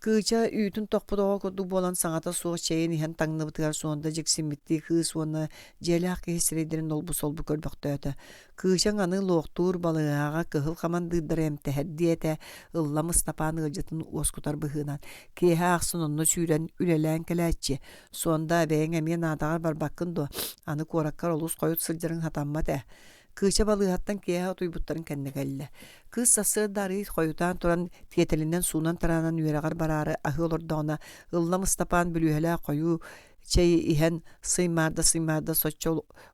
Кыыча үйтүн тохпудоҕо курдук буолан саҥата суох чэйин иһэн таҥныбытыгар суонда дьиксиммитти кыыс уонна дьиэлээх киһи сирэйдэрин олбу-солбу көрбөхтөөтө. Кыычаң аны луохтуур балыыһаага кыһыл хаман дыыддара эмтэһэр диэтэ ылламыс тапаан ыалдьатын уоскутар быһыынан. Киэһэ аахсын онно сүүрэн үлэлээн кэлээччи. Суонда бэйэҥ эмиэ наатаҕар барбаккын дуо. Аны куораккар олус хойут сылдьарын хатаммат ээ. Kıça balıhattan kiyaha tuybuttарын kennegelle. Kız sası dari koyutan turan tiyetelinden sunan taranan üyeregar bararı ahi olurdağına ılla Mustapan bülühele koyu çeyi ihen sıymarda soçça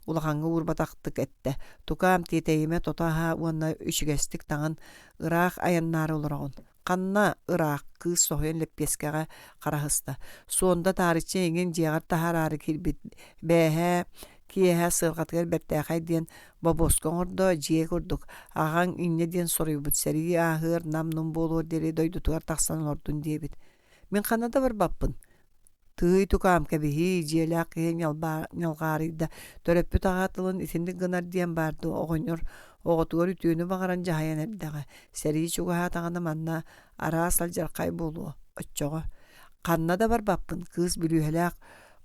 ulağanğı urbataktık ette. Tukam tiyeteyime totaha uanna üçügestik tağın ıraq ayannarı olurağın. Qanna ıraq kız soğuyan leppeskega qarahısta. Sonda tarihçe ingen ciğar tahararı kilbit. Behe kiyehe sırgatgar bertäxay diyen baboskon orda jiye kurduk. Ağan inne diyen soruyubut. Seri ahır namnum bolur deri doydutugar taqsan ordun diyebit. Min Kanada var bappın. Tığy tukam kebihi jiyelak nyalgarıyda. Töröppüt ağatılın itindik gınar diyen bardı. Oğunyor. Oğutugar ütüğünü bağıran jahayan erdağı. Seri çugaha tağına manna ara saljar kaybolu. Ötçoğu. Kanada var bappın. Kız bilühelak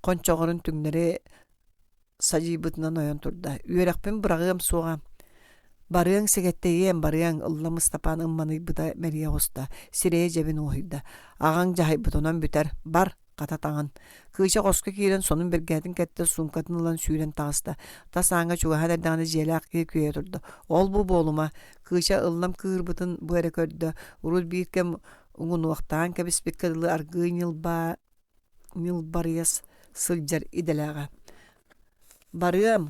konçoğurun tüngleri sajibıtынан oyan turda. Üyerekpin bırağım soğam. Barıyan segetteyem barıyan ılla Mustapa'nın ımmanı bıda meriye hosta. Sireye cebin ohuyda. Ağan jahaybıtonan büter. Bar qatatağın. Kıça qoska kiren sonun bergedin kette sunkatın ulan suyren tağısta. Ta sağa çugaha derdağını jelak köye turda. Ol bu boluma. Kıça ıllam kığırbıtın bu ere kördü. Urul birkem uğun uaqtağın kebis bitkadılı argı nil sıljar idelağa. Barıam.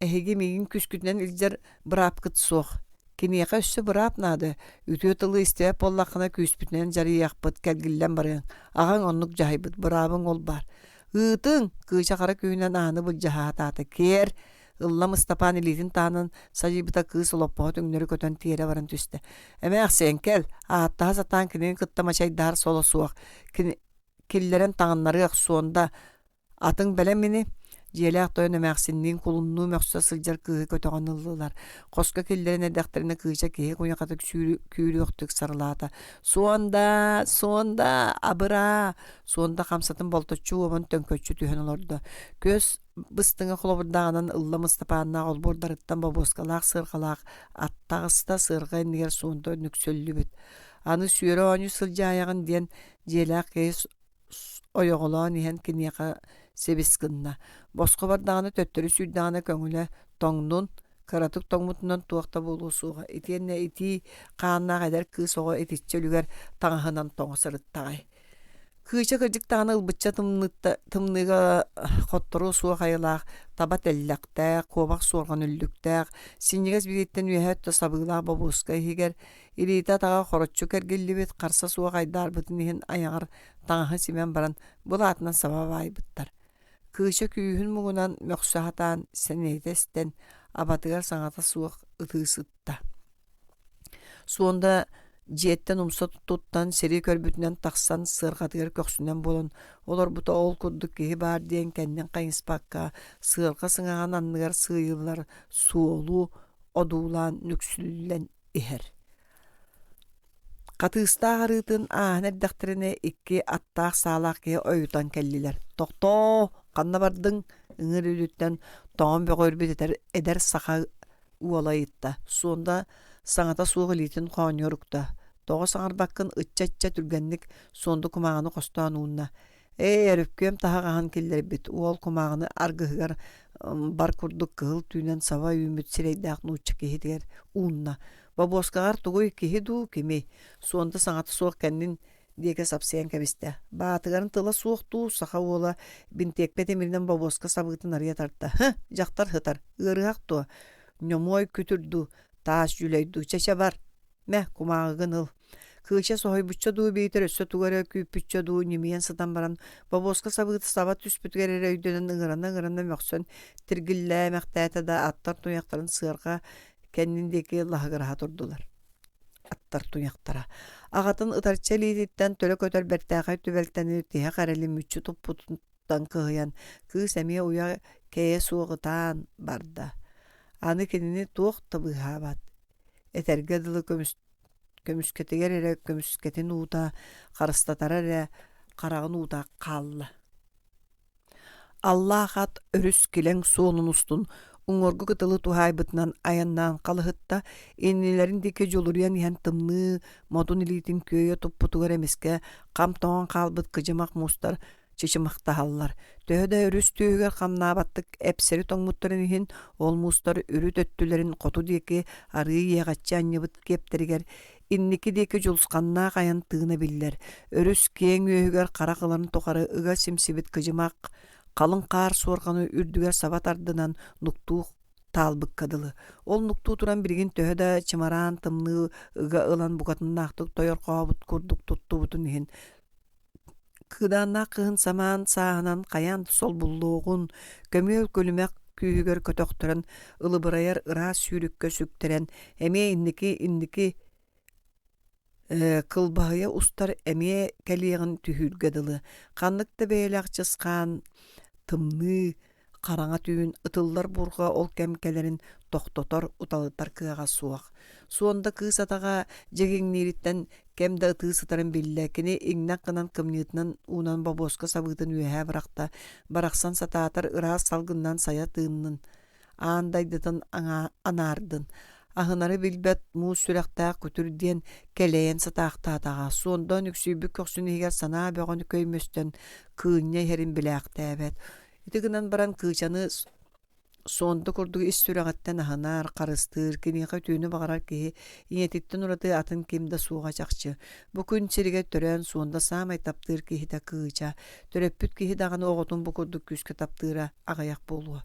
Ehegi migin küskütnen iljar bırap kıt soğ. Kiniyaka üstü bırap nadı. Ütüyotalı isteyip ollakına küspütnen jari yakpıt kelgillen barıyan. Ağan onluk jahaybıt. Bırabın ol bar. Iıtın. Kıça kara köyünen ağını bul jaha tata. Ker. Illa Mustapa'nın ilitin tağının sajibıta kız oloppağı tüngleri kötön tiyere varın tüste. Emeğ sen kel. Ağattaha satan kinin kıttama dar solo soğuk. Killeren tağınları yak sonda. Atın belemini. Jelak toyun emäksinliğin kulunluğu möksa sıljar kığı kötöğanıllılar. Koska killerin edekterine kııça kehe koya katık küyülü öktük sarılata. Sonda, abıra. Sonda kamsatın boltoçu oman tönköçü tühen olurdu. Köz bıstığına kulabırdağının ılla Mustapa'na ol bordarıttan baboskalak sırgalak. Attağısta sırga endiger sonda nüksöllü büt. Anı süyörü onyu sılja ayağın diyen jelak kehe oyoğulan ihen kiniyaka sebiskınna. Bosko bardağını töttörü sürdağına köngüle toңнун karatık toңмутунан tuaqta bolu suğa. Etienne eti qaanna kadar kı soğa etitçölüger taңahынан toңu sırıttağay. Kıça kırcık tağını ılbıtça tımныga xottoru suğa qayılaq, tabat ellaqtaq, kobaq suğan üllüktaq, sinniges biritten üyehötte sabıgılaq babuska higer, irita tağa xorotçu kergellibet qarsa suğa qaydar bıtın ihin ayağır taңahı simen baran bulatından sababay bıttar. Kıça küyühün muğunan möksahatan senedesten abatıgar saňata suaq ıtısıtta. Sonda jiyetten umsa tuttan seri körbütünen taqsan sırgatıgar köksünden bolon. Olar buta ol kudduk kehi bar diyen kenden qayınspakka sırga sıngağan anныгар sıyıllar suolu odulan nüksüllen iher. Qatısta ağrıtın ahın eddaktirine iki attaq sağlaq kehi oyutan kelliler. Toqto qanna bardın ıngır ülütten toğun böğürbet eder saqa uolayıtta. Sonda saňata suğu litin qoňorukta. Toğu saňar bakkın ıtça türgenlik sonda kumağını qostan uunna. Erüpkem taha qahan keller bit. Uol kumağını argıhgar bar kurduk kığıl tüynen sava ümit sireydaq nuçça kehidiger uunna. Baboskagar tuğuy kehidu kemi. Sonda saňata suğu kendin diye sapsayan kebiste. Batıgarın tıla soğuktu, sağa ola bintekpe demirden baboska sabıtın arıya tartta. Jaktar hıtar, ırıaq tuğa. Nömoy kütürdü, taş jüleydu, çeşe var. Meh kumağı gınıl. Kıça soğuy bütçe duğu beyter, össe tuğara küp bütçe duğu nimeyen sıdan baran. Baboska sabıtı sabat üspüt gerere öydenen ıngıranda möksön. Tirgille mehtayta da attar tuyakların sığırga kendindeki lahıgıra durdular. Attar tuyaktara. Ağatın ıtarça liyditten töle kötör bertäğay tübelteni tehe qareli müçü tupputundan kıhıyan. Kıh semiye uya keye suğutan barda. Anı kendini tuğ tabıhabat. Eterge dılı kömüsketiger ere kömüsketin uğda qarıstatar ere qarağın uğda qallı. Allah hat örüs kilen suğunun ustun uňorgu gytyly tuhaýbytyndan ayandan kalıhıtta ennilerin deke joluryan ýan tymny modun ilitin köýe tupputugar emeske kam toňan kalbyt kıjımak mustar çıçımaqtahallar. Töhödä örüs tühüger xamnaabаттык эпсери тоҥмуттарын иһин олмуустар үрүт өттүлэрин хоту диэки арыы иэҕаччы анньыбыт кептеригэр инники диэки жулусханнаах аян тыына биллэр. Өрүс киэҥ үөһүгэр хара кыларын тухары ыга симсибит кыжымаак қалың қар суорғаны үрдүгер сабат ардынан нуктуу таалбык кадылы. Ол нуктуу туран биригин төһө да чымараан тымны ыга ылан бугатыннаахтык тойорхообут курдук туттубутун иһин. Кыдааннаах кыһын самаан сааһынан хаяан сол буллуугун көмүөл көлүмэк күүһүгөр көтөхтөрөн ылыбырайар ыраас сүүрүккө сүктерен эмие инники кылбаһыя устар эмие кэлиэҕин түһүүргэдылы. Ханныкта бэйэлэахчысхаан тымны қараңа түйін ытыллар бурға ол кәмкелерін тохтотор уталыттар кыаға суақ. Суонда кыыс атаға жегеңнериттен кемді ыты сытарын билле, кені игнақ қынан кымнетінен унан бабоска сабытын үйәе бірақта, барақсан сатаатар ыраас салгыннан сая тыыннын, аандайдытын анардын. Ахынары билбет муус сүрәқтақ күтірден кәлейен сатақтатаға. Суонда нүксүйбі көксүн егер сана бөғын көймөстен кыынне херин біләқті әбет. Итігінен баран кыычаны сонды күрдігі ис сүрәғаттен ахынар, қарыстыр, кенеға түйіні бағарар кейі инетиттен ұраты атын кемді суға чақчы. Бүкін серіге түрен сонда самай таптыр кейі да кыыча. Төрөппүт кейі дағаны оғытын бұ күрдік күскі таптыра ағаяқ болуы.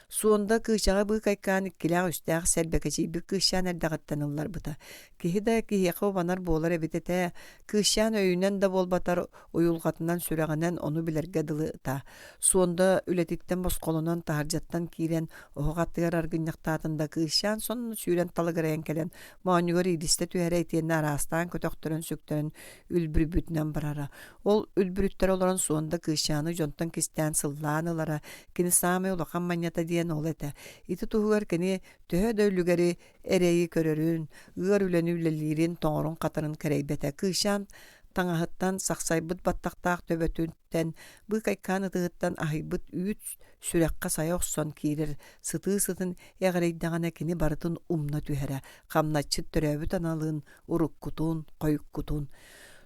Суонда кыычаға бүй кайкаан иккилээх үстэээх сэлбэкэчи бі кыычаан эрдэҕаттаныллар быта. Киһи да киһиэхэ убанар буолар эбитэтэ кыычаан өйүнэн да буолбатар уйулҕатынан сүрэҕинэн ону билэргэ дылыта. Суонда үлэтиттэн босхолунан таһардьаттан киирэн оһоҕаттыгар аргынньахтаатында кыычаан сонну сүүрэн талыгыраyan кэлэн моонньугар иидистэ түһэрэ итиэннэ араастаан көтөхтөрөн сүктөрөн үлбүрүбүтүнэн барара. Ол үлбүрүттэр олорон суонда кыычааны дьонтон кистээн сыллаанылара кини саамай улахан маньята диэн ол эте. Ити туһугар кини төһө дөйлүгэри эрэйи көрөрүн, ыар үлэни үлэлиирин тоҥорун қатарын кэрейбэтэ. Кыычаан таҥаһыттан сахсайбыт баттахтаах төбөтүнтэн быы кайкаан ытыһыттан аһыйбыт үүт сүрэххэ сая охсон киирэр сытыы сытын эҕэрейдэҕинэ кини барытын умна түһэрэ. Хамначчыт төрөөбүт аналыын уруккутуун, койуккутуун.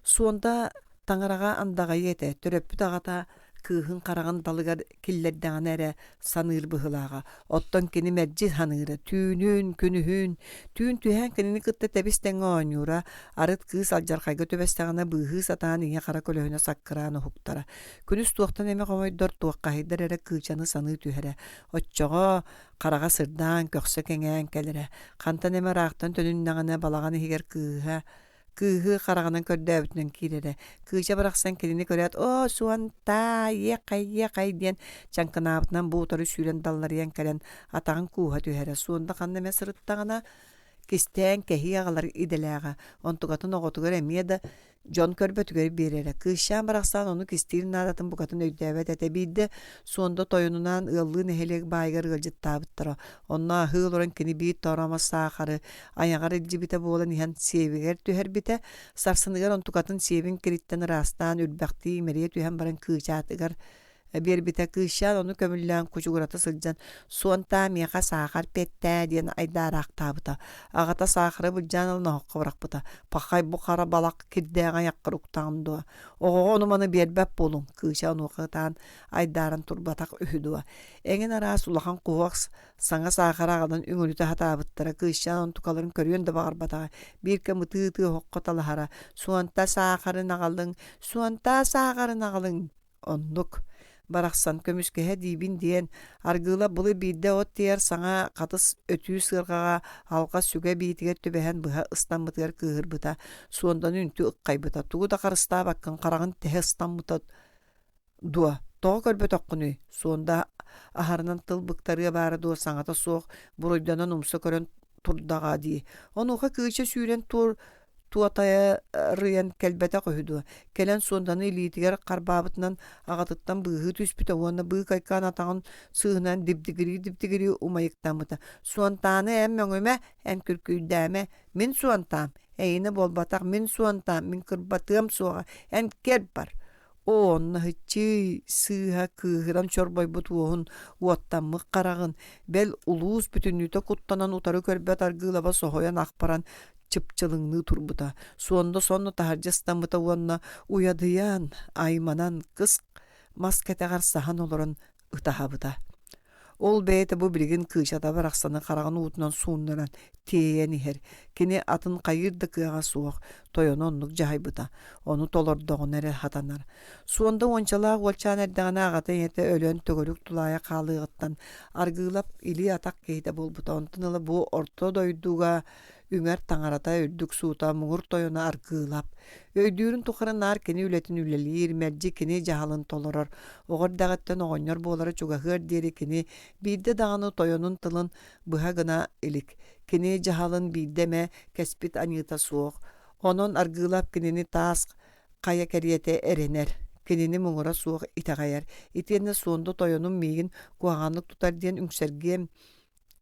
Суонда таҥарага андағайы эте төрөппүт аҕата кыыһын қарағын далыгар киллэрдэҕин эрэ саныыр быһылааҕа. Оттон кини мэрдьи саныыра, түүнүн, күнүһүн, түүн түһэн кинини кытта тэбистэн ооньуура, арыт кыыс алдьархайга төбэстэҕинэ быыһыы сатаан иҥэ хара көлөһүнэ саккырааны хуктара. Күнүс туохтан эме хомойдор туоххаһыйдар эрэ кыычаны саныы түһэрэ. Оччоҕо харага сырдаан көхсө кэҥээн кэлэрэ. Хантан эме раахтан төнүннэҕинэ балаҕаны хигэр кыыһы хараҕынан көрдөөбүтүнэн киирэрэ. Кыыча барахсан кинини көрөт, «О, суанта, ехай» диэн чанкынаабытынан буутары сүүрэн далларыян кэлэн атаҕын кууһа түһэрэ. Суонда ханна эмэ сырыттаҕына кистээн кэһии аҕалар иделээҕэ. Онтугатын оҕотугар эмиэ да дьон көрбөтүгэр биэрэрэ. Кыыщаан барахсан ону кистиирин аадатын букатын өйдөөбөт этэ биирдэ суонда тойунунан ыаллыын эһэлиэг баайгар ыалдьыттаабыттара. Онно аһыы олорон кини биит торома саахары аяҕар илдьибитэ буолан иһэн сиэбигэр түһэрбитэ сарсыныгар онтугатын сиэбин кириттэн ыраастаан үрбэхтии имэрийэ түһэн баран кыычаатыгар биэрбитэ кыыщаан ону көмүллээн кучугурата сылдьан суонта миэхэ саахар пэттээ диэн айдаараахтаабыта. Аҕата саахары былдьаан ылноһоххо барахпыта. Пахай бухара балак кирдээҕэ яккыр уктаҕын дуа. Оҕоҕо онуманы биэрбэп болуң. Кыыча онуохатаан айдааран турбатах үһү Эҥин араас улахан куһуах саҥа саахар аҕалан үҥүлүтэ хатаабыттара. Кыычаан онтукаларын көрүөн да баҕарбатаҕа. Бииргэ мытыы хоққо талаһара. Суонта саахарын аҕалыҥ. Оннук барахсан көмүскэһэ диибин диэн аргыла булы биирдэ от тиэр саҥа хатыс өтүү сыарҕаҕа алга сүгэ биитигэр түбэһэн быһа ыстаммытыгар кыыһырбыта. Суондан үнтү ыккайбыта. Тугу да харыстаа баккын хараҕын тэһэ ыстаммыта дуа. Тоҕо көрбөтөххүнүй. Суонда аһарынан тыл быктарыа баара дуа саҥата суох буруйданан умса көрөн турдаҕа дии. Онуха кыыча сүүрэн туатая рыян кэлбэтэ көһүдү. Кэлэн суонданы илиитигэр харбаабытынан аҕатыттан быыһы түспүтэ уонна быы кайкаан атаҕын сыыһынан дибдигири умайыктаммыта. Суонтааны эм өҥөмэ эн күркүйдээмэ мин суонтаам. Эйини болбатах мин суонтаам, мин кырбатыам суоҕа эн кэр бар. Онна хыччый сыыһа кыыһыран чорбойбут уоһун уоттаммык карагын бэл улуус бүтүннүтэ куттанан утары көрбөт аргыылаба соһойан ахпаран чыпчылыңны турбута. Суонда сонно таһардьастаммыта уонна уядыян айманан кыс маскетагар сахан олорон ытаһабыта. Ол бәйті бұ білген кыжата барақсаны қарағын уутынан суыннаран тейен ихер. Кені атын қайырды кыға суық, тойону оннук жайбыта. Оны толордоғын әрі хатанар. Суында ончалақ олчан әрдіғана ағатын еті өлен төгілік тулая қалығыттан. Аргылап или атақ кейді болбыта. Онтынылы бұ орто дойдуға үңер таңарата өйдік суыта мұғыр тойона аргылап. Өйдүүрін тұқырын нар кені үлетін үлелер, мәрджі кені жағалын толырыр. Оғыр дағыттан оғынер болары чуғағыр дері кені бейді дағаны тойонun тылын бұға гына илик. Кені жағалын бейдеме кәспит аньыта суық. Онын аргылап кенені тас қая кәрiyete әренер. Кенені мұңыра суық итағайар. Итені суынды тойонun мейін қуағанлық тұтар ден үңсерге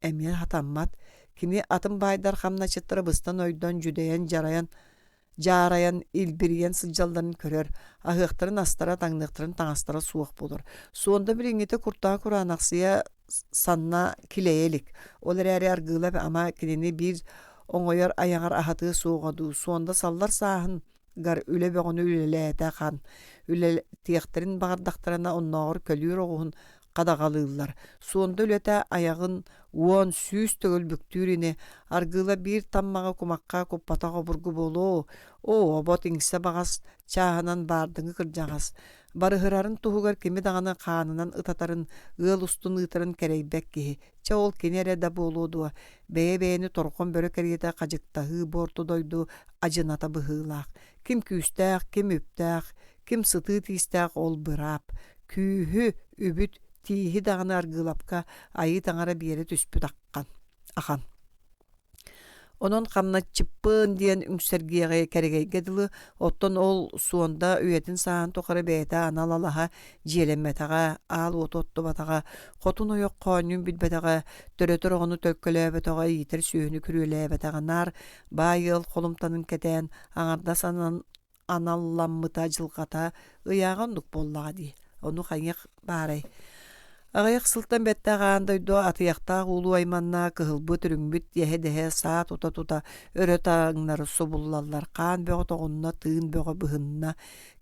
әмер хатаммат. Кини атын байдар хамна чыттыры быстан ойдан жүдейен жараян илбирген сылжалдарын көрер. Ағықтырын астара таңнықтырын таңастара суық болыр. Суында біліңеті күртаға күранақсия санна килейелік. Олар әрі аргылап ама кинени бір оңойар аяғар ағаты суғаду. Суында саллар сағын гар үле бәғыны үлелі әті қан. Үле тияқтырын бағардақтарына оннағыр көлір оғын қадағалылар. Суында үлеті аяғын уон сүйіс төгіл бүктүріне аргыла бір таммаға кумаққа көппатаға бұрғы болу. О, бот иңсе бағас чағынан бардыңы кыржағас. Барыхырарын туғығар кеме дағаны қанынан ытатарын ыл ұстын ұтарын кәрейбәк кеге. Ча ол кенере да болуды. Бәйе-бәйені торқон бөрі кәргеті қажықтағы борты дойду ажыната бұғылақ. Кім күстәқ, кім өптәқ, кім сыты тистәқ ол бұрап. Күйі үбіт тиһи дағаны аргылапка айы таңара биері түспүт ақан. Онон қамна чыппын диен үңсергеге кәрегейге дылы, оттон ол суонда үйетін саан тоқары бәйті аналалаға желемметаға, ал ототты батаға, қотын ойық қойнын білбетаға, төрөтір оғыны төлкілі бәтаға, етір сүйіні күрілі бәтаға нар, байыл қолымтанын кәтен, аңарда санан аналламмыта жылғата, ұяған нүк боллаға дей. Оны қайық барай. Ағайық сылтан бәтті ағандойду атыяқтағы улу айманна кығылбы түріңбіт ехе-дехе саат ута-тута өрі таңнары собуллалар қан бөғі тоғынна тыын бөғі бұғынна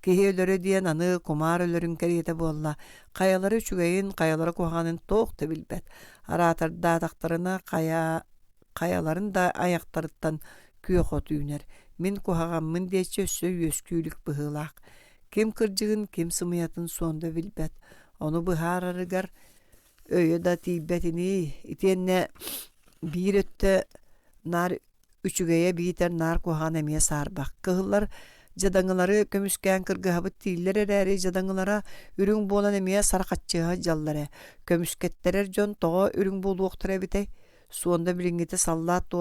кеге өлері диен аны кумар өлерін кәриеті болла қаялары чүгейін қаялары куғанын тоқты білбәт аратарда тақтарына қаяларын да аяқтарыттан күйеқо түйінер мен куғағаммын дече өссө өскүйлік бұғылақ кем кыржығын кем сымыятын сонда білбәт Onu buhararıgar öyle da tibbetini itenne bir ötte nar üçügeye biter nar kuhan emiye sarbak. Kıhıllar jadangıları kömüsken kırgıhabıt tiller ereri jadangılara ürün bolan emiye sarqatçıha jalları. Kömüsketterer jon toğa ürün bolu oqtıra bitey. Suonda bilingite sallat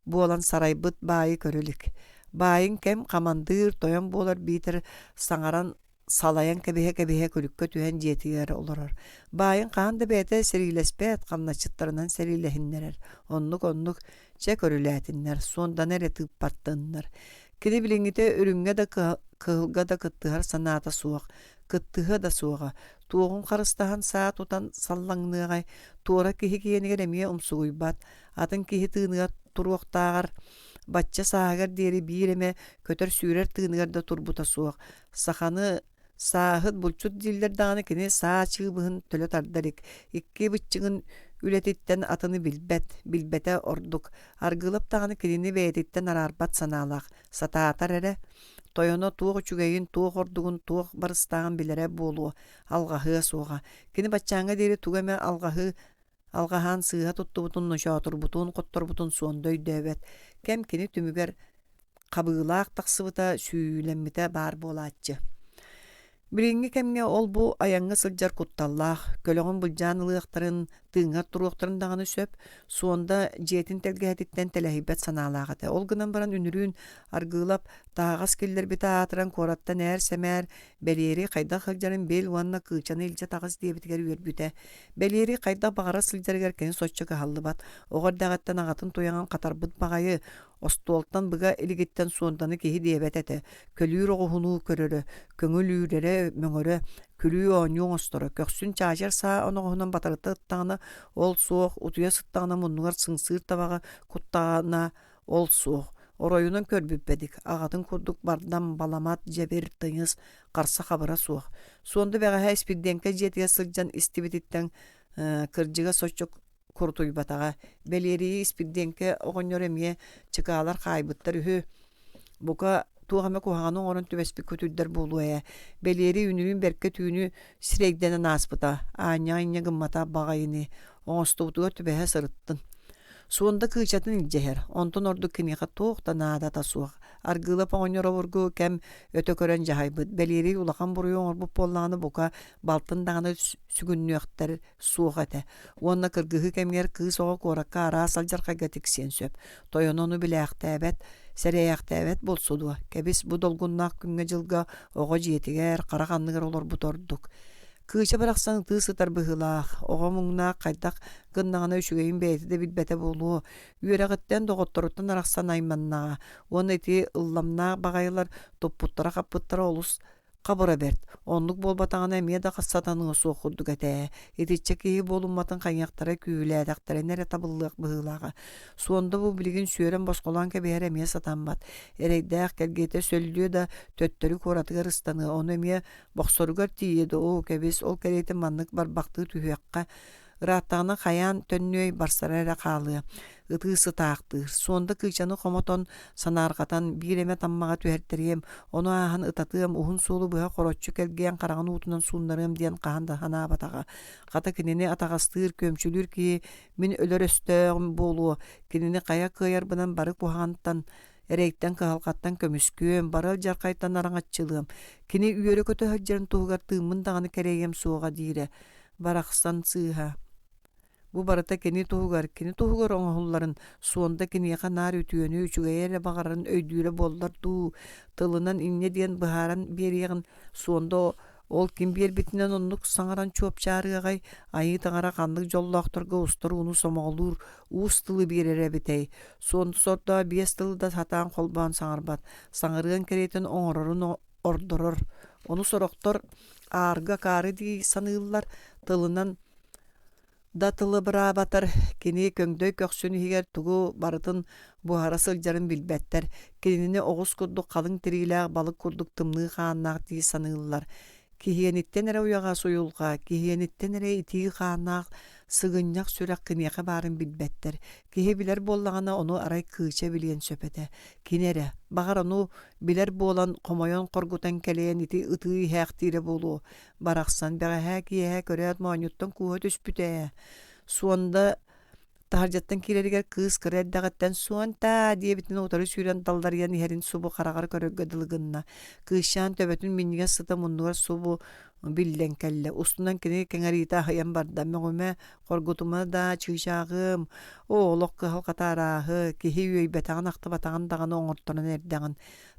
bolan saraybıt bayi körülük. Bayin kem kamandır toyan bolar biter sangaran salayan kebehe kölükkä tühen jetiýär olarar. Baýyn kanda bäte serilespät gamnaçytlarynyň serilehinler. Onnuk çe körülätinler. Sonda nere typ partynlar. Kidi bilingite örüňe de kılga da kıttıhar sanata suwak. Kıttıha da suwaga. Tuğun qarıstahan saat utan sallaňnyga tora kihikiyenige demiye umsuguýbat. Atyn kihi tynyga turwaqtagar Batça sahagar deri bireme köter sürer tığınıgar da turbuta suwak. Sahany Sahıd bulçut diller dağını kine sağ çığbığın töle tardarik. İkki bıççığın ületitten atını bilbete orduk. Argılıp dağını kinini beyetitten ararbat sanalaq. Sata atar ere. Toyona tuğ çügeyin tuğ ordugun tuğ barыстağın bilere bolu. Algahıya soğa. Kini batçağına deri tuğeme algahan sığha tuttu butun nuşatur butun qottor butun suondoy dövet. Kem kini tümüger qabığılaq taqsıvıta süylemmite bar bolatçı. Biringi kemge ol bu ayaňa sıljar kuttallah, kölöňün buljanlyktарын, tığňar turuqtарын dağını söp, suonda jetin telgehititten telehibet sanalagata. Ol gınan baran ünürün argılap, tağas keller bita atıran korattan er semer, beleri qayda xıljarın bel wanna kıçany ilce tağas diye bitger üyerbüte. Beleri qayda bagara sıljar gerken soççaka hallıbat. Ogar dağattan ağatın toyaňan qatar bıt bagayı, ostoltan bıga eligitten suondanı kehi diyebet ete. Kölür oğunu körörü, köngül ürere möngörü, külü oňuň ostora köksün çajar sa onoğundan batarıtı ıttağına ol soğuk, utuya sıttağına munnugar sıngsır tabağa kuttağına ol soğuk. Oroyunun körбүппедик. Агатын курдук бардан баламат жебер тыйыз карса хабара суох. Сонда бәгә спидденке жетиге сылжан истибититтен кыржыга сочок куртуй батага. Белери спидденке огоньор эмие чыкалар хайбыттар үһү. Бука тугаме куханың орын төбеспи көтүддер болуя. Белери үнүн берке түүнү сирегден аспыта. Аня гыммата багайыны. Оңстуутуга төбеһе сырыттын. Суонда кыычатын илжехер. Онтон орду кинеха тоохта наада тасуах. Аргыла паоньоробургу кем өтөкөрөн жахайбыт. Белери улахан буруйон орбуп болланы бука балтын дағаны сүгүннүөхтер суох эте. Уонна кыргыхы кемгер кыыс оға коракка ара салжарқайга тиксен сөп. Тойонону билээхтээбет, серейэхтээбет болсудуа. Кебис бу долгуннаах күнге жылга оға жетигер, қарақанныгар олар бутордук. Кыыча барақсан тыысытар быһылаах, оға муңнаах қайдақ гыннағана үшігейін бәйті де билбәте болуы. Үйерағыттен доғыттырыттан арақсан айманнаға. Оны эти ылламнаақ бағайылар топпуттара қаппыттара олус қабыра берд. Онлық болбатағана әмеда қассатаныңы соқырдық әтә. Ететче кейі болумматын қайяқтара күйіләдіқтары нәре табылық бұғылаға. Суонда бұл білген сүйерен босқолан кәбейер әме сатанбат. Әрейдәқ кәлгейті сөлліе да төттөрі коратығыр ыстаны. Оны әме боқсорғар тиеді о кәбес ол кәрейті маннық барбақты түйеққа. Ыраттағына қаян төннөй барсара әрі қалы. Ытысы тақтыр. Сонда кычаны қомотон санарғатан биреме таммаға түхертерем. Оны ахан ытатыам ухун солу бұға қоротчу келген қарағын утынан суындарым ден қағанда хана батаға. Қата кенені атағастыр көмчүлір ки мен өлөр өстөғім болу. Кенені қая кыяр бұнан барық бұғантан әрейттен кығалқаттан көміскөм, барал жарқайттан араңатчылым. Кені үйері көті хаджарын туғар тымын дағаны кәрейем суға дейірі. Барақстан сыға. Бу барата кени тугар оңолларын суонда кенияка нар үтүөнү үчүгәйәре багарын өйдүре боллар ту тылынан инне диен быһаран бериген суонда ол ким бер битинен оннук саңаран чоп чарыгай айы таңара кандык жоллоохторго устар уну сомоолур уус тылы берере битей суонда сорта 5 тылда сатаан колбан саңарбат саңырыган керетен оңорорун ордорор ону сороктор арга кары ди саныыллар тылынан датылы быра батар кини көңдөй көксүн хигер тугу барытын буhara сылжарын билбеттер кинини оғыз курдук калың тирилээх балык курдук тымны хааннаах дии саныыллар киһиэниттен эре уяга суюлга киһиэниттен эре итии хааннаах сыгынньах сүрэх киниэхэ баарын билбеттер киһи билер буоллаҕана ону арай кыыча билиэн сөпөтэ кинере багар ону билер буолан хомойон коргутан келээн ити ытыы иһээхтиире буолуу барахсан бэҕэһээ киэһэ көрөөт мооньуттан кууһа түспүтэ суонда тахаржаттан киреригер кыыс кырайдагаттан суонта диэбитин утары сүүрэн далдарыян иһэрин субу харагар көрөггө дылыгынна кыысчаан төбөтүн минниге сыта муннугар субу биллен келле устунан кини кеңарита хаян барда мөңөмө коргутума да чыйшаагым оолок кыһалкатаарааһы киһи үөйбэтаган ахтыбатаган даганы оҥорторун эрдэгин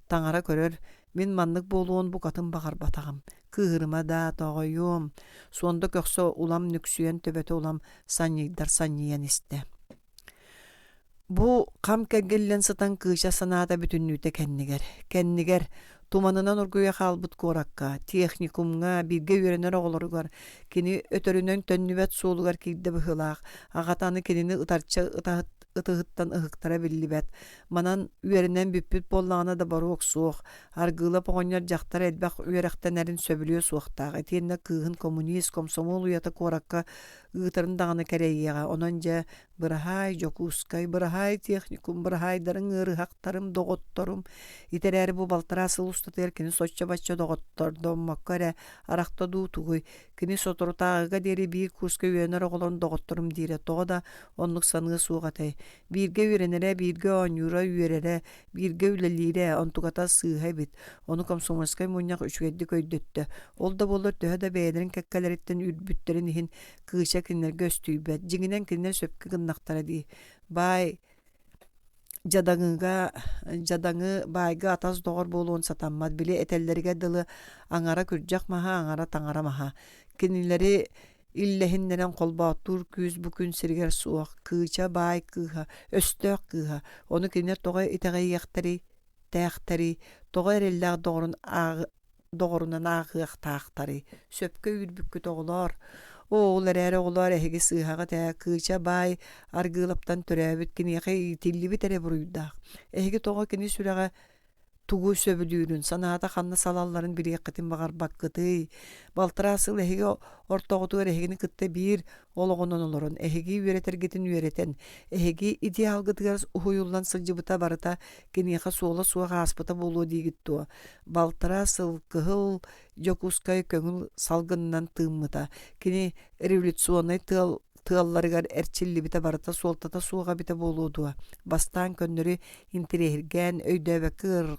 таңара көрөр мен маннык болуон букатын багар батагам кыырыма да тоҕойуум суонда көксө улам нүксүен төбөтө улам санньыйдар санньыйан исте бу кам кэггеллен сытан кыыша санаата бүтүннүүтэ кэннигер туманынан ургуя халбыт коракка техникумга бирге үйренер оголоругар кини өтөрүнөн төннүбөт суулугар кирде быһылаах агатаны кинини ытарча ытыһыттан ыһыктара биллибет манан үйеринен бүппүт боллаана да баруок суох аргыла поҕонньор дьахтар элбэх үйэрэхтэнэрин сөбүлүө суохтаах этиэннэ кыыһын коммунист комсомол уйата коракка ыытарын даҕаны кэрэйиэҕэ онон дьэ быраһаай жокуускай быраһаай техникум быраһаайдарын ырыһактарым доҕотторум итерээри бу балтара сыл устатыар кини соччо баччо доҕоттордоммокко эрэ арахта дуутугуй кини соторутааҕыга диэри биир курска үйөнөр оҕолорун доҕотторум диире тоҕо да оннук саныы суugaтай биирге үйренере биирге ооньуура үйерере биирге үлэлиире онтугата сыыһа бит ону комсомольскай муньяк үчүгэдди көйдөттө ол да болор төһө да бэйэлэрин кэккэлэриттэн үрбүттерин иһин кыыча кинилэргэ өстүүбэт дьиҥинэн кинилэр сөпкө гыннахтара дии баай жадаҥы байга атас доҕор болуон сатаммат били этэллэригэ дылы аҥара күрдьэх маһа аҥара таҥара маһа кинилэри иллэһиннэрэн холбооттуур күүс бүкүн сиригэр суох кыыча баай кыыһа өстөөх кыыһа ону кинилэр тоҕо тээхтэри тоҕо эриллээх доҕорунан ааһыахтаахтары сөпкө үүрбүккүт оҕолоор Oğullar ere oğullar ehegi sığhaga tää kıça bay argılaptan törəbit kini yaqı tilli bitere buruyda. Ehegi toğa kini süraga tugu söbülüürün sanata xanna salalların bir yakıtın bağır bakkıtı. Baltırasıl ehegi ortoğutuğur ehegini kıtta bir oloğunun olurun. Ehegi üreter gitin üreten. Ehegi ideal gıtıgar uhuyullan sılcıbıta barıta kini yaqa soğla suğa aspıta bolu digittu. Baltırasıl kıhıl jokuskay köngül salgından tığmıta. Kini revolütsiyonay tığallarıgar erçilli bite barıta soltata suğa bite boludu. Bastan könnörü intirehirgen öydöbe kır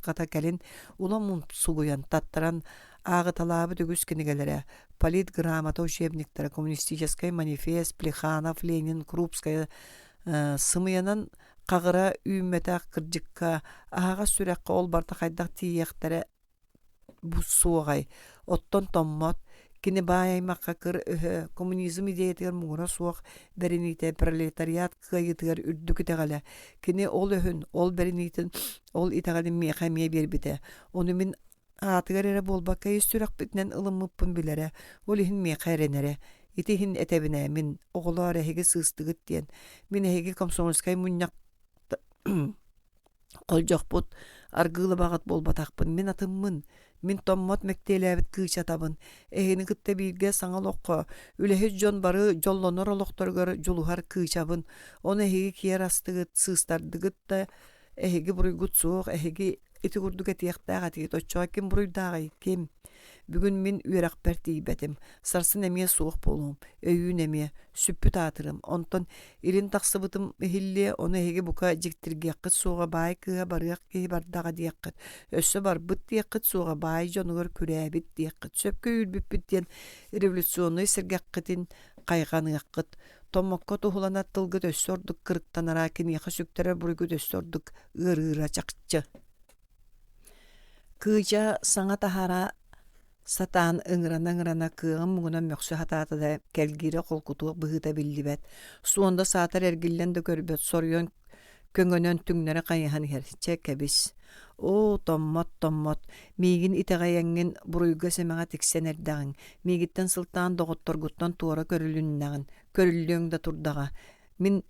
kata kelin ulamın suguyan tattaran ağı talabı dögüs kinigelere Polit грамота учебниктері коммунистический манифест Плеханов Ленин Крупская сымыянан қағыра үймәтәк кыржыкка аға сүрәккә ол барта қайдақ тиектері бұс суғай оттон томмот кини байаймаққа кыр коммунизм идеятығыр мұғыра суық бәрінейті пролетариат қайытығыр үрдік итәғалі кини ол өхін ол бәрінейтін ол итәғалин мейхәмия бербіті оны мен атыгар эре болбакка истүрак битнен ылыммыппын билере ол ихин мейхәренере итихин этебине мен оголар эһиги сыстыгыт диен мен эһиги комсомольскай муньяк колжокпут аргылы багат болбатакпын мен атыммын мен томмот мектелебит кыычатабын эһини кытта бирге саңал окко үлэһи жон бары жоллонор олокторгор жулухар кыычабын оны эһиги киер астыгыт сыстардыгыт да эһиги буруйгут суох эһиги ити курдук этиэхтээҕэ тиит оччоҕа ким буруйдааҕай ким бүгүн мин үөрахпэр тиийбэтим сарсын эмиэ суох болуум өйүүн эмиэ сүппүт аатырым онтон ирин тахсыбытым ихиллиэ ону эһиги бука дьиктиргиэххит суоҕа баай кыыһа барыах киһи бардага диэххит өссө барбыт диэххит суоҕа баай дьонугар күрээбит диэххит сөпкө үүрбүппүт диэн революционный сиргэххитин кайганыаххыт томмокко тухулана тылгыт өссөрдүк кырыктанара киниэхэ сүктерэ буруйгут өссөрдүк ырыыра чакчы кыыча саңа тахара сатаан ыңырана кыыгын мугуна мөхсү хатаатада келгире колкутуок быһыта биллибет суонда саатар эргиллен да көрбөт сорьон көңөнөн түңнөрө кайыхан херче кебис о томмот миигин итэгайяңгин буруйга семега тиксенердагын миигиттен сылтаан доготторгуттан туора көрүллүөң да турдага мин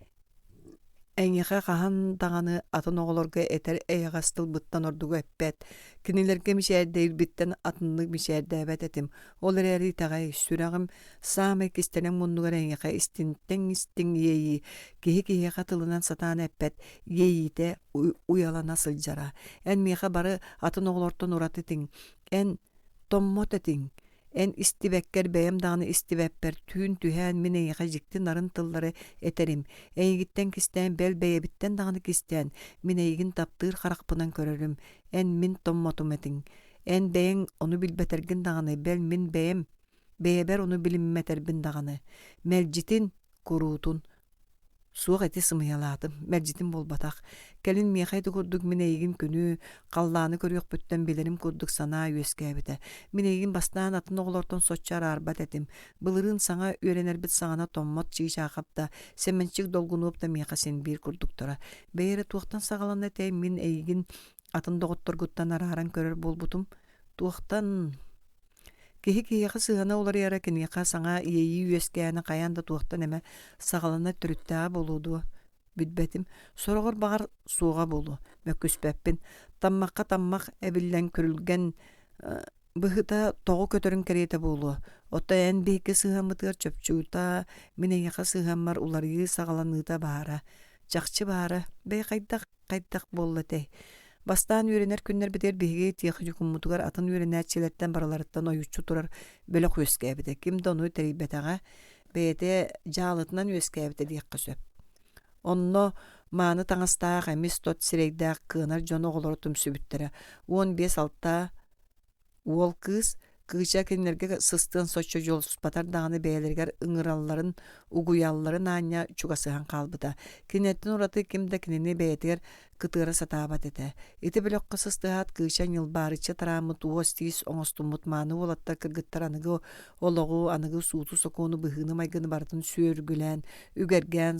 эңиха хахан таганы атын оголорга этер эйгастыл быттан ордуга эппет кинилерге мишээрдейр биттен атынны мишээрдээбет этим ол эрери тагай сүрагым саамай кистенен муннугар эңиха истин иеи киһи катылынан сатаан эппет иеите уялана сылжара эн миха бары атын оголортон уратытың эн томмот этиң эн истибеккер бэйэм даганы истибеппер түүн түһэн мен эйиха жикти нарын тыллары этерим эйигиттен кистен бел бэйэбиттен даганы кистен мен эйигин таптыыр харакпынан көрөрүм эн мин томмотум этиң эн бэйэң ону билбетергин даганы бел мин бэйэм бэйэбер ону билимметербин даганы мэлжитин куруутун суох эти сымыялаатым мэлжитин болбатах келин миэхайты курдук мен эйигин күнү қаллааны көрүөхпүттен билерим курдук санаа үөскээбите мен эйигин бастаан атын оголортон соччар арбат этим былырын саңа үөренербит саҥана томмот чыычаахапта семенчик долгунуупта миэха сен биир курдуктара бэйэре туохтан сагалан этей мен эйигин атын доготторгуттан арааран көрөр болбутум туохтан киһи сыһана улар яра киниэха саҥа иэйии үөскээни кайан да туохтан эме сагалана түрүттээҕэ болууду билбетим сорогор багар сууга болу мөккүспеппин таммак эбиллен көрүлген быһыта тоҕо көтөрүн кериэте болу отто эн биһикке сыһаммытыгар чөпчүүта минэйиэха сыһаммар уларыйыы сагаланыыта баара чахчы баара бэй хайдах боллатей бастаан үөренер күннер битер биһиги тиэхи жукуммутугар атын үөренээчилеттен бараларыттан ойуччу турар бөлөк үөскээбите ким дону терийбетеҕэ бэйэте жаалытынан үөскээбите диэххэ сөп онно мааны таңастаах эмис тот сирейдээх кыанар дьон оҕолоро түмсүбүттэрэ 15-6 уол кыыча кинилерге сыстыан соччо жолуспатар даганы бэйэлэригэр ыҥыралларын угуялларын аанньа чугасыһан хаалбыта киниэттин ураты кимда кинини бэйэтигэр кытыара сатаабат этэ ити бөлөккө сыстыаат кыыча ньылбаарычча тарааммыт уос тиис оҥостуммут мааны уолаттар кыргыттар аныгыологу аныгы сууту сокууну быһыыны майгыны бартын сүөргүлэн үгэргээн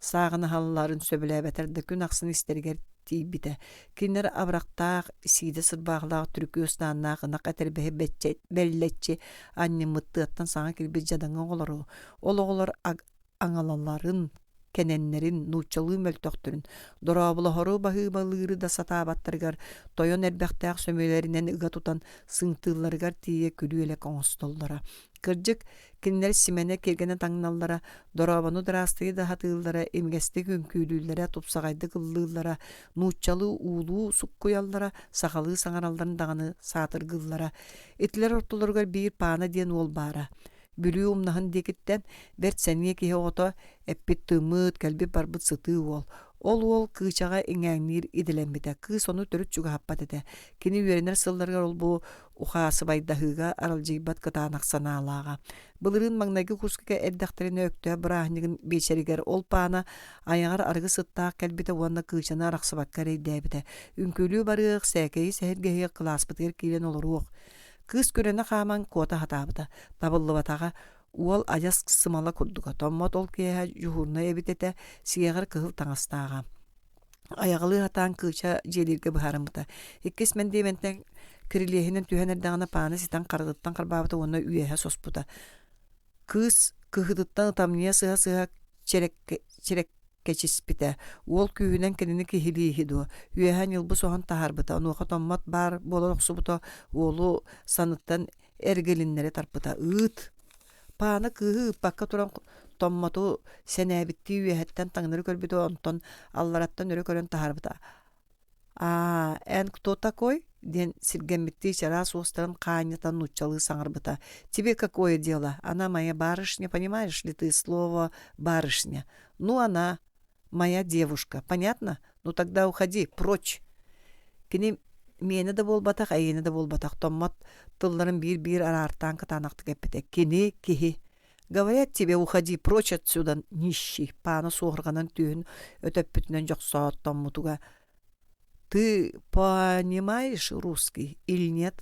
саагына халларын сөбүлээбэтэр да күн ахсын истеригэр тиибите. Кинер абрактаах сиде сырбаглаах түркү станнаах нак этербе беллечи анни мыттыаттан саңа кирбит жадаңа олору. Ол оголор аңалаларын кененнерин нуучалыы мөлтөктөрүн дорабылахору баһыы балыыры да сатаабаттарыгар тойон эрбэхтээх сөмөлөрүнэн ыга тутан сыңтыылларыгар тие күлүү эле коңостоллара. Кырдьык кинилэр симене киргене таңналлара доробону дырастыы да хатыыллара имгести күнкүүлүүллэре тупсагайды кыллыыллара нуучалуу уулуу суккуяллара сахалыы саҥаралларын даҕаны саатыргыллара итилэр ортолоругар биир паана диэн уол баара. Бүлүү умнаһын диэкиттэн берт сэниэ киһи ото эппит тыымыыт кэлби барбыт сытыы уол. Ол кыычаҕа иҥээҥниир идилэммитэ, кыыс ону төрүт чугаһаппат этэ. Кини үөрэнэр сылларыгар ол бу ухаасы байдаһыыга аралдьыйбат кытаанах санаалааҕа. Былырыын маҥнайгы курскка эрдэхтэринэ өктөө бырааһыныгын биэчэригэр ол паана айаҕар арыгы сыттаах кэлбитэ уонна кыычана арахсыбакка эрэйдээбитэ. Үҥкүүлүү барыах сээкэйи сэһиргэһиэ кылааспытыгар киирэн олоруох. Кыыс көрөне хааман куота хатаабыта, табыллыбатаға уол ажас сымала курдуга. Томмот ол киэһэ жуһурна эбитэтэ сиэҕэр кыһыл таҥастааҕа. Аяҕылыы хатаан кыыча дьиэлииргэ быһаарыммыта. Иккис мен диэмэнтэн кирилиэһинэн түһэн эрдэҕинэ пааны ситэн харадыттан харбаабыта уонна үөһэ соспута. Кыыс кыһытыттан ытамныя сыһа череккечиспитэ. Уол күүһүнэн кинини киһилииһи дуо. Үөһэн ылбы соһон таһаарбыта. Онуоха томмот бар буолар охсубута уолу саныттан эргелиннери тарпыта. Паана кыыһы ыппакка туран томмоту сэнээбитти үөһэттэн таҥнары көрбүтэ онтон аллараттан өрө көрөн таһаарбыта. Эн кто такой? Ден сиргэммитти чара суостарын каанятан нучалыы саҥарбыта. Тебе какое дело? Она моя барышня, понимаешь ли ты слово барышня? Ну, она моя девушка. Понятно? Ну, тогда уходи, прочь. Кини мені да болбатах, айыны да болбатах. Томмот тылларын бир араартан катанактык эппете. Кини кихи. Говорят тебе, уходи прочь отсюда, нищий. Паана суохырганан түйін өтөппүтүнөн жоксоот томмутуга. Ты понимаешь русский или нет?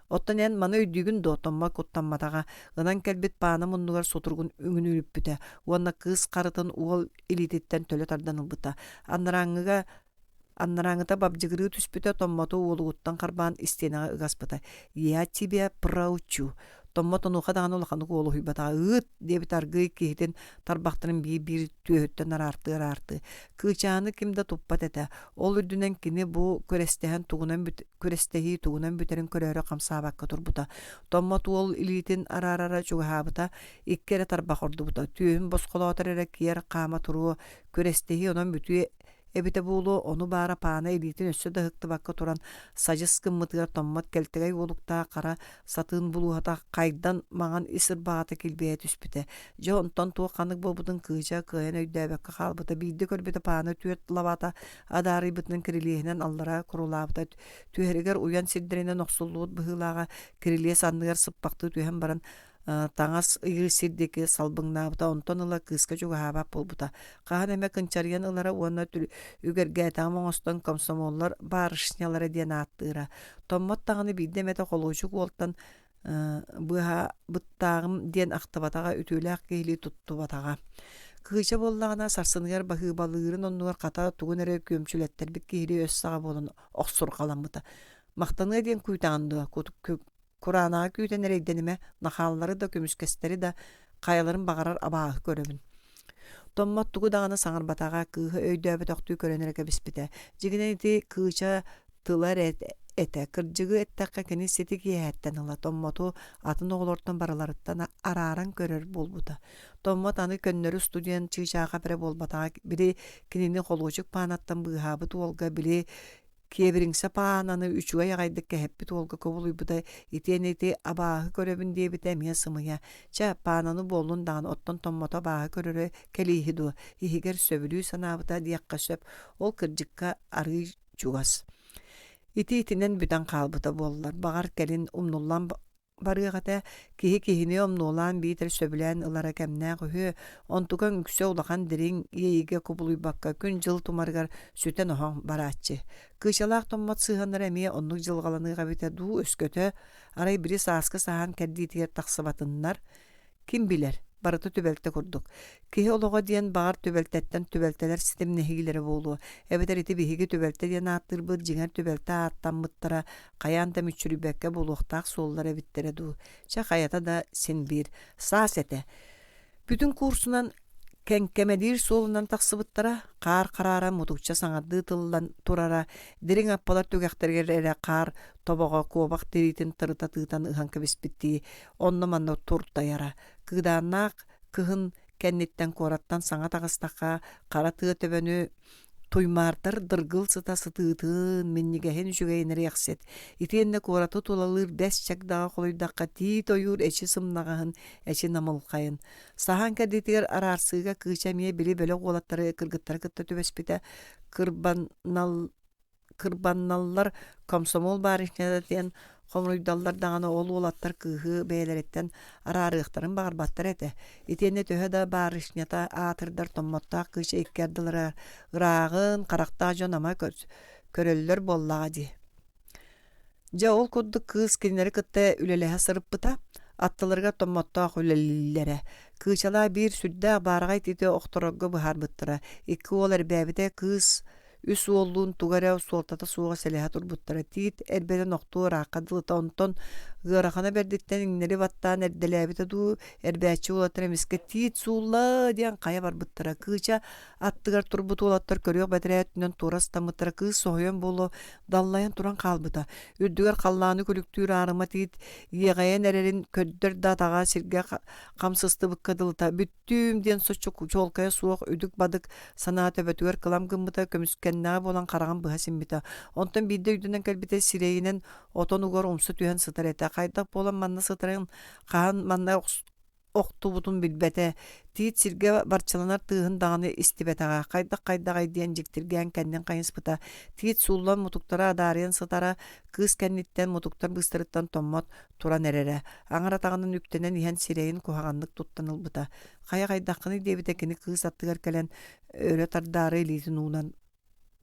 Оттанен маны өйдүгүн дотомма куттамматага гынан келбит паана муннугар сотургун үңүнүлүппүтэ. Уонна кыз карытын уол илититтен төлө тарданылбыта. Аннараңыта бабжыгырыы түспүтэ томмоту уолугуттан карбаан истенага ыгаспыта. Я тебя проучу. Томмотон ухадаан улаханук уолу хуйбата. Дебит аргый кихитин тарбахтарын бир түйөттен арарты. Кычааны кимде туппат эте. Ол үрдүнен кини бу көрестеһи тугунан бүтерин көрөрө камсаабакка турбута. Томмот уол илитин арарара чугаһаабыта. Иккере тарбах ордубута. Түйөн босколоотар эре киер каама туруу көрестеһи онон бүтүе эбите буулу ону баара паана илитин өссө да хыктыбакка туран сажыс кыммытыгар томмот келтегай уолуктаа кара сатын булуһата кайдан маңан исыр баата килбее түспүтэ. Жо онтон туо канык болбутун кыыча кыйан өйдөөбөккө хаалбыта биирди көрбүтэ паана түөт лабата адаарыйбытынын кирилиэһинен аллара курулаабыта. Түһэригер уян сирдеринен оксуллуут быһыылаага кирилие санныгар сыппакты түһэн баран таңас ыйы сирдеки салбыңнаабыта онтон ыла кыыска чугаһаабап болбута. Каһан эме кынчарыйан ылара уонна үгэргээтэҕим оҥостон комсомоллор барышнялары диэн ааттыыра. Томмот таҕаны биирдемете холуучу уолтан быттаагым диэн ахтыбатаҕа үтүүлээх киһили туттубатаҕа. Кыыча боллаҕына сарсыныгар баһыыбалыырын оннугар хата тугун эре көмчүлэттербит киһили өссаҕа болун охсур халаммыта. Махтаныа диэн күүтаҕындыа Кураанаа күүтен эрейдениме нахааллары да көмүскестери да каяларын багарар абааһы көрөбүн. Томмот тугу даҕаны саҥарбатаҕа кыыһы өйдөөбөт охтуу көрөнөрө биспите. Жигинен ити кыыча тылар эте кырдьыгы эттэххэ кини сити киэһэттэн ыла томмоту атын оҕолортон барыларыттан арааран көрөр болбута. Томмот аны көннөрү студент чыычааҕа бире болбатаҕа бiri кинини холуучук паанаттан быыһаабыт уолга били киэбириҥсэ паананы үчүгэй аҕайдык käһэппит уолга көбулуйбута итиэн абааһы көрөбүн диэбитэ эмиэ сымыйа. Ча паананы буоллун даҕаны оттон томмото абааһы көрөрө кэлииһи дуо. Иһигэр сөбүлүү санаабыта диэххэ сөп ол кырдьыкка арыы чугас. Итинен бүтэн хаалбыта буоллар. Багар кэлин умнуллан барыахата киһини омнуулаан биитер сөбүлээн ылара кэмнээх үһү онтуган үксө улахан дириң иэйигэ кубулуйбакка күн жыл тумаргар сүтэн оһоҥ барааччы. Кыычалаах томмот сыһаннар эмиэ оннук жылгаланыыга бите дуу өскөтө арай бири сааска саһан кэрдиитигэр тахсыбатыннар. Ким билэр, барыты түбәлте курдук. Киһи олоҕо диэн баҕар түбэлтэттэн түбэлтэлэр ситим нэһиилэри буолуо. Эбэтэр ити биһиги түбэлтэ диэн ааттырбыт дьиҥэр түбэлтэ ааттаммыттара хайаан да мүччүрүбэккэ булуохтаах суоллар эбиттерэ дуу. Ча хайата да син биир саас этэ. Бүтүн курсунан кэнкэмэлиир суолунан тахсыбыттара каар караара мутукча саҥардыы тыллан турара дириң аппалар түгэхтэригэр эрэ каар тобоҕо куобах тириитин тырыта тыытан ыһан кэбиспиттии онно манна туртайара кыыдааннаах кыһын кэнниттэн куораттан саҥа таҕыстахха хара тыа төбөнү туймаартар дыргыл сыта сытыытыын миннигэһин үчүгэйинэри эхсет итиэннэ куораты тулалыыр бэс чагдага холуйдакка тиит ойуур эчи сымнагаһын эчи намылхайын саһан кэрдитигэр араарсыыга кыыча мие били бөлө уолаттары кыргыттар кытта түбэспитэ кырбанналлар комсомол баарышнята диэн хомруйдаллар даҕаны ол уолаттар кыыһы бэйэлэриттэн араарыахтарын баҕарбаттар этэ. Итиэнне төһө да баарышнята аатырдар томмоттаах кыыча иккэрдылара ыраагын харахтаа дьонама көрөллөр боллаҕа ди. Дьа ол курдук кыыс кинилэри кытта үлэлэһэ сырыппыта аттыларга томмоттоох үлэллилэрэ. Кыычалаа биир сүрдээх баарҕа итите охторогго быһаарбыттара. Икки уол эрбээбитэ кыыс үс уоллуун тугара суолтата суоҕа сэлэһэ турбуттара. Тиит эрбэлэн охтуу ыраакка дылыта онтон ыарахана бердиттэн иҥнэри баттаан эрдэлээбитэ дуу эрбээччи уолаттар эмискэ тиит суулла диэн хая барбыттара. Кыыча аттыгар турбут уолаттар көрүөх бэтэрээттүнэн туора стаммыттара кыыс соһуйан буолу даллайан туран хаалбыта. Үрдүгэр халлааны күлүктүүр аарыма тиит иэҕэйэн эрэрин көрдөр датаҕа сиргэ хамсыстыбыкка дылыта. Бүттүүм диэн сочук чуолкая суох үдүк бадык санаа төбөтүгэр кылам гыммыта көмүскэннэҕэ буолан хараҕан быһа симмита. Онтон биирдэ үдүнэн кэлбитэ сирэйинэн отон угар умса түһэн сытар этэ. Хайдах болан манна сытарын хаан манна охтубутун билбэте. Тиит сиргэ барчаланар тыыһын даҕаны истибэтэҕэ. Хайдах диэн дьиктиргээн кэннин хайыспыта. Тиит сууллан мутуктара адаарыйан сытара кыыс кэнниттэн мутуктар быстырыттан томмот туран эрэрэ. Аҥара таҕынан үктэнэн иһэн сирэйин куһаҕаннык туттанылбыта. Хайдаххыны диэбитэ кини кыыс аттыгар кэлэн өрө тардаары илиитин уунан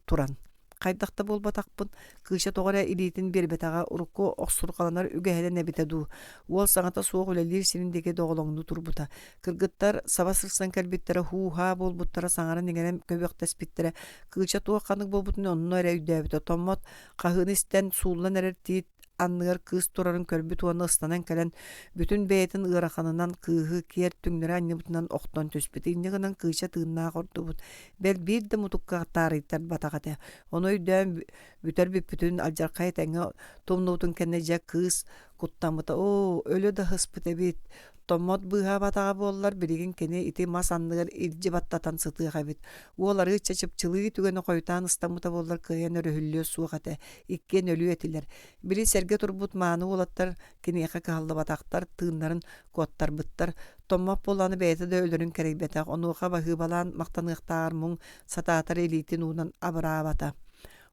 туран. Хайдахта болбатахпын кыыча тоҕора илиитин биэрбэтэҕэ урукку охсурҕаланар үгэһэлэн эбитэ дуу. Уол саҥата суох үлэлиир сининдеги доҕолоҥну турбута. Кыргыттар саба сырсан кэлбиттэрэ хуу-хаа болбуттара саҥара ниҥэрэн көбүөхтэспиттэрэ кыыча туох ханык болбутун онно эрэ үдөөбүтэ. Томмот хаһыын истэн сууллан эрэр тиит анныгар кыыс турарын көрбүт уонна ыстанан кэлэн бүтүн бэйэтин ыараханынан кыыһы киэр түҥнэрэ анньыбытынан охтон түспүт. Иннигынан кыыча тыыннаах ордубут. Бэл биир да мутукка таарыйттар батаҕата. Ону үдөөн бүтэр бүппүтүн алдьархай тэҥҥэ тумнуутун кэннэ дьэ кыыс куттаммыта. Оо, өлө да хыспыт эбит. Томмот быһа батаҕа буоллар билигин кини ити мас анныгар илдьи баттатан сытыах эбит. Уол арыычча чыпчылыы түгэнэ хойутаан ыстаммыта буоллар кыайан өрөһүллүө суох этэ. Иккиэн өлүү этилэр. Били сэргэ турбут мааны уолаттар киниэхэ каһаллыбатахтар тыыннарын куоттарбыттар. Томмот буолланы бэйэтэ да өлөрүн кэрийбэтэх. Онуоха баһыыбалаан мактаныахтаар муҥ сатаатар илиитин уунан абыраабата.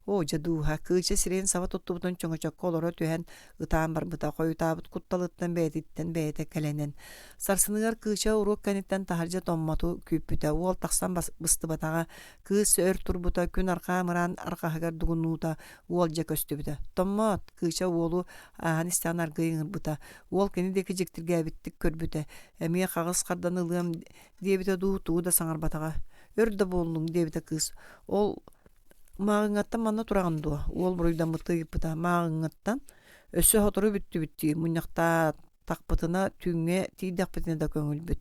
О, жадууха кыыча сирэйин саба туттубутун чоҥочокко олоро түһэн ытаан барбыта. Хойутаабыт кутталыттан бэйэтиттэн бэйэтэ кэлэнэн. Сарсыныгар кыыча уруок кэнниттэн таһардьа томмоту күүппүтэ. Уол тахсан быстыбатаҕа кыыс өр турбута күн архаа мыраан архаһыгар дугуннуута уол дьэ көстүбүтэ. Томмот кыыча уолу ааһан истэҕин аргыйын ырбыта. Уол кини диэки дьиктиргээбиттик көрбүтэ. Эмиэ хаҕыс хардан ылыам диэбитэ дуу туу да саҥарбатаҕа. Өр да буоллуҥ диэбитэ кыыс. Ол мааҕыҥаттан манна тураган дуо. Уол буруйдаммыты ыйыппыта. Мааҕыҥаттан өссө хотору бүттүбүттии. Муньахтаа тахпытына түүҥҥэ тиийдэхпитине да көҥүлбүт.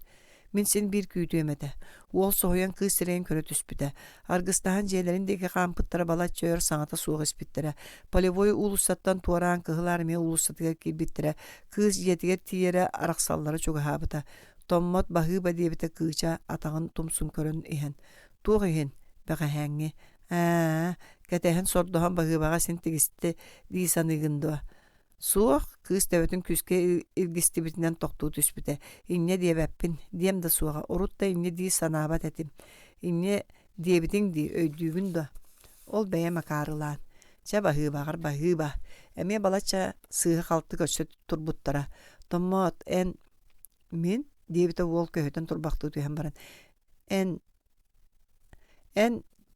Мин син биир күүтүөм этэ. Уол соһуйан кыыс сирэйин көрө түспүтэ. Аргыстаһан дьиэлэриндеги хаампыттара бала чөөр саҥата суох испиттерэ. Полевой улуссаттан туораан кыһылаар эмиэ улуссатыгар киирбиттерэ. Кыыс дьиэтигэр тиийэрэ арахсаллары чугаһаабыта. Томмот баһыыба диэбитэ кыыча атаҕын тумсун көрөн иһэн. Туох иһин бэҕэһээҥҥи. Кэтэһэн сордоһон баһыыбаҕа син тигисти дии саныыгындуа. Суох кыыс төбөтүн күскэ иргистибитинэн тохтуу түспүтэ. Инне диэбэппин диэм да суоҕа. Урут да инне дии санаабат этим. Инне диэбитиң дии өйдүүгүн да. Ол бэйэ макаарылаан. Ча баһыыбаҕар баһыыба. Эмиэ балача сыыһы халты көчсө турбуттара. Томмот мин диэбитэ уол көһөтөн турбахтыы түһэн баран. Эн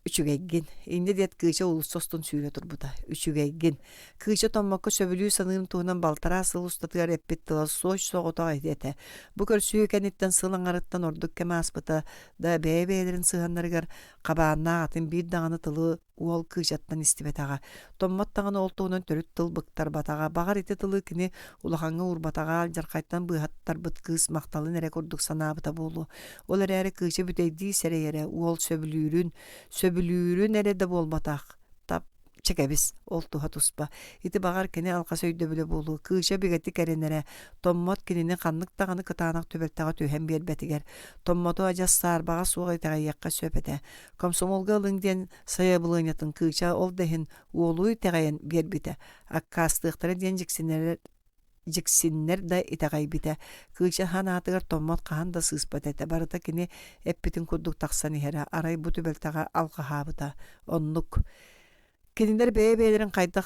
Üçügeygin. İndi diet kıça ulusostun suyla turbuta. Üçügeygin. Kıça tommakka söbülüğü sanığın tuğunan baltara asıl ustatıyar eppettila soç soğuta edete. Bu körsüyü kenitten sığılan arıttan orduk keme aspıta da beylerin sığanlarıgar kabağına atın bir dağını tılı uol kıçattan istibet ağa. Tommat dağını oltuğunun törüt tıl bıktar batağa. Bağır eti tılı kini ulağanğı urbatağa jarkayttan bıhattar bıt kız maktalı nere kurduk sanabıta bolu. Olar eri kıça büteydi sere yere uol söbülüğürü nerede bolmatak. Tap çekebis oltu hatuspa. İti bağar kene alqa söydü bile bolu. Kıışa bigeti kerenere. Tommot kinini kanlık tağını kıtağınak töbeltağa tühem bir betiger. Tommotu ajas sarbağa soğa itağa yakka söpete. Komsomolga alın diyen saya bulanyatın kıışa ol dehin uolu itağayan bir bite. Akkastığıqtara diyen jiksinner da itagay bite. Kıça hanatıgar tommot kahan da sıspat barıta kini eppitin kudduk taksani hera. Aray bu tübeltağa alqa habıta. Onnuk. Kinler beylerin kaydak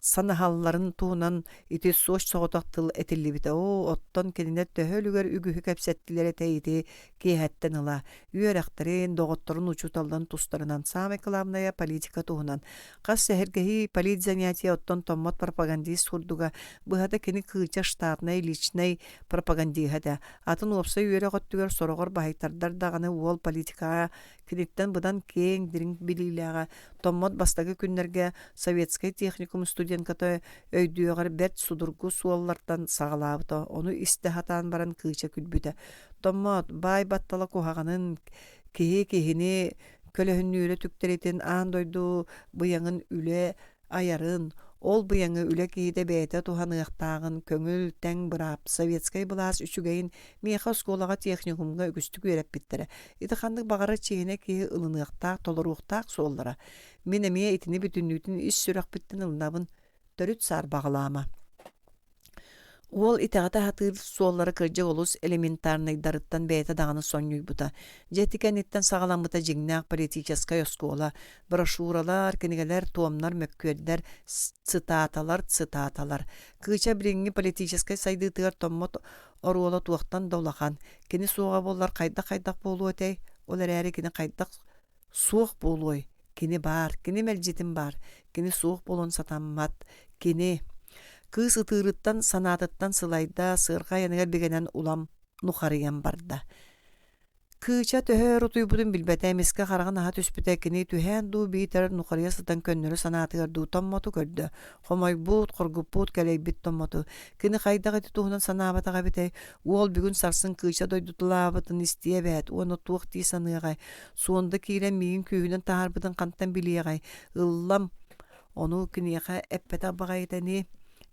sanahalların tuğunan iti soç soğutak etilli bite. O otton kinler töhölüger ügühü kepsettiler eteyti ki hetten ıla. Üyerekterin doğutların uçutaldan tustlarından sami kılamnaya politika tuğunan. Kas sehergehi polit zaniyatiya otton tommot propagandist kurduga. Bu hada kini kıça ştatnay liçnay propagandiyi hada. Atın opsa üyerek ottüger sorogor bahitardar dağını wol politika kinitten budan keң dirin bililaga. Tommot bastagı günlerge Sovetskay Техникум студентката өйдüöger бет судургу суоллардан сагалабыта. Onu istihatan baran kıça külbüte. Tommot bay battala kuhaganın kihini kölehünnüyle tükteretin an doydu bıyanın üle ayarın. Ol bıyanı üle kihide beyte tuhanıqtağın köngül təng bırap. Sovetskay bulas üçügeyin meha skolaga Техникумга ügüstük verep bittere. İtixandık bağara çeyine kihi ılınıqtağ, toluruqtağ sollara. Minemiye itini bütünlüğün iş sürek bittin ılnabın törüt sar bağlama. Ol itaata hatır solları kırcı olus elementarnay darıttan beyta dağını sonyuy buta. Jetiken itten sağlam buta jignak politikaska yoskola. Broşuralar, kinigeler, toomlar, mökkörler, цитаталар. Kıça biringi politikaska saydı tığır tommot oruola tuğaktan dolakan. Kini soğa bollar kaydak bolu ötey. Olar eri kini kaydak soğuk boluy. Kini bar, kini melcetin bar. Kini soğuk bolon satammat. Kini kız ıtırıttan sanatıttan sılayda sırga yanıga bigenen ulam nuhariyan barda. Kıça töhör utuybudun bilbete emiske qarağın aha tüspütekini tühen du biter nuhariya sıtan könnörü sanatıgar du tommotu gördü. Homay bud, korguput keley bit tommotu. Kini qaydağı eti tuhunan sanabatağa bitey. Uol bugün sarsın kıça doydutulabıtın isteye bet. Onu tuğ diye sanıgay. Suonda kiren miyin kühünün taharbıdın kantan biliyagay. Illam onu kiniyaqa eppeta bağaytani.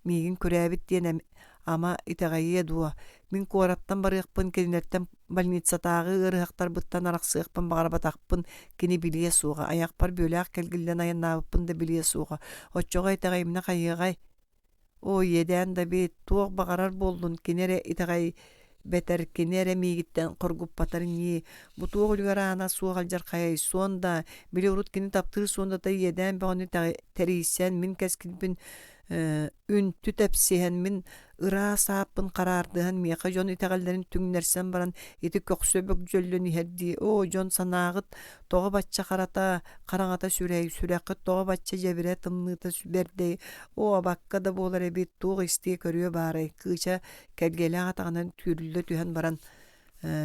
Migin küräbit diyenem ama itagayya duwa. Min kuarattan barıqpın keninetten balnitsatagı ırıqtar bıttan araqsıqpın bağırbataqpın kini biliye suğa. Ayaq par bölaq kelgillen ayannabıpın da biliye suğa. Otçoğa itagayimna qayyagay. O yeden da bit tuğ bağarar boldun kinere itagay beter kinere migitten qorgup batarın yi. Bu tuğ ulgarana suğaljar qayay sonda bile urut kini taptır sonda da yeden bağını teriysen min keskin ün tütepsihen min ıra saapın qarardığın miyaqa jon itegallerin tüngnersen baran iti köksöbök jöllöni herdi. O jon sanağıt toğa batça qarata qarağata sürekit toğa batça jebire tımnıta süberde. O abakka da bolar ebit tuğ istiye körüyor bari. Kıça kelgele atağının türüldü tühen baran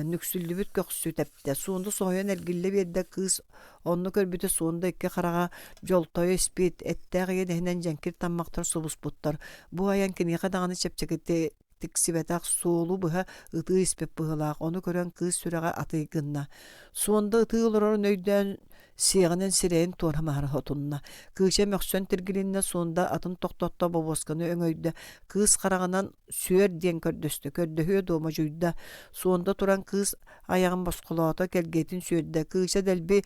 nüksüldübüt köksü tepte. Suunda soğuyan elgille bir de kız onu körbüte suunda iki qarağa joltoy ispit etteğe dehnen jenkir tammaqtar subus buttar. Bu ayan kini qadağını çepçekette tiksibetak soğulu buha ıtı ispep buhulaq. Onu kören kız süreğe atıygınna. Suunda ıtı olurur nöyden siğinen sireyin torhamahar hotunna. Kıça möksön tirgilinne suunda atın toktotta boboskanı öngöydü. Kız qarağынан süer diyen kördöstü. Kördöhüye doğma juyda. Suunda turan kız ayağın boskulata kelgetin süerde. Kıça delbi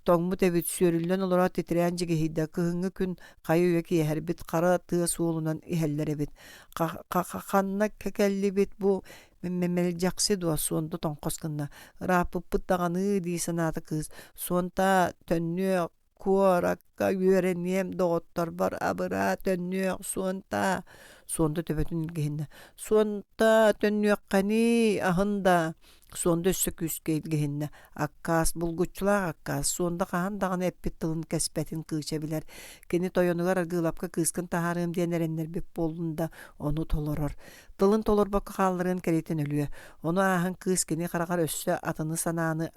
toңму тебит сүөрүллөн олора титирән жигехиде кыһыңы күн кайы үеки эһербит кара тыа суолунан иһэллеребит ханна кекеллибит бу меммел жаксы дуа суонда тоңкоскунна рапыппыт даганы дии санааты кыз суонта төннү kuorakka yüreniyem doğuttar bar abıra tönüyor suonta suonda töbötün ilgihinne suonta tönüyor kani ahında suonda össök üskü ilgihinne akkas bulguçlar akkas suonda kahan dağını eppit tılın kespetin kıçebiler keni toyonugar argılapka kıskın taharım diyen erenler bip bolunda onu toloror tılın tolor bakı kaldırın keretin ölüyor onu ahın kız keni karakar össö atını sananı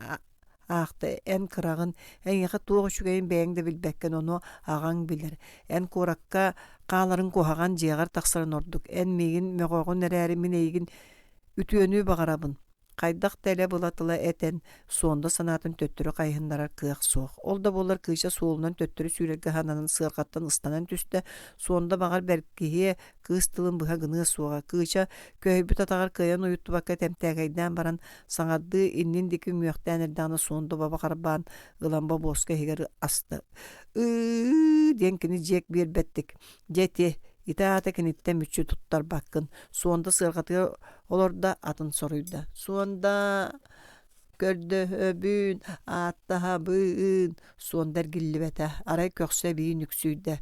Aқты en kırağın en yağı tuğ şügeyin beğen bilbekken onu ağan bilir. En kurakka qağların kuhagan jeğar taqsırın orduk. En meygin meğoğun nereri mineygin ütüönü bağarabın. Qaydak tele bulatıla eten sonda sanatın töttürü qayhındarar kıyaq soğuk. Ol da bolar kıyşa soğulunan töttürü sürerge hananın sığırqattan ıstanan tüste sonda bağar berkihe kız tılın bıha gını soğuğa. Kıyşa köhübüt atağar kıyan uyuttu bakka temtegaydan baran sanaddı innin diki müyökten erdağına sonda baba qarban ılamba boska hegeri astı. Denkini jek bir bettik. Jeti İtaate kenitten müçü tuttar bakkın. Suonda sırgatı olur da atın soruydu. Suonda gördü höbün, atta bün. Suon dergillibete. Aray kökse bir nüksüydü.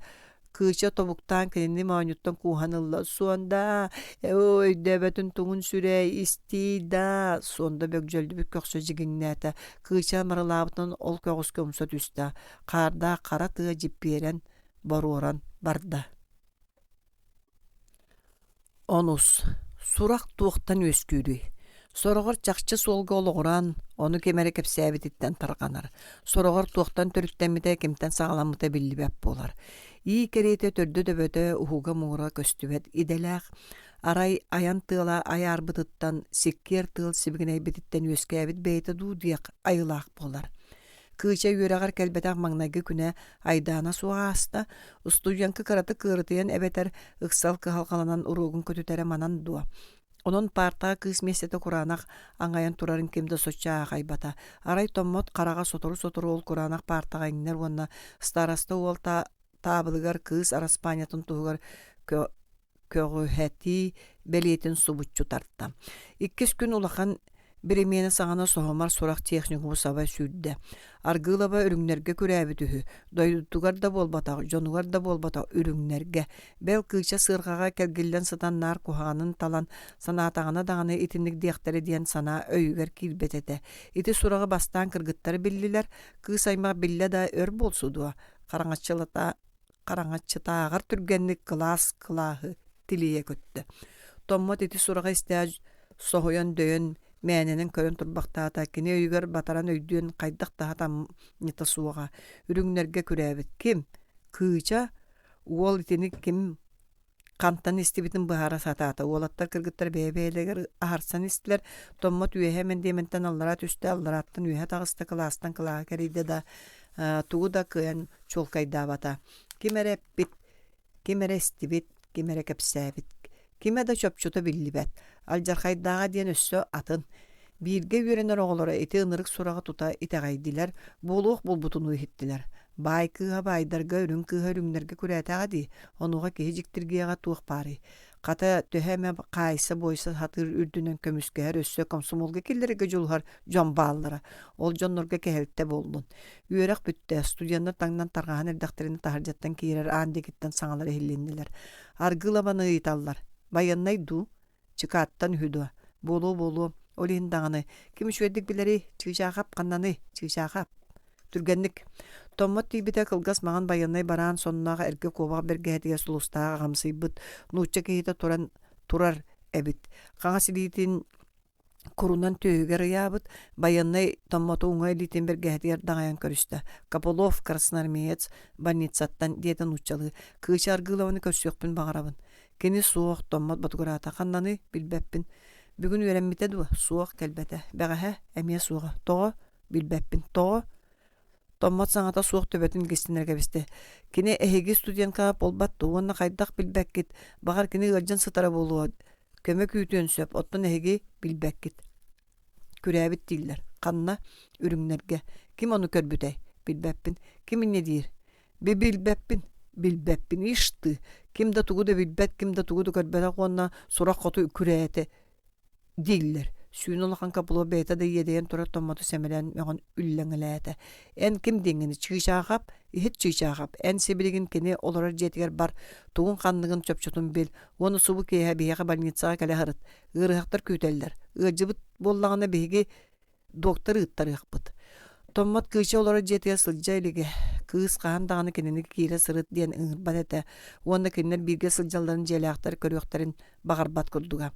Kıça tobuktan kendini manyuttan kuhanılla. Suonda oy debetün tuğun sürey istida. Suonda bökjöldü bir kökse jiginnete. Kıça marılabıtın ol köküs kömsa tüsta. Karda kara tığa jippiyeren baruoran barda. Onus, surak tuğtan öskürü. Sorogor çakçı solga oluğuran, onu kemere kepsebititten targanar. Sorogor tuğtan törüktenmite kemten sağlamıta billibep bolar. İyi kerete tördü döböte uhuga muğra köstübet idelak. Aray ayan tığla ayar bıtıttan sikker tığıl sibigine bititten öskebit beyte dudiyak ayılak bolar. Kıça yüreğar kelbetak magnagi küne aydana suğa hasta, ustuyankı karatı kırıtıyan ebeter ıksal kıhalkalanan urugun kötütere manan dua. Onun parta kız mesete kuranak angayan turarın kimde soçağa kaybata. Aray tommot karaga sotoru ol kuranak partaga iner vonna starasta ol tabılıgar kız araspanyatın tuğugar köğüheti beliyetin subutçu tartta. İkkis gün ulakan Birimene sağana soğumar sorak texniku sabay südde. Argılaba ürünlerge küräbi tühü. Doydutugar da bolbata, jonugar da bolbata ürünlerge. Bel kıça sırgaga kelgilden satan nar kuhanın talan sanatağına dağını itinlik diyektere diyen sana öyüger kilbetete. İti surağı bastan kırgıtları billiler. Kısayma bille da ör bolsudu. Karangatçıtağır türgenlik kılas kılahı tiliye köttü. Tommot iti surağı isteyaj soğuyan döyün Mänenin körün turbaqtaata kine öýger bataran öýdüön qaydak daha tam nita suwaga ürünglerge küräbit kim kıça wol itini kim kantan istibitin bahara satata wolattar kırgıttar bebeler aharsan istler tommot üye hemen dementen allara tüste allarattan üye tağısta klastan kıla keride da tuğu da kıyan çolkayda bata kimere bit kimere istibit kimere kepsebit kime de çöpçütü billibet. Aljarkaydağa diyen össö atın. Birge yürenler oğlara eti ınırık surağı tuta itegaydiler. Boluq bulbutunu hittiler. Bay kıha baydarga ürün kıha ürünlerge kürätäga di. Onuğa kehiciktirgiyaga tuğ pari. Kata töheme kaysa boysa hatır ürdünen kömüskeher össö komsomolga killerge julhar jon ballara. Ol jonnorga kehelte boldun. Üyerak bütte studiyanlar tangdan targahan erdakterini taharjattan kirer andekitten saŋalara hillindiler. Argılabanı itallar. Bayannay du, çıkarttan hüdü. Bolu, olihin dağını. Kim şüveddik bileri, çıkışağap kannanı, çıkışağap. Türgenlik. Tommot tibite kılgas mağan bayannay baran sonnağa erke kova berge hediye sulustağa gamsıybıt. Nuçça kehite turar ebit. Kağa silitin kurunan tüyüger yabıt. Bayannay tommotu uŋay litin berge hediye dağayan körüste. Kapolov Krasnarmeyets banitsattan diyeten uçalı. Kıç argılavanı kösüyokpun bağırabın. Keni soğuk tommot batgurata kannanı bilbeppin. Bugün öğrenmite du soğuk kelbete. Beğe emiye soğuk. Toğu bilbeppin. Toğu tommot saŋata soğuk töbetin gestinerge biste. Keni ehegi studiyan kap olbat doğanna kaydak bilbekkit. Bağar keni gırcan sıtara bolu. Kömek ütüön söp. Ottan ehegi bilbekkit. Küräbit diller. Kanna ürünlerge. Kim onu körbütey? Bilbeppin. Kimin ne dir? Bilbeppin işti. Kim de tuğu da bilbet, kim de tuğu da körbete konna surak kotu küräte diller. Sүйün olakan kapılo beyta da yedeyen tura tomatu semelen meğen üllengelete. En kim dingini çığışağap, ihit çığışağap. En sebiligin kini olara jetiger bar, tuğun kanlığın çöpçutun bil. Onu subu keha biyaqa balnitsağa kale harıt. Irıqtar küteller. Icıbıt bollağına bihigi doktor ıttar ıqbıt. Tommat kıça olara jetiger sılca ilige. Kız qağın dağını kenini kire sırıt diyen ıngırbat ete. Onda keniner birge sılcaların jelaqtar körüqtarin bağırbat kurduga.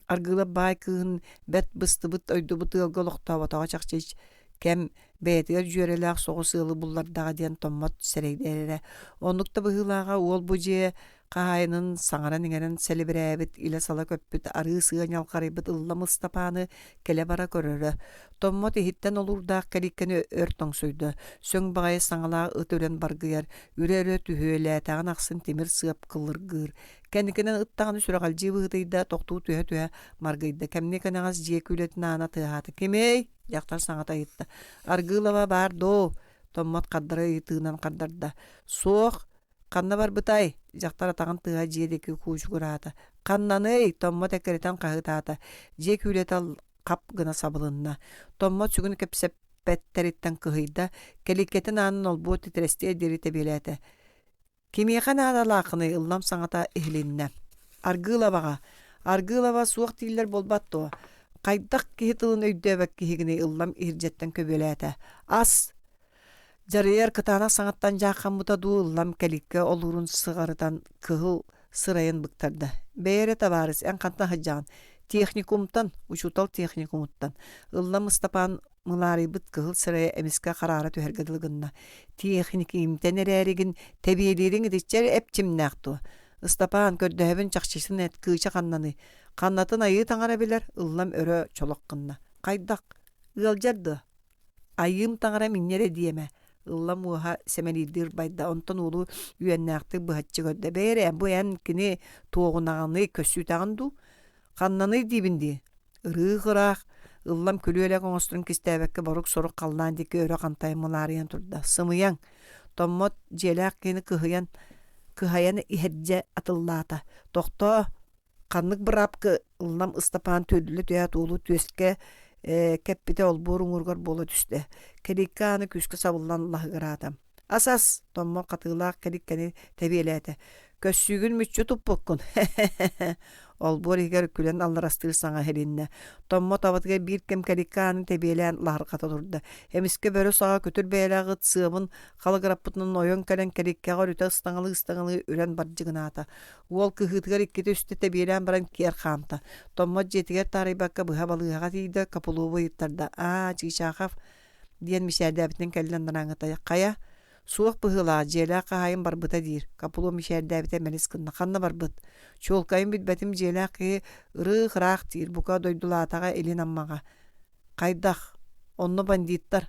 Argıla bay kığın bet bıstıbıt öydübıt ılgı loqtavatağa çaqçayç. Kem beytiger jürelaq soğu sığılı bullardağa diyen tommat sereyderere. Onlukta bıhılağa ol bujeye qahayının sаңaran ingeren selibirabit ile sala köppüt arığı sığan yalqarıbıt ıllam ıstapanı kele bara körörü. Tommat ehitten olurdağ kelikkeni örtön suydu. Söң bağaya saŋalağa ötölen bargıyar. Ürerö tühöle tağın aqsın temir sığap kılırgır. Kendikenen ıttağını süragalcı bıhtıyda toqtuğu tühe margıydı. Kemneken ağız jek ületin ana tığatı. Kemey? Yaqtar saŋata yitti. Argılava bar do. Tommat qaddara yitığынан qaddarda. Soğuk. Kanna bar bıtay. Yaqtar atağın tığa jedeki kuğuş kurata. Kannanıy. Tommat ekeretan qahıtata. Jek ület al qap gına sabılınna. Tommat sügün kepsep petteritten kıhıyda. Keliketin anın ol bu titresti edirite bilete. Kimiyaqan adalaqını ıllam saŋata ihlinne. Argılavağa. Argılava suaq tiller bolbatto. Qaydaq kihi tılın öydebek kihigini ıllam irjetten köbelete. As. Jarıyer kıtana saŋattan jaqan buta du ıllam kelikke olurun sığarıdan kıhıl sırayın bıktardı. Beyere tabaris en kantan hajjan. Техникумтан, учутал техникумуттан. Ыллам Ыстапан мыларыбыт кыһыл сырая эмиске карара түһэргедылгынна. Техникимтен эрэригин тебиелерин идичер эпчимнакту. Ыстапан көрдөһөбүн чакчысын эт кыыча каннаны. Каннатын айы таңара билер, ыллам өрө чолоккынна. Кайдак, ылжарды. Айым таңара миннере диеме. Ыллам уха семелидир байда онтон улу үйеннакты быхатчы көрдө. Бейре, бу эн кини туогунаганы көсүтаганду. Каннаны дибинди. Рыгырак, ыллам күлүөлек оңостурун кистебекке борук сорук каллан дике өрө кантаймыларыян турда. Сымыяң, томмот желак кени кыхаян ихерже атыллаата. Тохто каннык бырапкы ыллам Ыстапан төдүлү төя туулу төске кеппите ол боруңургар боло түстө. Келикканы күскө сабыллан лахыгыраата. Асас, томмот катылаак келиккени тебиелете. Көссүгүн мүччү туппуккун. Ол боригер күлен алларастыр саңа хелинне. Томмо табытыга бир кем келикканы тебиелен ларката турду. Эмиске бөрө сага көтүр бээлагыт сыымын калыгыраппытын ойон келен келиккага үтө ыстаңалы үрен баржыгынаата. Ол кыхытыгар иккете үстө тебиелен баран кер камта. Томмо жетигер тарыйбакка быха балыга тийди капулуу ыйыттарда. Чыгачаков диен мишердебитин келлен данаңыта кая. Суық бұғыла, желі қағайын барбыта дейір. Капулу мишердәбіте мәліс кынна. Қанна барбыт. Чолкайын бітбәтім желі қиы ұрық-рақ дейір. Бұқа дойдула атаға елін аммаға. Қайдақ. Онны бандиттар.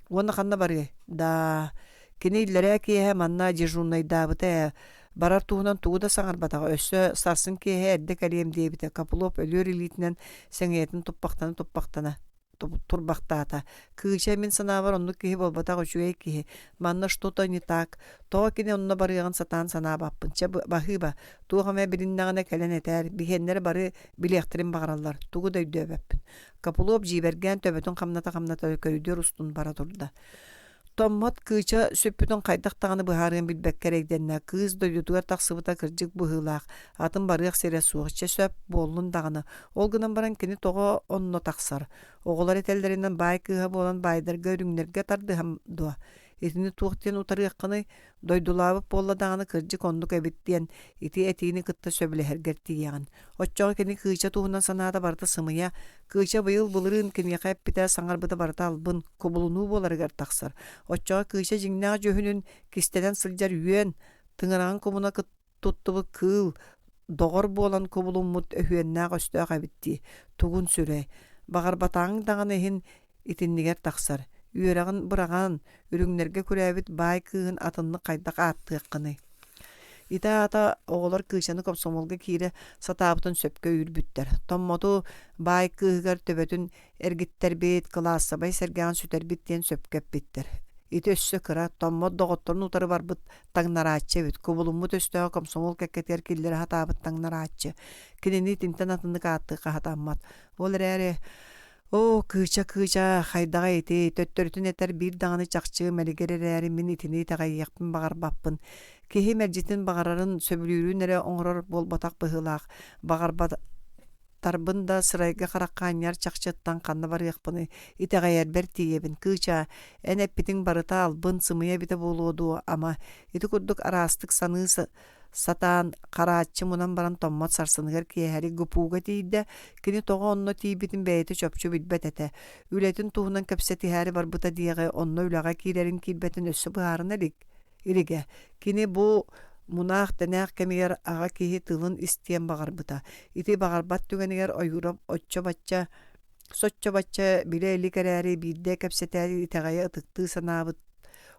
Оны қанна бары. Да. Кені illere кеhe манна дежурнайда біте. Барар туғынан туғыда саңар батаға. Өссі сарсын кеhe әрді кәлем дейбіте. Капулоп өлер елитінен сәңетін тұппақтана. Турбахтата. Кыыча мен санавар онну кихи болбатак учуэй кихи. Манна что-то не так. Тоға кене онна барыган сатан санабаппын. Ча бахыба. Туғаме билиннагана кэлен этер. Бихеннер бары билехтерин бағаралар. Туғы дөйдөбәппін. Капулоп жиберген төбөтін қамната көрүдер устун бара турда. Томмот кыыча сөппүтін қайдақтағаны бұхарын билбек керекденне. Кыз дойдугар тақсыбыта кыржык бұхылақ. Атын барыяқ сере суғыча сөп болын дағаны. Ол гынан баран кені тоға онно тақсар. Оғылар етелдерінен бай кыға болан байдарға үріңлерге тарды хам дуа. Этини туқтен утарыяққаны дойдулабып болладағаны кыржык ондық әбіттен. Эти этini кытта сөбілі әргерті яғын. Отчоға кені кыыча туғынан санада барда сымыя. Кыыча бұйыл бұлырын кені қайып біті саңар бұда барда албын. Кобылыну боларығар тақсар. Отчоға кыыча жingnaға жөхінін кистеден сылжар үйен. Тыңыраған комуна тұттыбы кыл. Доғыр болан кобылыммыт өйеннәға өстіға бітті. Туғын сүрі. Бағар батаңын дағаны хин итиннігер тақсар. Үйерағын бұраған, үріңлерге көрәбіт бай кыын атынны қайдақ аттыққыны. Ита ата оғылар кыышаны көпсомолға кейі сатабытын сөпке үйірбіттер. Томмоту бай кыығар төбетін әргіттер бейт, класса бай сәргіған сүтер біттен сөпкеп біттер. ити өссө кыра, томмот доҕотторун утары барбыт таҥнарааччы эбит. Кубулуммут өстөҕө комсомол кэккетер киллери хатаабыт таҥнарааччы. Кинини тинтен атынык аатты хатаммат. Ол эрээри кыыча хайдаға ити төттөрүтүн этер бир дағаны чакчы мэлигер эрээри мин итини тагайыакпын багарбаппын. Киһи мэрдьитин багарарын сөбүлүүрүн эре оҥорор болбатак быһыылаах багарбатарбын да сырайга караккаанньар чакчыттан канна барыахпыны итаҕайарбэр тиийэбин. Кыыча эн эппитиң барыта албын сымыйа бите буолуоду ама ити курдук араастык саныы сатаан карааччы мунан баран томмот сарсыныгар киэһэри гупууга тиийдэ кини тоҕо онно тиибитин бэйэти чопчу билбэт этэ. Үлэтин туһунан кэпсэтиһээри барбыта диэҕэ онно үлэҕэ киирэрин киирбэтин өссө быһаарына иригэ. Кини бу мунаах тэнээх кэмигэр аҕа киһи тылын истиэн багарбыта. Ити багарбат түгэнигэр ойуурап соччо бачча билэ элик эрээри биирдэ кэпсэтээри итэҕэйэ ытыктыы санаабыт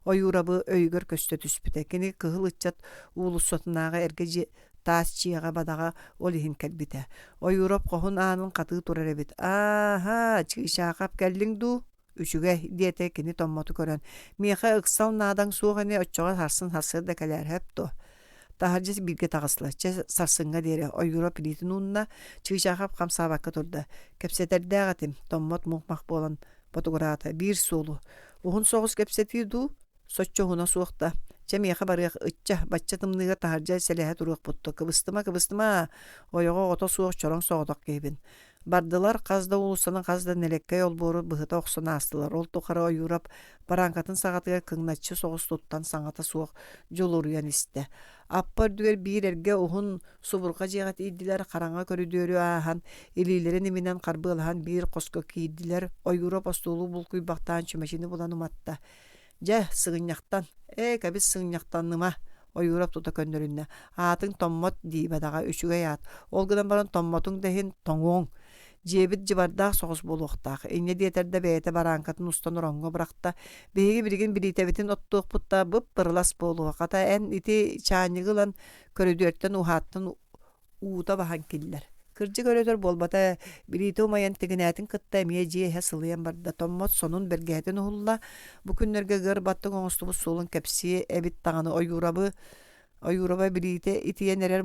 ойуурабы өйгөр көстө түспүтэ. Кини кыһыл ыччат уулуссотунааҕа эргэ таас чиэҕэ бадаҕа ол иһин кэлбитэ. Ойуурап хоһун аанын катыы турар эбит. Чыычаахап кэллиң дуу? Үчүгэ диэтэ кини томмоту көрөн. Миэхэ ыксал наадаң суоҕаны оччоҕо сарсын сарсыыр да кэлээрхэп ту. Таһардьа бирге таҕыслачча сарсыҥҥа диэри ойуурап илиитин уунна чыычаахап хамсаабакка турда. Кэпсэтэрдээҕэтим томмот муухмах буолан ботугураата биир суолу. Ухун соҕус кэпсэтии дуу? Соччоһуна суохта. Чэмиэхэ барыах ычча бачча тымныыга таһардьа сэлэһэ туруох бутто. Кыбыстыма, ойоҕо ото суох чороҥ соҕотох киһибин. Бардылар казда улусанын казда нелеккэй олбоору быһыта охсунаастылар. Ол тухары ойуурап бараанкатын саҕатыгар кыҥначчы соҕус туттан саҥата суох дьолуруйан истэ. Аппар дүгэр биир эргэ ухун субурга дьиэҕэ тиийдилэр, хараҥа көрүдүөрү ааһан, илиилэрин иминэн харбыалаһан биир хоско киийдилэр, ойуурап остуулуу булкуйбахтаан чүмэчини булан уматта. Сыгыньяхтан, кэбис сыгыньяхтанныма ойуурап тута көннөрүннэ. Аатың томмот диибадаға үчүгэй аат. Ол гынан баран томмотуң дэһин тоҥуоҥ. Дьиэбит дьыбардаах соҕус буолуохтаах. Инне диэтэрдэ бэйэтэ бараанкатын устан уроҥҥо бырахта. Биһиги билигин билиитэбитин оттуохпутта бып-бырылас буолуох. Ата эн ити чааñыгылан көрүдүөртэн уһааттан уута баһан киллэр. Кырдьы көрөтөр болбата билиите умайан тигинээtin кытта эмиэ дьиэһэ сылыйан барда. Томмот сонун бэргээтин уһулла. Бу күннэргэ гыр баттык оҥостубут суолун кэпсии эбит таҕаны ойуураба билиите итиэн эрэр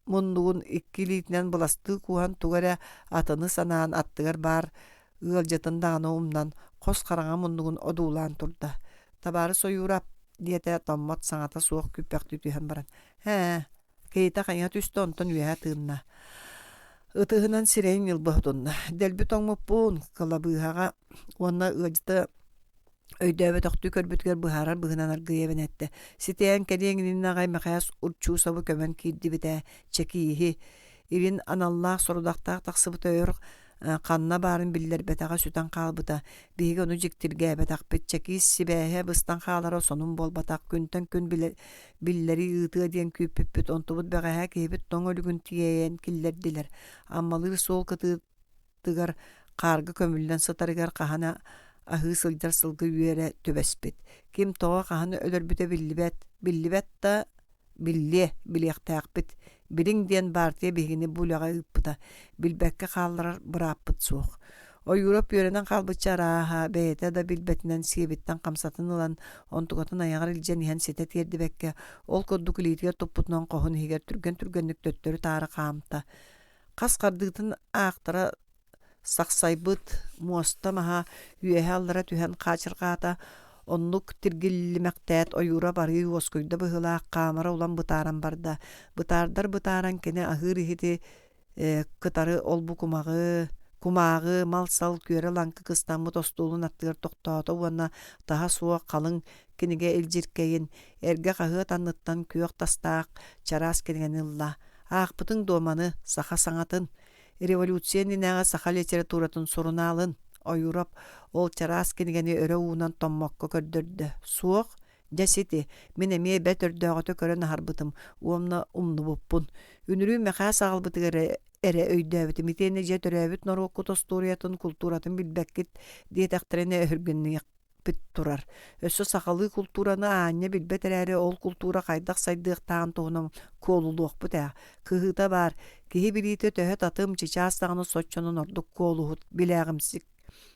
муннугун иккилиитинэн быластыы кууһан тугара атыны санаан аттыгар баар ыалдьатын даҕаны умнан хос хараҥа муннугун одуулаан турда. Табаарыс ойуурап диэтэ томмот саҥата суох күппэх түтүһэн баран. Кейта хаñа түстө онтон үөһэ тыынна. Ытыһынан сирэйин ылбыһытунна. Дэлбит оҥмуппуун кылабыыһаҕа уонна ыалдьыта өйдөөбө тохтуу көрбүтүгэр быһаарар быһынан аргыйабын этте. Ситэээн кэлиэҥинин аҕай мэхээс урчуу сабы көмөн киирдибитэ чекииһи. Ирин аналлаах сорудахтаах тахсыбыта өр канна баарын биллэрбэтэҕэ сүтэн хаалбыта. Биһиги ону дьиктиргээбэтахпыт чекиис сибээһэ быстан хаалара сонун болбатах күнтэн күн биллэри ыытыа диэн күүппүппүт онтубут бэҕэһэ киһибит тоҥ өлүгүн тиэйэн киллэрдилэр. Аммалыыр суол кытыытыгар хаарга көмүллэн сытарыгар хаһана аһыы сылдьар сылгы үөрэ төбөспүт. Ким тоҕо хаһаны өлөрбүтэ биллибэт да билиэхтээхпит. Билиң диэн баартыа биһигини булаҕа ыыппыта. Билбэккэ хаалларар бырааппыт суох. Ойуурап үөрэнэн хаалбычча арааһа бэйэтэ да билбэтинэн сиэбиттэн хамсатын ылан онтугатын аяҕар илдьэн иһэн ситэ тиэрдибэккэ ол курдук илиитигэр туппутунан хоһун иһигэр түргэнник төттөрү таары хаамта. Хас хардыытын аахтара сахсайбыт муоста маһа үөһэ аллара түһэн хаачыргаата оннук тиргиллимэхтээт ойуура барыы уоскуйда быһылаах хаамара улан бытааран барда. Бытааран кини аһыыр иһити кытары олбу кумаагы мал-сал күөрэ ланкы кыстаммыт остуулун аттыгар тохтоото уонна таһа суох халыҥ кинигэ илдьиркэйин эргэ хаһыа танныттан күөх тастаах чараас кинигэн ылла. Аахпытың дуоманы саха саҥатын революциянын инээҕэ саха литературатын сурунаалын ойурап ол чараас кинигэни өрө уунан томмокко көрдөрдө. Суох дьасити мен эмиэ бэт өрдөөҕөтө көрөн аһарбытым уомна умнубуппун. Үнүрүү мэхээ саҕалбытыгар эре өйдөөбүт митиэни дьэ төрөөбүт норуокку тостууриятын культуратын билбэккит диэтэхтерине өһүргүннүгпит турар. Өссө сахалыы культураны аанньа билбэт эрээри ол культура хайдах сайдыах таан туһунан куолулуохпут ээ. Кыһыыта баар киһи билиите төһө татым чичаастаҕаны соччонун ордук куолуһут билээҕимсик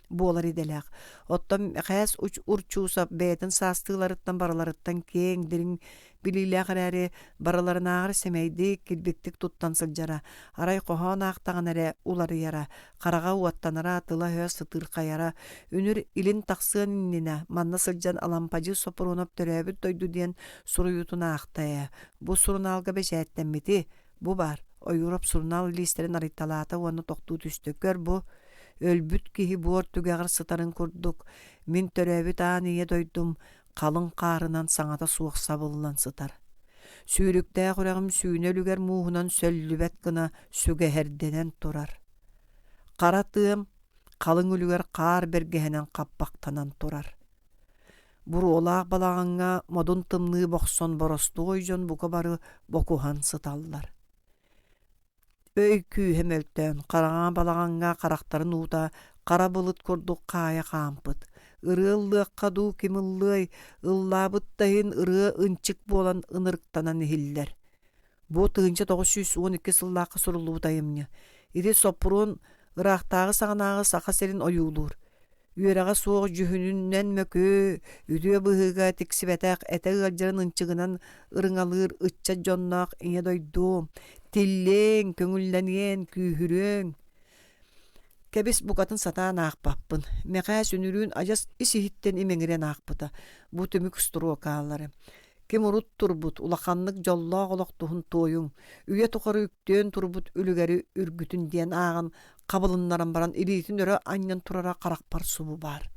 буолар иделек. Оттон хэс урчууса бэйтэн саастыыларыттан бараларыттан кең дирин билилээх эрээри бараларынаагар семейдик килбиктик туттан сылдьара. Арай коһоон аахтаҕан эрэ уларыйара, харага уаттанара тыла höö сытыыр хайара, үнүр илин тахсыан иннинэ, манна сылдьан алампадьы сопуруунап төрөөбүт дойду диэн суруйутун аахтая. Бу сурунаалга бэчээттэммити, бу бар. Ойуроп сурнаал листерин арыйталаата уонна тохтуу түстөкөр бу. Өлбүт киһи буор түгäҕэр сытарын курдук. Мин төрөөбүт аан ие дойдум, қалың қаарынан саңата суох сабылынан сытар. Сүүрүктää хураҕым сүүнөлүгэр муухунан сөллүбэт гына сүгэһэрдэнэн турар. Қара тыам қалың үлүгэр қаар бергеһэнэн қаппақтанан турар. Буруолаах балаҕаҥҥа модун тымныы бохсон боростуу ойдьон бука бары бокухан сыталлар. Өй күүһэм өлтөөн хараҕаан балаҕаҥҥа харахтарын уута хара былыт курдук хаая хаампыт. Ырыа ыллыакка дуу кимыллыай ыллаабыттайын ырыа ынчык буолан ынырыктанан иһиллэр. Бу тыынча 912 сыллаакка сурулуубут айымньа. Ити соппуруун ыраахтаагы саҕанааҕы саха серин ойуулуур. Үөрэҕэ суох жүһүнүннэн мөкөө үтүө быһыыга тиксибэтээх этэ ыалдьарын ынчыгынан ырыҥалыыр ычча дьонноох иҥэ дойдуу, тиллээҥ, көҥүллэниэн, күүһүрүөҥ. Кэбис букатын сатаан аахпаппын. Мэхää сүнүрүүн адьас исиһиттэн имэҥирэн аахпыта. Бу түмүк струокааллары. Ким урут турбут, улаханнык жоллоох олохтуһун туойуҥ. Үйэ тухары үктөөн турбут үлүгэри үргүтүн диэн ааҕын кабылыннаран баран илиитин өрө аньян турара каракпар субу бар.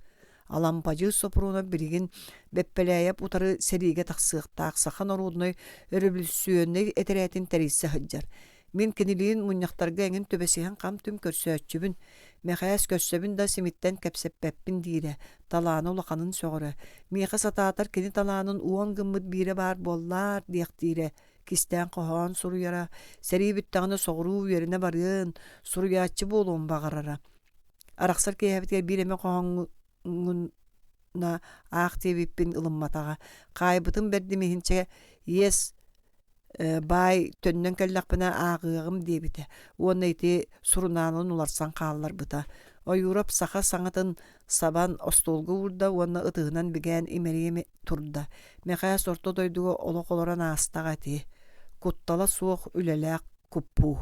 Алампадьы сопуруна биригин беппелээйэп утары сериигэ тахсыахтаах сахан оруудной өрөбүлсүөннэй этерээтин тэрииссэ сылдьар. Мин кинилиин муньяхтарга эҥин төбөсиһэн хам түм көрсөөччүбүн. Мэхээс көссөбүн да симиттен кэпсеппеппин диире. Талааны улаханын сөҕөрө. Миэхэ сатаатар кини талаанын уон гыммыт биире бар буоллаар диэхтиире. Кистään коһоон суруяра, сериибиттаҕына соҕуруу үөрине барыын, суруяаччы буолуун баҕарара. Арахсар киэһэбитигэр бииреме коһоҥҥуна аах тиэбиппин ылымматаҕа. Хаайбытын бердимиһинчэ иэс бай төннөн кэллэхпинэ ааҕыаҕым диэбитэ. Уонна ити сурунаанын уларсан хаалларбыта. Ойуурап саха саҥатын сабан остуолга уурда уонна ытыһынан бигээн имэриэми турда. Мэхээс орто дойдуго олох олоран аастаҕа ти. Куттала суох үлэлээх куппуу.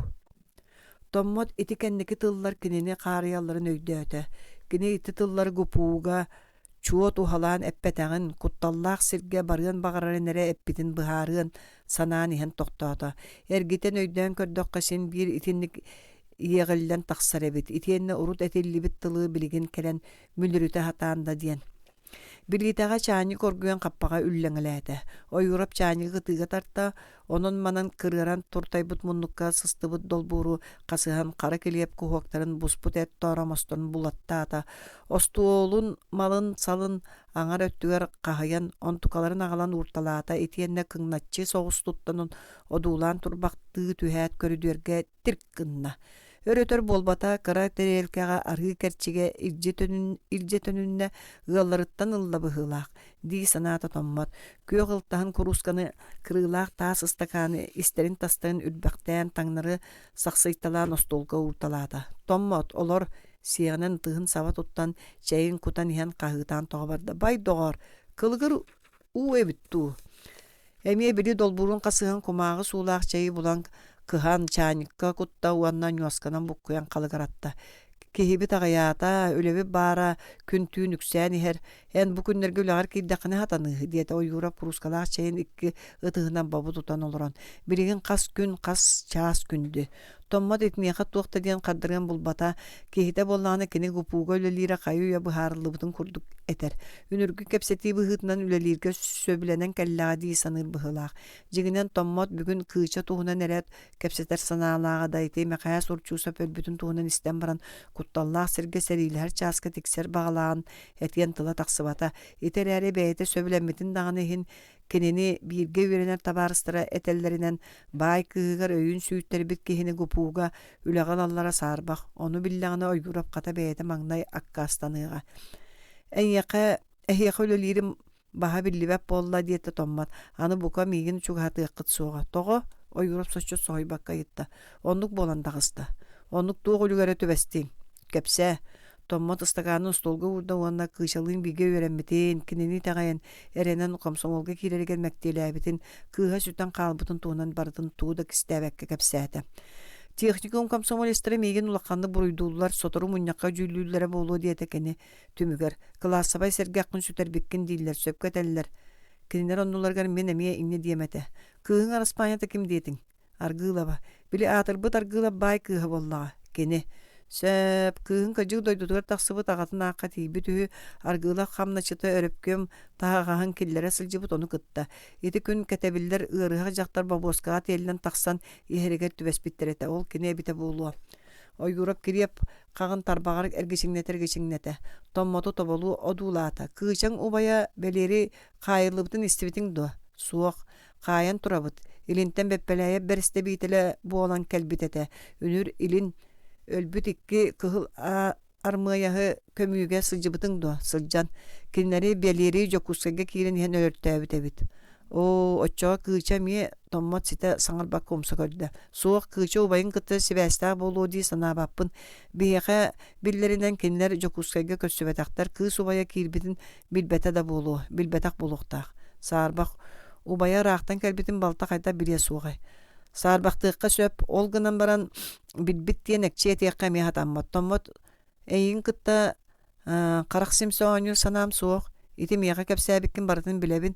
Томмот ити кэнники тыллар кинини хаарыялларын өйдөөтө. Кини ити тыллар гупууга чуот ухалаан эппэтэҕин кутталлаах сиргэ барыан баҕарарын эрэ эппитин быһаарыан санаан иһэн тохтоото. Эргитен өйдөөн көрдөххэ син биир итинник иэҕиллэн тахсар эбит. Итиэннэ урут этиллибит тылыы билигин кэлэн мүлүрүтэ хатаанда диэн. Билитэҕэ чааньы коргуйан хаппаҕа үллэҥэлээтэ. Ойуурап чааньыгы тыыга тарта, онон манан кырыаран туртайбыт муннукка сыстыбыт долбууру хасыһан хара килиэп куһуактарын буспут эт тооромостон булаттаата. Остуолун малын салын аңар өттүгэр хаһайан онтукаларын аҕалан уурталаата итиэннэ кыҥначчы соҕустуттанын одуулаан турбахтыы түһээт көрүдүөргэ тирк гынна. Өрөтөр болбата кара терелкега аргы керчиге илже төнүннэ ыалларыттан ыллабыһылаах. Дии санаата томмот. Күйө ылтаһын курусканы кырыылаах таас ыстакааны истерин тастайын үрбэхтээн таңнары сахсыйталаан остолга уурталаата. Томмот олор сиэҕинэн тыһын саба туттан чэйин кутан иһэн хаһыытаан тоҕобарда. Бай доҕор, кылыгыр уу эбиттүү. Эмиэ били долбуурун хасыһын кумааҕы суулаах чэйи булан кыһан чааньыкка кутта уаннан ньуасканан буккуян калыгаратта. Киһиби таҕайаата, үлеби баара күн түүн үксээн иһэр, эн бу күннэргэ үлэҕэр киирдэххинэ хатаныыһы диэтэ ойуурап курускалаах чэйин икки ытыһынан бабу тутан олорон. Билигин хас күн, хас чаас күндү. Томмот итмиэхэ туохта диэн хардырыан булбата, киһитэ боллааны кини гупууга үлэлиирэ хайуу ябыһаарыллыбытын курдук этэр. Үнүргү кэпсэтии быһыытынан үлэлииргэ сөбүлэнэн кэллэҕэ дии саныыр быһылаах. Дьигинэн томмот бүгүн кыыча туһунан эрэт кэпсэтэр санаалааҕа дайты мэхээс урчуусап өлбүтүн туһунан истэн баран кутталлаах сиргэ сэриилэхэр чааска тиксэр баҕалаан этиэн тыла тахсыбата. Итэрээри бэйэтэ сөбүлэммитин даҕаны иһин кинини бииргэ үөрэнэр табаарыстара этэллэринэн баай кыыгар өйүн сүүттербит киһини гупууга үлэҕэл аллара саарбах. Ону биллэҕинэ ойгурап хата бэйэтэ маҥнай аккаастаныыҕа. Эһиэхэ үлэлиирим баһа биллибэп буолла диэтэ томмат. Аны бука миигин чугаатыаххыт суоҕа. Тоҕо ойгуруп соччо соһуйбакка ыйытта. Оннук буолан таҕыста. Оннук туох үлүгэрэ түбэстииҥ. Кэпсэ, Томмот ыстагааны столга урда уанна кыышалыын биге өйрәммитин, кинини тагайан эренен комсомолга кирерген мәктеләбитин, кыыха сүтен калбытын туунан бардын тууда кистәбәккә кәпсәтә. Техникум комсомолистері меген улаққанды бұруйдулар сотору мұннаққа жүйлілері болу диетекені түмігер. Классабай сәргәққын сүтер біккен дейлер, сөпкі тәлілер. Кенінер оннуларғар мен әмия иңне диеметі. Кыың араспанята кім дейтін? Аргылаба. Білі атырбыт аргылап бай кыға боллаға. Кені. Сөп, кыың кajıg дойдудығыр тақсыбыт ағатын аққа тейбі түхі аргылақ қамначыты өріпкем тағағағын келлері сылжыбыт оны кытта. Еті күн кәтәбілдер ұрыға жақтар бабоскаға телінен тақсан ехерегер түбәспіттереті. Ол кене біті болуа. Ойгурап киреп қағын тарбағар әргешіңнеті. Томмоту тоболу одулата. Кыычаң убая бәлері қайылыбытын істебітің до. Суық, қайын тұрабыт. Илинтен бәппеләйе бәрісті бейтілі болан кәлбітеті. Үнір илин өлбүт икки кыһыл армыяһы көмүүгө сылжыбытың до сылжан киннери белери жокускага кирен хен өрттөбүтебит оччоо кыыча мие томмот сите саңарбак комса көрдө суок кыыча убайын кыты сибэстаа болуу дии санаабаппын биэхэ биллеринен киннер жокускага көссүбэтактар кыыс убая киирбитин билбете да болуу билбетак болуктаах саарбак убая раахтан келбитин балта кайда бирие суогай Сарбақтыққа сөп, ол гынан баран билбиттен әкче етеққа мехат аммат. Томмот әйін кытта қарақсым соғаню санам соқ. Ити меға кәпсәбіккен бардын білебін.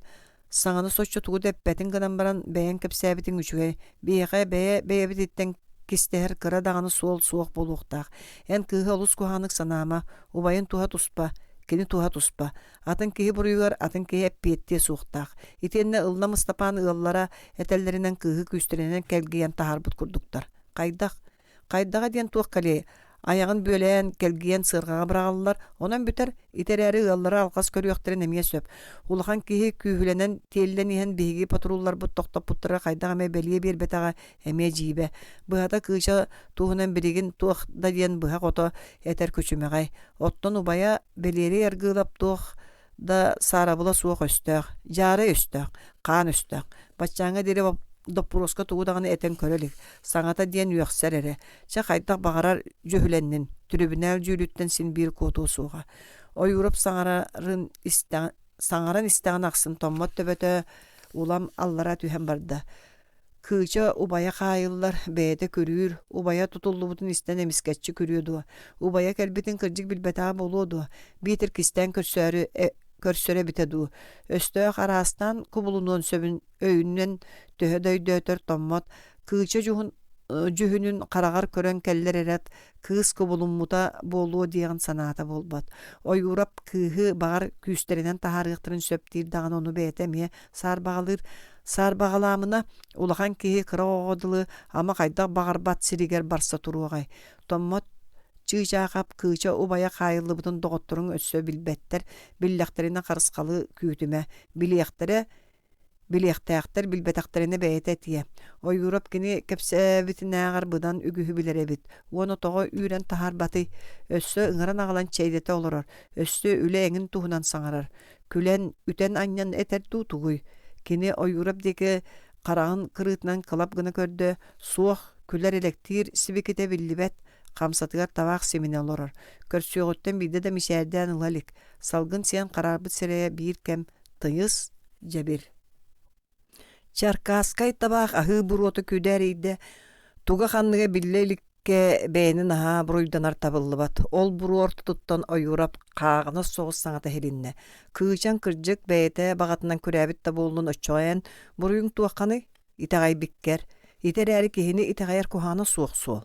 Саңаны сочу туғы дөппәтін гынан баран бәйін кәпсәбітін үшуге. Бейға бәйбіттен кистәр кыра дағаны сол соқ болуқтақ. Ән кыға олыс куханық санама. Убайын туға туспа. Кені туға туспа. Атын кейі бұруйғар, атын кейі әппетте суқтақ. Итенне ылна Мыстапан ыллара әтәллерінен кығы күстерінен кәлгейен тахарбыт күрдіктар. Қайдаға ден туық кәле. Аяғын бөлән кәлгейен сырғаға бірағалылар. Онан бүтер итер әрі ыллара алқас көріяқтырын әмие сөп. Улахан кейі күйіленен телілен ehen бейгі патруллар бұт тоқтап бұттыра қайдаға мә бәлие бербетаға әмие жейбе. Бұғата күйша туғынан бірігін туық да ден бұға қото әтер көчімеғай. Оттон убая бәлері әргілап туық да сарабыла суық өстіғ, жары өстіғ, қан өстіғ. Батчаңа дере доппуроска туғудағаны әтен көрелік. Саңата ден үйақсар әрі. Ча қайдақ бағарар жөһіленнен, түрібінәл жүйріттен син бір көту суға. Ой ұрып саңаран істіған ақсын томмат төбөті улам аллара түйен барды. Кыча убая қайылылар бәйді көрір, убая тұтылды бұтын істен әміскәтші көріуді. Убая кәлбетін кіржік білбәтаға болуды. Бейтір кістен көрсөре бітеді. Өсті қарастан күбілінуын сөбін өйінен төһөдөйдөтөр томмот. Кыча жүхінін қарағар көрен кәллер әрәт кыз күбілінмута болуы деген саната болбат. Ой ұрап кыхы бағар күстерінен тахарықтырын сөптейір дағын оны бәйтеме сарбағаламына улахан кеһи кыра оғодылы ама қайдақ бағарбат сиригер барса тұруғай. Томмот чыжағап кыча убая қайылы бұтын доғыттырың өссө билбеттер, билляқтеріне қарысқалы күйтіме, билияқтаяқтар билбетақтарына бәйет әтие. Ой Европ кені кәпсә бітін ағар бұдан үгіхі білер әбіт. Оны тоғы үйрен тахар баты өссө ыңыран ағалан чәйдеті олырар. Өссө үлі әңін туғынан саңарар. Күлен үтен аннан әтер тұғый. Кені ой Европ декі қарағын кырытынан қылап гына көрді. Суық күлер электир сібекете білібет. Қамсатығар тавақ семіне олырар. Көрсөғыттен биді да мишәрден ұлалік. Салғын сен қарарбыт сәрәе бір кәм тыйыз жабир. Чаркаскай табақ ахы бұруоты көдер ейді. Туға қанныға біллелікке бәйінін аға бұруйданар табылы бат. Ол бұру ортытыттан ойырап қағына соғыз саңата хелінне. Күйчан кірджік бәйті бағатынан көрәбіт табылының өтчоғайын бұруйың туаққаны итағай біккер. Итер әрі кехini итағайар куханы суық суол.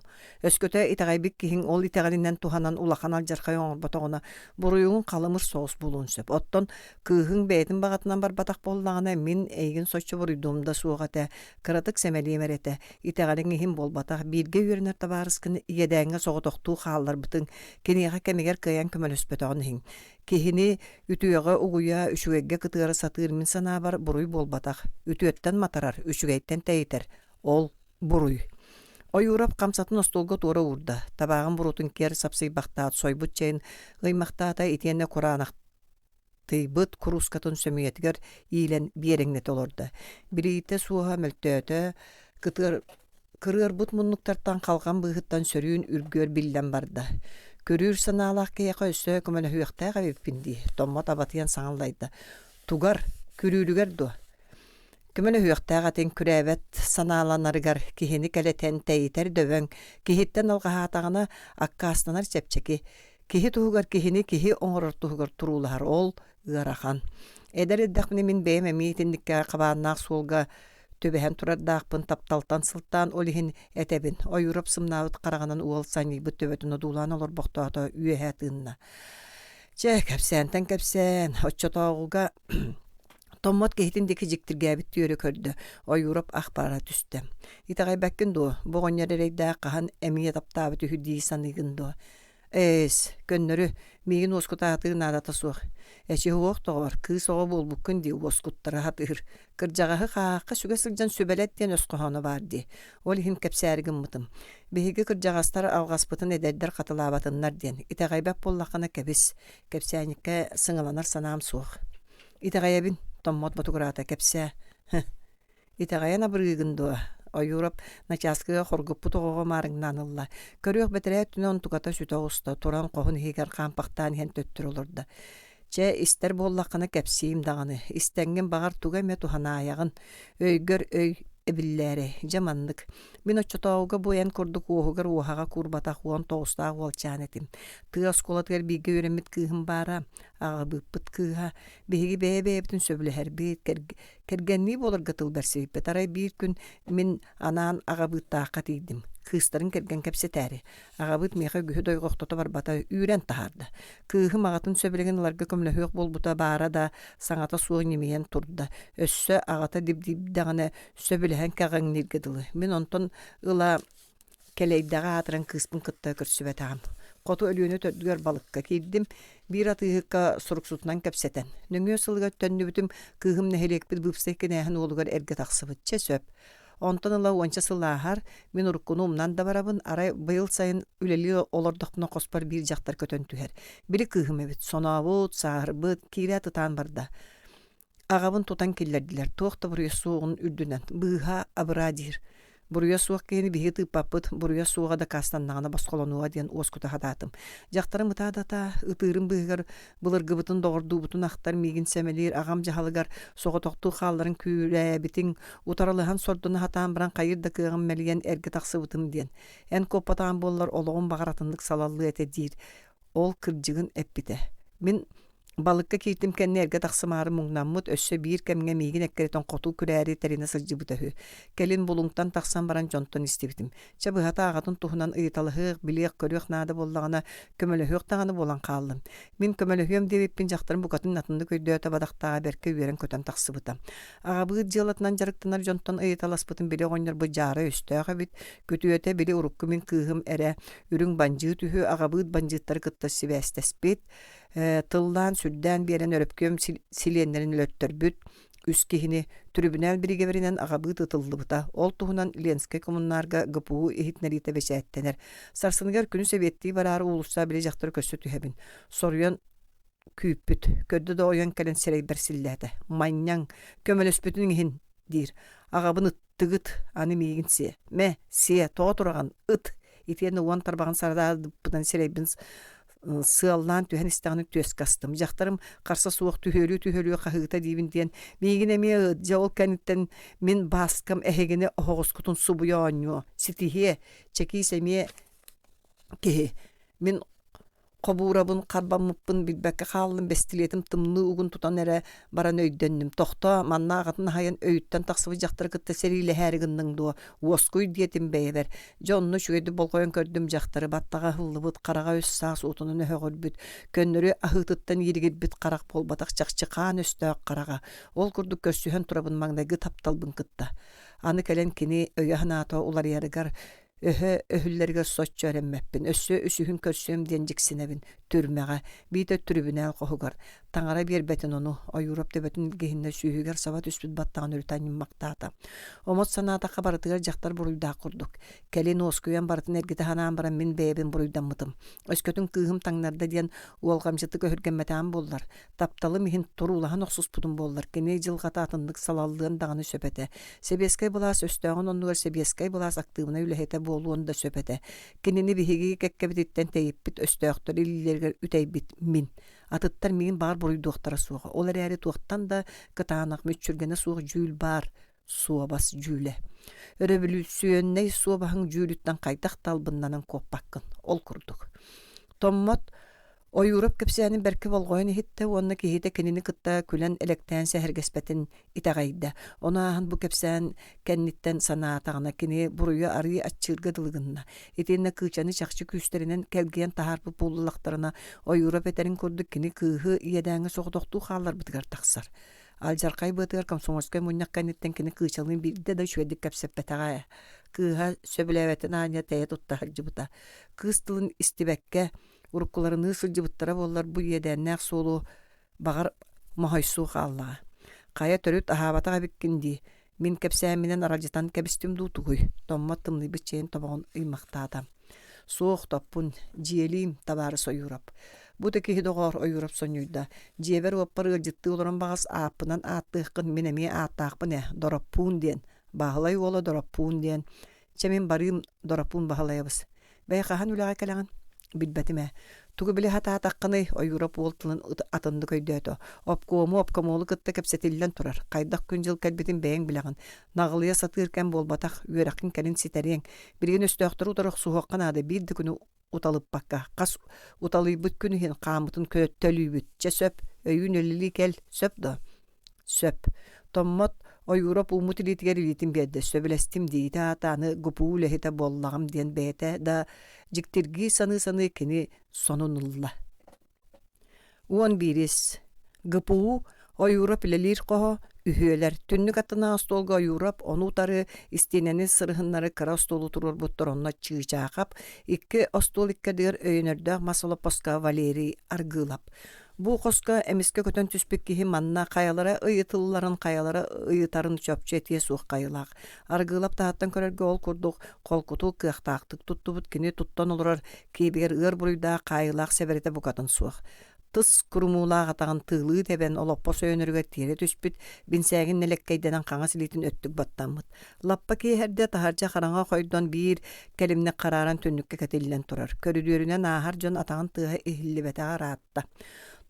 Өскөті итағай бік кехин ол итағалинен туханан улақан алжарқай оңыр батағына бұруйығын қалымыр соғыс болуын сөп. Оттон күйхін бәйтін бағатынан бар батақ болдағына мен әйгін сочы бұруйдуымда суғаты кыратық сәмәлемер әті. Итағалин ехін бол батақ бірге үйрінер табарыскіні иедәңі соғытоқту қалар бұтын кенеға кәмегер кыян көмел өспетағын хин. Кехini ütüyəğə uğuya üçügəgə qıtırı satır min sana бар бұруй бол батақ. Ütüyəттən matarar, üçügəyттен тәйтер. Ол бұруй. Ой урап қамсатын остолға тура урда. Табағын бұрутын кер сапсый бақтаат сойбут чайын ғаймақтаата итенне құранақты бұт күрускатын сөмейетігер ийлен береңнет олырды. Бірейті суға мөлтөті кырыр бұт мұнлықтартан қалған бұғыттан сөрүйін үргөр білден барды. Көрүр санаалаах кеяка өссө көмөлө хүяхтаага биппинди. Томмот абатыян саңаллайда. Тугар күрүүрүгер ду. Көмөлө хүяхтаага тен күрәбәт санааланарыгар кихини кэлетен тәйтер дөбөң кихиттен алгаһаатагына аккаастанар чепчеки. Кихи тугар кихини кихи оңорор тугар турулар ол ыарахан. Эдер эддәхмини мин бәйме митинникке кабааннаах суолга төбөһөн турардаахпын тапталтан сылтаан олиһин этебин. Ойуроп сымнаабыт караганан уол санийбыт төбөтүн одуулаан олорбохтоото үөһэ тыынна. Че кэпсээнтэн кэпсээн оччотоогуга Томмот кехитиндеки жиктиргээбит түөрө көрдө. Ойуроп ахпара түстө. Итагай бәккин ду. Богоньяререйдаа кахан эмие таптаабыт үһүдии саныгын ду. Көннөрү миигин оскутаатыын аадата суох. Эчи хуох тоҕор, кыыс оҕо булбуккун ди оскуттара хатыыр. Кырдьаҕаһы хаакка сүгэ сылдьан сүбэлэт диэн өскөһөөнө баарди. Ол иһин кэпсээригин мытым. Биһиги кырдьаҕастар алгаспытын эдэрдэр хатылаабатыннар диэн. Итагайбэк боллахана кэбис. Кэпсээникке сыҥаланар санаам суох. Итагайабин томмот ботугураата кэпсээ. Итагайана бырыыгын дуа. Ойуроп начаскыга хоргуппут оҕоҕо маарыҥнаан ылла. Көрүөх бэтерээт түнөн тугата сүтө оҕуста туран коһун иһигэр хаампахтаан иһэн төттүр олорда. Че истер буоллаххына кэпсиим даҕаны. Истэҥҥин баҕар туга эмэ туһанааягын. Өйгөр өй эбиллээри жаманнык. Мин оччотооҕуга буйан курдук уоһугар уоһаҕа куурбатах уон тоҕустаах уолчаан этим. Тыа оскуолатыгар бииргэ үөрэммит кыыһым баара. Аҕабыппыт кыыһа. Биһиги бэйэ-бэйэбитин сөбүлэһэрбит. Кэргэннии буоларга тылбэрсибиппит. Арай биир күн мин анаан аҕабыыттаахха тиийдим. Кыыстарын кэргэн кэпсэтээри. Аҕабыт миэхэ күһү дойҕохтото барбата үүрэн таһаарда. Кыыһым аҕатын сөбүлэгин ыларга көмөлөһүөх болбута баара да саҥата суох немиэн турда. Өссө аҕата дибдибдаҕына сөбүлэһэн кэҕэҥниргэ дылы. Мин онтон ыла кэлэйдэҕэ аатыран кыыспын кытта көрсүбэтэҕим. Коту өлүөнү төрдүгөр балыкка киирдим. Биир атыыһыкка сурук-сутунан кэпсэтэн. Нөҥүө сылыга төннүбүтүм кыыһым нэһилиэкпит быпсайккинээһин уолугар эргэ тахсыбыт. Че сөп. Онтон ыла уонча сылаахар мин уруккуну умнан да барабын. Арай быйыл сайын үлели олордохпуна коспар биир дьахтар көтөн түһэр. Били кыыһым эбит. Сонообут, саарбыт, киирэ тытаан барда. Аҕабын тутан киллэрдилэр. Туохта буруйа суоҕун үрдүнэн. Быыһа абыраадиир. Буруйа суох киһини биһиги тыыппаппыт. Буруйа суоҕа да каастаннаҕына басколонуа диэн уоскута хатаатым. Дьахтарым ытаадата ытыырым быыгар былыргыбытын доҕордуубутун ахтар миигин сэмэлиир аҕам дьаһалыгар соҕотохтуу хаалларын күүрээбитиҥ утаралыһан сордуна хатаан баран хайыр да кыаҕым мэлийэн эргэ тахсыбытым диэн. Эн коппатаан буоллар олоҕун баҕаратыннык салаллыы этэ диир. Ол кырдьыгын эппите. Мин балыкка кииртим кэнни эргэ тахсымаарым уҥнаммыт өссө биир кэмҥэ миигин эккэритэн хотуу күрээри тэрина сылдьыбытыһы. Келин булуҥтан тахсан баран дьонтон истибитим. Че быһата аҕатын туһунан ыйыталыһыах, билиэх көрүөх наада боллаҕына көмөлөһүөх таҕаны буолан хааллым. Мин көмөлөһүөм диэбиппин дьахтарым букатын натынны көйдөөтө бадахтааҕа бэркэ үөрэн көтөн тахсыбытам. Аҕабыыт дьыалатынан жарыктанар дьонтон ыйыталаспытым били оҕонньор жаары өстөөхэ бит. Күтүөтэ били урукку мин кыыһым эрэ үрүҥ банжыы түһү аҕабыыт банжыыттары кытта сибээстэспит. Тыллаан сүрдээн биэрэн өрөпкөм силиэннэрин өлөттөрбүт. Үс киһини түрүбүнээл биригеберинен аҕабыыт ытыллыбыта. Ол туһунан Ленскай коммунаарга гыпуу ихитнэрите бэчээттэнэр. Сарсыныгар күнү себиэттии бараары уулуссаа били дьахтары көссө түһэбин. Соруйан күүппүт. Көддө да ойон кэлэн сэрейбэр силлээте. Манняң көмөлөспүтүн иһин диир. Аҕабын ыттыгыт аны миигин сие. Мэ сие тоҕо тураган ыт. Итиэн уон тарбаган сарадааdıппытан сэрейбин сыаллаан түһэн истэҕинник түөс кастым. Дьахтарым харса суох түһөлүү хаһыыта диибин диэн миигин эмиэ жаол кэниттэн мин бааскам эһэгини оһоҕускутун субуйоонньуо. Ситиһие чекиис эмиэ киһи. Мин Қобуурабын қарбаммыппын билбәкке хааллым бестилетим тымны угун тутан эре баран өйдөннүм. Тохто манна агатын хайын өйттен тахсыбы жактар кытта сериле härigинниң дуо уоскуй диетим бейбер. Жонну шуйду болгойон көрдүм жактары баттага хыллыбыт карага өс саас утунун өгөрбүт. Көннөрү ахытыттан йиригирбит карак болбатак чакчыкаан өстөк карага. Ол курдук көссүһөн турабын маңдайгы тапталбын кытта. Аны келен кини өйөхнато улар ярыгар öhüllerge soççu öğrenmepпин. Össö üsühün körsöm diyen jiksinebin türmeğe. Bite türbünel qohugar. Tangara bir betin onu. Ayurop debetün gehinne sühüger sabat üspüt battağın ürüten yimmaktağıta. Omot sanata kabarıtıgar jaktar buruyda kurduk. Kelin oskuyan baratın ergite hanaan baran min beyebin buruydan mıtım. Öskötün kıhım tanglarda diyen uolgamcıtı köhürgenmetan bollar. Taptalı mihin turulahan oxsus pudun bollar. Kene jılgata atındık salallığın dağını söpete. Sebeskay bulas östöğün onlugar sebeskay bulas aktığına ülehete болуunda söpete. Kinini bihigi kekkebititten teyipbit östööktör illерger üteybit min. Atıttar min bar buruyduqtara suğa. Olar äri tuaqtan da kıtaanak müçürgene suğa jül bar. Suğa bas jüle. Revolüsiyonney suğa bahın jülütten qaytaq talbınnanan koppakkın. Ol kurduk. Tommot o Europ kepsänin berke bolgoyny hitte onna kihite kenini kıtta külen elekten sehergespetin itagayda. Ona bu kepsän kennitten sanatagına kini buruya arı aççırgıdılgınna. Etenne kıçanı çaqçı küsterinen kelgen taharpı pullulaktarına o Europ eterin kurduk kini kıhı iyedäňe soqdoqtu hallar bitgar taqsar. Aljarkay bıtır komsomolskay munyak kenitten kini kıçalın birde de şödik kepsepetagaya. Kıha söbülevetin anya teye tutta hacıbıta. Kıstılın istibekke urukkularını sılcıbıttara bollar bu yedennäk solu bagar mahaysu xalla. Kaya törüt ahabata bikkindi. Min kepsäminen araljatan kebistim dutuguy. Tomma tımlı biçen tobagon ıymaqtaadam. Soğuk toppun jiyelim tabары soyurap. Bu teki hidogor oyurap sonyuyda. Jiyeber oppar ılcıttı olaran bağız apınan attıqın minemi attaqpın dorapun diyen. Bahlay ola dorapun diyen. Çemin barım dorapun bahlayabız. Beyqahan ülağa kalagan. Bilbetime. Tugu bile hata taqqany oyurap oltulun atındı köydötö. Opkomolu kıtta kepsetillen turar. Qaydak günjıl kelbetin beýen bileğin. Nagılıya satyrken bolbataq üýrakin kelin siterien. Birgin östöktür utaraq suhaqkan ady bildi günü utalıp bakka. Qas utalıybıt günü hin qamıtın köttölüybüt. Söp öýün ölili kel söp da. Söp. Tommot o Europ umutilitger ilitin bedde söbelestim diýdi atany gupule hete bollagam diyen bete da jiktirgi sanı kini sonunulla. 11. Gupu o Europ ilelir qoho ühüler tünnük atına astolga Europ onu utarı istineni sırhınları kara stolu turur buttor onna çığacaqap. İki astol ikkadir öýünerde masala poska Valeri argılap. Bu qoska emiske kötön tüspük kihi manna qayalara ıyıtılların qayalara ıyıtarın çöpçü etiye suq qayılaq. Argılap tahattan körerge ol kurduk, kol kutu kıqtaqtık tuttubut kini tuttan olurar kibiger ığır buruyda qayılaq seberete bukatın suq. Tыс kurumulağa atağın tığlığı teben oloppa söynürge tiyere tüspüt binsägin nelekkeyden qaňa silitin öttük battanmıt. Lappa ki herde taharca qaraňa koydan bir kelimne qararan tünnükke ketillen turar. Körüdürüne nahar jon atağın tığı ihillibete aratta.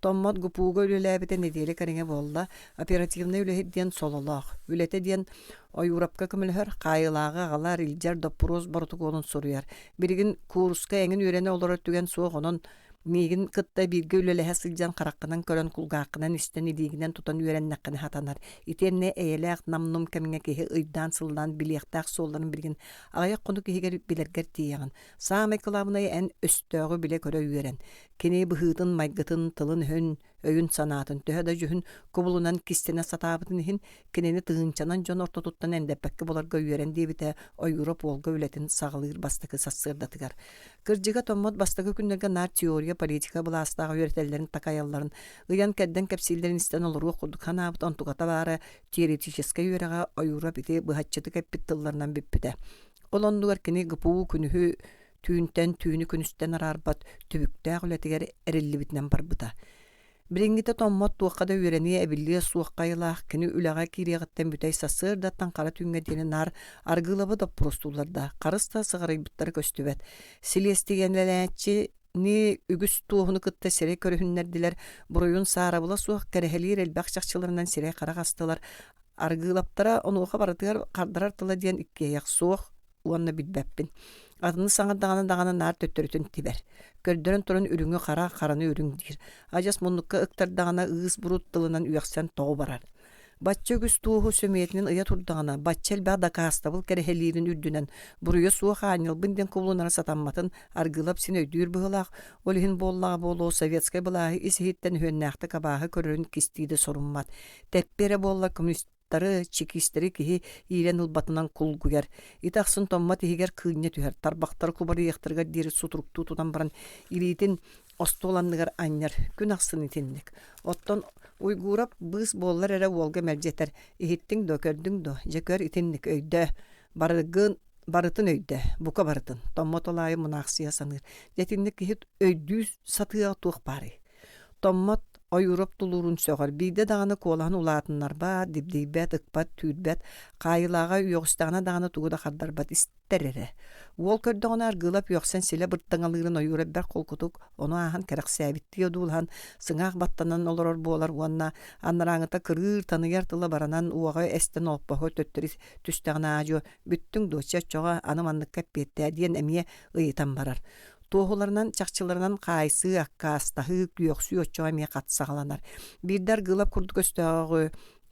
Tommot gupuga ülelebete nedeli karine bolla operativne üleheddiyen sololaq. Ülete diyen o Eurapka kümülhör qayılağı galar ilcer dopuroz barutuk olun soruyar. Birigin kurska engin ürene olarak tügen soğuk onun migin kıtta birge ülelehe sılcan qaraqqınan körön kulgaqınan isten idiginden tutan ürenneqqini hatanar. Itenne eýeleq namnum kemine kehe ıйдан sıldan bileqtaq solların birgin ayak qonu kehiger bilerger tiýagın. Saame kılabınay en östöğü bile köre üren. Kene bıhıtın maygıtın tılın hön öýün sanatın töhede jühün kubulunan kistene satabıtın hin keneni tığınçanan jon orta tuttan endepekke bolarga üren diýbite o Europ olga ületin saglyr bastıkı satsırdatıgar. Kırjıga tommot bastıkı günlerge nar teoriya politika bulastağı öğretellerin takayalların ıyan kedden kepsillerin isten olur okuduk hanabıt ontugata bara teoretическая üyeraga o Europ iti bıhatçıtık eppit tıllarından bippide. Olondugar kene gıpuu günühü tüýünten tüýünü künüsten ararbat tübüktä gületiger erilli bitnen barbıta. Biriňgite tommot tuaqada üýreni ebilliye suaqaýlaq kini ülaga kiriýagtdan bütey sasyrdattan qara tüňe deni nar argylaba da prostularda qarısta sygarybytlar köstübet. Silestigenlerçi ni ügüs tuğunu kıtta sere körühünlerdiler. Buruyun sarabıla suaq kerehelir elbaqçaqçılarından sere qara gastılar. Argylaptara onu oqa baratyar qardarartıla diyen ikki ýaq suaq uanna bilbeppin. Adını saňa dağana nar töttürütün tiber. Gördörün turun ürüňi qara, qarany ürüň dir. Ajas mundukka ıktar dağana ıgыс burut tılынан üýaksan toğu barar. Batça güs tuğu sömiyetinin ıya turdağana, batçel bağda kastabıl kerehelirin ürdünen, buruya suğa xanyıl binden kubulunara satanmatın, argılap sin öydüür bıhılaq, olihin bollağı bolu sovetskay bılağı isihitten hönnäqti kabağı körörün kistiydi sorunmat. Teppere bolla komünist çikisteri kihi ilen ulbatınan kul guyar. Itaqsın tomma tihiger kıynya tüher. Tarbaqtar kubarı yaqtırga diri suturuktu tutan baran ilitin ostolanlıgar anyar. Gün aqsın itinlik. Otton uygurap bız bollar ere olga merceter. Ihittin do kördün do. Jekör itinlik öyde. Barıtın öyde. Buka barıtın. Tomma tolayı mınaqsiya sanır. Jetinlik ihit öydüz satıya tuq bari. Tommat ойуроп тулурун сөҕөр биде даганы куолаһын улаатыннарба дибдийбэт ыкпат түүрбэт хаайылаага үөҕүстаҕына даганы тугуда хардарбат истерере уол көрдөҕүнэ аргыылап үөхсэн силэ бырттаҥалыырын ойуураббэр холкутук ону ааһан кэрэхсээбиттии одуулаһан сыҥаах баттанан олорор буолар уонна аннарааҥыта кырыыр таныйар тыла баранан уоҕа эстэн олпоһо төттөрү түстэҕинэ аадьо бүттүң дуоча чоҕо аны манныкка эппиэттээ диэн эмиэ ыйытан барар туохуларынан чахчыларынан хаайсы аккаастаһыы күөхсүү оччоҕа эмиэ хатсаҕаланар биирдэр гылап курдук өстөҕө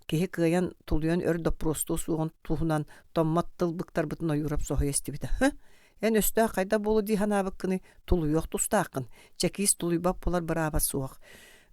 киһи кыайан тулуйан өр допростуу суоҕун туһунан томмот тылбыктарбытын ойуурап соһуй эстибитэ эн өстөөх кайда болу дииханаабыккыны тулуйуох тустааккын чекиис тулуйбап болар быраабат суох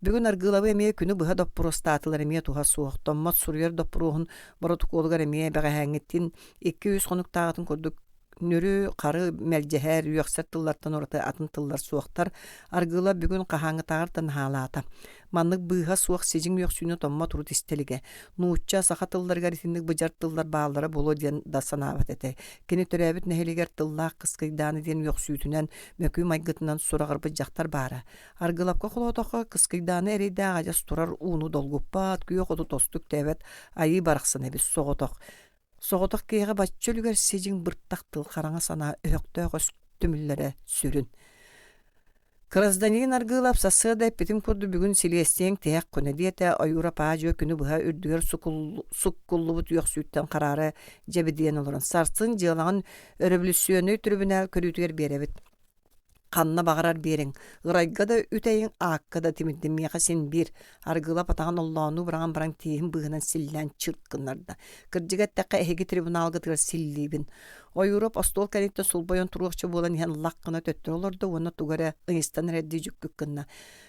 бүгүн аргылабы эмиэ күнү быһа доппростаатылар эмиэ туһа суох томмот суруйар доппуруухун боротукуолугар эмиэ бэҕэһээҥҥиттин 200 хонуктаағатын курдук нүрү кары мэлжэһэр үөхсэр тыллартан орото атын тыллар суохтар аргыла бүгүн каһааҥытааҕар танаһаалаата маннык быыһа суох сиҗиң үөхсүүнү томмо турут истелиге нуучча саха тылларыгар итинник быдьар тыллар бааллара боло диэн да санаабат эте кини төрөөбүт нэһилигэр тыллаах кыскыйдааны диэн үөхсүүтүнэн мөкүү майгытынан сураҕарбыт дьахтар баара аргылапка холоотохо кыскыйдааны эрэйдээх адьас турар ууну долгуппаат күөх оту тостук тэбэт айыы барахсын эбис соҕотох соҕотох киэҕэ баччөлүгэр сиҗиң бырттах тыл хараҥа санаа өһөктөөх өстүмүллэрэ сүрүн Гражданин аргылап сасыда эппитим курду бүгүн силиэстиэң тээх көне диэтэ ойуурап аажыө күнү быһа үрдүгэр суккуллубут үөхсүүттэн караары жэбидиэн олорон сарсын дьыалагын өрөбүлүсүөнүй түрүбүнээл көрүүтүгэр биэрэбит Ханна бағарар берең. Ырайга да үтәйін ааққа да тимидден мияқа сен бир. Аргылап атаған Аллану бұраған баран тейін бұғынан силлән чыртқынларда. Кырджигат тәққа әхеге трибуналға тығыр силлейбін. Ойурап астол кәнетті сұлбайын тұруқчы болан ян лаққына төттір оларды, оны туғары ұйыстан рәдді жүккіккінна.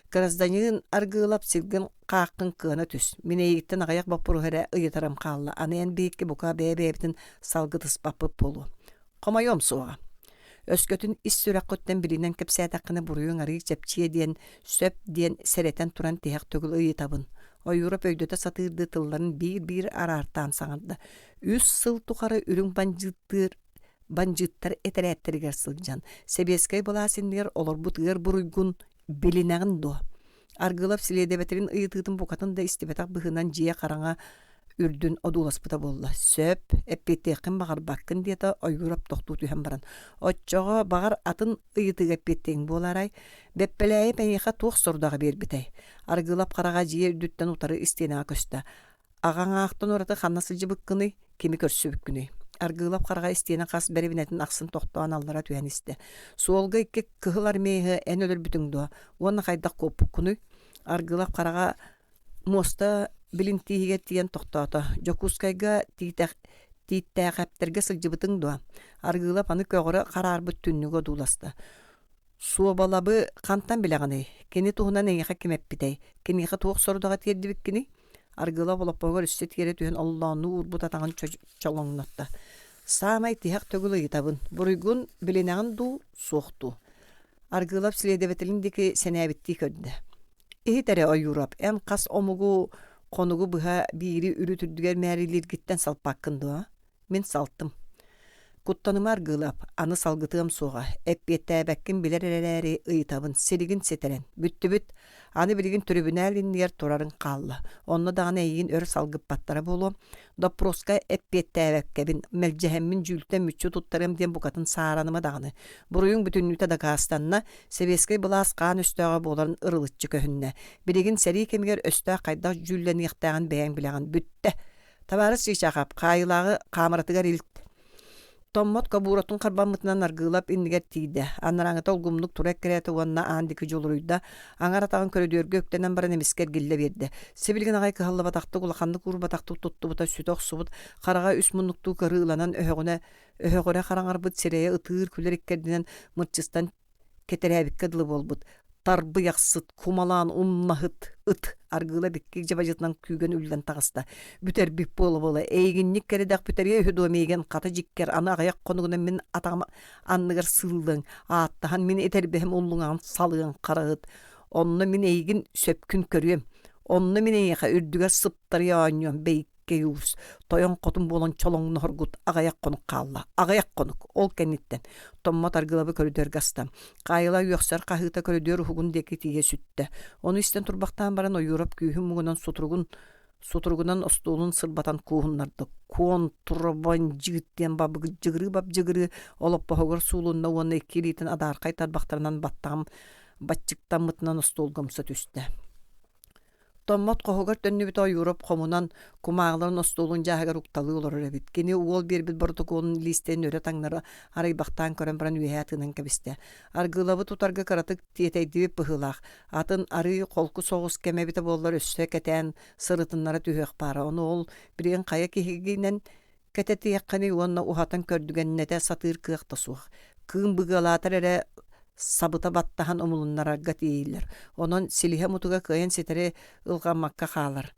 Гражданин аргылап силген қаққын кыына түс. Мен егіттен ағаяқ бапырғыры ұйытарам қалла. Анаян бейікке бұқа бәйбәйбітін салғытыс бапып болу. Қомайом суға. Өскөтүн ис сүрәк көттен бірінен кепсәтаққыны бұруын арыг жепчие диен, сөп диен сәреттен туран тияқ төгіл ұйы табын. Ойурап өйдөті сатырды тылларын бір арартан саңырды. Үс сыл тұқары үрің банжыттар әтәрәттіргер сылжан. Себескай боласындер олар бұтығыр бұруйгун білінәғін до. Аргылап сіледебетерін ұйытығытын бұқатын да істебетақ бұғынан жия қараңа үрдүн одуласпыта болла. Сөп, эппеттеқін бағар баққын дейті ойгурап тоқту түйен баран. Отчоға бағар атын ұйытыға эппеттең боларай, бәппеләйі бәйеқа тоқ сордағы бербітай. Аргылап қараға жие үрдүттен ұтары істенеға көсті. Ағаң ақтын ораты қаннасылжы бұққыны, кемі көрсі бүккіні. Аргылап қараға істене қас бәрібінетін ақсын тоқтуан аллара түйен істі. Суолға ikki кығылар мейхі ән өлір бүтіңді. Оны қайдақ көп бұққыны. Аргылап қараға моста билинтиһиге тиен тохтоото жокускайга тииттээхэптерге сылжыбытың дуа аргылап аны көҕөрө караарбыт түннүгө дууласта суобалабы кантан билэҕини кини туһунан эйиэхэ кимэппитэй киниэхэ туох сорудага тиэрдибиккини аргылап олоппогор үстэ тиэре түһэн оллоону урбут атаҕын чолоҥнотта саамай тиһэх төгүл ыйытабын буруйгун билинэҕин дуу суохтуу аргылап силиэдэбэтилиндики сэнээбиттии көддө иһитере ойурап эн хас омугу Қонугу бұға бейірі үрі түрдігер мәрилергіттен салпаққынды. Мен салтым. Куттаныма аргылап, аны салгытығым соға. Әппеттәбәккін білер әрәрі ұйытабын, селігін сетерен. Бүтті-бүт, аны білігін түрібін әліндер тұрарын қалла. Онны дағаны әйін өр салгып баттара болу. Допроска әппеттәбәккәбін, мәлжәхәммін жүлтен мүтчі тұттарым ден бұқатын саараныма дағаны. Бұруйын бүтіннүйті дағастанна, себескай бұлас қан өстіға боларын ырылытчы көхінне. Білігін сәрі кемігер өстіға қайдақ жүллен иқтаған бәйін біліған бүтті. Табары шишақап, қайылағы қамыратығар илт. Томмот кабуратын карбамытынан аргылап иннигер тиде. Анараңыта олгумлук турак кереті уанна аандики жолуруйда. Аңаратағын көрөдөргө өктенен бара немискер гилле берді. Себилген ағай кыхалла батақты, улақанды кур батақты тұтты бұта сүтоқ сұбыт. Қараға үс мұнлукту кырыланан өһөгөре қараңарбыт серея ытыр күлер еккердінен мұрчыстан кетерәбікке дылы болбыт. Тарбы яқсыт, кумалан, уммахыт, ыт. Аргыла беккек жабажытынан күйген үлден тағыста. Бүтер бик болы-болы. Эйгіннік кәредақ бүтерге өйдомейген қаты жиккер. Аны ағаяқ қонығынан мен атағым анныгар сылдың. Аттаған мен етербехім ұллыңан салығын қарағыт. Онны мен эйгін сөпкін көрем. Онны мен эйға үрдіге сыптар яғаньон. кеюс. Тойон котун болон чолоң норгут агаяк конук калла. Агаяк конук ол кенниттен. Томмот аргылабы көрүдөр гаста. Кайла юксар кахыта көрүдөр хугун деки тие сүттө. Ону истен турбактан баран ойуроп күйүм мугунан Сутургунан остуолун сырбатан куухуннарды. Куон турбан жигиттен бабы жыгыры олоппохогор суулунна уонна иккилитин адаркай тарбактарынан баттам батчыктан мытынан остуолгамса түстө. Томмот кохогор төннүбүт ойуроп комунан кумааларын остуолун жаагар укталы олорор эбит. Кини уол бирбит бортокуонун листен өрө таңнары арайбактан көрөн баран үйәтынан кебисте. Аргылабы тутарга каратык тиетейдибип быһылаах. Атын ары колку соғус кемебите боллар өссө кетен сырытыннары түһөк бара. Оны ол бирен кая кихигинен кететиякканы уонна ухатын көрдүгеннете сатыр кыакта суах. Кыын быгалатар эре сабыта баттахан омулуннарарга тииллер. Онон силиhe мутуга кыйын сетере ылганмакка хаалар.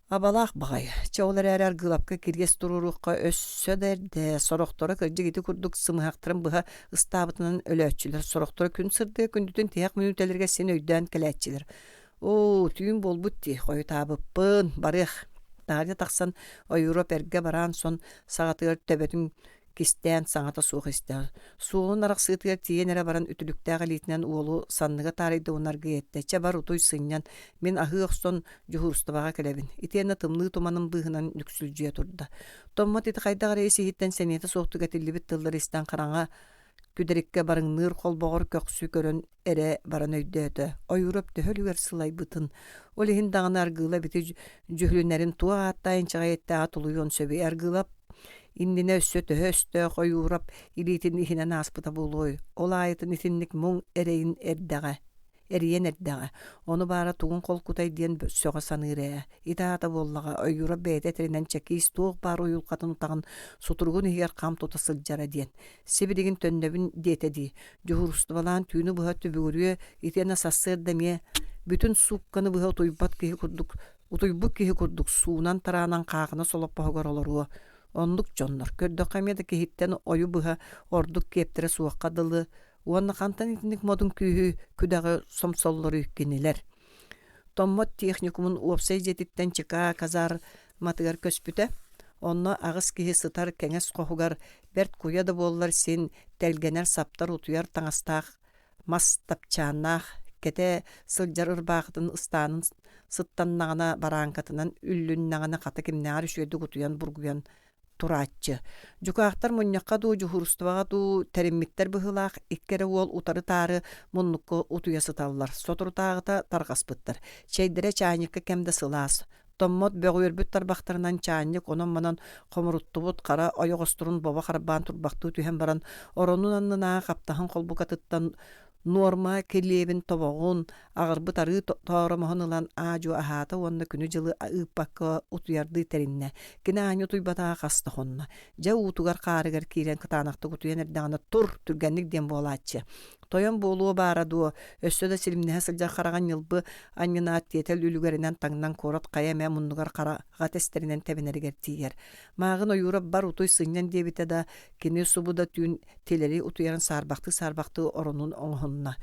Абалаах багай. Чоолар әрәр гылапка киргес туруруққа өссө дерде. Сорохтора кыржыгити курдук сымыхактырын быха ыстабытынан өлөтчүлер. Сорохтора күн сырды күндүтүн тияк минутелерге сен өйдөн келетчилер. О, түйін болбут ти, қойытабыппын, барых. Тағады тақсан ойуроп эрге баран сон сағатығыр төбетін кистен саңата суох исте. Суолун арак сыытыгар тиен эре баран үтүлүктääгы литинен уолу санныга тарайды унарга етте. Чабар утуй сыннян мен ахыөхсон жухурстабага келебин. Итиэнна тымны туманын быһынан нүксүлжүе турда. Томмот ити хайдагар эси хиттен сенети соохтуга тиллибит тыллар истен караңа күдерикке барыңныр колбогор көксү көрөн эре баран өйдөтө. Ойуроп төхөлүгер сылайбытын. Ол ихин даганы аргыла бити жүхлүнерин туа аттайынчага етте атулуйон сөбү аргылап Индине өссө төһөстө койурап илитин ихинен аспыта болой. Ол айытын итинник муң эреин эриен эрдäge. Onu bara тугун колкутай диен сөҕө саныырэ. Итаата боллага ойура бэйте теринен чекис туох бар уюлкатын утагын сутургун игер кам тута сылжара диен. Себидигин төннөбүн диетеди. Жухурустубалаан түйүнү быһа түбүгүрүө итена сассырдаме бүтүн сукканы быһа утуйбат киһи курдук. Утуйбук киһи курдук суунан тараанан каагына солоппогор олору. Ондук жоннор көрдөкамеда киһиттен ойу быһа ордук кептере суакка дылы. Уонна хантан итинник модун күйү күдәгы сомсоллору иккенилер. Томмот техникумун уопсай жетиттен чыка казар матыгар көспүтэ. Онно агыс киһи сытар кеңес кохугар берт куяда боллар сен телгенер саптар утуяр таңастаах мас тапчааннаах кете сылжар ырбаахытын ыстанын сыттаннагана бараанкатынан үллүннагана ката кимнаар үшүөдүк утуян бургуян турааччы. Жукаахтар муннякка дуу жухурустубага дуу териммиттер быһылаах иккере уол утары таары муннукку утуясыталлар. Сотурутаагыта таргаспыттар. Чейдере чааньыкка кемде сылаас. Томмот бөгүөрбүт тарбактарынан чааньык онон манан комуруттубут кара ойогостурун боба харбаан турбактуу түһен баран оронун аннынаа каптахан колбукатыттан норма келебин тобогун агырбыт ары торомоһунылан аажу ахата онна күнү жылы ыппакка утуярды теринне кина аню туйбата кастахонна жа утугар каарыгар кирен кытаанакты утуян эрдагана тур түргенник дем болааччы тоyon болуу баараду өссөдө силимнеһе сылжар караган йылбы аньынаат тиетел үлүгеринен таңнан корот кая мэ муннугар карага тестеринен тебенеригер тиер маагын ойура бар утуй сыньян дебите да кини субуда түн телери утуярын саарбакты оронун оңхунна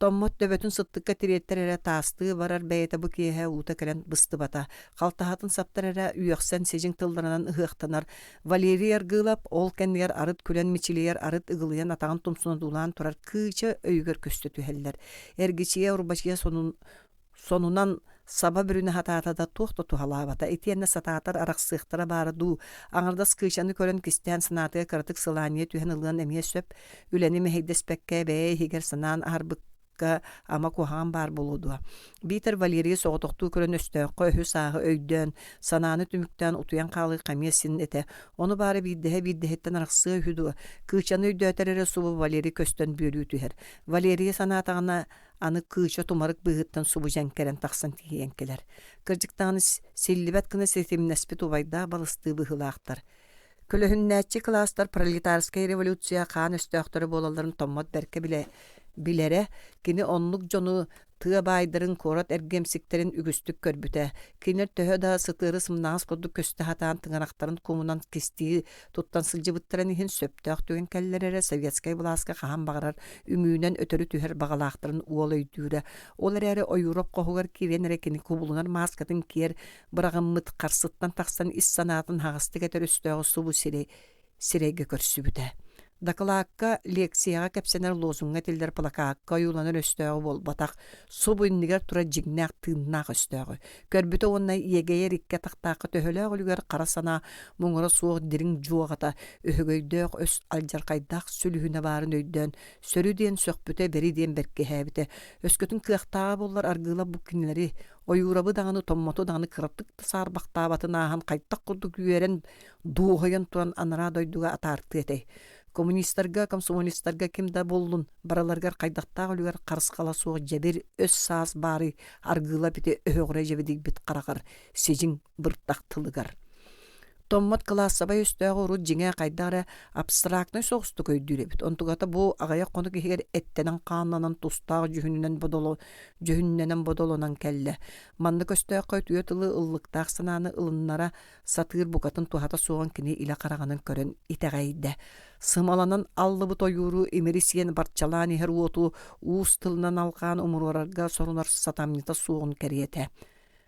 Томмот төбөтүн сыттыкка тириеттер эре таасты барар бэйэте бу киэһэ uuta кэлэн быстыбата. Халтаһатын саптар эре үйөхсен сежиң тылдарынан ыһыахтанар. Валерий аргылап, ол кэннигер арыт күлэн мичилиер арыт ыгылыян атагын тумсуна дулаан турар кыыча өйгөр көстө түһэллер. Эргичие урбачия сонунан саба бүрүнө хатаатада туохто тухалаабата. Итиэнне сатаатар араксыахтара баараду. Аңардас кыычаны көрөн кистен санатыга кыртык сылаание түһэн ылыан эмие сөп. Үлени мехейдеспекке бээ хигер санаан арбык ама куһаан бар болуду. Битер Валерий соғытоқтуу көрөн өстөккө өһү саагы өйдөн, санааны түмүктен утуян каалы камиесин эте. Оны бары биддеһеттен араксы өһүдү. Кыычаны өйдөтерере субу Валерий көстөн бөлүү түһер. Валерий санаатагына аны кыыча тумарык быһыттан субу жанкерен тахсан тиенкелер. Кырдьыктааны силлибет кына сетимнеспит убайда балысты быһылаактар. Көлөһүннәчи класстар пролетарская революция хаан өстөктөрү болаларын томмот берке билере кини онлук жону Тыа байдырын корот эргемсиктерин үгүстүк көрбүтэ. Кинер төһө да сытыры сымнаас курдук көстө хатаан тыңарактарын комунан кистии туттан сылжыбыттарын ихин сөптөөх түген келлерere советская властка хаһан багарар үмүүнен өтөрү түһэр багалаактарын уол өйдүүрэ. Ол эрэри ойуроп кохугар киренере кини кубулунар маскатын киер бырагыммыт карсыттан таксан ис санаатын хагысты кетер өстөөгө субу сирейге көрсүбүтэ. Докладка лекцияга кепсенер лозунга тилдер плакатка юланыр өстөөгө болбатак субу иннигер тура жигнээх тыыннаах өстөөгө. Көрбүтө онна иегейер икке тактаакы төһөлөөгө үлүгер кара сана муңура суох дириң жуогата өһөгөйдөөх өс алжаркайдаах сүлүһүнэ баарын өйдөн сөрү диэн сөкпүтэ бери диэн беркеһээбите. Өскөтүн кыахтаага боллар аргыла бу кинилери ойурабы даганы томмоту даганы кыраттык саарбактаабатын аахан кайттак курдук үөрен дуухойон туран анара дойдуга атаарты этей. Коммунисттарга, комсомолисттарга кимда боллун бараларгар кайдактаах үлүгер карыскала суох жебир өс саас баары аргыла бите өһөгөрө жебидик бит карагар сежиң бырттактылыгар. Томмот классабай өстөөгө урут жиңэ кайдары абстрактный соғысту көйдүребит. Онтугата бу агая кону кихигер эттенен каананан тустааг жөһүнненен бодолонан келле. Манны көстөөгө түйөтылы ыллыктаак санааны ылыннара сатыыр букатын тухата суган кини иле караганын көрөн итегайде. Сымаланан аллыбыт ойуру эмерисиен барчалаан ихер уоту уус тылынан алкаан умурарга сорунар сатамнита сугун кериете.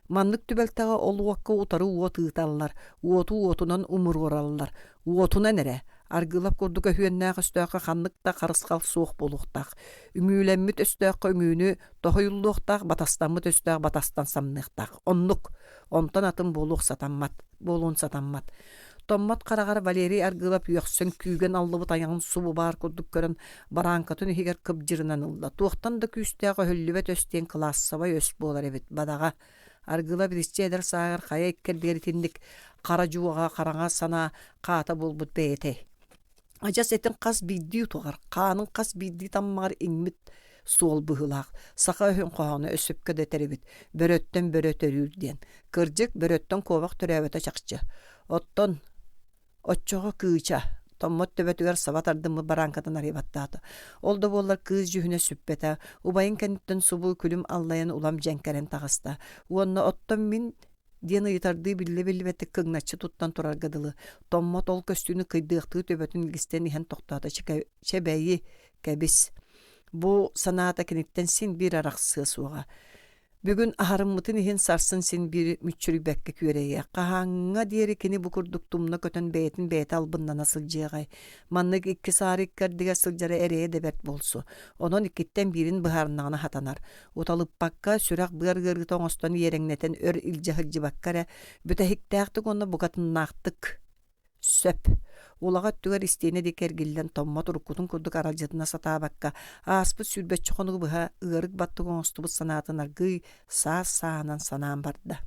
Маннык түбэлтэҕэ ол уокка утары уот ыыталлар, уотунан умургораллар. Уотуна нере? Аргылап курдук өһүөннээх өстөөхө ханныкта карыскал суох болуктаах. Үмүүлэммит өстөөхө үмүүнү тохойуллуохтаах, батастанмыт өстөөх батастан самныктаах. Оннук, онтон атын болуун сатаммат. Томмат карагар Валерий аргылап үөхсөн күүген аллыбыт аяңын субу баар курдук көрөн бараанкатын ихигер кыбжырынан ылла. Туохтан да күүстээҕэ хөллүбэт өстиэн классабай өс буолар эбит. Бадага аргыла бирисчедер саагар хая иккердигер тинник кара жуага караңа сана каата болбут бэйэтей. Ажас этин кас биддии тугар, каанын кас биддии таммагар иңмит суол быһылаах. Саха өһөн коһону өсөпкө детерибит. Бөрөттөн бөрөтөрүүр диэн. Кырдьык бөрөттөн куобак төрөбөтө чакчы. Оттон оччого кыыча. Томмот төбөтүгер сабат ардымы баранкатын арыйбаттааты. Ол да боллар кыз жүхүнө сүппете. Убайын кенниттен субу күлүм аллайын улам жәңкерен тағыста. Уонна оттон мин диэн ыйтарды билле-биллебетти кыгначчы туттан тураргадылы. Томмот ол көстүүнү кыйдыахтыы төбөтүн илгистен иһэн тохтоото чебэйи кэбис. Бу санаата кениттен син бир арахсыа суга. Бүгүн ахарыммытын иһин сарсын син бир мүччүрүбэкке күөрейе. Кахаңга диэри кини бу курдуктумна көтөн бэйет албыннана сылжыагай. Маннык икки саариккер диге сылжары эрее дебет болсу. Онон иккиттен бирин быһаарнагана хатанар. Уталыппакка сүрак быаргыргы тоңостон иереңнетен өр илжахыджыбаккара бүтэхиктээхтик онна бугатыннаахтык сөп. Улага түгер истине дикергиллен томмот уркутун курдук аралжытына сатаабакка ааспыт сүрбет чохонугу быха ыарык баттыгы оңстубут санаатын аргый саанан санаан барда.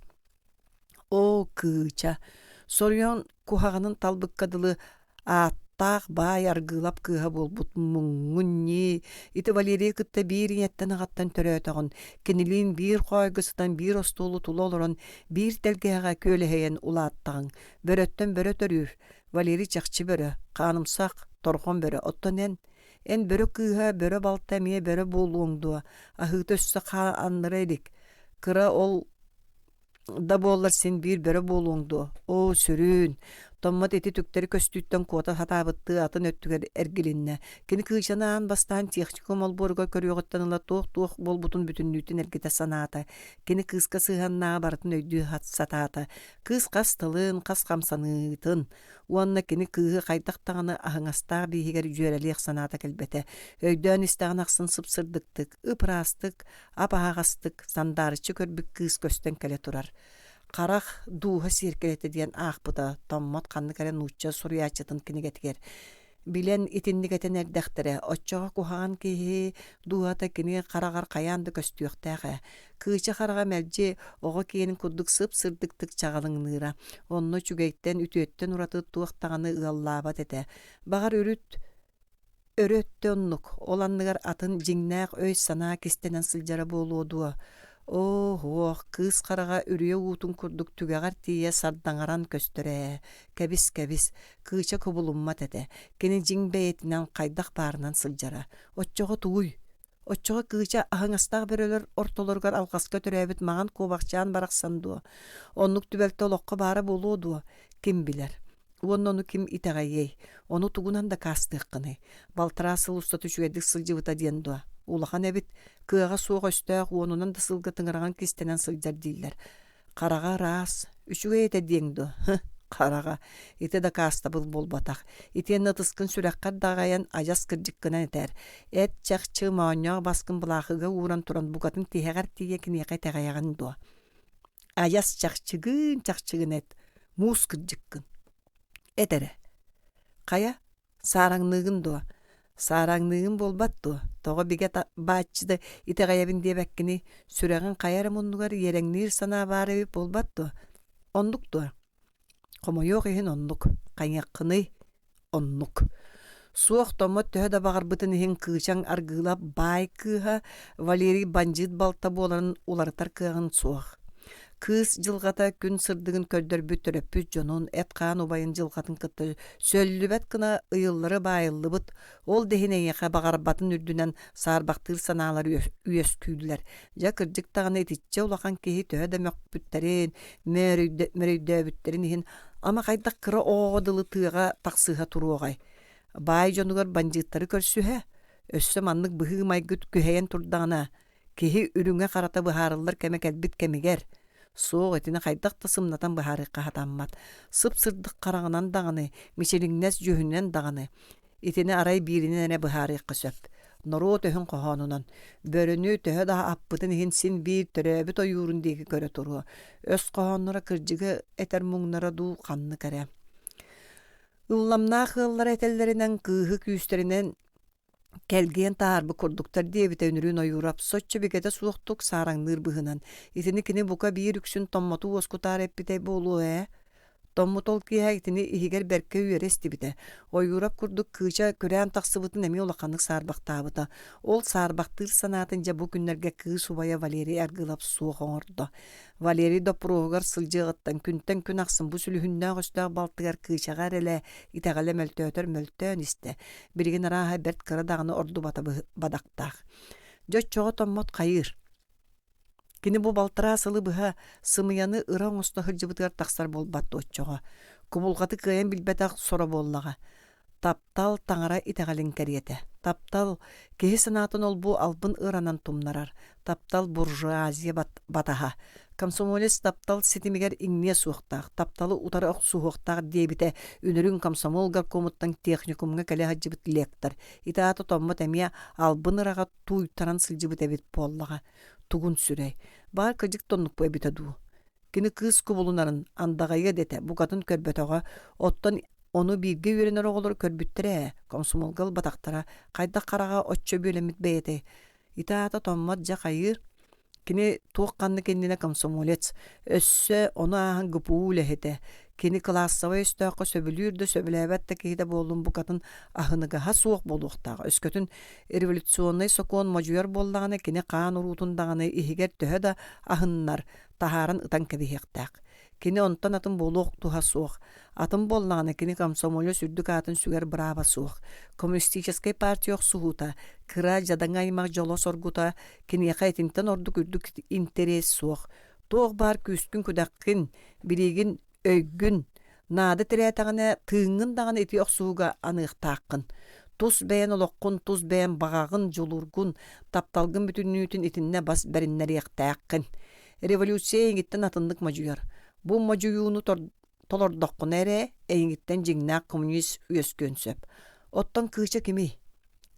О кыыча, сорьон кухаганын талбыккадылы ааттаах бай аргылап кыыха болбут муңунни. Ити Валерий кытта бир иеттен агаттан төрөөтөгөн, кинилин бир койгысытан бир остуулу тулолорон бир телгега көлөһэйен улааттагын, бөрөттөн бөрөтөрүр. Валерий чакчы бөрө, канымсак, торхон бөрө, оттон эн бөрө кыыха, бөрө балта мие бөрө болуңдуа, ахыты өссө ха аннырайдик. Кыра ол да боллар сен бир бөрө болуңдуа. О, сүрүүн. Томмат эти түктери көстүүттен куота хатаабытты атын өттүгер эргилинне. Кини кыычанаан бастаан техникум олборго көрүөгөттаныла туох болбутун бүтүннүүтүн эргите санаата. Кини кыыска сыыханнаа бартын өйдүү хат сатаата. Кыыс кас тылын, кас камсаныытын. Уанна кини кыыхы кайдактаганы ахыңастаа биһигер жүйөрелиэх санаата келбете. Өйдөөн истаган аксын сыпсырдыктык, ыпырастык, апаагастык, сандарычы көрбүк кыыс көстөн келе турар. Карах дууха сиркелете диэн аахпыта томмот канны кэрен нуучча суруячытын кинигетигер. Билен итиннигетен эрдэхтере, оччоға кухаан киһи дуата кини карагар каянды көстүөхтээхэ. Кыыча карага мэлжи ого киенин курдук сып сырдыктык чагалыңныыра. Онно чүгейттен үтүөттен ураты туактаганы ыаллаабат эте. Багар өрөттөннук оланныгар атын жиңнээх өй санаа кистенен сылжара болуодуа. Ох, кыз карага үрүө уутун курдук түгэгар тие сардаңаран көстөрэ. Кэбис, кыыча кубулуммат эте. Кини жиң бэйетинен кайдах баарынан сылжара. Отчого тугуй. Оччоға кыыча ахыңастаға бөрөлөр ортолоргар алқаска төрәбіт маған кобақчаан барақсандуа. Оннук түбәлті олоққа бары болуудуа. Ким билер? Оны ким итағайей. Оны тугунан да кастыққыны. Балтыра сыл уста түшуедік сылжыбыта диендуа. Улахан әбит кыаға суға өстәқ онунан да сылға тыңыраған кестенен сылжар дейілер. Қараға рас, үшуге ете диеңду. Қараға, ите да кастабыл болбатақ. Итенні тұскын сүрәққар дағайан ажас кірджіккінен етер. Әт чақчы мауынняға басқын бұлақыға уран туран бұғатын тейғар тейе кінеқай тәғаяған дуа. Ажас чақчығын әт, мұз кірджіккін. Әтәрі. Қая? Сараңнығын дуа. Сараңнығын болбат дуа. Тоғы бігет бачыды итеғаябын дебәккіні сүрәғын қайарым оннығар ереңнер сана бары болбат дуа. Ондық дуа. Қомойоқ ехін оннық. Қайнаққыны оннық. Суық томат төһі бағар бұтын ехін күйчаң арғылап бай күйға Валерий Банжит балта боларын улартар күйғын суық. Кыз жылғата күн сырдығын көрдөр бүттіріп бүт жонун әтқан убайын жылғатын кытты сөллүбәт кына ыйыллары байылы бұт. Ол дехіне еқа бағарбатын үрдінен сарбақтыр саналар үйес күйділер. Жа кырджық тағаны етітче улақан кейі төһі дәмек бүттерін, мөрейді бүттерін ехін. Ама қайдақ кыра оғыдылы тыға тақсыға тұруғай. Бай жонуғар банжиттары көрсүхе. Өссі маннық бұғы майгүт күхейен тұрдағына. Кейі үріңе қарата бұхарылар кәмек әлбіт кәмегер. Соқ етіне қайдақ тасымнатан бұхарыққа хатаммат. Сып-сырдық қарағынан дағаны, мешеліңнәс жүйінен дағаны. Етіне арай бірінен әне бұхарыққа сөп. Нұру төхін қоғанынан. Бөріні төхі daha аппытын ехін син бір түрәбі тойуырындегі көрі тұру. Өс қоғанлара кіржігі әтер мұңнара ду қанны кәрі. Үлламна қыллар әтелерінен күйі күйістерінен Келген таарбы курдуктар дебите өнүрүн ойурап, соччо бекете суоқтук сараңныр быһынан. Итини кини бука биир үксүн томмоту оскутар эппите болу Томмотол киһа итини ихигер берке үйерести бите. Ойурап курдук кыыча көрән тақсыбытын эми олақаннык сарбақтабыта. Ол сарбақтыр санатын жа бу күннерге кыы субая Валерий аргылап суох оңордо. Валерий допругар сылжыгыттан күнтен күн ақсын бу сүлүхүннән өстәг балтыгар кыычагар эле итагале мөлтөтөр исте. Бирген араха берт кыра дагыны орду бата бадактак. Жоччого томмот кайыр. Кини бу балтыра сылы быха сымыяны ыран оста хыржыбытыгар тақсар болбатты отчоға. Кубулғаты кыян билбетақ сора боллаға. Таптал таңара итагален кәриеті. Таптал кеһи санатын ол бу албын ыранан тумнарар. Таптал буржуазия батаха. Комсомолес таптал сетимигер иңне суықтақ. Тапталы утары оқ суықтақ дебите үнірін комсомол горкомуттан техникумға кәлі хаджыбыт лектор. Итааты томмат әмия албын ыраға туйттаран сылжыбыт әбит боллаға. Тугун сүрей. Бар кыжык тоннук бу эбитаду. Кини кыз кубулунарын андагайга дете бугатын көрбөтөга оттон onu birge үйренер оголор көрбүттөрэ комсомолгал батактара кайда карага отчо бөлөмүт бейете. Итаата томмат жа кайыр кини туокканны кеннине комсомолец өссө onu ахан гыпууле хете. Кини классовый өстөккө сөбүлүрдө сөбүлөбөттө кийде болдум букатын ахыныга суок болуктагы. Өскөтүн революционный сокон мажуяр боллаганы кини каан урутундаганы ихигер төһө да ахыннар тахарын ытан кебихектак. Кини онтан атын болук туха суок. Атын боллаганы кини комсомолё сүрдүк атын сүгер браба суок. Коммунистический партия сухута, кыра жадаңаймак жоло соргута, кини кайтинтен ордук үрдүк интерес суок. Тоқ бар күскүн күдәккин, билигин өйгүн, нады тирәтәгіне тыңын дағын еті оқсуға анықтаққын. Тус бәйін олыққын, тус бәйін бағағын, жолургун, тапталгын бүтіннүйтін етінне бас бәріннер еқтәққын. Революция еңгіттен атындық мажуяр. Бұл мажуюны толордаққын әрі, еңгіттен жеңнәк коммунист өскөн сөп. Оттан күйча кеми?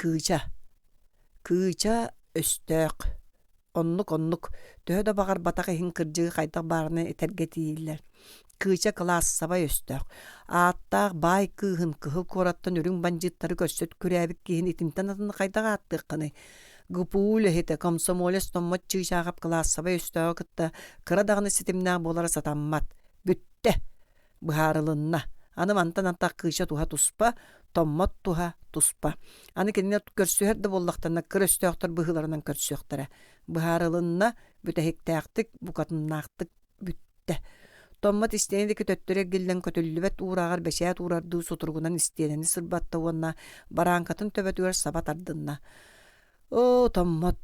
Күйча өстөк. Оннук. Төһө бағар батақ ехін кыржығы қайтақ барыны етерге тейілер. Күйча класс сабай өстөк. Аттақ бай күйін күйіл кораттан үрің банжиттары көрсөт күрәбік кейін етімтен атыны қайтақ аттық қыны. Гупулы хете комсомолес томмат чыгшағап класс сабай өстөк кытта кырадағыны сетімнәң болары сатаммат. Бүтті бұхарылынна. Аны мантан антақ күйча туха туспа, томмат туха туспа. Аны кеніне көрсөһерді боллақтарына көрөстөқтар бұхыларынан көрсөқтары. Бұхарылынна бүтәхектәқтік, бұқатыннақтық бүтті. Томмат истенедеки төттөрек гилден көтөллүбет уурагар бешәт уурарды сутургунан истенени сырбатта уонна бараанкатын төбөтүгөр сабат ардынна. О, таммат,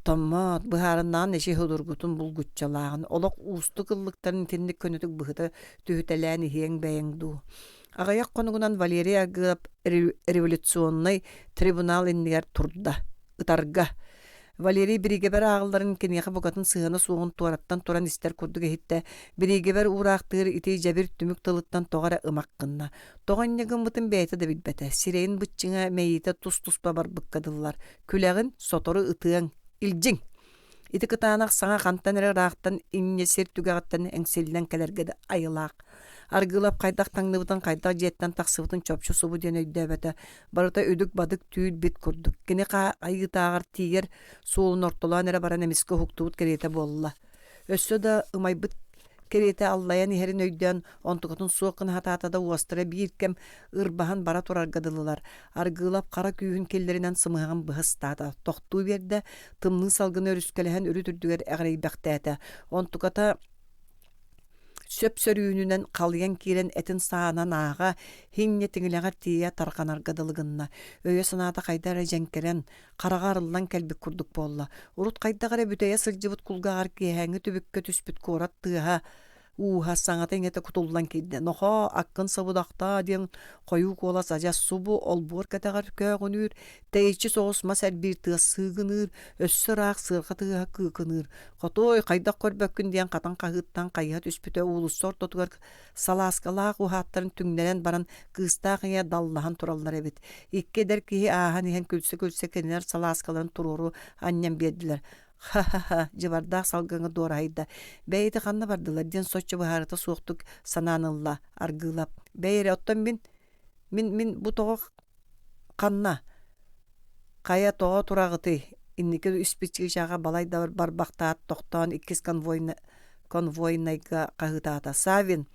быһаарынан эши худургутун булгутчалаагын, олок уусту кыллыктарын тенник көнөтүк быһыта түһүтэлээн иһиэң бэйэң дуу. Агаяк конугунан Валерия агып революционный трибунал иннигер турда, ытарга. Валерий Бригебер ağılların keniyaka bugатын сыһыны суğun туараттан туран истер курдуга хитте Бригебер ураактыр ити жабир түмүк тылыттан тоғара ымаккынна. Тоғаннягын бытын бәйті да билбәті. Сирейін бытчыңа мәйіті тус-туспа бар быккадыллар. Күләгін сотору ытыяң илжиң. Ити кытаанақ саңа қантан әрі рақтан инне сер түгағаттан әңселден кәлергеді айылақ. Аргылап кайдак таңныбытын кайдак жеттен таксыбытын чопчу субу ден өйдөбөтө. Барыта өдүк бадык түйүл бит курдук. Кене айытаагар тиер суулун ортолуан эре баран эмиске хуктубут керете болла. Өссө да ымайбыт керете аллаян ихерин өйдөн онтукутун суокын хатаатада уастыра бииркем ырбахан бара тураргадылылар. Аргылап кара күйүн келлеринен сымыган быхыстаата. Токтуу берде тымнын салгын өрүскелеген өрү түрдүгер эгрейбактаата. Онтуката сөп сөрүүнүнен калыян кирен этин саанан аага хинне тиңилега тия тарганаргадылыгынна өйө санаата кайдара женкерен карагарылдан келбик курдук болла. Урут кайдагара бүтөйө сылжыбыт кулгагар киэһэңи түбүккө түспүт куорат тыаха уха саңата эңете кутулдан кидде. Нохо аккын сабудакта ден кою кола сажа субу олбур катагар көгүнүр тейчи соосма сәрбир тыа сыгыныр өссөраак сырга тыа кыкыныр. Котой кайдак көрбөккүн диен катан кагыттан кайга түспүтө улуссор тотугар саласкалаак ухаттарын түңнерен баран кыстаагыя даллахан тураллар эбит. Икке дер кихи аахан иһен күлсө кенер саласкаларын туруру аннен бердилер. Ха-ха-ха, жыбардақ салгыңы дорайда. Бәйті қанна бардылар, ден сочы бұхарыта суықтық сананылла, аргылап. Бәйірі, оттан мен бұ тоғы қанна. Қая тоғы тұрағыты, иннекі үспетчігі жаға балайда барбақтаат тоқтан иккес конвойнайға қағытаата. Савин,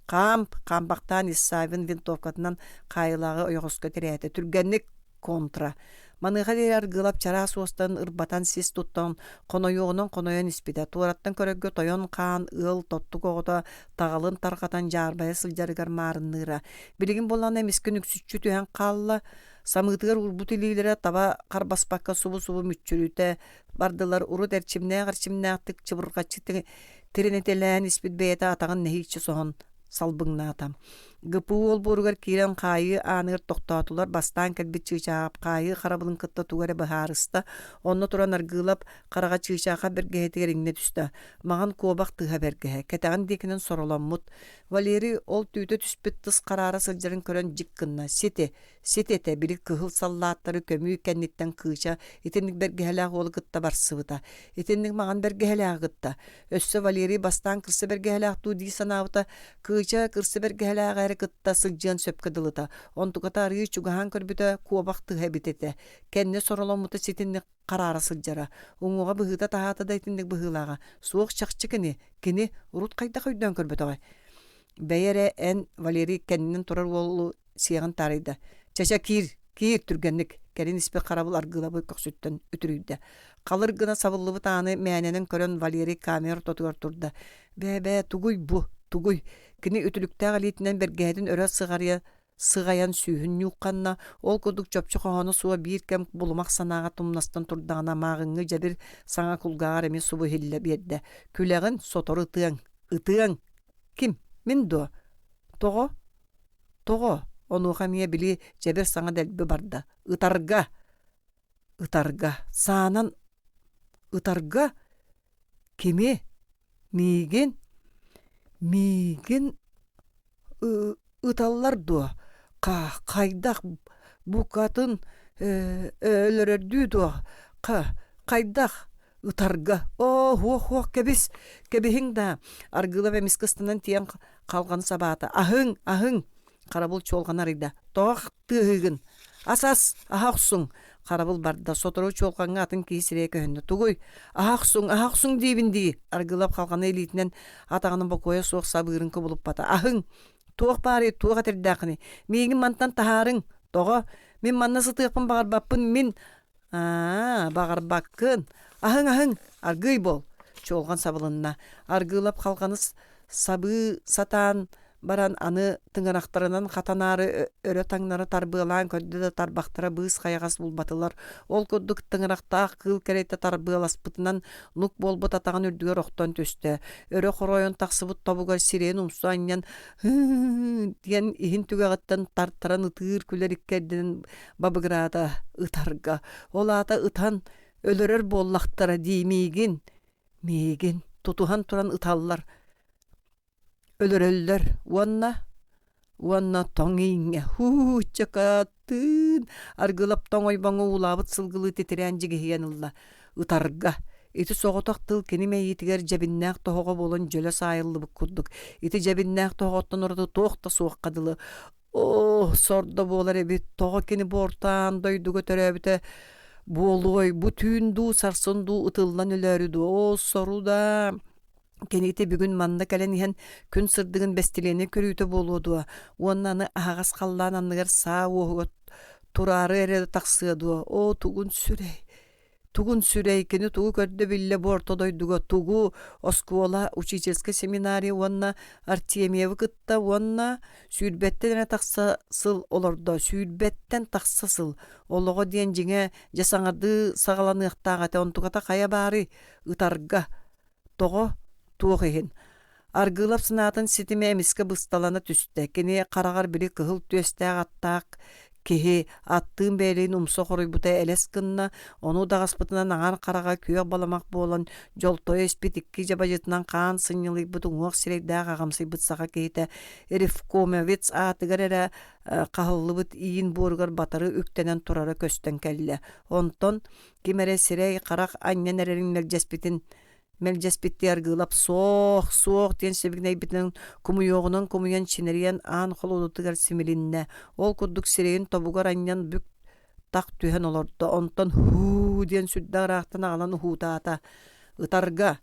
қамбақтан Савин винтовкатынан қайылағы ойғыз көтерәті. Түргенник контра. Маныға дейер гылап чара суостан ырбатан сес туттан қонойуғынан қонойон испиде. Туараттан көрөгі тойон қаан ыл тотту коғыда тағалын тарқатан жарбая сылжарыгар марынныра. Білігін болан әмескін үксүтчү түйен қалла самытыгар урбут илилері таба қарбаспаққа субу мүтчүрүйті бардылар урут әрчимне ағарчимнақтық чыбырғачы тіренетелән испит бейті атағын нәхейчі соғын салбыңна атам. Гыпу ол буругар кирен кайы аныр тоқтатулар бастан кәлбит чыйчаап кайы қарабылын кытта тугары бахарыста онны туран аргылап қараға чыйчаға бергеһетигер иңне түстө. Маған кобақ тыға бергеһе. Кәтәгін декінен сороламмут. Валерий ол түйті түспіт тыс қарары сылжарын көрін жиккынна. Сетете білік кыхыл саллаттары көмүй кәнниттен кыйча итенник бергеһеләг ол гытта барсыбыта. Итенник маған бергеһеләг гытта. Өссө Валерий бастан кырсы бергеһеләг туди санабыта кыйча кырсы бергеһеләг кытта сылжан сөпкадылыта. Онтуката арый чугахан көрбүтө куобак тыга битете. Кенне сороламута ситинник карара сылжара. Уңуга быһыта тахата да итинник быһылага. Суок чакчы кини урут кайда көйдөн көрбөтөгай. Бәйере эн Валерий кеннен турар болу сияган тарыйда. Чача кир түргенник. Кәрин испе карабыл аргылабы көксүттен үтүрүйдө. Калыр гына сабыллыбы тааны мәненен көрөн Валерий камера тотугар турда. Бе тугуй. Кини үтүлүктәг литинен бергәдин өрө сыгаян сүйүн юкканна ол кудук чопчу коһону суа бир кем булмак санага тумнастан турдагана магыңы жабир саңа кулгагар эми субу хилле берде. Күләгин сотору ытыяң. Ким? Мен до. Того. Ону хамия били жабир саңа делби барда. Ытарга. Саанан ытарга. Кеме? Миген ыталлар дуа. Кайдақ букатын өлөрөрдүү дуа. Кайдақ ытарга. Кебихин да. Аргылап эмискыстынан тиян қалған сабата. Ахың. Қарабыл чолғанарыйда. Тоқ тыгын. Асас, ахақсың. Қарабыл барда сотору чолғанға атын кейсірек өңді. Тугуй, ахақсың дейбінді. Аргылап қалғаны елейтінен атағының бақоя соқ сабырынқы болып бата. Ахың, тоқ бары, тоқ әтердәқіні. Мейгін мантан тахарың. Тоға, мен манна сытықпын бағарбаппын. Мен, бағарбаққын. Ахың, аргый бол. Чолған сабылынна. Аргылап қалғаныз сабы сатан баран аны тыңарақтарынан хатанары өрө таңнары тарбыалаан көрді да тарбақтара быыс қаяғас булбатылар. Ол күрдік тыңарақта қыл керейті тарбыаласпытынан нук болбут атаған үрдігер оқтан төсті. Өрө хоройон тақсыбыт табуға сирен умсу аньян диен ихин түгәғаттан тарттаран ытыыр күлер иккерден бабыгырата ытарга. Ол ата ытан өлөрөр боллақтара деймейгин, мейгин, тутухан туран ыталлар. Өлөрөллөр, уанна тоңиңе, чакатын, аргылап тоңой баңы улабыт сылгылы тетірен жігеген ұлла, ытарга. Ити соғытақ тыл кенеме етігер жабиннақ тоғыға болын жөлі сайылы бұк күрдік. Ити жабиннақ тоғыттан ұрды тоқта суық қадылы. О, сорда болар әбет, тоғы кені бортан дойдуға төрәбіті болуой, бұ түйінду, сарсынду, ұтылдан өләріду. О, соруда. Кенеті бүгін манда кәлен ехен күн сырдығын бәстелені көрүйті болуду. Оннаны ағас қаллан анығар саа оғыға турары әреді тақсыду. О, туғын сүрей, кені туғы көрді білі борто дойдуға. Туғы оскуола учительскі семинария онна Артемьеві кытта, онна сүйірбеттен тақса сыл оларда. Сүйірбеттен тақса сыл. Олығы ден жеңе жасаңарды сағаланы ұқтағаты. Онтуғата қая бары ұтарға тоғы туғығын. Аргылап сынатын сетіме әміскі бұсталаны түсті. Кені қарағар бірі кығыл төстәғ аттақ кеге аттың бәлейін умсы қорой бұтай әлес кынна, оны дағаспытынан аңар қараға күйек баламақ болан жолтой еспет ikki жаба жетінан қаан сынылы бұтың оқ сирейдәғ ағамсый бұтсаға кейті Ревкомовец атығар әрі қағылы бұт иін борғар батары үктенен тұрары көстен кәлі. Онтон кемәрі сирей қарақ аннен әрерін Мелжеспетти аргылап соқ тен себігней бітінің кумуйоғынан кумуян чинериян аан холудутыгар симилинне. Ол күрдік сирейін тобугар аньян бүк тақ түйен олорды. Онтан хуу ден сүддағыр ақтан ағалан хуутаата. Ытарга.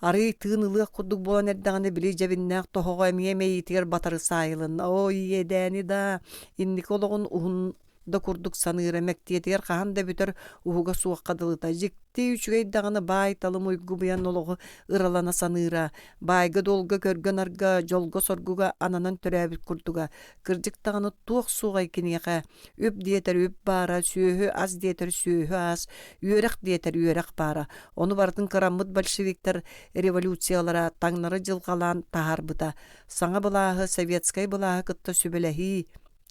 Ары тыын ылық күрдік болан әрдіғаны білі жабиннақ тоғыға мейетігер батары сайылын. Ой, едәні да. Инник олығын ұғын да курдук саныыра мәктиетигер хаһан да бүтөр уһуга суох кадылыта жикти үчүгейдаганы бай талым уйгу буян олого ыралана саныыра байга долга көргөн арга жолго соргуга ананан төрөбүт курдуга кырдыктаганы туох сугай кинеге үп диетер үп бара сүйөһү аз диетер сүйөһү аз үөрек диетер үөрек бара ону бардын караммыт большевиктер революциялара таңнары жылгалан таарбыта саңа былааһы советскай былааһы кытта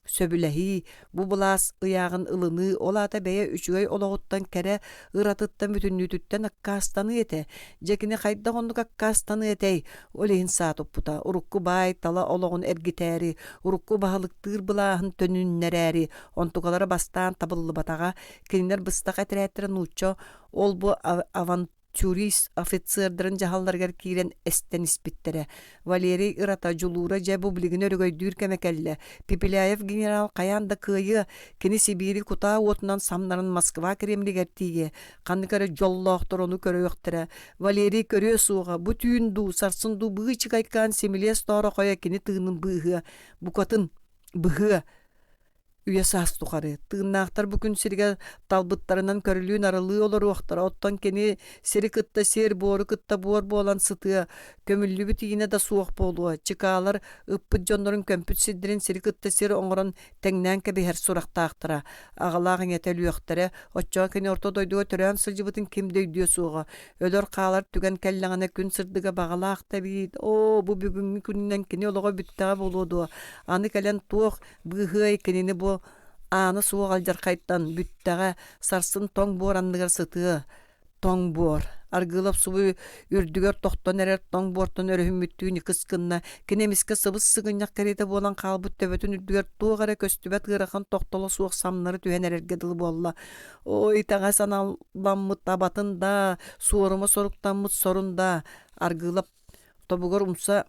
сөбүләһи, бу булас ыягын ылыны, олата бәйе үчүгей олоғыттан кәрі ыратыттан бүтүннүтүттен аккастаны ете. Жекіне қайда ғондық аккастаны етей, олейін сатып бұта. Урукку бай тала олоғын әргітәрі, урукку бағылықтыр бұлағын төнүннәрәрі, онтуғалары бастан табылы батаға, кенілер быстақ әтірәттірін ұччо, ол бұ авантюрист офицердерін жағалдаргар кейрен әстен іспеттері. Валерий Ирата жулура жабу білігін өрігөйдүр кәмекәлі. Пепеляев генерал қаянда күйі кені Сибири кута отынан самнарын Москва кремлігер тиге. Қанықары жоллоқтыр оны көрі өқтірі. Валерий көрі суға, бұ түйінду, сарсынду бұғы чықайқан семелес тоғы қоя кені тығының бұғы, бұқатын бұғы. Үйе саас тұқары. Тығыннақтар бүкін сірге талбыттарынан көрілуін арылы олар оқтар. Оттан кені сірі кытта сер боры кытта бор болан сытыя. Көмілі бүтігіне да суық болуа. Чықалар ұппыт жондарын көмпіт сиддерін сірі кытта сер оңырын тәңнән кәбі әр сұрақта ақтыра. Ағалағын етәлі өқтары. Отчуан кені орта дойдуға түрән сылжы бұтын кем дөйдіе суға. Өлір қалар түген кәлләғана күн сырдыға бағала ақта бейд. О, бұ бүгінгі күнінен кені олыға бүттіға болуду. Аны кәлен туық бұғы кенені бұ аны суық алжар қайттан бүттіға сарсын тоң бор андығар сытығы. Тоң бор. Аргылап суы үрдігер тоқтан әрер тоң бортан өріхін мүттігіні қысқынна. Кенеміскі сыбыс сығыняқ кәреті болан қалбыт төбетін үрдігер туғары көстібәт ғырақын тоқталы суық самнары түйен әрергеділі болла. Ой, таңа саналанмыт абатында, суырымы соруқтанмыт сорында. Аргылап тобығыр умса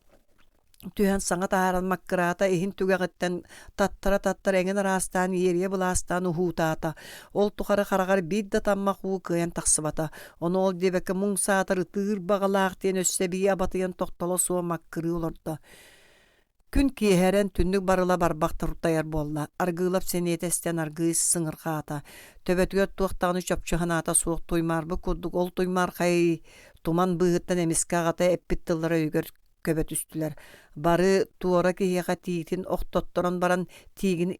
түйен саңа тааран маккырата ихин түгәгеттен таттара әңген арастан ерие буластан ухутата. Ол тухары харагар бидда таммак уу кыян тахсыбата. Оны ол дебеке муң саатыр тыыр багалаак тен өссө бие абатыян токтоло суа маккыры олорда. Күн киһәрен түннүк барыла барбактыр таяр болла. Аргылап сенетестен аргыз сыңырхата. Төбөтүгө туактаганы чөпчөһаната суок туймарбы курдук ол туймар хай туман быһыттан эмискагата эппиттылары өгөр köbet üstüler. Bары tuora kihiyaga tiitin oktottoron baran tiigin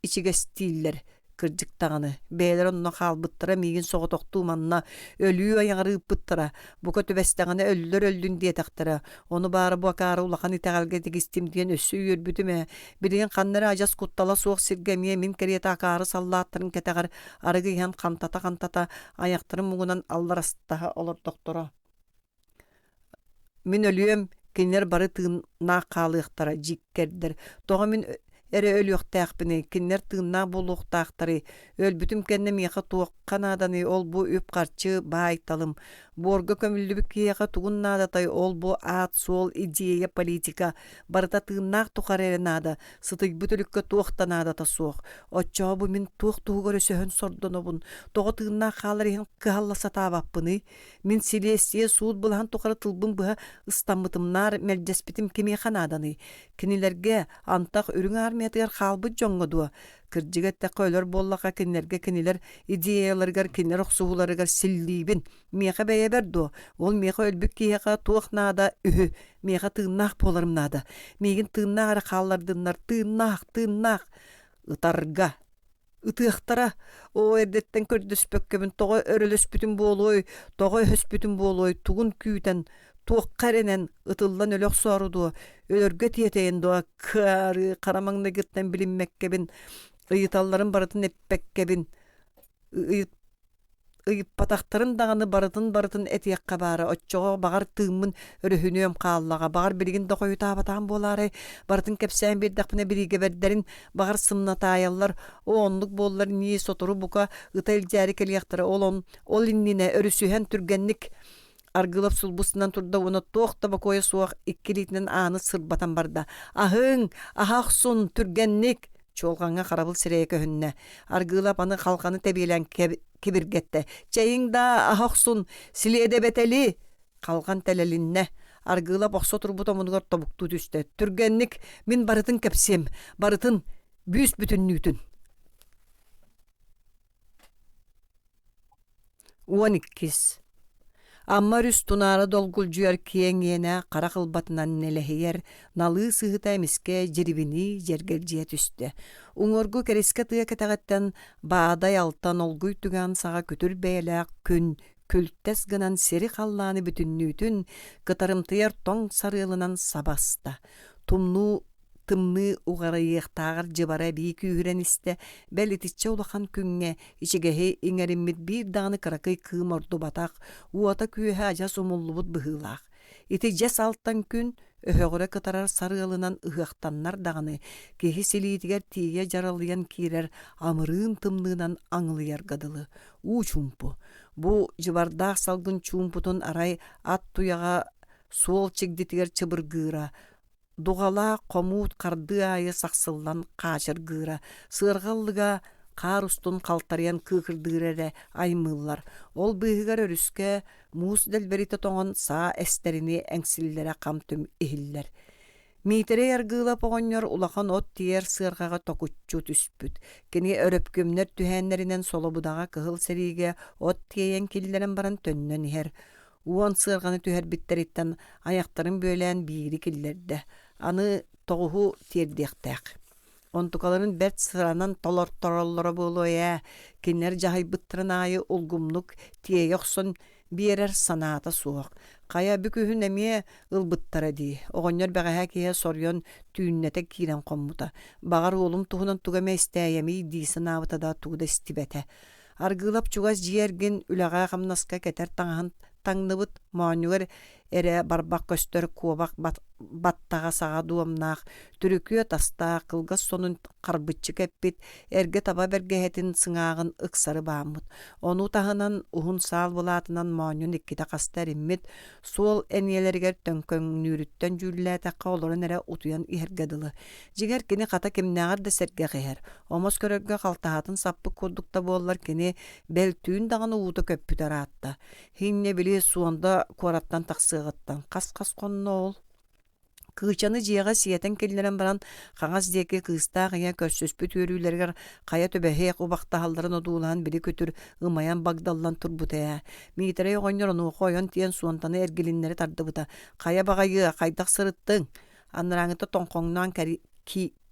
içigestiller. Kırcıktağını. Beyler onunla kalbıttıra migin soğutoktuğu manna ölüyü ayağırı ıppıttıra. Bu kötü bestağını ölüler öldün diye taktara. Onu bari bu akarı ulakan iteğalgedik istim diyen össü yürbüdüme. Bilin kanları acas kuttala soğuk sirgemiye min keriyete akarı sallattırın keteğar. Arıgı yan kantata ayaktırın muğunan allar asıttaha olur doktora. Min ölüyem kinler bari tığına kalıqtara jikkerdir. Toğa min ere ölüyöktääkpini kinler tığına buluqtaaktары. Ölbütüm kenne miyaqa tuoqqan adany ol bu üp qarçı baaytalım. Borga kömüllübük kiyaqa tuğun nadatay ol bu at sol ideya politika. Barıta tığınaq tuqarere nada. Sıtık bütülükke tuoqta nadata soğuk. Otçağı bu min tuoq tuğu görüsöhön sordonobun. Toğa tığınaq qalар ihin kıhallasa tabappını. Min silesiye suud bulhan tuqarı tılbın bıha ıstammıtımnar melcespitim kemiyaqa nadany. Kinilerge antaq ürün armiyatıyar qalbı jongodu. Kırcıgette köylör bollaqa kinlerge kiniler ideyalargar kinler oqsuhulargar sillibin. Miyaqa beye berdu. Ol miyaqa ölbük kiyaqa tuoq nada ühü. Miyaqa tığınaq polarım nada. Migin tığınaq qallardınlar tığınaq. Itarga. Itığıqtara o erdetten kördüspökkebin toğa örülöspütün boluy. Toğa höspütün boluy. Tuğun küyten tuoqqarenen ıtıllan ölök sorudu. Ölörgö tiyeteyin doğa karı karamangna gitten bilinmekkebin. Iyıtalların baratın eppekkebin. Iyıp pataktarın dağını baratın etiyak kabara. Otçoğa bağır tığımın örühünüyüm kallağa. Bağır birigin doqoyu tabatan bolary. Baratın kepsen bir daqpına birige berderin. Bağır sımnatayallar. O onluk bollar niye soturu buka. Itayıl jari keliyaktarı ol innine örüsühen türgenlik. Argılap sulbusundan turda onu toqta bakoya soğuk ikkilitinin anı sırbatan barda. Ahın, ahaqsun türgenlik. Çolğanğa qarabıl sireyke hünne. Argılap anı halkanı tebilen kibirgette. Çayın da ahaqsun siliyede beteli. Kalgan telelinne. Argılap oqsa turbuta munugar tobuktu düşte. Türgenlik min barıtın kepsim. Barıtın büs bütünlütün. 12. Amma rüstunara dolgulcuyar kiyen yene qara qılbatından nelehiyer nalı sıhıta emiske jiribini jergelciye tüste. Uңорgu kereske tıya ketagitten bağday altan olguy tügan sağa kötür beylak kün kültes gınan seri qallani bütünlütün kıtarımtıyar tong sarılınan sabasta. Tımны uğarayıqtağır jыбara bir kühüren iste belititçe ulaqan küңe içigehi iňerimmit bir dağını kırakay kığım ordu bataq uata kühe ajas umullubut bıhılaq. Iti jes alttan kün öhögüre kıtarar sarıalınan ıhıqtanlar dağını kehi silitiger tiye jaralayan kirer amırın tımnınan aňylyar gadılı. Çumpu. Bu jыбardaq salgın çumputun aray at tuyaga suol çigditiger çıbırgıra. Duğala komut qardı ayı saqsıllan qaçır gıra. Sığırgallıga qar ustun qaltarayan kıkırdırere aymıllar. Ol bıhıgar örüske mus delberite toğun sağ esterini engsillere qamtüm ihiller. Mitere yargıla poğonyor ulaqan ot diyer sığırgaga tokutçu tüspüt. Kini öröpkümler tühenlerinden solobudaga kıhıl serige ot diyen killerin baran tönnön iher. Uon sığırganı tüher bitteritten ayaktarın bölen biri killerde. Anı toğuhu tierdektek. Ontukaların bert sıranan tolor buluya. Kinler jahay bıttırın ayı ulgumluk tiye yoksun birer sanata soğuk. Kaya bükühün emiye ılbıttara di. Oğonyor beğehe kiye soryon tüyünnete kiren kommuta. Bağır oğlum tuğunan tuğame isteyemi di sınavıta da tuğda istibete. Argılap çugaz jiyergin ülağa kamnaska keter taŋnыбыт moňuger ere barbak köstör kuobak battaga sağa duamnaq türüküö tasta kılgas sonun qarbıtçı keppit erge taba bergehetin sıŋağın ıksarı baamut. Onu tahanan uhun sal bulatınan moňun ikkite kastar immit sol enyelerger tönkön nürütten jülllätäkkä olorun ere utuyan ihergedyly. Jiger kini kata kimnäger de serge geher. Omos körörge kaltahatın sappı kurdukta bollar kini beltüün dağını uğutu köppüter atta. Hinne bili suanda korattan taksıgattan kas konno ol. Кыычаны жиэҕэ сиэтэн киллэрэн баран хаҥас диэки кыыстаах ия көрсөспүт үөрүүлэригэр хая төбэһиэх убахтаһалларын одуулаан били көтүр ымайан багдаллан турбутая. Миитэрэй оҕонньор онууху ойон тиэн суонтаны эргилиннери тардыбыта. Хая баҕайыа хайдах сырыттың. Аннарааҥыта тоҥхоҥноон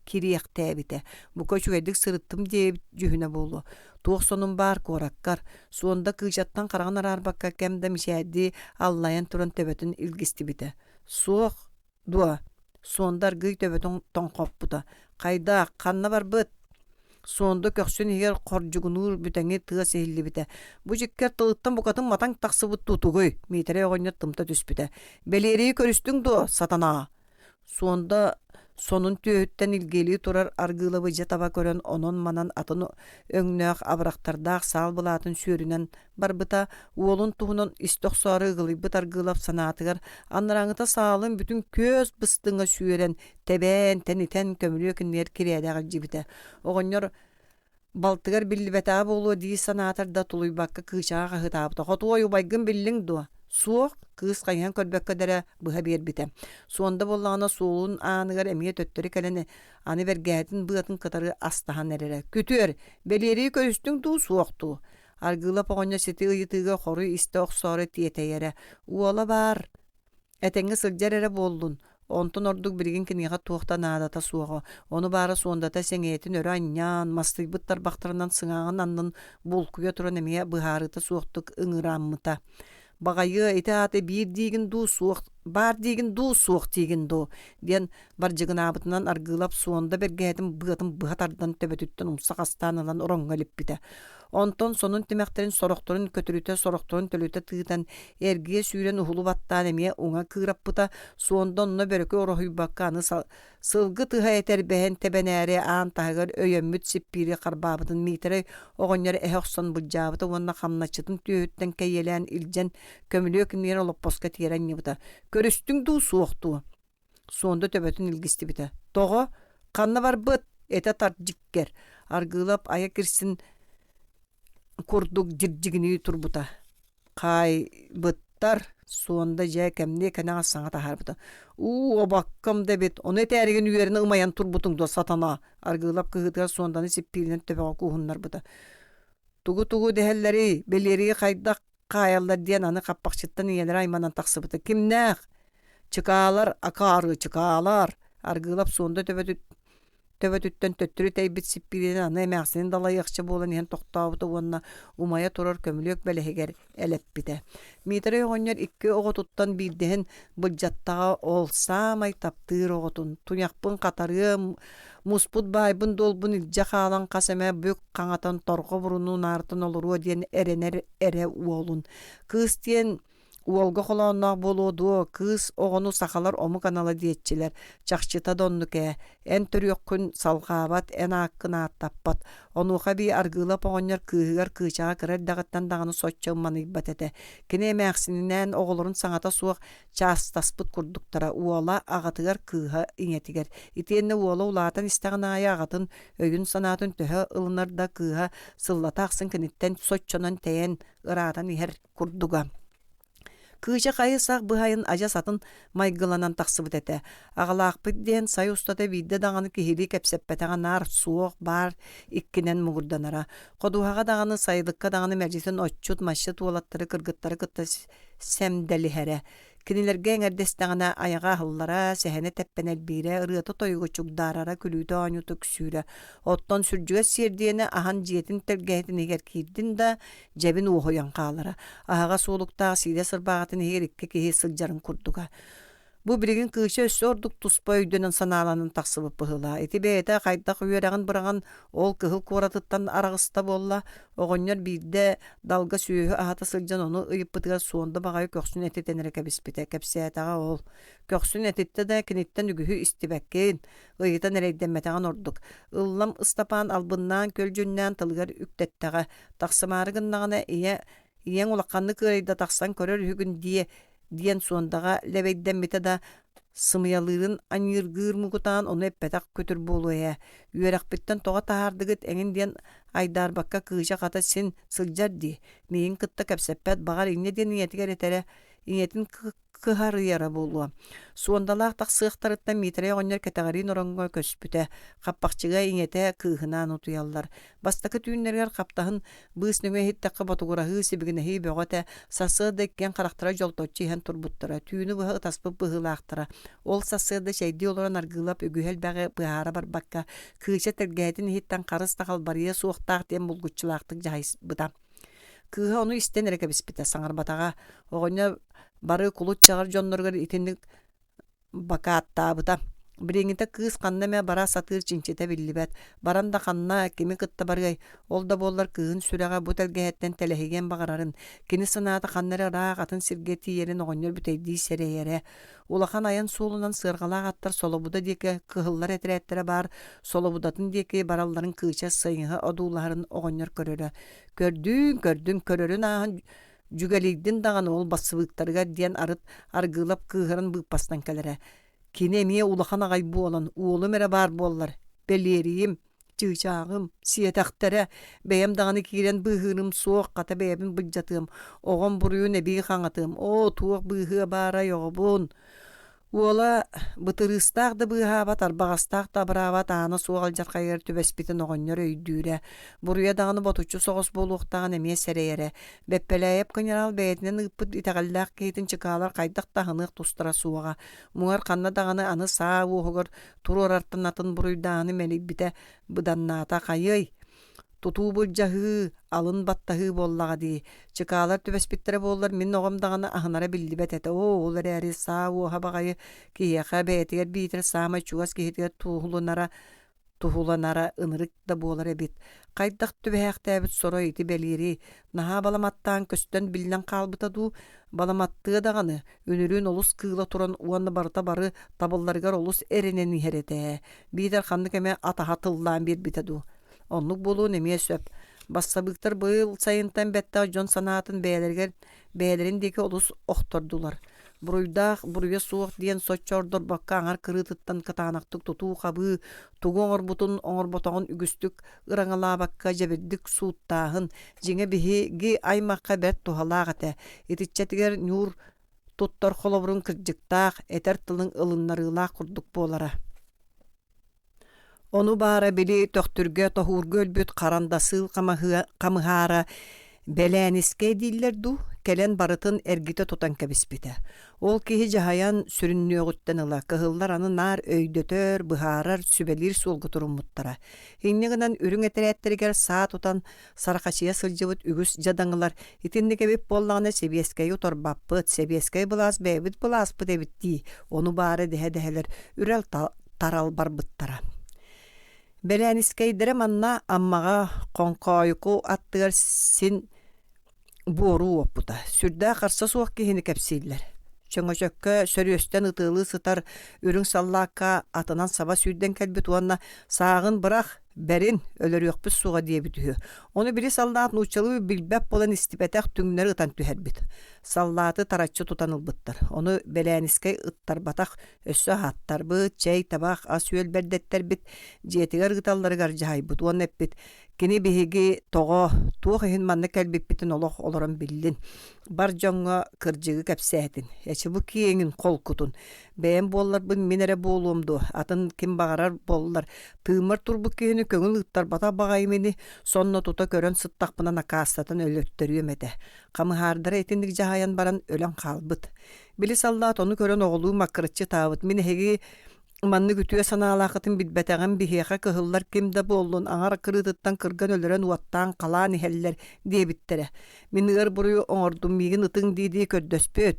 кириэхтээбите. Бука үчүгэйдик сырыттым диэбит жүһүнэ буолу. Туох сонун баар куораккар. Суонда кыычаттан хараҕан араарбакка кэм да мишээдди аллайан туран төбөтүн илгистибите. Суох дуа. Суондар гый төбөтүн тоҥхоппута. Хайдаах, ханна барбыт. Суонда көксүн игер хоржугунуур бүтэҥи тыа сихиллибите. Бу жиккер тылыттан букатын матаң тахсыбыт тутугуй. Миитере оҕонньор тымта түспүтэ. Белиэрии көрүстүң дуо, сатанаа. Суонда сонун түйөттен илгелии турар аргыылабыжа таба көрөн онон манан атын өҥнөөх абырахтардаах саал былаатын сүүрүнэн барбыта уолун туһунан истох сооры ыгылыйбыт аргыылап санаатыгар аннарааҥыта саалын бүтүн көс быстыҥа сүүрэн тэбээн тэнитэн көмүлүө киннер кириэдэҕэ жибите. Оҕонньор балтыгар биллибэтаа буолуо дии санаатарда тулуйбакка кыычаҕа хаһытаабыта. Хотуой убайгын биллиң дуо. Суох кыыс хайыан көрбөккө дэрэ быһа биэрбите. Суонда боллаҕына суулун ааныгар эмиэ төттөрү кэлэни аны бэргээтин быатын кытары астаһан эрэрэ. Күтүөр, белиэрии көрүстүң дуу суохтуу. Аргыылап оҕонньор сити ыйытыыга хоруй истеох соору тиэтэйэрэ. Уола баар. Этэҥҥи сылдьар эрэ буоллун. Онтон ордук биригин киниэҕэ туохта наадата суоҕо. Ону баара суондата сеҥиэтин өрө анньаан, мастыйбыт тарбахтарынан сыҥааҕын аннын булкуйа туран эмиэ быһаарыта суохтук ыҥырааммыта. Багайы ите аты биир диигин дуу суох, бар диигин дуу суох диигин дуу. Диэн баржыгынаабытынан аргыылап суонда бергääтин быатын быһатардан төбөтүттэн умсак астаанылан ороҥҥалиппите. Онтон сонун тимэхтерин сорохторун көтүрүтэ сорохторун төлүтэ тыытан эргие сүүрэн ухулу баттаан эмиэ уҥа кыыраппыта суонда онно бөрөкө ороһуйбакка аны сылгы тыһа этербэһэн тэбэнээри аан таһыгар өйөммүт сиппири харбаабытын миитерэй оҕонньор эһохсон булдьаабыта уонна хамначытын түйөттэн кэйэлээн илдьэн көмүлүө киниэр олоппоска тиэрэннибыта. Көрүстүң дуу суохтуу. Суонда төбөтүн илгистибите. Тоҕо, ханна барбыт, эте таржиккер. Аргыылап ая кирсин курдук дирдигини турбута. Хайбыттар суонда жай кэмне кэнэҕэ саҥа таһаарбыта. Обаккам дебит, оны этээриген үөрүнэ ымайан турбутуң дуо сатана. Аргыылап кыһыытыгар суонданы сиппииринэн төбөҕө куухуннарбыта. Тугу дэһэллэри, белиэрии хайдах каяллар диэн аны хаппахчыттан иелер айманан тахсыбыта. Кимнээх? Чыкаалар, акаары чыкаалар. Аргыылап суонда төбөтүттэн төттүрү тэйбит сиппиринэн аны эмээхсинин далайыахчы буолан иһэн тохтообута уонна умая турар көмүлүөк бэлэһигэр элеппите. Миитерэй оҕонньор икки оҕотуттан биирдэһин былдьаттаҕа ол саамай таптыыр оҕотун. Туняхпын катарыа муспут баайбын долбун илдьэ хаалан хасэмэ бүк хаҥатан торго бурунуу наартын олоруо диэн эренер эре уолун. Кыыс диэн уолга холоонноох болуодуо кыыс оҕону сахалар ому канала диэтчилэр чахчыта доннуке эн төрүөхкүн салгаабат эн ааккын ааттаппат онууха бии аргыылап оҕонньор кыыһыгар кыычаҕа кырар даҕыттан даҕаны соччо маныйбат эте кини эмээхсининэн оҕолорун саҥата суох чаастаспыт курдуктара уола аҕатыгар кыыһа иҥэтигэр итиэннэ уола улаатан истэҕинаайа аҕатын өйүн санаатын төһө ылынар да кыыһа сыллатаахсын киниттэн соччонон тэйэн ыраатан иһэр курдуга. Кыыча хайысаах быһайын ажа сатын майгыланан тахсыбыт эте. Аҕалаахпыт диэн сай устата биидде даҕаны киһили кэпсэппэтэҕэ наар суох баар иккинэн мугурданара. Ходуһаҕа даҕаны сайылыкка даҕаны мэрдитин оччут масчы туолаттары кыргыттары кытта сэмдэлиһэрэ. Кинилерге эҥэрдэстэҕинэ аяҕа аһыллара, сэһэни тэппэнэлбиирэ, ырыата тойгучугдаарара күлүүтэ ооньу төксүүрэ. Оттон сүрдьүгэ сиэрдиэни аһан дьиэтин тэлгэһитин игэр киирдин да дьэбин уоһуйан хаалара. Аһаҕа суулуктаах сиидэ сырбааҕатын игэр икки киһи сылдьарын курдуга. Бу биригин кыыча өссө ордук туспа өйдөнөн санааланын тахсыбыp быһыла. Ити бэйэтэ хайдах үөрэҕин быраҕан ол кыһыл куоратыттан арағыста болла. Оҕонньор биирдэ далга сүүһү аһата сылдьан ону ыйыппытыгар суонда баҕайы көхсүн этитенере кэбиспите. Кэпсээтэҕэ ол. Көхсүн этитте да киниттен үгүһү истибэккин. Ыйытан эрэйдэммэтэҕин ордук. Ыллам ыстапаан албыннаан көлжүннээн тылыгар үктэттэҕэ. Тахсымаарыгыннаҕына ийэң улакканны кыайда тахсан көрөр үһүгүн диэн суондаға лебейдэммите да сымыялыырын аньыргыыр мугутаан ону эппэтак көтүр буолуэйэ. Үөрэхпиттэн тоҕо таһаардыгыт эҥин диэн айдаарбакка кыыжа хата син сылдьар дии. Миин кытта кэпсэппэт баҕар инне диэн иñэтигэр этэрэ. Иñэтин кыһары яра болуа. Суондалаах тахсыахтарыттан митре оңнер категорин оронго көспүтэ, каппакчыга иңете кыыхынан утуяллар. Бастакы түүннергер каптахын быыснөмө хиттакка ботугураһыы сибигинеһи бөҕөтэ сасыада иккен харахтара жолточчу иһэн турбуттара, түүнү быһа таспып быһылаахтара. Ол сасыада шэйди олорон аргылап өгүһэл бäҕи быһаара барбакка, кыыча тергäэтин иһиттэн харыс тахалбарыя суохтаах диэн булгуччулаахтык жаһайбыта. Кыыһа ону истен эрекебиспите саҥарбатаҕа, оҕонньа бары кулут чаҕар дьонноргор итинник бакааттаабыта. Бириҥите кыыс ханна бара сатыыр чинчите биллибэт. Баран да ханна кими кытта баргай. Ол да боллар кыыһын сүрэҕэ бу тэлгэһэттэн тэлэһиген багарарын. Кини санаата ханнары раах атын сиргети ерин оҕонньор бүтэйдии сэрэйэрэ. Улахан аян суулунан сыаргалаах аттар солобуда диэки кыһыллар этирээттэрэ баар солобудатын диэки баралларын кыыча сыйыһа одуулаһарын оҕонньор көрөрө. Көрдүн көрөрүн ааһын жүгэлигдин даган ол басыбыктарга диэн арыт аргылап кыыһарын быыппастан келерэ. Кини эмиэ улахан агай буолан, уолум эре бар буоллар. Белиерийим, чыычаагым, сиэтэхтэрэ, бэйэм даганы киирэн быыһыырым суох ката бэйэбин быджатыым, оҕон буруйун эбии хаҥатыым, о туох быыһыа баара йоҕобун. Уола бытырыыстаах да быыһаабат, арбаҕастаах да абыраабат аана суоҕал жархайар түбэспитин оҕонньор өйдүүрэ. Буруя даганы ботуччу соҕус буолуохтаҕын эмиэ сэрэйэрэ. Бэппэлээйэп кыньарал бэйэтинэн ыппыт итаҕаллаах киитин чыкаалар хайдах таһыныах тустара суоҕа. Муҥар ханна даганы аны саа уоһугар туруорартан атын буруйдааны мэлийбитэ быданнаата хайый. Тутуу булжаһыы, алын баттаһыы буоллаҕа дии. Чыкаалар түбэспиттерэ буоллар мин оҕомдағаны аһынара биллибэт этэ. Ол эрээри саа уоһа баҕайы киһиэхэ бэйэтигэр биитэр саамай чугас киһитигэр туһуланара ынырык да буолар эбит. Хайдах түбэһээхтээбит соро ити белири. Наһаа баламаттаан көстөн биллэн хаалбыта дуу. Баламаттыы даганы үнүрүүн олус кыыла туран уанна барыта бары табылларыгар олус эренен иһэрэтэ. Биитэр ханнык эмэ атаһа тыллаан биирбитэ дуу. Онлук болуун эмиэ сөп. Бассабыктар быыл сайынтан бэтtä дьон санаатын бээлерин диэки олус охтордулар. Буруя суох диэн соччордор бакка аңар кырыытыттан кытаанактык тутуу хабыы, тугу оҥорбутун оҥорботоҕун үгүстүк ыраңалаабакка жэбирдик сууттааһын жиҥэ биһиги аймакка бэрт туһалаах этэ. Итиччэтигэр ньуур туттар холобурун кырдьыктаах, этэр тылың ылыннарыылаах курдук буолара. Onu bara bili töktürge tohurgu ölbüt karandasıl kamıhara belääniske diller du kelen barıtın ergite tutan kebispite. Ol kihi jahayan sürünnüögütten ıla kıhıllar anı nar öydötör, bıharar, sübelir sulguturummuttara. Hinniginan ürün eteretteriger saa tutan sarakaçıya sılcıvıt ügüs jadаңылар itinni kebip bollağına sebiyeskei utorbapпыт, sebiyeskei bılaz bebit bılaspıt ebitti. Onu bara dehe-deheler ürel taral barbıttara. Belääniskeyderem anna ammaga qoңkoýuku attыгар sin boru opputa. Sürdə qarsa suaq kihini kepsiller. Çöngöçökkö sörüösten ıtılı sıtar ürün sallaakka atınan saba süydden kelbit uanna sağın bırak berin ölür yokpuz suğa diye bütühü. Onu biri sallaat nuçalı bilbep bolan istipetek tüngleri ıtan tüherbit. Sallaatı taratçı tutanılbıttır. Onu belääniskey ıttar batak össü hattar bıt, çey, tabak, asüel berdetler bit, jetigar gıtalları garcahay bit, uan ebbit. Kini bihigi toğo, tuğ ehin manna kelbip bitin oloq oloran billin. Bar jonga kırcıgı kepsehetin. Eçi bu kiyengin kol kutun. Beğen bollar bin minere bolumdu. Atın kim bağarar bollar. Tığmar tur bu kiyeni köngül ıttar bata bağaymeni sonna tuta körön sıttaqpına nakastatan ölöttörüyüm ede. Kamıhardara etindik jahayan baran ölen kalbıt. Bili sallat onu körön oğlu makırıtçı tavıt. Mini hegi manny gütüye sanalaqatın bitbetägen biheqa kıhıllar kimde bollun aňar kırıtıttan kırgan ölüren uattan qalan iheller diye bittere. Min ır buruyu oňordum migin ıtın diýdi köddöspöt.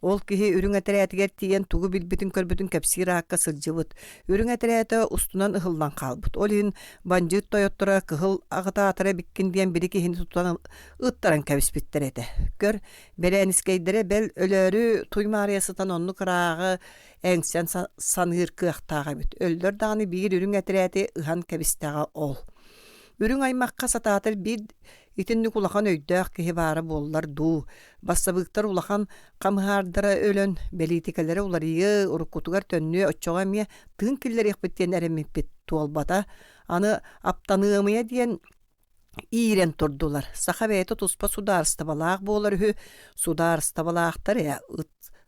Ol kihi ürün eterätiger tiyen tugu bilbitin körbütün kepsir hakka sılcıbıt. Ürün eteräti ustunan ıhıllan kalbıt. Olin banjıt toyottora kıhıl ağıta atara bikkin diyen biri kihini tutan ıttaran kebispitler ede. Gör belääniskeydere bel ölörü tuymariyasıtan onnu kırağı eňsen sanır kıaqtağa bit. Öldür dağını bir ürün eteräti ıhan kebistağa ol. Ürün aymakka satatır bir itinni kulakan öydöök kihi bara bollar du. Bassabıktar ulakan kamhardara ölön belitikelere ularıyı urukutugar tönlüğü öççoğa miye tığın killer ekbettiyen eremipit tuolbata. Anı aptanığımıya diyen iğren turdular. Saha beyte tuspa sudar stabalaq bolar hü. Sudar stabalaqtar ya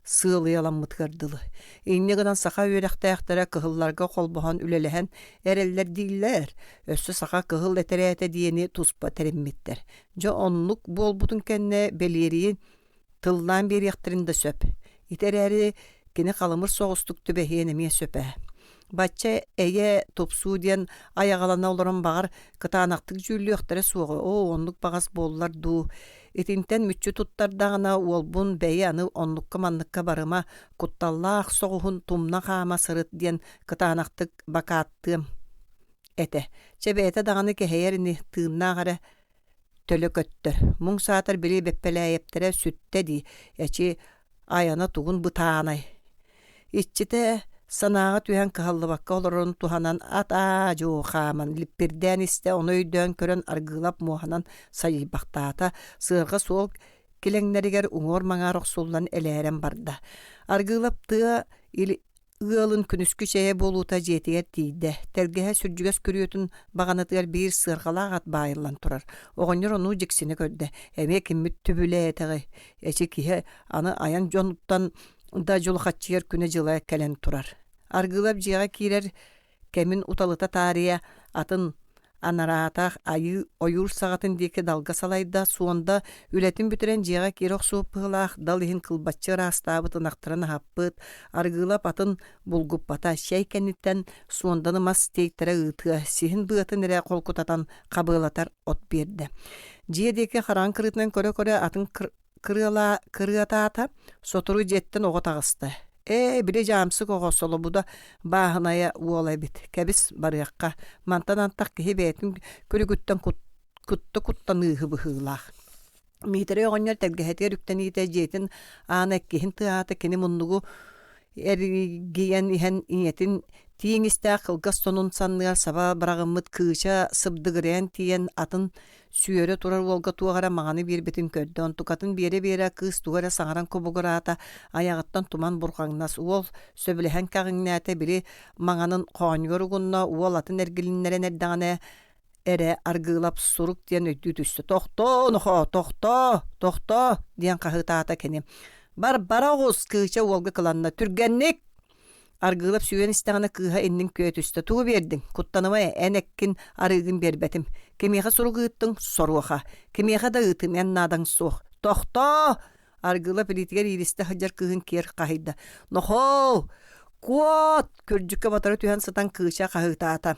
сыылыяламмыт кырдылы. Инне гынан саха үйрәхтәяқтара кыһылларга холбоһон үлелэһэн эреллер дииллер. Өссө саха кыһыл этерээте диэни туспа териммиттер. Жо оннук буолбутун кэннэ белиэриин тыллаан биэриэхтэринда сөп. Итерээри кини халымыр соҕустук түбэһиэн эмиэ сөпэ. Бачча эйэ тупсуу диэн аягалана олорон багар кытаанактык жүүлүөхтэрэ суоҕа оннук багас буоллар дуу. Итинтен мүччү туттардагана уолбун бэйэ аны оннукка манныкка барыма кутталлаах соҕуһун тумна хаама сырыт диэн кытаанактык бакааттыым эте. Чебээте даганы кэһэйэрини тыыннаагара төлө көттөр. Муң саатар били беппелээйэптэрэ сүттэ дии. Эчи айана тугун бытаанай. Иччите санааға түһэн кыһаллыбакка олорон туханан ата жоохааман липпирдэн истэ ону өйдөөн көрөн аргылап муоханан сайылбактаата сыырга суол килеңнеригер уңор маңаар оксуллан элээрен барда. Аргылап тыа ыалын күнүскү чэйэ болуута жетигер тийде. Телгэһэ сүржүгэс күрүөтүн баганытыгар биир сыыргалаах ат баайыллан турар. Оҕонньор ону жиксини көрдө. Эме киммит түбүлээтеги. Эчи киһэ аны аян дьонуттан да жолхатчыгар күнэ жыла кэлэн турар. Аргылап жиэҕэ киирэр кэмин уталыта таария атын анараатаах айы ойур саҕатын диэки далга салайда суонда үлэтин бүтэрэн жиэҕэ киирох сууппыылаах дал иһин кылбаччы раастаабыт ынахтаран аһаппыт. Аргылап атын булгуппата шэй кэнниттэн суонданы мас тейктерэ ыытыа сиһин быатын эрэ холкутатан кабыылатар от биэрдэ. Жиэ диэки хараан кырыытынан көрө-көрө атын кырыатаата сотору жеттен оҕо тагысты. Бире жаамсык оҕосоло буда бааһыная уолайбит. Кэбис барыакка мантан антак киһи бээтин көрүгүттэн кутта куттаныыһы быһыылаах. Миитере оҕонньор телгэһэтигэр үктэн жиэтин аана киһин тыаата кини муннугу эргийэн иһэн иñэтин тииҥистээх кылгас тонун санныар саба барагыммыт кыыча сыбдыгырыан тиен атын сүйөрө турар уолга туагара маҕаны биэрбитин көрдө. Онтукатын биэре кыыс тугара саҥаран кубугураата аяҕыттан туман бурҕаҥнас уол сөбүлэһэн каҕыҥнээте били маҥанын хооньугар угунна уол атын эргилиннэрэн эрдэҕинэ эре аргыылап сурук диэн өйдүү түстө. Тохто нохо, тохто диэн хаһыытаата кини. Бара оҕус кыыча уолга кыланна түргэнник. Аргылап сүйен истэҕинэ кыыһа иннин күөтүстэ. Тугу биэрдиң, куттаныма энеккин арыыгын биэрбэтим. Кимиэхэ суругыыттың соруаха, кимиэхэ да ыытым эннаадаң суох. Тохто! Аргылап илитигэр иристэ хаджар кыыһын киэр хаһыйда. Нохо! Куот! Күрдьүккэ батары түһэн сытан кыыча хаһыытаата.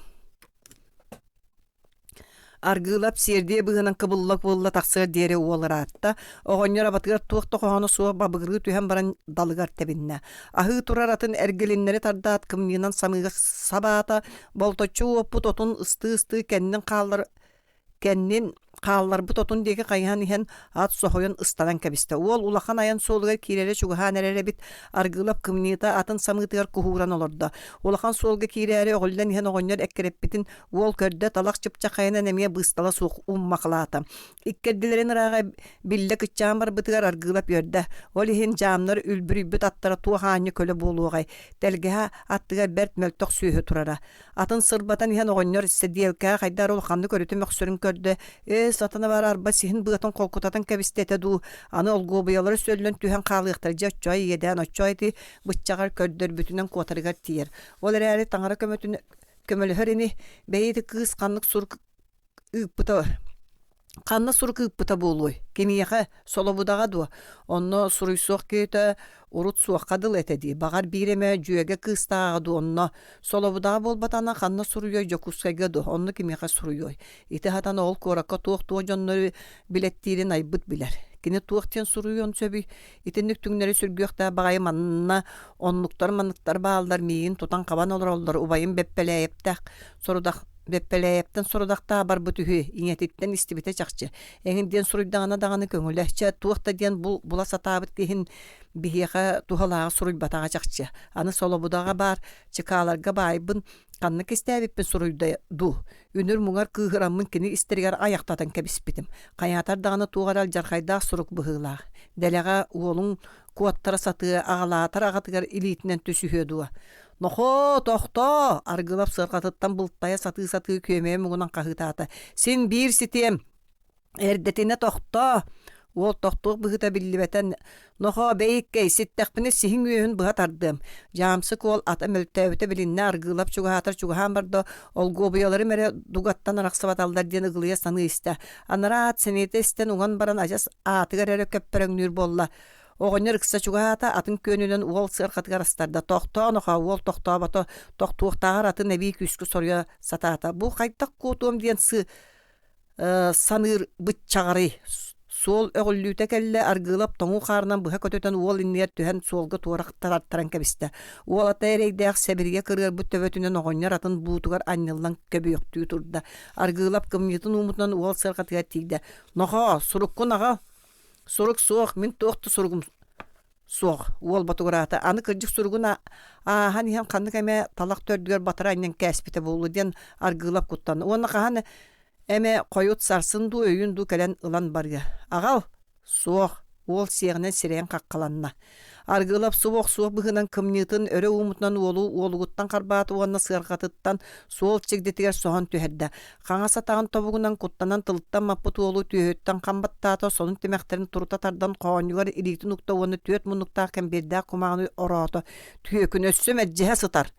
Аргылап сиэрдие быһынан кыбыллак буолла тахсыгар диэри уолараатта, оҕонньор абатыгар туох тохоһоно суох бабыгырыы түһэн баран далыгар тэбиннэ. Аһыы турар атын эргилиннери тардаат кымньынан самыыга сабаата болточчу уоппут отун ысты кэннин хаалларбыт отун диэки хайыһан иһэн ат соһойон ыстаран кэбистэ. Уол улахан аян суолугар киирэрэ чугаһаан эрэрэ аргылап кымньыыта атын самыытыгар куһууран олордо. Улахан суолга киирээри оҕоллан иһэн оҕонньор эккереппитин уол көрдө талах чыпчахайынан эмиэ быстала суох уммахлаата. Иккердилерин ыраага биллэ кыччаан барбытыгар аргылап йөрдө. Ол иһин жаамнар үлбүрүйбүт аттара туахаанньы көлө буолуогай. Телгэһэ аттыгар бэрт мөлтөх сүүһү турара. Атын сырбатан иһэн оҕонньор сэдиэлкää хайдар улаханны көрүтүм өксөрүн көрдө. Сатана бар арба сиһин быатын колкутатын кэбистете дуу. Аны олгуу быялары сөллөн түһэн хаалыахтар жаччой еден оччойти быччагар көрдөр бүтүнэн куотарыгар тиер. Ол эрээри таңара көмөлөһөрини бэйити кыыс каннык сурук ыыппыта Ханна сурк ыппыта болуй. Кемияха солобудага ду. Онно суруйсуак кейта урут суакадыл этеди. Багар биреме жүйеге кыстага ду. Онно солобудага болбатана ханна суруйой жокускайга ду. Онно кемияха суруйой. Ите хатана ол коракка туох туо жоннору билеттирин айбыт билер. Кини туохтен суруйон сөбүй. Итенник түңнери сүргüөхтää багай манна оннуктар баалдар миин тутан кабан олор убайын беппелээптак сорудак беппелээптен сорудакта бар бүтүһү иңетиттен истибите чакчы. Эңинден суруйдагана даганы көңүлэхче туохта диен була сатабыт киһин бихиэхэ тухалаага суруйбатага чакчы. Аны солобудага бар чыкааларга байбын канны кистээбиппин суруйда ду. Үнүр муңар кыыхыраммын кини истеригер аяктатан кебиспитим. Каятар даганы тугарал жархайдаах сурук быһыылаах. Делега уолуң куаттара саты агалаатар агатыгар илиитинен түсүһө дуа. Нохо, тохто! Аргылап сыргатыттан булттая саты көмөө мугунан кахытаата. Син бир ситем. Эрдетине тохто! Ол тоқтук быһыта биллибетен нохо бейиккей ситтекпини сиһин үөһүн быһа тардым. Жамсык ол ата мөлтөбүтэ билинне аргылап чугаатар чугахан барда ол гобуялары мере дугаттан араксабаталдар диэн ыгылыя саны истэ. Анараат сенете истен уган баран ажас аатыгар эрэ көппөрөңнүр болла. Оҕонньор ыкса чугаата атын көнүнөн уол сырхатыгар астарда тохтоо нохо уол тохтоо бато тохтуохтаагар атын эбии күскү соруя сатаата. Бу кайдак куутуом диэн саныр бытчагары сол ögüllүүтэ кэллэ аргылап тоңу хаарынан быһа көтөтөн уол инниер түһэн суолга туорак тараттаран кэбистэ. Уол ата эрейдээх сэбирге кырыар бу төбөтүнөн оҕонньор атын буутугар анныллан көбүөктүү турда. Аргылап кымньытын уумутунан уол сырхатыгар тиигдэ. Нохо суруккун ага сурук суох мин туохту суругум суох уол батуграата аны кырдьык суругуна хан иһэн ханнык эме талак төрдүгөр батара аннен кэспите болу диэн аргылап куттан. Уонна хаһан эме койут сарсын ду өйүн ду кэлэн ылан барга. Агал суох уол сиэгинен сирээн каккаланна. Аргылап суох быһынан кымньытын өрө уумутунан уолугуттан карбааты уонна сыаргатыттан суол чигдетигер соһон түһэрдэ. Хаҥа сатаҕын тобугунан куттанан тылыттан маппут уолу түһөттан хамбаттаата сонун тимэхтерин турута тардан коонньугар илиитин укта уонна түөт муннуктаах кэмбирдээх кумаҕаны ороото түһөкүн өссөм эджиһэ сытар.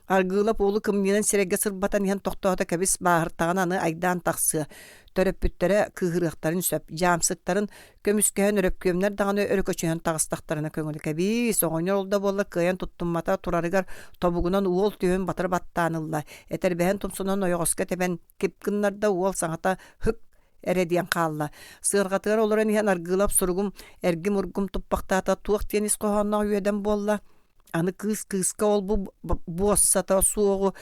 Аргылап уолу кымньынан сирэге сырбатан иһэн тохтоото кэбис бааһыртаҕын аны айдаан тахсыа. Төрөппүттөрө кыыһырыахтарын сөп, жаамсыктарын көмүскөһөн өрөпкөмнөр даганы өрөкөчүһөн тагыстахтарына көңүл кэби соҕоñор олда болла кыйан туттуммата турарыгар тобугунан уол түһөн батыр баттаанылла. Этербэһэн тумсунан ойоҕоска тэбэн кипкыннарда уол саҥата хык эредиэн хаалла. Сыаргатыгар олорон иһэн аргылап суругум эргим ургум туппактаата туох тиэн исхоһонноох үөдэн болла. Аны кыыска ол буоссата суогу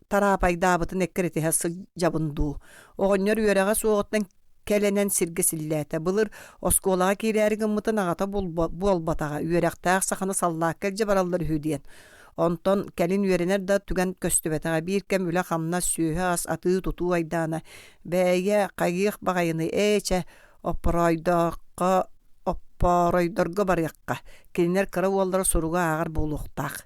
тараапайдаабытын эккеритиһэ сыг жабындуу. Оҕонньор үөрэҕэ суоҕуттан кэлэнэн сиргэ силлээте. Былыр оскуолаҕа киирээри гыммытын аҕата буолбатаҕа үөрэхтээх саханы саллааккал жабараллар үһү Онтон кэлин үөрэнэр да түгэн көстүбэтэҕэ биир кэм үлэ хамна сүүһэ ас атыы тутуу айдаана. Бэйэ кайыах баҕайыны эчэ оппоройдорго барыакка. Кинилэр кыра уоллара суруга аагар буолуохтаах.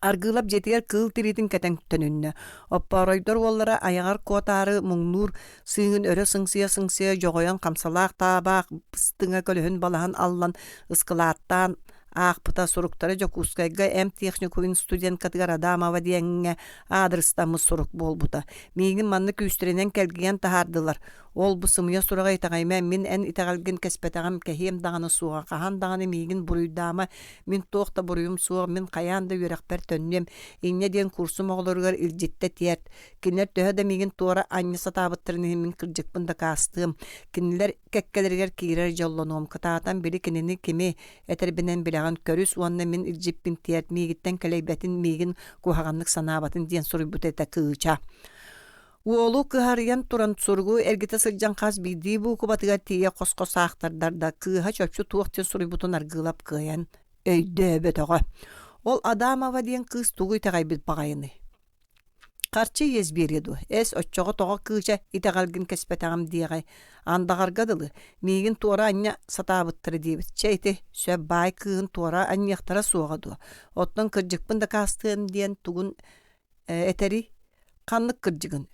Аргылап жетигер кыл тиритин кэтен төнүннө. Оппоройдор уоллара аяғар куотаары муңнуур сыыңын өрө сыңсыя жоғойон камсалаах таабаах быстыңа көлөһүн балахан аллан ыскылааттаан аахпыта суруктары жокускайга техникум студент катыгар Адамова диэҥҥэ адрыстамы сурук болбута. Миигин манны күүстүрэнэн келгиен таһаардылар. Ол бу сымыя сурага итаҕайма мин эн итаҕалгин кэспэтэҕим кэһиэм даҕаны суоҕа хаһан даҕаны миигин буруйдаама мин туохта буруйум суоҕ мин хайаанда үөрэхпэр төннүөм иҥҥэ диэн курсум оҕолоругар илдьитте тиэрт. Кинилэр төһө да миигин туора аньа сатаабыттарыны мин кырдьыкпын да каастыым. Кинилэр кэккэлэригэр киирэр жоллонуом кытаатан били кинини кими этербинэн билэҕин көрүс уонна мин илдьиппин тиэрт миигиттен кэлэйбэтин миигин куһаҕаннык санаабатын диэн суруйбут эте кыыча. Уолу кыһарыйан туран сургу эргите сылдьан хас бидии бу кубатыгар тие косаахтардарда кыыһа чөпчү туохтен суруйбутун аргылап кыйан өйдөөбөтөҕө. Ол Адамова диэн кыыс тугу итаҕайбыт баҕайыны. Карчы езбереду. Эс оччоҕо тоҕо кыыча итаҕалгин кэспэтэҕим диэҕэй. Андаҕаргадылы. Миигин туора аньа сатаабыттары диэбит. Чэйти сөп баай кыыһын туора аньяхтара суоҕаду. Оттон кырдьыкпын да каастыын диэн тугун этери ханнык кырдьыгын.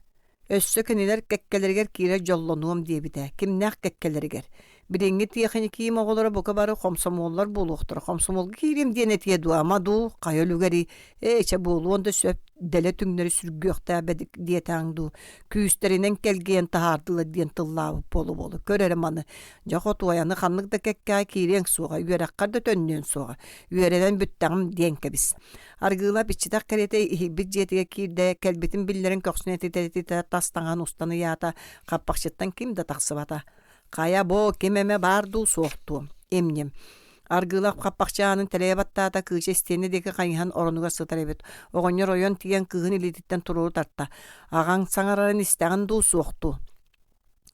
Өссө кэнилэр кэккэлэригэр киирэ жоллонуом диэбитэ. Кимнээх кэккэлэригэр. Билиңги тиэхини киим оҕолоро бука бары хомсомоллар буолуохтара. Хомсомолга киирим диэн этие дуама ду хайолугари эче буолуонда сөп дэлэ түңнөрү сүргүөхтээбэдик диэтэң ду. Күүстэринэн келгиэн таһаардыла диэн тыллаабы болу. Көрөрэ маны. Жохо туаяны ханнык да кэккää киирең суоҕа. Үөрэххар да төннүөн суоҕа. Үөрэнэн бүttäҕим диэн кэбис. Аргыла бичитак кэрэтэ ихибит диэтигэ киирдэ кэлбитин биллэрин көксүнэтитэ тастаҥан устаны яата хаппахчыттан ким да тахсыбата. Кая бо кемеме барду суохту. Эмнем. Аргылап хаппахчаанын тэлэбаттаата кыыча стени деки кайыхан оронуга сытаребит. Оҕонньор ойон тиген кыыһын илититтен туруу тарта. Агаң саҥарарын истэҕин дуу суохту.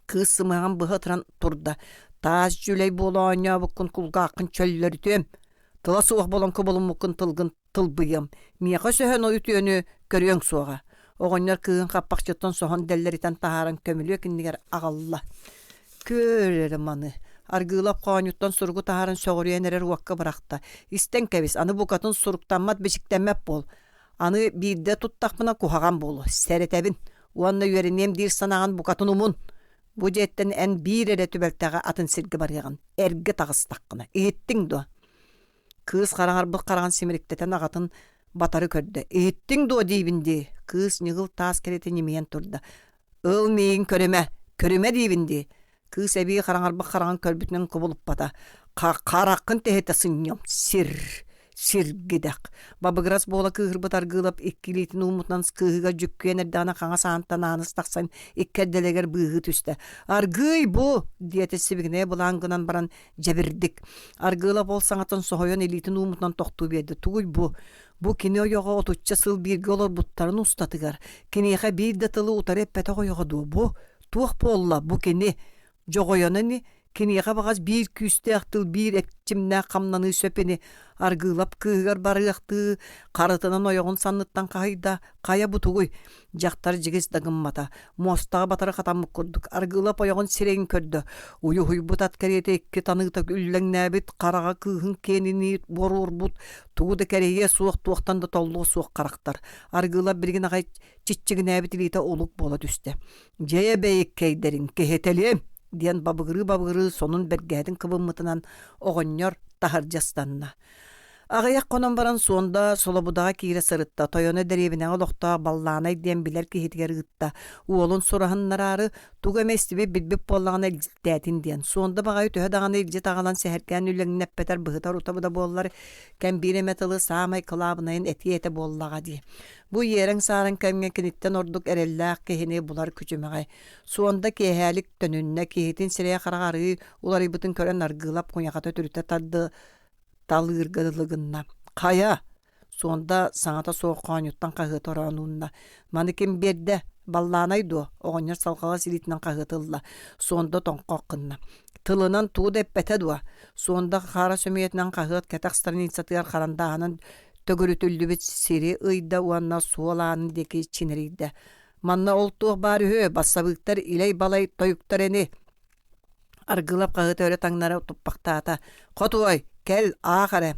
Кыыс сымыган быһы тыран турда. Таас жүлей болооñña буккун кулгааккын чөллөрүтүөм. Тыла суох болон кыбылыммуккын тылгын тылбыйым. Миэхэ сөһөн ойутүөнү көрүөң суоҕа. Оҕонньор кыыһын хаппахчыттан соһон дэллэритэн таһааран көмүлүө киннигэр агалла. Көрөрө маны. Аргылап коонюттан сургу таһарын сөҕөрүөн эрэр уакка барахта. Истен кэбис аны букатын суруктанмат бечиктенмеп бол. Аны биирдэ туттахпына куһаган болу. Сэретебин. Уанна үөринем дир санаган букатын умун. Бу жеттен эн бир эре түбелтәгә атын сирге барыгын. Эрге тагыстаккына. Иттиң до. Кыз караңар бу караган симириктетен агатын батары көрдө. Иттиң до дибинди. Кыз нигыл тас керете немен турда. Ыл мейин көрөмө дибинди. Кыз эби караңар бу караган көрбүтүнөн кубулуп бата. Каракын техете сыньям. Сиргидак. Бабыграс бола кыгырбытар гылап иккилитин умутнан кыгыга жүккен эрдана каңа саантан аныс таксан иккерделегер быгы түстө. Аргый бу диете сибигне булангынан баран жабирдик. Аргыла болсаңатын сохойон элитин умутнан токту берди. Тугуй бу. Бу кине ойога отучча сыл бирге олор буттарын устатыгар. Кинеха бир да тылы утарып пете ойога ду. Бу тух болла бу кине жогойонани кинеха багаз бир күстө актыл бир экчимне камнаны сөпени аргылап кыгар барыакты карытынан ойогун санныттан кайда кая бутугуй жактар жигес дагыммата мостага батары катамык курдук аргылап ойогун сирегин көрдө уюй бутат керете экки таныгта үллеңнәбит карага кыгын кенини борур бут тугуда кереге суак туактан да толлу суак карактар аргылап бирген агай чиччигинәбит илите улук бола түстө жая бейик кейдерин кехетелем диэн бабыгыры сонун бергәдин кыбыммытынан огоннор тахаржастанна. Агаяк конон баран суонда солобудага кире сырытта, тойоны деребинен олохта балланай диэн билер кихитигер гытта. Уолун сурахыннарары туга местиби билбип боллагана илдетин диэн. Суонда багай төһө даганы илже тагалан сехеркен үллеңнеппетер быгытар утабыда боллар кембире металы самай кылабынайын эти боллага ди. Бу ерен сарын кемге киниттен ордук эрелләк кехине булар күчүмөгай. Суонда кехәлик төнүннә кехитин сирия карагары улар ибытын көрөн аргылап куняката түрүтә тадды талыргылыгынна. Кая? Суонда саңата сооккан юттан кагыт орануунна. Маны ким берде балланайду оҕонньор салкага силитинен кагытылла. Суонда тоңкоккынна. Тылынан тууда эппетедуа. Суонда хара сөмиетинен кагыт кетакстарын инсатыгар карандааның төгүрүтүлдүбүт сири ыйда уанна суолаанын деки чинерийде. Манна олтуох бары хö бассабыктар илей балай тойуктар эни. Аргылап кагыт өрө таңнара туппактаата. Котуой, кел аахаре.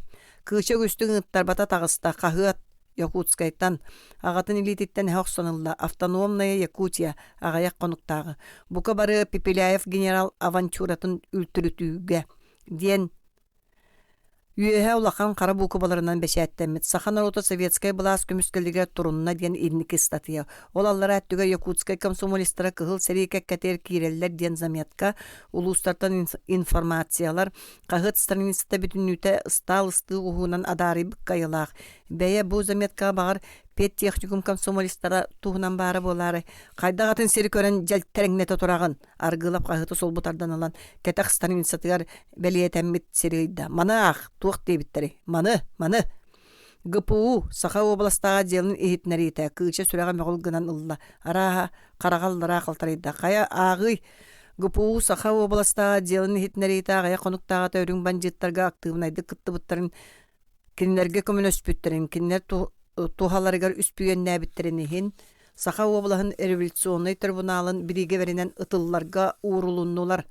Кыча күстүң ыттарбата тагыста кагыт Якутскайтан агатын илититтен хоксонылла автономная Якутия агаяк конуктагы. Бука бары Пепеляев генерал авантюратын үлтүрүтүүгө диен Үйеһе улахан кара букубаларынан бешәттәмит. Сахан рота советская блас көмүскеллеге турунна диен ирники статья. Ол аллара әттүгә Якутская комсомолисттары кыгыл серийке кәтер кирелләр диен заметка улустартан информациялар кагыт страницада бүтүнүтә сталысты уһунан адари быккайылак. Бәя бу заметка багар пет техникум комсомолисттара туһунан бары болары. Кайдагатын сери көрән жалттереңнете турагын аргылап кагыты сол бутардан алан кәтәк страницатыгар белиетәммит серийда. Манах тух дебиттери. Маны. ГПУ Саха областага делин ихитнәрите кыча сүрәгә мөгыл гынан ылла. Араха карагаллара калтырыйда. Кая агый ГПУ Саха областага делин ихитнәрите агая конуктага төрүң банжиттарга активнайды кыттыбыттарын кинлерге көмөнөспүттерин кинлер тухаларыгар үспүгеннә биттеринин Саха областын революционный трибуналын бириге беренен ытылларга урулуннулар.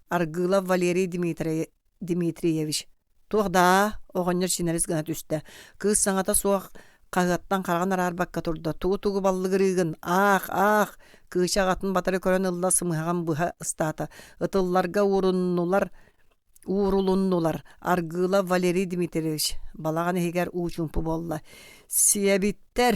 Аргыла Валерий Дмитриевич Туғда, оғаннер шинеріз гына түсті. Кыз саңата суақ қағаттан қарған арарбаққа тұрды. Туғы баллығырығын, ах, кыз ағатын батары көрін ұлла сымыған бұға ыстаты. Үтылларға урулуннулар. Аргыла Валерий Дмитриевич. Балаған егер ұчумпы болла. Сиябиттер.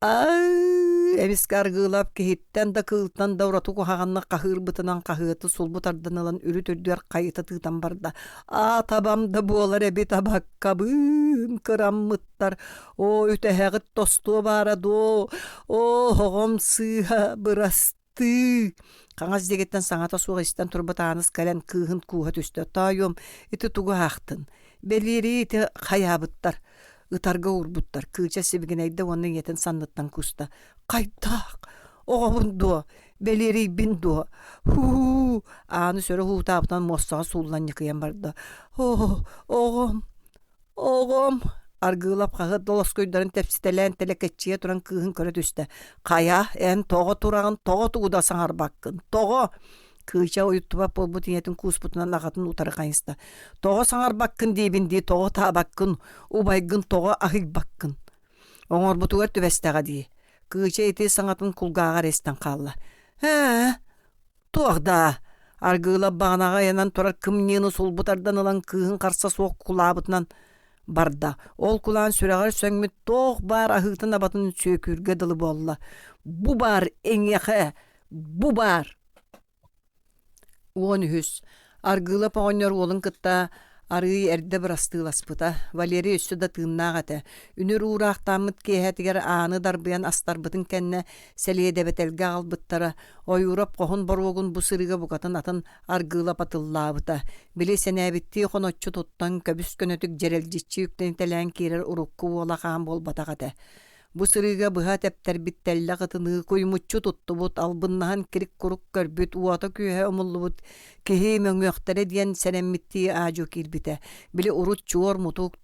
Эмиске аргылап кехиттен да кылтан да уратуку хағанна қахыр бұтынан қахыты сол бұтардан алан үрі түрдер қайыты тыгтан барда. Табамда болар әбі табаққабым кыраммыттар. Өтәхәғыт тосту бараду. Хоғым сыға бұрасты. Қаңаз дегеттен саңата суға істен тұрбытаныз кәлен кыхын куға түсті. Тайым, еті туғы хақтын. Белері еті қаябыттар. Ытарга урбуттар, кыча сибигинейде оның етін санныттан куста. Қайтақ, оғабындо, белері биндо. Аны сөрі хуутабытан моссаға суллан никыян барды. Оғым. Аргылап қағы долас көйдарын тәпсітелән тәлекетчіе тұран кыхын көрі түсті. Қая, тоғы турағын, тоғы туғудасың арбаққын. Тоғы. Кыча ойыттыба болбут иетін куспутынан ағатын утары қайынста. Тоғы саңар баққын дейбінді, тоғы табаққын, убайғын тоғы ағыг баққын. Оңыр бұтуғар түбәстіға дей. Кыча еті саңатын кулғаға рестен қалла. Туағда, аргыла бағанаға янан тұрар кымнені солбутардан ылан кыһын қарса соқ кулабытынан барда. Ол кулан сүрәғар сөңміт тоқ бар ахытын абатын сөкүрге дылы болла. Бу бар эңеқе, бу бар. Уон үхіс. Аргыла пағонер олын кытта арый әрді бір астығыласпыта. Валерий өссі да тыыннағаты. Үнір урақтамыт кейхетігер аны дарбыян астарбытын кәнне сәлейді бәтелге албыттара. Ойурап қоғын боруғын бұсырыға бұқатын атын аргыла патыллабыта. Біле сәнәбітті қонотчу тұттан көбіс көнөтік жерелжитчі үктен тәлән керер ұрыққы олақаған бол батағаты. Бу сырыга быха тәптәр биттәллә гытыны коймуччу туттубут албыннаһан кирик курук көрбүт уата күйе омуллубут кеһи мөңөктәре диен сәнәммитти аҗу килбите биле урут чуор мутук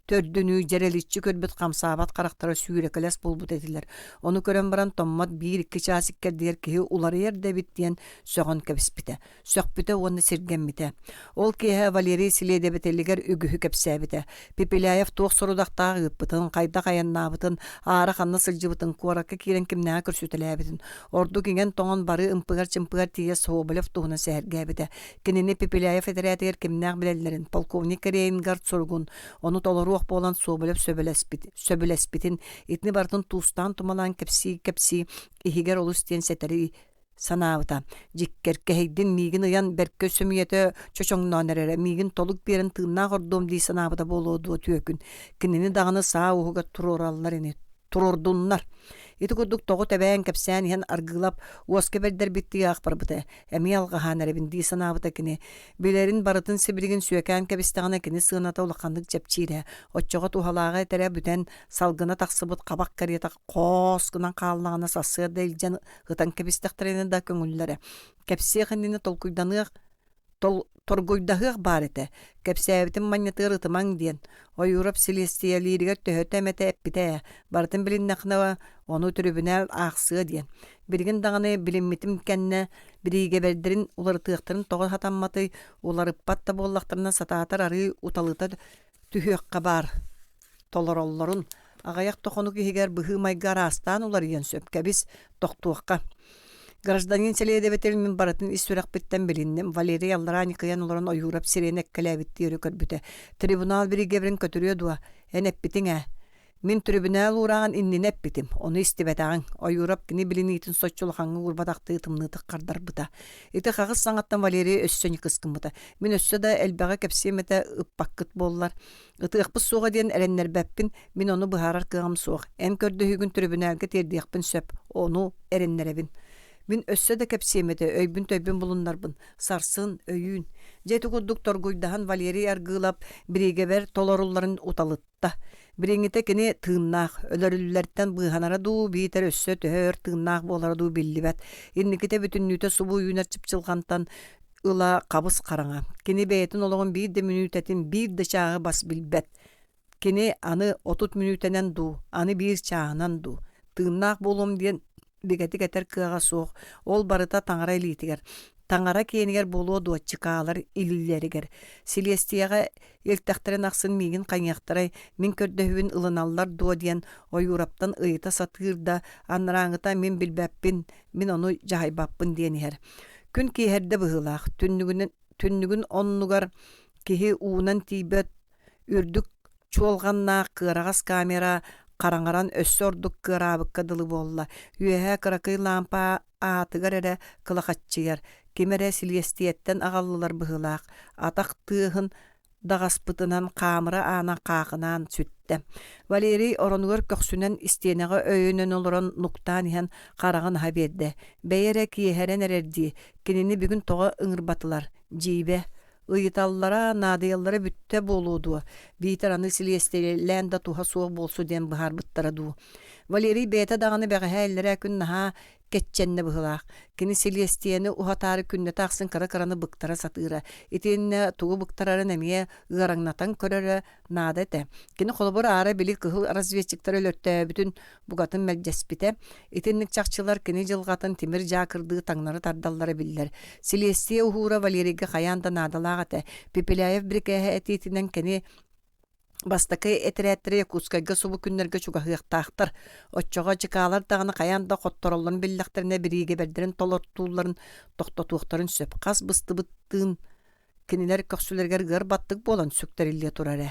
төрдүнү жереличчи көрбүт камсаабат карактары сүүрекелес болбут этилер. Ону көрөн баран томмат 1-2 часиккер дер кеһи улары ерде биттен сөгөн кепспите. Сөкпүтө оны сиргенмите. Ол кеһе Валерий Силеде бетелигер үгүһү кепсәбите. Пепеляев туох сорудактагы ыппытын кайда каяннабытын ара ханна сылжыбытын куаракка кирен кимнәгә көрсүтеләбитин. Орду киген тоңон бары ымпыгар чымпыгар тие сообылев туһуна сәргәбите. Кинени Пепеляев этерәтер кимнәг беләләрен полковник Рейнгард Сургун. Ону толору болан собылып сөбілеспитин итни бартын туустан тумалан кепси ихигер олустен сетери санаабыта. Жиккер кехейдин мигин ыян беркө сөмүйеті чочоңнан әрері мигин толук берін тыынна гордом дей санаабыта болуду түйөкүн. Кинини дағаны саа уһуга турораллар ини. Турордуннар. Ити курдук тоғу тәбәйін кәпсән иһен аргылап уоска бердер битти ақпар бұты. Әми алғахан әребін дей санабыта кіні. Білерін барытын сибирігін сүйекән кәбістағына кіні сығыната улақандық жапчире. Отчоға тухалаға әтәрі бүтән салғына тақсыбыт қабақ карета қос кынан қалынағына сасы дәйілжен ғытан кәбістақтарыны да көңіллері. Кәпсі қыннені толкуйданық торгуйдahıк бар эте. Кепсәбитин маннятыр ытымаң диен. Ойурап селестиялиригер төһөтәмәтә эппитә. Бартын билиннәхнәвә ону түрүбүнәл ахсы диен. Бирген даганы билинмитим кәннә бириге бердерин улар тыктырын тогы хатамматы улар патта боллактарына сатаатар ары уталыта түһөккә бар. Толороллорун агаяк тохону кигер быһы майгар астан улар ен сөпкә без тохтуакка. Гражданин селеде бетермен баратын истөрәк биттен билиннем. Валерий Алларани кыян уларын ойурап сиренек кәләбитти өрөкөр бүте. Трибунал бири гебрен көтөрүө дуа. Энеп битиңә. Мин трибунал ураган инненеп битим. Оны истебетаган ойурап кини билинитин соччулхаңы урбатакты тымны тыккардар бута. Ите хагыс саңаттан Валерий өссөни кыскын бута. Мин өссө да элбәгә кепсемете ыппаккыт боллар. Ытыакпыз суга диен эреннер бәппин. Мин оны быһарар кыгам суг. Эн көрдө хүгүн трибуналга тердиякпын сөп. Оны эреннеребин. Мин өссө да кепсемете өйбүн төйбүн булуннарбын. Сарсын, өйүн. Жети курдук торгуйдахан Валерий аргылап бириге бер толорулларын уталытта. Бириңите кини тыыннах, өлөрүлләртен быһанара дуу биитер өссө төһөр тыыннах болара дуу биллибет. Инниките бүтүннүтө субу үйүнер чыпчылгантан ыла кабыс караңа. Кини бейтин ологон бир де мүнүтетин бир де чагы бас билбет. Кини аны 30 мүнүтенен дуу, аны бир чагынан дуу. Тыыннах болом диен бигети кетер кыга соқ. Ол барыта таңара илитигер. Таңара кейінігер болуы дуатчықалар илілерігер. Селестияға елтәқтірін ақсын мигін қайнақтырай, мен көрдөхүн ылыналар дуа диен ойураптан ыйта сатырда, анраңыта мен білбәппін, мен оны жағайбаппын диенігер. Күн кейхерді бұғылақ, түннігін оннугар кейі уынан тейбет, үрдік чолғанна қырағас камера, Караңаран өссордук кырабыкка дылы болла. Үйәһә кыракый лампа атыгар әрі кылақатчыгар. Кемере силестиеттен ағаллылар бұғылақ. Атақ тығын дағаспытынан қамыры ана қақынан сүтті. Валерий оронугар көксүнен истенеға өйінен олырын нуктан иһен қарағын хабедді. Бәйері кейхәрен әрерді. Кенені бүгін тоға ыңырбатылар. Жейбе. Ыйталлара, надыяллара бүтте болуду. Бейтер аны силестелен да туха суық болсу ден бұхар бұттараду. Валерий бейта дағаны бәғі әллері күн наға кетченне бұғылақ. Кені силестені ухатары күнне тақсын кара-караны бұқтара сатыра. Итенне туғы бұқтарары нәмие ғараңнатан көрері нады әті. Кені қолыбыр ары білі кығыл разведчиктар өлітті бүтін бұғатын мәлжеспіте. Итеннік чақчылар кені жылғатын темір жақырды таңнары тардалары білдер. Силестие ухура Валерийге қаянда надалағаты. Пепеляев бір кәйі әтетінен кені Бастакы этерәттіре кускайга субу күннерге чугахыяқтақтар. Отчоға чыкалар дағаны қаянда қотторолларын биллахтарына бириге бердерін толортууларын тоқтатуқтарын сөп. Қас бысты бұттын кинилер көксүлергер гыр баттык болан сүктөрүлле турары.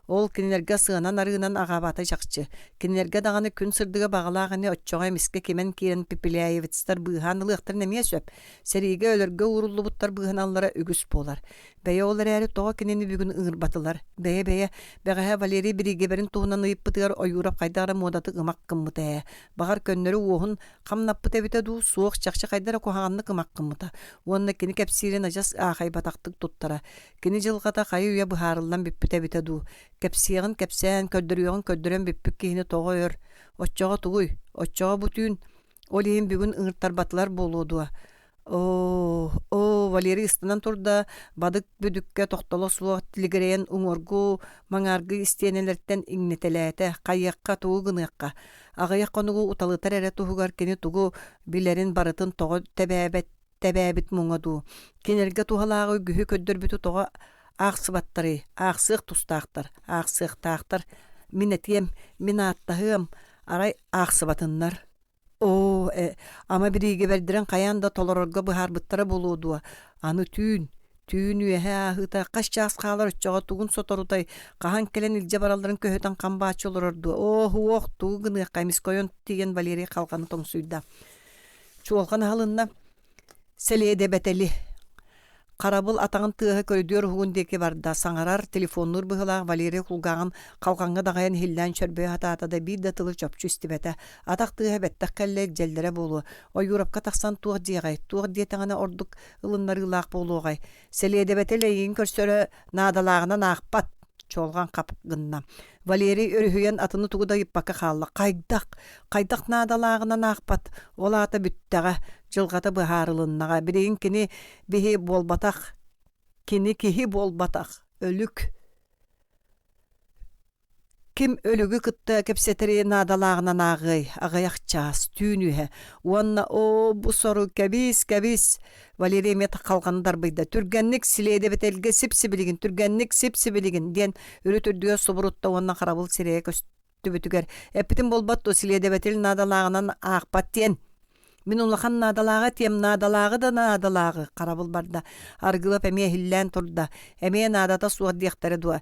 Ол кинилерге сыанан арыынан агабаты жакчы. Кинилерге даганы күн сырдыга багалаганы отчоға миске кемен кирен пипилаевицтар быханылыктар неме сөп. Сериге өлөргө уруллубуттар быханаллара үгүс болар. Бәйе олар әрі тоға кинени бүгін ыңырбатылар. Бәйе бәғәһә Валерий бириге берин туһунан ыйып бытыгар ойурап кайдары модаты ымак кыммыта. Багар көннөрү уохун камнап быта ду суох чакчы кайдары кохаганны ымак кыммыта. Уонна кини кепсирин ажас ахай батактык туттара. Кини жылгата кайы уя быхарылдан биппите ду. Кепсиягын кепсән көддөрөн биппик кини тога өр. Отчога тугуй, отчога бутүүн. Олиһин бүгүн ыңыртарбатылар болуудуа. Валерий ыстынан турда бадык бүдүккө токтоло суох тилигерен уңоргу маңаргы истиенелерден иңнетелээте кайякка тугу гыныакка. Агаяк конугу уталытар эре тугугар кини тугу билерин барытын того тебээбит муңаду. Кинерге тухалаагы күһү көддөрбүтү тога ааксыбаттары, ааксык тустаактар, ааксыктаактар. Мин этием, мин аттахым, арай ааксыбатыннар. Ама бириге бердирен каянда толорорго быхарбыттара болуудуа. Аны түүн үйэхэ ахыта каш чаас хаалар өччөҕө тугун соторутай кахан келен илже баралларын көһөтөн камбаачы олорорду. Уох тугу гыныакка мискойон тиген Валерий калганы тоңсуйда. Чуолхан халынна селеде бетели Карабыл атаңын тыыһы көрүдүөр хугундеки барда саңарар телефоннур быһылаах Валерий кулгаагын калганга дагайан хиллән чөрбө хатаатада биирде тылы чопчу истибете. Атак тыыһы беттек келлек желдере болу. Ойурапка таксан туох диягай. Туох диетаңана ордук ылыннарыылаах болуогай. Селиэде бетелейин көрсөрө наадалаагынан аахпат. Чолган капгынна. Валерий өрүһүйен атыны тугуда йыппакка хаалла. Кайдак наадалаагынан аахпат. Ол ата бүттәгә жылгата быһаарылыннага. Бирин кини биһи болбатах. Кини киһи болбатах. Өлүк. Ким өлүгү кытта кепсетери наадалаагынан агый. Агаяхчаас түүнүһэ. Уанна бу сору кебис. Валерий мет калгандар быйда. Түргенник силеде бетелге сипсибилигин. Түргенник сипсибилигин. Ден өрү түрдүгө собурутта уанна карабыл сирее көстүбүтүгер. Эпитин болбатту силеде бетел наадалаагынан аакпат тен. Мин улахан наадалаага тем наадалаагы да наадалаагы. Карабыл барда. Аргылап эмие хиллән турда. Эмие наадата суат дияктары дуа.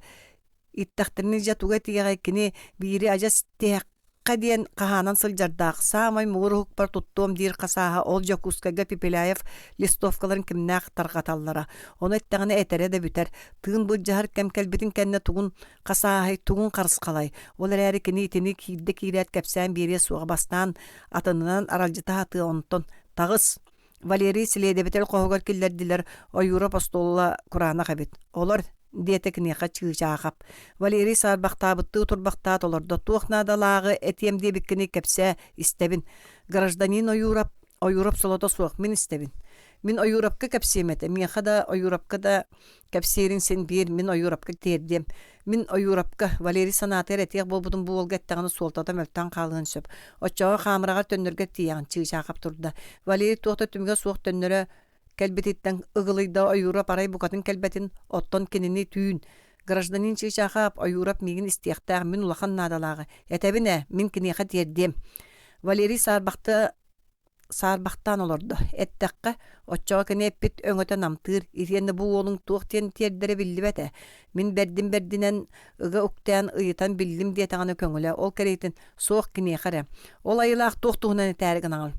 Иттахтырны жатуга тигай кини бири ажас текка диен каханан сылжардаак самай муурухук бар туттуом дир касааха ол жакускага Пипиляев листовкаларын кимнаак таргаталлара. Оны эттеганы этере де бүтер. Тыын бу жахар кемкелбитин кенне тугун касаахай тугун карыскалай. Ол эри кини итини кийде кийрет кепсән бири суга бастан атынынан аралжыта аты онтон тагыс. Валерий силеде бетел когор киллердилер ойура постолла Курана хабит. Олар диетекне хачыжаахап. Валерий сарбахтабытты турбахтат олордо туохнадалаагы этемде биккини кепсе истебин. Гражданин ойурап солото суох мин истебин. Мин ойурапка кепсемете. Мен хада ойурапка да кепсерин сен бир мин ойурапка тердем. Мин ойурапка Валерий санатер этек болбудун бу олгеттаганы солтата мөлтан калгын сөп. Очоо камырага төннөргө тиян чыжаахап турда. Валерий туохта түмгө суох төннөрө келбетиттен ыгылыйда ойурап арай букатын келбетин оттон кинини түүн. Гражданин чыжаахап ойурап мигин истияктаах мин улахан наадалаагы. Этебине мин кинеха тердем. Валерий сарбахтан олорду. Эттекка оччоо кене эппит өңөтө намтыр. Иренне бу олуң туохтен тердере биллибете. Мин бердинен ыга уктан ыйтан биллим диетаганы көңүлө. Ол керейтин соох кинехаре. Ол айылаах туохтугунан этәригин аңыл.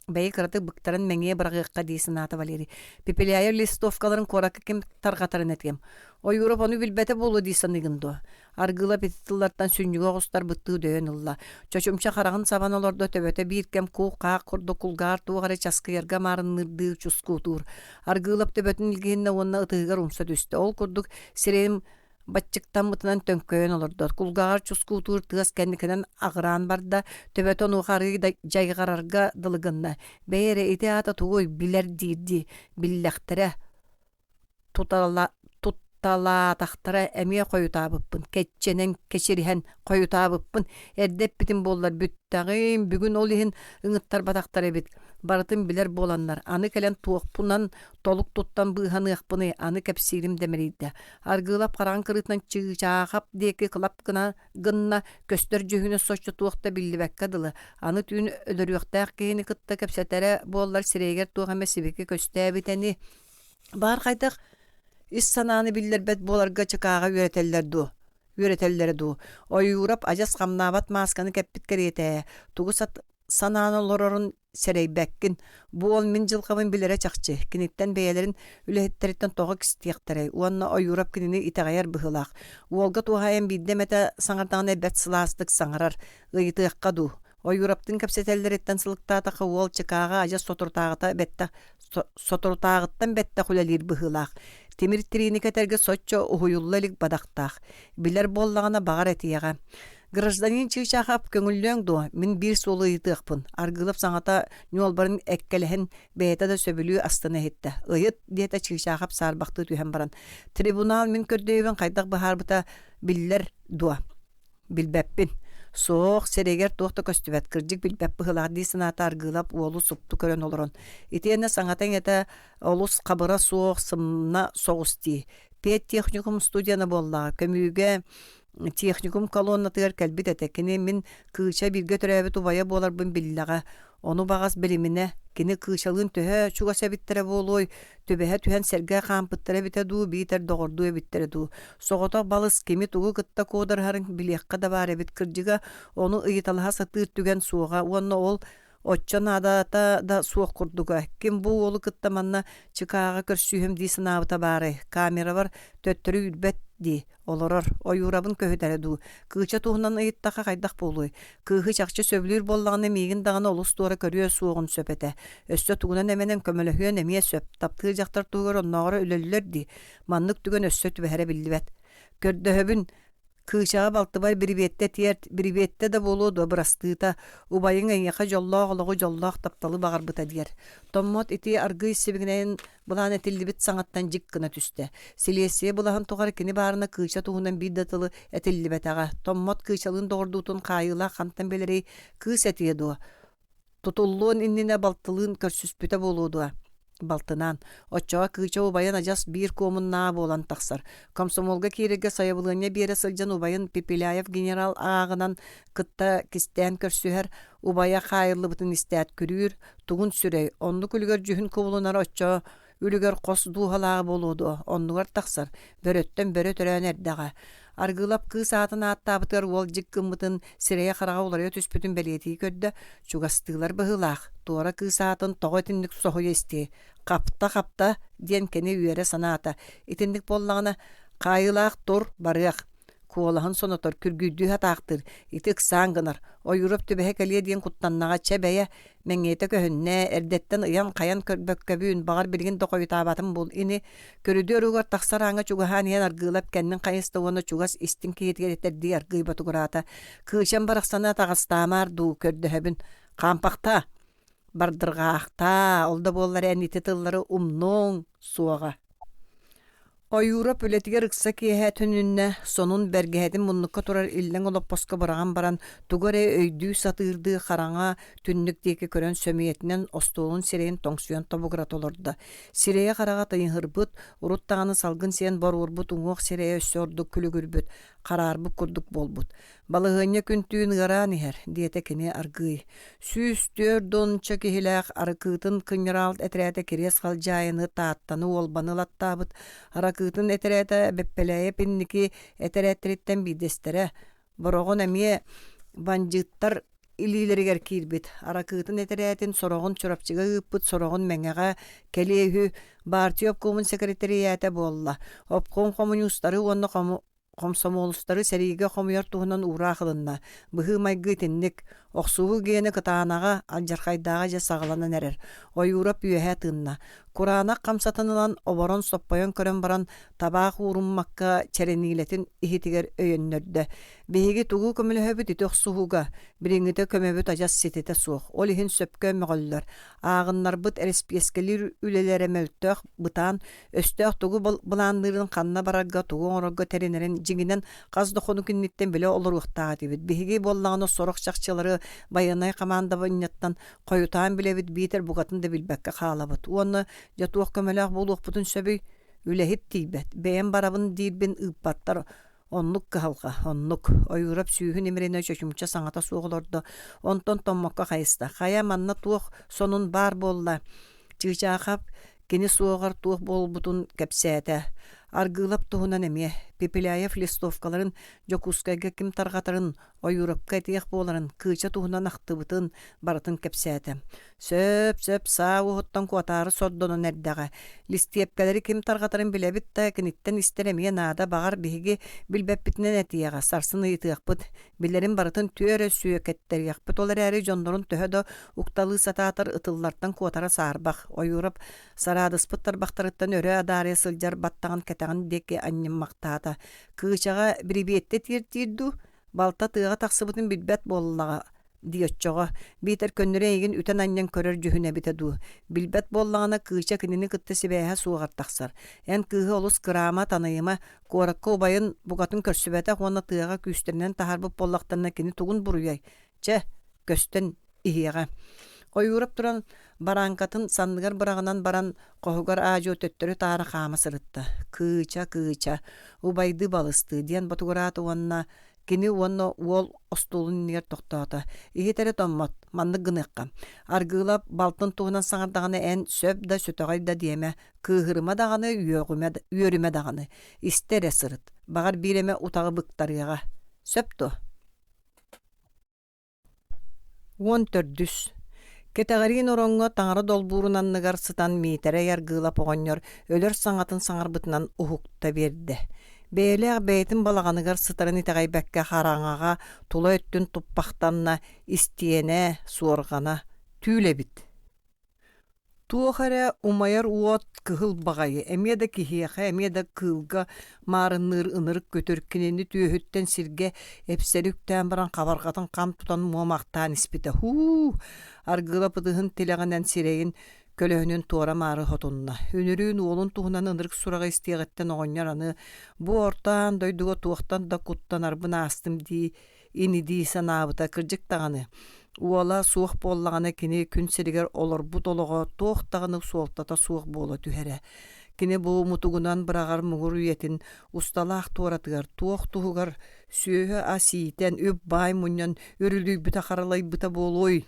Бәй кыраты быктарын мәңе бырагыкка дейсин аты Валерий. Пипиляев листовкаларын коракка кем таргатарын эткем. Ойурап ону билбете болу дейсин игынду. Аргыла петитыллардан сүннүгө гостар бытты дөйөн ылла. Чочумча карагын сабан олордо төбөтө бир кем куука курду кулгар тугары часкыярга марынырды чускутур. Аргылап төбөтүн илгенне онна ытыгар умса түстө. Ол курдук сирем батчыктан мытынан төңкөйөн олордо. Кулгар чускутур тыгас кенникенен агыран барда төбөтөн ухары жайгарарга дылыгынна. Бейре ите ата тугуй билер дийди. Биллехтере туталатахтара эмие коютабыппын. Кетченен кечирихен коютабыппын. Эрдеп битин боллар бүттагым бүгүн ол ихин ыңыттар батактар эбит. барытын билер боланнар. Аны келен туохпунан толук туттан быһаныахпыны аны кепсирим демерийді. Аргылап қаран кырытынан чыгачаахап деки кылап гынна көстөр жүхүнө соччу туохта биллибекка дылы. Аны түйін өлөрүөхтаах кейіні кытта кепсетері боллар сирейгер туохаме сибеке көстәбитени. Бар қайтақ ис сананы биллербет боларга чыкаага үөретеллери ду. Ойурап ажас камнабат масканы кеппит керете. Тугусат сананы лорорун серейбеккин. Бу ол мин жылқабын билере чакчы. Киниттен бейелерин үлехеттериттен тоғы кистияқтарай. Уанна ойурап кинини итағайар быхылақ. Уолга туғайын биддемете саңардағын бәт сыластык саңарар. Ыйтыаққа ду. Ойураптың кәпсетеллереттен сылықтатақы уол чыкаага ажас сотуртағыттан бетті құлалир быхылақ. Темир тиринikeтерге соччо уһуюллалик бадақтақ. Билер боллағына бағар этияға. Гражданин чыгачаахап көңүллөң ду. Мин бир солу ыйтыахпын. Аргылап саңата нюолбарын эккелехен бейта да сөбүлүү астына хетте. Ыйыт диета чыгачаахап сарбақты түйен баран. Трибунал мин көрдөйбен қайдақ бахарбыта биллер дуа. Билбеппин. Соох серегер туохта көстүбәт кырдык билбеп быһылаады сынаата аргылап уолу супту көрөн олорон. Итиэнне саңатаң эте олус кабыра соох сымна соғусти. Пет техникум студияна болла. Көмүүгө техникум колонна тыгар кэлбит этекини мин кыыча бирге төрөбүт убая боларбын биллага. Onu bağız bilimine, kini kışalığın tühe çugasa bittere boluy, tübehe tühen serge kampıttere bite du, biter doğurduya bittere du. Soğuta balız kimi tuğu kıtta kodar harın bilekka da var ebit kırcıga, onu ıyıtalaha satır tügen soğuğa, onu ol, Otçan adata da soğuk kurduga. Kim bu olu kıttamanna çıkağa körsühüm di sınavıta bari. Kamera var, töttürü ülbet di. Oloror, oyurabın köhüdere du. Kıça tuğunan ıyıttaqa qaydak boluy. Kıhı çakçı söblür bollağını meygin dağına olus doğru körüyor soğun söpete. Öste tuğunan emenen kömölöhüyen emiye söp. Taptığı jaktar tuğur onlara ölölüler di. Manlık tügen öste tübehere bildibet. Kördöhöbün Kıçağa baltıbay biribette tiyer, biribette de boludu bırastığıta. Ubayın en yaka jollağ taptalı bağırbıta diyer. Tommot iti argı sebigneyin bulan etillibit sanattan jikkına tüste. Silesiye bulağın tuğar kini bağırına kıça tuğunan biddatılı etillibet ağa. Tommot kıçalığın doğurduğutun kayıla kantan beleri kıç etiye doğa. Tutulluğun innine baltılığın körsüspüte boludu. Baltınan. Oçağa kıça ubayın acas bir komun naabı olan taksar. Komsomolga kirege sayabılığına bir sılcan ubayın Pipilayev general ağınan kıtta kisten körsüher ubaya hayırlı bıtın isteat kürür, tuğun sürey. Onlu külgör cühün kovulunar oçağa ülügör kos duhalağı boludu. Onlugar taksar. Börötten böröt öğrenерdağa. Argılap kı saatın attabıtır ol jikkımıtın sireye qarağa olarıyor tüspütün beliyetiyi kördü. Çugastılar bıhılaq. Tuara kı saatın toğu etinlik soğuya isti. Kapta diyen kene üyere sanata. İtinlik bollağına qayılaq dur barıyaq. Kuolahın sonotor kürgüydüğü hataqtır. İtik sağınğınar. O Yurup tübehe kaliye diyen kuttannağa çebeye mengete köhünne erdetten ıyan kayan körbökkabüün bağır bilgin doqoyu tabatın bul. İni körüdü örügar taqsarağına çugahaniyen argılap kendin qayısta onu çugas istin kiyetger eter diye argıybatu kurata. Kışan baraqsana tağıstamar du kördöhebün. Kampaqta, bardırgaqta, olda bollar eniti tılları umnun suağa. Oyurap ületiger ıksa kiyehe tönünne sonun bergehedin munnukka turar illen olup poska barağan baran tugare öydüğü satırdığı karana tünnük diyeke körön sömiyetinden ostoğun sireyin tonksiyon tabugrat olurdu. Sireye karağa tayın hırbıt, urut tağını salgın siyen bor urbut ungoq sireye össördük külü gürbüt, kararbuk kurduk bolbut. Balığınya küntüğün gara niher, diyete kene argıy. Süs dördün çökihilak arıkıtın kınyaralt etrete kires kalcayını taattanı olbanı lattabıt, arakıtın etrete beppeleye pinniki eteretritten bidestere. Boroğun emiye bancıttar ilileriger kirbit. Arakıtın eteretin soroğun çorapçıga ıppıt soroğun mengeğe keleyhü Barti Opkomun sekreteriyete bolla. Opkom komünistleri onu komsomolustары сәрейге қомыяр туғынан ура қылынна. Бұғы майгы теннік, оқсуғы гені кытаанаға алжарқайдаға жа сағыланан әрер. Ойурап үйәе тынна. Kurana qamsatınılan obaron soppayon körön baran tabaq urummakka çereniletin ihitiger öyönnörde. Behigi tuğu kömülöhöbüt itoq suhuga, biringite kömöbüt ajas sitete suq. Olihin söpkö mögöllör. Ağınlar bıt erespieskelir ülelere möltöq bıtan, östöq tuğu bulandırın kanna bararga tuğu orogga terinerin jinginen qazdı konu künnitten bile olur uqtağı dibit. Behigi bollağına soruq çaqçıları баянай команда баннаттан коютаан билебит битер бугатын да билбекке хаалабыт. Уонна жатуох көмөлөөх болуох бутун сөбүй үлэхит тийбет. Бэйэн барабын диирбин ыппаттар оннук кыһалга, оннук ойурап сүүһүн эмирене чөчүмча саңата суоголордо онтон томмокко хайыста. Хая манна туох сонун бар болла. Чыычаахап кини суогар туох болбутун кепсээте. Аргылап туһунан эмие Пепеляев листовкаларын жокускайга ким таргатарын ойурапка этиэх боларын кыыча туһунан ахтыбытын барытын кепсээте. Сөп саауһуттан куатаары сордонун эрдэҕэ. Листиепкалери ким таргатарын билебит да киниттен истеремие наада багар биһиги билбеппитинен этиэҕэ сарсын ыйытыахпыт. Билерин барытын түөрө сүүөкеттериэхпыт. Олар эри жондорун төһөдө укталыы сатаатар ытыллартан куатара саарбах. Ойурап сараадыспыт тарбахтарыттан өрө адаарыя сылдьар баттаган кетаган деке анньыммактаата. Кыычаға бірибиетте тиртирду, балта тыға тақсыбытын билбет боллаға диотчоға. Битер көннөрө егін үтен аннен көрөр жүхіне бітеду. Билбет боллағына кыыча кинини кытты сибэйэ суығар тақсар. Эн кыығы олус кырама танайыма коракка убайын бугатын көрсүбәті хуана тыға күстерінен тахарбып боллақтанна кини тугун буруяй. Че, көстен ихияға. Ойурап туран баранкатын сандыгар бырағынан баран қоғугар ажо төттөрі тары қамы сырытты. Кыча, убайды балысты. Диен батугураты уанна, кини уанна уол остулын нер тоқтауыты. Ихетері томмат, манны гыныққа. Аргылап балтын туғынан саңардағаны ән сөп да сөтағай да диеме, кыгырыма дағаны, үйөріме дағаны. Истері сырыт. Бағар биреме утағы бұқтарыға. Сөпту. 14. Кетағарин оронға таңары долбуырунанныгар сытан мейтере яргылап оғаньор өлөр саңатын саңарбытынан ухукта берді. Бәйләғ бәйтін балағаныгар сытарын итағай бәкке хараңаға тула өттін туппақтанна истиене суорғана түүле бит. Туохаре умайар уот кыхыл бағайы, әмеда кихияқа, әмеда кылға марыныр ынырық көтөркінені түйөһүттен сирге эпсерүктен баран қабарғатын қам тұтан муамақтан іспіті. Аргыла пыдыхын телеғанан сирейін көлөһүнүн туора мары хотунна. Үнүрүүн уолун туһунан ынырык сурага истиэгеттен оҕонньор аны бу ортаан дойдуга туохтан да куттан арбын астым дии ини дии санаабыта кырдьык таганы. Уола суох боллагана кини күн сиригер олорбут олого туохтаганы суолтата суох буола түһэрэ. Кини бу мутугунан бырагар мугур үйетин усталаах туоратыгар туох туһугар сүөһө асиитен өп бай муньан өрүлүй бүта харалай бүта болой.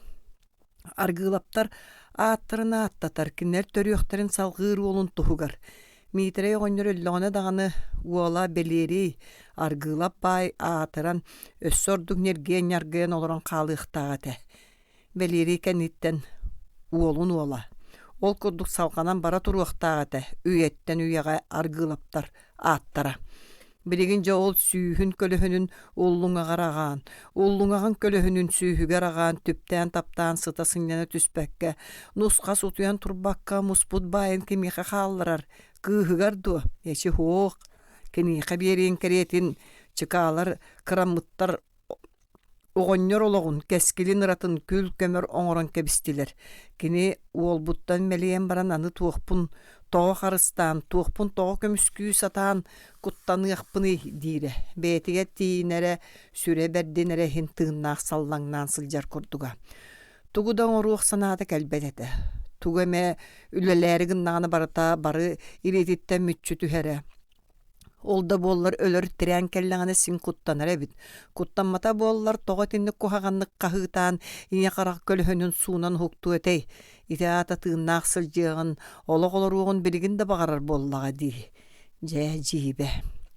Аргылаптар аттарына аттатар кинер төрүөхтерин салгыыр уолун туһугар. Миитерей оҕонньор өллөҕүнэ даҕаны уола белери аргылап бай аатыран өссордук нерген яргыен олорон хаалыахтаҕате. Белери кэнниттен уолун уола. Ол курдук салганан бара туруахтаҕате үйеттен үйэҕэ аргылаптар ааттара. Билигин жа ол сүүһүн көлөһүнүн уллуңаҕарагаан, уллуңаҕын көлөһүнүн сүүһүгэр агаан түптään таптаан сыта сыннана түспэкке, нусха сутуян турбакка муспут байын кемиэхэ хаалларар, кыыһыгар дуо, эчи хуох, кениэхэ биэриин кериэтин чыкаалар кыраммыттар оҕонньор ологун кэскилин ыратын күл көмөр оҥорон кэбистилэр. Кини уолбуттан мэлиэн баран аны туохпун тоҕо харыстаан, туохпун тоҕо көмүскүү сатаан куттаныахпыны диире. Бээтигэ тиинэре сүрэ бэрдинэре хин тыыннаах саллаңнаан сылдьар курдуга. Тугудан оруох санаата кэлбэтэтэ. Тугэмэ үлэлээри гыннааны барыта бары ирититтэн мүччү түһэрэ. Олда боллар өлөр тирән келләңәне син куттанар эбит. Куттанмата боллар тоҕо тинник кухаганнык каһыытаан ине карак көлөһөнүн суунан хукту этей. Итаата тыыннаах сылдьыагын ологолоругун билигин да багарар боллага дии. Жэ жиибе.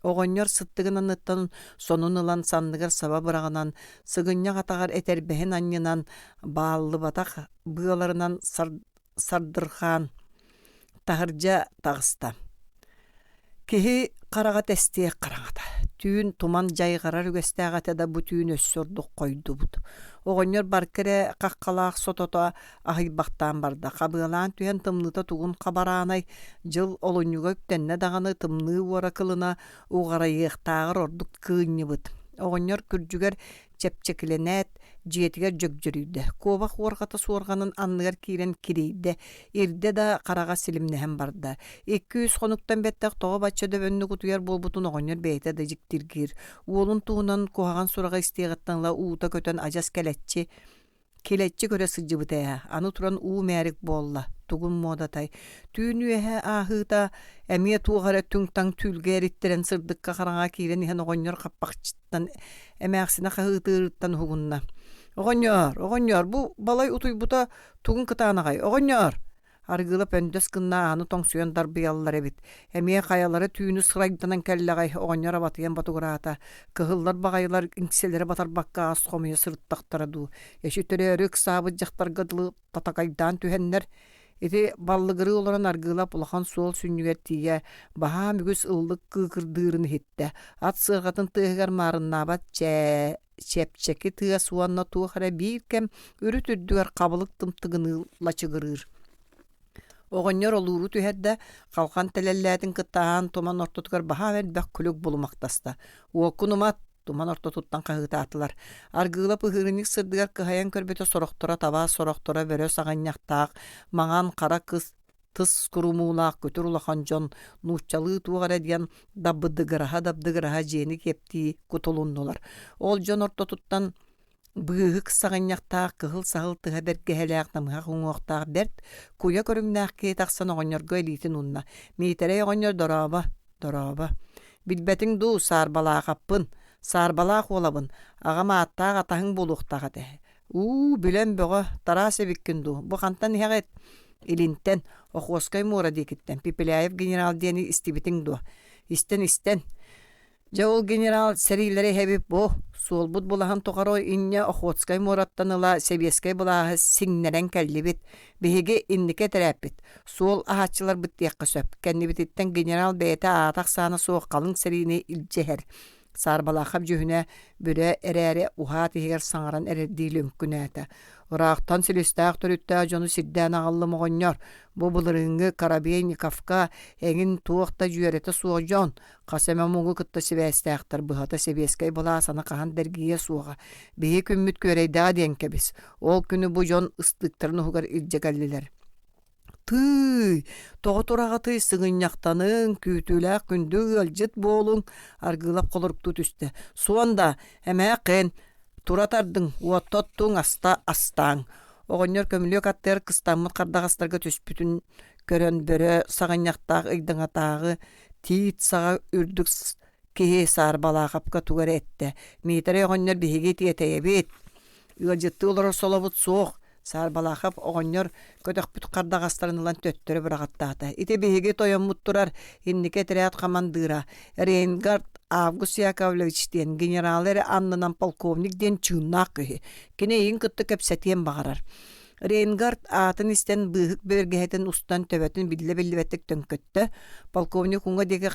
Оҕонньор сыттыгын аныттан сонун ылан санныгар саба бырагынан сыгыння атагар этербэһин анньынан бааллы батак быаларынан сардырхан тахыржа тагыста. Кеһи қараға тестие қараңата. Түйін туман жайғарар үгестәғаты да бұ түйін өссөрдік қойды бұд. Оғынер баркере қаққалақ сотота ағайбақтан барда. Қабылан түйен тымныта туғын қабаранай жыл олынюға үктенне дағаны тымны уара кылына уғарайық тағыр ордық күйінні бұд. Оҕонньор күрдүгэр чепчекленет, жиетигер жөгжөрүйдэ. Коба хуоргата суорганын анныгар киирен кирейдэ. Ирде да карага силимнэһэн барда. 200 хонуктан беттэх тоҕо бачча дөбөннү кутуяр болбутун оҕонньор бэйэтэ да жиктиргир. Уолун туунан куһаган сурага истиэҕиттанла уута көтөн ажас келеччи көрө сылдьыбытая. Аны туран уу мээрик буолла. Тугун модатай. Түүнүэһэ аахыта эмиэ туухара түңтаң түлгээриттерен сырдыкка хараҥа киирен иһэн оҕонньор хаппахчыттан эмээхсине хаһыытыырыттан хугунна. Оҕонньор, бу балай утуйбута тугун кытаанагай. Оҕонньор. Аргылап өндөс кынна аны тоңсуян дарбыяллар эбит. Эмиэ хаялары түүнү сырайданан кэллэгай оҕонньор абатыян батугураата. Кыһыллар багайлар иҥкселери батарбакка ас хомуйа сырыттахтара дуу. Эшүтөрөөрүк саабыт дьахтарга дылы татакайдаан түһэннер. Ити баллыгыры олоран аргылап улахан суол сүннүгер тиийэ баһа мүгүс ыллык кыыкырдыырын хитте. Ат сыыргатын тыыгар маарыннаабат чепчеки тыа суанна туохара биир кем үрүт үрдүгер кабылык тымтыгыныылачыгырыыр. Оҕонньор олууру түһэрдэ халхан телэллээтин кыттаан туман ортотугар баһа бэлбэх күлүк булумактаста. Уоккунумат туман ортотуттан хаһыытаатылар. Аргыылап ыһырыник сырдыгар кыһайан көрбөтө сорохтора табаа сорохтора бөрө саҕаньахтаах маҥаан хара тыс курумуулаах көтөр улахан дьон нууччалыы туогара диэн дабдыгыраһа дьиэни кептии кутулуннулар. Ол дьон ортотуттан быыһык саҕаньахтаах кыһыл саһыл тыһа бэргэһэлээх намыһа хуҥуохтаах бэрт куя көрүҥнээх киһи тахсан оҕонньорго элиитин унна. Миитэрэй оҕонньор дорооба. Билбэтиҥ дуу саарбалаахаппын. Саарбалаах уолабын. Аҕамааттаах атаһыҥ булуохтаҕа тэһэ. Билэн бөҕө тараа себиккин дуу. Бу хантан иһэҕит илинтэн охуоскай муора диэкиттэн Пипиляев генерал диэни истибитиҥ дуо. Истэн. Жаул генерал сэрилэри хэбип бу. Суолбут булахан тоҕарой инньэ охуоскай муораттаныла себиэскай булааһы сиҥнэрэн кэллибит. Биһиги иннике тэрэппит. Суол аһааччылар быттыахха сөп. Кэннибититтэн генерал бэйэтэ аатах саана суох калыҥ сэриини илдьэһэр. Саарбалаахап жүһүнэ бүрэ эрээри ухаа тиһигэр саҥаран эрэрдиили үҥкүнээtä. Ыраахтан силистаах төрүттää дьону сирдээн аҕаллым оҕонньор. Бу былырыҥҥы Коробейниковка эҥин туохта үөрэтэ суоҕдьон. Хасэме муҥу кытта сибээстээхтэр быһата себиэскэй булаа сана хаһан дэргийэ суоҕа. Биһи күммүт күөрэйдэҕа диэн кэбис. Ол күнү бу дьон ыстыктарын уһугар илдьэгэллилэр. Тоҕо тураҕатый сыҥынньахтаныҥ күүтүүлээх күндү ылдьыт буолуҥ аргыылап холоруктуу түстэ. Суонда эмээхин тура тардыҥ уоттоттуҥ астааҥ. Оҕонньор көмүлүөк аттыгар кыстаммыт хардаҕастарга түспүтүн көрөн бөрө саҕаньахтаах ыйдаҥатааҕы тиит саҕа үрдүк киһи саарбалаахапка тугар этте. Миитэрэй оҕонньор биһиги тиэтэйэбит. Ыалдьыттыы олорор солобут суох. Саарбалаахап оҕонньор көтөхпүт хардаҕастарынылан төттөрө быраҕаттаата. Ити биһиги тойоммут турар иннике тэрээт хамандыыра. Рейнгард Август Яковлевич диэн генераллары аннынан полковник диэн чыыннаах кыһи. Кинейин кытты кэпсэтиэн баҕарар. Рейнгард аатын истэн быыһык бэргэһэтин устан төбөтүн биллэ-биллибэттик төҥкөттө. Полковник уҥа диэки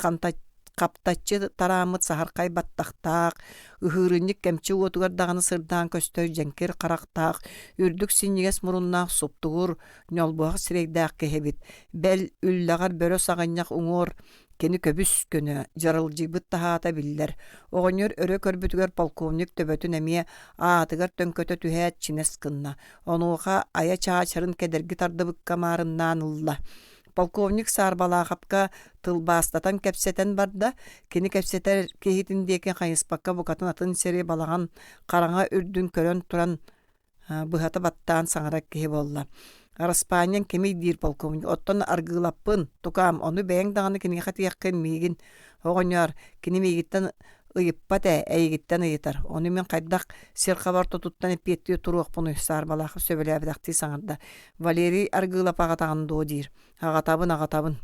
каптаччы тараамыт саһархай баттахтаах, ыһыырынньык кэмчи уотугар даҕаны сырдаан көстөй дьэнкир харахтаах, үрдүк синнигэс муруннаах суптугур, ньолбуах сирэйдээх кэһэбит. Бэл үллэҕэр бөрө саҕанньах уҥуор кини көбүс көнө жарылдьыйбыт таһаата биллэр. Оҕонньор өрө көрбүтүгэр полковник төбөтүн эмиэ аатыгар төҥкөтө түһээт чинес кынна. Онуоха ая чаачарын кэдэрги тардыбыкка маарыннаан ылла. Полковник саарбалаахапка тылбаастатан кэпсэтэн барда, кини кэпсэтэр киһитиндиэки хайыспакка букатын атын сери балаҕан хараҥа үрдүн көрөн туран быһата баттаан саҥарак киһи болла. Распааньян кеми диир полковник. Оттон аргыылаппын, тукаам, ону бэйэҥ даҕаны киниэхэ тиэххин миигин. Оҕонньор, кини миигиттэн ыйыппат эйигиттэн ыйытар. Onu мен хайдах сирхабар тотуттан эппиеттиэ туруохпуну саарбалаахы сөбөлээбэдахтии саҥарда. Валерий аргыылап аҕатаҕын дуо диир. Аҕатабын.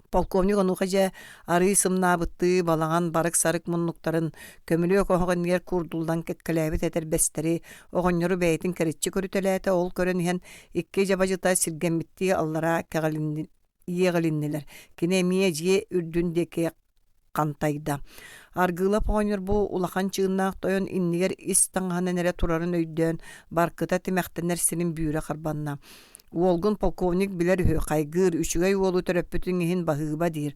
Полковник онуха же арый сымнаабытты балаҕан барык сарык муннуктарын көмүлүөк оһоҕонньер курдулдан кеткэлээбит этер бэстери оҕонньору бэйитин кэриччи көрүтэлээтэ ол көрөн иһэн икки жабажыта сиргэммиттии аллара иеҕилиннилэр. Кини эмиэ дьиэ үрдүн диэки хантайда. Аргыылап оҕонньор бу улахан чыыннаах тойон иннигэр ис таҥаһынан эрэ турарын өйдөөн баркыта тимэхтэнэр сирин бүүрэ харбанна. Волгун полковник билер кайгыр үчүгэй уолу төрөппүтүн иһин баһыыба диир.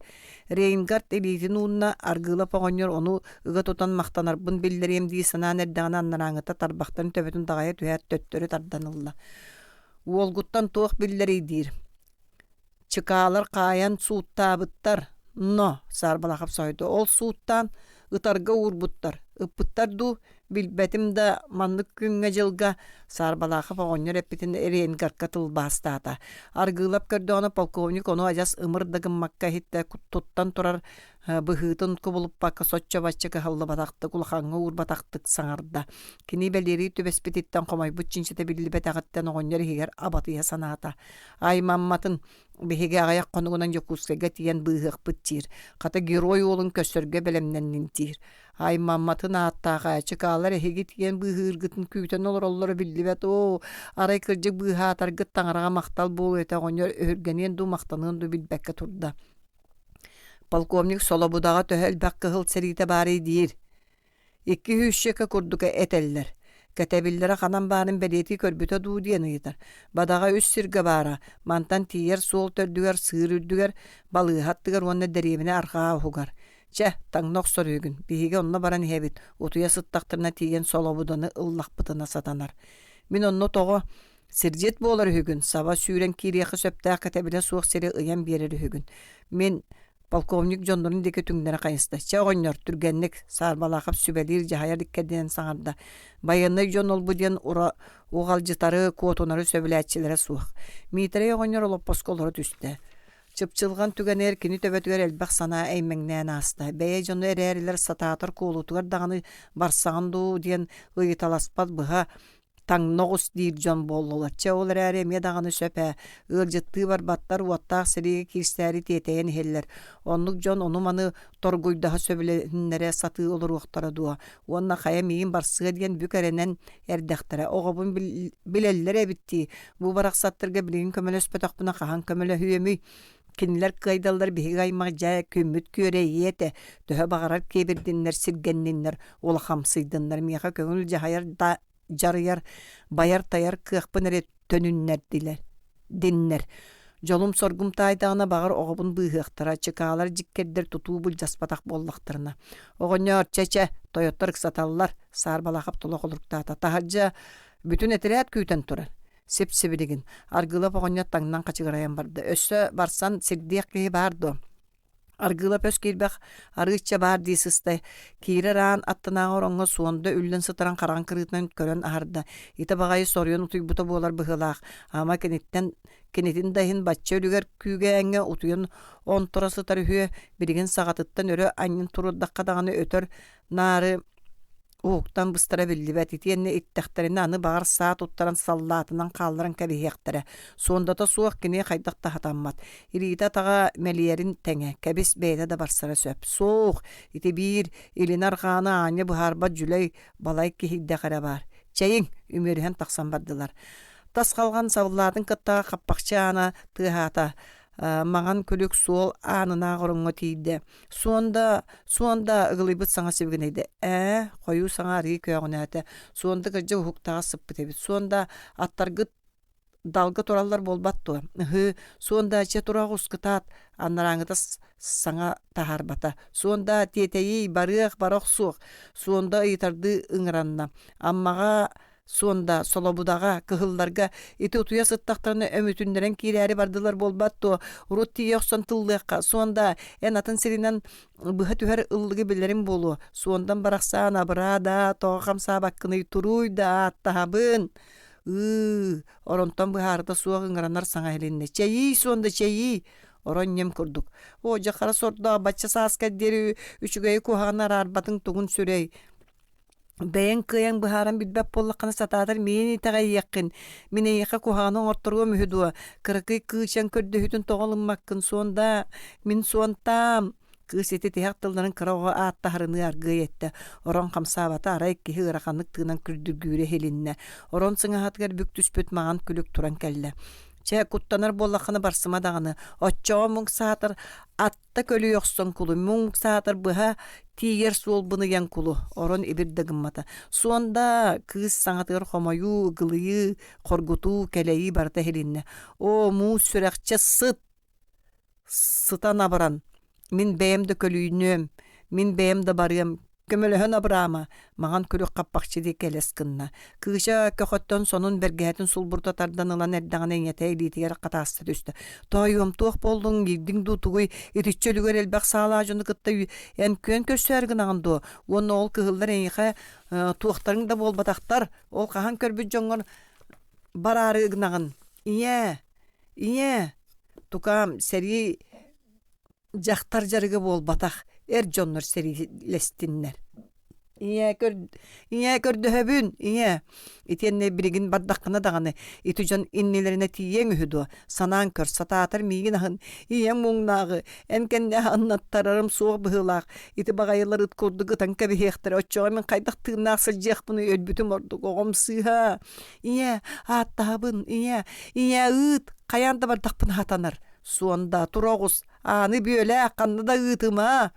Рейнгард элитин уунна аргыла погонньор ону ыга тутан мактанарбын биллерем дии санаан эрдэҕинэ аннарааҥыта тарбахтарын төбөтүн даҕайа түһээт төттөрү тарданылла. Уолгуттан туох биллери диир. Чыкаалар каян сууттаабыттар. Но, саарбалахап сойду. Ол сууттан ытарга уурбуттар. Ыппыттар ду билбетим да маннык күнгө жылга саарбалахап оҕонньор эппитин рейнгарка тылбаастаата. Аргыылап көрдөҕөнө полковник ону ажас ымырдагыммакка хитте туттан турар быһыытын кубулуппакка соччо баччыка халлыбатакты кулахаңҥа уурбатактык саҥарда. Кини белери түбеспититтен хомойбут чинчите биллибетагыттан оҕонньор иһигэр абатыйа санаата. Аймамматын биһиге аҕаяк конугунан жокуускайга тиен быыһыахпыт тиир. Хата герой уолун көссөргө белемненнин тиир. Аймамматын ааттаага чыкаалар эһиги тиен быыһыыргытын күүтен олороллоро биллибет о арай кырдьык быыһаатаргыт таҥарага мактал буолу эте оҕонньор өһүргэниэн ду мактаныын ду билбэкке турда. Полковник солобудага төһөлбэк кыһыл сэриитэ баарый диир. 200 курдука этеллер. Кэтебиллere ханан баарын белети көрбүтө дуу диэн ыйытар. Бадага үс сирге баара. Мантан тиер суол төрдүгер, сыыр үрдүгер, балыыхаттыгар уонна деребине архаа ухугар. Че, таңнок сорүйгүн. Биһиге онно баран иһэбит. Утуя сыттактарына тиен солобуданы ыллахпытына сатанар. Мин онно того сиржет болар үгүн. Саба сүүрен кириэхи сөптää кэтебиле суох сири ыйан биэрер үгүн. Мен полковник жондорун деке түңнере кайыста. Че оҕонньор түргенник саарбалаахап сүбэлиир жаһаяр иккеден саҥарда. Байыны жон олбу диэн угалжытары, куотунары сөбүлээчилere суох. Миитере оҕонньор олоппосколоро түстэ. Чыпчылган түгенер кини төбөтүгер элбэх санаа эймэҥнээн ааста. Бэйэ жону эрээрилер сатаатар куулутугар даганы барсаҕанду диэн ыйыталаспат быһа таңногус диир жон боллулар. Че ол эрээри эмиэ даганы сөпэ. Ыалжытыы барбаттар уаттаах сириги кирстээри тиэтэйэн иһэллэр. Оннук жон ону маны торгуйдаһа сөбүлэннере сатыы олоруохтара дуа. Уонна хая миин барсыга диэн бүк эренен эрдэхтэрэ. Оҕобун билэллэр эбитти. Бу барахсаттырга билигин көмөлөспөтөхпүнэ хаһан көмөлө хүөмүй. Кинилер кайдаллар биһиги аймак жая күммүт күөрэ иете төһө багарар кебирдиннер сиргенниннер ула хамсыйдыннар миэха көңүл жахаяр да жарыяр баяр таяр кыахпын эре төнүннер диннер. Жолум соргум тайдагына багар оҕобун быыһыахтара чыкаалар жиккердер тутуу бул жаспатак боллахтарына. Оҕонньор чече тойоттор саталлар саарбалахап толок олуктаата. Тахаджа бүтүн этерэт күүтен турар. Сеп-себилигин. Аргылап оҕонньор таңнан качыгарайан барды. Өссө барсан сирдиэк киһи баарду. Аргылап өс киирбэх арыычча баар диисыстай. Киирер аан аттынааҕа ороҥҥо суонда үллэн сытаран хараҕын кырыытынан көрөн аһарда. Ите баҕайы сорйон утуйбута буолар быһылаах. Ама кенитин дайын бачча үлүгэр күүгээҥҥэ утуйон онтора сытар үһүө билигин саҕатыттан өрө анньын туруддакка даҕаны өтөр наары Ууктан быстара биллибэт итиэнне иттахтарына аны багар саат уттаран саллаатынан хаалларан кэбиһиэхтэрэ. Суондата суох кини хайдахта хатаммат. Ириита тага мэлиэрин тэҥэ. Кэбис бэйэ да барсара сөп. Суох ити биир илинар хаана аня быһаарбат жүлэй балай киһиддэхэрэ бар. Чэйиҥ үмүрүһэн тахсан бардылар. Тас халган савлаатын кыттага хаппахча ана тыһаата. Маған көлік суол анына ғырыңға тейді. Суонда ұғылыбыт саңа себігінейді. Қойу саңа арғы көйіғін әті. Суонда кіржі ұхықтаға сыппы тебет. Суонда аттарғыт далғы туралар болбатту. Суонда че турағы ұскытат аннараңыда саңа тахар бата. Суонда тетейі барық суық. Суонда ұйтарды ұңыранна. Аммаға Суонда солобудага кыһылларга ити утуя сыттактарына өмүтүндерен киирээри бардылар болбатту. Урут тиеохсон тыллыакка. Суонда атын сиринен быһа түһэр ыллыгы билерин болу. Суондан барахсаан абырада тоҕо хамсаабаккыный туруй да аттаһабын. Оронтон быһаарыта суох ыҥыранар саҥа илинне. Чэйи суонда чэйи. Орон нем курдук. Жакара сорда бачча сааска дери үчүгэй куһаганар арбатын тугун сүрэй. Бэйэн кыйан быһааран билбэп боллаккана сатаатар миин итаҕай иэккин. Минэйэхэ куһааның орторуо мүһүдуа. Кыракый кыычан көрдөһүтүн тоҕолыммаккын суонда мин суонтаам. Кыысети тиһэк тылларын кыраҕа ааттаһарыны аргый этте. Орон хамсаабата арай киһи ыраханнык тыынан күрдүргүүрэ хелинне. Орон сыҥаһатыгар бүк түспүт маҕан күлүк туран кэллэ. Çe kuttanar bollakını barsıma dağını. Otçoğa mung saatır atta kölü yoksun kulu. Mung saatır bıha tiger suol bunu yan kulu. Oron ibir dagımmata. Sonda kız sanatır homayu, gılıyı, korgutu, keleyi barda helinne. O mu sürekçe sıta nabaran. Min beyem de kölüynüm. Min beyem de barıyam. Kömölöhön abrama. Mağan kölük kappakçı di keles kınna. Kışa köxöttön sonun bergehetin sulburda tardan ılan erdağın enyete elitiyer katastı düştü. Toyum tuğ boldun girdin dutuguy ititçölüger elbaq sağlacını kıtta en kön köşergin ağındı. Onu ol kıhıllar enyihe tuğtarın da bol bataktar. Ol kahan körbü jongon bararı ıgnağın. İye. Tukam seri jaktar jarıgı bol batak. Jonlar seri lestinler. İye kördü höbün. İtenne birigin bardakkına dağını. İtucan innilerine tiyen ühüdü. Sanan kör sata atar migin ahın. İye muğnağı. Enkenne anlattararım soğuk bıhılaq. İti bağayılar ıtkurdu gıtan kebi hektar. Oçağımın kaydak tığına asılcak bunu ölbütüm orduk. Oğum sığha. Attahabın. İye ıt. Kayanda bardakpın hatanar. Suanda turoğuz. Anı böyle kanlı da ıtıma.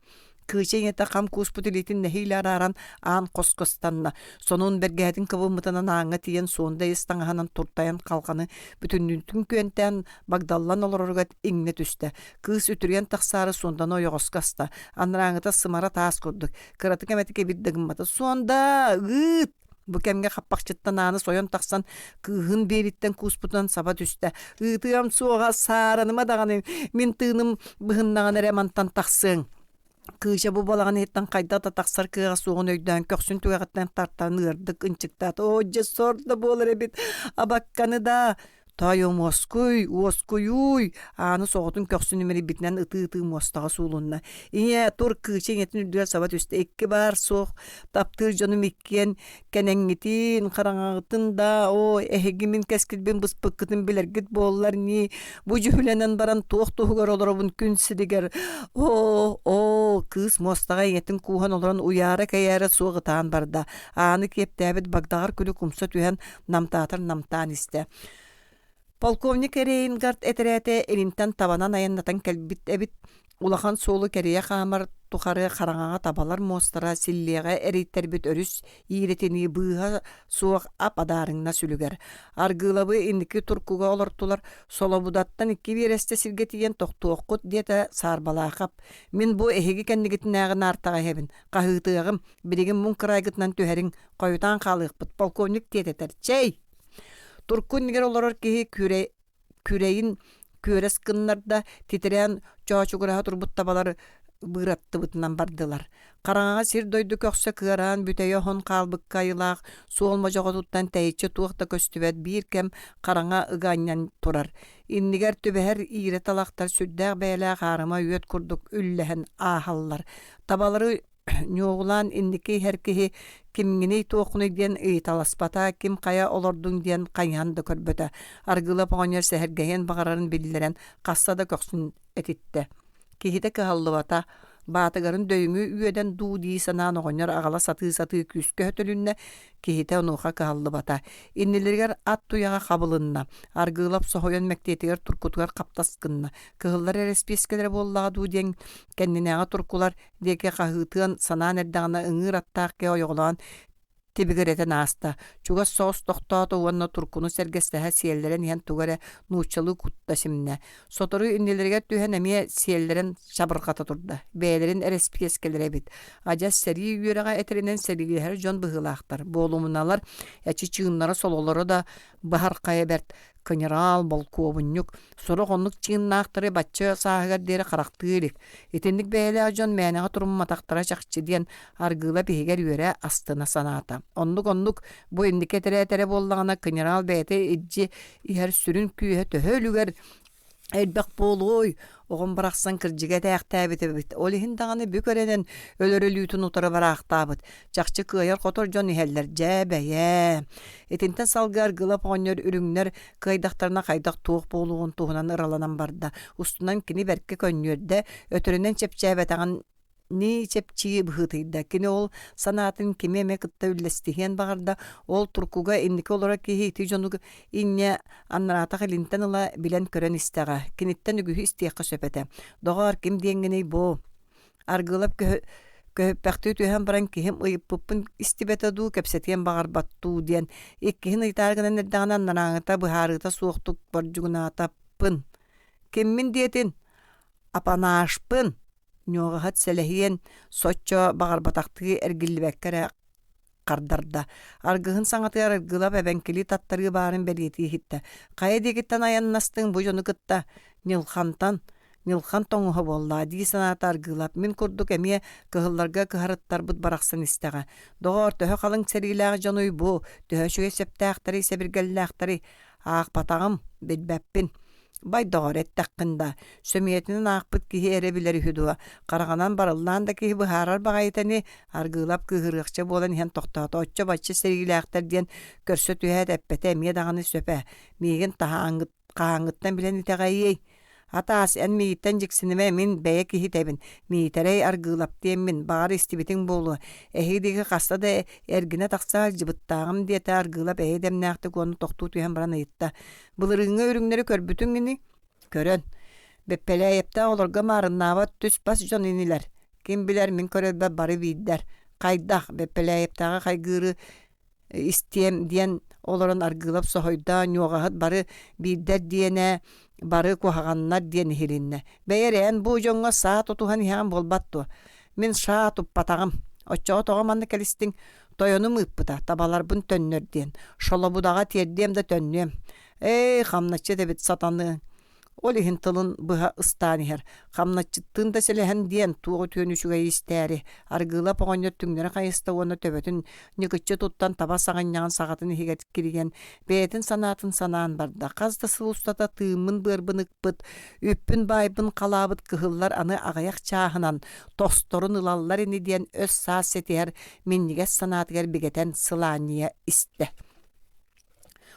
Kıçen yete kam kusputilitin nehiyle araran an koskostanna. Sonun bergehedin kıvımıtanan ağına tiyen sonda istangahanan turtayan kalkanı bütünlüntün köyenten bagdallan olurgat ingne düşte. Kız ütüryen taksarı sondan o yoğuskasta. Anrağıta sımara taas kurduk. Kıratık emetike bir dıgımmata. Sonda ıt. Bu kemge kappakçıttan anı soyan taksan kıhın beritten kusputan saba düşte. Itıyam soğa saranıma dağını min tığınım bıhınnagan eremantan taksın. Kıça bu balağını etten kayda da taksar kığa soğun öyden köksün tüğeğitten tartan ırdık ınçıktat. O cesor da bolar ebit abakkanı da. Tayo moskuyuy. Anı soğutun köksün numeri bitnen ıtı mostağı suğulunna. İye tur kıçın etin üldüler sabat üstte ekki bar soğuk. Taptır canım ikkiyen kenengitin karangağıtın da o ehegimin keskilbin bıspıkkıtın biler git bollar ni. Bu cühülenen baran tuğuk tuğugar olarabın künsüdiger. O kız mostağı etin kuhan olaran uyara kayara soğutan barda. Anı keptebet bagdağır külü kumsa tühen namtan iste. Polkovnik Reingard eterete elinten tabanan ayannatan kelbit ebit ulahan solu kereye kamar tukarı karangağa tabalar mostara silleğe eriter bit örüs yiretini bıha soğuk ap adarına sülüger. Argılabı indiki turkuga olurtular solabudattan iki bir este silgetiyen tohtuğukut diyete sarbalaqap. Min bu ehegi kendigitinägin artağa hebin. Qahıtığım birigin munkıraygıtnan tüherin koyutan kalıqpıt. Polkovnik diyeteter. Çey! Turkun niger olarar ki küreyin küres kınlarda titreyen çoğaçuguraha turbut tabalar bırattı bıtınan bardılar. Karağa sir doydu kökse kıran büteye hon kalbık kayılaq su olmacağı tuttan teyitçe tuğda köstübet bir kem karağa ıganyan turar. İnniger tübeher iğre talaktar süddäq beyla harıma üyet kurduk üllehen ahallar. Tabaları Nyoğulan indiki herkehi kimgini toğunu diyen ıйtalaspata kim kaya olordun diyen kayandı körböte. Argıla pağınyer sehergeyen bağırарын bildiren kassada köksün etitte. Kihide kıhallıvata batıgarın döyümü üyeden duğdi sanan oğunyer ağala satı küskö hötölünne kihide onuğa kıhallıvata. İnnilerger at tuyağa kabılınna. Argılap sohoyan mektetiger turkutugar kaptaskınna. Kıhıllar erespiskelere bollağa duğdiyen kendine turkular deke kahıtığın sanan erdağına ıngır attaq ke oyoğulan Tibigereten asta. Çuga sos tohtağı uvanna turkunu sergestehe siyelleren yen tugare nuçalı kutta simne. Sotoru ünlülerge tühen emiye siyelleren şabırkata turda. Beylerin erespiskelere bit. Aca seri yüreğe eterinen serigiler jon bıhılaqtar. Boğulumunalar yaçı çığınlara soloları da bahar kayabert. General Bolkovunjuk soru onluk çığınnaqtırı batçı sahıgar deri qaraktığılık. Etenlik beyle ajon menağa turumma taqtıra çaqçı diyen argıla behiger yüre astına sanata. Onluk bu indiketere bollağına general beyte edci iher sürün küye töhölüger elbek boluy. Oğun bıraksan kırcıge täbit. Olihin dağını bükörenen ölörülüytün utara bıraktabıt. Çakçı kıyar kotor jon iheller. Cebeye. Etinten salgar gılap oğunlar ürünler kıydaktarına kaydak tuğuk boluğun tuğunan ıralanan barda. Ustundan kini berke könnörde ötüründen çepçebetağın ни чепчи быхытыйда. Кини ол санатын кимеме кытта үллестиген бағарда ол туркуга инники олора кихи жону инне аннарата хилинтен ыла билен көрөн истега. Киниттен үгүхү истиекка сөпете. Доғар ким диеңгеней бу. Аргылап көппәхті түйен баран кихим ыйыппыппын истибете ду кепсетиен бағар батту диен. Иккихин ыйтаргынан эрдағынан нанаңыта быхарыта суоқтук боржугунатаппын. Киммин диетин? Апанашпын. Нёғахат сәләхиен соччо бағар батақтығы әргілібәккәрі қардарда. Аргыһын саңатыгар аргылап әбәнкели таттары барын бәлети хитте. Кая дегеттен аяннастың бу жону кытта Нилхан тоңуха болла ди саната аргылап мин курдук эмие кыһылларга кыһарыттарбыт барахсын истега. Доғор төһө қалың сәриләғы жануй бу төһө шуе септәқтары сәбиргәлләқтары ақ патағым бедбәппин. Бай доғор әттәққында сөмиетінен ақпыт кихи әребілері хүдуа. Қарағанан барылдан да кихи бұхарар бағайтаны аргылап кыһырықчы болан хен тоқтаты отчы бачы сәриләқтар ден көрсө түйәт әппәті әмие дағаны сөпә. Меген қағаңыттан білен итеғайей. Атаас ән мейіттен жексініме мен бәйе кихи тәбін. Мейітәрей аргылап деймін бағар істібітің болу. Әхейдегі қаста да әргіне тақса жыбыттағым дейті аргылап әйдемнәқті көні тоқту түйен баран айытта. Бұлырыңы өріңнері көрбүтіңгіні? Көрін. Беппелі әйепті оларға марыннава түс бас жон инилер. Кем білер мен көрелбе бары бейддер. Қайдақ беппелі әйептіға қайгыры истем диен оларын аргылап соғойда ньоғағыт бары бейддер диене бары кухаганнар диен хилинне. Бәйерен бу жоңга саат отухан ихан болбатту. Мен шаат уппатағым. Отчоға тоғаманны кәлістің тойону мыппыта. Табалар бұн төннөр диен. Шоло будаға тердем да төннем. Хамначы дебет сатаны. Олихин тылын бұға ыстанихер. Хамначыттын да селеген диен туғы төнүшуға истәри. Аргыла поғаньыр түңнері қайысты оны төбетін нүкітчі туттан таба сағаньяған сағатын хигет кирген. Бәйтін санатын санаан барда. Қазды сыл ұстата тыымын бұрбын ықпыт. Үппін байбын қалабыт кығылар аны ағаяқ чағынан. Тосторын ылалар ені диен өз саас сетер меннігес санатығар бігетен сылания істі.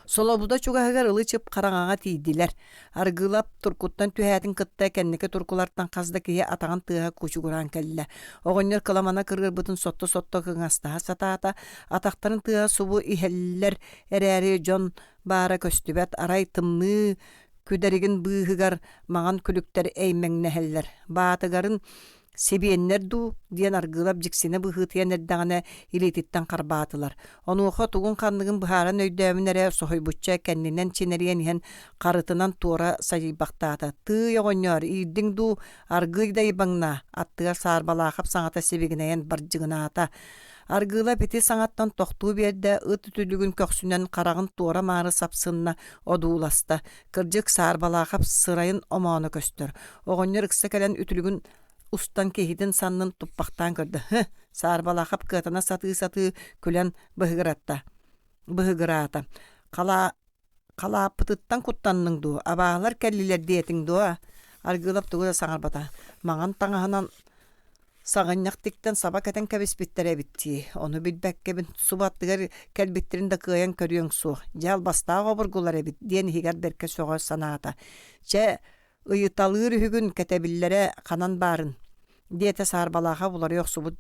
Солобуда чугағығар ылы чып қараңаға тейділер. Аргылап туркуттан түхәтін кытта кәннеке туркулардан қазда кие атаған тыға көшігұран кәлі. Оғынер кыламана кыргыр бұтын сотто-сотто кыңастаға сатаата атақтарын тыға субу ихеллер әрәрі жон бара көстүбәт арай тымны күдәрігін бұғығар маған күліктер әймәңнәхеллер. Баатығарын себиеннер ду диен аргылап жиксине быхытыян эрдағана илетиттен қарбаатылар. Онуға туғын қандығын бұхаран өйдәмінәрі сохойбутча кәннінен ченерien иен қарытынан туора сайбақтаата. Ты оғынер ирдің ду аргыйда ибаңна аттыға сарбалақып саңата себегінәйен баржығынаата. Аргыла бити саңаттан тоқтуу берді ыт түлігін көксінен қарағын туора мары сапсынна одууласта. Кыржық сарбалақып сырайын оманы көстір. Оғынер ықса кәлен үтілігін устан кехиден саннын туппақтан көрді. Сарбалақап кытана саты күлен бұғығырата. Қала пытыттан құттанның ду. Абағалар кәлілер дейтің ду. Аргылап тұғы да саңар бата. Маған таңағынан сағыннақ тіктен саба кәтен кәбіспеттері бітті. Оны білбәккебін субаттығар кәлбеттерінде күйен көріен суық. Жал бастағы бұрғылар әбіт. Ден хигар берке соға санаата. Че ыйыталыр үгін кәтәбіллері қанан барын. Дете сарбалаға бұлар yoqsubut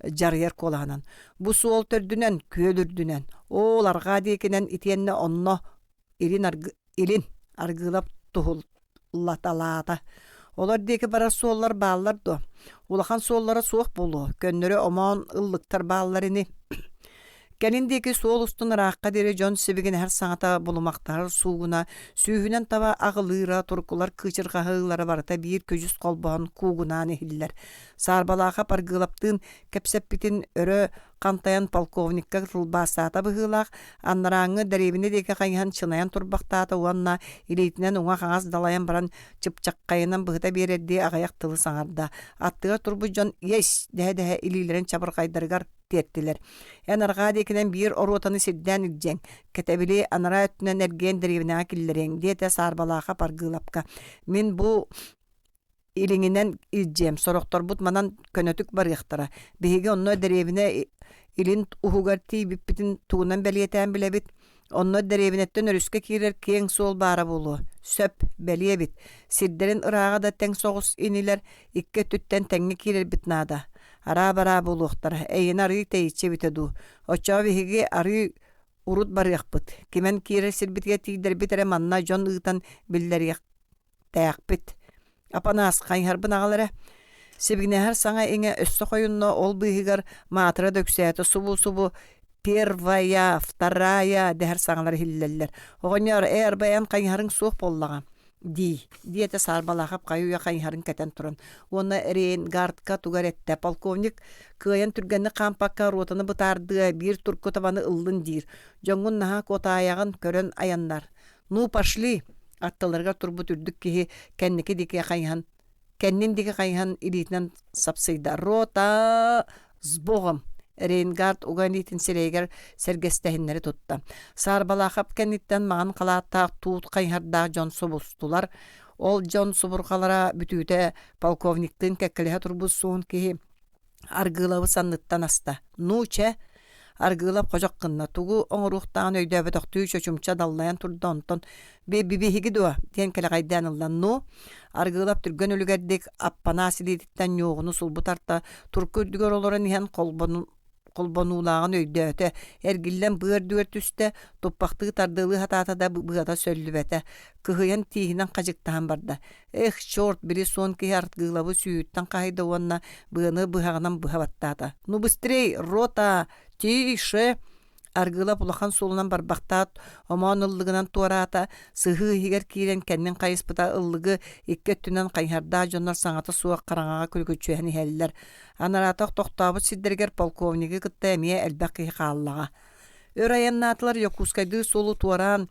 жарыер коланан. Бу суол төрдүнен, көлүрдүнен. Оларға дейкенен итенне онно илин аргылап тухуллаталата. Олар дейке бара суоллар баалар до. Улахан суоллара суох болу. Көннөрі оман ыллыктар бааларыны. Кәліндегі суол устун раққа дере жон себеген әр саңата болумақтар суғына, сүйінен таба ағылыра туркулар кычырғағылары барыта бір көжіс қолбағын куғынан ehiller. Сарбалаға паргылаптын кәпсәппітін өрі қантаян полковникка рылбасата бұғылақ, аннараңы дәребіне деке қайған чынаян турбақтата уанна илейтінен оңа қағаз далаян баран чыпчаққайынан бұғыта берерде ағаяқ тылы саңарда. Аттыға турбы жон ес дәе илилерін чабыр қайдарығар теттілер. Әнарға декінен бір оротаны сирден үлжен. Кәтәбілі анара өттінен әрген дәребіне акиллерен. Дете сарбалаға паргылапка. Мен бұл илиңінен үлжем. Сороқтор бұт манан көнөтік бар яқтара. Беге онно дәребіне илин ухугар тейбіппітін туғынан бәлиетен біле бит. Онно дәребінеттен өріске керер кең сол бара болу. Сөп бәлие бит. Сирдерін ыраға да тәң соғыс инилер. Икке түттен тәңге керер бит нада. Ара-бара болуқтар. Эйін арый тейітсе бітеду. Оча вихиги арый урут барыяқпыт. Кемен кире сирбитге тигдер битере манна жон ыытан биллерияқ таяқпыт. Апанас қайхарбын ағалары. Себігнехер саңа эңе өссі қойынна ол бігігер матыра дөксәті субу-субу первая, вторая дәхер саңалар хиллеллер. Оғынер баян қайхарын суық боллаға. Диете сарбалақап қайуя қайхарын кәтен тұрын. Оны рейн гардка тугаретті. Полковник кыян түргенні қампаққа ротаны бұтарды, бір турку табаны ыллын дир. Жоңғын наға кота аяғын көрін аяндар. Ну пашли, аттыларға турбу түрдік кеге кәннеке деке қайхан. Кәннен деке қайхан илетінен сапсыйда. Рота сбоғым. Рейнгард уганитин сирейгер сергестехиннери тутта. Сарбалақап кенниттен маған қалаттақ туут қайхарда жон собустулар. Ол жон собурқалара бүтүүте полковниктин кәккілігі турбус суын кеhi аргылавы санныттан аста. Нуче аргылап қожаққынна тугу оңыруқтан өйдөбі тоқтүй шөчумча даллаян турда онтон бебихиги дуа тен кәлі қайдан ылдан ну аргылап түрген өлігердік аппана силетиттен йоғыны сулбутарта турку үрдігер оларын иен қолбанулағын өйдөті әргіллен бұғыр түсті топпақты тардылы хататада бұғата сөллібәті кығыян тиінен қажықтаған барда. Эх, шорт бірі сон кей артгылабы сүйіттен қайды онна бұғыны бұғағынан бұғабаттата. Ну быстрей, рота, тише! Аргылап улахан солынан барбақтат, оман ыллығынан туарата, сығы егер кейлен кәннен қайыспыта ыллығы екке түнен қайхарда жонар саңаты суақ қараңаға күлгөтчөйәні әлілер. Анаратақ тоқтабы сиддергер полковнигі кытта әмие әлбәқи қаллаға. Өр аяннатылар Якускайды солу туаран,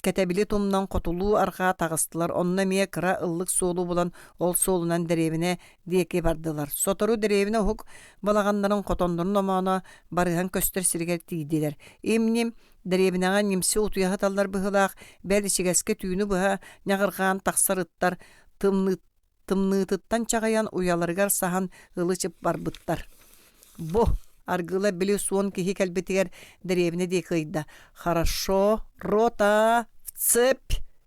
кәтәбілі томнан қотулу арқа тағыстылар. Онна мие кыра ыллық солу болан ол солунан дәребіне деке бардылар. Сотору дәребіне хук балағандарын қотондырын омана барыған көстер сіргер тейділер. Емнем дәребінеға немсе утуяға талдар бұғылақ, бәлі шегеске түйіні бұға нағырған тақсарыттар, тымнытыттан чағаян уяларғар сахан ылычып барбыттар. Бо! Аргыла білі суон кехи кәлбетігер дәребіне декейді. Хорошо, рота, вцеп,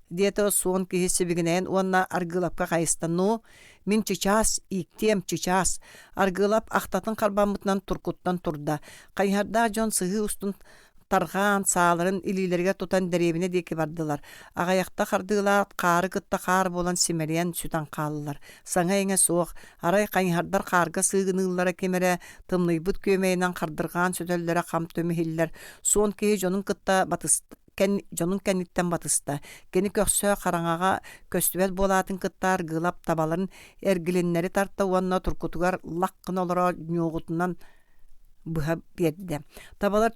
деді суон кехи себігінен, онна аргылапқа қайыстану. Мен чычас, иктем чычас. Аргылап ақтатын қарбамытынан туркуттан турда. Қайхарда жон сығы ұстын тарған сааларын илилерге тутан дәребіне деке бардылар. Ағаяқта қардылар, қары кытта қар болан семерен сүтан қалылар. Саңа еңе соқ, арай қайхардар қарға сығынылары кемере, тымный бұт көмейінен қардырған сүтөллері қам төмехиллер. Сон кей жонын кытта батысты. Жонун кәнниттен батыста. Кені көксө қараңаға көстүбет болатын кыттар гылап табаларын әргіленнері тартта уанна туркутугар лаққын олыра ньоғытынан бұға берді. Табалар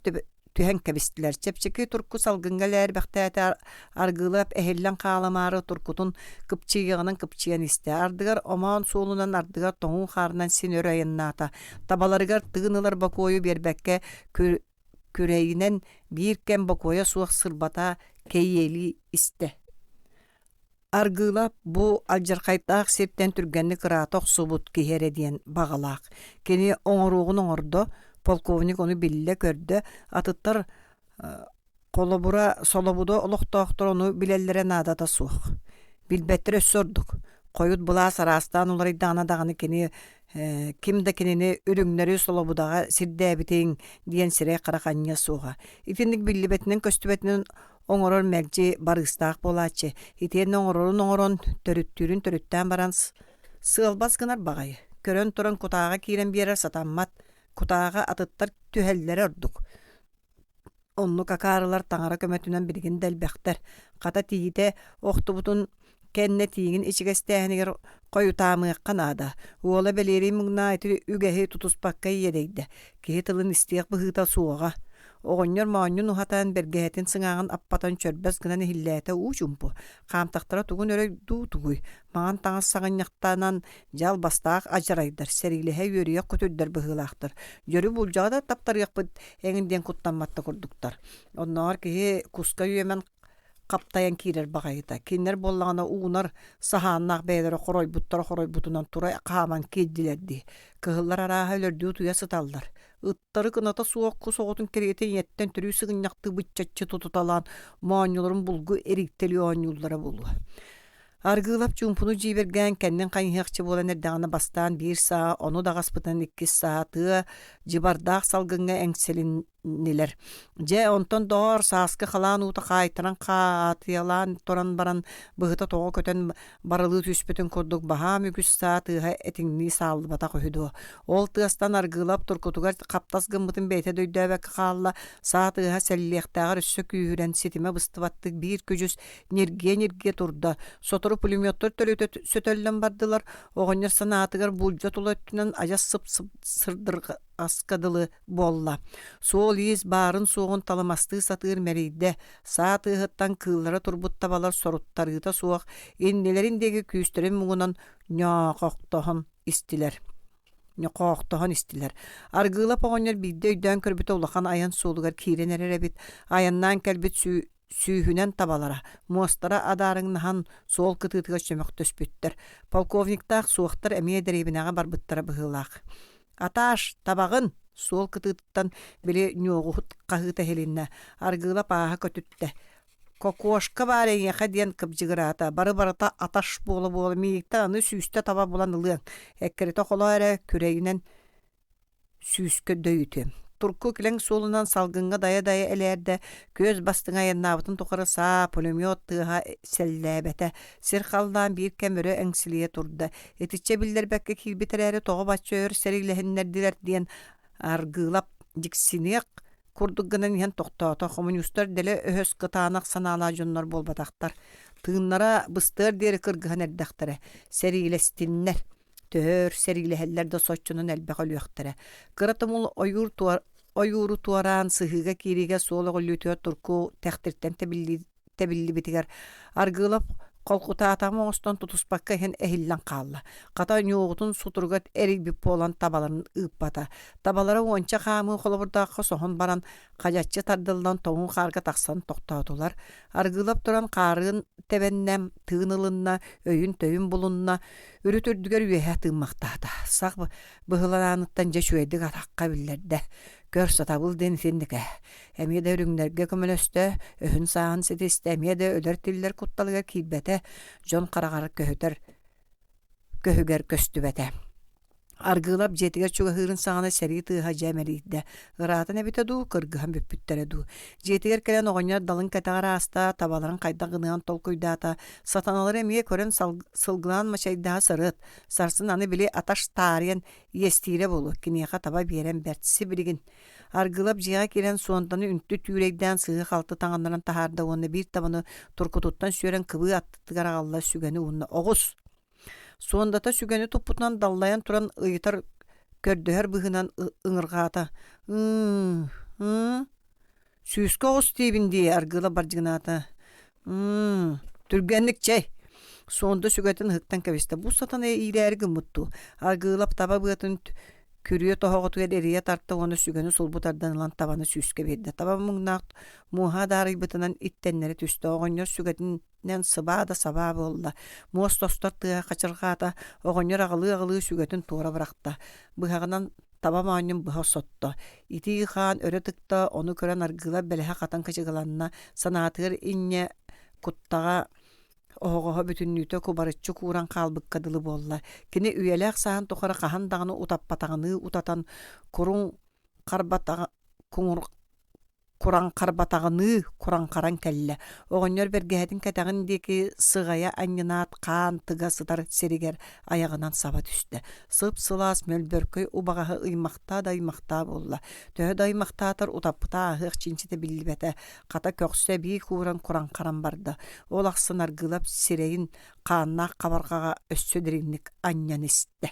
түһен кәбістілер. Чепчеки турку салгыңгалар бәқтәті аргылап әхеллен қаламары туркутун кыпчыйығының кыпчыян істе. Ардыгар оман солунан ардыгар тоңун қарынан сен өрайынната. Табаларыгар тығынылар бакойы бербәкке күрейінен биркен бакоя суақ сырбата кейели істе. Аргылап бу алжарқайтақ септен түргенні қыратық субут кейері дейін бағалақ. Кені оңыруғын оңырды, полковник оны білі көрді, атыттар қолыбыра солобуды олықтақтыр оны білелері надата суық. Білбеттір өссордық. Қойыт бұла сарастан олар дағаны кені кимді кенені үріңнері солобудаға сирді әбітейін дейін сірей қарақанья суға. Итіндік білі бетінен көстібетінен оңырыр мәгжі барыстақ болачы. Итен оңырын төріттен баран сығылбас гынар бағайы. Көрін тұрын құтаға кейлен берер сатаммат. Құтаға атыттар түхәллері ұрдық. Онны какарылар таңара көмәтінен білген дәлбәқтер. Қата тейді оқты бұтын кәнне тиігін ішігістәхінігер қойутамыққан ада. Ола бәлері мұңна айтыр үгәхі тұтыспаққа едейді. Кеге тылын істеқ бұғыта суыға. Оғынер мауынын ұхатан бергәхетін сыңағын аппатан чөрбәс гынан хилләті ұжымпы. Қамтақтара тұғын өрі ду-туғый. Маған таңыз сағыняқтанан жал бастақ ажырайдар. Сәриліхе өріе құтүрдер бұғылақтыр. Жөрі бұлжағыда таптар яқпыд әңінден құттанматты құрдықтар. Оннағар кеге құсқа үйемен қаптаян кейлер бағайыда. Кейнер боллағына уғынар саханнақ бәйлері қорой бұтынан тұрай қаман кейділерді. Кығылар араға өлерді ұтуя сыталдар. Ыттары кыната суаққы соғытын керетен еттен түрі сығынyaқты бұтчатчы тұтыталан маңыларын бұлғы эриктелі оңылдары болу. Аргылап жумпуну жиберген кеннен кайныакчы болан эрдагана бастан 1 саа, ону да гаспытан 2 сааты жибардак салгынга эңселиннилер. Же онтон доор сааскы халаан ута кайтыран каатыялан торан баран быһыта тоҕо көтөн барылыы түспүтүн курдук баһа мүгүс саатыга этиңни саалбата көһүдү. Ол тыастан аргылап туркутугар каптас гыммытын бейте дөйдөбөк хаалла саатыга селлиэхтаагар өссө күүрен ситиме быстыбаттык 1 күжүс нерге турда. Сотору пулеметтер төлөтө сөтөллөн бардылар. Оҕонньор санаатыгар булжа тулөттүнөн ажас сырдыр аскадылы болла. Суол иис барын суогун таламасты сатыр мерийде. Саатыгыттан кыыллара турбуттабалар соруттарыта суох иннелериндеги күүстөрүн мугунан ньоохтохон истилер. Аргылап оҕонньор бидде өйдөөн көрбүтө улахан аян суолугар киирен эреребит. Аяннаан келбит сүүһүнэн табалара. Муостара адарыңнахан суол кытыытыга чөмөктөспүттер. Полковниктаах суохтар эмиэ деребинага барбыттара быһыылаах. Аташ, табагын, суол кытыыттан били ньоогуһут каһыыта хелиннэ. Аргылап ааһа көтүттэ. Кокошка барыйяха диэн кыпжыгырата. Бары-барыта аташ буола миикта аны сүүстэ таба булан ылыаң. Эккерите холоэре күрэйинэн сүүскө дөйүтү. Турку килең суолунан салгынга дая элерде көз бастыңа яннабытын тухары саа пулемет тыга селләбәтә. Сир халдан бир кемөрө эңсилие турда. Этиче билдербәккә килбитерәре тоғы батчы өр серилеһеннәрдиләр диен аргылап диксинек курдугынан ян тоқтата. Коммунистар деле өһөс кытаанак санаала жоннор болбатактар. Тыыннара быстыр дери кыргыхан эрдәхтәре. Серилестиннер. Төр серилеһелләр да соччунун элбәк өлүөхтәре. Кыратымул ойууру туаран сыһыга кириге суола голлүтүө турку тәхтиртен тебилли битигер. Аргылап колкутаатама остон тутуспакка хен эхиллен каалла. Ката ньоогутун сутургат эрибип болан табаларын ыппата. Табалары онча хаамы холобурдаакка сохон баран кажаччы тардылдан тоңун каарга таксан токтоотулар. Аргылап туран каарын тебеннем тыынылынна, өйүн төйүн булунна үрүтүрдүгер үөһэ тыыммактаата. Сак быһыланааныттан жешүэдик атакка биллерде. Көр сатабыл ден сендике. Эмиде өрүңнерге көмөлөстө, өһүн саан сетисте, эмиде өдөр тиллер кутталыгар кийбете, жон карагар көһүгер көстүбете. Аргылап жетигер чуга хырын саана сери тыыха жемерийде. Ыраатын эбите ду, кыргыхан бүппүттере ду. Жетигер келен оҕонньор далын кэтагар аста, табаларын кайдан гыныган толкуйдаата. Сатаналар эмие көрөн сылгылаан мачайдаha сырыт. Сарсын аны били аташ таарыян естире болу. Кинеха таба берен бертisi билигин. Аргылап жига келен суонтаны үнтү түүрейден сыгы халты таңандаран тахарда оны бир табаны туркутуттан сүйөрен кыбы аттыгар агалла сүгени уунна оҕус. Суондата сүгени туппутунан даллаян туран ыйытар көрдөһөр быһынан ыҥыргаата. Сүүскө оҕус тиибинди аргыла баржыгынаата. Түргенник чей. Суонда сүгетін хыктан кэбисте. Бу сатан иирээри гыммытту. Аргылап таба быатын күрүө тоһоҕотугар эрийэ тарта оны сүгени сулбутардан ылан табаны сүүскэ биэрдэ. Таба муҥнаах мууһа даарыйбытынан иттеннери түстө. Оҕонньор сүгетинен сыбаа да сабаа буолла. Муос тостор тыа качыргаата. Оҕонньор аҕылыы сүгетин туора барахта. Быһаҕынан таба маанньым быһа сотто. Итии хаан өрө тыкта ону көрөн аргыла бэлэһэ хатан качыгаланна санаатыгар инне куттаға оҕоҕо бүтүннүүтө кубарыччы кууран хаалбыккадылы буолла. Кини үйэлээх саан тухара хаһан даҕаны утаппатаҕаны утатан кураҥ кураҥхаран кэллэ. Оҕонньор бэргэһэтин кэтэҕин диэки сыҕайа анньынаат хаан тыга сытар сиригэр айаҕынан саба түстэ. Сып-сылаас мөлбөркөй убаҕаһы ыймахтаа да ыймахтаа буолла. Төһө да ыймахтаатар утаппыта аһыах чинчите биллибэтэ. Хата көхсө бии кууран кураҥхаран барда. Ол ахсын аргылап сирэйин хааннаах хабаргаҕа өссө диринник анньан истэ.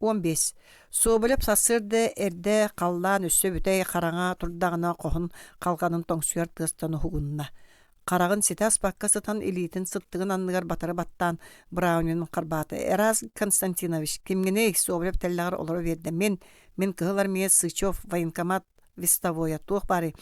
15. Соболеп сасырды эрде қаллан өссө бүтэй қараңа турдағына қоғын қалғанын тоңсуяр тыстану хугунна. Қарағын сетас баққа сытан элитин сыттығын анныгар батары баттан Браунин қарбаты. Эраз Константинович, кемгене Соболеп тәллағар олары берді. Мен кығылар мие Сычев, военкомат вестовоя туық бары.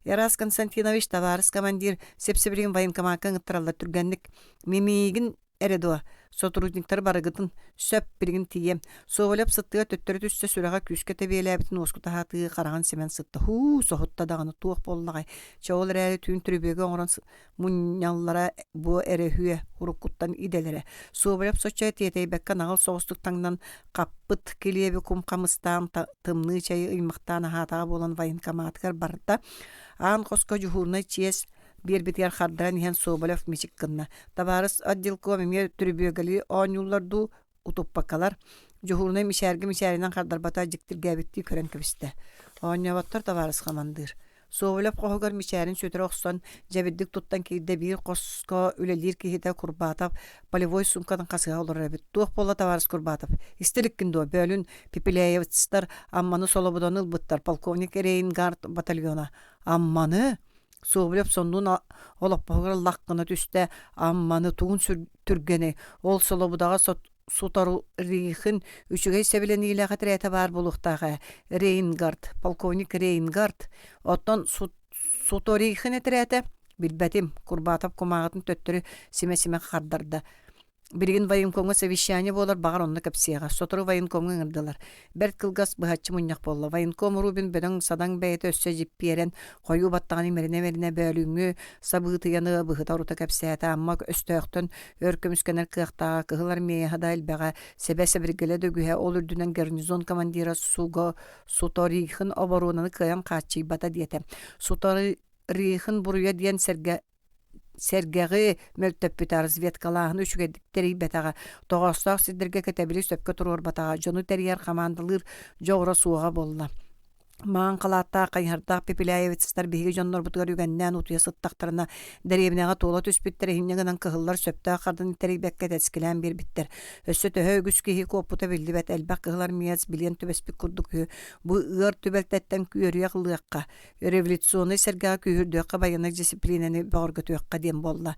Эраз Константинович, товарищ командир, сепсебірген военкоматын ұттыралла түргенлік мемейгін эредуа. сотрудниктар барыгытын сөп биригин тием. Соолеп сыттыга төттөрү түссе сүрага күскө тебиелебитин оскута хаты караган семен сытты. Сохотта даганы туох боллагай. Чоол рәри түн түрүбөгө оңрон муньяллара бу эрехүе уруккуттан иделере. Соолеп сочай тиетейбекка нагыл соостук таңнан каппыт келиеби кумкамыстан тымны чайы ыймактан хатага болан военкоматкар барда аан коско жухурнай чиес бирбитер хардран иһэн Соболев мичик кынна. Табарыс отделком эмер түрүбөгөли оонюлларду утуппакалар жухурнай мишәринен хардарбата жиктиргәбитти көрөн кебисте. Оонябаттар табарыс хамандыр. Соболев кохогар мишәрин сөтөрө оксон жабиддик туттан кийде бир коско үлелир кихите курбатап полевой сумкадан касыга олорабит. Туох болла табарыс курбатап. Истеликкиндо бөлүн Пипилеевцтар амманы солобудан ылбыттар полковник Рейнгард батальона. Амманы Соболев соннун олоппогар лаккына түсте амманы тугун түргени ол солобудага сутару рихин үчүгэй себелен илаға тірәті бар болуқтаға Рейнгард, полковник Рейнгард оттон суторихин тірәті билбәтим курбатап кумағытын төттөрү симе-симе қардарды. Биригин военкомга совещание болар багар онна кепсияга. Сотору военкомга ыңырдылар. Берт кылгас быхатчы муньяк болла. Военком Рубин бөдөң садаң бәйті өссө жиппиерен қойу баттағаны меріне бөлүңі сабытыяны быхыта урута кепсията амма өстөқтөн өркөмүскенер кыақтаға кыхылар мейхада илбәға себесе біргеле дөгühe ол үрдүнен гарнизон командира Суго Суторихын оборонаны кыян качы бата диете. Суторихын буруя диен сергеги мөлтөппүт разведкалаахын үчүгедиктери бетага тоҕостаах сиддерге кетебили сөпкө туруор батага жону терьер командалыр жоғра суога болла. Маан калаатта кайхардак Пипилеевцтар биһиги дьоннор бутугар үгэннээн утуя сыттахтарына деребинега туола түспүттер иһиннегынан кыһыллар сөптөө кардын терибекке тескилээн бирбиттер. Өссө төһө үгүс киһи куоппута билдибет элбэх кыһылар миэс билиэн түбеспик курдук үһү бу ыар түбэлтэттэн күөрүөх лыакка революционный сэргэҕэ күүһүрдүөххэ байанак дисциплинаны бөҕөргөтүөххэ диэн болла.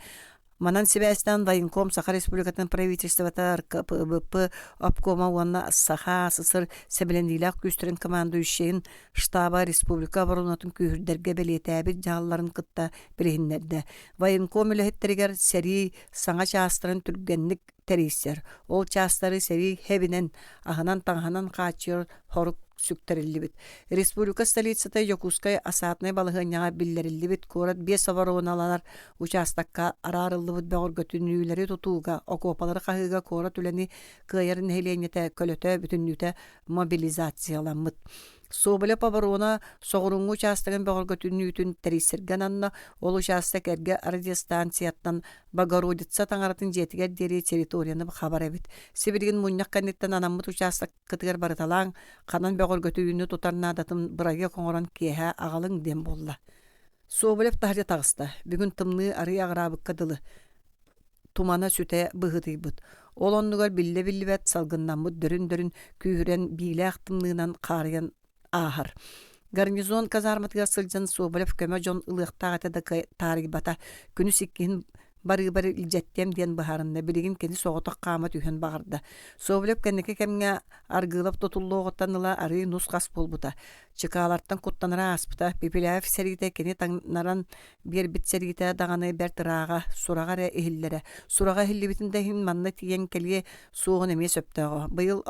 Манан Себастьян военком Саха Республикатын правительствата РКПБП обкома уанна Саха сысыр себелендилак күстөрүн командующийин штаба республика оборонатын күүһүрдерге белетээбит жаалларын кытта билиһиннерде. Военком үлэһиттеригер сери саңа чаастарын түргенник терисер. Ол чаастары сери хебинен аханан таңханан каачыр хорук сүктериллибит. Республика столицата Йокускай асаатнай балыгыняга биллериллибит корат 5 обороналар участакка арарыллыбыт бөгөргөтүнүүлери тутууга окопалары кахыга корат үлени кыйарын хеленете көлөтө бүтүннүтэ мобилизацияламыт. Соболев оборона соғырыңғы участығын бөгөргөтүнүүтүн терисерген анна ол участок эрге радиостанцияттан Богородица таңаратын жетігер дери территорияны хабар эбит. Сибирген муньяк канеттен анаммыт участок кытыгар барыталаң канан бөгөргөтүүнү тутарна датын бырайы коңоран кеһэ агалың дем болла. Соболев тахаря тагыста бүгүн тымны ары аграбыкка дылы тумана сүтэ быһытыйбыт. Ол оннугар билле-биллибет салгыннаммыт дөрүн күүрен бийлээх тымнынан карыян ахар. Гарнизон казарматыгар сылжан Соболев көмө жон ылыктагата да тарыгбата күнү сиккин бары илжеттем диен бахарында билигин кени соғоток каамат үһөн багарда. Соболев кенеке кемге аргылап тотуллооготтаныла ары нус кас болбута. Чыкааларттан куттанара аспыта Пипилеев серите кени таңнаран бир бит серите даганы бер тырага сурагара эхиллере. Сурага эхиллибитинде хин манна тиен келге суогун эмес өптөгө. Быйыл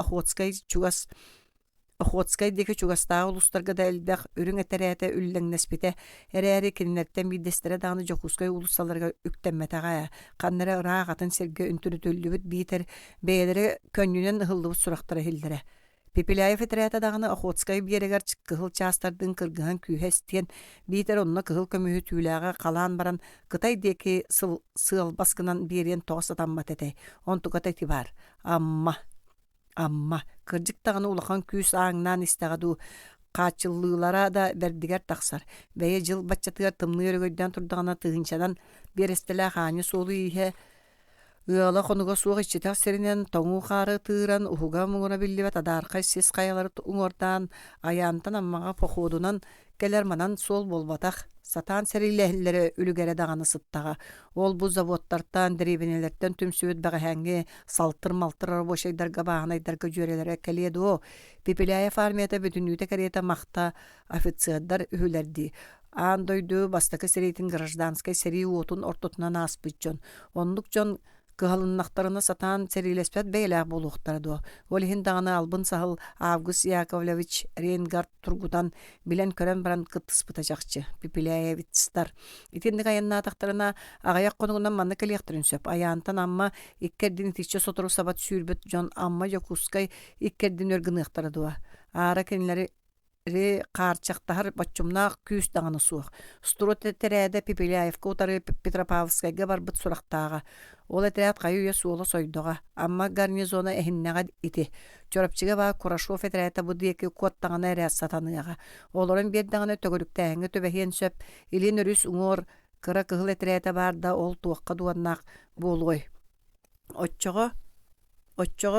Охотскай деке чугастаа улустарга да элбэх үрүң этерээте үллэңнеспите эрээри киннерттен бидестере даганы Жокускай улуссаларга үктэмметага каннара ыраагатын серге үнтүрүтүллүбүт биитер бээлери көннүнен ыһыллыбыт сурактара хиллере. Пипилеев этерээте даганы Охотскай биерегер кыһыл чаастардын кыргыһан күүһэстиен биитер онна кыһыл көмүһү түүлэага калаан баран кытай деки сыл баскынан биерен тоҕусатаммат этэй. Онтугата тибар. Амма кырдьык таганы улахан күүс ааңнан истагаду каачыллыылара да бердигер тахсар. Бэйэ жыл баччатыгар тымны өрөгөйдөн турдагана тыгынчадан берестеле хааны солу ийе ыала хонуга суга ичитак серинен тоңу хары тыыран уһуга муңура биллибет адаркай сес каялары уңордан аянтан аммага походунан келер манан сол болбатах сатан серилехлери үлүгере даганы сыттага. Ол бу заводтартан деребинелерден түмсүөт багаһаңге салтыр малтыр арбошайдарга баанайдарга жөрелере келеду. Пипилеев армията бүтүнүүтэ карета махта офицердар үһүлерди. Андойду бастакы серейтин гражданскай сери уотун ортотунан аспыт жон. Онлук жон кыһалыннахтарына сатан серилеспет бейлээх болуохтара дуо. Олиһин даҕаны албын саһыл Август Яковлевич Рейнгард тургутан билен көрөн баран кыттыспытачакчы Пипиляевицтар. Итинник аяннаатахтарына аҕаяк конугунан манна кэлиэхтэрин сөп. Аянтан амма иккердин итичче сотору сабат сүүрбөт дьон амма жокускай иккердин өргыныахтара дуо. Аара кенилери каарчактахар баччумнаах күүс даҕаны суох. Стурут терээдэ Пипиляевка утары Петропавлскайга барбыт сурахтааҕа. Ол этерэät хайыйа суола сойдоҕа. Амма гарнизона эһиннэҕэ ити. Чорапчыга баа Курашов этерээта бу диэки куоттаҕына эрээс сатаныаҕа. Олорон биэрдэҕинэ төгөрүктээҥҥи төбэһиэн сөп, илин өрүс уҥуор кыра кыһыл этерээта баарда ол туохха дуаннаах буолуой. Оччоҕо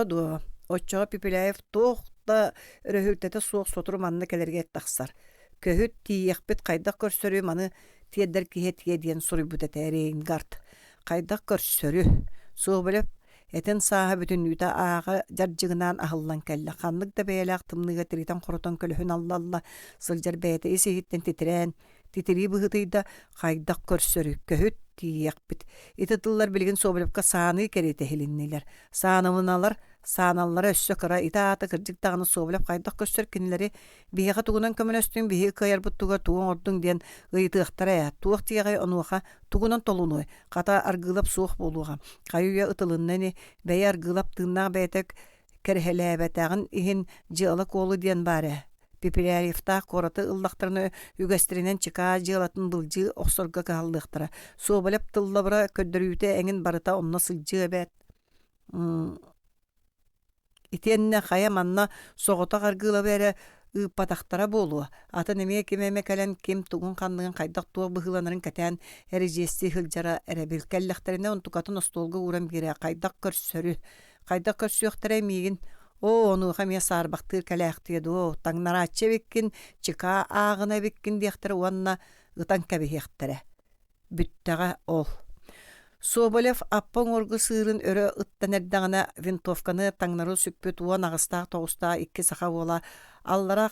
дуо. Оччоҕо Пипиляев туохта өрөһүртэтэ суох сотуру манна келерге тахсар. Көһүт тиийэхпит хайдах көрсөрү маны тиэддэр киһэ тиэ диэн суруйбут этэ Рейнгард. Хайдах көрсөрү. Суох билеп этен сааһа бүтүннүүтэ ааҕа дьардьыгынан аһыллан кэллэ. Ханнык да бэйэлээх тымныга тиритэн хоротон көлөһүн аллалла сылдьар бэйэтэ исиһиттэн титирэн. Титирии быһытыйда хайдах көрсөрү. Көһүт тиийэхпит. Ити тыллар билигин суобулепка сааны керете хилиннилер. Сааналлара өссө кыра итаата кырдьык таганы суобулеп хайдах көрсөр кинилери биһиэхэ тугунан көмөнөстүн биһиги кыайарбыттуга тугун ордуң диэн ыйытыахтара. Туох тиэҕэй онуоха тугунан толунуой. Хата аргыылап суох болуға. Хайуя ытылыннани бэйэ аргыылап тыыннаах бэйэтек керһэлээбэтээҕин иһин дьыала куолу диэн баарэ. Пипиляевтаах кораты ыллахтарыны үгэстеринен чыка дьыалатын былдьыы охсорга кааллыахтара. Суобулеп тыллабыра көддөрүүтэ эҥин барыта онно сылдьыы бэт. Итиэннэ хая манна соҕото аргыыла бэрэ ыыппатахтара буолуа. Атын эмиэ кимэме кэлэн ким тугун ханныгын хайдах туох быһыыланарын кэтээн эрежиэсти хылдьара эребил кэллэхтерине онтукатын остуолга уран бире хайдах көрсөрү. Хайдах көрсүөхтэрэ миигин онуха мия саарбахтыыр кэлээхтиэ дуо. Таңнарааччы биккин, чика аагына биккин диэхтэр уанна ытан кэбиһиэхтэрэ. Бүттэҕэ ол. Соболев аппоң оргы сыырын өрө ыттанердағына винтовканы таңнары сүппөт уан ағыстаақ тоғыстаақ икки саха ола аллара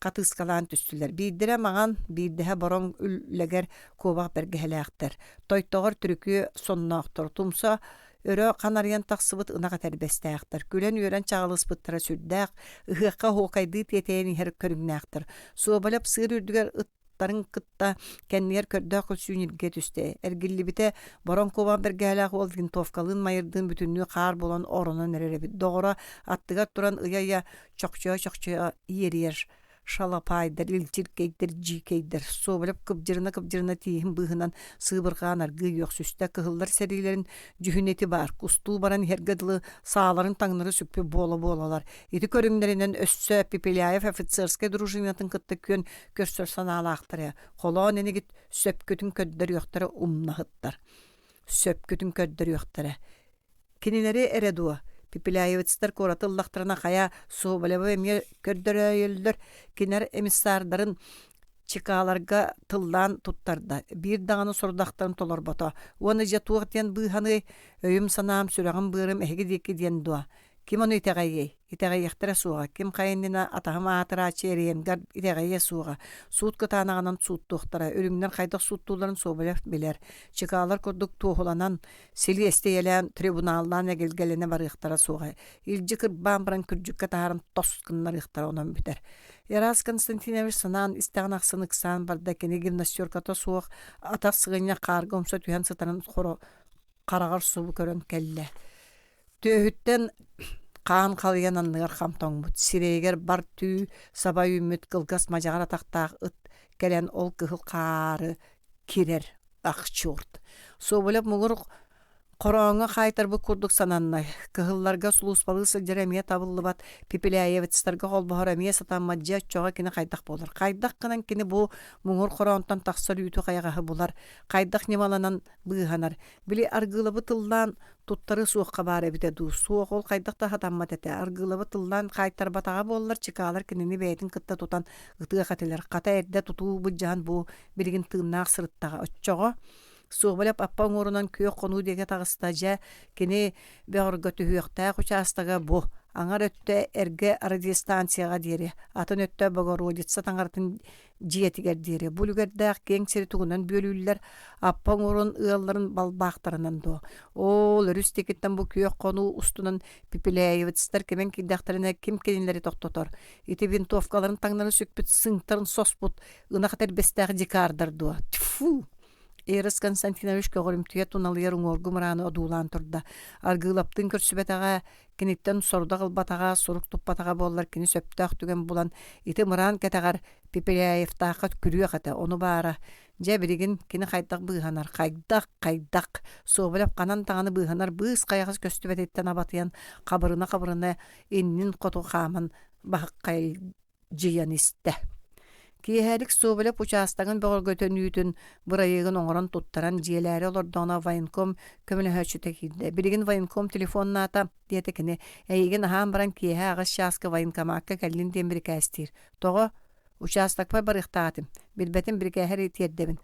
қатыскалаан түстілер. Бейдірі маған бейдігі борон үлләгер кобақ бәргіхеләқтір. Тойтоғыр түрікі соннақтыр. Тумса өрө қанариян тақсыбыт ынаға тәрбестәқтір. Күлен өрен чағылыс бұттыра сүрдәқ, ұғыққа хоқайды тетейін хер көрігнәқтір. Соболев сыыр үрдігер тарын кытта кеннер көрдө көлсүүнүрге түсте. Эргиллибите борон кобан бергелак ол винтовкалын майырдын бүтүннү каар болон оронун эреребит. Догора аттыга туран ыяя чокчо иерер шалапайдер илчиркейдер жикейдер. Соболеп кыпжырына тиихин быһынан сыыбыргаан аргы yok сүстэ кыһыллар серилерин жүһүнети бар. Кустуу баран хергадылы сааларын таңнары сүппү болалар. Ити көрүңнеринен өссө Пипиляев офицерская дружинатын кытта көн көрсөр санаалаактар. Холоон энигит сөпкөтүн көддөр yoktara умнахыттар. Сөпкөтүн көддөр yoktara. Кинилери эредуа Пипиляевицтер коратыллахтарына хая Соболева эмне көрдөрөйөлдөр кинер эмиссардарын чикаларга тылдан туттарда. Бир даганы сордактарын толорбото. Оны жатуактен быханы өйүм санаам сүрөгөн бырым эгидеки диен дуа. Ким оны итегайяқтыра суға. Ким қайыннина атағыма атыра чериен гар итегайя суға. Суут кытанағынан суут туқтара. Өріңнен қайдық суuттууларын Соболев билер. Чикалар көрдік туғыланан сели esteyelen трибуналдан әгелгеліне бар иқтара суға. Илжі кырбан баран күрджікка тағарым тоскыннар иқтара онан бітер. Ярас Константинович санан истағын ақсын ықсан барда кені гимнастерката суық атақ сығыня қарғы өмсі түйен сытарын қарағар суы көрін кәлі. Төхіттен Қан қалыян анныгар хамтоңмут. Сирейгер бар түй сабай үміт кылгас мажағар атақтақ ыт кәлен ол кығыл қары керер ақчурт. Соболеп мұғыр Қораңа қайтар бұл күрдік сананнай. Кығылларға сұлуспалы сылжырамия табылы бат. Пипиляевицтарға қолбағырамия сатамаджия чоға кені қайдақ болар. Қайдақ қынан кені бұл мұңыр қораңтан тақсар үйті қайғағы болар. Қайдақ немаланан бұғанар. Білі арғылы бұтылдан туттары суыққа бары бітеді. Суық ол қайдақта хатаммат әті. Арғылы бұтылдан қайтар батаға болар. Чикалар кенені бәйтін қытта тұтан ұтыға қателер. Қата әрді тұтуы бұджан бұл білген тығынақ сырыттаға. Отчоға Соболеп аппаң орунан күйөк кону деге тагыста жа кені бәғырға түйіқтаа құчастыға бұ аңар өттө эрге радиостанцияга диэри атын өттө Богородица таңартын жиетигер диэри булугердах кең сери тугунан бөлүүллер аппаң урун ыалларын балбаактарынан до ол өрүстекиттен бу күйөк кону устунан пипилеевицтер кемен киддахтарына ким кенилери токтотор ити винтовкаларын таңнары сөкпүт сыңтарын соспут ынахтер бестах дикардар до тьфу. Эрас Константинович көгөрүмтүе туналыер уңоргу мыраны одуулан турда. Аргылаптын көрсүбетага киниттен сорда кылбатага, сурук туппатага боллар кини сөптөк түген булан. Ити мыран кетагар Пипеляевтака күрүө ката, ону баара. Же биригин кини кайдак быйханар, кайдак. Собулап канан таганы быйханар быыс каягыз көстүбететтен абатыян кабырына иннин коту хамын бахаккай жыян исте. Киэһэлик суобалап участагын бөгөргөтөнүүтүн бырайыгын оңорон туттаран жиэлээри олордоона военком көмөлөһөчүтэ киирде. Билигин военком телефоннаата диэтекини эйигин аһаан баран киэһэ агыс шааска военкомаакка кэллин диэн бирикээстиир. Тоҕо участакпа барыхтаатым. Билбетин бирикээһэр итиэрдебин.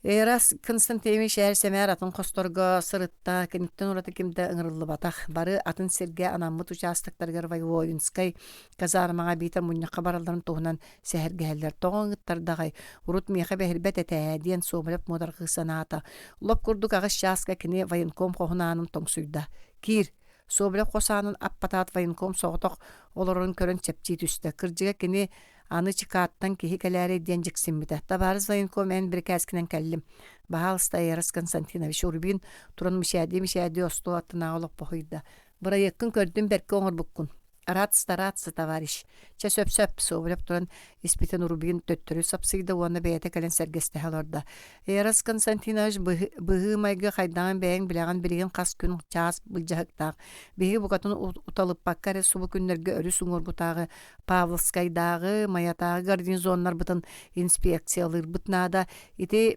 Эрас Константинович семер атын косторго сырытта кениттен ураты кимде ыңырылы батах. Бары атын серге анаммыт участоктаргар Воеводинскай казармага битер муньяка баралдарын туһунан сэхэргэһэллэр тоҕоҥыттардагай урут миэхэ бэһирбэт этээ диэн суомалеп модаргысанаата. Лоп курдук агыс шааска кини военком хохунаанын тоҥсуйда. Кир суомалеп хосаанын аппатаат военком соҕотох олорун көрөн чепчии түстэ. Кырдьыга кини аны чикааттан киһи кэлээри диэн дьиксиммитэ. Табаарыс военком эн бирикээскинэн кэллим. Баһаалыста Эрас Константинович урбин туран мишээди осту аттынаа олоппохуйда. Бырайыккын көрдүм берке оҥорбуккун. Аратсы, товарищ. Ча сөп суобулеп туран испитен урбин төттөрү сапсыйда уонна бэйэтэ кэлэн сэргэстэ олорда. Эрас Константинович быһыы майга хайдаан бэйэң билэгэн билигин хас күн чаас былдьаһыктаах. Биһиги букатын уталыппаккаре субу күннерге өрүс уҥорбутаагы Павловскайдагы, Маятагы гарнизоннар бытын инспекциялыр бытнаада ити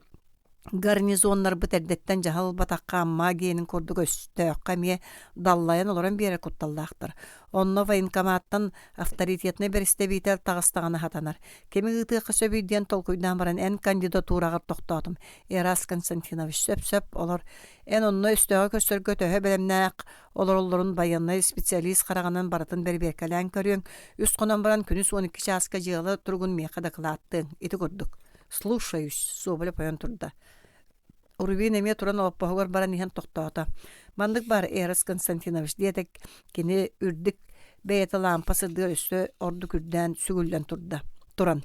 гарнизоннар бытердеттен жахал батакка амма генин курдук өстөкка мие даллайан олоран биэре кутталлаахтар. Онно военкоматтан авторитетне беристе битер тагыстаганы хатанар. Кеми гытыакка сөбүйден толкуйдан баран эн кандидатурагар токтотум. Эрас Константинович сөп олор эн онно өстөөгө көстөргө төһө белемнээк олороллорун баяннай специалист караганан баратын берберкалаан көрүөң. Үс конон баран күнүс 12 чааска жыалы тургун миэхэ докладтың. Ити курдук. Слушаюсь, соболе поян турда. Урубин эме туран оппохогор баран иһэн тохтоото. Мандык бар Эрас Константинович диэтек кини үрдүк бэйэте лампасырдыгар өстө орду күрдэн сүгүлдэн туран.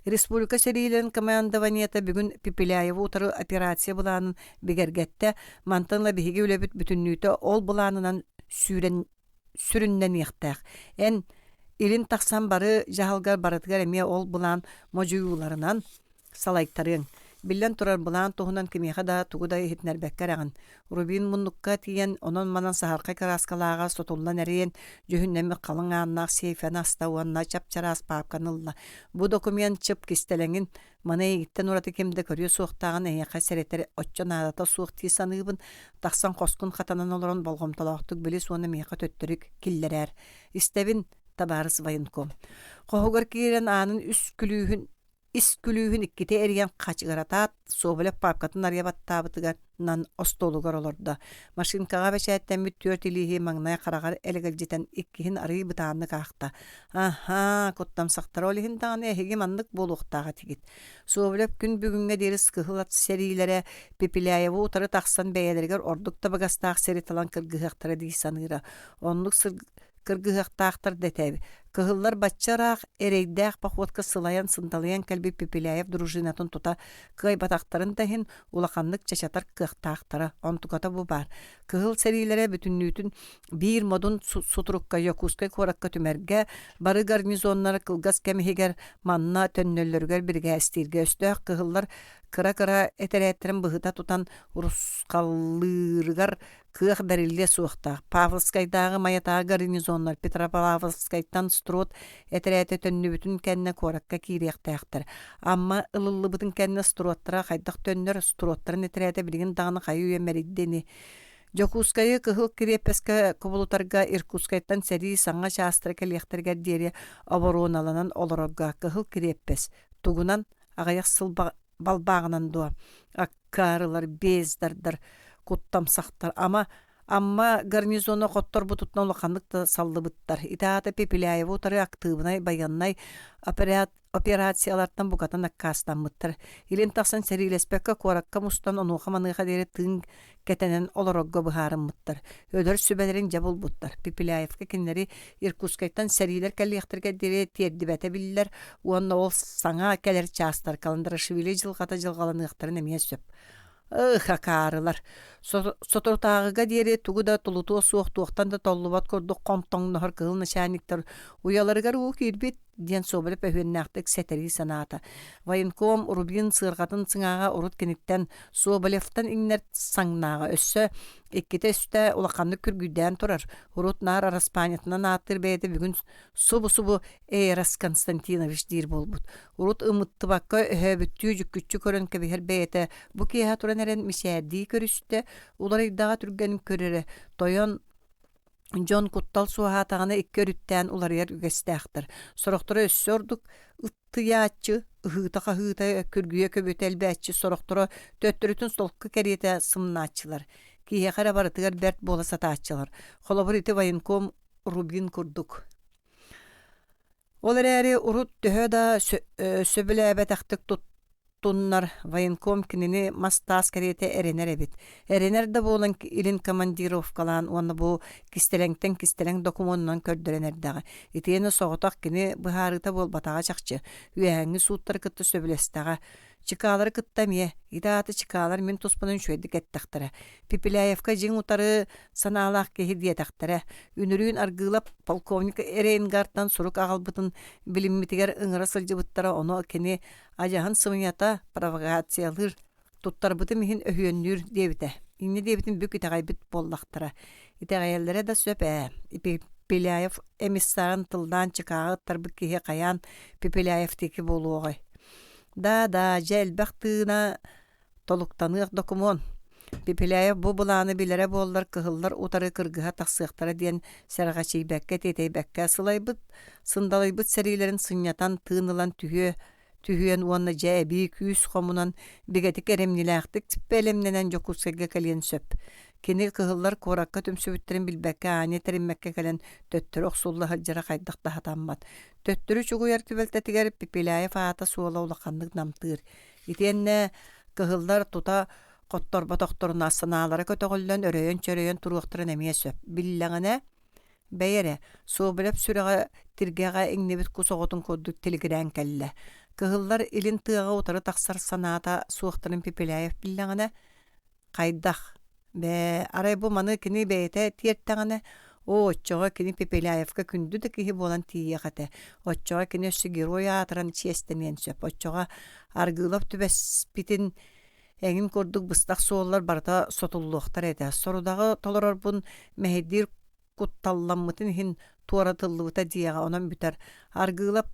Республика серийлерин командованиета бүгүн Пипиляева утары операция булаанын бигергетте мантанла биһиги үлөбүт бүтүннүүтө ол булаанынан сүрүннен иэхтээх. Эн илин тахсан бары жаһалгар барытыгар эме ол булаан можуюларынан салайттарың. Биллен турар булаан туһунан кимиэхэ да тугудай хитнербеккерэгин. Рубин муннукка тиен онон манан саһаркай караскалаага сотуллан эриен жөһүннэмми қалың ааннаах сейфен астауанна чапчараас паапканылла. Бу документ чып кистелеңин мана эгиттен ураты кемде көрүө суохтааган эйэхэ серетери оччон аадата суохтии саныыбын тахсан хоскун хатанан олорон болгомтолооктук билис уонна миэхэ төттөрүк киллерээр. Истебин табаарыс военком. Хохугар киирен аанын Искүлүүһүн икките эриен качыгаратаат соболеп папкатын арьябаттаабытыганан остолугар олорда. Машинкага бэчээттэммит 4 илиһи маңнай карагар элегэлжитен иккиһин арый бытаанны каахта. Аха, куттамсактар олиһин дааны эһиги маннык болуктаага тигит. Соболеп күн бүгүнгэ дерис кыһылат серийлере Пипиляева утары тахсан бэйэлэригэр ордук табагастаах сери талан кыргыһактара дии саныыра. Онлук кыргыһактаахтар дэтэби. Кыһыллар баччараах эрейдээх похвотка сылайан сындалыян кэлби Пипиляев дружинатын тута кый батактарын тахин улаханнык чачатар кыахтаахтара онтуката бу бар. Кыһыл серийлере бүтүннүүтүн биир модун сутурукка йокускай коракка түмерге бары гарнизоннары кылгас кемихигер манна төннөллөргөр бирге эстирге өстөөх кыһыллар кыра этерээттэрин быһыта тутан урускаллыырыгар кыах берилле суохта. Павловскайдагы Маятагы гарнизоннар Петропавловскайдан строт этерээте төннүбүтүн кэнне коракка кириэхтээхтэр. Амма ылыллыбытын кэнне строттара хайдах төннөр строттарын этерээте билигин даганы хайуу эмериддени. Жокускайы кыһыл кирепеске кубулутарга Иркутскайдан сери саңа чаастыра келиэхтэргэр диэри обороналанан олорогга кыһыл кирепес. Тугунан агаяк сыл балбаагынан дуа. Аккарылар, бездардар, куттамсактар. Ама Amma гарнизона коттор бутутна улаканнык саллыбыттар. Итаата Пепеляева утары активнай баяннай операциялардан букатын аккастанмыттар. Илин тахсан сәрилеспекка куаракка мустан онуха маныха дере тың кетенен олорогго быхарыммыттар. Өдөр сүбелерин жабыл буттар. Пепеляевка кинleri Иркутскайттан сәрилер кәллияхтырга дере тердибәте биллер. Уонна ол саңа кәлер частар Каландарашвили жылгата жылгаланыктарын эмие сөп. Хакарылар. Сотортағыға дере тугуда тулутуа суоқтуақтан да толлубат көрдік қомтоңнығыр кығылны шәниктер. Уяларығар уы күйірбет ден собылып өйеннәқтік сәтәрі саната. Военком Рубин сырғатын сыңаға урут кенеттен собылевтан иңнер саңнаға өссі эккете үсті улақанны күргүйден тұрар. Урут нар араспанетынан аттыр бәйді бүгін субу Эйрас Константинович дир болбут. Урут ымытты баққа өйбіттүү жүккүтчі көрін кәбігер бәйді. Бұ кейha туран әрен мишәрді көрісті. Улар игдаға түргенім көрері. Тойон Джон Куттал суахатағаны икки өрүттән уларыяр үгестәқтір. Сорохтыры өссөрдік ыттыячы, ыхытақа хыта күргүйе көбөт әлбәтчі сорохтыры төттірітін столқы кәреті сымнаатчылар. Кейе қара барытығар бәрт бола сатаатчылар. Холобыр ити военком Рубин күрдік. Олар әрі урут төхі да сөбілі әбәтәқтік Туннар военком кинини мастас карете эренер эбит. Эренер да болан илин командировкалан, уанна бу кистелең документнан көрдөренер дагы. Итиени соғытақ кини быхарыта бол батаға чакчы. Үйәңі суыттар кытты сөбілестаға. Чикалары кыттамие. Идааты чикалар мен туспанын шөйдік әттіқтірі. Пепеляевка жин утары саналақ кехи диетақтірі. Үнірүүн аргылап полковник Эрейнгардтан сурук ағалбытын билиммитигер ыңыра сылжыбыттара оны кені ажахан сымыята провокациялыр туттар быты михин өйөннүр дебите. Инне дебитин бүк итағайбит боллақтыра. Итағайеллere да сөп Пепеляев эмиссарын тылдан чикағы тарбы кехи қаян Пепеляевтеки болуғай. Да, жәлбәқтіна толуқтанық документ. Пепеляев бұ бұланы білері болдар кығылдар утары кыргыға тақсықтары ден сәрға чейбәкке тетейбәкке сылайбыт, сындалайбыт сәрилерін сынятан тыынылан түйен уанна жәбі күйіс қомунан бігетік әремніләқтік тіппәлемненен жокускайға кәлен сөп. Кені кығылдар коракка төмсөбіттерін білбәкке ане тәріммәкке кәлен төттірі оқсулы хаджара қайдақта хатаммат. Төттірі чугуяр түбәлтәтігер Пепеляев ата суала улақанлық намтыр. Итенне кығылдар тута қотторба тоқторына сыналары көтіғілден өрейін-чөрейін тұруқтырын әмие сөп. Билләңіне бәйері суобіліп сүріға тіргеға еңнебіт құсоғытын көдді тілгірән кәлі. Кығылдар илін тыға утары тақсар саната суықтырын Пепеляев билләңіне қайдақ. Бе арай бу маны кини бейте тиеттаңаны оччоға кини Пепеляевка күнді да кихи болан тиеқаты. Оччоға кини өссі герой атыран чиестемен сөп. Оччоға аргылап түбәс битин әңін көрдік бұстақ суоллар барда сотуллуқтар әді. Сорудағы толырар бұн мәхедир құтталламытын хин туаратыллыбыта дияға онан бүтер. Аргылап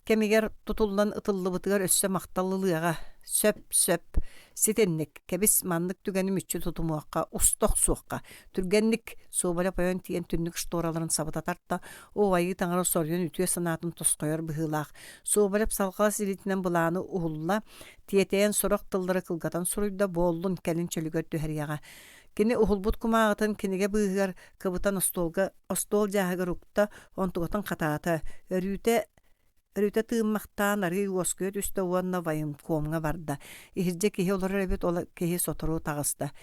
кемигер тутулдан ытыллыбытыгар өссө мақталлылыға сөп ситенник кебис маннык түгәним үччү тутумуакка усток суакка түргәнник собаля паян тиен түннүк штораларын сабататарта о айы таңара сорьон үтүе санатын тоскояр быһылаах собаля салга силитинен буланы ухулла тиетен сорок тылдыры кылгатан суруйда болдун келин чөлүгөр түһәрияга кини ухулбут кумаагытын киниге быыгар кыбытан остол жаагы рукта онтугатан катаата Өрүтә тыыммақтан ары уоскөт үстө уанна военкомга барда. Ихирже кихи олар эбит ола кихи сотору тағыста.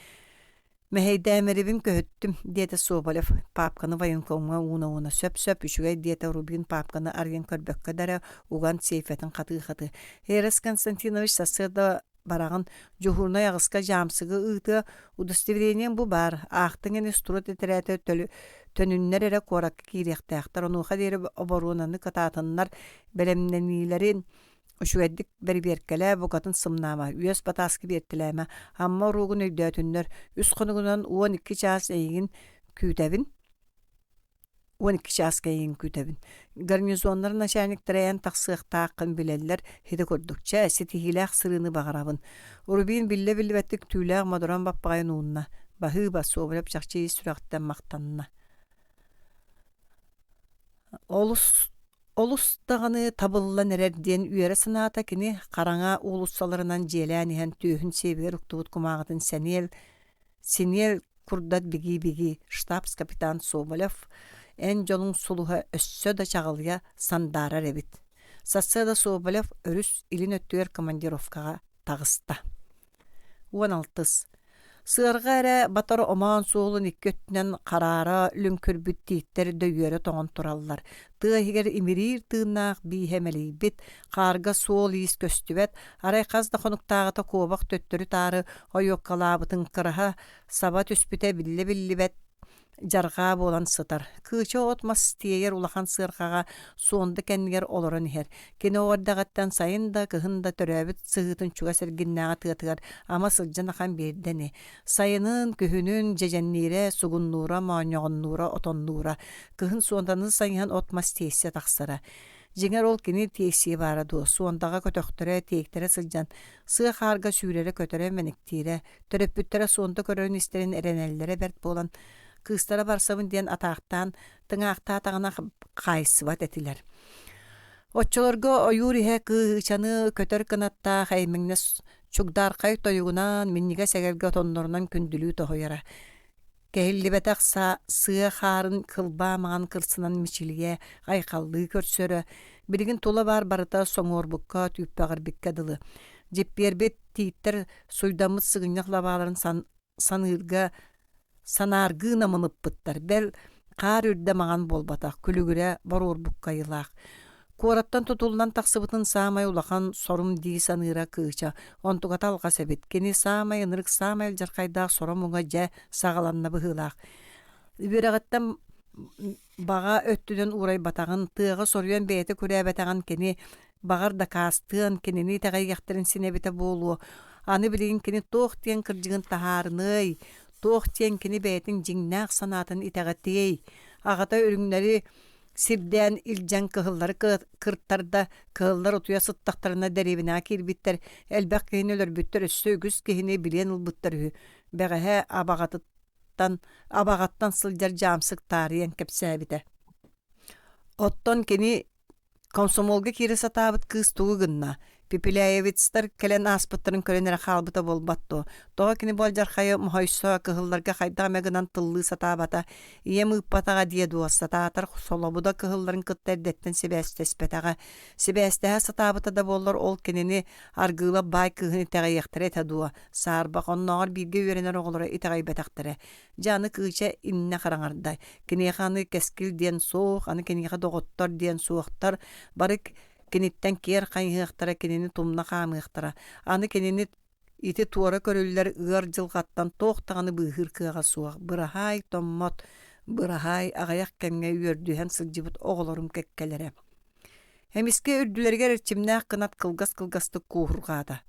Мәхейді әмірібін көттім, деді Соболев папканы военкомга уна сөп үшігай деді Рубин папканы арген көрбөкке дәрі уған сейфетін қаты. Эрас Константинович сасырда барағын жухурна яғысқа жамсығы ұйты удостоверением бұ бар. Ақтыңын істұрат етірәті төнүннер эре коракка киирехтээхтер онуха диэри оборуунаны катаатыннар белемненилерин ушуэддик берберкеле букатын сымнаама үөс батааски биэртилээме амма уругун өйдөөтүннөр үс хонугунан 12 чаас эйигин күүтэбин 12 чааска эйигин күүтэбин гарнизоннар начальниктер таксыктааккын билеллер хиде көрдүкчэ ситихилээх сырыны багарабын Рубин билле-биллебеттик түүлээх модуран баппагайын уунна баһыы басуу болуп чакчии сүрэхтэн мактанна Олустағаны табылылан әрерден үйері сынаата кini қараңа олуссаларынан желәнихен түйін себігер ұқтуыт күмағытын сенел курдат биги штабс-капитан Соболев эн жолун сулуха өссө да чагалыя сандарар эбит. Сасса да Соболев өрүс илин өттүгер командировкага тагыста. 16. Сыарга эрэ батар омаан суолун иккөттүнэн караара lønkүрбүт тииттер дөйөрө тоҕон тураллар. Тыахигер имирир тыыннаах биихэмэлийбит, каарга суол иис көстүбэт, арай хас да хонуктаагыта куобак төттөрү таары ойуоккалаабытын кыраһа саба түспүтэ билле-биллибэт жаргаа буолан сытар. Кыыча от мас тиэйэр улахан сыархага суонда кэннигер олорон ихер. Кини оордагаттан сайын да кыһын да төрөөбүт сыһытын чуга сэргиннээҕа тыатыгар ама сылдьан ахан биэрдэни. Сайынын күһүнүн жэжэнниире сугуннуура, моонньоҕуннуура, отоннуура. Кыһын суонтаны сайыхан от мас тиэссэ тахсара. Жиңер ол кини тиэссии баара дуо. Суондага көтөхтөрө тиэктере сылдьан. Сыа хаарга сүүрэрэ көтөрө мэниктиире. Төрөппүттэрэ суонда көрөн истерин эренэллере берт буолан кыыстара барсабын диэн атаахтаан тыҥаахтаа таҕына хаайсыбат этилэр. Оччолорго ойуур иһэ кыычаны көтөр кынаттаа хаймиҥне чугдаархай тойугунан минниге сэгерге тоннорунан күндүлүү тоһуйара. Кэһиллибэтэх сыа хаарын кылбаамаҕан кырсынан мичилие гайхаллыы көрсөрө. Билигин тула баар барыта соҥуорбукка түүппэҕирбикке дылы. Жиппиэрбит тииттер суйдаммыт сыгынньах лабааларын санааргыына мыныппыттар. Бэл каар үрдэ маҕан болбатах, күлүгүрэ боруурбуккайылаах. Куораттан тутулунан тахсыбытын саамай улахан сорум дии саныыра кыыча. Онтугата алгас эбит. Кини саамай ынырык саамай жаркайдаах соромуҥа дьэ сагаланна быһыылаах. Үбүрэҕэттэн баҕа өттүнэн урай батаҕын, тыаҕа соруйан бэйэтэ күрээбэтэҕин кини баҕар да каастыан кинини тэҕэйиэхтэрин синэбитэ буолуо. Аны билигин кини туох тиэн кырдьыгын тахаарыный, туох тиэн кини бэйэтин дьиҥнээх санаатын итэҕэтиэй. Аҕата үрүҥнэри сирдээн илдьэн кыһыллары кырттарда кыһыллар утуя сыттахтарына дэриэбинэҕэ киирбиттэр, элбэх киһини өлөрбүттэр өссө үгүс киһини билиэн ылбыттар үһү. Бэҕэһэ абаҕаттан сылдьар дьаамсык таарыйан кэпсээбитэ. Оттон кини комсомолга киирэ сатаабыт кыыс тугу гынна. Пипиляевицтар кэлэн ааспыттарын көрөнэрэ хаалбыта болбатту. Тоҕо кини болдьархайы мохойсо кыһылларга хайдаҕа мэгынан тыллыы сатаабата, ийэм ыыппатаҕа дие дуос сатаатар солобуда кыһылларын кытта сибээстэспэтэҕэ. Сибээстэһэ сатаабыта да буоллар ол кинини аргыыла бай кыһыны тэҕэйэхтэрэ этэ дуо. Саарбах оннооҕор бииргэ үөрэнэр оҕолоро итэҕэйбэтэхтэрэ. Дьааны кыыча иннэ хараҥардай. Киниэхэ аны кэскил диэн суох, аны киниэхэ доҕоттор диэн суохтар, барык киниттен киэр хайыахтара кинини тумна хаамыахтара. Аны кинини ити туора көрүллэр ыар жылгаттан тоохтаҕаны быыһыр кыаҕа суох. Быраһай томмот, быраһай аҕайах кэмҥэ үөрдүһэн сылдьыбыт оҕолорум кэккэлэрэ. Хэмиске үрдүлэригэр ирчимнээх кынат кылгас-кылгастык куухургаата.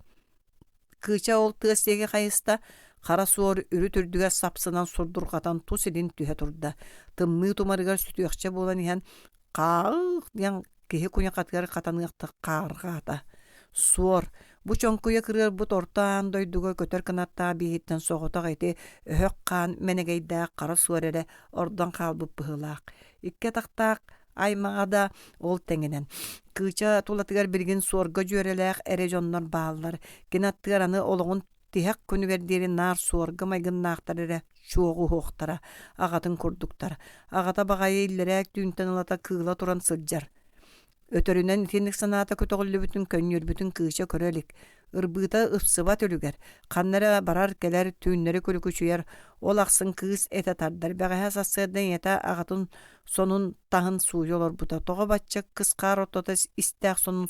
Кыыча ол тыастиэги хайыста хара суор үрү түрдүгэ сапсынан сурдургатан тус илин түһэ турда. Тымныы тумарыгар сүтүөхчэ буолан иһэн каах диэн киһи куñakatыгар катаныахта кааргаата. Суор, бу чоңкуя кырыар бут ортаан дойдуга көтөр кынаттаа биһиттэн соҕотох ити өһөк хаан менегейдээх хара суор эрэ ордон хаалбыт быһыылаах. Икке тахтаах аймаҕа да ол тэҥинэн. Кыыча тулатыгар билигин суорга дьүөрэлээх эрэ дьоннор бааллар. Кинаттыгар аны олоҕун тиһэк күнүгэр диэри наар суорга майгыннаахтар эрэ чуоҕу хуохтара, аҕатын курдуктара. Аҕата баҕайы иллэрээх түүнтэн ылата кыыла туран сылдьар. Өтөрүнэн итинник санаата көтөҕүллүбүтүн көнньүрбүтүн кыыча көрөлик. Ырбыыта ыпсыбат үлүгэр. Ханнара барар келер түүннери күлүкүчүйэр. Ол ахсын кыыс эте тардар. Бэҕэһэ сассыардан эта аҕатын сонун таһын сууй олорбута. Тоҕо бачча кыскаар оттота истээх сонун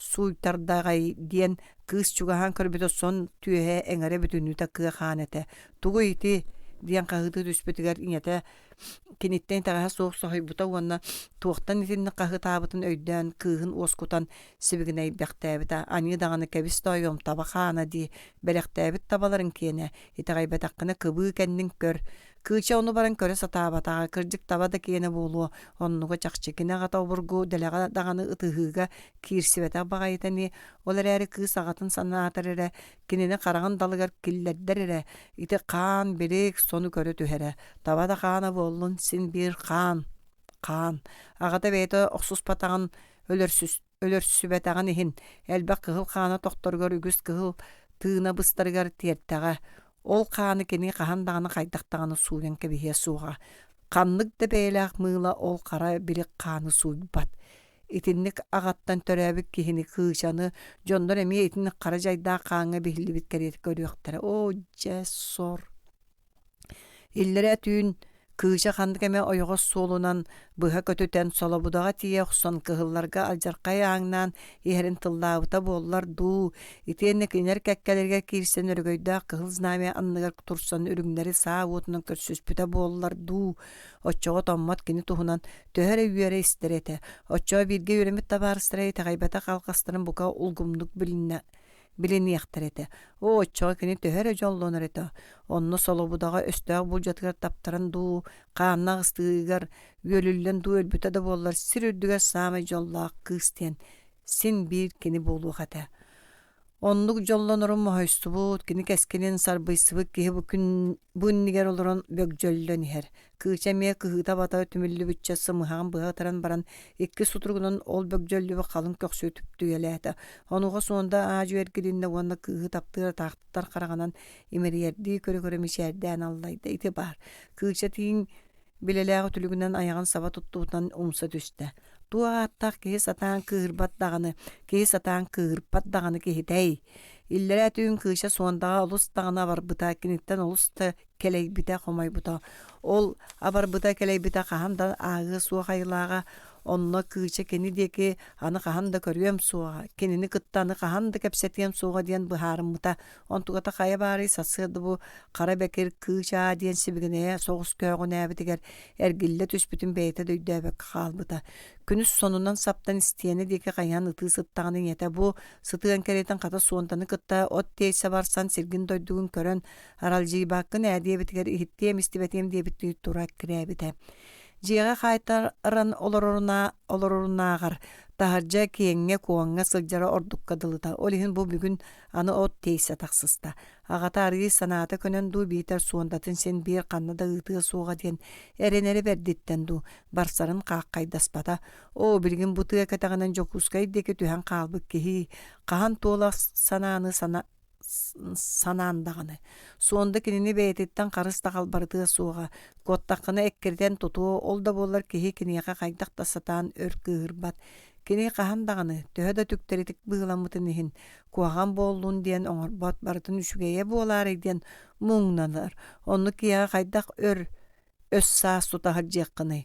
суйтардагай диэн кыыс чугаһаан көрбүтө сон түөһэ эҥэре бүтүнүүтэ кыа хаан эте. Тугу ити диэн каһыты түспүтүгэр иñете киниттен тагаһа суох сохойбута уонна туохтан итинник каһытаабытын өйдөөн кыыһын уоскутан сибигинэйбэхтээбита аны даҕаны кэбис тойом табахаана дии бэлэхтээбит табаларын киэнэ итаҕайбатаххына кыбыы кэнниң көр. Кыыча ону баран көрө сатаабатаҕа кырдьык таба да киэнэ буолуо оннуга чахчыкина аҕата обургу дэлэҕэ даҕаны ытыһыыга киирсибэтэх баҕайытани ол эрээри кыыс аҕатын санаатар эрэ кинини хараҕын далыгар киллэрдэр эрэ ити хаан билик сону көрө түһэрэ. Таба да хаана буоллун син биир хаан. Аҕата бэйэтэ охсуспатаҕын өлөрсүбэтэҕин иһин элбэх кыһыл хаана тохторгор үгүс кыһыл тыына быстарыгар тиэртэҕэ. Ол қаны кені қахандағаны қайдақтағаны суян кебихе суға. Қанлык да бәйләк мыла ол қара бірі қаны суйбат. Итинник ағаттан төрәбік кихini кыышаны, жондар әме итинник қара жайда қаңы бихілі біткәрет көріяқтары. О, жәсор. Иллері әтүйін кыыша қандық әме ойығыз солунан бұға көтөтен солабудаға тие ұқсан кығылларға алжарқай аңнан ехерін тыллауыта болылар ду. Итенне кенер кәккәлерге кирсен өргөйді кығыл знамия анныгар тұрсан үріңдері саа отынан көрсөспіта болылар ду. Очоға томмат кені туғынан төхәрі үйері істереті. Очоға бірге үйремет табарыстырай тағайбата қалқастырын бұға ұлгымдық билини яқтарete. О, чоға кені төхәрі жоллонарete. Онны солобудаға өстәғ бұл жатығар таптаран ду, қаннақ ыстығығар, өлілден ду өлбіті да болар, сір үрдігер самай жоллақ кыстен. Сен бір кені болу қата. Онлық жоллонырын мұхайсты бұд, кені кәскенен сарбайсыбы кейі бұннігер олырын бөк жөллен ехер. Кыча мия кыхыта бата түмілі бүтчасы мұхаған бұға таран баран, екі сұтырғынан ол бөк жөллі қалың көксі өтіп түйелі. Онуға сонда ажу әргелінді онда кыхы таптыра тақтар қарағанан емерерді көрі мешерден аллайды. Ити бар. Кыча тиін білеләғы түлігінен аяған саба тұттуытан умса түсті. Туа аттақ кейі сатан кыырбат дағаны, кейі сатан кыырбат дағаны кейі дәй. Иллері әтүйін кыыша сондағы олыс дағына бар бұта, кенеттен олысты келей біта қомай бұта. Ол абар бұта келей біта қағандан ағы суа қайылаға, онна кыыча кені деке аны қағанда көргем суаға, кенені кыттаны қағанда кәпсетем суаға дейін бұхарым мұта. Онтуғата қая бары сасырды бұ қара бәкер кыыча дейін сібігіне соғыс көғін әбітігер әргілі түспітін бәйті дөйді қал бұта. Күніс сонунан саптан істейені деке қаян ұты сыттағының еті бұ сытыған кәретін қата суонтаны кытта от тейсі барсан сергін дойдығын көрін аралжи баққын әдей бітігер ихіттем істебетем дебіттігі тұра кірі әбіті. Жиға қайтаран олорунағар тахаржа киеңге куаңға сылжара ордукка дылыта. Олихин бұл бүгін аны от тейсі тақсыста. Ағата арғы санаты көнен ду бейтер суондатын сен бір қаннада ұтығы суға ден әренері бердеттен ду. Барсарын қаққайдаспата. О, білгін бұтыға кәтағынан жокускай деке түйен қалбық кехи. Қахан тола санандағыны. Суонда кенini бәйтеттен қарыста қалбарытыға суға. Коттаққыны әккерден тұтуы, ол да болар кехи кенеға қайдақта сатан өр кығырбат. Кене қағандағыны, төхі да түктеретік бұғыламытын ехін. Куаған болуын ден оңырбат барытын үшігейе болар еден мұңнаныр. Оны кеға қайдақ өс саас тұтағыр жеққыны.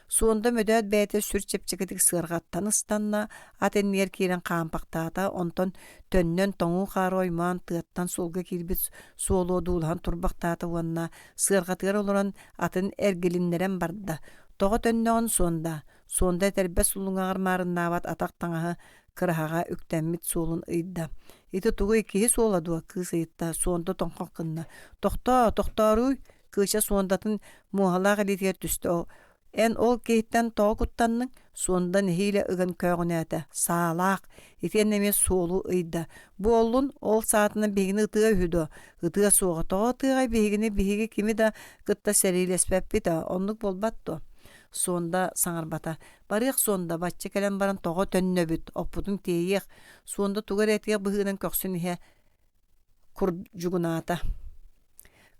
Суонда мөдөт бәйті сүр чепчекетік сырғаттан ыстанна, атеннер керен қампақтата, онтон төннен тоңу қары ойман тыаттан солға келбет соло дулған турбақтата онна сырғатығар олыран атын әргеліннерен барды. Тоғы төннен сонда тәрбәс ұлыңағыр марыннават атақтаңағы кырахаға үктәммит солын ыйда. Ити туғы екеге соладуа кыз ыйытта, сонда тоңқаққынна. Тоқтаруй, кыша сондатын мұғалақ әлетер түсті. Эн ол кейттен тоғы құттанның, сондан хейлі үгін көғін әті, саалақ, етен неме солу ыйда. Бұл олын ол саатының бегіні ұтыға хүді, ұтыға соға тоғы ұтыға бегіні бегі кемі да күтті сәрейлеспәп біті, онлық болбатты. Сонда саңарбата, барық сонда батчы кәлем баран тоғы төнні бүт, оппудың тейек, сонда тұғыр әтіге бұғынан көксін хе күр жүгіната.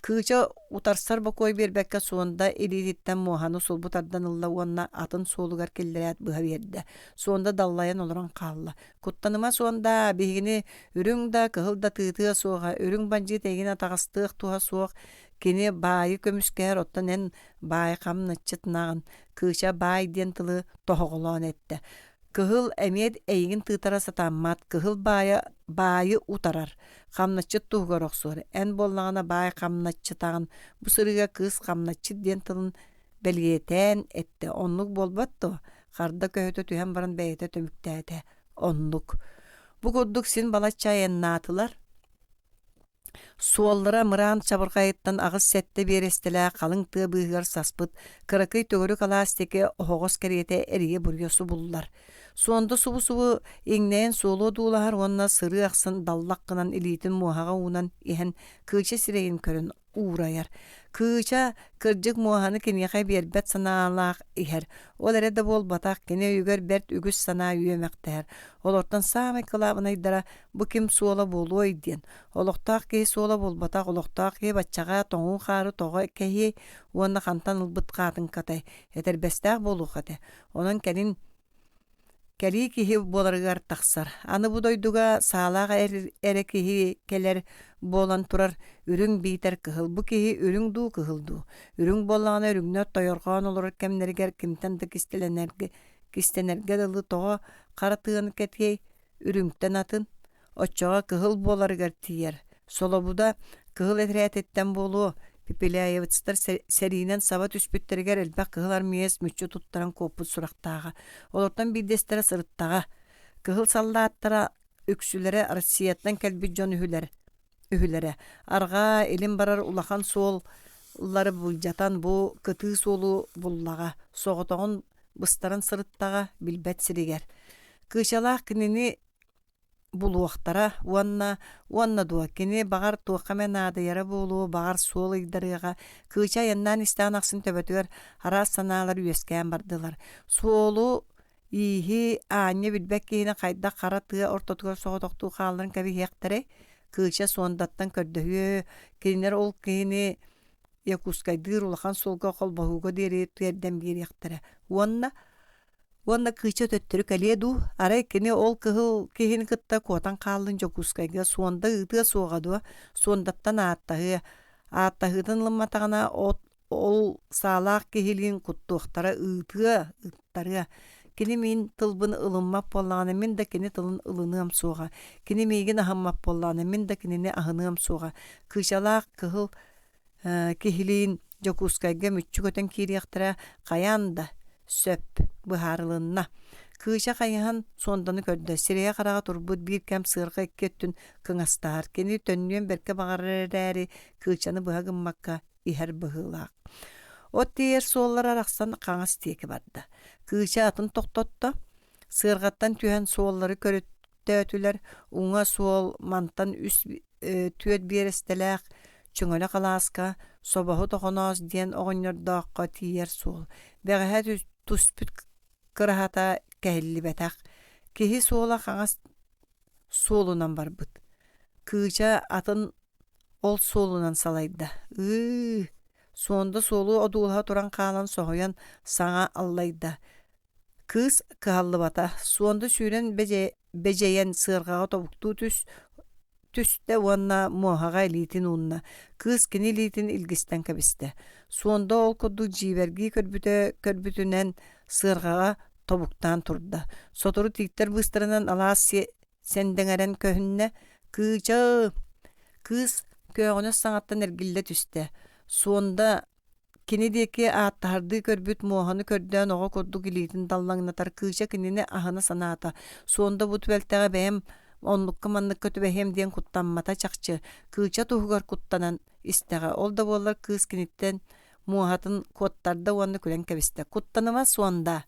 Кыча утарсар бакой бербекке сонда элититтен моханы солбутардан ылла уанна атын солугар келлерят быха берді. Сонда даллайын олыран қалла. Куттаныма сонда бігіні үрің да кығылда тыытыға соға, үрің банжы тегіне тағыстық туға соқ, кені байы көміскер оттан ән бай қамнатчытнағын, кыча бай ден тылы тоғылан әтті. Кыгыл әмет әйгін тыытара сатаммат, кыгыл байы утарар. Қамнатчыт туғыр оқсуыр. Ән боллағына бай қамнатчытағын, бұ сырыға кыз қамнатчыт ден тылын бәлгетен әтті. Онлық болбатты. Қарда көйті түйен баран бәйті төмікті әті. Онлық. Бұ күрдік сен балачайын натылар. Суоллара мыран чабырғайыттан ағыз сәтті берестілі қалың тығы бұғығар саспыт, кыракый төгірі қаластеке оғыз кәреті әрие бұргесі бұлылар. Сонда субу-субу еңнәйін солу дулағар онына сыры ақсын даллаққынан илейтін мұғаға уынан ехен күйче сірейін көрін уырайар. Kıça kırcık muhanı kiniyakay berbet sanalaq iher. Ol erede bol batak kine yüger bert ügüs sana yüyemekter. Olortan sağmay kılabına idara bu kim suola boluy diyen. Oloqtaq ki suola bol batak oloqtaq ki batçağa toğun xarı toğa kehi uanna xantan ılbıt qatın katay. Eter bestaq bolu katay. Onun kelin Keli kihi bolargar taksar. Anı bu doyduga sağlağa ere kihi keler bolan turar ürün biter kıhıl. Bu kihi ürün du kıhıl du. Ürün bolağına ürünne toyorgan olur kemneriger kimten de kistenerge dalı toğa qaratığını ketiyey ürünkten atın. Oçağa kıhıl bolargar tiyer. Solo bu da kıhıl etreat etten bolu. Pipilayevitstar serinen sabat üspütteriger elbaq kıhılar mies müçü tuttaran koput suraqtağa. Olortan bir destere sırıttağa. Kıhıl sallattara öksülere Rusiyattan kelbi jon ühülere. Arga elin barar ulakan solları buljatan bu kıtı solu bullağa. Soğutağın bıstaran sırıttağa bilbet siriger. Kışalaq kinini buluaqtara wanna duwa kini bagar tuqame nada yara bulu bagar sol igdariga kıça yandan istanaqsın töbötür haras sanalar üyesken bardılar solu ihi anya bilbek kine qayda qaratı ortotuga soğutoqtu qalların kabi hektare kıça sondattan kördöhü kinler ol kini yakuskaydır ulaqan solga qol bahuga deri tuyerden bir hektare Wanda kıça töttürü kaliyedu. Aray kini ol kıhıl kihin kıtta kotan kaldın jokuskayga sonda ıtığa soğadı. Sondattan ağattahı. Ağattahıdan lımmatağına ol sağlaq kihilin kuttuqtara ıttarı. Kini min tılbın ılınmap bollağına min de kini tılın ılınığım soğa. Kini migin ahammap bollağına min de kinini ahınığım soğa. Kıçalaq kıhıl kihilin jokuskayga mütçü köten kiriyaqtara qayanda. Söp buharılığına. Kıça kayıhan sondanı kördü. Sireye qarağa turbut bir kem sığırga ekkеттün kıngastar. Keni tönlüyen berke bağırırari kıçanı buha gımmakka iher bıhılaq. O diğer soğullar araqsan qangas teki bardı. Kıça atın toqtottu. Sığırgattan tühen soğulları körüttüler. Uňa soğul mantan üst tüet bir estelaq. Çöngöle qalaska sobahu toqonoz diyen oğunyor tiyer soğul. Beğehet tuspüt kırahata kehilli betak. Kehi soğula qangas soğulunan barbıt. Kıça atın ol soğulunan salayda. Sonda soğulu odulha turan qalan soğuyan sana allayda. Kız kıhallı bata. Sonda süren beceyen sığırgağa tobuktu Tüste wanna mohaga litin unna. Kız kini litin ilgisten kabiste. Sonda ol kodu jibergi körbütünen sığırgağa tobuktan turda. Sotoru tikter bıstırınan alas sendengeren köhünne. Kıca. Kız köğüne sanattan ergille tüste. Sonda kini deki ağattahardı körbüt mohanı kördüğün oğa kodu gilitin dallangnatar. Kıca kinini ahana sanata. Sonda bu tüvelteğe beyem onlukka manlık kötü behem diyen kuttanmata çakçı. Kıça tuhugar kuttanan isteğe. Ol da bollar kız kinitten muhatın kottarda onu külen kebiste. Kuttanıma sonda.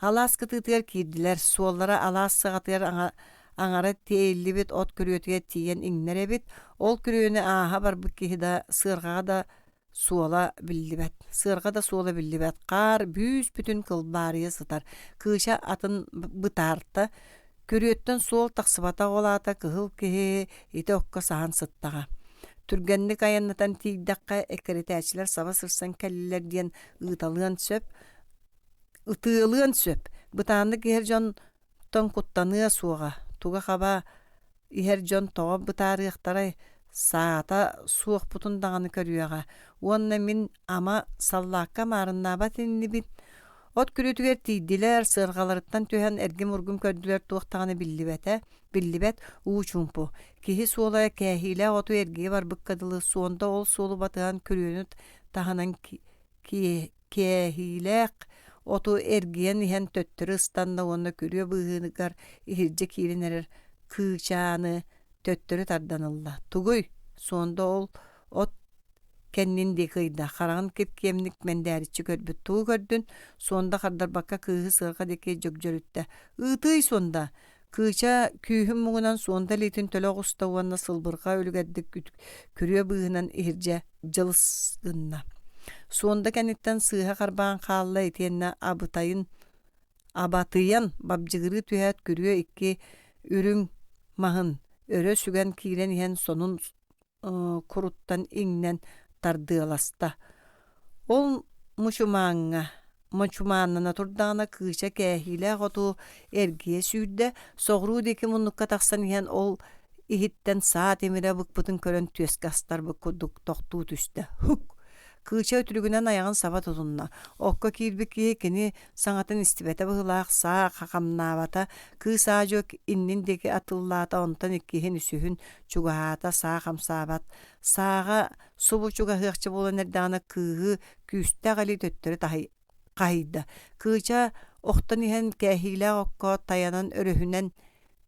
Alas kıtıtıyar kirdiler. Sollara alas sığatıyar aňara teýelli bit ot kürüýetiye tiýen iňnere bit. Ol kürüýüni aha bar bu kihida sığırgağa da suola billibet. Sığırga da suola billibet. Qar büs bütün kılbarıya sıtar. Kıça atın bıtarta. Körüyetten sol taksıbata olata kıhıl kihi ite okka sahan sıttağa. Türgenlik ayannatan tiğdakka ekeretəçiler sava sırsan kelliler diyen ıtığılığın söp. Bıtanlık iher jon ton kuttanıya suğa. Tuga xaba iher jon toğa bıtarıqtaray saata suğ butun dağını körüyağa. Onna min ama sallakka marınna batinni bit. Ot kürütüger tiydiler, sığırgalarıttan tühen ergim urgum kördüler tuğtağını billibet uçumpu. Kihi suolaya kehile otu ergiye var bıkkadılı sonda ol solu batığan kürüyünü tahanan kehilek otu ergiyen ihan töttürü ıstanda onda kürüye bıhınıgar ihirce kirin kıçağını töttürü tardanılla. Tuguy sonda ol ot kennin de kıyda xarağın kemnik mendäriçi körbüt tuğu gördün sonda qardar bakka kıhı sığırga deke jog jörütte ıtıy sonda Кыча күйүм мугунан суонда литин төлө густауанна сылбырга өлүгәддик күрүө быһынан ихирдьэ жылысгынна. Суонда кэнниттэн сыыһа харбаан хаалла итиэннэ абатыйан бабдьыгырыы түһээт күрүө икки үрүң маһын өрө сүгэн киирэн иһэн сонун куруттан иҥнэн тардыаласта. Ол мучумааннана турдаана кыыча кээһиилээх оту эргиэ сүүрдэ соҕуруу диэки муннукка тахсан иһэн ол иһиттэн саа темирэ быкпытын көрөн түөскэ астарбык курдук тохтуу түстэ. Хук! Кыыча өтүрүгүнэн аягын саба тутунна. Окко киирбик киһи кини саҥатын истибэтэ быһылаах саа хахамнаабата кыы саа дьүөк иннин диэки атыллаата онтон иккиһин үсүһүн чугаһаата саа хамсаабат. Сааҕа субу чугаһыахчы буолан эрдэҕинэ кыыһы күүстэ gali төттөрү хаһыйда. Кыыча охтон иһэн кээһиилээх окко таянан өрөһүнэн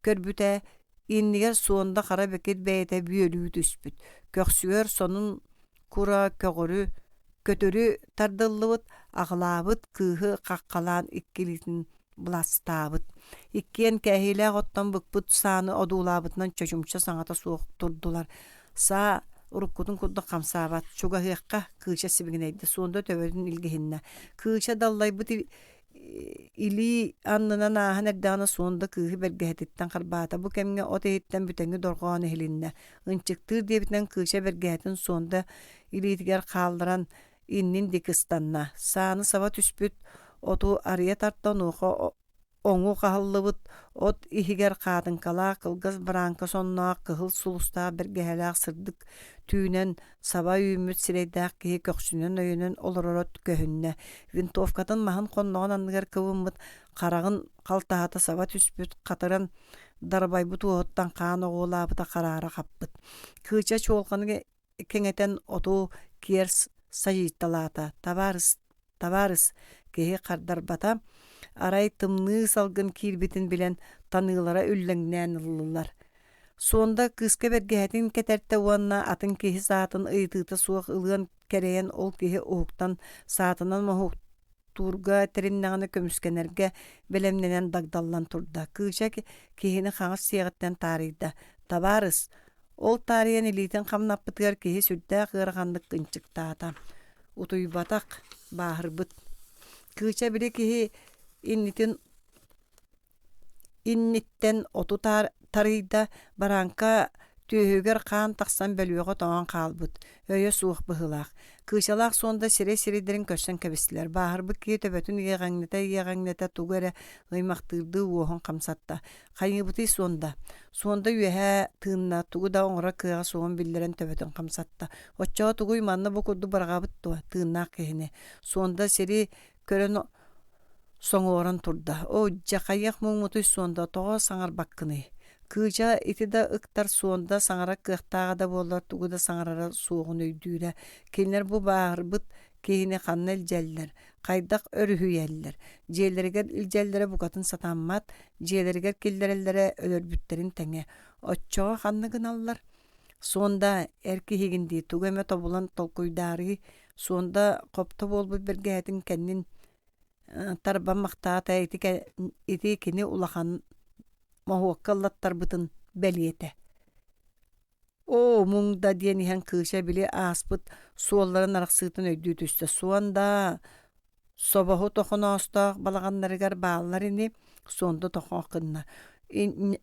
көрбүтэ иннигэр суонда хара бекит бэйэтэ бүөлүү түспүт. Көхсүөр сонун кура көтөрү тардыллыбыт, аҕылаабыт кыыһы хаххалаан иккилитин буластаабыт. Иккиэн кээһиилээх оттон быкпыт сааны одуулаабытынан чочумча саҥата суох турдулар. Саа уруккутун курдук хамсаабат, чугаһыахха кыыча сибигинэйдэ суонда төбөтүн илгиһиннэ. Кыыча даллайбыт илии аннынан ааһан эрдэҕинэ суонда кыыһы бэргэһэтиттэн харбаата. Бу кэмҥэ от иһиттэн бүтэҥҥи дорҕоон иһилиннэ. Ынчыктыыр диэбитинэн кыыча бэргэһэтин суонда илиитигэр хаалларан иннин дикыстанна. Сааны саба түспүт, оту арыйа тартонуухо оҥу хаһыллыбыт, от иһигэр хаатынкалаах кылгас бараанка сонноох кыһыл сулустаа бэргэһэлээх сырдык түүнэн саба үүмүт сирэйдээх киһи көхсүнэн өйүнэн олоророт көһүннэ. Винтовкатын маһын хонноҕун анныгар кыбыммыт, харагын халтаһата саба түспүт, хатыран дарбайбыт уоһуттан хаан оҕуулаабыта хараара хаппыт. Кыыча чуолханы кэҥэтэн оту киэр сайыйтталаата. Табаарыс киһи хардарбата арай тымныы салгын киирбитин билэн таныылара үллэҥнээн ыллылар. Суонда кыыска бэргэһэтин кэтэртэ уонна атын киһи саатын ыйытыыта суох ылыан кэрэйэн ол киһи уһуктан саатынан моһуктуурга тэриннэҕинэ көмүскэнэргэ бэлэмнэнэн дагдаллан турда. Кыыча киһини хаҥас сиэҕиттэн таарыйда. Табаарыс ол таарыйан илиитин хамнаппытыгар киһи сүрдээх ыараханнык кынчыктаата. Утуйбатах бааһырбыт. Кыыча били киһи инниттен оту тарыйда бараанка түөһүгэр хаан тахсан бөлүөҕө тоҕон хаалбыт. Өйө суох быһылаах. Кыычалаах суонда сирэ-сирэйдэрин көрсөн кэбистилэр. Бааһырбыт киһи төбөтүн иэҕэҥнэтэ тугу эрэ ыймахтыырдыы уоһун хамсатта. Хайыыбытый суонда. Суонда үөһэ тыынна тугу да оҥоро кыаҕа суон биллэрэн төбөтүн хамсатта. Оччоҕо тугуй манна бу курду бараҕабыт туа тыыннаах киһини. Суонда сири көрөн соҥуоран турда. Жакайыах муҥмутуй суонда тоҕо саҥарбаккыный. Кыыча ити да ыктар суонда саҥара кыахтааҕа да буоллар тугу да саҥарара суоҕун өйдүүрэ. Кинилэр бу бааһырбыт киһини ханна илдьэллэр, хайдах өрүһүйэллэр. Дьиэлэригэр илдьэллэрэ букатын сатааммат, дьиэлэригэр киллэрэллэрэ өлөрбүттэрин тэҥэ. Оччоҕо ханна гыналлар. Суонда эр киһигиндии тугу эмэ тобулан толкуйдаарыы суонда хопто буолбут бэргэһэтин кэннин тарбан махтаата ити кини улахан моһуоккаллаттарбытын бэлиэтэ. Муҥда диэн иһэн кыыча били ааспыт суолларын арахсыытын өйдүү түстэ. Суонда собоһу тохоноостоох балаҕаннарыгар бааллар ини суонда тохоохкынна.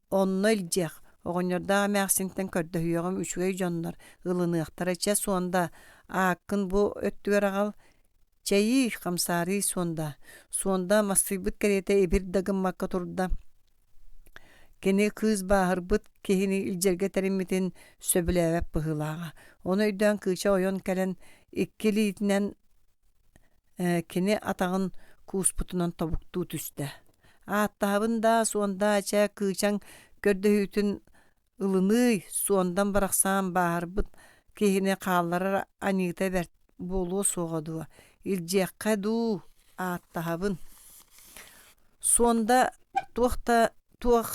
Онно илдьиэх оҕонньордаах эмээхсиңтэн көрдөһүйөҕүм үчүгэй дьоннор ылыныахтарача суонда ааккын бу өттүгэр аҕал чэйии хамсаарыы суонда массыйбыт кэриэтэ эбир дагыммакка турда. Кини кыыс бааһырбыт киһини илдьэргэ тэриммитин сөбүлээбэп быһылааҕа. Ону өйдөөн кыыча ойон кэлэн икки лиитинэн кини атаҕын кууспутунан тобуктуу түстэ. Ааттаһабын да суонда ача кыычаң көрдөһүүтүн ылыныый суондан барахсаан бааһырбыт киһини хаалларар аньыыта буолуо суоҕодуо. Илдьиэххэ дуу ааттаһабын. Суонда туох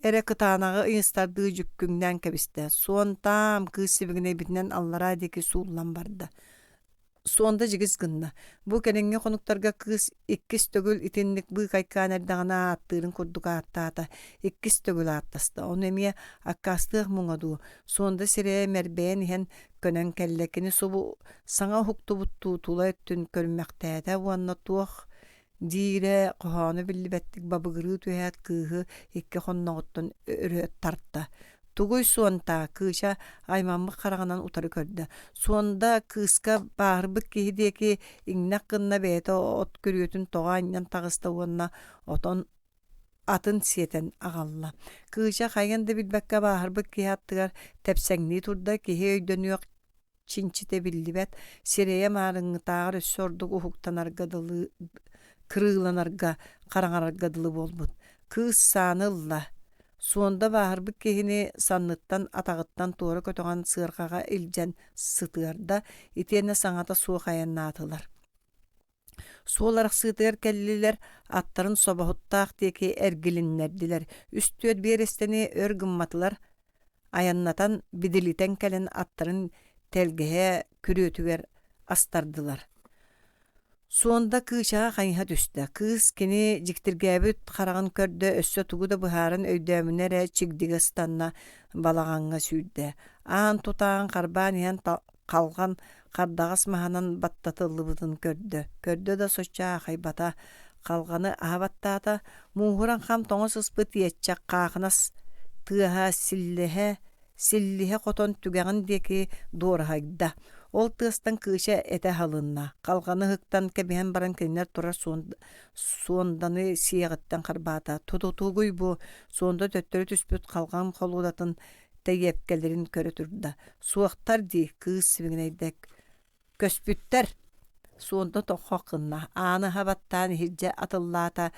эрэ кытаанаҕы ыйыстардыы жүккүҥнээн кэбистэ. Суон таам кыыс сибигинэйбитинэн аллара диэки сууллан барда. Sonda jigis gınna. Bu kenenge konuktarga kız ikkis tögül itinlik bu kaykan erdağına attırın kurduk attata. İkkis tögül attasta. Onu emiye akkastığ muңadu. Sonda sireye merbeyen hen könen kellekini sobu sana huktu buttu tula öttün körmektäte wanna tuoh dire qohana billibettik babıgırı tüyat kıhı ikke honnoğuttun örü tartta. Tuguy suonta kışa aymamı qaraganan utarı kördü. Suonda kıska bağırbık kihideki innak gınna beyte ot görüyotun toğa inyan tağısta uonna oton atın siyeten ağalla. Kışa kayganda bilbekka bağırbık kihattıgar tepsengni turda kihi öydönüyor çinçite billibet sireye marıngı tağır sorduk uhuktanar gadılı kırılanarga qarangarar gadılı bolbut. Kız sanılla Suonda bağırbık kehini sanныттан atağıttan tuğra kötöğen sığırkağa iljen sıtığarda itene saňata suo hayannatılar. Suolarak sığtığar kelliler atların sobahuttaq teki ergilinlerdiler. Üstüöd bir esteni örgümmatılar ayannatan bidiliten kelen atların telgehe kürütüger astardılar. Suonda kışa hayha düştü. Kız kini jiktirgäbit qaragan körde össö tugu da buharan öydämünere çigdige stanna balagaňa süýdde. An tutağan qarban ýan qalgan qardağas mahanan battatyllybydyň kördü. Kördü da soçça haybata qalgany abattata muhuran ham toňa syspyt ýetjek qaqnas tыaha sillihe qoton tügägin deki dorhayda. Ol tığıstan kışa ete halınna. Qalgany hıktan kebihen baran kenler turar suondanı siyagıttan qarbata. Tutuguy bu suonda töttörü tüspüt qalgan qoludatın teyepkelerin körütürda. Suaqtar di kız sivineydek köspütter. Suonda toqaqınna. Anı habattan hicce atıllata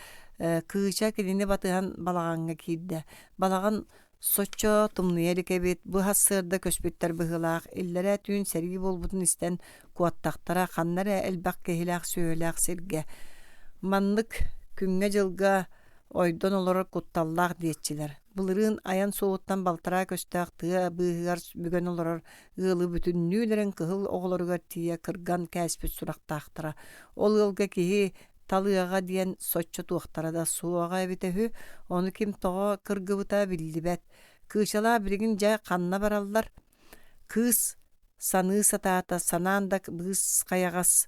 kışa kelini batıhan balagaňa kidde. Balagan Soçça tımnıyeli kebit bu hasırda köspütter bıhılaq, illere tüün sergi bolbutun isten kuattaqtara qannara elbaq kehilaq söylaq serge. Manlık künge jılga oydon olarak kuttallaq diyetçiler. Bulırın ayan soğuttan baltara köstaq tığa bıhıgar bügen olarak ığılı bütünnülerin kıhıl oğlarıgar tiye kırgan kəspüt suraqtaqtara. Ol ılga kehi talıyağa diyen soçça tuaqtara da suağa ebitehü, onu kim toğa kırgıbıta billibet. Kışala birigin ja qanna barallar. Kız sanığı satata sananda bız kayagas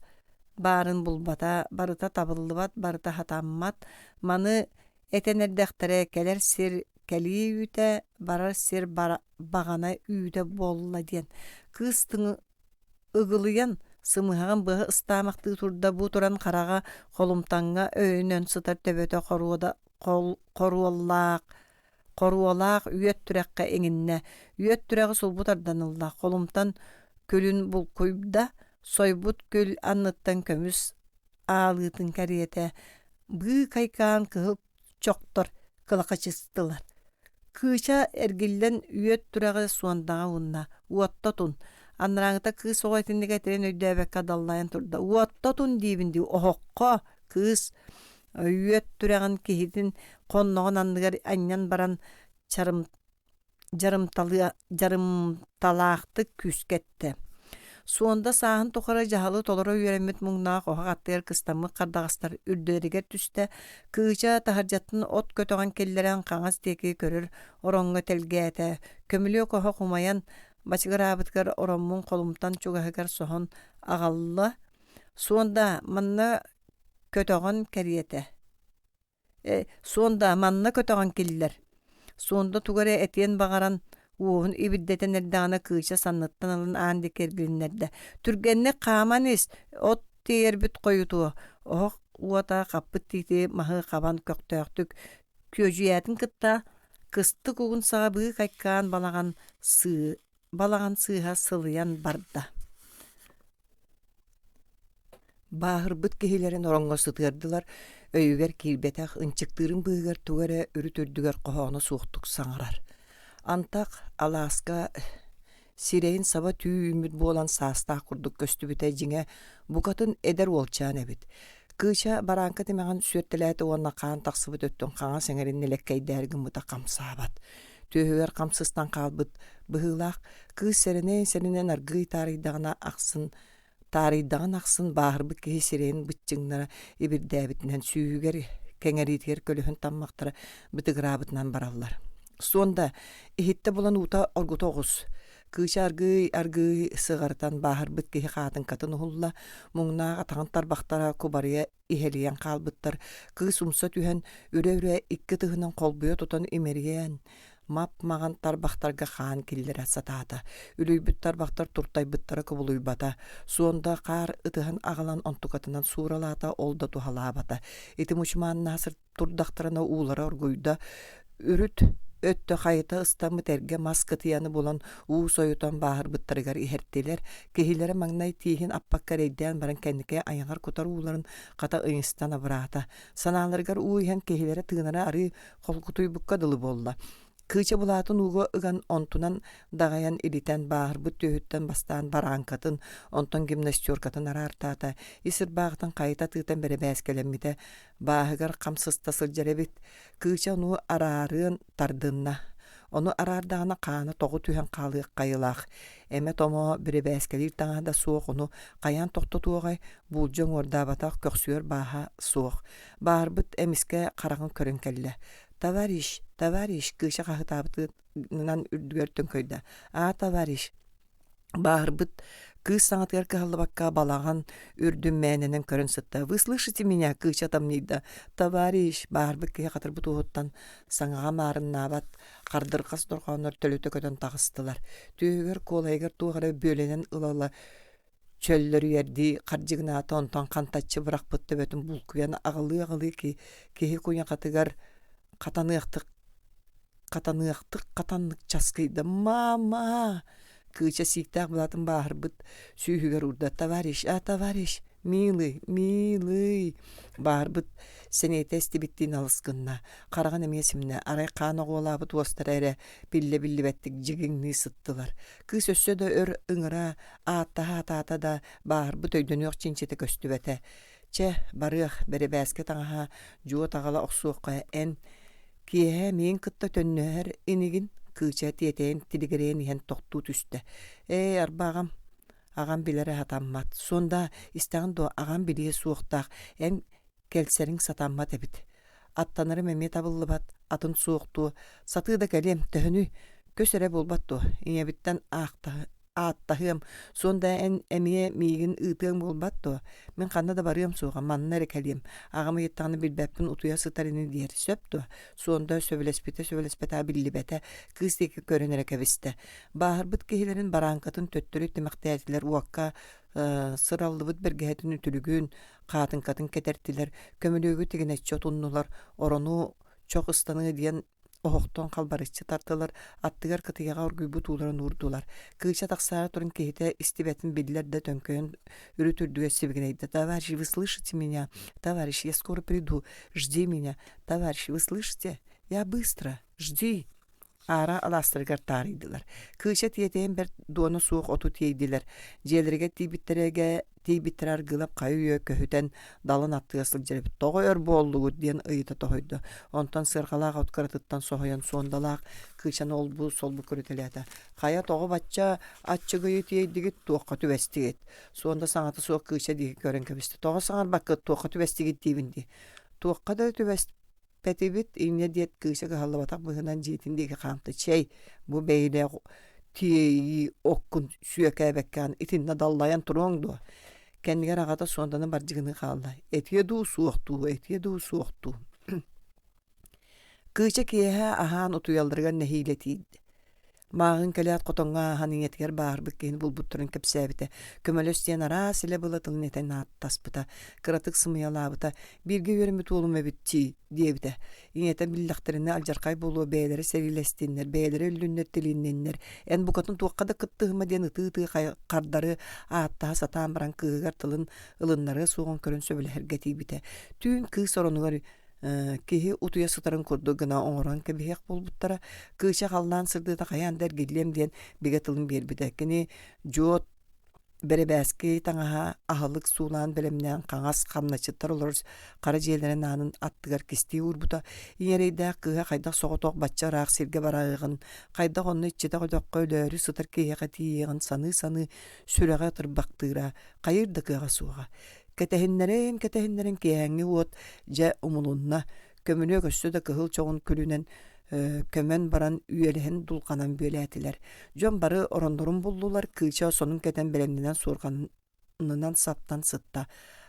barın bulbata, barıta tabıllıbat, barıta hatammat. Manı etenerdektere keler sir keli üte, barar sir bağana üte bolla diyen. Kız tını ıgılıyan sımıhağın bığı ıstamaktı turda bu turan qarağa kolumtanga öğünön sıtar töböte Qoruolaq üyet türekka eňinne. Üyet türegi sulbutardanılla. Kolumtan kölün bulkuyda soybut köl anныттан kömüs ağlıtın kariyete. Bığı kaykan kıhıl çoktor kılaqaçıstılar. Kışa ergillen üyet türegi suandağa unna. Uattatun. Anrağıta kız oğaytınlık etiren öydäbekka dallayan turda. Uattatun dibindi. Ohoqqa kız üyet türegin kihidin konnoğun andıgar anyan baran jarımtalaqtı küskette. Suonda sahın toqara jahalı tolara üyeremet muğnağa qoha attıyar kıstamı qardağıstar ürderiger tüste. Kıça taharjattın ot kötöğen kelleren qangas teki körür oronga telgete. Kömülüyor qoha kumayan başıgar abıtgar oronmun kolumtan çugahigar sohon ağallı. Suonda manna kötöğen keriyete. Sonda manna kötöğen killer. Sonda tugara etiyen bağaran uğun ibiddeten erdağına kışa sanныттан alın andi kergilinlerde. Türgenne qamanis ot teyerbit koyutu. Oq uata qappıt titi mahı qaban köktöktük. Köjüyetin kıtta kıstık uğun sağa bığı kaykan balagan sığha sılayan barda. Bahırbıt kehilerin oronga sıtırdılar. Öýüger kilbetaq ınçıktırın bığır tugara ürütürdüger qohonu suuqtuk saňarar. Antak Alaska sireyin saba tüy ümit bolan saastaq kurduk köstübüte jiňe bukatın eder bolçan ebit. Kışa baranka demeğin süötteläti onna qan taqsıbıt öttün qaňa seňerin nelekkeýdärgin muta qamsabat. Tühüger qamsystan qalbyt bıhılaq kız serine argıy tarydağına aqsın Тарыйдаган аксын баһырбы киһи сирен бытчыңнара ибирдээбитинен сүүгер кеңеритер көлөһүн таммактара бытыграабытынан бараллар. Сонда ихитте булан ута оргутогус. Кыыча аргый сыгартан баһырбыт киһи хаатын катын ухулла муңнаа атаган тарбахтара кубарыя ихелиен каалбыттар. Кыыс умса түһэн үрэ-үрэ икки тыһынан колбуя тутан имериен мап маған тарбахтарга хаан киллер сатаата. Үлүйбүт тарбахтар туртайбыттара кубулуйбата. Суонда каар ытыһан агалан онтукатынан сууралаата олда тухалаабата. Ити мучмаан насыр турдахтарына уулара оргуйда үрүт өттө хайыта ыстамы терге маска тияны болан уу соютан баһырбыттарыгар ихертелер. Кихилere маңнай тиихин аппаккарейден баран кеннике аяңар кутар ууларын ката ыйыстан абыраата. Санааларыгар уу иһэн кихилere тыынара ары холкутуйбукка дылы болла. Кыча булатын уго ыган онтунан дагаян илитен баһырбыт төһүттен бастаан бараанкатын онтон гимнастеркатын арартаата. Исир багытын кайта тыытан бере бәскелеммите баһыгар камсыста сылжаребит. Кыча ону арарын тардынна. Ону арардагана кааны тогу түһэн калык кайылах. Эме томо бире бәскелир таңада суох ону каян токтотуогай булжоң ордаабатах көксүөр бааха суох. Баһырбыт эмиске карагын көрөн келле. Товарищ, кыша кахытабытынан үрдүгөртөн көйдө. Товарищ. Баһырбыт кыз саңатыгар кыһаллыбакка балаган үрдүн мээненен көрөн сытта. Вы слышите меня, кыша тамнийда? Товарищ, баһырбыт кыха катырбыт уһуттан саңага маарыннаабат кардыркас доргонор төлөтөкөтөн тагыстылар. Түйөгөр колайгар тугара бөленен ылала чөллөрү ерди каржыгынаата онтон кантаччы быракпыт төбөтүн булкуян агылы киһи куян катыгар катанныктык часкыйда. Мама! Кыча сиктак булатын баһырбыт сүүһүгөр урда. Товарищ, милый. Баһырбыт сенете стибиттин алыскынна. Караган эмесимне арай каана голабыт уостар эре билли беттик жигиңни сыттылар. Кыз өссө да өр ыңыра аата да баһырбыт өйдөнүк чинчете көстүбете. Барыах бере бәске таңаха жуо тагала оксуокка эн киэһэ миин кытта төннөһөр инигин кыыча тиэтээн тилигерээн иһэн тохтуу түстэ. Арбаагам агам билere хатаммат. Сонда истаган до агам билие суохтаах эн келсериң сатаммат эбит. Аттанырым эме табыллыбат, атын суохтуу, сатыыда кэлем төһөнү көсөрэ болбатту. Иңебиттен аттахым. Сонда эн эмие миигин ыытыың болбатту. Мен ханна да барыам суоға, маннары кэлем. Агамы еттағаны билбәппін утуя сытарыны диер сөпту. Сонда сөбелеспете биллибете кыстеки көрінері кәбісті. Баһырбыт кехилерин баранкатын төттөрі тімақтәйтілер уаққа сыраллыбыт бергәһетін үтүлүгүн қатын катын кетертилер. Көмөлөгү тигин этчот уннулар орону чок ыстаны диен охоқтон қалбарычы тартылар, аттыгар кытыяға оргуйбу тууларын урдулар. Кыыча тақсара турын кейте истибетін билдер да төнкөйін үрүтүрдүгө сибигинейді. Товарищ, вы слышите меня? Товарищ, я скоро приду. Жди меня. Товарищ, вы слышите? Я быстро. Жди. Ара аластыргар тарыйдылар. Кыыча тиетейін бір дуону суық оту тейдилер. Желерге тейбиттер аргылап кайы көһүтен далын аттыгасыл жереп тоҕо өр боллугу диэн ыйыта тоһойдо. Онтон сыргалаак откаратыттан соһойон суондалаак кыычан олбу солбу көрүтелээта. Кая тоҕо бачча аччыгыйы тиейдигит туокка түбестигит. Суонда саҥаты суок кыыча диги көрөн кэбисти. Тоҕо саҥар баккы туокка түбестигит диибинди. Туокка да петибит ине диет кыыча кыһаллыбатак быһынан жиитиндиги хаамты. Чей, бу бэйле тиейи оккун сүйөкэбеккан итинна даллаян туруоңду. Кеннигер агата суонданы баржыгыны хаалла. Этие дуу суохтуу. Кыыча киэһэ аһаан утуялдырган нэһиилетиид. Маагын кэлэät хотоҥҥа ханиñetигэр баһырбыт киһини булбуттарын кэпсээбитэ. Көмөлөстиэн араа силэ была тылынетен ааттаспыта. Кыратык сымыялаабыта. Бирге үөрүмү туулум эбитти диэбитэ. Иñете биллахтарыны алжаркай болуо бээлери серилестиннер, бээлери өллүннер тилиинненнер. Эн букатын туаккада кыттыһыма диэн ытыы кардары ааттаha сатаан баран кыыгар тылын ылыннары суоҕун көрөн сөбүлэһэргэ тиибитэ. Түүн кыыс оронугар киһи утуя сытарын курду гына оҥорон кэбиһиэх болбуттара кыыча халлаан сырдыыта хайаан дэргиллиэм диэн бигэ тылын биэрбитэ. Кини жуот Беребәски таңаha аһылык суулаан белемнән қаңас қамначыттар олар қара жиелерін анын аттыгар кисти урбута иерейдә кыга кайда соғотоқ батча раақ сирге барайығын кайда онны иччете қойдоққа өлөрі сытыр кейеға тиегін саны сүрәға тырбақтыра қайырды кыга суға кәтәһиннәрен киәңі от жа умулунна көмүнө көссө да кыһыл чоғун күлүнен көмөн баран үйелиһин дулканан бөләтилер. Жон бары орондорун булдулар кыча сонун кетен белемнен сурганынан саптан сытта.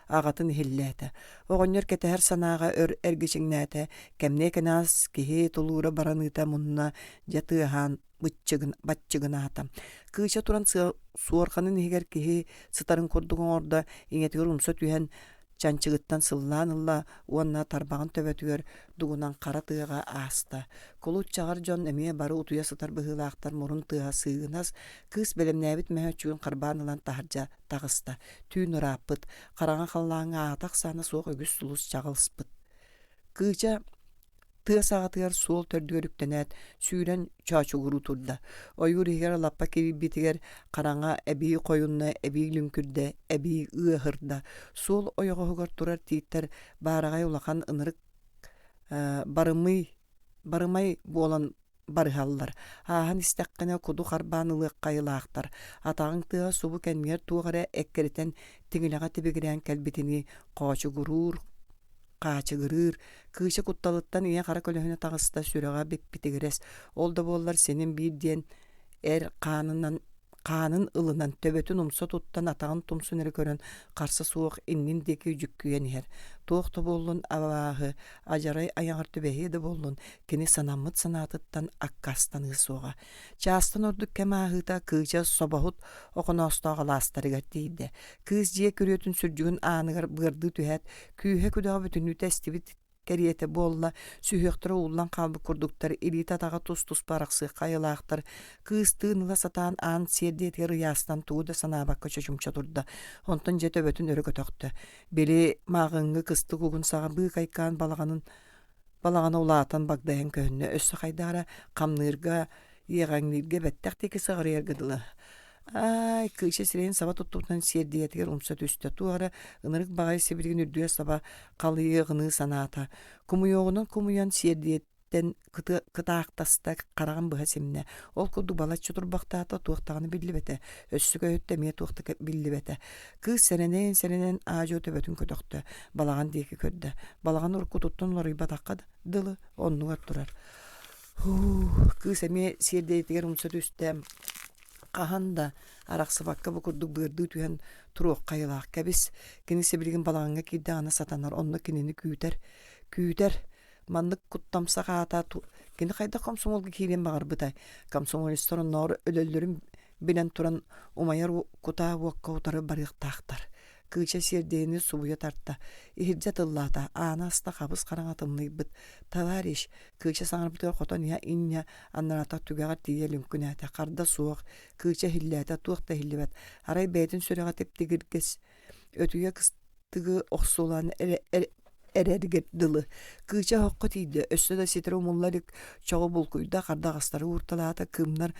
Агатын хилләте. Огоннор кетәһәр санаага эргичиңнәте, кемне кенас кихи тулура бараныта мунна жатыхан батчыгын атам. Кыча туран суорханын егер кихи сытарын курдугун орда иңетигер умса түйен чанчыгыттан сыллаанылла уанна тарбагын төбөтүгөр дугунан кара тыга аста. Колут чагар жон эмие бары утуя сытар быһылаактар мурун тыга сыгынас кыз белемнәбит мәһөчүн карбанылан тахаржа тагыста. Түйн ураппыт, караңа халлаңа атак саны соқ өгүс сулус чагылспыт. Кыча тыа саатыгар суол төрдүгөрүктенет сүүрен чачугуру турда. Ойур егер лаппа кибитигер караңа эби коюнна эби люңкүрдө эби ыахырда. Суол ойогогор турар тииттер баарагай улахан ынырык барымай болан барыхаллар. Ахан истеккене куду харбанылык кайылаактар. Атагың тыа субу кенмер тугара эккеритен тиңилага тибигирен келбитини кочугурур качыгырыр, кыыча кутталыттан ия кара көлөһүнө тагыста сүрөга биппитигерес. Ол да боллар сенин бирден канын ылынан төбөтүн умса туттан атагын тумсун эре көрөн карсы суок иннин деки жүккүйен ер. Тоохто боллун абаагы ажарай аяңар төбеһи да боллун кини санаммыт санаатыттан аккастан ысуга. Чаастан ордук кемаагыта кыыча собохут оконостоголастарыга тийди. Кыз жие көрөтүн сүржүгүн aanыгар бырды түһәт күйе күдөгө бүтүнү тестибит кериете болла сүйөктөрө уллан калбы курдуктар элита тага тус бараксы кайылаактар кыстыыныла сатаан аан сердетер ястан тууда санаабакка чочумча турда онтон жетөбөтүн өрө көтөктө бели магыңгы кысты кугун сага быы кайкаан балаганы улаатан багдайын көннө өссө кайдара камнырга иегаңнирге беттактеки сыгырыергыдыла. Ай, кыча сирен саба туттуутан сердиетигер умса түстө туара ынырык багай сибиригин үрдүе саба калыйыгыны санаата. Кумуйоғунан кумуян сердиеттен кытаактаста караган быха семне. Ол курду бала чутурбактаата туактаганы биллибете. Өссү көйөттө мие туакта биллибете. Кыз сененен аажо төбөтүн көтөктө. Балаган дейки көрдө. Балаган урку туттун лорыйбатакка дылы оннугар турар. Кыз эме сердиетигер умса түстө Аханда арақсыбакка букурдук бырды түйен турук кайылаак кебис кинисе билген балаңга кирде ана сатанар онны кинини күүтер мандык куттамсагаата кини кайда комсомолга кийлен багар бытай комсомолисторун нор өлөллөрүн билен туран умаяр кута уакка утары барыктаактар кыча сердени субуя тарта ихиржа тыллата анаста кабыз караңатымныйбыт товарищ кыча саңарбытыр хотон я иння аннарата түгәгә тиелим күнәтә карда суык кыча хилләтә туакта хиллебет арай бәйтин сүрәгә тептигиргес өтүгә кыстыгы оксулан эрерге дылы кыча хокко тиде өссө да ситре умулларык чогы булкуйда кардагастары урталата кымнар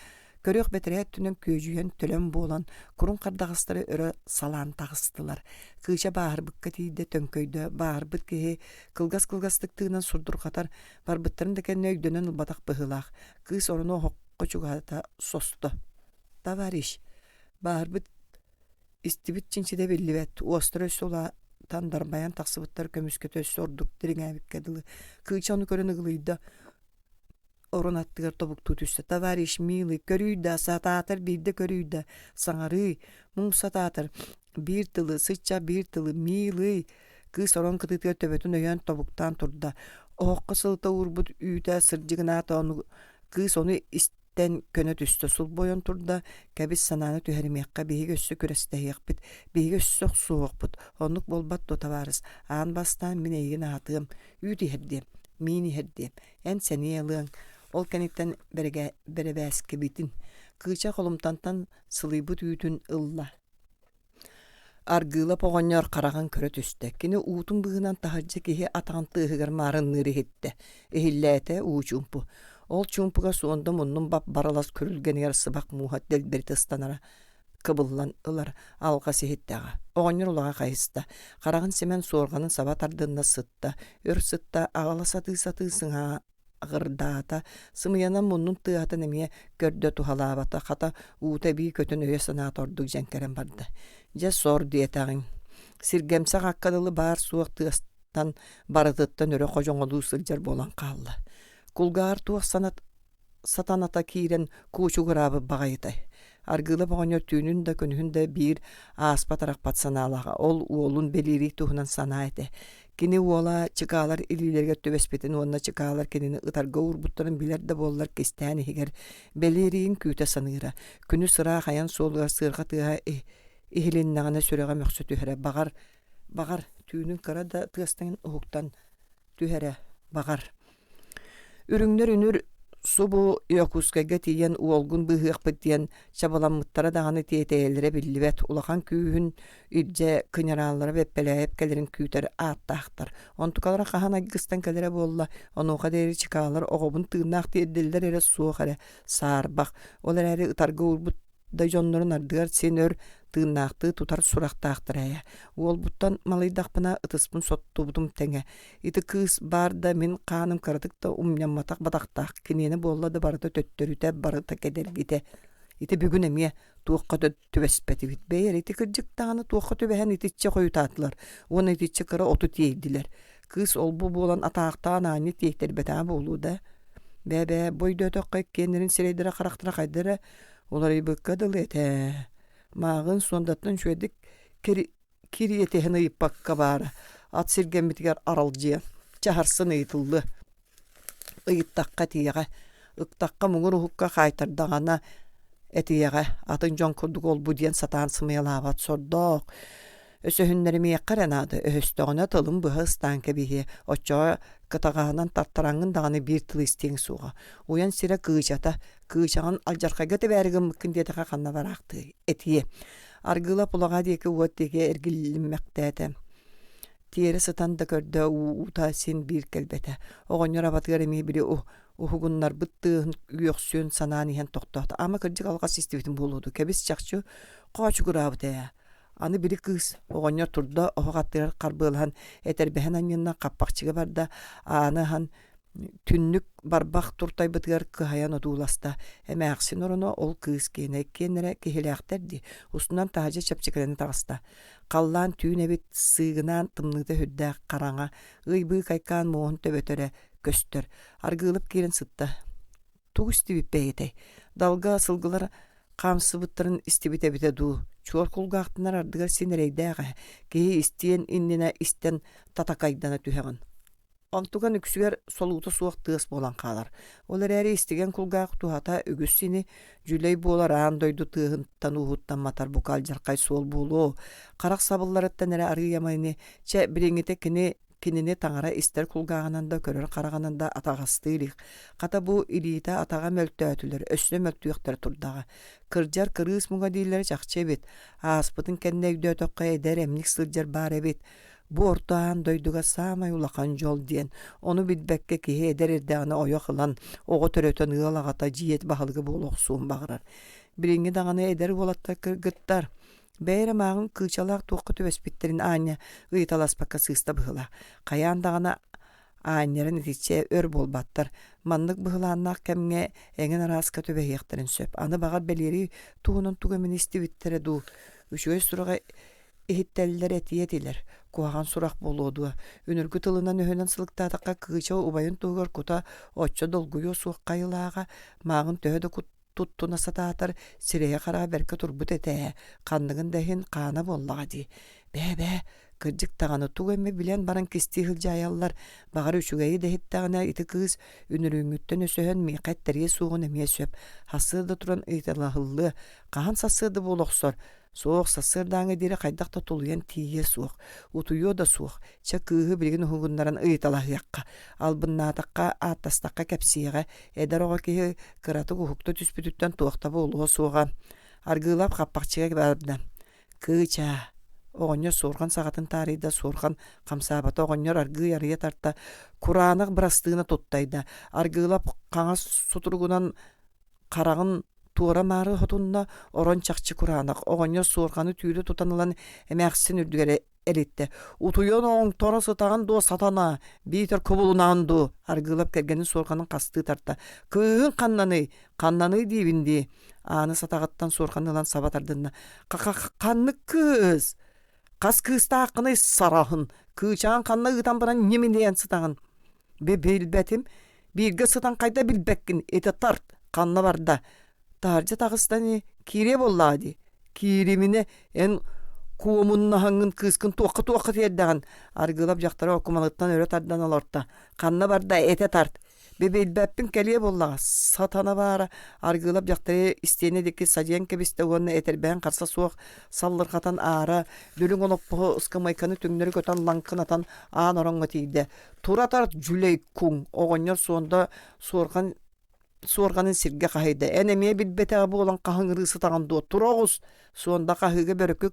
көрөк бетерет түнөн көжүйөн төлөм болан курун кардагастары өрө салаан тагыстылар. Кыча баарбыкка тийде төңкөйдө баарбыт кеhe кылгас-кылгастыктыынан сурдур катар барбыттарын декен өйдөнөн ылбатак быһылаах. Кыз орону хокко чугаата состо. Товарищ, баарбыт истибит чинчиде билливет. Уостыр өссола тандарбаян таксыбыттар көмүскө төссө ордук дириңәбикке дылы. Кыча ону көрөн ыгылыйда орон аттыгар тобукту түстө. Товарищ милый, көрүйдө, сатаатыр бирде көрүйдө. Саңары, муң сатаатыр. Бир тылы, сыча бир тылы, милый. Кыз орон кытытыгар төбөтүн өйөн тобуктан турда. Оққа сылта урбут үйті сыржыгынаата оны кыз оны истен көнө түстө сул бойон турда. Кәбіс сананы түхәримекка бейгі өссө көрестәйек бит. Бейгі өссө суық бұд. Онлық болбат дотаварыз. Аан бастан мен ейгін атығым. Үйті хердем, мини хердем. Ән сәне елің. Ол кәнеттен бәребәске битін. Кыча қолымтантан сылыбыт үйтін ылла. Аргыла поғаньяр қараған көрі түсті. Кені уутун бұғынан тахаржы кеге атаған тығығыр марын ныры хетті. Эхилләті уу чумпу. Ол чумпуға суонда мұнның бап баралас көрілген ярсы бақ муғат дәлберді ыстанара. кыбыллан ылар алга сиһиттәгә. Оҕонньор улаға қайыста. Қарағын семен суорғанын саба тардынна сытта. Өр сытта ағала сатыы-сатыысыңа ағырдаата. Сымыянан мұнның тыата немие көрді тухалабата. Қата uuta бий көтін өйе санаат ордук жәнкерен барды. Жа сор диетағын. Сиргемсақ аққадылы бар суық тыастан барытыттан өрі қожоңылу сылжар болан қалды. Кулгаар туақ сатаната киирен куучугырабы бағайытай. Аргыла боҕоньор түүнүн да көнүһүн да биир ааспа тарахпат санаалаға. Ол уолун белири туһунан санаайте. Кини уола чыкаалар илилерге төбеспетин уонна чыкаалар кинини ытарга урбуттарын билер да боллар кестээни хигер белириин күүтэ саныыра. Күнү сыра хаян суолугар сыырга тыа ихилиннагана сүрэҕэ мөхсө түһэрэ. Багар түүнүн кара да тыастан уһуктан түһэрэ багар. Үрүңнөр үнүр Субу Якускайга тиен уолгун быһыахпыт диен чабаламмыттара даганы тиетээлере биллибет улахан күүһүн ирдьэ кыньарааллара беппелээп келерин күүтер ааттаахтар. Онтукалара хаһан аггыстан келере буолла онуоха дээри чикаалар оҕобун тыыннаах тиэрдиллер эре суох эре саарбах. Олар эри ытарга урбут да дьоннорун ардыгар сен өр тыыннаахты тутар сурахтаахтарая. Уол буттан малыйдахпына ытыспын соттубутум теңе. Ити кыыс бар да мен қааным каратыкта умнямматак батактаах кинени болла да барыта төттөрүтэ барыта кедергите. Ити бүгүн эмие туокка төбеспетибит. Бейер ити кырдьыктааны туокка төбэһэн итичче койутаатылар. Уон итичче кыра оту тиейдилер. Кыыс олбу болан атаактаан ааны тиектербетаа болуу да. Бэ бойдотокка кенерин сирейдера характара кайдара олар ибыккадыл эте. Мағын сондаттан шөйдік кири етехін ыйппакка бары. Ат сиргенбитигер аралжия. Чахарсын ыйтылды. Ыйыттаққа тияға. Ыктаққа мұңыр ұхыққа қайтардағана этияға. Атын жон күрдік ол бұден сатан сымыялабат сордоқ. Өсөһүннәре мияккар анады. Өһөстөҕүнө тылым быһа ыстанка биһи. Оччоо кытагаанан тартараңын даганы бир тыл истең суга. Уян сире кыычата. Кыычаган алжаркайга тебәригин мыккын диэтаха ханна бараакты. Этие. Аргыла пулага диэки уот диэки эргиллиммэктээте. Тиэри сытан да көрдө uuta син бир келбете. Оҕонньор абатыгар эмии бири уһугуннар быттыын үөксүөн санаан иһэн тохтоохта. Ама кырдьык алгас истибитин болуду. Кебис чакчу коочугураабытая. Аны бiri кыыс оҕонньор турда оһоҕаттырар харбыылаһан этербэһэн аньынна хаппахчыга барда ааныһан түннүк барбах туртайбытыгар кыһайан одууласта. Эмээхсин ороно ол кыыс киэнере киһилээхтерди. Устунан таһажа чапчыкаланы таҕыста. Қаллаан түүн эбит сыыгынан тымныыта хүрдээх хараҥа ыйбыы кайкаан моон төбөтөрө көстөр. Аргыылып киирен сытта. Тугу истибит бэйэтэй. Далга сылгылар камсыбыттарын истибитебите дуу. Чуор кулгаахтынар ардыгар синерейдээҕэ. Киһи истиэн иннина истен татакайдана түһэҕин. Онтуган үксүгер солуута суох тыас болан хаалар. Олар эри истиген кулгаах тухата үгүс сини жүлей буолар аан дойду тыыһынтан уһуттан матар букал жаркай суол буолуу. Карак сабылларыттан эре арыйамайны че билиңите кинини таңара истер кулгаагынан да көрөр караганан да атагастыылык. Ката бу илиита атага мөлтөөтүлөр, өссө мөлтүөктөр турдага. Кыржар кырыыс муга дииллер жакчы эбит. Ааспытын кенне үйдөөтөкка эдер эмник сылжар бар эбит. Бу ортаан дойдуга самай улахан жол диен. Ону бидбекке киһи эдер эрдэҕини ойо кылан, ого төрөтөн ыалагата жиет баһылыгы буолуохсуун багырар. Билиңи даганы эдер буолатта кыргыттар. Бэйрэ маагын кыычалаах туокка төбеспиттерин Аня ыйталаспакка сыыста быһыла. Каяан дагана Анярын итиче өр болбаттар. Маннык быһылааннаах кэмҥэ эҥин араска төбэһиэхтерин сөп. Аны багар белири туһунун тугамин истибиттере дуу. Үчүгэй сурага иһиттэллэр этиетилер. Куахан сурах болуоду. Үнүргү тылынан өһөнөн сылыктаатакка кыыча убайын тугар кута оччо долгуйу суох кайылаага маагын төһөдө туттуна сатаатар сирэйэ хараа берке турбут этээ. Ханныгын дэһин хаана боллаҕа дии. Бэ кырдьык таҕаны тугамме билэн баран кистиihil жаайаллар багар үчүгэйи дэһиттаҕына ити кыыс үнүрүүҥүттэн өсөһөн миэхэттерие суугун эмиэ сөп. Хасыырда туран ыйталаһыллы. Хаһан сасыырды буолохсор. Суох сасырдааңы дири хайдахта тулуян тиие суох. Утуйо да суох. Ча кыыһы билигин уһугуннаран ыйталаһыакка. Албыннаатакка ааттастакка кэпсиэҕэ эдэр оҕо киһи кыратык уһукта түспүтүттэн туохта буолуо суоҕа. Аргыылап хаппахчыга барда. Кыыча. Оҕонньор суурган саҕатын таарыйда суурган хамсаабата оҕонньор аргыы ярыйа тарта кураанах бырастыына туттайда. Аргыылап хаҥа сутуругунан караҕын туора мары хотунна орон чакчы куранак оҕонньор суорханы түйрө тутанылан эмээхсин үрдүгере элитте. Утуйон оң тора сытаган дуо сатана, бийтер кобулунаанду аргылап кергенин суорханын касты тарта. Кыын каннаны дибинди. Аны сатагаттан суорханылан сабатардынна. Канны кыз. Кас кыста акыны сарахын. Кычаан канна ытан баран неминеян сытаган. Билбетим, бирге сытан кайда билбеккин. Эте тарт, канна барда. Таржа тагыстаны кире боллади. Киремине эн куомунна хаңын кыскын туақы тердаған. Аргылап жақтары окумалыттан өрі тардан алорта. Канна барда эте тарт. Бебелбәппін кәлие боллаға. Сатана бара. Аргылап жақтары истене декі садиян кебісті оғанны әтербән қарса суақ саллырғатан ара. Дөлің олоппығы ұскамайканы түңнері көтан лаңқын атан аан оранға тейді. Тура тарт жүлей күң. Оғаннар суында суорганын сирге қағайды. Әнемее билбетеға болан қағыңырысы тағанды. Турағыз. Суонда қағыға бөріккі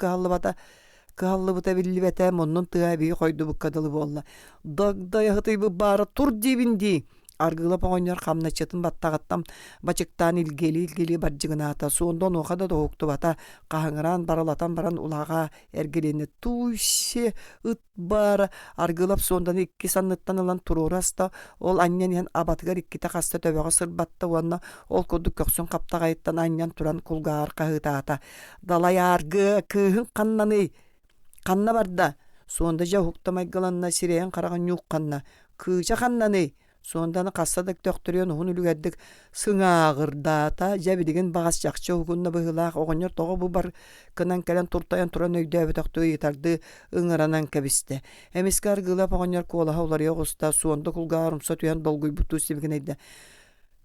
кағаллыбыта білібәті мұнның тұға бейі қойды бұққадылы болла. Дағдай ғытай бұл бары тұр дейбінді. Аргылап оғынер қамначетін баттағаттам бачықтан илгели баржығына ата. Суондан оғада да оқты бата қағыңыран баралатан баран ұлаға әргелені туйше ұт бары. Аргылап суондан икки санныттан ылан тұрораста ол аннен абатығар иккіті қаста төбеға сыр батты уанна ол көді көксін қаптағайыттан аннен тұран құлғар қағыта ата. Далай арғы күйін қанна барда. Суонда жа хуқтамайғыланна сиреян қараған юқ қанна. Күйжа қаннаны. Суонданы қассадық төқтірен ұғын үлігәдік сыңағырдата жәбідеген бағас жақшы ұғынна бұғылақ оғынер тоғы бұ бар кынан кәлен тұртаян тұран өйді әбітақты етарды ұңыранан кәбісті. Әмескі арғылап оғынер қолаға олар еғыста суонды құлға арымса түйен болғый бұту себеген еді.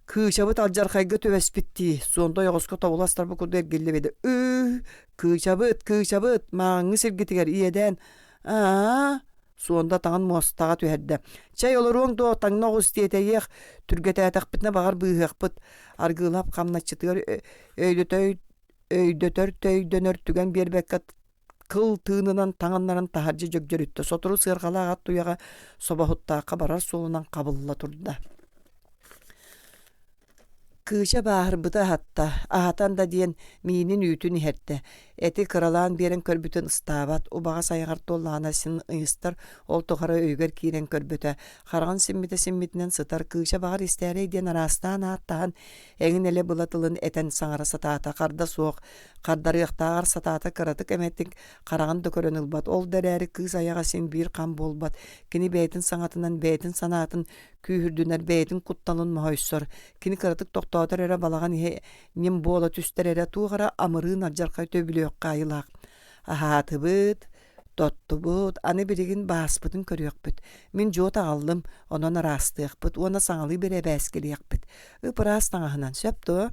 Кычабыт алжархайга төбәспитти. Сонда яғысқа табыластар бұл күрді әргелі беді. Кычабыт, маңы сергетігер иеден. Суонда таңын мостаға түйәдді. Чай оларуың до таңна ғыстиеті еқ, түргеті әтәқ бітіне бағар бұйық бұд. Арғылап қамнатчытығыр өйдөтөр төйдөнөр түген бербәккат кыл тыынынан таңаннарын тахаржы жөкжөр үтті. Сотыру сырғала ағат туяға собахыттаққа барар солынан қабылла тұрды. Кыша бахыр бұта хатта, ахатан да дейін мейінін үйтін хәртті. Әті қыралан берін көрбітін ұстабат, ұбаға сайғарты олағына сін ұйыстар, ол тұқары өйгер кейрен көрбіті. Қарған сіммітінен сытар, кыша бағар істәрі дейін арастан аттаған, әңін әлі бұлатылын әтен саңара сатата, қарда соқ, қардар ұяқтағар сатата қыратық әметтік қарағанды көрін ұлбат. Ол дәрәрі кыз аяға сен бір қам болбат. Кені бәйтін саңатынан бәйтін санатын күйірдінер бәйтін құтталын мұхайсыр. Кені қыратық тоқтауытыр әрі балаған нем бола түстер әрі туғара амырын аджарқай төбілі қайылақ. Ахатыбыт, тоттыбыт, аны бірігін баспытын көріяқ бүт. Мен жот ағалым, онын арастық бүт, оны саңалы бір әбәскеліяқ бүт. Үпірас таңағынан сөпті,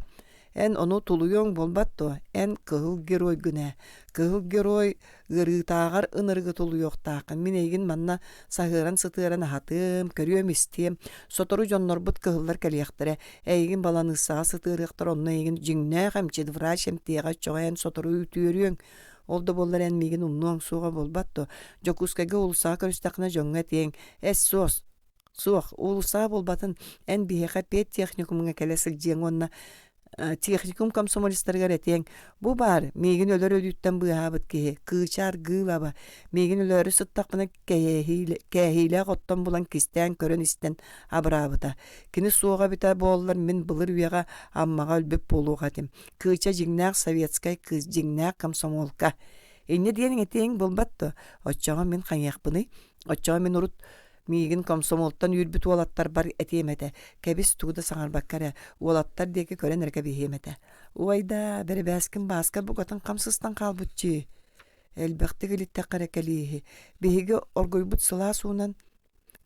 ән оны тулуйон болбатты, ән кығыл герой гүнә. Кығыл герой ғырытағар ынырғы тулуйоқтақын. Мен егін манна сағыран сытыран ахатым, көріем істем. Сотору жоннор бұт кығылар кәлияқтыры. Әйгін баланы саға сытырықтыр, онына егін жіңнә қамчеді врач әмтеға чоға ән сотору үтүйеріен. Олды болар ән меген ұмнуан суға болбатты. Жокускайға ұлысаға көрістақына жоңға тең. Әс суық, ұлысаға болбатын ән бейеқа пет техникумыңа кәлесіл жең онына техникум комсомолистерге ретең. Бу бар, меген өлөр өдүттен бұғабыт кеhe, кычар гылаба. Меген өлөрі сұттақпына кәхейлі қоттан бұлан кистен көрін істен абырабыта. Кені суға біта болылар мен бұлыр уяға аммаға өлбіп болуға тем. Кыча жingнақ советскай, кыз жingнақ комсомолка. Энне дейін етең болбатты. Отчаға мен қанияқпыны, отчаға мен ұрыт мейгін комсомолттан үрбіт уолаттар бар әтеметі. Кәбіс туғда саңар баққары, уолаттар декі көрен әргі бейхеметі. Уайда, бәрі бәскін басқа бұғатын қамсыстан қалбытчы. Әлбәқті кілітті қарекәлейі. Бейгі оргойбұт сыла суынан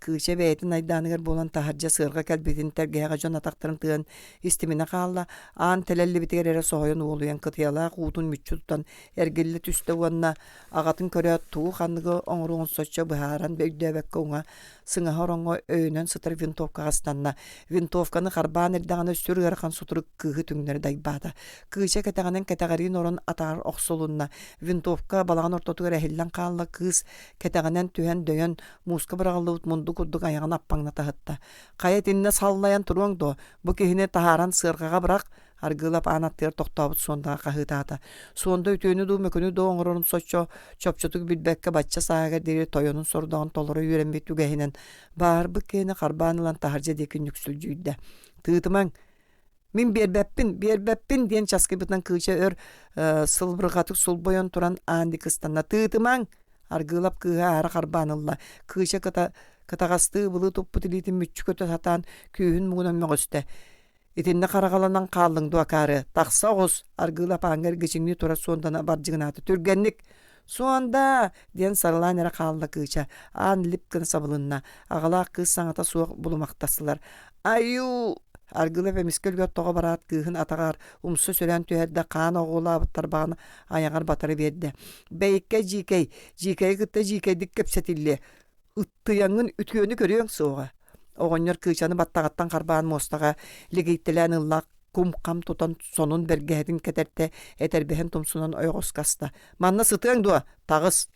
кыша бәйтін айданығыр болан тахаржа сырға кәлбетін тәргеға жон атақтарын тыын істеміне қалла, аң тәләлі бітігер әрі соғайын олуян қытияла қуытын мүтчі тұтан әргелі түсті уанна ағатын көрі туы қанығы оңыруын соча бұхаран бәйді әбәккі оңа сыңа хоронға өйінен сытыр винтовка ғастанна. Винтовканы қарбан әрдағаны сүр ғарқан сұтыры кығы түңнері дайбады. Кыша кәтағанын кәтағарин орын атағар оқсолуынна. Винтовка балаған ортотығыр әхілден қалла кыз кәтағанын түйен дөйен муска бірағылы ұтмұнды күрдік аяғын аппаңна тағытта. Қайет инне саллаян тұруң до, бұ кехіне тахаран сырғаға бірақ аргылап анаттыр тоқтабыт сонда қағытата. Сонда үтөөнү ду мөкөнү ду оңорон соччо чопчотук билбекке бачча саага дири тойонун сордогон толору үйренбет түгәһинен бар быккени карбаанылан тахаржа декин нүксүл жүйдә. Тыытымаң Мин бербеппин диен часкыбытынан кыча өр сылбыргатык сул бойон туран анди кыстанна тыытымаң аргылап кыга ара карбанылла кыча кытагасты былы туппутилитин мүччү көтө сатан күйүн мугунан мөгөстө итинне карагаланан калдың дуакары такса оғыз аргылап аңгер гичиңни тура сондана баржыгынаты түргенник Суанда диен сарылан эре калды кыча ан липкын сабылынна агала кыз саңата суак булумактасылар аю аргылап эмискелге тога барат кыгын атагар умсу сөрән төһәрдә кан оғула баттар багын аягар батыры берди бейкке жикей кытта жикейдик кепсетилле ыттыяңын үткөнү көрөң суга огоннор кычаны баттагаттан карбаан мостага легейттелен ыллак кум кам тутан сонун бергеһин кетерте этербехен тумсунан ойгос каста манна сытың дуа тагыс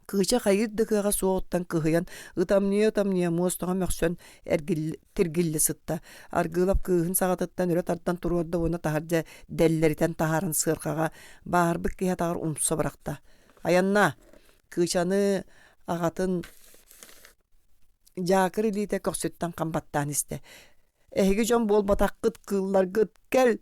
кыча хайырды кыга сооттан кыгыян ытамния мостога мөксөн эргил тиргилле сытта аргылап кыгын сагатыттан өрө тарттан турурда уна тахаржа деллеритен тахарын сыркага баарбык кия тагыр умса баракта аянна кычаны агатын жакыр илите көксөттан камбаттан исте эһиги жон болбатаккыт кылларгыт кел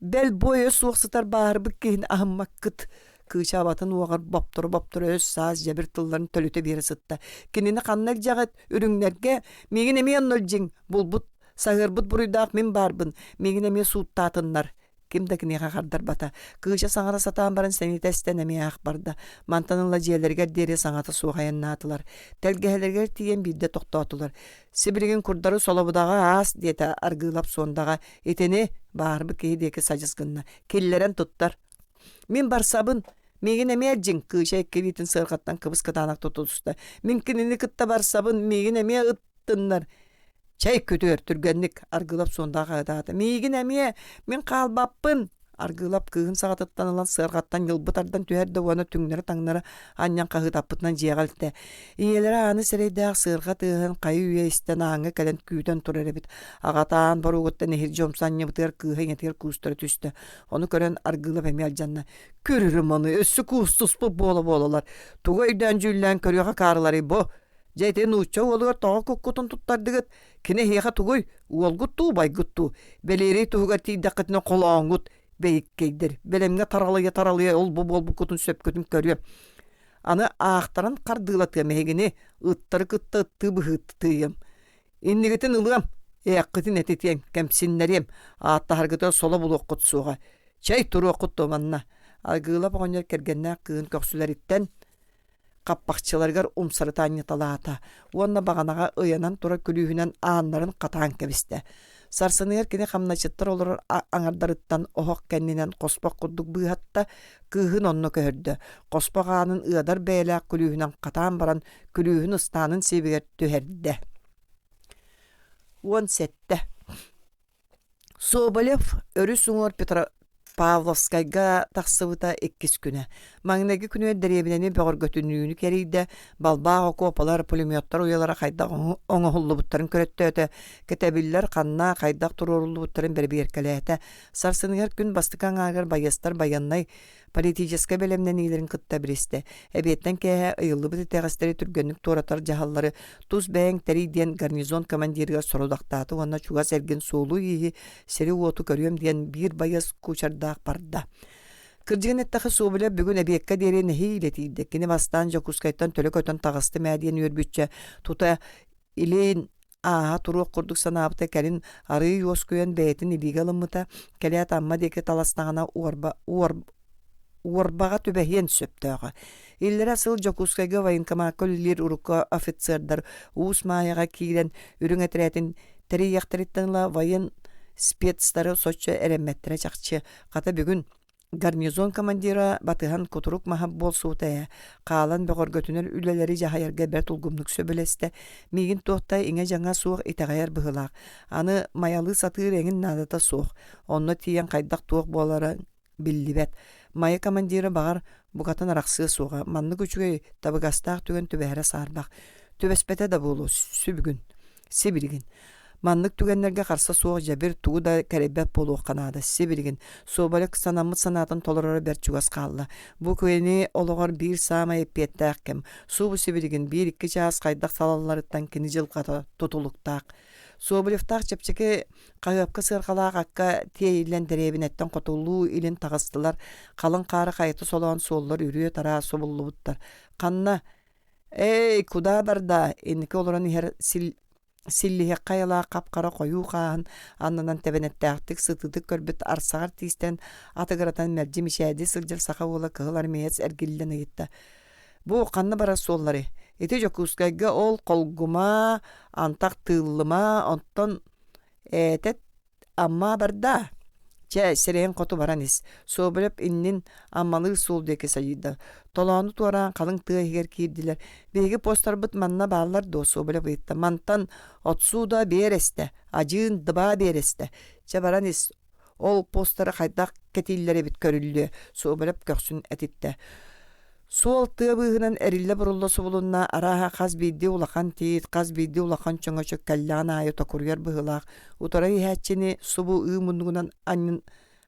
бел бойы сууксытар баарбык киин ахмаккыт кыча батын уагар баптыр өс саз жабир тылларын төлөтө бери сытта кинини каннак жагат үрүңнерге мегин эме нолжиң булбут сагырбут буруйдаак мен барбын мегин эме сууттаатыннар кимде кинега кардар бата кыча саңара сатаан барын сенитестен эме ак барда мантанынла жээлерге дере саңата суугаяннаатылар телгехелерге тиен бирде токтотулар сибиригин курдары солобудага ас диете аргылап сондага этени баарбы кейдеки сажыскынна киллерен туттар мен барсабын мегин эме жиң кыча эккебитин сыргаттан кыбыс кытаанак тутулуста мен кинини кытта барсабын мегин эме ыттыннар чай көтөр түргенник аргылап сондага айтады мегин эме мен калбаппын аргылап кыгын сагатыттан алан сыргаттан жылбытардан түһәрдә уаны түңнәре таңнары аннян кагытаппытынан жигалте иелер аны серейдәк сырга тыгын кайы үестен аңы кален күтен турар бит агатаан боругутта нехир жомсан небтер кыгын етер кустар түстө оны көрен аргылап эме алжанна көрүрүм аны өссү кустус бололар тугайдан жүллән көрөга карылары бо Жайтен уча олугар тога куккутун туттардыгыт кине хеха тугуй уолгутту байгутту белери тугар тийдакытына колоңгут бейиккейдер белемге таралыя ол бу кутун сөпкөтүн көрүп аны аактаран кардылатка мегини ыттыр кытты тыбыхыттыйым иннигитин ылыам эаккытын этитен кемсиннерим ааттахаргыта сола булоккут суга чай туруоккутту манна агылап огонер кергенне кыын көксүлериттен каппакчыларгар умсарытаанья талаата. Уонна баганага ыянан тура күлүүһүнен ааннарын катаан кебисте. Сарсыныгар кини хамначыттар олор аңардарыттан охок кеннинен коспак курдук быйхатта кыыхын онно көрдө. Коспак аанын ыадар бээлэк күлүүһүнен катаан баран күлүүһүн ыстаанын себигер төһерде. Уон сетте. Соболев өрү суңор Павловскайга тахсыбыта 2 күнө. Маңнеги күнө деребинени бөгөр götүнүүнү керийде, балбаа копалар, пулеметтер уялара кайда оңохуллубуттарын көрөттөтө, кетебиллер канна кайда туруруллубуттарын берберкелете. Сарсыныгар күн бастыкан агар баястар баяннай политическа белемнен илерин кытта биристе. Эбеттен кеhe ыйыллыбыты тегастери түргөннүк торатар жахаллары туз бэң териден гарнизон командирга сорудактааты онна чуга серген соолу ийи сери уоту көрөм диен бир баяс кучардак барда. Кырдыгынеттахы Соболе бүгүн эбекке дерен хейлетийди. Кини бастан жокускайттан төлөкөтөн тагысты мәдиен өрбүтчө тута илин турук курдук санаапта кәрин ары юоскуен бәйтин илигалымыта кәлят амма деке таластагана уорбага түбәһен сөптөөгө. Иллер асыл жокускайга военкомакөллер урукка офицердар уус мааяга киирен үрүң этеретин терияктырыттанла воен спецтары соччо эремметтире чакчы. Ката бүгүн гарнизон командира батыхан кутурук махаб болсуутая каалан бөгөргөтүнөр үлелери жахаярга бер тулгумдук сөбөлесте мигин тохтай иңе жаңа суох итагаяр быгылак аны маялы сатыр эңин надата суох онно тиен кайдак туох болары биллибет майя командира багар бугатын араксы суга манны күчүгө табыгастаак түгөн түбәһәре саарбак төбеспете да болу сүбүгүн сибиригин Manlık tügenlerge karsa soğuk jabir tuğu da kerebep bolu kanada sibirgin. Sobalak sanamı sanatın tolarara berçugas kallı. Bu köyni oluğar bir sama epiyettakkem. Su bu sibirgin bir iki çağız kaydak salallarıttan kini jılqata tutuluktak. Sobaliftak çepçeki kayıpka sırqalaq akka tiyeyilen derebinetten qotullu ilin tağıstılar. Kalın qarı kayıtı solan sollar ürüye tara sobullu buttar. Kanna, ey kuda barda, eniki oluran her sillihe qayala qapqara qoyu qaan annanan tebenettaqtik sıtıdık körbet arsağar tisten atıgıratan merci mişädi sıljıl saqa ola kığılar meyets ergillene gitti. Bu qanna bara solları. Ete jokuskayga ol kolguma antak tığılıma onton etet amma barda. Çe sereen qotu baranis. Sobrep innin ammalı sol deke sayıda. Tolanı tuaran kalın tığ eger kirdiler. Begi postar bıt manna bağlar do sobrep itta. Mantan otsu da bereste. Acığın dıba bereste. Çe baranis. Ol postara kaydak ketillere bit körüllü. Sobrep köksün etitte. Sol tığ bığınan erille burulla subulunna araha qaz biddi ulakan tit, qaz biddi ulakan çöngö çök kallana ayo takuryar bığılaq. Utarayı hətçini subu ıı mundugunan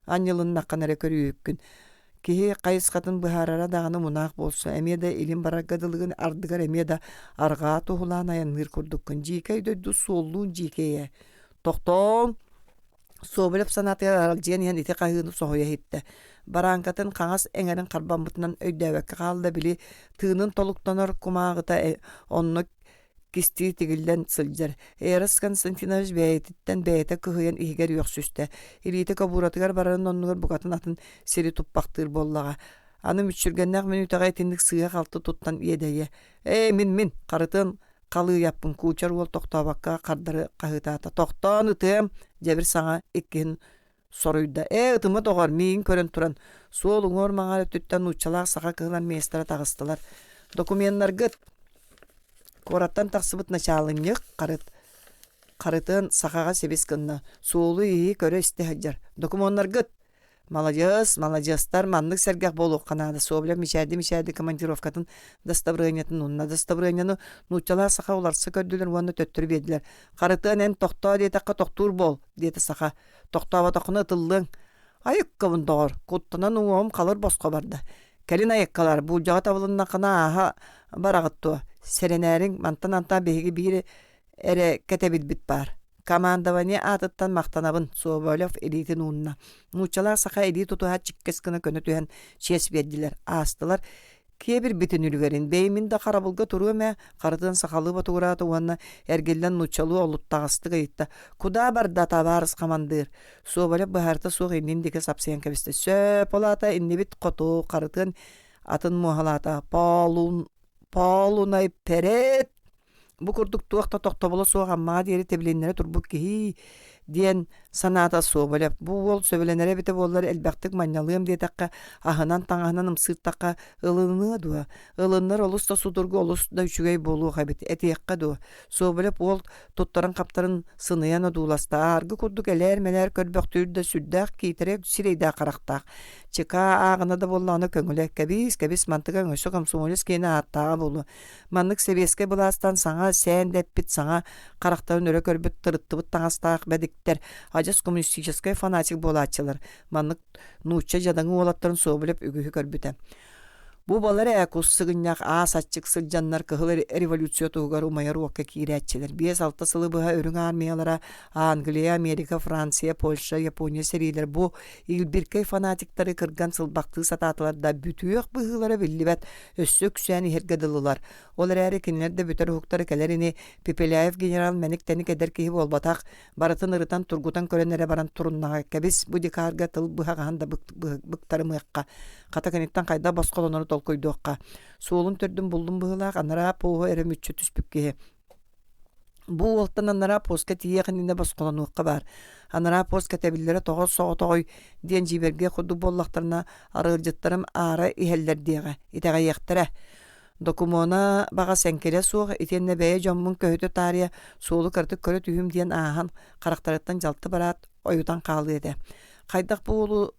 anyılın naqanara körüyükkün. Kihi qayыс qатын bıharara dağını munaq bolsa, emye de ilim baragadılığın ardıgar emye de argağa tohulan ayan nır kurdukkun. Jikay döydü solluğun jikaya. Toqton! Sobilip sanatı aralciyan yan iti qayını soğuya hitte. Barankatın qangas engerin qarbamıtından öydäwekkä qalda bili tığının toluktanor kumağıta onnu kisti tigilden sıljar. Eras Konstantinovich beytitten beyte kıhıyan ihiger yok süste. İlite kaburatıgar baranın onnugar bukatın atın seri tuppaqtır bollağa. Anı müçürgennek minütaga etindik sığa qaltı tuttan yedeye. Min qarıtın qalığı yapın kuçar ol toqtabakka qardarı qahıtata. Toqtan ıtım jebir sana ikkin soruyda. Itıma doğar miyin körün turan. Soğulun ormağarı tütten uçalaq sağa kığılan meestara tağıstılar. Dokumenlar gıt. Korattan taqsıbıt naçalın yıq qarıtın sağa sebes kınna. Soğulu iyi körü istihajjar. Dokumenlar gıt. Malajastar manlık sergah bolu kanada. Soğubla mişadi komandirovkatın dastabrınyatın unna. Dastabrınyanı nuçalaq sağa olarsa kördüler. Onu töttürüp ediler. Qarıtın en toqta diye taqqa toqtur bol. Diye sağa. Toqtava toqını ıtıldın. Ayakkabın doğar. Kuttunan uğum kalır bosqa barda. Kelin ayakkalar. Bu jağa tabılından qana aha barağıttı. Serenerin mantan anta behigi biri ere ketebit bit bar. Kamandavani atıttan maqtanabın Sobolov elitin unna. Nuçalar saqa eli tutuha çıkkeskına könü tühen şes verdiler. Astılar. Kiye bir bitin ülgerin. Beymin de qarabılga turume qarıtın saqalı batura tuğanna ergellen nuçalı olup tağısты gayıtta. Kuda barda tabarız qamandır. Sobolov baharta soğ indindeki sapsayan kebiste. Söp olata inni bit qotu qarıtın atın muhalata. Paulunay peret. Bu kurduk tuaqta toqtabıla soğan ma diyeri tebilenlere turbuk ki diyen sanata soğbalap. Bu ol söbelenere bite bolları elbaqtık manyalıyım diye takka ahınan tağınanım sırt takka ılını dua. Ilınlar olusta sudurgu olusta üçügey bolu habit etiyakka dua. Soğbalap ol tuttarın kaptarın sınıyana duulasta. Argı kurduk eler meler körböktürdü de süddaq kiyterek sireyda qaraqtaq. Çıka ağına da bollağına köngülek kebis mantıgan öşü kamsumulis kene attağa bolu. Manlık sebeske bulastan sana sen deppit sana qaraqtağın öre körböt tırıttıbıt tağastaq bedikter. Acas komünistический fanatik bolaçılar. Manlık nuçça jadanı olatların soğubilip ügühü körbüte. Bu balar akus sığınyak asatçık sılcanlar kıhılar revolüsiyo tuğgar umayar uakka kiretçiler. Bies altta sılı bıha örün armiyalara Angliya, Amerika, Fransiya, Polşa, Japonya seriler bu ilbirkey fanatikleri kırgan sılbaktığı satatılarda bütüyök bıhılara billibet össök süyani hergadılılar. Olar erekinler de büter huktarı kelerini Pipelayev general menik tenik eder kihi bolbatak baratın ırıtan turgutan körenlere baran turunnağa kebis bu dikarga tıl bıha gahanda bıktarı mıqqa. Katakanittan kayda baskolonları tolkoyduqqa. Soğulun tördün buldum bıhılaq anara poğu ere mütçü tüspükkehe. Bu oltan anara poska tiyeğininde baskolonluqqa bar. Anara poska tebillere toğuz soğu toğuy diyen jiberge kudu bollaqtarına arılcıttarım ara iheller diyeğe. İteğe yeqtere. Dokumona bağa senkele soğuk itenne beye jommun köhütü tarihe soğulu kırtık körü tühüm diyen ahan karakterattan jaltı barat oyudan qalı ede. Qaydaq bu olu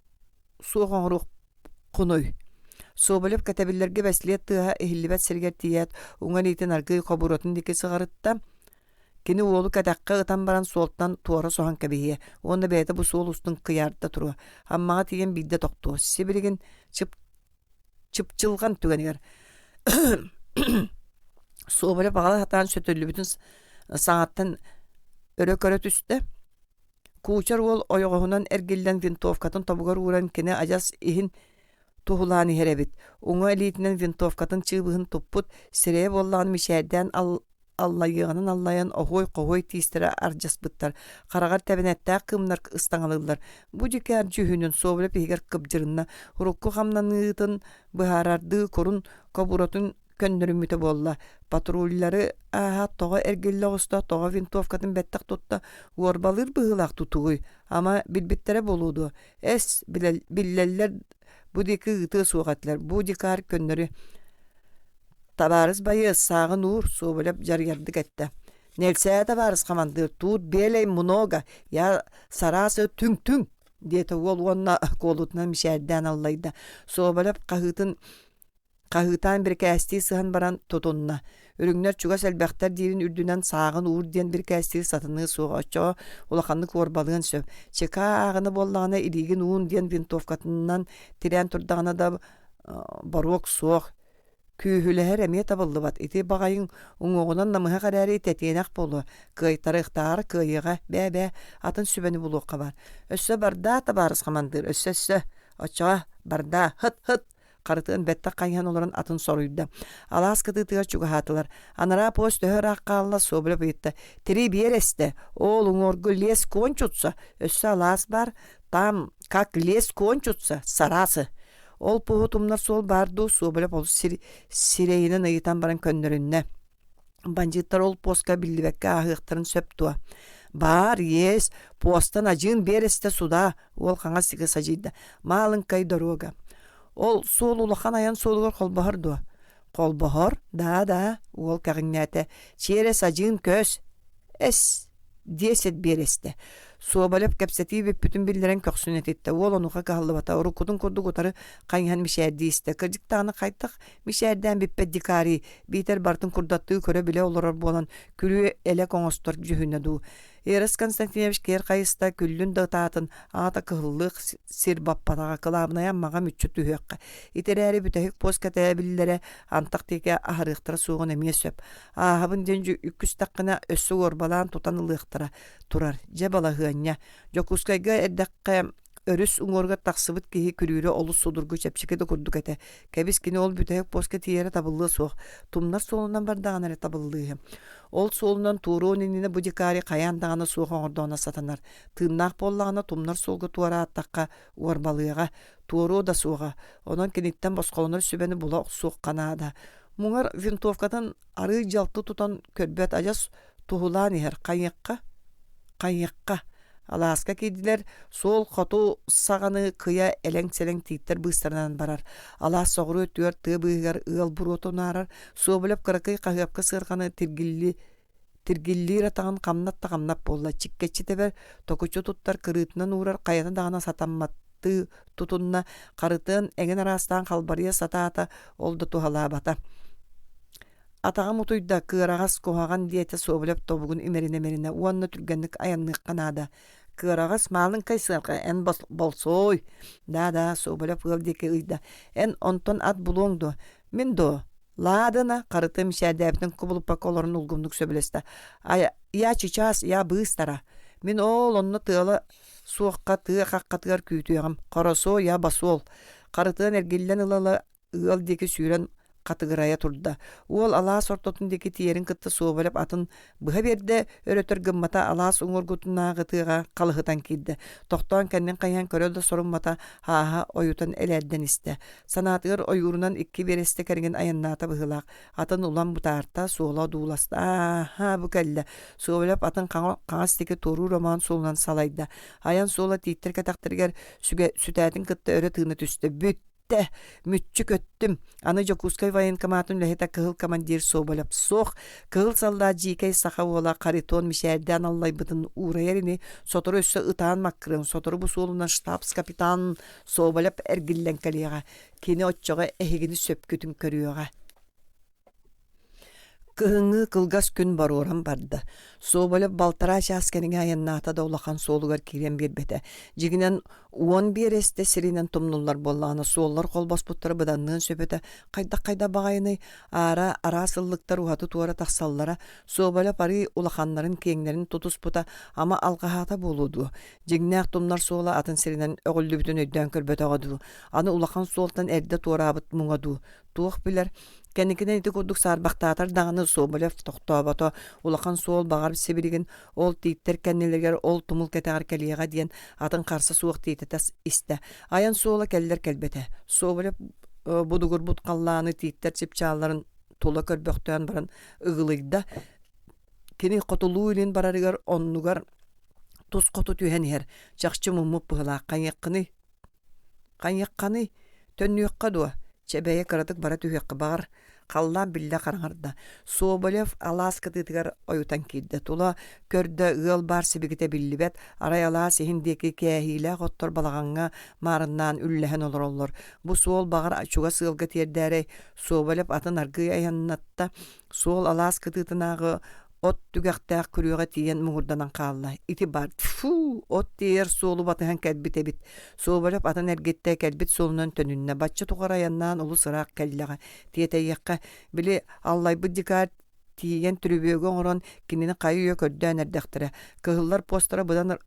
soğuk oğruq kunuy. Soğbalip katebillerge besliyet tığa ehillibet serger tiyat ungan itin argı koburotun dike sığarıtta Kini oğlu kadakka ıtan baran soltan tuara soğan kabiye. Onda beyde bu sol ustun kıyarda turu. Amma tiyen bilde toktu. Sibirigin çıpçılgan tügeniger. Soğubale bağlı hatan sötüllü bütün saattan örök üstte. Kuçar ol oyoğunan ergillen vintovkatın tabugar uğran kine ajas ihin tuhulani herebit. Uňa elitinen vintovkatın çığbıhın tupput sireye bollan mişerden allayığının allayan ohoy qohoy tistere arjas bittar. Qaragar tebinette kımlar ıstangalılar. Bu dikar cühünün soğubale pihiger kıbjırınna hurukku hamlanıydın bıharardı korun kaburatın köndürümüte bolla. Patrulları aha toğa ergelle osta toğa vintovkatın bettak tutta gorbalır bıhılak tutuğuy. Ama bilbittere boludu. Es billeller bu diki gıtı soğatlar. Bu dikar köndürü tabarız bayı sağın uğur soğubilip jargardık etti. Nelseye tabarız kamandır. Tuğut beley munoga ya sarası tüng diyete ol onna kolutuna mişerden allaydı. Soğubilip kahıtan bir kästi sıhan baran totonuna. Örüngler çugas elbäkter dirin ürdünen sağın uğur diyen bir kästi satını soğaçça ulakanlı korbalığın söv. Çeka ağını bollağına iligin uğun diyen vintovkatından tiren turdağına da barok soğ. Kühüleher emeye taballı bat. Iti bağayın uŋoğunan namıha kararı tetiyenak bolu. Kıytarı ıhtarı kıyıga bebe atın sübeni buluqqa var. Össe barda tabarız kamandır. Össe açağa barda hıt qarıtığın bette qayhan olaran atın soruydu. Alas kıtıtığa çuga hatılar. Anara post öhör aqqalla sobra bıyıttı. Tiri bir este. Oğlun orgu les konçutsa. Össe alas bar tam kak les konçutsa sarası. Ol puhutumlar sol bardu sobra bolu sireyinin ayıtan baran könnörünne. Bancıttar ol poska billibekke ahıqtırın söptuğa. Bar yes postan acın bir este suda. Ol kaŋa sigi sacıydı. Malın kay doroga. Ol sol ulakan ayan solugar kolbahar do. Kolbahar da ol kaginnete. Çere sacın köz. Es diyeset bereste. Sobalep kapseti ve bütün bildiren köksünet etti. Ol onuka kallı bata. Orukudun kurdu kotarı kayhan mişerdi iste. Kırcık tağını kaytak mişerden bippet dikari. Biter bartın kurdattığı köre bile olurar bolan. Külü ele konostor cühüne du. Eres Konstantinovich ker kayısta küllün dağıtın ata kıhıllık sir bappanağa kılabına yanmağa mütçü tühüqqa. İtereri bütehik poskataya billere antak teke ahırıqtıra soğun emeye söp. Ahabın denci 300 dakikana össü orbalan tutan ılıqtıra turar. Cebala hıanya. Jokuskayga eddeqqa örüs uŋorga taqsıbıt kihi külüre olus sudurgu çepçikede kurduk ete. Kebis kini ol bütehik poskati yere tabıllığı soğuk. Tumnar solundan bardağanare tabıllığı. Ol solundan tuğruğun inine bu dikari kayan dağına soğan ordağına satanar. Tığnaq bollağına tumnar solga tuara attaqqa orbalığıga. Tuğruğu da soğa. Ondan kinitten bosqolunlar sübeni bula soğuk kanada. Muğar vintovkatan arı jaltı tutan körbet ajas tuhulan iher kanyakka. Alaska kediler sol kotu sağanı kıya eleng-seleng tiyitler bıstaranan barar. Alas soğuru ötüyor tığ bıyıgar ığıl burotu narar. Soğubulep kırakıy kahıapka sığırkanı tirgilli ratağın kamnat da kamnap bolla. Çikkeçi teber tokuçu tuttar kırıtından uğrar kayana dağına satanmattı tutunna karıtığın egen arastan kalbariya sata oldu tuhala bata. Atağa mutuyda kıragas kohagan diyete soğubulep tobugun imerine uanna türgenlik ayanlık kanada. Kıragas malın kaysırka en bolsoy. Da soğubulep ıvdeki ıyda. En onton at bulundu. Min do. Ladana karıtı mişerdebinin kubulupa kolorun ulgumluk söbüleste. Ya çiças ya bıstara. Min ol onunla tığla soğukka tığı kakkatığar küytüyağım. Karaso ya basol. Karıtığın ergillen ılala ıldeki süren katıgıraya turda. Ol alas ortotundaki tiyerin kıttı soğubalap atın bıha berde öretör gımmata alas uŋurgutuna gıtıga kalıhıtan kiddi. Tohtan kendin kayan körölde sorunmata ha oyutan elerden iste. Sanatığır oyurunan iki bereste kergin ayannata bıhılak. Atın ulan butarta soğula duğulasta. Aha bu kelle. Soğubalap atın kaŋasteki toru roman solunan salayda. Ayan soğula tiyittir kataktırger sütätin kıttı öretığını tüste. Bütte mütçük öttüm. Anıca kuskay vayin kamatun leheta kıhıl kamandir soğbalap soğ. Kıhıl salda jikay saha ola kariton mişerden allay bıdın uğrayerini sotoru össe ıtağın makkırın. Sotoru bu soğulundan ştabs kapitan soğbalap ergillen kaliyaga. Kini otçaga ehigini söpkütün körüyoga. Кыһыҥҥы кылгас күн баруоран барда. Соболеп балтара чааскенинге аяннаата да улахан соолугар кирен биэрбэтэ. Жигинен уон биэрэстэ сиринен тумнуллар боллаана суоллар холбоспуттары быданныын сөбөтэ. Кайда багайыны аара араасыллыктар ухаты туара тахсаллара Соболеп ари улаханнарын кеңнерин тутуспута ама алгаһаата болуду. Жигнээх тумнар суола атын сиринен ögүллүбүтүн өйдөөн көрбөтөгөдү. Аны улахан суолтан эрде туараабыт муңаду. Туох билер кенникинен ити курдук саарбактаатар даганы Соболев тохтобото улахан суол багар сибиригин ол тииттер кеннелергер ол тумул кетегар келиега диен атын карсы суох тиитетес исте. Аян суола келлер келбете. Соболев будугур бут каллааны тииттер чипчааларын тула көрбөктөн баран ыгылыйда кини котулуйлин барарыгар оннугар тус коту түһенер жакчы муммуп была каньяккыны төннүөккө дуа чебeye кыратык бара түһөккө багар қаллан билле караңарда. Соболев Аласка тытыгар оютан кидде. Тула көрдө ыал бар сибигите биллибет, арай Алас хиндеки кәһиле готтор балаганга марыннан үлләһен олороллор. Бу суол багар ачуга сылга тиердәре Соболев атын аргы аяннатта суол Аласка тытынагы от түгәктәк күрүгә тиен мугурданан калла. Ити бар. Фу, от тиер суолу батыхан кәлбите бит. Соболев атын эргетте кәлбит суолунан төнүнне батчы тугараяннан улу сырак кәлләгә. Тиетәйеккә биле Аллай биддикар тиен түрүбөгө орон кинини кайы көрдөн эрдәхтере. Кыһыллар постара будан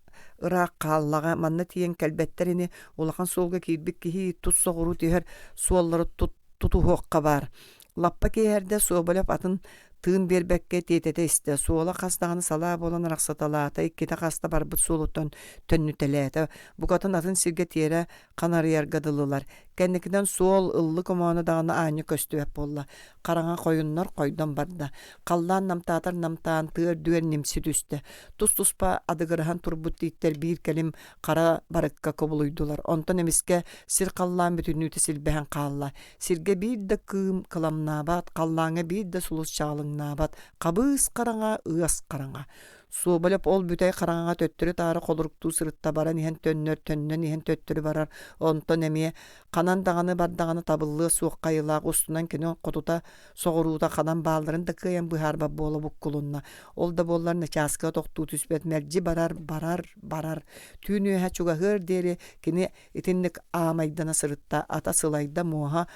ырак каллага манна тиен кәлбеттерини улахан суолга кийбик кихи тут согуру тиер суоллары туту хокка бар. Лаппа киерде Соболев атын тыын бербекке тиетете исте. Суола кастаганы сала болан рақсаталаата, икките каста барбыт суолуттан төннүтелээте. Букатын атын сирге тиере канарыяр гадылылар. Кенникиден суол ыллы команы даганы аñы көстүбеп болла. Караңа койуннар койдон барда. Қаллан намтаатар намтаан тыыр дүер немси түсті. Тус-туспа адыгырхан турбут тииттер бир келим кара барыкка кобулуйдулар. Онтон эмиске сир қаллан бүтүнүтө силбэхэн каалла. Сирге бир да кыым кыламнаабат, қаллаңа бир да сулус чаалыңнаабат. Кабыс караңа, ыас караңа. Соболев ол бүтэй караңага төттөрү тары колуруктуу сырытта бара ниһен төннөн ниһен төттөрү барар. Онтон эми канан даганы бардаганы табыллы суок кайылаак устунан кино котута согурууда канан бааларын да кыян быхарба боло буккулунна. Ол да боллар начаска токтуу түспет мерджи барар. Түүнү хачуга хыр дери кини итинник аамайдана сырытта ата сылайда моха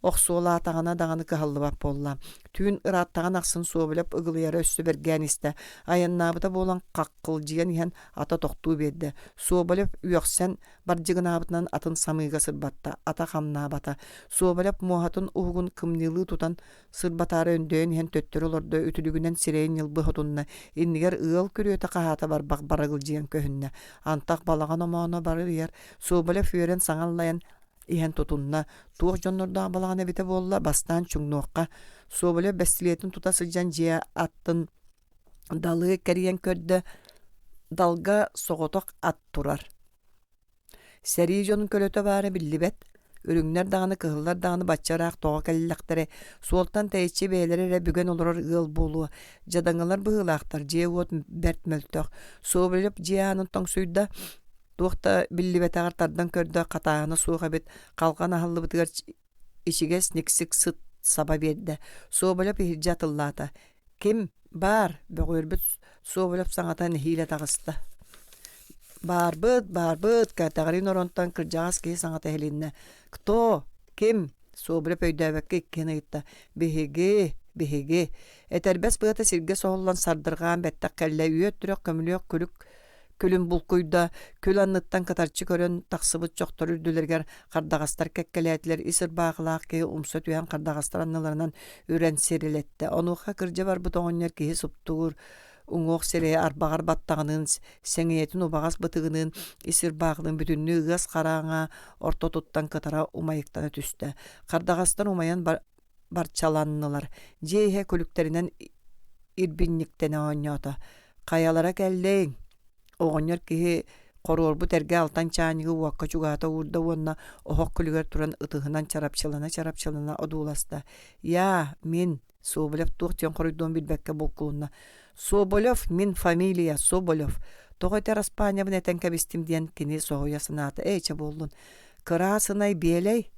Оқсуола атағана дағаны кыһаллыбап болла. Түүн ыраттаған ақсын Соболев ыгылыяра өссө берген исте. Аяннабыта болан қаққылжыған иһен ата тоқтуу берді. Соболев үйөксен баржыгынабытынан атын самыйга сырбатта, ата хамнабата. Соболев муахатын уһугун кымнылы тутан сырбатары өндөн иһен төттөрү олордо үтүлүгүнен сирейин йылбы хотунна. Иннигер ыал күрүөтө кахата барбак барагылжыган көһүннө. Антақ балаган омооно барыр Соболев үйөрен саңаллайан иһен тутунна туох жоннорда балагана бите болла бастан чуңнуокка Соболев бестилетин тута сылжан жия аттын далы кериен көрдө далга соготок ат турар. Сери жонун көлөтө бары биллибет. Үрүңнер даганы кыһыллар даганы баччараак тога келлектере суолтан тайчи бээлери бүгөн олорор ыал болуу жадаңалар быылаактар жие вот берт мөлтөх Соболев жиянын тоңсуйда туохта биллибетагар тардан көрдө катааны сууга бит калган ахаллыбытыгар ичигес никсик сыт саба берди. Соболев хиджатыллаата. Ким бар бөгөрбүт Соболев саңатан хиле тагыста. Барбыт катагарын оронтан кыржагас ки саңата хелинне. Кто? Ким? Соболев өйдөбөккө иккенегитта. Беһеге. Этербес быта сирге сооллан сардырган беттак келле үйөттүрөк көмүлөк күлүн булкуйда күл анныттан катарчы көрөн таксыбыт жоктору үрдүлергер кардагастар кеккелетилер исыр багылаак ки умса түйен кардагастар анналарынан үрен серилетти. Онуха кыржа бар бутоңнер ки суптур уңоқ сере арбагар баттагынын сеңиетин убагас бытыгынын исыр багылын бүтүннү ыгас караңа орто туттан катара умайыктана түстө. Кардагастар умаян барчаланнылар. Жейhe күлүктеринен ирбинниктене оññoto. Каялара келлең оҕонньор киһи корорбу терге алтан чааñыгы уакка чугаата уурда уонна оһох күлүгер туран ытыһынан чарапчылана одууласта. Мин Соболев туох тион коройдуон билбекке булкулунна. Соболев мин фамилия Соболев. Тоҕойтер Испаниябын этен кэбистим диэн кини соһуя сынаата эйче боллун. Кыраасынай биэлэй.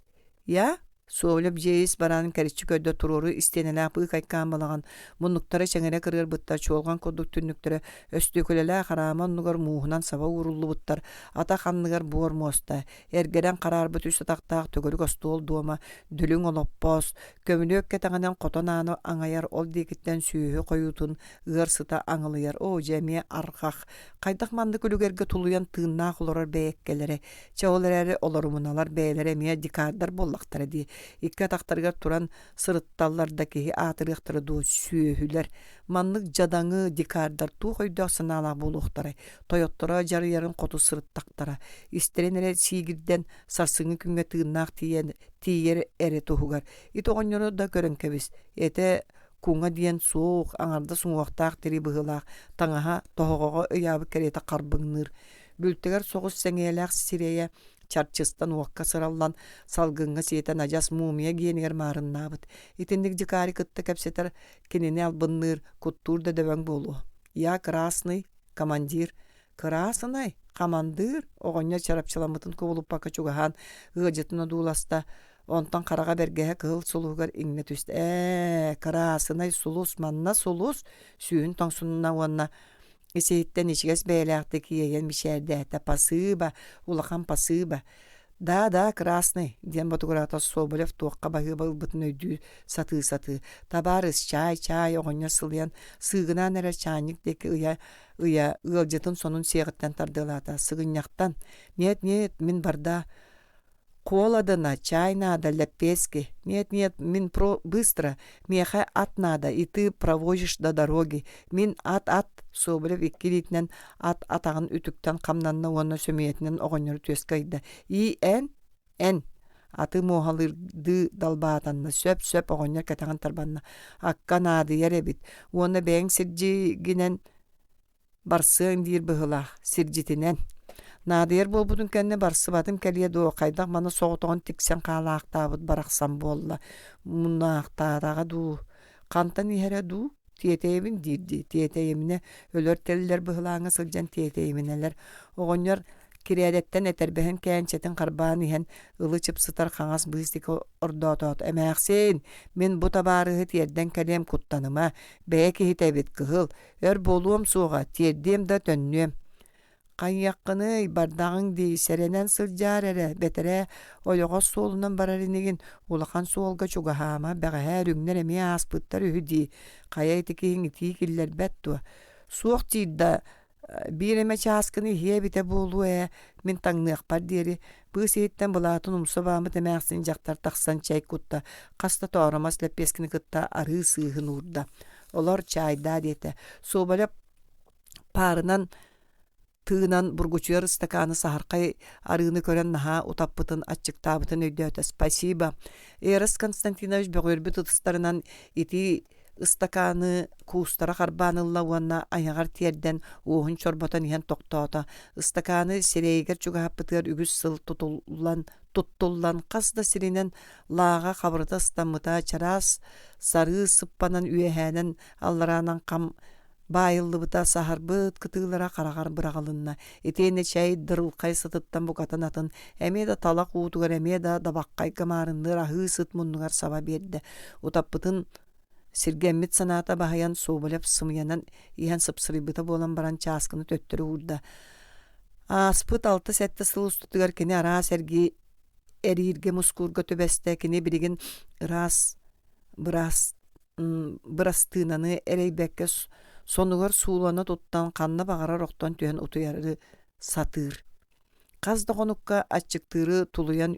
Söylep jeis baranın keriçi köydü tururu istenelä bu kaykan balagan munnuktara çengere kırır bıttar çoğulgan koduk tünnüktüre östükülelä karaman nugar muhunan saba urullu bıttar ata kanlıgar buor mosta ergeren karar bütü sataqtaq tögölük ostol duama dülüň oloppoz kömülük ketaganan qotonanı aňayar ol dikitten süýü koyutun ırsıta aňylyar o jemie arqaq qaydak mandy külügerge tuluyan tığna holorar beýekkelere çaolarary olorumunalar beýlere miye dikardar bollaqtara di İkki ataqtarga turan sırıttallardaki atırıqtırı du süyühüler. Manlık jadaňy dikardar tu hoyda sanala boluqtara. Toyottora jarı yarın qotu sırıttaqtara. İsterenere sigirden sarsyňy küňe tığnaq tiyer ere tohugar. Ito oňoru da görenkebis. Ete kuňa diýen soğuk aňarda suňuqtaq teri bıhılaq. Taňaha tohogoga öýaby kerete qarbyňnyr. Bülteger soğus seňeläq sireýe çarçıstan uakka sırallan salgınga siyeten ajas mumiya giyeniger marınnabıt. İtindik jikari kıtta kepseter kinini albınnır kuttur da döven bolu. Ya krasny komandir, krasny komandir oğonya çarapçılamıtın kovulup baka çugahan gıcıtına duulasta ondan karaga bergehe kıl sulugar inne tüst. Krasny sulus manna sulus süyün tangsununa wanna Iseyitten içges beýlekteki ýeýen mişerde ta pasıba, ulakan pasıba. Da krasny, diýen Batugurata Sobolev tuaqqa bagy bılbytyn öýdü satı. Tabarys çay oňa sylýan sygyna nere çanyk deki ıya ıljytyn sonun seýgatdan tardylata sygyňaktan. Niet min barda Коладана, чай надо, лепески. Нет, мин быстро. Меха ат надо, и ты проводишь до дороги. Мин ат, Соболев иккилитнен атагын үтүктен камнанна оны сөмиетинен оғонер төскайда. И эн. Аты моғалырды далбаатанна, сөп оғонер катагын тарбанна. Акка нады еребит. Оны бәң сирджи гинен барсың дир быһылах, сирджитинен. Nadir bolbudun kenne barsıbatım keliye do qaydak mana soğutoğun tiksen qalaqtabıt baraqsam bolla. Munaqtadaga du. Kantan ihere du. Tiyeteyimin dirdi. Tiyeteyimine ölör teliler bıhılağına sılcan tiyeteyimineler. Oğonyor kiredetten eterbehen kençetin qarbani hen ılı çıpsıtar qaňas bıstiki ordotot. Emäksin, men bu tabarıhı tiyerden kelem kuttanıma. Bäki hitebet kıhıl. Boluum suğa. Tiyedim da tönnüem. Qaýyaqyny bardağın di serenen sıljar ere betere oýoga solunan bararinigin ulakan solga çugahama bäge rüňler emi aspyttar ühdi qaýaýtykiň itikiller bettu suwak tidda bireme çaskyny hiebite bolu min taňnyq par diýeri bu seýitten bulatyn umsabamy demäksin jaktar taksan çay kutta qasta toramas lepeskini kutta ary syhyn urda olar çayda diýete sobalap parынан tığınan burguçuyor stakanı saharkay arığını kören naha utappıtın açıktabıtın ödüyöte. Spasiba. Eras Konstantinovich böğürbü tıtıslarından iti istakanı kustara karbanılla vanna ayagar tiyerden uğun çorbatan ihan toktota. Istakanı sireyger çugahappıtır ügüs sıl tutullan qasda sirinen lağa kabrıda ıstamıta çaras sarı sıppanan üyehenen allaranan kam Bayıllıbıta saharbıt kıtığılara qaragar bırağılınna. Etene çay dırılqay sıtıttan bukatan atın. Eme da talaq uğutugar eme da dabaqqay kamarındır ahı sıt munnugar saba berdi. Utappıtın sirgemmit sanata bahayan soğbalap sımyanan ihan sıpsırıbıta bolan baran çaskını töttürü uğurda. Aspıt 6-7 sıl ustutugar kini ara sergi erirge muskurga töbeste kini birigin bırastığınanı ereybekke sonugar suulana tuttan kanna bagara roktan tüyen utuyarı satır. Qazda konukka açıktırı tuluya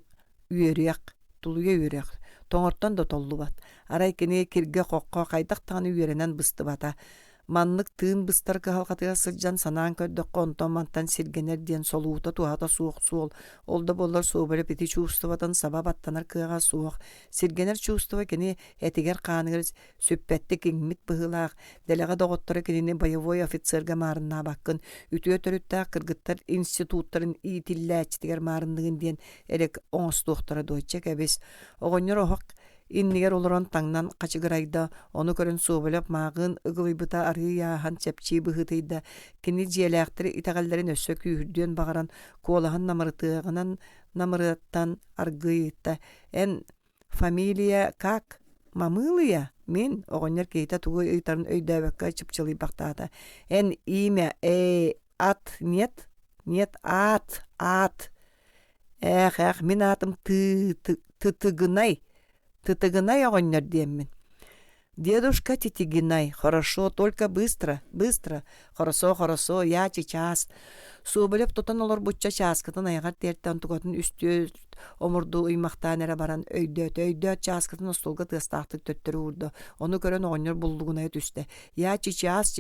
üyerek. Toңortan da tollu bat. Araykini kirge qoqqa qaydak tağını üyerenen bıstı bata. Manlık tığın bıstar kıhalqatıya sılcan sanaan kördöqqo onton mantan sirgener diyen soluuta tuhata suuq suol. Olda bollar soğubara piti çuustuvatan sabab attanar kığa suuq. Sirgener çuustuva kini etiger qanıgır süppettik ingmit bıhılaq. Delaga doğottora kinini bayovoy ofitserga marınna bakkın. Ütüye törütta kırgıttar institutların itilläçtiger marındığın diyen erek oňostuqtara doýçak ebes. Oğonyor oğuk inniger oluran taňnan qaçygyrayda onu körün suwbalap magyn ıgılybıta arıyahan çepçi bıhıtıyda kini jiýelekleri itagallerin össök ühdüen bagaran kolahan namırtığınan namırattan argıyıtta en Фамилия как? Мамылыя? Мен оҕонньор кейта тугу ыйтарын өйдөбөккө чыпчылый бактаата. Эн имя ат нет? Нет, ат. Эх, мен атым Тытыгынай. Тытыгынай оҕонньор диэммин. Дедушка Титигинай, хорошо, только быстро. Хорошо, я сейчас. Суубалеп тутан олор бутча чааскытын айгар тертен тугатын үстү омурду уймактан эре баран өйдөт чааскытын остолга тыстаактык төттөрү урду. Ону көрөн оҕонньор буллугунай түстэ. Я сейчас,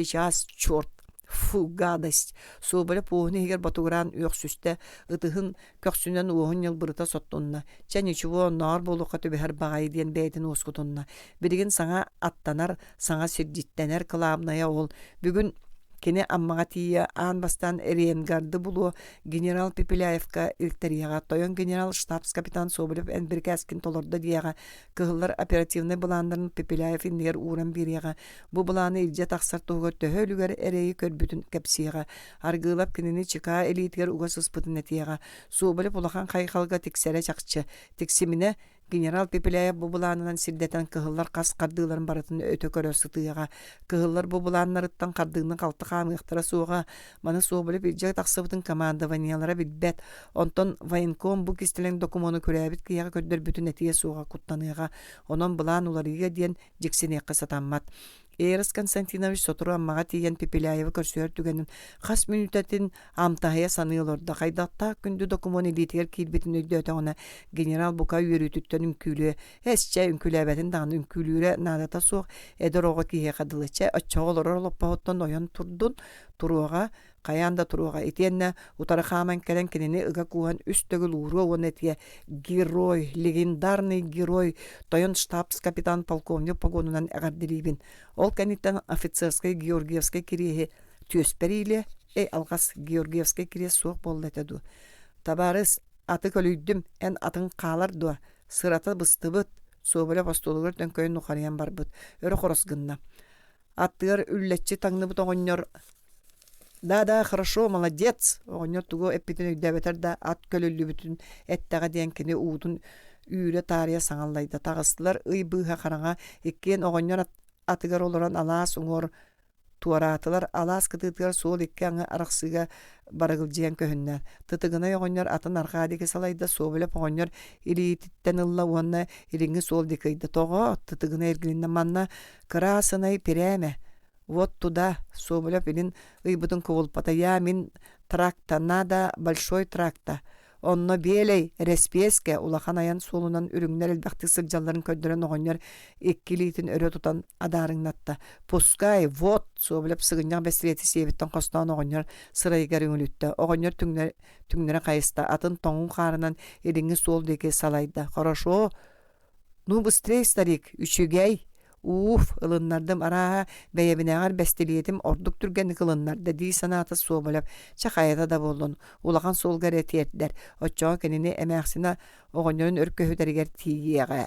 чёрт. Фу, гадость. Суубалеп уухуну егер батугуран уйок сүстэ ытыхын көксүнөн уухун йылбырыта соттунна. Ча ничего наар болука төбэхэр багай диэн бэйтин уускутунна. Биригин саңа аттанар, саңа сирдиттенер кылаабная ол. Бүгүн кене аммага тия аан бастан эриенгарды булу генерал Пепеляевка илтерияга тойон генерал штабс-капитан Соболев эн бир кәскин толорда дияга кыһыллар оперативный буландарын Пепеляев индер уран бирияга бу буланы илже таксар тугу төһөлүгөр эреи көрбүтүн кепсияга аргылап кинини чика элитгер угасыз пытын этияга Соболев улахан кайхалга тексере чакчы тексимине генерал Пепеляев бу буланынан сирдетен кыһыллар кас кардыыларын барытын өтө көрө сытыяга кыһыллар бу буланнарыттан кардыыны калты камыктара суга маны Соболев илже таксыбытын командованиялары билбет онтон военком бу кистелен документу көрөбүт кияга көрдөр бүтүн этие суга куттаныга онон булан уларыга диен жексене кысатаммат Эрас Константинович сотуру аммага тиген Пепеляева көрсөөр түгенин хас минутатын амтахая саныылорда кайдатта күндү документ элитер килбитин өйдөтөңүнө генерал бука үйрүтүттөн үмкүлү эсче үмкүлөбетин дагы үмкүлүрө надата сук эдорого кие кадылыча очоголор лоппоттон оян турдун туруга каянда туруга этенне утары хаман келен кинини ыга куан үстөгүл уру онетие герой легендарный герой тойон штабс-капитан полковник погонунан агардилибин ол каниттан офицерской Георгиевской кирие төспериле алгас Георгиевской кирие суок боллетеду табарыс аты көлүйдүм эн атын калар дуа сырата быстыбыт Соболев постолугар төнкөйүн нухарыян барбыт өрө хоросгынна аттыгар үллетчи таңныбыт оҕонньор Да, хорошо, молодец. Оҕонньор тугу эппитин өйдөбетер да ат көлөллүбүтүн эттага диэн кини уутун үүрэ таария саҥаллайда таҕыстылар ый быыһа хараҥа иккиэн оҕонньор атыгар олорон алаас уҥор туараатылар алаас кытыытыгар суол икки аҥа арахсыга барыгылдьыан көһүннээр тытыгынай оҕонньор атын архаадиги салайда Соболев оҕонньор илиититтен ылла уонна илиҥҥи суол дикыйда тоҕо тытыгына эргилиннэ манна кыраасынай пирээме Вот туда, Соболев илин ыйбытын кувулпата. Я мин тракта, надо большой тракта. Онно белей, респеске, улахан аян солунан үрүңнер элбахты сылжаларын көддөрөн оҕонньор иккилиитин өрө тутан адарыңнатта. Пускай, вот, Соболев сыгынняң бәсирети себиттен костон оҕонньор сырайгар үңүлүттө. Оҕонньор түңнере кайыста, атын тоңун харынан илиңи сол деке салайда. Хорошо, ну быстрей, старик, үчүгей. Ылыннардым араha бэйэбинэҕэр бэстилиэтим ордук түргэн кылыннарда дии санаата Соболев чахайата да болдун улахан солгар этиэрдэр оччоҕо кэнини эмээхсина оҕонньорун өркөһүтэригэр тиийиэҕэ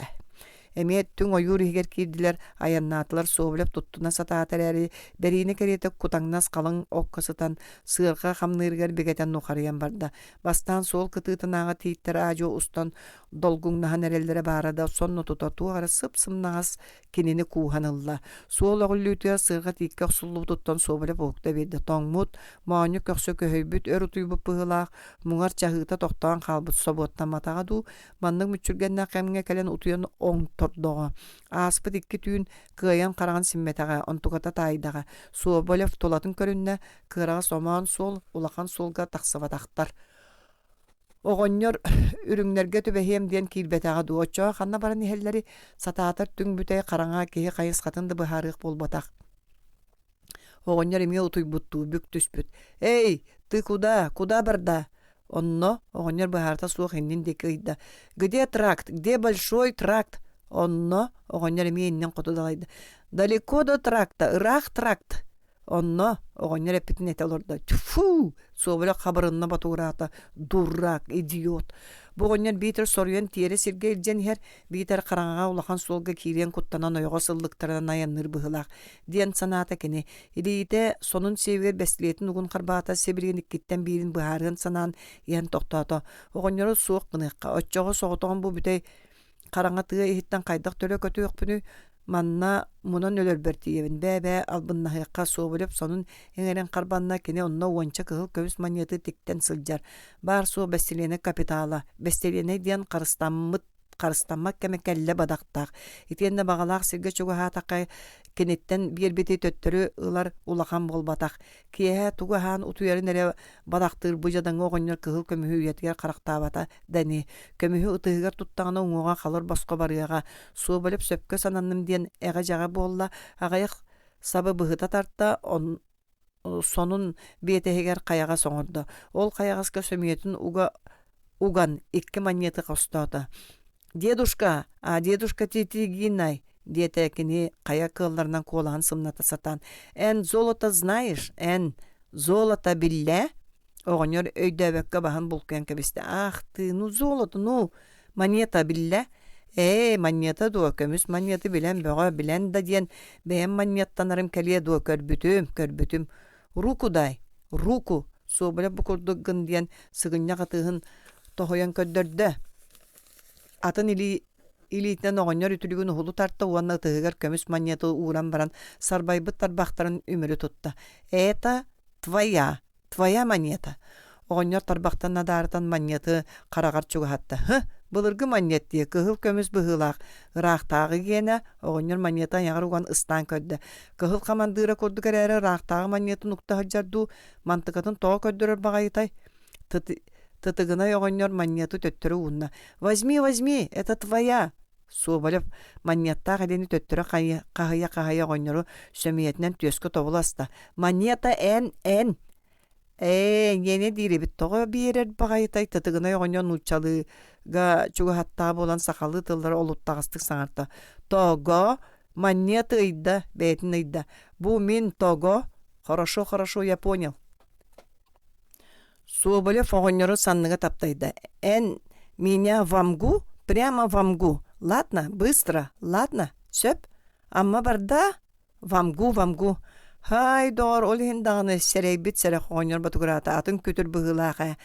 эмиэт түң ойуур игер киирдилэр аяннаатылар Соболев туттуна сатаатар эри бериини кериэтэ кутаңнас калың оккосытан сыырга хамныырыгар бигэтен нухарыян барда бастаан сол кытыытынааҕа тииттэр аадьоо устан долгуңнаһан эрэллэре баарада сонно тутатугара сып-сымнаас кинини кууһанылла суол оҕуллуутуя сыырга тиикке охсуллуу туттан Соболев уукта биэрдэ тоҥмут моонньу көхсө көһөйбүт өр утуйбут быһылаах муҥар чаһыыта тохтоон хаалбыт собуоттамматаҕа дуу маннык мүчүргэннээх кэмҥэ кэлэн утуйан оҥтордоҕо ааспыт икки түүн кыайан хараҕан симметэҕэ онтугата таайдаҕа Соболев тулатын көрүннэ кыараҕа сомоон суол улахан суолга тахсыбатахтар оҕонньор үрүҥнэргэ түбэһиэм диэн киирбэтэҕэ дуоччоҕо ханна баран иһэллэри сатаатар түң бүтэй хараҥа киһи хайысхатын да быһаарыах буолбатах оҕонньор эмиэ утуйбуттуу бүк түспүт эй ты куда барда онно оҕонньор быһаарта суох иннин декыйда где тракт где большой тракт онно оҕонньор эмиэ иннин хотудалайда далеко до тракта ыраах тракт онно оҕонньор эппитин эте олорда тьфу Соболев хабарынна батуураата дурак идиот бу оҕонньор биитер соруйан тиэри сиргэ илдьэн иһэр биитер хараҥаҕа улахан суолга киириэн куттанан ойоҕо сыллыктарынан аянныр быһылаах диэн санаата кини илиите сонун сиэбигэр бэстилиэтин угун харбаата себиригин иккиттэн биирин быһаарыан санаан иэн тохтоото оҕонньоро суох гыныахха оччоҕо соҕотоҕун бу бүтэй Караңа тыа ихиттен кайдак төлө көтүөкпүнү манна мунан өлөрбөртиебин бәбә албыннаһыакка суобулеп сонун эңерен карбанна кини онно уонча кыһыл көмүс маньяты тиктен сылдьар баар суу бестелиэне капитала бестелиэне диэн карыстаммак кемекелле бадактаах итиэнне багалаах сирге чугаһаатакка кенеттен биэрбити төттөрү ылар улахан болбатах киэһэ тугаһаан утуярын эре бадактыр быжадаҥҥа оҕонньор кыһыл көмүһү үйэтигэр харахтаабата дани көмүһү ытыыгар туттаҕына уҥуоҕа халыр боско барыаҕа суу бөлөп сөпкө сананным диэн эҕэ дьаҕа буолла аҕайах сабы быһыта тарта сонун биэтэһигэр хайаҕа соҥордо ол хайаҕаска сөмүйэтин уган икки маньяты хостоота дедушка Титигинай, диэте кини кая кыалларынан куолаан сымната сатан. Золото знаешь, золото билле? Оҕоньор өйдөбөккө баһан булкуян кэбисте. Ах ты, золото, монета билле? Монета дуо көмүс монеты билен бөҕө билен да диэн бэйэм монеттанарым кэлиэ дуо көрбүтүм. Руку. Суобуле букурдуггын диэн сыгынньа атыһын тохойон көддөрдө. Атын илиитнен оҕонньор үтүлүгүн ухулу тарта уанна тыһыгар көмүс монеты ууран баран сарбайбыт тарбахтарын үмүрү тутта. Это твоя монета. Оҕонньор тарбахтан надаарытан монеты карагар чугаһатта. Былыргы монет дие кыһыл көмүс быһыылаах ыраахтаагы киэне оҕонньор монета яҥар уган ыстаан көрдө. Кыһыл хамандыыра курдугар эрэ ыраахтаагы монеты нуктаһа дьардуу мантыгатын тоҕо көддөрөр баҕайытай. Тытыгынай оҕонньор монету төттөрү уунна. Возьми, это твоя. Суобалеп монеттаах элени төттөрө каһыя оҕонньору сөмүйэтинэн түөскө тобуласта. Монета эн. Ене диирибит тоҕо биэрэр баҕайытай тытыгынай оҕонньор нуучалыга чугаһаттаа болан сахалы тыллары олуттаҕастык саҥарта. Того монета ыйда, бээтин ыйда. Бу мин того. Хорошо, я понял. Суобалев оҕонньору санныга таптайда. Меня вамгу, прямо вамгу. Ладно, быстро, ладно, сөп. Амма барда вамгу. Хай доор ол хиндаганы серейбит серех оҕонньор батугурата атын күтүр быһыылааха.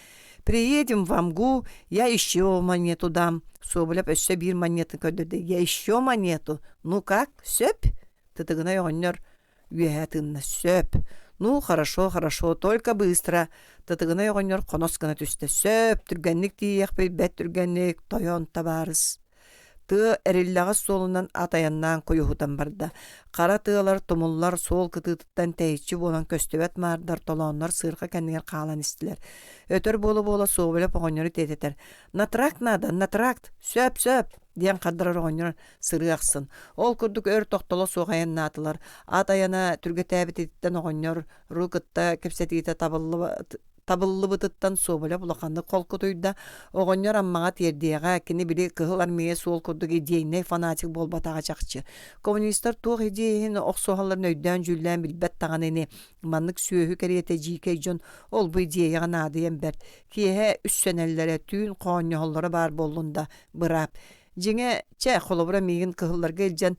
Приедем в Амгу, я еще монету дам. Суобалев өссө бир монеты көддөрдө. Я еще монету. Ну как, сөп? Тытыгынай оҕонньор үөһэтынна сөп. Ну, хорошо, только быстро. Тытыгынай оҕонньор хонос гына түстэ. Сөп, түргэнник тиийэхпэй, бэт түргэнник, тойон табаарыс. Тыа эриллэҕас суолунан атаяннаан куйуһутан барда. Кара тыалар тумуллар суол кытыытыттан тэйиччи буолан көстөбөт маардар толооннор сыырха кэннигэр хаалан истилэр. Өтөр буола суобалеп оҕонньору тететер. На тракт надо, сөп, диэн хаддарар оҕонньор сырыахсын. Ол курдук өр тохтоло суохайан наатылар. Атаяна түргэтээбититтен оҕонньор рукытта кепсетиите табыллыбытыттан суобалеп улаханны колкутуйда оҕонньор аммаҕа тиэрдиэҕэ кини били кыһыл армия суол курдук идейнэй фанатик буолбатаҕа чахчы. Коммунисттар туох идейин охсуохалларын өйдөөн жүллээн билбэт таҕанини маннык сүөһү кэриэтэ жиикэй дьон ол бу идейэҕэ наадыйан бэрт. Киэһэ үссэнэллэрэ түүн хоонньоһоллоро баар боллунда быраап. Жиңе холобура миигин кыһылларга илдьэн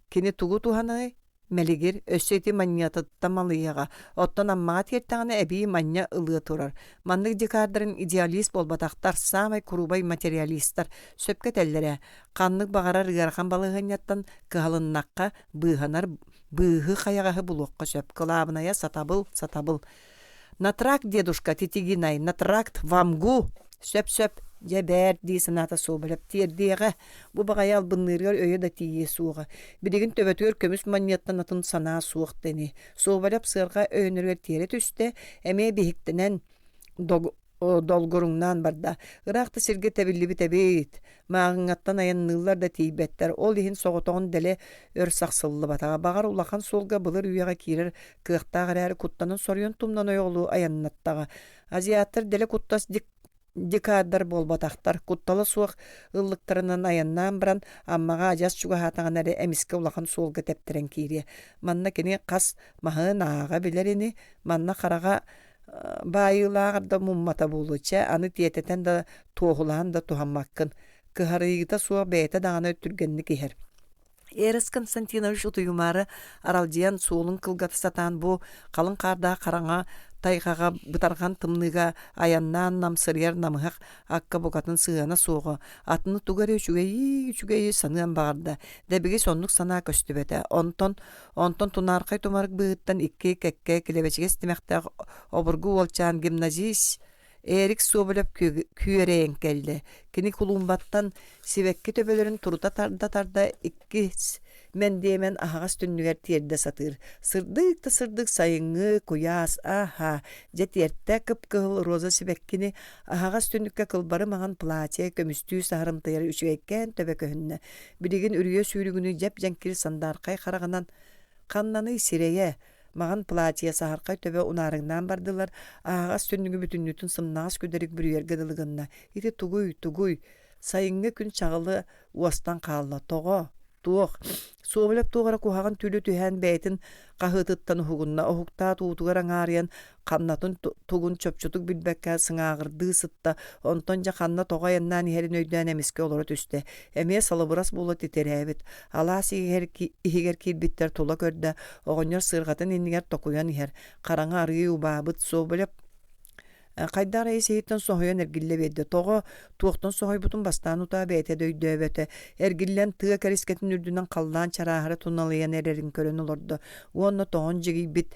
кини тугу туһаны Мелигир өссөйти маньятытта малыяга. Оттон аммаға тиеттағаны әбей манья ылыа турар. Маннык декардарын идеалист болбатақтар, самай курубай материалисттар сөпке тәлләрі. Қаннык бағарар ыгархан балығыняттан кығалыннаққа быһанар быһы қаяғағы бұлуққа сөп. Кылабыная сатабыл. Натракт, дедушка, Титигинай, натракт, вамгу. Сөп. Жабәр дейсін ата собылып тиердеға. Бұ бағай албыннырғар өйі да тие суға. Бидегін төбөтігір көміс маньяттан атын сана суық дені. Собылып сырға өйініргер тері түсті, әме бейіктінен долгұрыңнан барда. Ирақты сірге тәбілі бітәбейт. Мағыңаттан аяннылар да тейбеттер. Ол ехін соғытоғын дәлі өр сақсылы батаға. Бағар улақан солға бұлыр үйеға керір кықтағыр әрі құттанын сорыйын тұмнан ойолу аяннаттаға. Азиаттар дәлі құттас декадар болбатақтар кутталы суық ыллықтарынан аяннан баран аммаға ажас чугаһатаҕан әрі әміске улахан суолга тәптірен кейре. Манна кені қас маһын аға білеріні, манна қараға байылағырда муммата болуча, аны тиететен да тоғылан да тухаммаққын. Кыһарыйыта суа бәйті дағаны өттүргенні кейер. Эрес Константинович утуюмары аралдиян суолун кылгаты сатан бу қалың қарда қараңа тайгаға бытарган тымныга аяннан намсырьяр намыхак акка бокатын сыана суого атыны тугары үчүгейи саныан багарда дебиги соннук сана көстүбете онтон тунаркай тумарык быыттан икки кекке килебечигес тимехтег обургу олчаан гимназист Эрик соболеп күйерейен келді. Кini kulumbattan sivekki töbelerin turuta tarda ikki men demen ahağas tünnüger tiyerde satır. Sırdık sayıngı kuyas aha. Jet yerte kıpkıl roza sivekkini ahağas tünnükke kılbarı mağan plaçe kömüstüyü saharımtayarı üçügekken töbe köhünne. Bidigin ürüye sürügünü jep jankiri sandarkay karaganan kannanı sireye. Mağan plaçıya saharkay töbe unarından bardılar. Ağaz tünnügü bütünlütün sımnağız köderik bir yer gıdılığına. İti tuguy. Sayıngı gün çağılı uastan kallı. Tuğ. Soğulep tuğara kuhağın tülü tühen beytin qahıtıttan uhugunna. Ohukta tuğutugar ağarıyan qannatın tuğun çöpçütük bilbekke sınağırdığı sıtta. Ontonca qanna toğayannan iherin öydüğün emiske olur üstte. Emeye salıbıras bulut iter evet. Alası ihiger kilbitter tula körde. Oğunyor sırgatın inniger tokuyan iher. Qarana arıyı ubabıt soğulep Qaydar eýsehitten sohoyan ergille bedde. Togo tuoqtan sohoy butun bastan uta bete döydöbete. Ergillen tığa kerisketin ürdünden qallan çarahara tunalayan ererin körön olurdu. Onu toğun jigi bit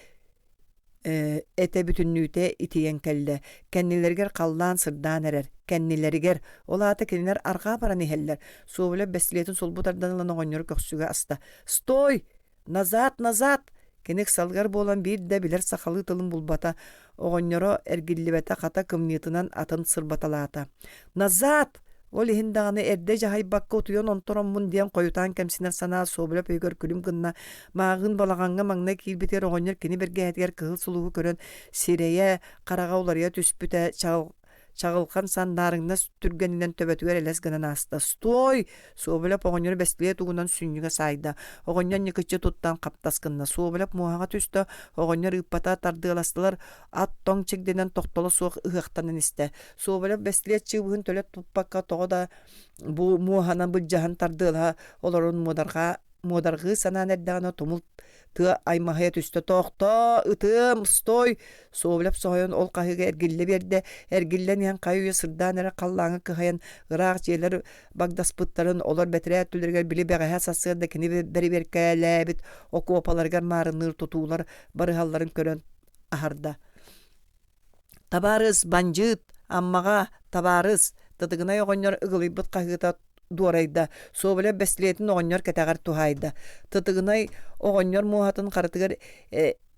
ete bütünlüte itiyen kelle. Kennilerger qallan sırdan erer. Kennilerger olata kenniler arqa paran eheller. Soğule besliyetin sol butardan alan oğonyor köksüge asta. Stoy! Nazat! Kenek salgar bolan bir de biler sakalı tılın bulbata. Oğonyoro ergillibete kata kımniyetinden atın sırbatalata. Nazat! Ol ihindağını erde jahay bakka otuyon ontoron mun diyen koyutan kemsiner sana soğulep öygör külüm kınna. Mağın balağanga mağna kilbiter oğonyor keni berge etger kıhıl suluğu körön sireye karaga olarıya tüspüte Çağılkan sandarında türgeninden töbetüger eles gınan asta. Stoy! Soğulep oğonyor besliye tuğundan sünnüge sayda. Oğonyor nikıçı tuttan kaptaskınna. Soğulep muhaga tüstü. Oğonyor ıppata tardığılastılar. At ton çekdenen toktolu soğuk ıhıqtanan iste. Soğulep besliye çıbığın tölet tutpakka toğu da bu muhanan bıccahan tardığıla olorun modargı sana neddağına tumult tı aymahaya tüstü toqta ıtım stoy soğulep soğuyan ol kahıga ergille berde ergillen yan kayuya sırdan ere kallağını kıhayan ıraq jeler bagdaspıtların olar betere tüllerger bili beğeha sasıda kini beri berkelebit oku opalargar marınır tutular barıhalların körön aharda. Tabarız bancıt ammaga tabarız tıdıgına yoğonyor ıgılıybıt kahıda duarayda soğule besliyetin oğonyor keteğer tuhayda. Tıtıgınay oğonyor muhatın qarıtıgar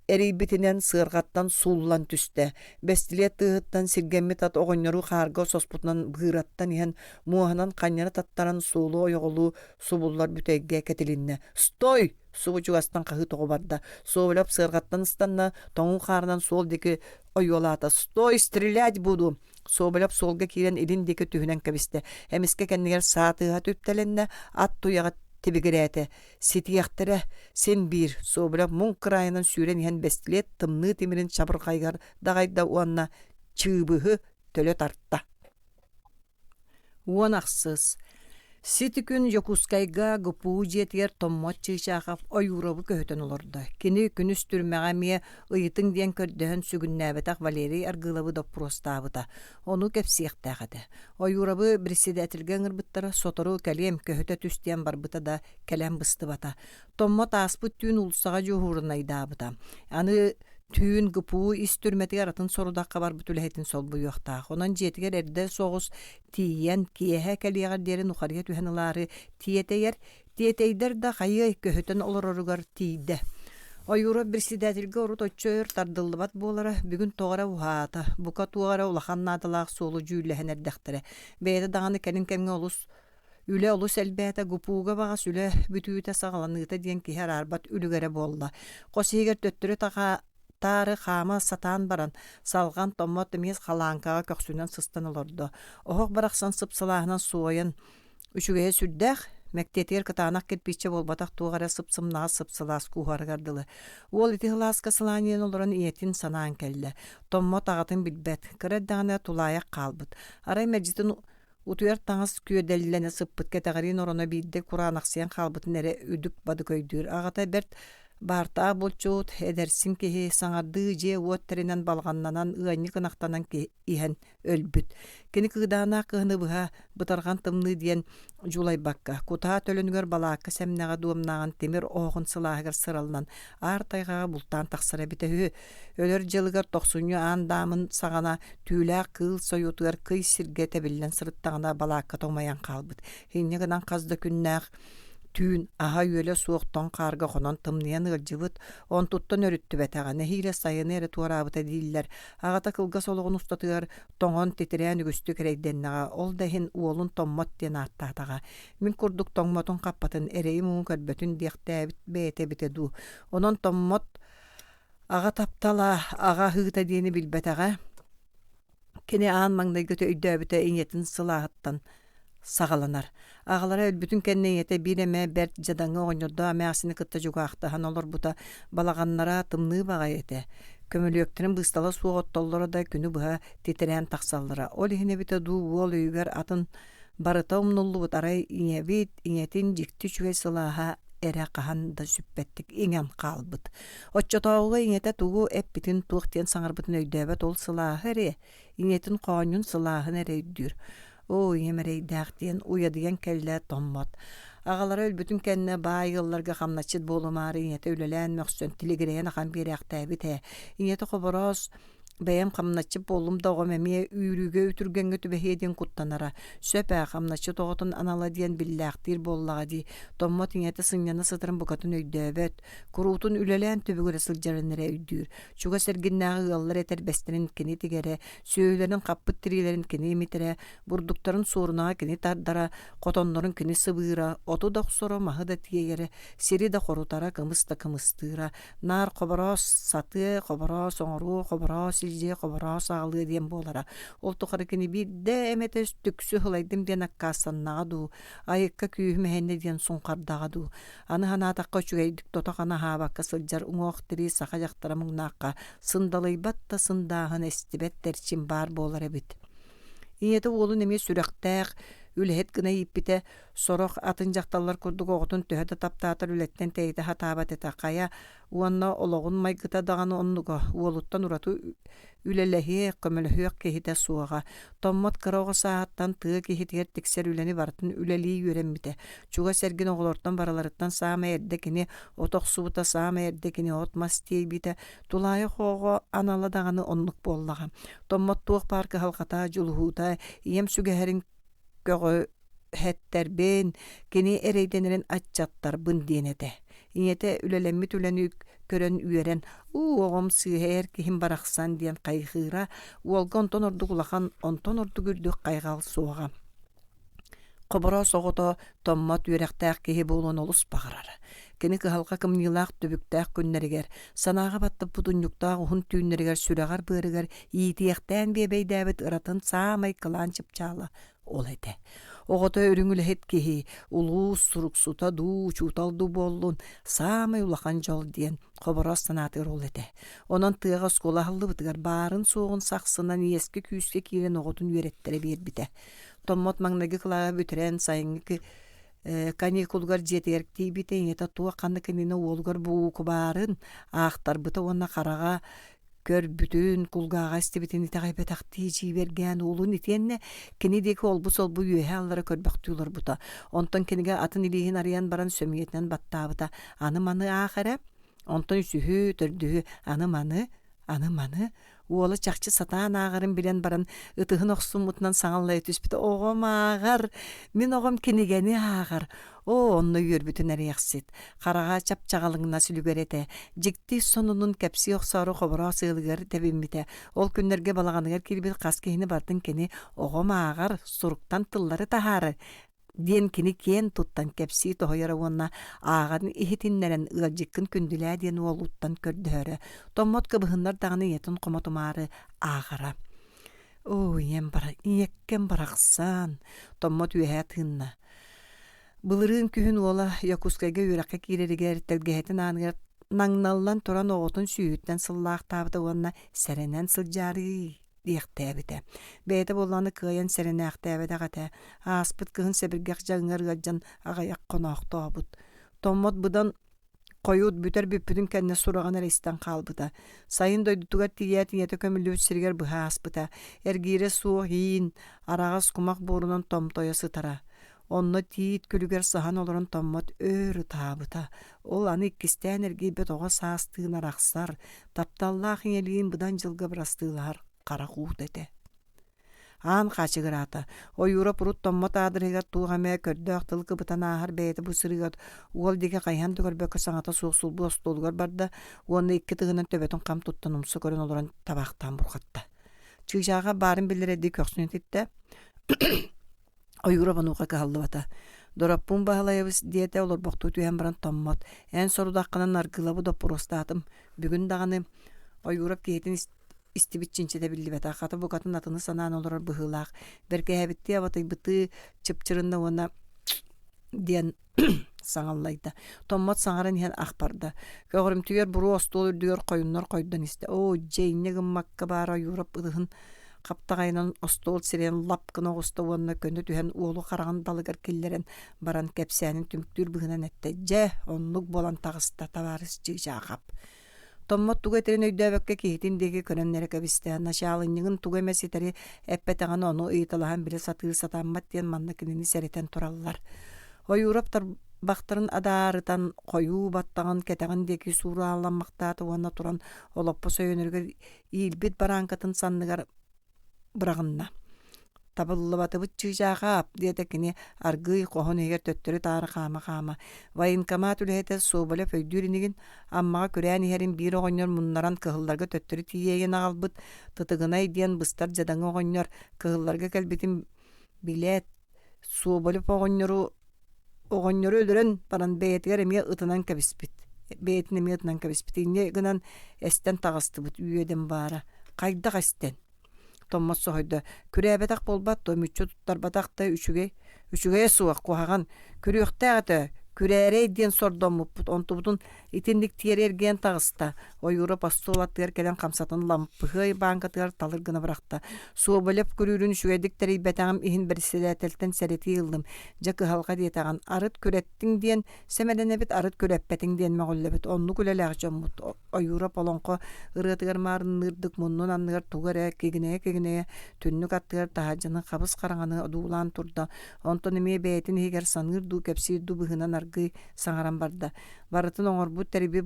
eribitinen sığırgattan sullan tüste. Besliyet tığıttan sirgemmi tat oğonyoru qarga sosputnan bığırattan ihan muhanan kanyana tattaran sulu oyoğulu subullar büteyge ketilinne. Stoy! Subucu astan qahı toğu barda. Soğulap sığırgattan istanna toğun qardan sol deki oyolata. Stoy! Strelять budu. Soğulap solga kiren elindeki tühünen kabiste. Hemiske kendiler saatığa tüptelenne at tuyağa tibigirete. Sitiyaktere sen bir soğulap mun kırayından süren ihan bestiyet tımnı timirin çabır kaygar dağayda uanna çığbıhı töle tartta. Uanaksız. Sitikün yokuskayga gupu jetiyer tommot çığşaqaf oyurobu köhöten olurdu. Kini günüs türmeğamiye ıyıtın diyen kördöhön sügünnäbetak Valeri argılavı da prostabıda. Onu kepsiyektägede. Oyurobu biriside etilgen ırbıttara sotoru kelem köhöte tüstiyen barbıta da kelem bıstыбата. Tommot aspıt tüün ulusağa juhurunaydaabıda. Anı tüün gıpuu istürmetiger atın sorudakka bar bütülehetin sol bu yoqta. Onan jetiger erde soğuz tiyen kiyehe keliyagar derin ukarıya tühenilari tiyeteyder da qayı köhöten olorugar tiyde. Oyuro birsidetilge orut oçör tardıllıbat bolara bugün toğara uhata. Buka tuğara ulaqannadılaq solu jüylehen erdektere. Beyde dağını kelin kemge olus üle olus elbete gupuga bağas üle bütüyüte sağlanıgıta diyen ki her arbat ülügere bolla. Qosiger töttürü tarı xama satan baran salgan tommot demiz xalankaga köksünden sıstan olurdu. Oğuk baraqsan sıpsılahынан soğuyan üçügeye sürdək Mektetir kıtanak kirpiçe bolbatak tuğara sıpsımnağa sıpsılas kuhar gardılı. Ol iti hılaska sılaniyen oluran iyetin sanaan kelle. Tommo tağıtın bilbet. Kıraddağına tulayak kalbıt. Aray mercitin Утуяр таңас күөдэллэне сыппыт кэтэгэрин ороно биирдэ кураанахсыйан хаалбытын эре үдүк бады көйдүүр. Агата берт бартаа болчуут эдерсин киһи саҥардыы дьиэ уоттеринэн балҕаннанан ыанньы кынахтанан иһэн өлбүт. Кини кыыдаанаа кыһыныбыһа бытарган тымныы диэн жулайбакка. Кутаа төлөнүгөр балаакка сэмнэҕэ дуомнааҕын тимир оҕун сылааһыгар сыралынан аар тайҕаҕа бултаан тахсара битэһү. Өлөр дьылыгар тохсунньу аан даамын саҕана түүлээх кыыл союутугар кый сиргэ тэбиллэн сырыттаҕына балаакка томайан хаалбыт. Хинньэ гынан хазда күннээх түүн аһа үөлэ суохтон хаарга хонон тымныан ылдьыбыт, онтуттан өрүттүбэтэҕэ, нэһиилэ сайыны эре туораабыта дииллэр. Аҕата кылга сологун устатыгар тоҥон титирээн үгүстү кэрэйдэннэҕэ, ол да иһин уолун томмот диэн ааттаатаҕа. Мин курдук тоҥмотун хаппатын эрэйи муун көрбөтүн диэхтээбит бээтэ дуу. Онон томмот аҕа таптала аҕа хыыта диэни билбэтэҕэ, кини аан маҥнайга өйдөөбүтэ иñэтин сылааһыттан саҕаланар. Аҕалара өлбүтүн кэннэ иñэтэ биир эмэ бэрт дьадаҥҥа оҕонньордо амээхсини кытта дьугаахтаһан олорбута балаҕаннара тымныы баҕай этэ. Көмөлүөктөрүн быстала суоҕоттоллоро да күнү быһа титирээн тахсаллара. Ол иһинэбитэ дуу уол үігэр атын барыта умнуллубут арай иñэбит иñэтин дьикти үчүгэй сылааһа эрэ хаһан да сүппэттик иҥэм хаалбыт. Оччотооҕуга иñэтэ тугу эппитин туох диэн саҥарбытын өйдөөбөт ол сылааһы эрэ иñэтин хоонньун сылааһын эрэ үддүүр. Оо иэмэрэйдээх диэн уйадыйан кэллээ томмот. Аҕалара өлбүтүн кэннэ баай ылларга хамначчыт буолумаары иñэтэ үлэлээн мөхсөн тилигирэйэн ахан биэриэхтээбит ээ. Иñэтэ хобороос бэйэм хамначчыт буолум доҕом эмиэ үүрүүгө үтүргэҥҥэ түбэһиэ диэн куттанара. Сөпää хамначчыт оҕотун анала диэн биллээхтиир буоллаҕа дии. Томмот иñэтэ сынньана сытырын букатын өйдөөбөт. Куруутун үлэлээн түбүгүрэ сылдьарыннэрэ үдүүр. Чуга сэргиннээҕи ыаллар этэр бэстэрин кини тигэрэ, сүөлэрин хаппыт тирилэрин кини имитэрэ, бурдуктарын суурунага кини тардара, хотоннорун кини сыбыыра, оту да охсоро маһы да тиэйэрэ, сири да хорутара кымыс да кымыстыыра, наар хобороос саты, хобороос оҥоруу, хобороос илдьиэ, хобороос аҕалыы диэн буолара. Ол тухары кини биирдэ эмэтэ түксү хылайдым диэн аккаассаннаҕа дуу, айыкка күүһүмэһэннэ диэн суҥхардаҕа дуу. Аны ханаатахха үчүгэйдик тотох ана хаабакка сылдьар уҥуохтири саха дьахтара муҥнаахха сындалыйбат да сындааһын эстибэт тэрчин баар буолар эбит. Иñэтэ уолун эмиэ сүрэхтээх үлэһит гына ииппитэ сорох атын дьахталлар курдук оҕотун төһө да таптаатар үлэттэн тэйитэ хатаабат этэ хая уонна ологун майгыта даҕаны оннуго уолуттан урату үлэлэһиэ көмөлөһүөх киһитэ суоҕа. Томмот кыроҕо саааттан тыа киһитигэр тиксэр үлэни бартын үлэлии үөрэммитэ. Чуга сэргин оҕолортон бараларыттан саама эрдэ кини отохсубута саама эрдэ кини отмас тиэйбитэ тулаайа хоого анала даҕаны оннук буоллаҕа. Томмот туох паркы халхата дьулуһуута иэм сүгэһэрин көҕө хэттэрбэн кини эрэйдэнэрин аччаттарбын диэнэтэ. Иñэтэ үлэлэммит үлэнүүк көрөн үөрэн оҕом сыыһэр киһин барахсан диэн хайыһыыра уолга онтон ордук улахан онтон ордук үрдүк хайгаал суоҕа. Хобороос оҕото томмот үөрэхтээх киһи буолуон олус баҕарар. Кини кыһалга кымньыылаах түбүктээх күннэригэр санааҕа баттып бутунньуктаах уһун түүннэригэр сүрэҕар быарыгар иитиэхтээн биэбэйдээбит ыратын саамай кылаан чыпчаала ол этэ. Оҕото өрүҥүлэһит киһи улуус суруксута дуу чууталдуу буоллун саамай улахан дьол диэн хобороос санаатыгар ол этэ. Онон тыаҕа скуола халлыбытыгар баарын суоҕун сахсынан иэски күүскэ киирэн оҕотун үөрэттерэ биэрбитэ. Томмот маҥнайгы кылааҕа бүтэрэн сайыҥҥы каникулгар дьиэтигэр тиибитэ иñэтэ туа ханна кинини уолгар бууку баарын аахтарбыта уонна хараҕа көрбүтүн кулгааҕа истибитин итаҕайбэтахтии дьиибэргээн уулун итиэннэ кини диэки олбу-солбу үөһэ аллара көрбөхтүүлэрбута. Онтон кинигэ атын илииһин арыйан баран сөмүйэтинэн баттаабыта. Аны маны аахара, онтон үсүһү төрдүһү аны маны уола чахчы сатаан ааҕарын билэн баран ытыһын охсуммутунан саҥаллайа түспүтэ. Оҕом ааҕар, мин оҕом кинигэни ааҕар. Онно үөрбүтүн эриэхсит. Хараҕа чапчаҕалыҥна сүлүгэр дьикти сонунун кэпси охсоору хобороос ыалыгар тэбиммитэ. Ол күннэргэ балаҕаныгар киирбит хас киһини бартын кини оҕом ааҕар суруктан тыллары таһаары диэн кини киэн туттан кэпси тоһойора уонна ааҕарын иһитиннэрэн ыалдьыккын күндүлээ диэн уолуттан көрдөһөрө. Томмот кыбыһыннар даҕаны иэтин хомотумаары ааҕара. Иэккен барахсан. Томмот үөһэ тыынна. Былырыын күһүн уола Якутскайга үөрэххэ киирэригэр тэлгэһэтин ааныгар наҥналлан туран оҕотун сүүһүттэн сыллаахтаабыта уонна сэрэнэн сылдьаарыы диэхтээбите. Бэйэтэ болланы кыайан сэрэнээхтээбэдэ гатэ. Ааспыт кыһын сэбиргэх жаҥҥар ыалдьан аҕайах хоноохтообут. Томмот быдан койуут бүтэр бүппүтүн кэннэ сураган эрэистэн хаалбыта. Сайын дойдутугар тиийэ-тиийэтэ көмүллүбүт сиригэр быһааспыта. Эргиире суох иин арагас кумак буурунан томтойо сытара. Онно тиит күлүгэр сахан олорон томмот өөрү таабыта. Ол аны иккистээн эргиибет оҕо саастыын арахсар, тапталлаах иңелиин быдан жылга бырастыылаар карахуут эте. Аан хачыгыраата. Ойура пурут томмот аадырыгар туugamee көрдөөх тылгы бытан аахар бэйэти бысырыгар уол диге хайхан түгөрбөккө саҥата суохсулбу остуулугар барда уонна икки тыгынан төбөтүн хам туттан умсу көрөн олорон табаахтаан бурхатта. Чыыжаага баарын биллереди көксүнүтитте ойура банууга кыһаллыбата. Дороппун баһалайыбыс диэте олорбохтуу түһэн баран томмот. Эн сорудаххынан аргылабы доппурустаатым. Бүгүн даганы ойурап киһитин истибит чинчеде биллибета. Хата букатын атыны санаан олорор быһыылаах. Беркэһэбитти абатайбыты чыпчырынна уона диэн саҥаллайда. Томмот саҥаран иһэн ах барда. Көгөрүм түгер буру остуол үрдүгөр койуннор койдон исте. О, джейне гыммакка баара ойурап ыдыһын каптагайнан остуол сирен лапкын оҕуста уонна көнө түһэн уолу хараган далыгар киллерен баран кэпсээнин түмүктүүр быһынан этте. Же, оннук болан тагыста табаарыс чыыжаахап. Томмот туга терин өйдөбөккө киһитин деги көрөннере кэбистэ. Началынньыгын туга эмеситери эппетаҕаны ону ыйыталаһан биле сатыы сатааммат диэн манна кинини сэритэн тураллар. Ойураптар бахтарын адаарытан койуу баттаган кэтэгин деги суураалламмактааты уонна туран олоппо сөйөнөргөр иилбит бараанкатын санныгар бырагынна. Табыллыбатыбыт чыыжаахаап диэтекини аргый коһон эгер төттөрү таары хаама. Военкомат үлэһэтэ Соболев өйдүүринигин аммаға көрään иһэрин биир оҕонньор муннаран кыһылларга төттөрү тиийэйин аҕалбыт тытыгынай диэн быстар жадаҥы оҕонньор кыһылларга кэлбитин билэт Соболев оҕонньору өлөрөн баран бэйэтигэр эмиэ ытынан кэбиспит. Бэйэтин эмиэ ытынан кэбиспит. Инне гынан эстен тагыстыбыт үйөден баара. Хайдах эстен. Томмот соһойда күрээбэтах болбат томүччү туттарбатахта үчүгэ суах куһаган күрүөхтээҕэтэ күрээрэй диэн сордоммуппут онтубутун итинник тиэрэргиэн тагыста ойура постулаттыгар келен хамсатын лампыгы банкатыгар талыр гына барахта Соболев күрүүрүн үчүгэдик терийбэтаҕым иһин берсилээtelтэн сэрити ыллым дьэ кыһалга диэтаҕан арыт күрэттиң диэн сэмэленэбит арыт күрэппэтиң диэн мэҕуллэбит онну күлэлээх дьоммут ойура полонко ырыатыгар маарыннырдык муннун анныгар тугара кигинэе түннүк аттыгар таһаадьаны хабыс караҥаны дуулаан турда онтон эмиэ бэйэтин иһигэр саныыр дуу кэпсиир дуу быһынан аргый саҥаран барда барытын оҥорбут териби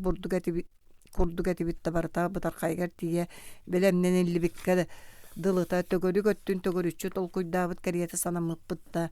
курдук этибитте барыта бытархайгар тиийэ белемнен иллибикке дылыта төгөрү көттүн төгөрүччү толкуйдаабыт кэриэти санаммыппытта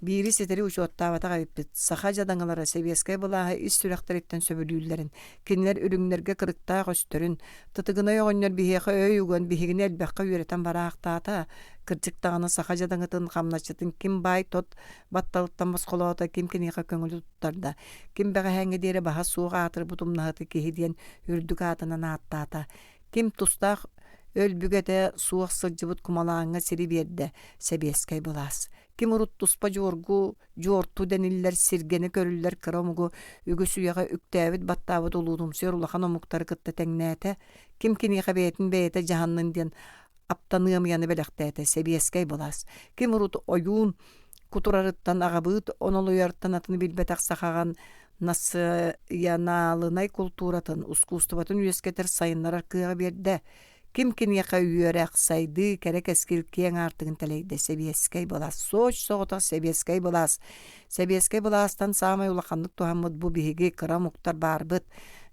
биири сетери учуоттаабатаҕа биппит саха жадаҥылара себиэскэй былааһа ис сүрэхтэриттэн сөбүлүүлэрин кинилэр үрүҥнэргэ кырыктаах өстөрүн тытыгынай оҕонньор биһиэхэ өй уган биһигини элбэххэ үөретэн бараахтаата кырдьыктаҕына саха жадаҥытын хамначытын ким баай тот батталыттан босхолоота ким киниэхэ көҥүлү туттарда ким бэҕэһээҥҥи диэри баһа суох аатырбыт умнаһыты киһи диэн үрдүк аатынан ааттаата ким тустаах өлбүгэтэ суох сылдьыбыт кумалааҥҥа сири биэрдэ себиэскэй былаас ким урут туспа жуорту дениллер сиргени көрүллер кыромугу үгү суяга үктээбит баттаабыт улуутумсуйар улахан омуктары кытта тэҥнээте ким киниэхэ бэйэтин бэйэтэ жаһаннын диэн аптаныамыяны белэхтээте себиэскэй былаас ким урут ойуун кутурарыттан аҕабыыт онолуйарыттан атыны билбэтэх сахаган националынай культуратын ускустубатын үөскетер сайыннарар кыага биэрдэ ким киниэхэ үөрээх сайды кэрэ кэскил киэҥ аартыгын тэлэйдэ себиэскэй былаас соч соҕотох себиэскэй былаастан саамай улаханнык туһаммыт бу биһиги кыра муктар баарбыт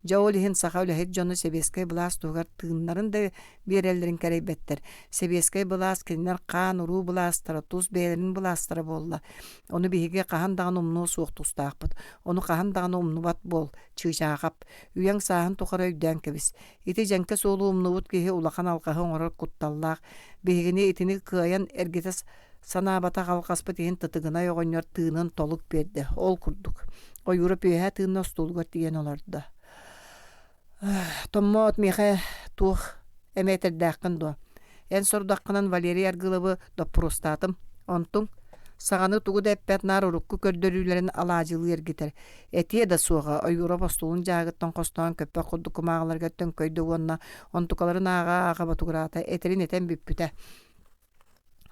Жаол иһин саха үлэһит дьону себиэскэй былаас тугар тыыннарын да биэрэллэрин кэрэйбэттэр. Себиэскэй былаас кинилэр хаан уруу былаастара, тус бээлэрин былаастара буолла. Ону биһиге хаан даган умнуу суох тустаахпыт. Ону хаан даган умнубат буол, чыычаагап. Үйэң сааһын тухара үйдэн кэбис. Ити дьэнгэ суолу умнубут киһи улахан алгаһы оҥорор кутталлаах. Биһигини итини кыайан эргитес санаабата халкаспыт иһин тытыгынай оҕонньор тыынын толук биэрдэ. Ол курдук. Ойура пүөһэ тыынна стуулгар тиийэн олорда. Томмот меха тух эметердäккын дуо. Эн сордаккынан Валерий Аргылыбы доппурустатым. Онтун Сағаны тугу дәппәт нар урукку көрдөрүүлерин алаажылы ергитер. Этие да суға ойура постулун жаагыттан костон көппө курду кумагаларга төңкөйдө уонна онтукаларын ага батугурата этерин этен бүппүтэ.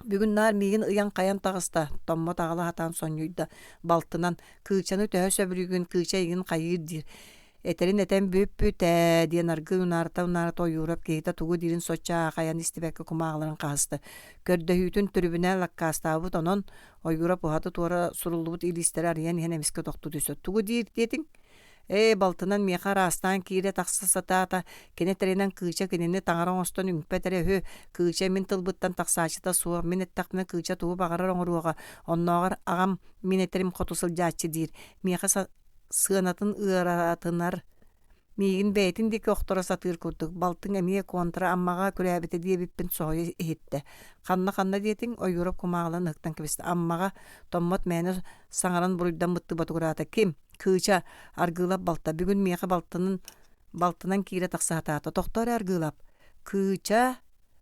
Бүгүн нар мигин ыян каян тагыста томмо тагала хатан соньюйда балтынан кыычаны төһө сөбүрүгүн кыыча игин кайыр дир. Этерин этен бүппүтэ диэн аргы унарта ойурап кейта тугу дирин соча каян истибекке кумагаларын каасты. Көрдөһүүтүн түрүбүнэ лаккаастаабыт онон ойурап ухаты туора суруллубут илистери арыян иһэн эмиске тохту түсөт. Тугу дир диэтиң балтынан меха растан кире таксасатата кенетеринен кыыча кенени таңаран остон үңпетере хө кыыча мин тылбыттан таксаачыта суа минеттакны кыыча туу багарар оңоруга онногар агам минетерим хотусыл жаачы дир меха сыанатын ыаратынар мигин бэйтин дике охтора сатыр курдук балтын эмие контра аммага күрәбите диебиппин сойы эхитте канна диетиң ойуроп кумагалан ыктан кебисте аммага томмот мэни саңаран буруйдан мытты батугурата ким кыыча аргылап балта бүгүн меха балтынан кире таксаатаата токтор аргылап кыыча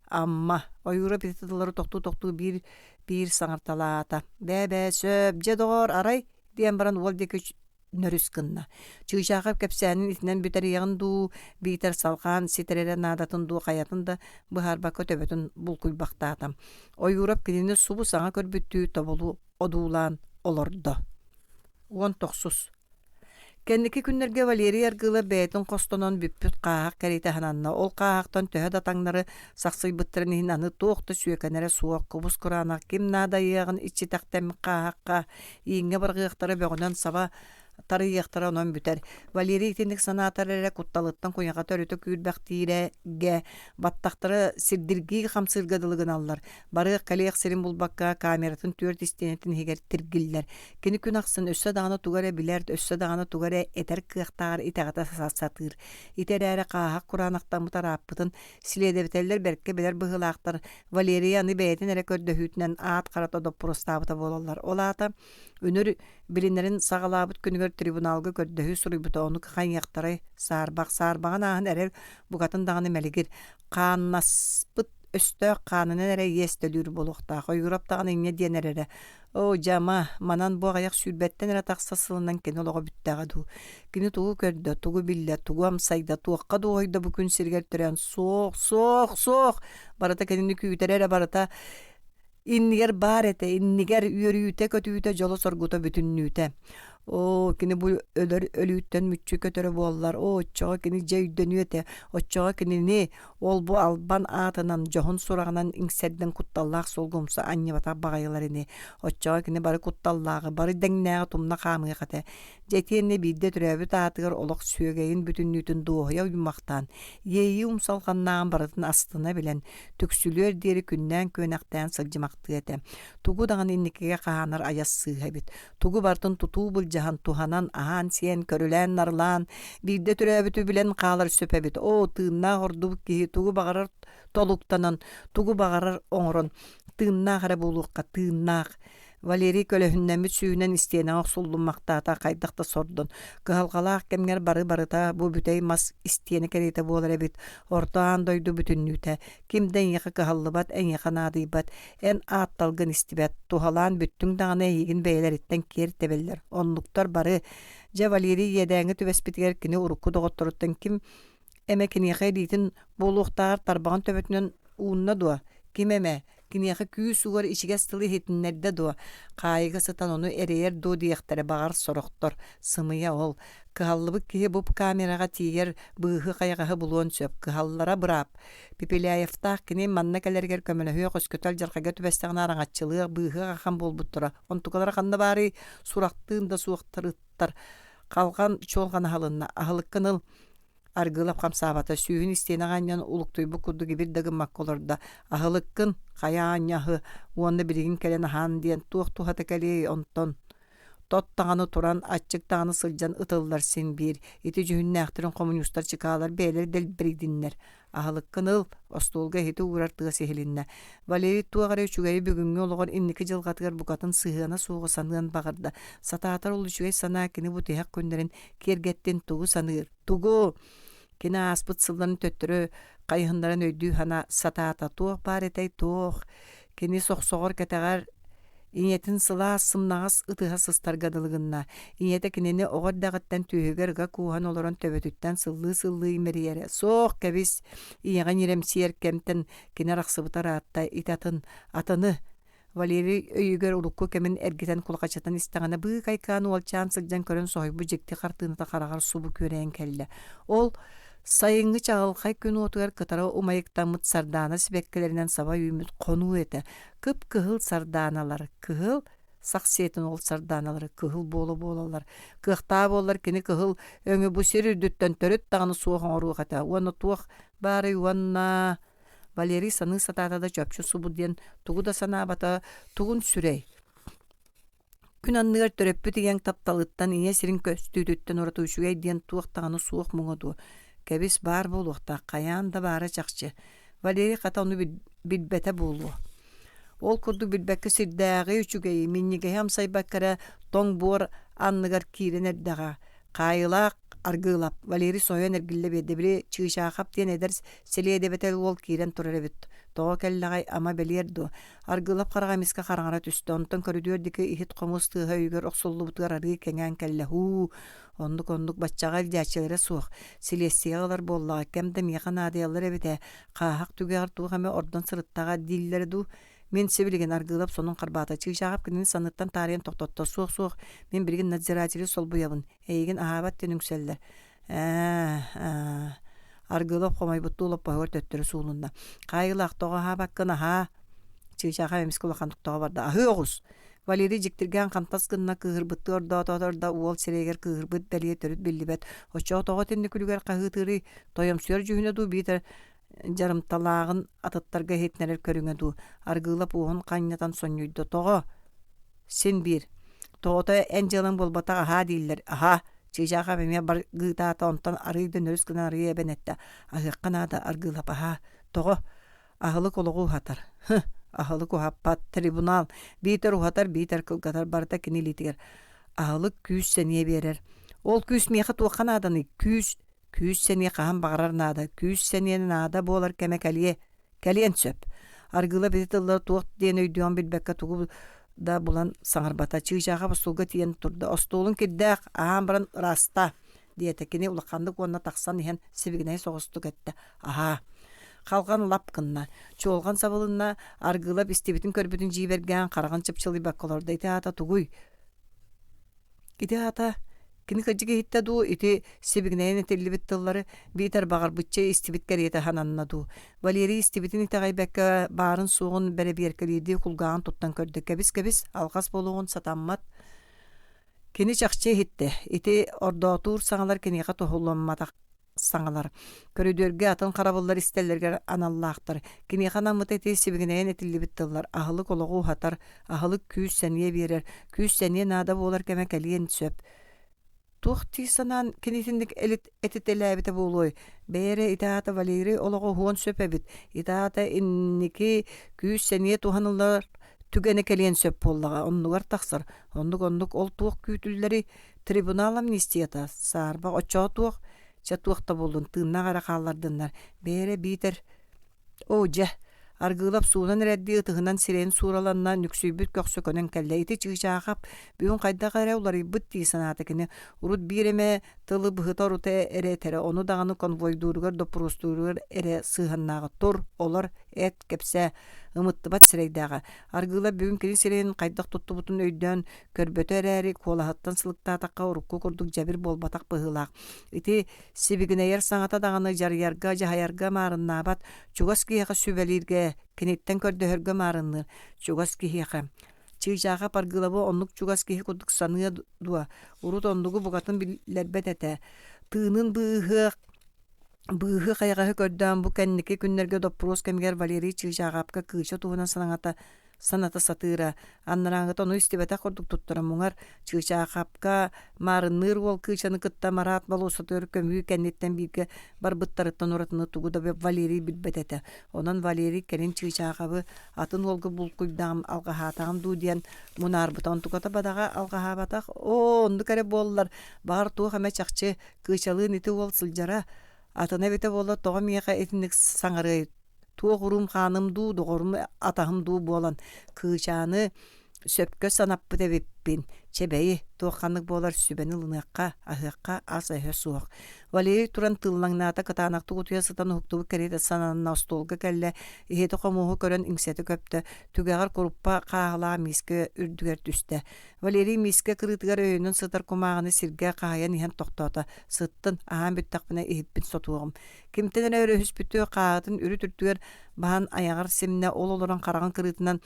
амма ойуроп итетилары токту бир саңарталаата бэбэ сөп жедор арай диэн баран уол деке нөрүс кынна. Чыгышаақап кепсәнин итинен бүтер яғын ду, битер салған, ситерері надатын ду қаятын да бұхарбаққа төбетін бұл күлбақтатам. Ойурап кенені субу саңа көрбүттүү тобулу одуулан олорды. 19. Кенники күннерге Валерий аргыла бәйтін қостонон бүппүт қағақ кәрейті хананна. Ол қағақтан төһө датаңнары сақсый бұттырын аны тоқты сүйекенері суақ құбыз құранақ кем нада еғін ичі тақтам қағаққа иңе барғықтары бөғінен саба тарыйықтара онон бүтер. Валерий итинник санатарыра кутталыттан куяға төрөтө күйірбәқтиреге баттақтары сирдирги хамсыргадылыгын аллар. Бары калеяқ сирин булбаққа камератын төрт истенетін хегер тиргиллер. Кені күн ақсын өссө дағаны тугаре билер, өссө дағаны тугаре этер кықтағар итағата сатыр. Итер әрі қағақ құранақтан мұтар аппытын силедебетелер берке білер бұғылақтар. Валерий аны бәйтін әрі көрдөхүтінен аат қарата доппұрыстабыта болалар. Олата өнөр билинерин сагалабыт күнүгөр трибуналга көрдөһү суруйбута ону кайяктары саарбаган аһын эрер бугатын даганы мелигир каннаспыт өстө канынын эре естелүр болукта койгуроп даганы иңне денерере о жама манан бу аяк сүрбеттен эре таксасылынан кен олого бүттагаду кини тугу көрдө тугу билле тугу амсайда туакка дуойда бу күн сиргер төрөн соох барата кенини күйтерере барата иннигер бар ете, иннигер үйөрүйүте көтүүте жоло соргута бүтүннүүте. О, кини бу өлүүттен мүччү көтөрө боллар. О, оччого кини жейдөнүөте. Оччого кини ол бу албан атынан жохун сурагынан иңсерден кутталлаак солгумса аннебата багайларыны. Оччого кини бары кутталлаагы, бары деңнээге тумна камыгate. Жетиенне бидде төрөбүт атыгар олок сүйөгейин бүтүннүүтүн доохуя уймактан. Ейи умсалганнаан барытын астына билен төксүлөр дери күннен көнактан сылжымактыгы эте. Тугу даган инникеге каанар аяс сыыхабит. Тугу бартын тутуу jahan tuhanan ahan sien körülen narlan birde türöbütü bilen qalar söpebit o tığna hordu ki tugu bagarar toluktanan tugu bagarar oңорон tığna hara bulukka tığna Valeri kölöhünnämit süünen isteyene oqsullumaqtaata qaydaqta sordun. Kıhalqalaq kemger barıta bu bütey mas isteyene kerete bolar ebit. Ortaan doydu bütünnüte. Kimden yaqa kıhallıbat en yaqa nadibat. En attalgın istibet. Tuhalan büttün dağına egin beyler itten ker tebeller. Onluktar barı. Ja Valeri yedäňi tübespitger kini urukku doğotturuttan kim emekini yaqa ditin boluqtar tarbagan töbetinen uunna dua. Kim eme? Kiniyaka küy sugar içige sılı hetinlerde doğa. Kayıga sıtan onu ereyer do diyektere bağır soroktor. Sımıya ol. Kıhallıbık ki bu kameraga tiyer bıhı kayağı buluğun söp. Kıhallara bırap. Pipilayevtaq kini manna kelerger kömülühüye köskötel jarkaga tübestağın arağatçılığı bıhı kakan bol buttura. Ontukalara kanna bari suraktığında suaktırıttar. Kalgan çolgan halınna. Ahılıkkın ıl. Argılap kamsabata sүйün isteyene ganyan uluktuybu kurdu gibi dagın makkolorda. Ahılıkkın kayan yahı uanda birigin kelen han diyen tuğ tekeli onton. Tot tağını turan açık tağını sılcan ıtıllar sin bir. İti cühünne aktarın komünistler çıkalar beyleri del birigdinler. Ahılıkkın ıl ostolga heti uğrartığı sehilinne. Valeri tuğara üçügeyi bugüngü oluğun inniki jılgatıgar bukatın sığına soğu sanığın bağırda. Satatar olu üçügeyi sanakini bu teyak günlerin kergetten tuğu sanır. Tuğu! Kine aspıt sılların töttürü kayhınların öydüğü hana satata tuğ paretey tuğ. Kine soğsoğur keteğer Иñетин сыла сымнағас ытыға сыстаргадылыгынна. Иñете кинени оҕордағыттан түйөгерга кууһан олорон төбөтүттен сыллыы мериере. Соох кэбис иñеҕа ñиремсиер кемтен кинер ахсыбытар аатта итатын атыны Валерий өйүгер улукку кемин эргитен кулакачатан истэҕэна быы кайкааны уолчаан сылдьан көрөн соһойбу дьикти хартыыната хараҕар субу күөрээн кэллэ. Ол сайыҥҥы чаҕылхай күн уотугар кытара умайыктаммыт сардаана сибеккелеринен саба үймүт конуу эте. Кып кыһыл сардааналар, кыһыл сахсиэтин ол сардааналары, кыһыл буолалар. Кыахтаа буоллар кини кыһыл өҥө бу сир үрдүттэн төрөт таҕаны суох оҥоруухата. Уонна туох баары уонна Валерий саны сатаатада чөпчү субу диэн тугу да санаабата тугун сүрэй. Күн анныгар төрөппү тиген тапталыттан ине сирин көстүүтүттен оратуучугай диэн туох таҕаны суох муҥоду. Кэбис баар буолуохта, каяан да баара чахчы. Валерий хата ону билбэте буолуо. Ол курду билбэкке сирдээҕи үчүгэй, миннигэһи амсайбаккара тоҥ буор анныгар киирен эрдэҕэ. Кайылаак аргыылап, Валерий соһуйан эргиллэ биэдэ чыышаахап диэн эдэр селиэдэбэтэл уол киирен турар эбит. Тоҕо кэллэҕэй ама белиэрду. Аргыылап хараҕа миска хараҥара түстэ, онтон көрүдүөр дики ихит хомус тыыһа үйгөр охсуллубутугар арыы кэҥээн кэллэ. Оннук баччаҕа илдьэчилэрэ суох. Силиэссиэҕалар буоллаҕа кэм да миэха наадыяллар эбитэ. Хаахак түгэҕэр туухаме ордон сырыттаҕа дииллэр дуу. Мен себилеген аргылап сонун карбаата чыгышаап кинин саныттан тарыйын токтотто суох. Мен билген надзиратели сол буябын. Эйген аабат тенүкселлер. Аргылап хомайбуттуулап багыр төттөрү суулунда. Кайылак тога хабаккын аха. Чыгышаага эмискулахан туктага барда. Ахы огус. Валерий жиктирген кантас гынна кыгырбытты орда уол серегер кыгырбыт белие төрүт биллибет. Очоо тога тенни күлүгер кагытыры тоемсуер жүйүнө ду битер жарымталаагын атыттарга хетнерер көрүңө ду. Аргылап уон каннятан соннуйду. Тога сен бир. Тогото эн жылың болбата аха дииллер. Аха чыжаага беме бар гытаата онтан арыйды нөрүс гына арыя бенетте. Агыкканада аргылап аха. Тога ахылык ологу хатар. Ахылык ухаппат трибунал. Битер ухатар, битер кылгатар барда кинилитигер. Ахылык күүс сение берер. Ол күүс меха туаканаданы күүс сене каһан багарар наада. Күүс сене наада болар кеме калиен сөп. Аргыла бетилер туак ден өйдөн билбекке тугу да булан саңарбата чыжаага бустулга тиен турда. Остолун киддак аан баран раста диетекини улакандык онна таксан иһен сибигинай согусту кетти. Аха. Халган лапкынна, чолган сабылынна аргылап истебитин көрбүтүн жиберген караган чыпчылы баккаларда итаата тугуй. Итаата кини кыжыгы хиттаду ити сибигнайын этеллибит тыллары битер багар бычча истебиткер ете хананнаду. Валерий истебитин итагай бәккә барын сугун бере беркелиди кулгаан туттан көрдө. Кебис алгас болугун сатаммат. Кини чакчы хитте. Ити ордотур саңалар кинига тохулламмата саңалар. Көрүдөргө атын карабыллар истеллерге аналлаактар. Кини ханамыт эти сибигнайын этеллибит тыллар. Ахылык ологу хатар, ахылык күүс сәние берер. Күүс сәние наада болар кеме калиен сөп. Тухти санан кинитиндик этителебите болой. Бере итаата Валерий олого хуон сөпебит. Итаата инники күүс сәние туханылар түгене калиен сөп боллага. Оннугар таксар. Оннук ол туох күүтүллери трибунал амнистията. Сарба очоо туох чатуақта болдун тыынна гара каалардыннар. Бере битер же аргылап суунан редди ытыгынан сирен сураланна нүксүйбүт көксөкөнөн келлейти чыгачаакап бүгүн кайда гара улар быт тисаната кини урут биреме тылы быхытар уте эретере ону даганы конвойдууругар допурустууругар эре сыханнага тур олар эт кепсе ымыттыбат сирейдага аргыла бүгүн кини сирен кайдак туттубутун өйдөн көрбөтө эрери куолахаттан сылыктаатакка урукку курдук жабир болбатак быһылаак ити сибигинейер саңата даганы жарыярга жахаярга маарыннаабат чугаскияка сүбелирге киниттен көрдөһөргө маарынныр чугаскияка чыжаага паргылабы оннук чугаския курдук саныя дуа урут ондугу бугатын билербет эте тыынын быыһы кайгаһы көрдөөн бу кэнники күннерге доппрос кемигер Валерий чыжаагапка кыыча туһунан саната сатыыра аннараңыта ону истибете курдук туттура муңар чыжаагапка маарынныр уол кыычаны кытта марат балуусатыр көмүү кэнниттен биирге барбыттарыттан уратыны тугуда Валерий билбетете онан Валерий кэнин чыжаагабы атын олгу булкуйдаам алгаһаатаам дуу диэн мунаарбыта онтуката бадага алгаһаабатах онду кере боллар баар туох эме чакчы кыычалыын ити уол сылдьара атына бите болла тога миэха этинник саңарый туох урум ханым дуу догорум атахым дуу болан кыычааны сөпкө санаппы дебиппин. Чебейи туоханнык болар сүбени лыныакка, ахыакка ас эхе суох. Валерий туран тыллаңнаата катаанакты утуя сытан уктубу керейде сананна остолга кэлле ихети хомууху көрөн иңсети көптө. Түгэгар куруппа каахалаа миске үрдүгер түстэ. Валерий миске кырытыгар өйүнүн сытар кумаагыны сиргэ кааян иһэн тохтоото. Сыттын аһаан бүттакпына ихиппин сотуогум. Кимтенен өрөһүспүтү каатын үрү түртүгер баан аягар семне ол олорон караган кырытынан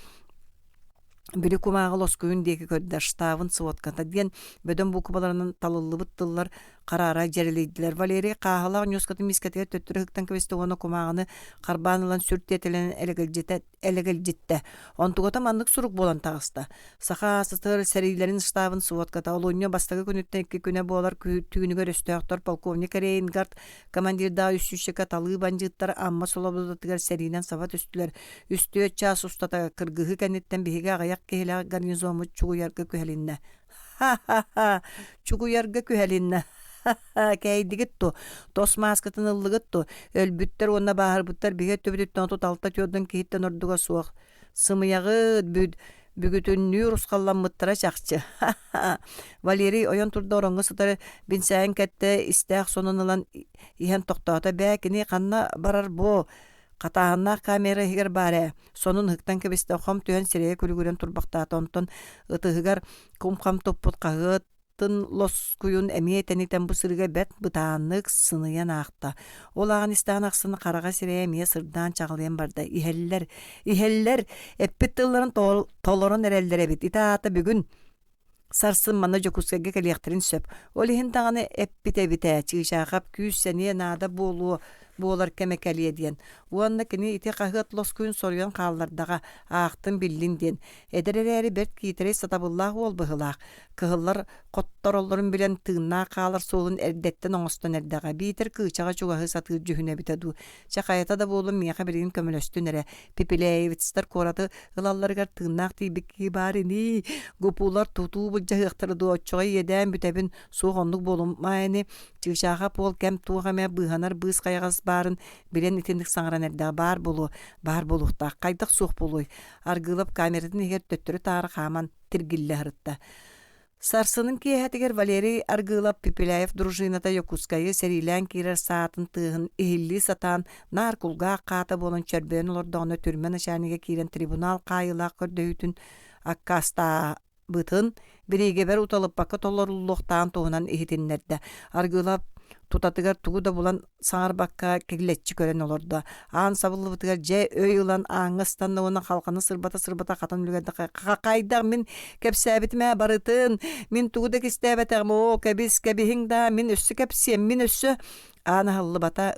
били кумаагыл оскуюн деги көрдө штабын сводката диен бөдөн букубаларынан талыллыбыт тыллар карара жерелейдилер. Валерий каахала ньоскаты мискетиге төттүрө хыктан кебестегону кумаагыны карбаанылан сүртетелен элегелжитте. Онтугота маннык сурук болан тагыста. Саха сытыр серилерин штабын сводката олоньо бастагы күнүттен 2 күнө болар түүнүгөр өстөктөр полковник Рейнгард командир да үсүшека талы банжыттар амма солобудатыгар серинен сабат үстүлөр. Үстүө час устата кыргыгы кенеттен биһиге агаяк кехеле гарнизому чугуярга күһелинне. Ха-ха-ха, чугуярга күһелинне. Käidigittu, tos maaskatın ıllıgıttu, ölbütter onna baharbutter bihe töbütütten tut alta tiyordun kihitten orduga suaq. Sımıyağı бүгүтүннүү русқалламмыттара чакчы. Валерий ойон турда оронго сытары бинсәйін кәтті истәк сонунылан иһен тоқтаута бәкіні қанна барар бо. Катаанна камера хигер баре. Сонун хыктан кебесте хом түйен сирeye күлгүрен турбактаата онтон ытыгар кумхам топпут кагыт лос куюн эмиетенитен бу сырга бет бытааннык сыныян акта. Олаган истан аксыны карага сирeye эмие сырдан чагылыян барда. Ихеллер эппит тылларын толорон эрелдере бит. Итаата бүгүн сарсын мана жокускеге келияктерин сөп. Олихин таганы эппите бите чыгышакап күз сение наада болар кемекелие диен. Уанна кини ити кагыт лос куюн соруян каалардага аактын биллин диен. Эдерери берт китерей сатабыллах ол быгылах. Кыгыллар коттороллорун билен тыынна каалар соолун эрдеттен оңостон эрдага битер кычага чугахы сатыр жүхүнө битеду. Чакаята да болун мияка берин көмөлөстүн эре. Пипилеевицтер кораты ылалларгар тыыннак тийбикки барини. Гупулар тутуу быжыктырды оччога еден бүтебин суогондук болум майни чыгышака пол кем тугаме быганар быз кайгас барын билен итиндик саңаран эрдага бар болухта кайдык суох болуй. Аргылап камерадан эгер төттөрү тары хаман тиргилле хырытта. Сарсынын киэхэтигер Валерий Аргылап Пипиляев дружината Якутскайы серилэн кирер саатын тыгын ихилли сатан нар кулга ката болон чөрбөн олордону түрмө начальниге кирен трибунал кайылак көрдөйүтүн аккаста бытын бириге бер уталып бакка толоруллуктан тугунан ихитиннерде. Аргылап тутатыгар тугу да булан саңар бакка кегилетчи көрөн олорду. Аан сабылыбытыгар же өй улан аңыстан оны халканы сырбата катын үлгенде кайда мен кепсәбитме барытын мен тугу да кистәбетем о кебисин да мен өссө кепсем мен өссө аны халлыбата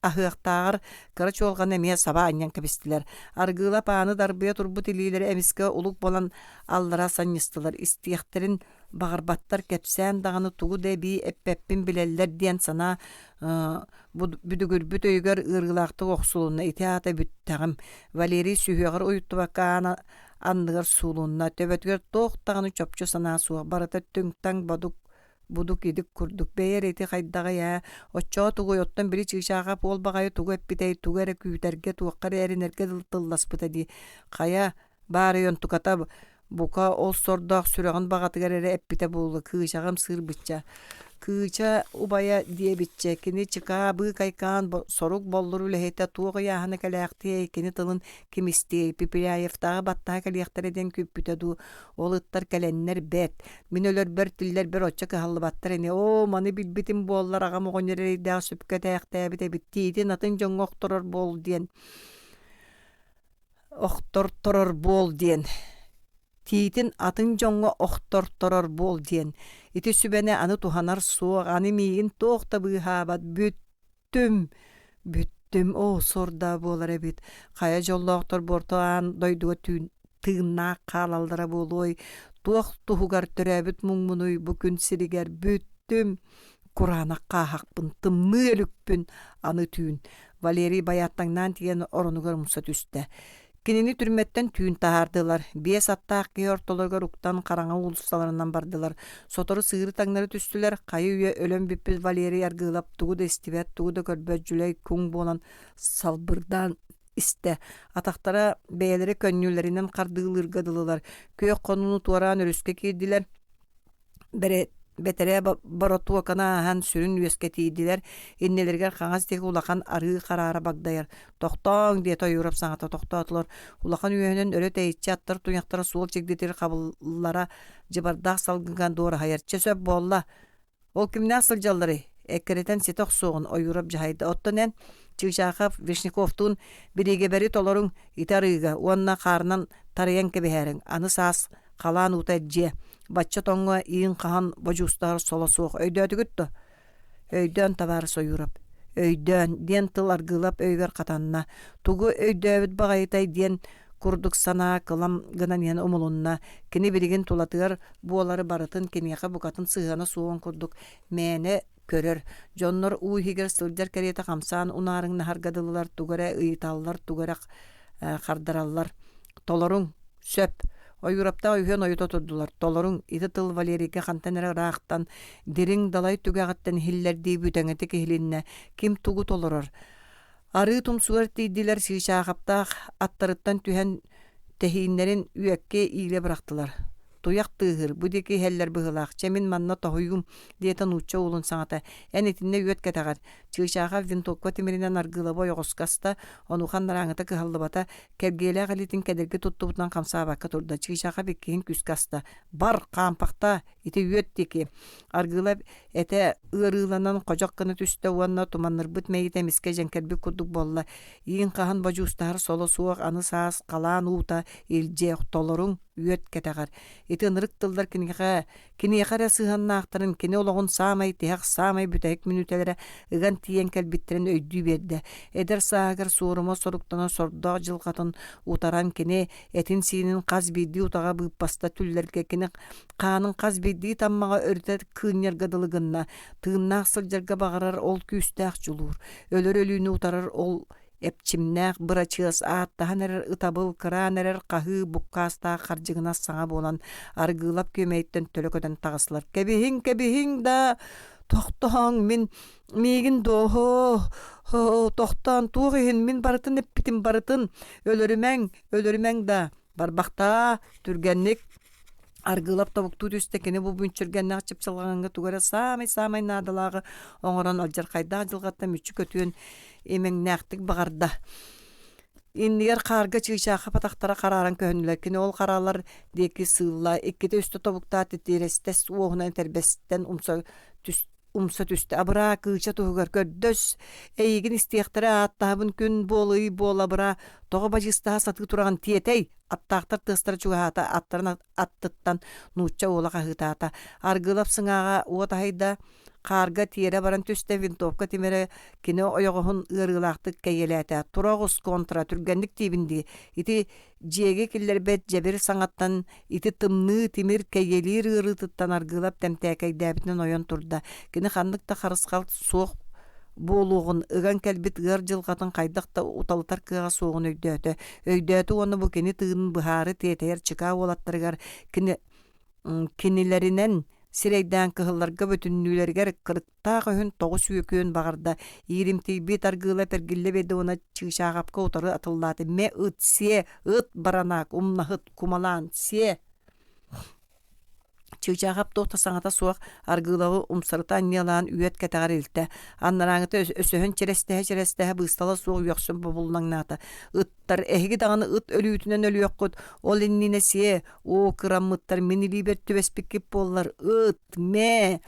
ахыактагар кырыч олган эме саба аньян кебистилер. Аргылап аны дарбыя турбут илилер эмиске улук болан аллара санныстылар. Истияктерин багарбаттар кепсән даганы тугу деби эппеппин билеллер диен сана бүдүгүр бүтөйгөр ыргылакты оксулуна итеата бүттагым. Валерий сүйөгөр уйуттубакка андыгар сулунна төбөтгөр токтаганы чопчу сана суа барата түңтаң будук идик курдук бейер эти хайдага я оччо тугу оттон бiri чыгышаага пол багайы тугу эппитей тугере күйтерге туаккар эринерге тылласпыта ди кая баарыйон туката бука ол сордоох сүрөгөн багатыгар эре эппите болу кыышагам сыр бычча кыча убая диебитче кини чыка бы кайкан сорук боллур үлехете туога яхана калаакти кини тылын кимисти Пипиляевтага баттага калиактареден күппүтөду олыттар каленнер бет минөлөр бер тиллер бер очча кыхаллыбаттар эне о маны билбитим боллар агам огонерейде сүпкө таяктабите биттиитин атын жоңокторор бол диен охторторор бол диен Тиитин атын жоңго охторторор бол диен. Ити сүбене аны туханар суог, аны миин тоқта быхабат бүттүм о сорда болар эбит. Кая жоллоқтор бортоан дойдуга тыынна калалдара болой. Туох тухугар төрөбүт муңмунуй бүкүн сиригер бүттүм. Курана кахакпын, тымны өлүкпүн аны түйүн. Валерий баяттаңнан тиген оронугар муса түстэ. Кинини түрметтен түйін тахардылар. Бес аттақ кей ортолоргар уктан караңа улусталарынан бардылар. Сотору сыгыры таңнары түстілер. Кайы үйе өлім биппіз Валерий аргылап тугу да истибет, тугу да көрбөт жүлей күң болан салбырдан isте. Ataqtara beyleri könnülerinden kardığılırgadılılar. Köyök konunu tuaraan örüske kirdiler. Betere barotu kana han sürün üyesketiydiler. İnnelerger kangas teki ulakan arığı karara bagdayar. Toqtoň diye toyurap saňata toqtatlar. Ulakan üyenen öre teýitçi attar tuňaktara suol çekdetir kabıllara jybardaq salgyngan dora hayarça söp bolla. Ol kimne asyljalary ekkereten setoq soğun oyurap jahayda ottonen Çığşaqap Vishnikovtun birige beri tolarun itarıga onna qarnan tarayan kebeherin anı sas qalan utajje Batça tonga iyin qahan bajustar sola soğuk öydötü güttü. Öydön tabar soyurap. Öydön den tıl argılap öyver qatanna. Tugu öydöbüt bagaytay den kurduk sana kılam gınan yana umulunna. Kini birigin tulatır buoları baratın kiniyaka bukatın sığana soğun kurduk. Mene körür. Jonlar uy higer sıljar keriyete kamsan unarın nahargadılılar tugara ıyıtallar tugara kardarallar. Tolarun söp. Oyurapta oyhön oyuta turdular. Tolarun iti tıl Valerike kantanera raqtan dirin dalay tugağattan hiller diye bütengeti kehilinne kim tugu tolurur. Arı tumsular tiydiler şişaqapta attarıttan tühen tehinlerin üyekke iyle bıraktılar. Tuyak tığır, bu deki heller bıhılaq, çemin manna tohuyum diyetan uçça olun saňata. Enetinne üyet ketagar. Çığşaqa vintokva timirinden argıla boy oğuskasta, onu xanlarağıta kıhallıbata, kergeyle galitin kederge tuttubutan kamsa bakka turda. Çığşaqa bekkehin küskasta. Bar kampakta iti üyet deki. Argıla ete ığırılanan kocak kını tüste uanna tumanır bütmeyite miske jenkerbi kurduk bolla. Iyin qahan bacı ustahar solo suaq anı saas qalan uta ilje tolorun üyet ketagar. Iti ınırık tıllar kiniyaka sığannaqtарын kini olagun samay tihaq samay bütahik minütelere ıgan tiyen kelbittiren öydü berdi. Eder sağır soruma soruktana sorda jılqatın utaran kini etin sinin qaz biddi utağa bıppasta tüllerge kini qanın qaz biddi tammağa örter kınyar gadılığınna tığınnaq sıljarga bağırar ol küstaq julur. Ölür ölüğünü utarar ol Epçimnaq bıraçığız ağattahan erer ıtabıl kıran erer qahı bukkasta qarjıgına sağa bolan argılap kömeyitten tölököden tağıslar. Kebihin da toqtoğun min migin doho toqtan tuğihin min baratın eppitin baratın ölürümen da barbaqta türgenlik argılap tabuktu üstekini bu bünçürgenni açıp çalğanга tugara samay nadalağı oňoran aljar qayda jılgatda müçü kötüön emeň näqtik bagarda. Indiger qarga çığşaqa pataqtara qararan köhünler kini ol qaralar deki sığla ikkide üstü tabukta titirestes oğunan terbesten umsa tüste abra kıça tuğgar köddös eygin istiyaktara attahabın gün boluy bola bra toğa bacısta satı turagan tiyetey attaqtar tыстар çuğata attarın attıttan nuçça oğlaqa hıtata argılap sınağa otahayda qarga tiyere baran tüste vintovka timere kine oyoğun ırılaqtık keyelete turağus kontra türgenlik tibindi iti jege killer bet jebir sangattan iti tımnı timir keyelir ırıtıttan argılap temtekey debitnen oyon turda kine xanlıkta xarısqal soğuk boluğun ıgan kelbit ığar jılqатын qaydaqta utalıtar kığa soğun öydötü onu bu kini tığın bıharı teteyer çıka olattargar kinilerinden Sireyden kıhıllarga bütünlülerger kırıkta hön toğus yökön bağırda. Yirimti bit argıla pergille bedi ona çığşağapka otarı atıllatı. Me ıt siye, ıt baranak, umna hıt kumalan siye. Çığşağap toğta saňata suaq argılağı umsarıta anyalan üyet ketagar ilte. Annaranıta ösöhön çerestehe bыстala suaq yoqsun bobulunan nata. Ittar ehgi dağını ıt ölüyütünen ölü yokkut. Ol innine siye, o kırammıttar minili ber tübespikip bollar. It, me.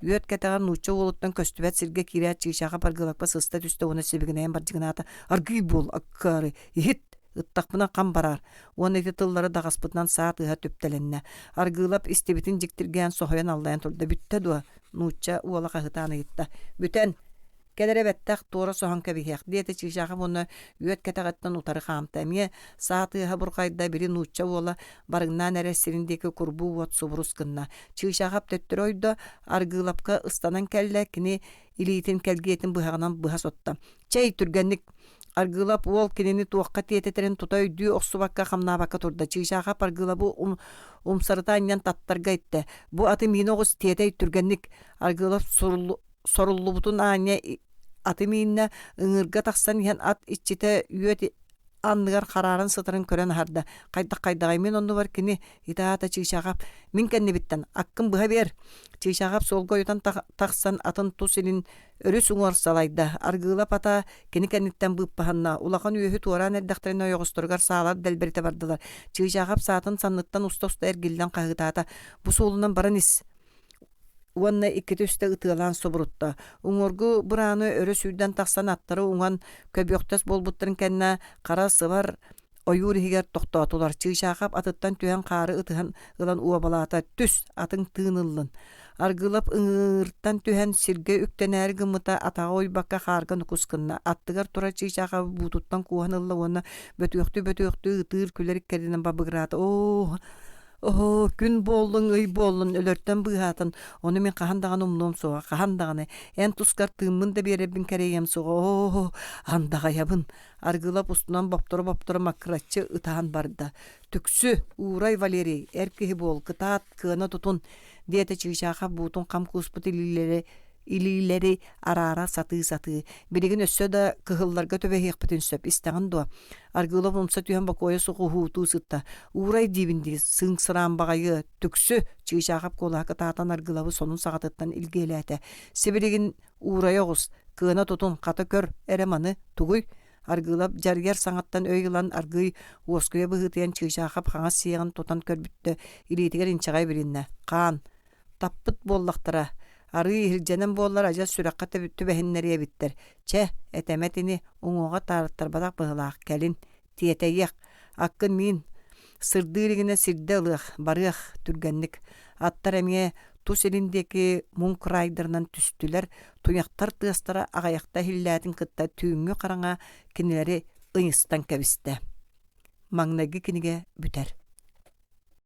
Üyet ketagar nuçça oluttan köstübet sirge kiriyat çığşağap argılakpa sısta tüste ona sebiginayan barjıgnata. Argıy bol, akkari, hit. Ittaqpına qan barar. Onu eti tılları dağaspıtnan saat ıha töptelenne. Argılap istebitin jiktirgen sohoyan allayan turda. Bütte dua. Nuçça uolaka hıtana gitta. Büten. Kedere bettaq tora sohan kebihek. Diyete çişaqı bunu üyet ketaqattan utarı qamta. Mie saat ıha burqayda biri nuçça uola barıgnan eresirindeki kurbu uot suburus kınna. Çişaqap töttüröyda argılapka ıstanan kelle kini ilitin kelgeyetin bıhağынан bıha sotta. Çay türgenlik argılap ol kinini tuaqqa tieteteren tutay dü oqsubakka xamnabakka turda. Çığşaqap argılabu umsarıta anyan tattarga itte. Bu atı minoğuz tietey türgenlik argılap sorullubutun anya atı minne ıngırga taqsan yan at içite üyet анныгар карарын сытырын көрөн харда кайдагай мен онну бар кини итаата чыйшагап мин кеннебиттен аккын быха бер чыйшагап солгойтан таксан атын тусилин өрүс уңар салайда аргыла пата кини кенниттен быппаханна улахан үйөһү туаран эрдахтарын ойогосторгар саалар делберите бардылар чыйшагап саатын санныттан уста эргилден кагытаата бу соолунан баранис уанна иккетүстэ ытыалаан собурутта. Уңоргу бураны өрө сүйден тахсан аттары уңан көбөктөс болбуттарын кенна кара сыбар ойур хигер тоқтоотулар. Чыйшаақап атыттан түйен қары ытыхан ылан уабалаата түс атын тыынылын. Аргылап ыңырттан түйен сирге үктенәр гымыта атаға ойбакка харган кускынна. Аттыгар тура чыйшаақап бутуттан куанылла уанна бөтөктү ытыр күлерик кердинен бабыгыраты. Күн болдың, ый болдың, өлөрттен бұғатын. Оны мен қахандаған умнуым соға, қахандағаны. Ән тускар тымын да беребін кәрейем соға. Андаға ябын. Аргылап ұстынан баптыры макратчы ытаан барды. Түксі, Урай Валерий, әркіхі бол, кытаат, кыына тұтын. Деті чыгышаға бұтын қам куспыт илилери арара саты. Билигин өссө да кыһылларга төбөһиэх бүтүн сөп истэгэн дуа. Аргылап умса түйэн бакоя сугу хуутуу сытта. Урай дибинди сыңсыраан багайы түксү чыгышаахап колаакы таатан аргылабы сонун сагатыттан илгээлээте. Сибиригин урай огус кыына тутун ката көр эреманы тугуй. Аргылап жаргер саңаттан өйгылан аргый уоскуя быһытыян чыгышаахап хаңа сиягын тутан көрбүттө. Илиитигер инчагай билинне. Каан таппыт боллактара Ары хилженен боллар ажа сүрәккә төбәһеннәргә биттер. Чә, этәмәтини уңуга тарыттар бадак быһылак кәлин тиетәйек. Аккын мин сырдырыгына сирдә лык, барык түргәнник. Аттар әмие тус элиндеки мун крайдырнан түстүләр, туяктар тыастара агаяқта хилләтин кытта түйүңгө караңа кинеләре ыйыстан кәбисте. Маңнагы кинеге бүтәр.